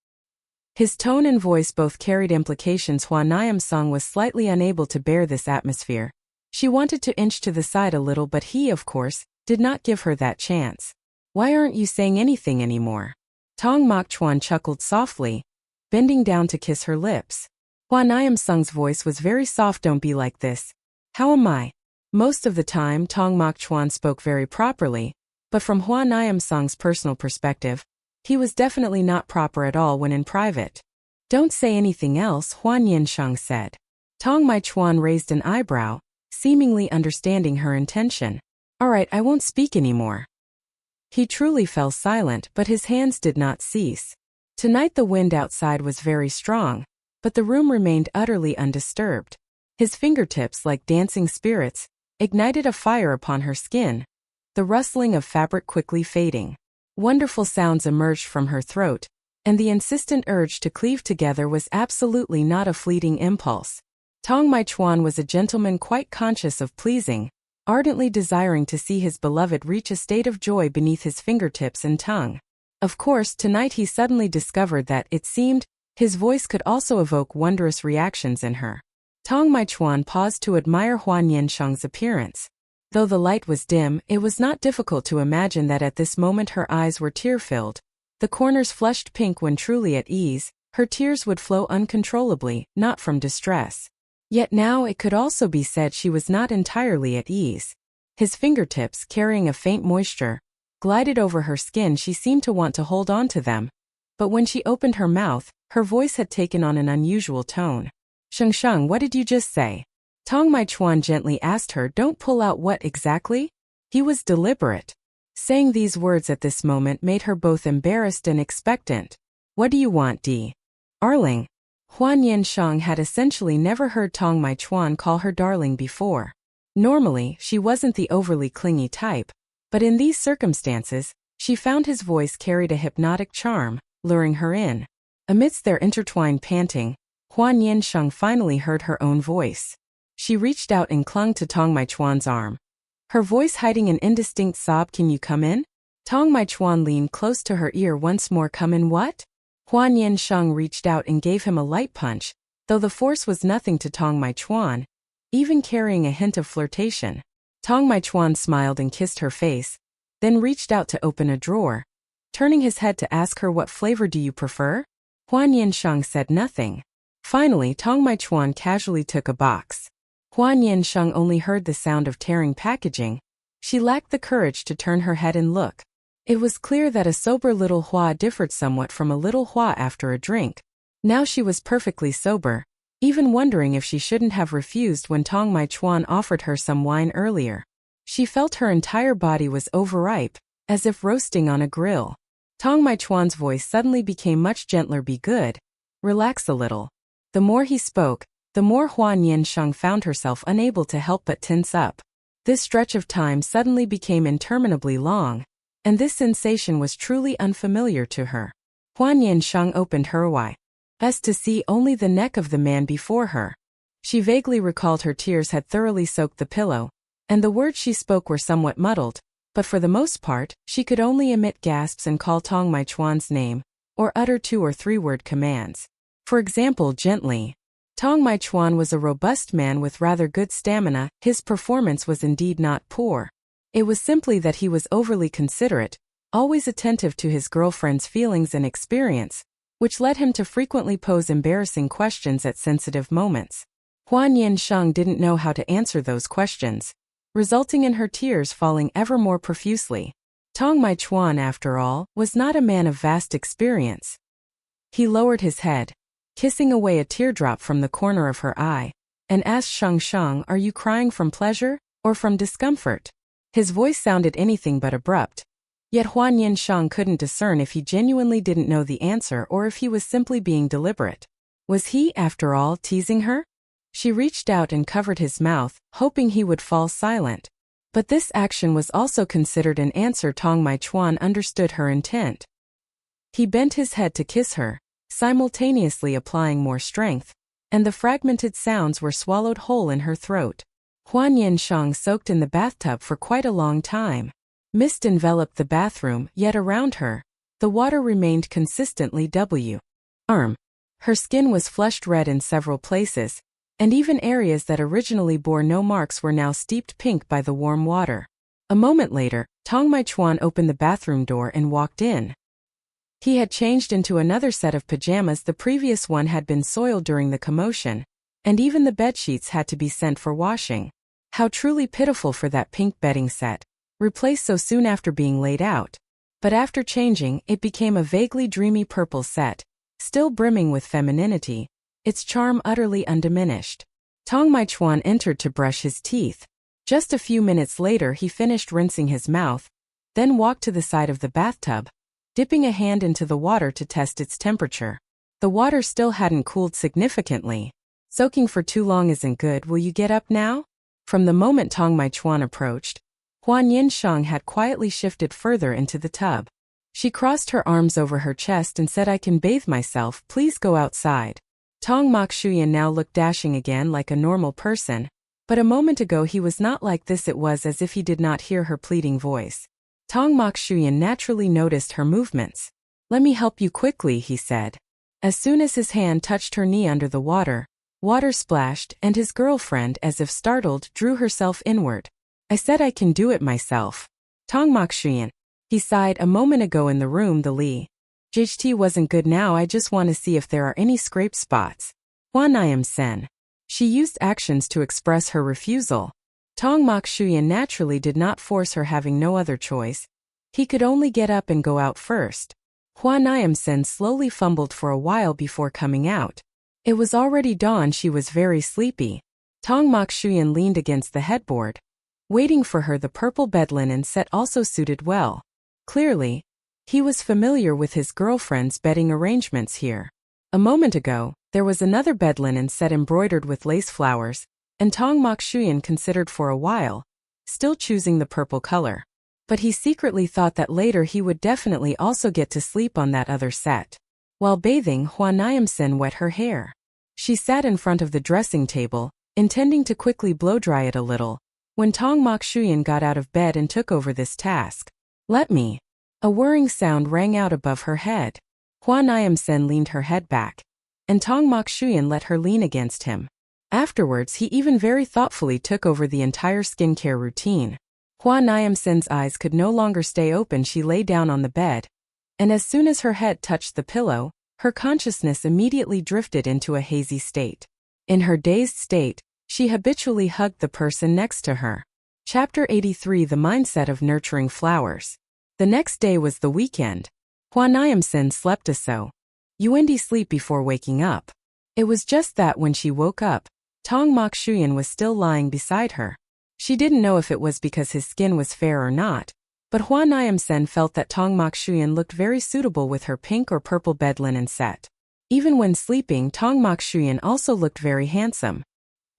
[SPEAKER 1] His tone and voice both carried implications. Hua Nian Sheng was slightly unable to bear this atmosphere. She wanted to inch to the side a little, but he, of course, did not give her that chance. "Why aren't you saying anything anymore?" Tong Mok Chuan chuckled softly, bending down to kiss her lips. Hua Nian Sheng's voice was very soft. "Don't be like this. How am I?" Most of the time Tong Mok Chuan spoke very properly, but from Hua Nian Sheng's personal perspective, he was definitely not proper at all when in private. Don't say anything else, Hua Nian Sheng said. Tong Maichuan raised an eyebrow, seemingly understanding her intention. All right, I won't speak anymore. He truly fell silent, but his hands did not cease. Tonight the wind outside was very strong, but the room remained utterly undisturbed. His fingertips, like dancing spirits, ignited a fire upon her skin, the rustling of fabric quickly fading. Wonderful sounds emerged from her throat, and the insistent urge to cleave together was absolutely not a fleeting impulse. Tong Maichuan was a gentleman quite conscious of pleasing, ardently desiring to see his beloved reach a state of joy beneath his fingertips and tongue. Of course, tonight he suddenly discovered that, it seemed, his voice could also evoke wondrous reactions in her. Tong Maichuan paused to admire Hua Nian Sheng's appearance. Though the light was dim, it was not difficult to imagine that at this moment her eyes were tear-filled. The corners flushed pink when truly at ease, her tears would flow uncontrollably, not from distress. Yet now it could also be said she was not entirely at ease. His fingertips, carrying a faint moisture, glided over her skin. She seemed to want to hold on to them. But when she opened her mouth, her voice had taken on an unusual tone. Sheng, what did you just say? Tong Maichuan gently asked her. Don't pull out what exactly? He was deliberate. Saying these words at this moment made her both embarrassed and expectant. What do you want, Darling? Hua Nian Sheng had essentially never heard Tong Maichuan call her darling before. Normally, she wasn't the overly clingy type, but in these circumstances, she found his voice carried a hypnotic charm, luring her in. Amidst their intertwined panting, Hua Nian Sheng finally heard her own voice. She reached out and clung to Tong Maichuan's arm, her voice hiding an indistinct sob. Can you come in? Tong Maichuan leaned close to her ear once more. Come in what? Hua Nian Sheng reached out and gave him a light punch, though the force was nothing to Tong Maichuan, even carrying a hint of flirtation. Tong Maichuan smiled and kissed her face, then reached out to open a drawer, turning his head to ask her, what flavor do you prefer? Hua Nian Sheng said nothing. Finally, Tong Maichuan casually took a box. Hua Nian Sheng only heard the sound of tearing packaging. She lacked the courage to turn her head and look. It was clear that a sober little Hua differed somewhat from a little Hua after a drink. Now she was perfectly sober, even wondering if she shouldn't have refused when Tong Maichuan offered her some wine earlier. She felt her entire body was overripe, as if roasting on a grill. Tong Maichuan's voice suddenly became much gentler. Be good. Relax a little. The more he spoke, the more Hua Nian Sheng found herself unable to help but tense up. This stretch of time suddenly became interminably long, and this sensation was truly unfamiliar to her. Hua Nian Sheng opened her eyes to see only the neck of the man before her. She vaguely recalled her tears had thoroughly soaked the pillow, and the words she spoke were somewhat muddled, but for the most part, she could only emit gasps and call Tong Maichuan's name, or utter 2- or 3-word commands. For example, gently. Tong Maichuan was a robust man with rather good stamina. His performance was indeed not poor. It was simply that he was overly considerate, always attentive to his girlfriend's feelings and experience, which led him to frequently pose embarrassing questions at sensitive moments. Hua Nian Sheng didn't know how to answer those questions, resulting in her tears falling ever more profusely. Tong Maichuan, after all, was not a man of vast experience. He lowered his head, kissing away a teardrop from the corner of her eye, and asked Sheng, are you crying from pleasure, or from discomfort? His voice sounded anything but abrupt, yet Hua Nian Sheng couldn't discern if he genuinely didn't know the answer or if he was simply being deliberate. Was he, after all, teasing her? She reached out and covered his mouth, hoping he would fall silent. But this action was also considered an answer. Tong Maichuan understood her intent. He bent his head to kiss her, simultaneously applying more strength, and the fragmented sounds were swallowed whole in her throat. Hua Nian Sheng soaked in the bathtub for quite a long time. Mist enveloped the bathroom, yet around her, the water remained consistently warm. Her skin was flushed red in several places, and even areas that originally bore no marks were now steeped pink by the warm water. A moment later, Tong Maichuan opened the bathroom door and walked in. He had changed into another set of pajamas. The previous one had been soiled during the commotion, and even the bedsheets had to be sent for washing. How truly pitiful for that pink bedding set, replaced so soon after being laid out. But after changing, it became a vaguely dreamy purple set, still brimming with femininity, its charm utterly undiminished. Tong Maichuan entered to brush his teeth. Just a few minutes later he finished rinsing his mouth, then walked to the side of the bathtub, dipping a hand into the water to test its temperature. The water still hadn't cooled significantly. Soaking for too long isn't good. Will you get up now? From the moment Tong Maichuan approached, Hua Nian Sheng had quietly shifted further into the tub. She crossed her arms over her chest and said, I can bathe myself, please go outside. Tong Mokshuyan now looked dashing again like a normal person, but a moment ago he was not like this. It was as if he did not hear her pleading voice. Tong Mokshuyan naturally noticed her movements. Let me help you quickly, he said. As soon as his hand touched her knee under the water, water splashed and his girlfriend, as if startled, drew herself inward. I said I can do it myself. Tong Mokshuyan. He sighed. A moment ago in the room the Li JT wasn't good. Now I just want to see if there are any scrape spots. Hua Nian Sheng. She used actions to express her refusal. Tong Mokshuyan naturally did not force her, having no other choice. He could only get up and go out first. Hua Nian Sheng slowly fumbled for a while before coming out. It was already dawn. She was very sleepy. Tong Mokshuyan leaned against the headboard, waiting for her. The purple bed linen set also suited well. Clearly, he was familiar with his girlfriend's bedding arrangements here. A moment ago, there was another bed linen set embroidered with lace flowers, and Tong Mokshuyan considered for a while, still choosing the purple color. But he secretly thought that later he would definitely also get to sleep on that other set. While bathing, Hua Nian Sheng wet her hair. She sat in front of the dressing table, intending to quickly blow-dry it a little, when Tong Mokshuyan got out of bed and took over this task. Let me. A whirring sound rang out above her head. Hua Nian Sheng leaned her head back, and Tong Mokshuyan let her lean against him. Afterwards he even very thoughtfully took over the entire skincare routine. Hua Nian Sheng's eyes could no longer stay open. She lay down on the bed, and as soon as her head touched the pillow, her consciousness immediately drifted into a hazy state. In her dazed state, she habitually hugged the person next to her. Chapter 83: The Mindset of Nurturing Flowers. The next day was the weekend. Hua Nian Sheng slept so yearned sleep before waking up. It was just that when she woke up, Tong Mokshuyan was still lying beside her. She didn't know if it was because his skin was fair or not, but Hua Nian Sheng felt that Tong Mokshuyan looked very suitable with her pink or purple bed linen set. Even when sleeping, Tong Mokshuyan also looked very handsome.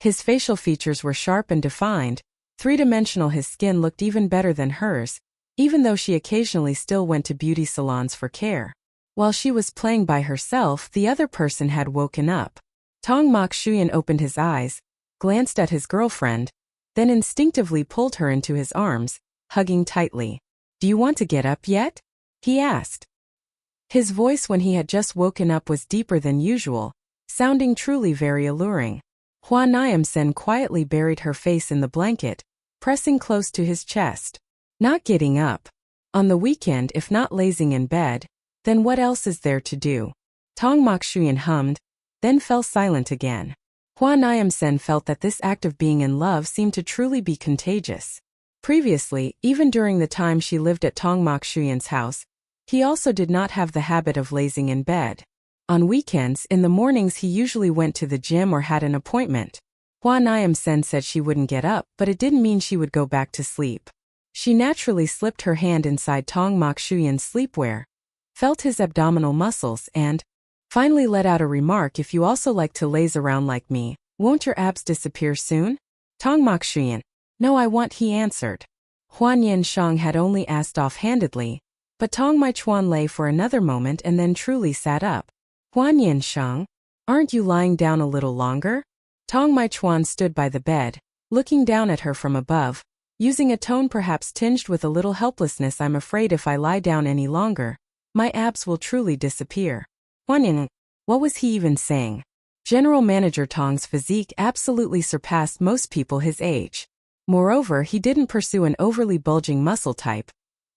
[SPEAKER 1] His facial features were sharp and defined, three-dimensional. His skin looked even better than hers, even though she occasionally still went to beauty salons for care. While she was playing by herself, the other person had woken up. Tong Mokshuyan opened his eyes, glanced at his girlfriend, then instinctively pulled her into his arms, hugging tightly. Do you want to get up yet? He asked. His voice when he had just woken up was deeper than usual, sounding truly very alluring. Hua Nian Sheng quietly buried her face in the blanket, pressing close to his chest. Not getting up. On the weekend, if not lazing in bed, then what else is there to do? Tong Mokshuyan hummed, then fell silent again. Hua Nian Sheng felt that this act of being in love seemed to truly be contagious. Previously, even during the time she lived at Tong Mokshuyan's house, he also did not have the habit of lazing in bed. On weekends, in the mornings he usually went to the gym or had an appointment. Hua Nian Sheng said she wouldn't get up, but it didn't mean she would go back to sleep. She naturally slipped her hand inside Tong Mokshuyan's sleepwear, felt his abdominal muscles and finally let out a remark. If you also like to laze around like me, won't your abs disappear soon? Tong Mokshuyan. No, I want, he answered. Hua Nian Sheng had only asked offhandedly, but Tong Maichuan lay for another moment and then truly sat up. Hua Nian Sheng, aren't you lying down a little longer? Tong Maichuan stood by the bed, looking down at her from above, using a tone perhaps tinged with a little helplessness. I'm afraid if I lie down any longer, my abs will truly disappear. Hua Nian, what was he even saying? General Manager Tong's physique absolutely surpassed most people his age. Moreover, he didn't pursue an overly bulging muscle type,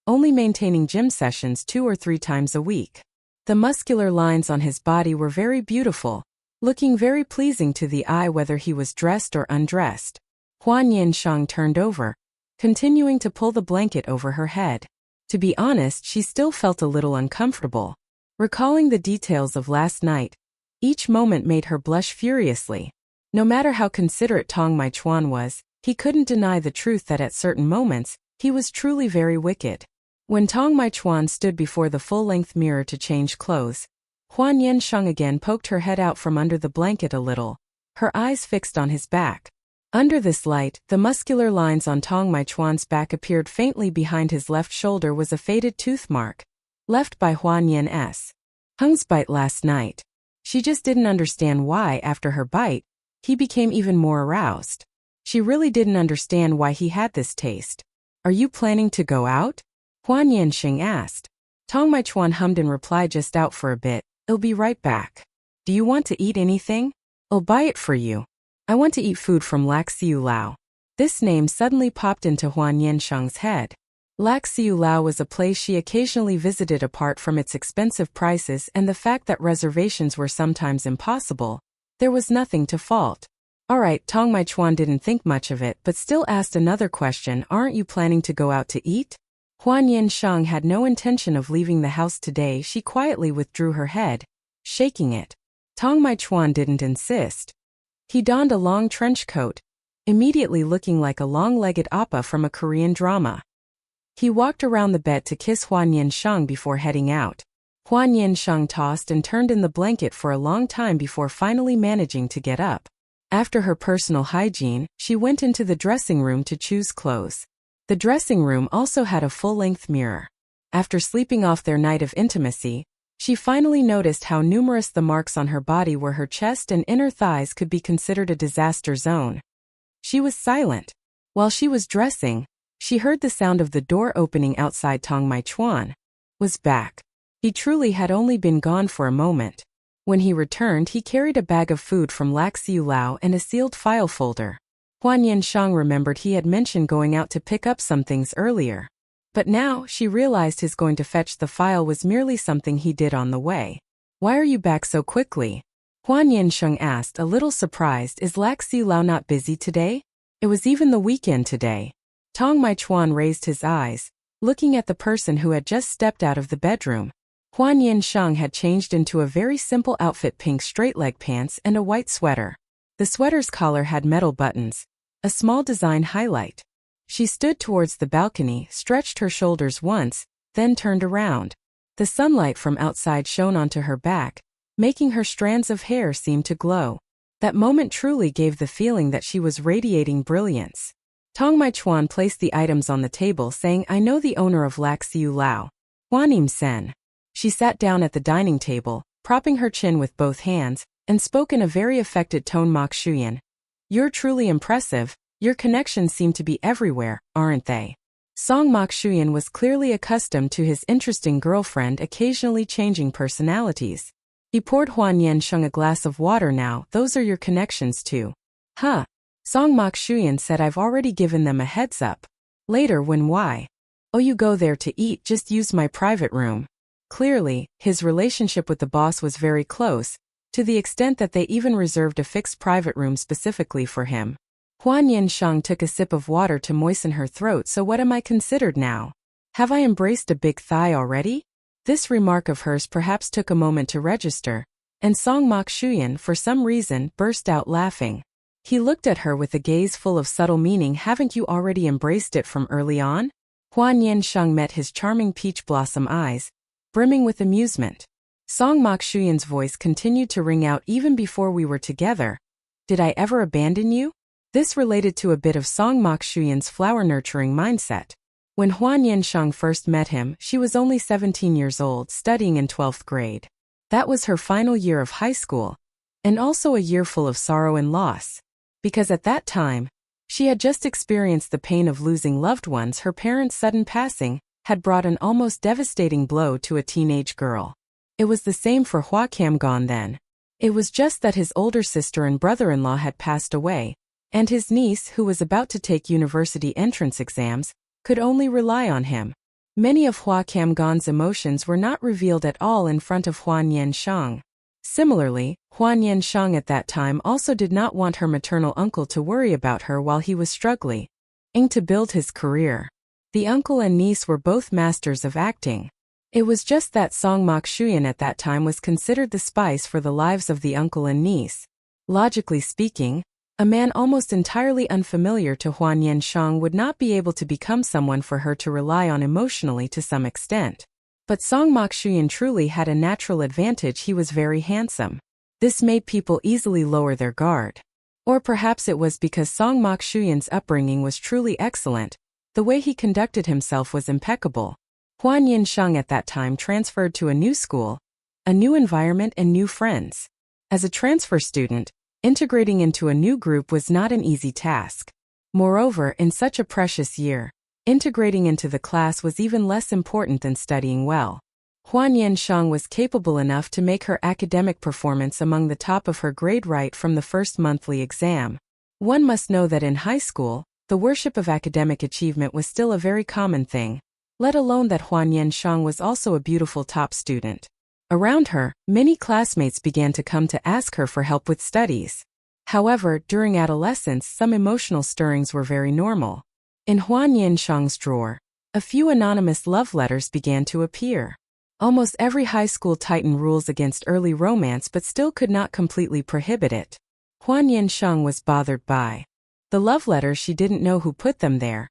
[SPEAKER 1] only maintaining gym sessions 2 or 3 times a week. The muscular lines on his body were very beautiful, looking very pleasing to the eye whether he was dressed or undressed. Hua Nian Sheng turned over, continuing to pull the blanket over her head. To be honest, she still felt a little uncomfortable. Recalling the details of last night, each moment made her blush furiously. No matter how considerate Tong Maichuan was, he couldn't deny the truth that at certain moments, he was truly very wicked. When Tong Maichuan stood before the full-length mirror to change clothes, Hua Nian Sheng again poked her head out from under the blanket a little, her eyes fixed on his back. Under this light, the muscular lines on Tong Maichuan's back appeared faintly. Behind his left shoulder was a faded tooth mark, left by Hua Nian Sheng's bite last night. She just didn't understand why, after her bite, he became even more aroused. She really didn't understand why he had this taste. "Are you planning to go out?" Hua Nian Sheng asked. Tong Maichuan hummed in reply, "Just out for a bit. I'll be right back." "Do you want to eat anything? I'll buy it for you." "I want to eat food from Lak Siu Lao." This name suddenly popped into Hua Nian Sheng's head. Lak Siu Lao was a place she occasionally visited. Apart from its expensive prices and the fact that reservations were sometimes impossible, there was nothing to fault. Alright, Tong Maichuan didn't think much of it but still asked another question, "Aren't you planning to go out to eat?" Hua Nian Sheng had no intention of leaving the house today. She quietly withdrew her head, shaking it. Tong Maichuan didn't insist. He donned a long trench coat, immediately looking like a long-legged oppa from a Korean drama. He walked around the bed to kiss Hua Nian Sheng before heading out. Hua Nian Sheng tossed and turned in the blanket for a long time before finally managing to get up. After her personal hygiene, she went into the dressing room to choose clothes. The dressing room also had a full-length mirror. After sleeping off their night of intimacy, she finally noticed how numerous the marks on her body were. Her chest and inner thighs could be considered a disaster zone. She was silent. While she was dressing, she heard the sound of the door opening outside. Tong Maichuan was back. He truly had only been gone for a moment. When he returned, he carried a bag of food from Lak Siu Lao and a sealed file folder. Hua Nian Sheng remembered he had mentioned going out to pick up some things earlier. But now, she realized his going to fetch the file was merely something he did on the way. "Why are you back so quickly?" Hua Nian Sheng asked, a little surprised. "Is Lak Siu Lao not busy today? It was even the weekend today." Tong Maichuan raised his eyes, looking at the person who had just stepped out of the bedroom. Hua Nian Sheng had changed into a very simple outfit: pink straight-leg pants and a white sweater. The sweater's collar had metal buttons, a small design highlight. She stood towards the balcony, stretched her shoulders once, then turned around. The sunlight from outside shone onto her back, making her strands of hair seem to glow. That moment truly gave the feeling that she was radiating brilliance. Tong Maichuan placed the items on the table, saying, "I know the owner of Lak Siu Lao, Hua Nian Sheng." She sat down at the dining table, propping her chin with both hands, and spoke in a very affected tone. "Mak Shuyan, you're truly impressive. Your connections seem to be everywhere, aren't they?" Song Mak Shuyan was clearly accustomed to his interesting girlfriend occasionally changing personalities. He poured Hua Nian Sheng a glass of water. "Now, those are your connections too." "Huh." Song Mak Shuyan said, "I've already given them a heads up. Later when why? Oh, you go there to eat, just use my private room." Clearly, his relationship with the boss was very close, to the extent that they even reserved a fixed private room specifically for him. Hua Nian Sheng took a sip of water to moisten her throat. "So what am I considered now? Have I embraced a big thigh already?" This remark of hers perhaps took a moment to register, and Song Mak Shuyan, for some reason, burst out laughing. He looked at her with a gaze full of subtle meaning. "Haven't you already embraced it from early on?" Hua Nian Sheng met his charming peach blossom eyes, brimming with amusement. Song Mak Shuyan's voice continued to ring out, "Even before we were together. Did I ever abandon you?" This related to a bit of Song Mak Shuyan's flower-nurturing mindset. When Hua Nian Sheng first met him, she was only 17 years old, studying in 12th grade. That was her final year of high school, and also a year full of sorrow and loss. Because at that time, she had just experienced the pain of losing loved ones. Her parents' sudden passing had brought an almost devastating blow to a teenage girl. It was the same for Hua Kamgon then. It was just that his older sister and brother-in-law had passed away, and his niece, who was about to take university entrance exams, could only rely on him. Many of Hua Kamgon's emotions were not revealed at all in front of Hua Nian Sheng. Similarly, Hua Nian Sheng at that time also did not want her maternal uncle to worry about her while he was struggling to build his career. The uncle and niece were both masters of acting. It was just that Song Mok Shuyan at that time was considered the spice for the lives of the uncle and niece. Logically speaking, a man almost entirely unfamiliar to Hua Nian Sheng would not be able to become someone for her to rely on emotionally to some extent. But Song Mok Shuyan truly had a natural advantage: he was very handsome. This made people easily lower their guard. Or perhaps it was because Song Mok Shuyan's upbringing was truly excellent. The way he conducted himself was impeccable. Hua Nian Sheng at that time transferred to a new school, a new environment and new friends. As a transfer student, integrating into a new group was not an easy task. Moreover, in such a precious year, integrating into the class was even less important than studying well. Hua Nian Sheng was capable enough to make her academic performance among the top of her grade right from the first monthly exam. One must know that in high school, the worship of academic achievement was still a very common thing, let alone that Hua Nian Sheng was also a beautiful top student. Around her, many classmates began to come to ask her for help with studies. However, during adolescence, some emotional stirrings were very normal. In Hua Nian Sheng's drawer, a few anonymous love letters began to appear. Almost every high school tightened rules against early romance but still could not completely prohibit it. Hua Nian Sheng was bothered by the love letters. She didn't know who put them there,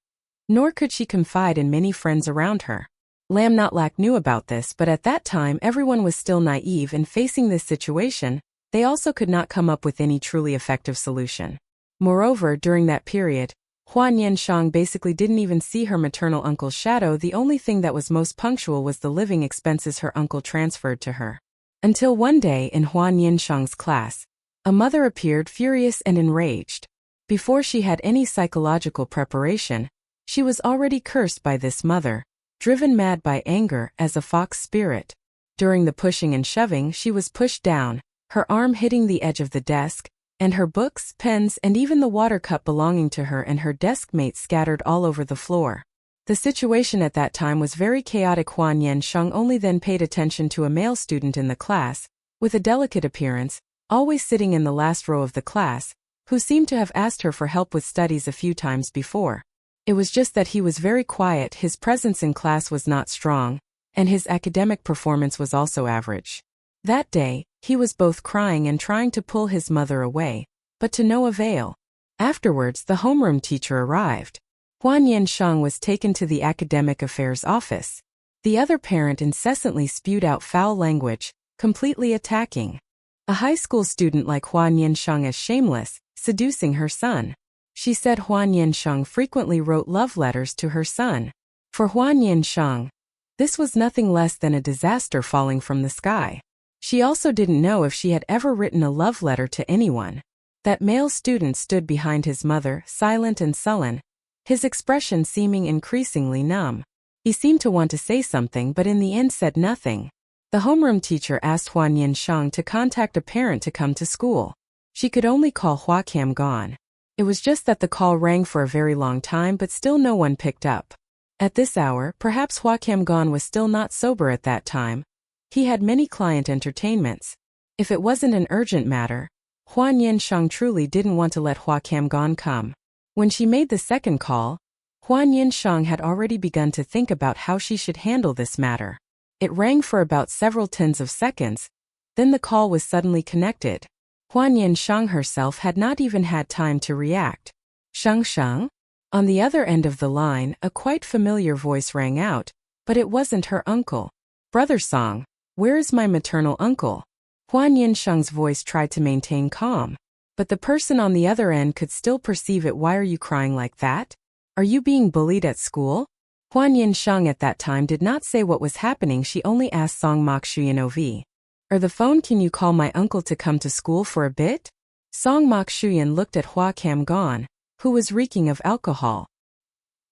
[SPEAKER 1] nor could she confide in many friends around her. Lam Not Lack knew about this, but at that time everyone was still naive, and facing this situation, they also could not come up with any truly effective solution. Moreover, during that period, Hua Nian Sheng basically didn't even see her maternal uncle's shadow. The only thing that was most punctual was the living expenses her uncle transferred to her. Until one day in Hua Nian Sheng's class, a mother appeared, furious and enraged. Before she had any psychological preparation, she was already cursed by this mother, driven mad by anger as a fox spirit. During the pushing and shoving, she was pushed down, her arm hitting the edge of the desk, and her books, pens, and even the water cup belonging to her and her desk mates scattered all over the floor. The situation at that time was very chaotic. Hua Nian Sheng only then paid attention to a male student in the class, with a delicate appearance, always sitting in the last row of the class, who seemed to have asked her for help with studies a few times before. It was just that he was very quiet, his presence in class was not strong, and his academic performance was also average. That day, he was both crying and trying to pull his mother away, but to no avail. Afterwards, the homeroom teacher arrived. Hua Nian Sheng was taken to the academic affairs office. The other parent incessantly spewed out foul language, completely attacking a high school student like Hua Nian Sheng as shameless, seducing her son. She said Hua Nian Sheng frequently wrote love letters to her son. For Hua Nian Sheng, this was nothing less than a disaster falling from the sky. She also didn't know if she had ever written a love letter to anyone. That male student stood behind his mother, silent and sullen, his expression seeming increasingly numb. He seemed to want to say something but in the end said nothing. The homeroom teacher asked Hua Nian Sheng to contact a parent to come to school. She could only call Hua Cam Gon. It was just that the call rang for a very long time but still no one picked up. At this hour, perhaps Hua Cam Gon was still not sober at that time. He had many client entertainments. If it wasn't an urgent matter, Hua Nian Sheng truly didn't want to let Hua Cam Gon come. When she made the second call, Hua Nian Sheng had already begun to think about how she should handle this matter. It rang for about several tens of seconds, then the call was suddenly connected. Hua Nian Sheng herself had not even had time to react. Sheng Sheng? On the other end of the line, a quite familiar voice rang out, but it wasn't her uncle. Brother Song, where is my maternal uncle? Hua Nian Sheng's voice tried to maintain calm, but the person on the other end could still perceive it. Why are you crying like that? Are you being bullied at school? Hua Nian Sheng at that time did not say what was happening. She only asked Song Mok Shuyan Ov. Or the phone, can you call my uncle to come to school for a bit? Song Mok Shuyan looked at Hua Cam Gon, who was reeking of alcohol.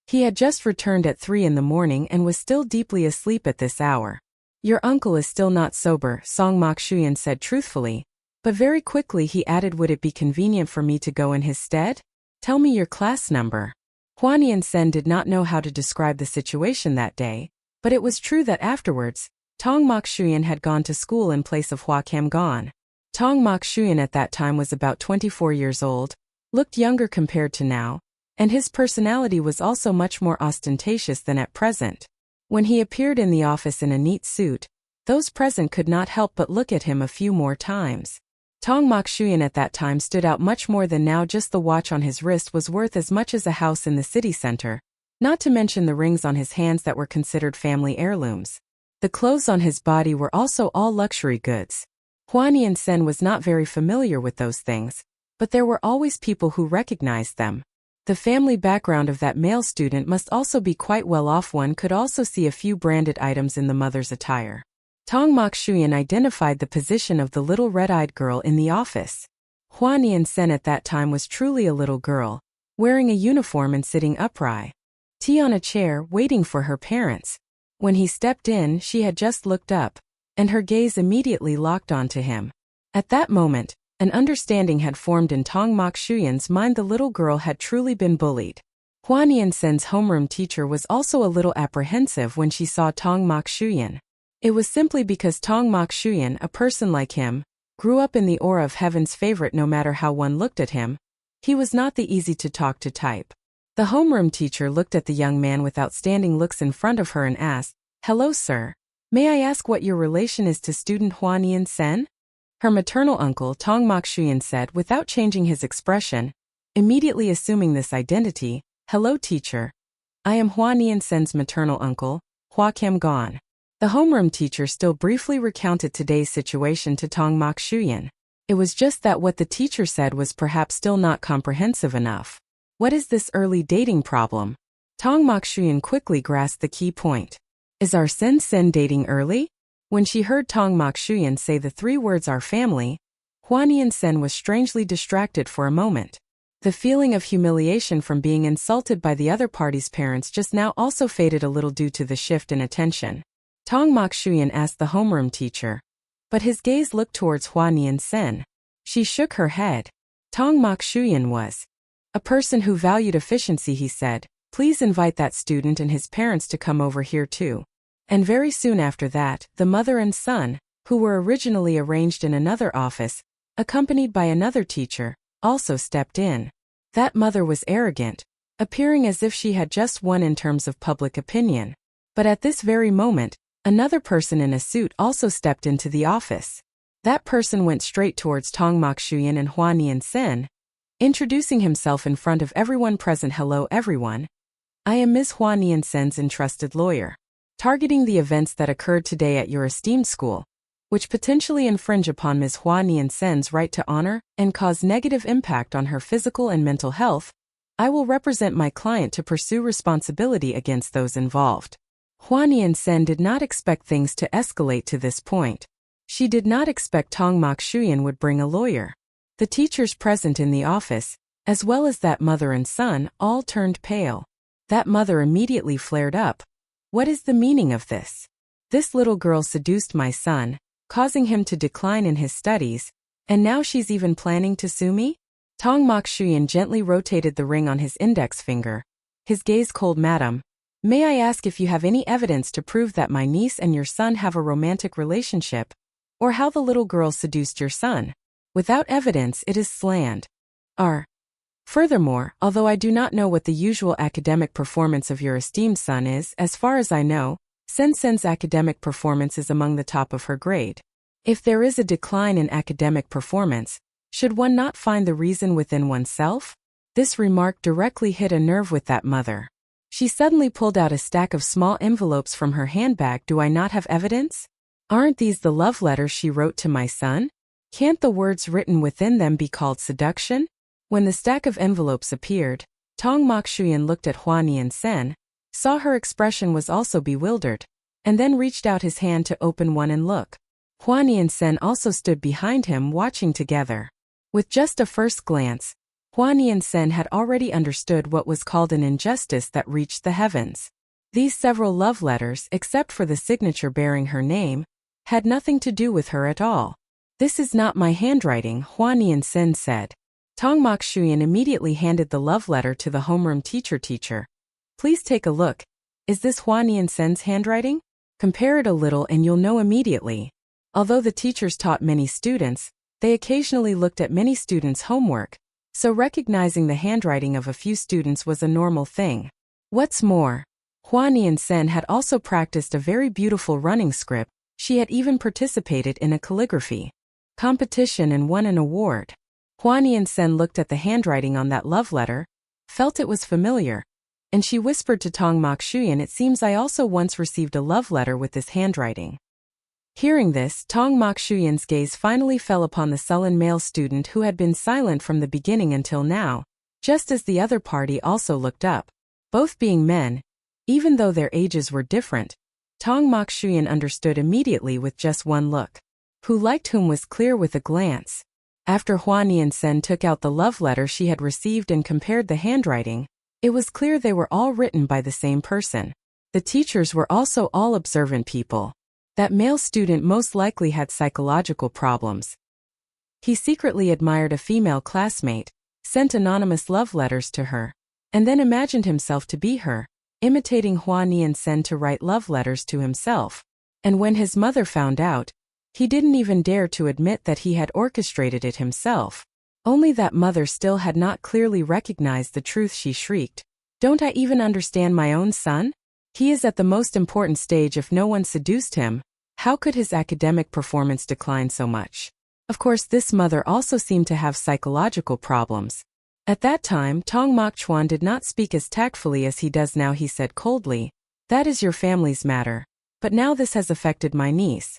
[SPEAKER 1] He had just returned at 3 in the morning and was still deeply asleep at this hour. Your uncle is still not sober, Song Mok Shuyan said truthfully, but very quickly he added, would it be convenient for me to go in his stead? Tell me your class number. Hua Nian Sheng did not know how to describe the situation that day, but it was true that afterwards, Tong Mok Shuyan had gone to school in place of Hua Cam Gon. Tong Mok Shuyan at that time was about 24 years old, looked younger compared to now, and his personality was also much more ostentatious than at present. When he appeared in the office in a neat suit, those present could not help but look at him a few more times. Tong Mokshuyan at that time stood out much more than now. Just the watch on his wrist was worth as much as a house in the city center, not to mention the rings on his hands that were considered family heirlooms. The clothes on his body were also all luxury goods. Hua Nian Sheng was not very familiar with those things, but there were always people who recognized them. The family background of that male student must also be quite well off. One could also see a few branded items in the mother's attire. Tong Mokshuyan identified the position of the little red-eyed girl in the office. Hua Nian Sheng at that time was truly a little girl, wearing a uniform and sitting upright on a chair, waiting for her parents. When he stepped in, she had just looked up, and her gaze immediately locked onto him. At that moment, an understanding had formed in Tong Mokshuyan's mind. The little girl had truly been bullied. Hua Nian Sheng's homeroom teacher was also a little apprehensive when she saw Tong Mokshuyan. It was simply because Tong Mokshuyan, a person like him, grew up in the aura of heaven's favorite. No matter how one looked at him, he was not the easy-to-talk-to type. The homeroom teacher looked at the young man with outstanding looks in front of her and asked, "Hello, sir. May I ask what your relation is to student Hua Nian Sheng?" Her maternal uncle, Tong Mokshuyan, said without changing his expression, immediately assuming this identity, "Hello, teacher. I am Hua Nian Sheng's maternal uncle, Hua Kim Gon." The homeroom teacher still briefly recounted today's situation to Tong Mokshuyan. It was just that what the teacher said was perhaps still not comprehensive enough. What is this early dating problem? Tong Mokshuyan quickly grasped the key point. Is our Sen dating early? When she heard Tong Mokshuyan say the three words "our family," Hua Nian Sheng was strangely distracted for a moment. The feeling of humiliation from being insulted by the other party's parents just now also faded a little due to the shift in attention. Tong Mokshuyan asked the homeroom teacher, but his gaze looked towards Hua Nian Sheng. She shook her head. Tong Mokshuyan was a person who valued efficiency. He said, "Please invite that student and his parents to come over here too." And very soon after that, the mother and son, who were originally arranged in another office, accompanied by another teacher, also stepped in. That mother was arrogant, appearing as if she had just won in terms of public opinion. But at this very moment, another person in a suit also stepped into the office. That person went straight towards Tong Mokshuyan and Hua Nian Sheng, introducing himself in front of everyone present. "Hello everyone. I am Ms. Hua Nian Sheng's entrusted lawyer, targeting the events that occurred today at your esteemed school, which potentially infringe upon Ms. Hua Nian Sheng's right to honor and cause negative impact on her physical and mental health. I will represent my client to pursue responsibility against those involved." Hua Nian Sheng did not expect things to escalate to this point. She did not expect Tong Mokshuyan would bring a lawyer. The teachers present in the office, as well as that mother and son, all turned pale. That mother immediately flared up. "What is the meaning of this? This little girl seduced my son, causing him to decline in his studies, and now she's even planning to sue me?" Tong Mokshuyan gently rotated the ring on his index finger. His gaze cold. "Madam, may I ask if you have any evidence to prove that my niece and your son have a romantic relationship, or how the little girl seduced your son? Without evidence, it is slander. Furthermore, although I do not know what the usual academic performance of your esteemed son is, as far as I know, Sen's academic performance is among the top of her grade. If there is a decline in academic performance, should one not find the reason within oneself?" This remark directly hit a nerve with that mother. She suddenly pulled out a stack of small envelopes from her handbag. "Do I not have evidence? Aren't these the love letters she wrote to my son? Can't the words written within them be called seduction?" When the stack of envelopes appeared, Tong Mokshuyan looked at Hua Nian Sheng, saw her expression was also bewildered, and then reached out his hand to open one and look. Hua Nian Sheng also stood behind him, watching together. With just a first glance, Hua Nian Sheng had already understood what was called an injustice that reached the heavens. These several love letters, except for the signature bearing her name, had nothing to do with her at all. "This is not my handwriting," Hua Nian Sheng said. Tong Mokshuyan immediately handed the love letter to the homeroom teacher. "Please take a look. Is this Hua Nian Sheng's handwriting? Compare it a little and you'll know immediately." Although the teachers taught many students, they occasionally looked at many students' homework, so recognizing the handwriting of a few students was a normal thing. What's more, Hua Nian Sheng had also practiced a very beautiful running script. She had even participated in a calligraphy competition and won an award. Hua Nian Sheng looked at the handwriting on that love letter, felt it was familiar, and she whispered to Tong Mokshuyan, "It seems I also once received a love letter with this handwriting." Hearing this, Tong Mokshuyan's gaze finally fell upon the sullen male student who had been silent from the beginning until now, just as the other party also looked up. Both being men, even though their ages were different, Tong Mokshuyan understood immediately with just one look. Who liked whom was clear with a glance. After Hua Nian Sheng took out the love letter she had received and compared the handwriting, it was clear they were all written by the same person. The teachers were also all observant people. That male student most likely had psychological problems. He secretly admired a female classmate, sent anonymous love letters to her, and then imagined himself to be her, imitating Hua Nian Sheng to write love letters to himself. And when his mother found out, he didn't even dare to admit that he had orchestrated it himself. Only that mother still had not clearly recognized the truth. She shrieked, "Don't I even understand my own son? He is at the most important stage. If no one seduced him, how could his academic performance decline so much?" Of course, this mother also seemed to have psychological problems. At that time, Tong Mokchuan did not speak as tactfully as he does now. He said coldly, "That is your family's matter, but now this has affected my niece.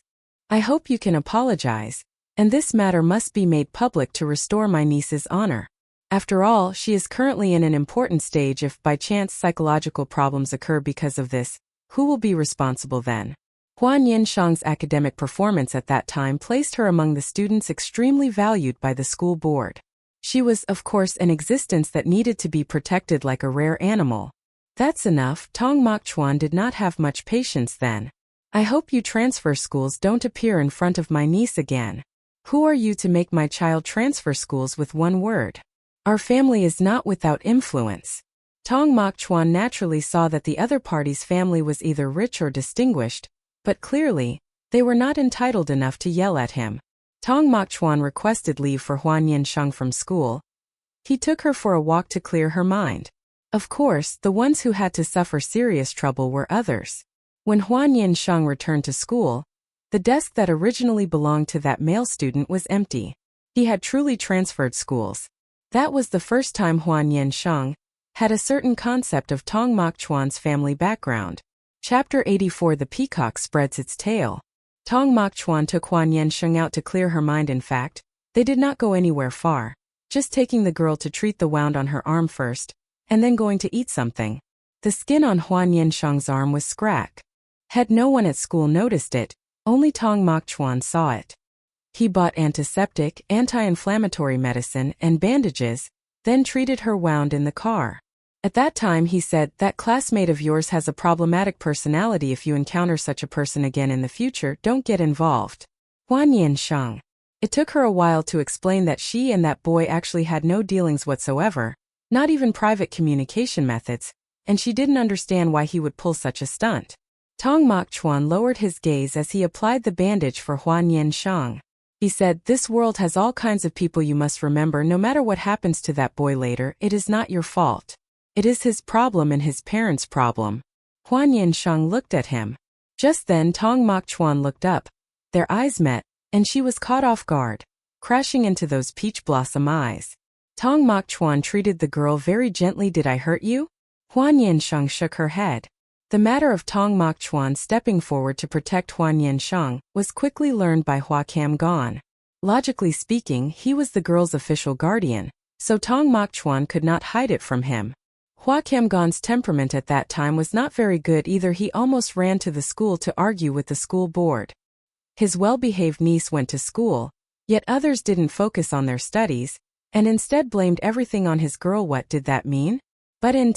[SPEAKER 1] I hope you can apologize, and this matter must be made public to restore my niece's honor. After all, she is currently in an important stage. If by chance psychological problems occur because of this, who will be responsible then?" Hua Nian Sheng's academic performance at that time placed her among the students extremely valued by the school board. She was, of course, an existence that needed to be protected like a rare animal. That's enough. Tong Mokchuan did not have much patience then. "I hope you transfer schools don't appear in front of my niece again. Who are you to make my child transfer schools with one word? Our family is not without influence." Tong Mokchuan naturally saw that the other party's family was either rich or distinguished, but clearly, they were not entitled enough to yell at him. Tong Mokchuan requested leave for Hua Nian Sheng from school. He took her for a walk to clear her mind. Of course, the ones who had to suffer serious trouble were others. When Hua Nian Sheng returned to school, the desk that originally belonged to that male student was empty. He had truly transferred schools. That was the first time Hua Nian Sheng had a certain concept of Tong Mokchuan's family background. Chapter 84. The Peacock Spreads Its Tail. Tong Mokchuan took Hua Nian Sheng out to clear her mind. In fact, they did not go anywhere far, just taking the girl to treat the wound on her arm first, and then going to eat something. The skin on Hua Nian Sheng's arm was scratched. Had no one at school noticed it, only Tong Mokchuan saw it. He bought antiseptic, anti-inflammatory medicine, and bandages, then treated her wound in the car. At that time he said, "That classmate of yours has a problematic personality. If you encounter such a person again in the future, don't get involved." Hua Nian Sheng. It took her a while to explain that she and that boy actually had no dealings whatsoever, not even private communication methods, and she didn't understand why he would pull such a stunt. Tong Mokchuan lowered his gaze as he applied the bandage for Hua Nian Sheng. He said, "This world has all kinds of people. You must remember, no matter what happens to that boy later, it is not your fault. It is his problem and his parents' problem." Hua Nian Sheng looked at him. Just then Tong Mokchuan looked up. Their eyes met, and she was caught off guard, crashing into those peach blossom eyes. Tong Mokchuan treated the girl very gently. "Did I hurt you?" Hua Nian Sheng shook her head. The matter of Tong Mokchuan stepping forward to protect Hua Nian Sheng was quickly learned by Hua Kamgon. Logically speaking, he was the girl's official guardian, so Tong Mokchuan could not hide it from him. Hua Kamgon's temperament at that time was not very good either. He almost ran to the school to argue with the school board. His well-behaved niece went to school, yet others didn't focus on their studies, and instead blamed everything on his girl. What did that mean? But in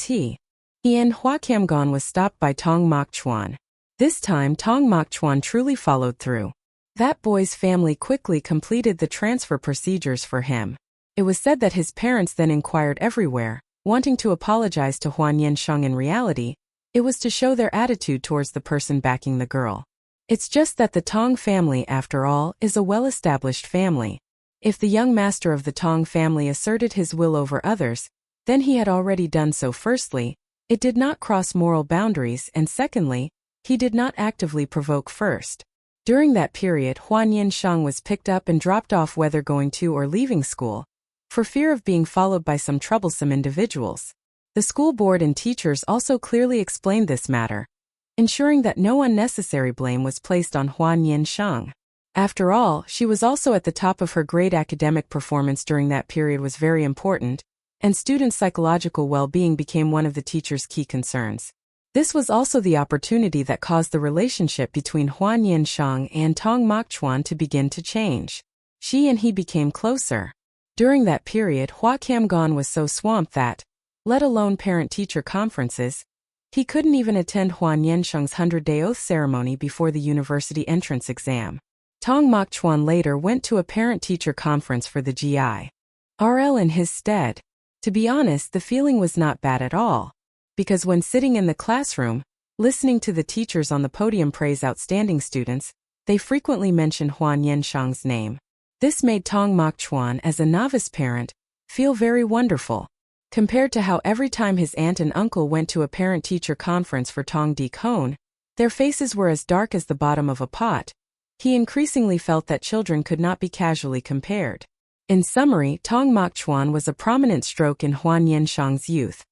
[SPEAKER 1] Ian, Hua Kamgon was stopped by Tong Mokchuan. This time Tong Mokchuan truly followed through. That boy's family quickly completed the transfer procedures for him. It was said that his parents then inquired everywhere, wanting to apologize to Hua Nian Sheng. In reality, it was to show their attitude towards the person backing the girl. It's just that the Tong family, after all, is a well-established family. If the young master of the Tong family asserted his will over others, then he had already done so. Firstly, It did not cross moral boundaries, and secondly, he did not actively provoke first. During that period, Hua Nian Sheng was picked up and dropped off whether going to or leaving school, for fear of being followed by some troublesome individuals. The school board and teachers also clearly explained this matter, ensuring that no unnecessary blame was placed on Hua Nian Sheng. After all, she was also at the top of her grade. Academic performance during that period was very important, and students' psychological well-being became one of the teacher's key concerns. This was also the opportunity that caused the relationship between Hua Nian Sheng and Tong Mokchuan to begin to change. She and he became closer. During that period, Hua Kamgon was so swamped that, let alone parent-teacher conferences, he couldn't even attend Hua Nian Sheng's 100-day oath ceremony before the university entrance exam. Tong Mokchuan later went to a parent-teacher conference for the GIRL in his stead. To be honest, the feeling was not bad at all, because when sitting in the classroom, listening to the teachers on the podium praise outstanding students, they frequently mentioned Hua Nian Sheng's name. This made Tong Mokchuan, as a novice parent, feel very wonderful. Compared to how every time his aunt and uncle went to a parent-teacher conference for Tong Di Kone, their faces were as dark as the bottom of a pot, he increasingly felt that children could not be casually compared. In summary, Tong Mokchuan was a prominent stroke in Hua Nian Sheng's youth.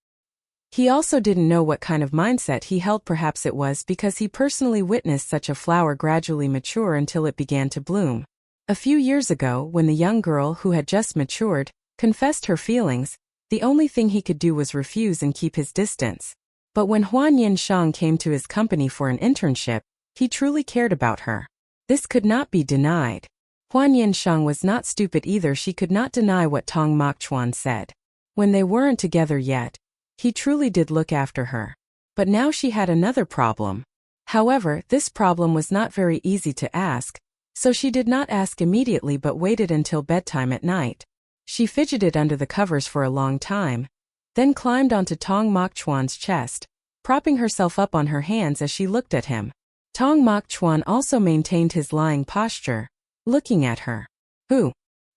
[SPEAKER 1] He also didn't know what kind of mindset he held. Perhaps it was because he personally witnessed such a flower gradually mature until it began to bloom. A few years ago, when the young girl who had just matured confessed her feelings, the only thing he could do was refuse and keep his distance. But when Hua Nian Sheng came to his company for an internship, he truly cared about her. This could not be denied. Hua Nian Sheng was not stupid either. She could not deny what Tong Mokchuan said. When they weren't together yet, he truly did look after her. But now she had another problem. However, this problem was not very easy to ask, so she did not ask immediately but waited until bedtime at night. She fidgeted under the covers for a long time, then climbed onto Tong Mokchuan's chest, propping herself up on her hands as she looked at him. Tong Mokchuan also maintained his lying posture, looking at her. Who?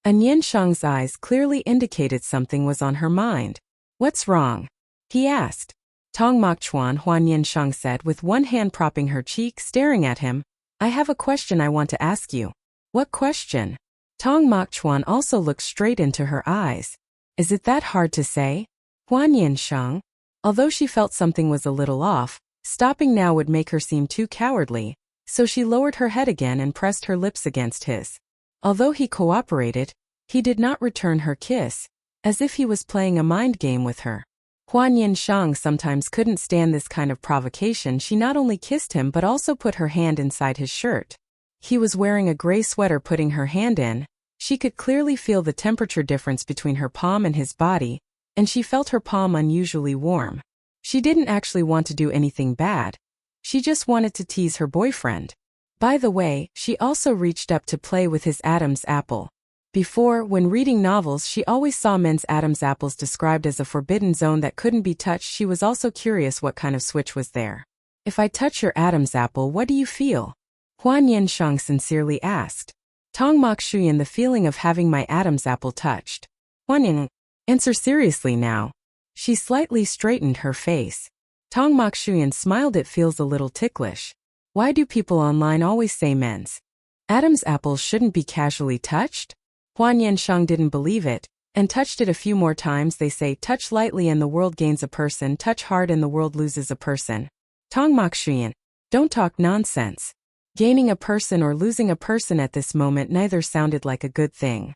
[SPEAKER 1] Nian Sheng's eyes clearly indicated something was on her mind. What's wrong? He asked. Tong Mokchuan, Hua Nian Sheng said with one hand propping her cheek, staring at him. I have a question I want to ask you. What question? Tong Mokchuan also looked straight into her eyes. Is it that hard to say? Hua Nian Sheng? Although she felt something was a little off, stopping now would make her seem too cowardly, so she lowered her head again and pressed her lips against his. Although he cooperated, he did not return her kiss, as if he was playing a mind game with her. Hua Nian Sheng sometimes couldn't stand this kind of provocation. She not only kissed him but also put her hand inside his shirt. He was wearing a gray sweater. Putting her hand in, she could clearly feel the temperature difference between her palm and his body, and she felt her palm unusually warm. She didn't actually want to do anything bad. She just wanted to tease her boyfriend. By the way, she also reached up to play with his Adam's apple. Before, when reading novels, she always saw men's Adam's apples described as a forbidden zone that couldn't be touched. She was also curious what kind of switch was there. If I touch your Adam's apple, what do you feel? Hua Nian Sheng sincerely asked. Tong Mokchuan, the feeling of having my Adam's apple touched. Hua Nian, answer seriously now. She slightly straightened her face. Tong Mokchuan smiled. It feels a little ticklish. Why do people online always say men's Adam's apples shouldn't be casually touched? Hua Nian Sheng didn't believe it, and touched it a few more times. They say touch lightly and the world gains a person, touch hard and the world loses a person. Tong Mokchuan, don't talk nonsense. Gaining a person or losing a person at this moment neither sounded like a good thing.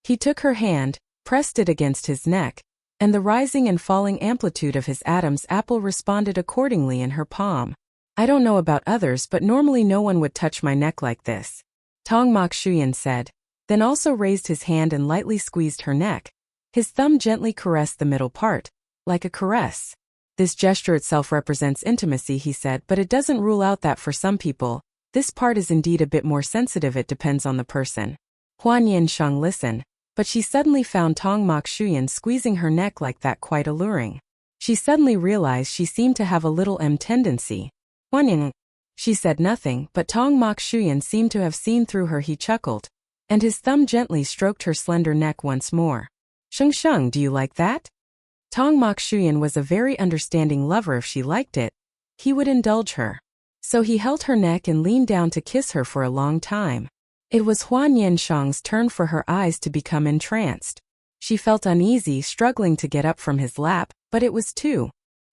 [SPEAKER 1] He took her hand, pressed it against his neck, and the rising and falling amplitude of his Adam's apple responded accordingly in her palm. I don't know about others, but normally no one would touch my neck like this, Tong Mokchuan said, then also raised his hand and lightly squeezed her neck. His thumb gently caressed the middle part, like a caress. This gesture itself represents intimacy, he said, but it doesn't rule out that for some people, this part is indeed a bit more sensitive. It depends on the person. Hua Nian Sheng listened, but she suddenly found Tong Mokchuan squeezing her neck like that quite alluring. She suddenly realized she seemed to have a little tendency. Hua Nian. She said nothing, but Tong Mokchuan seemed to have seen through her. He chuckled, and his thumb gently stroked her slender neck once more. Sheng, do you like that? Tong Mok Shuyan was a very understanding lover. If she liked it, he would indulge her. So he held her neck and leaned down to kiss her for a long time. It was Hua Nian Sheng's turn for her eyes to become entranced. She felt uneasy, struggling to get up from his lap, but it was too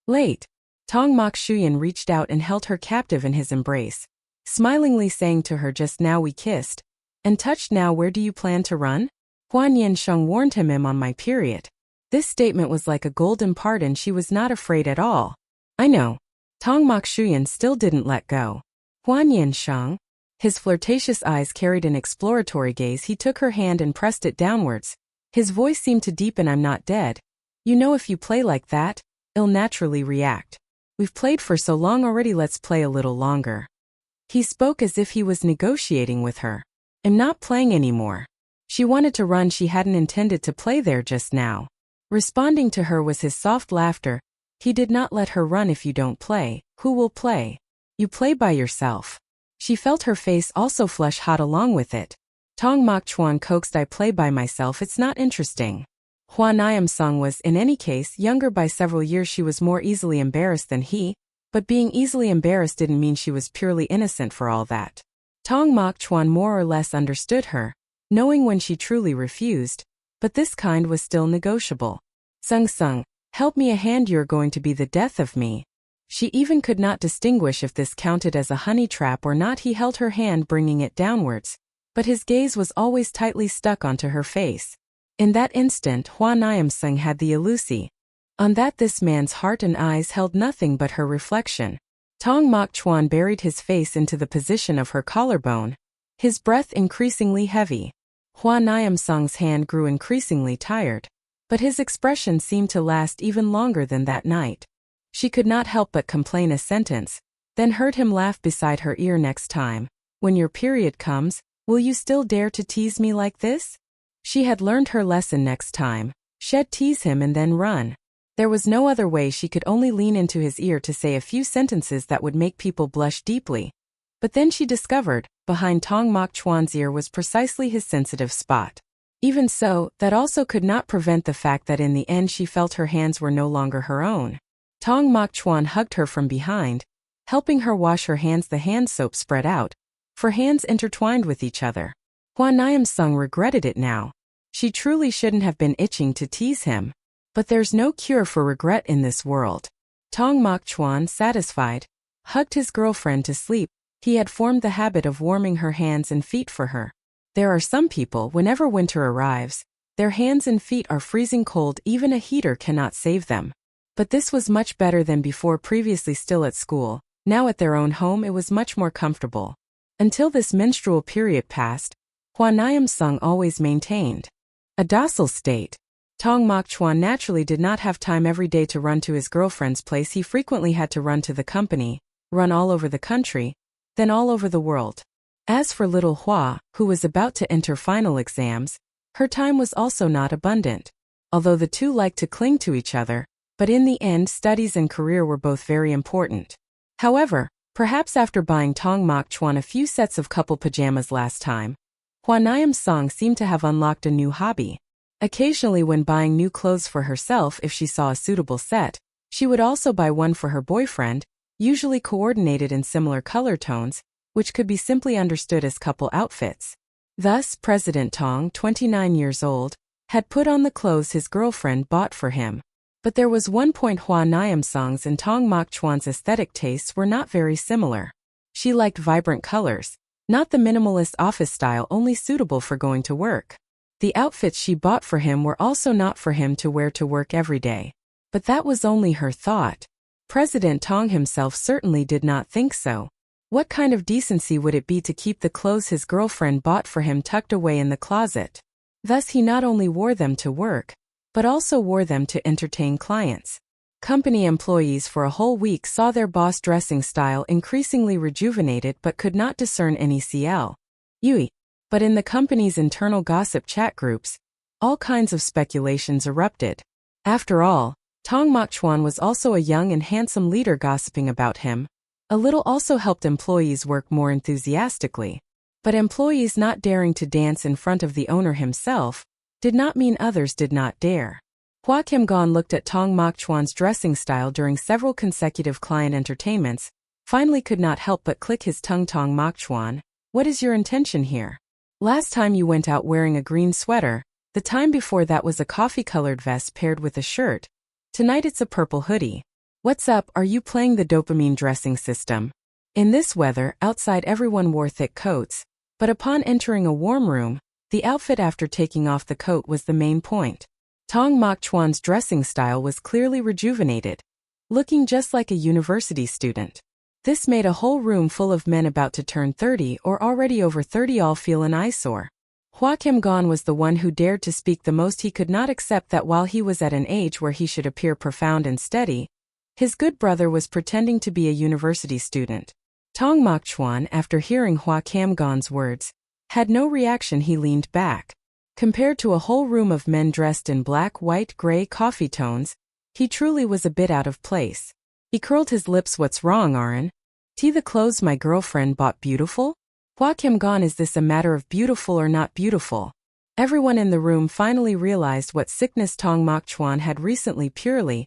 [SPEAKER 1] late. Tong Mok Shuyan reached out and held her captive in his embrace, smilingly saying to her, "Just now we kissed and touched, now where do you plan to run?" Hua Nian Sheng warned him, "I'm on my period." This statement was like a golden pardon. She was not afraid at all. "I know." Tong Mok Shuyan still didn't let go. Hua Nian Sheng. His flirtatious eyes carried an exploratory gaze. He took her hand and pressed it downwards. His voice seemed to deepen. "I'm not dead. You know, if you play like that, I'll naturally react. We've played for so long already, let's play a little longer." He spoke as if he was negotiating with her. "I'm not playing anymore." She wanted to run. She hadn't intended to play there just now. Responding to her was his soft laughter. He did not let her run. "If you don't play, who will play? You play by yourself." She felt her face also flush hot along with it. Tong Mok Chuan coaxed, "I play by myself, it's not interesting." Hua Nian Sheng was, in any case, younger by several years. She was more easily embarrassed than he, but being easily embarrassed didn't mean she was purely innocent for all that. Tong Mok Chuan more or less understood her, knowing when she truly refused, but this kind was still negotiable. "Sung, help me a hand, you're going to be the death of me." She even could not distinguish if this counted as a honey trap or not. He held her hand, bringing it downwards, but his gaze was always tightly stuck onto her face. In that instant, Hua Nian Sheng had the illusion on that this man's heart and eyes held nothing but her reflection. Tong Mok Chuan buried his face into the position of her collarbone, his breath increasingly heavy. Hua Nian Sheng's hand grew increasingly tired, but his expression seemed to last even longer than that night. She could not help but complain a sentence, then heard him laugh beside her ear. "Next time, when your period comes, will you still dare to tease me like this?" She had learned her lesson. Next time, she'd tease him and then run. There was no other way. She could only lean into his ear to say a few sentences that would make people blush deeply. But then she discovered, behind Tong Mok Chuan's ear was precisely his sensitive spot. Even so, that also could not prevent the fact that in the end she felt her hands were no longer her own. Tong Mok Chuan hugged her from behind, helping her wash her hands. The hand soap spread out, for hands intertwined with each other. Hua Nian Sheng regretted it now. She truly shouldn't have been itching to tease him. But there's no cure for regret in this world. Tong Mok Chuan, satisfied, hugged his girlfriend to sleep. He had formed the habit of warming her hands and feet for her. There are some people, whenever winter arrives, their hands and feet are freezing cold. Even a heater cannot save them. But this was much better than before. Previously still at school, now at their own home, it was much more comfortable. Until this menstrual period passed, Hua Nian Sheng always maintained a docile state. Tong Mok Chuan naturally did not have time every day to run to his girlfriend's place. He frequently had to run to the company, run all over the country, then all over the world. As for little Hua, who was about to enter final exams, her time was also not abundant. Although the two liked to cling to each other, but in the end studies and career were both very important. However, perhaps after buying Tong Mok Chuan a few sets of couple pajamas last time, Hua Nian Sheng seemed to have unlocked a new hobby. Occasionally when buying new clothes for herself, if she saw a suitable set, she would also buy one for her boyfriend, usually coordinated in similar color tones, which could be simply understood as couple outfits. Thus, President Tong, 29 years old, had put on the clothes his girlfriend bought for him. But there was one point: Hua Nian Sheng's and Tong Mok Chuan's aesthetic tastes were not very similar. She liked vibrant colors, not the minimalist office style only suitable for going to work. The outfits she bought for him were also not for him to wear to work every day. But that was only her thought. President Tong himself certainly did not think so. What kind of decency would it be to keep the clothes his girlfriend bought for him tucked away in the closet? Thus he not only wore them to work, but also wore them to entertain clients. Company employees for a whole week saw their boss dressing style increasingly rejuvenated but could not discern any Yui. But in the company's internal gossip chat groups, all kinds of speculations erupted. After all, Tong Mok Chuan was also a young and handsome leader. Gossiping about him a little also helped employees work more enthusiastically. But employees not daring to dance in front of the owner himself did not mean others did not dare. Hua Gon looked at Tong Mokchuan's dressing style during several consecutive client entertainments, finally could not help but click his tongue. Tong Mokchuan, what is your intention here? Last time you went out wearing a green sweater, the time before that was a coffee-colored vest paired with a shirt. Tonight it's a purple hoodie. What's up, are you playing the dopamine dressing system? In this weather, outside everyone wore thick coats, but upon entering a warm room, the outfit after taking off the coat was the main point. Tong Mokchuan's dressing style was clearly rejuvenated, looking just like a university student. This made a whole room full of men about to turn 30 or already over 30 all feel an eyesore. Hua Gon was the one who dared to speak the most. He could not accept that while he was at an age where he should appear profound and steady, his good brother was pretending to be a university student. Tong Mokchuan, after hearing Hua Gon's words, had no reaction. He leaned back. Compared to a whole room of men dressed in black, white, gray, coffee tones, he truly was a bit out of place. He curled his lips. What's wrong, Aran? The clothes my girlfriend bought beautiful? Hua Gon, is this a matter of beautiful or not beautiful? Everyone in the room finally realized what sickness Tong Mokchuan had recently. Purely,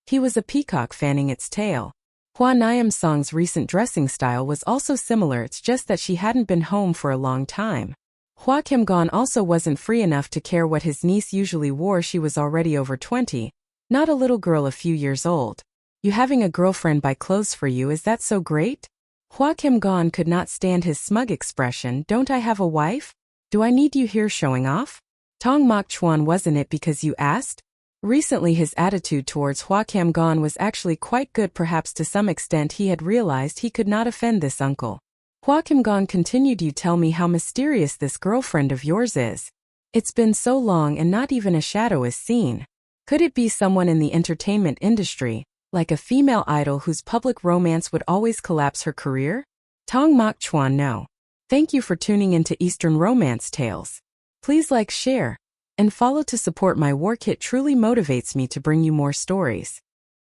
[SPEAKER 1] he was a peacock fanning its tail. Hua Nian Sheng's recent dressing style was also similar, it's just that she hadn't been home for a long time. Hua Gon also wasn't free enough to care what his niece usually wore. She was already over 20, not a little girl a few years old. You having a girlfriend buy clothes for you, is that so great? Hua Gon could not stand his smug expression. Don't I have a wife? Do I need you here showing off? Tong Mokchuan, wasn't it because you asked? Recently his attitude towards Hua Gon was actually quite good. Perhaps to some extent he had realized he could not offend this uncle. Hua Gon continued, you tell me how mysterious this girlfriend of yours is. It's been so long and not even a shadow is seen. Could it be someone in the entertainment industry, like a female idol whose public romance would always collapse her career? Tong Mokchuan, no. Thank you for tuning into Eastern Romance Tales. Please like, share, and follow to support my work. It truly motivates me to bring you more stories.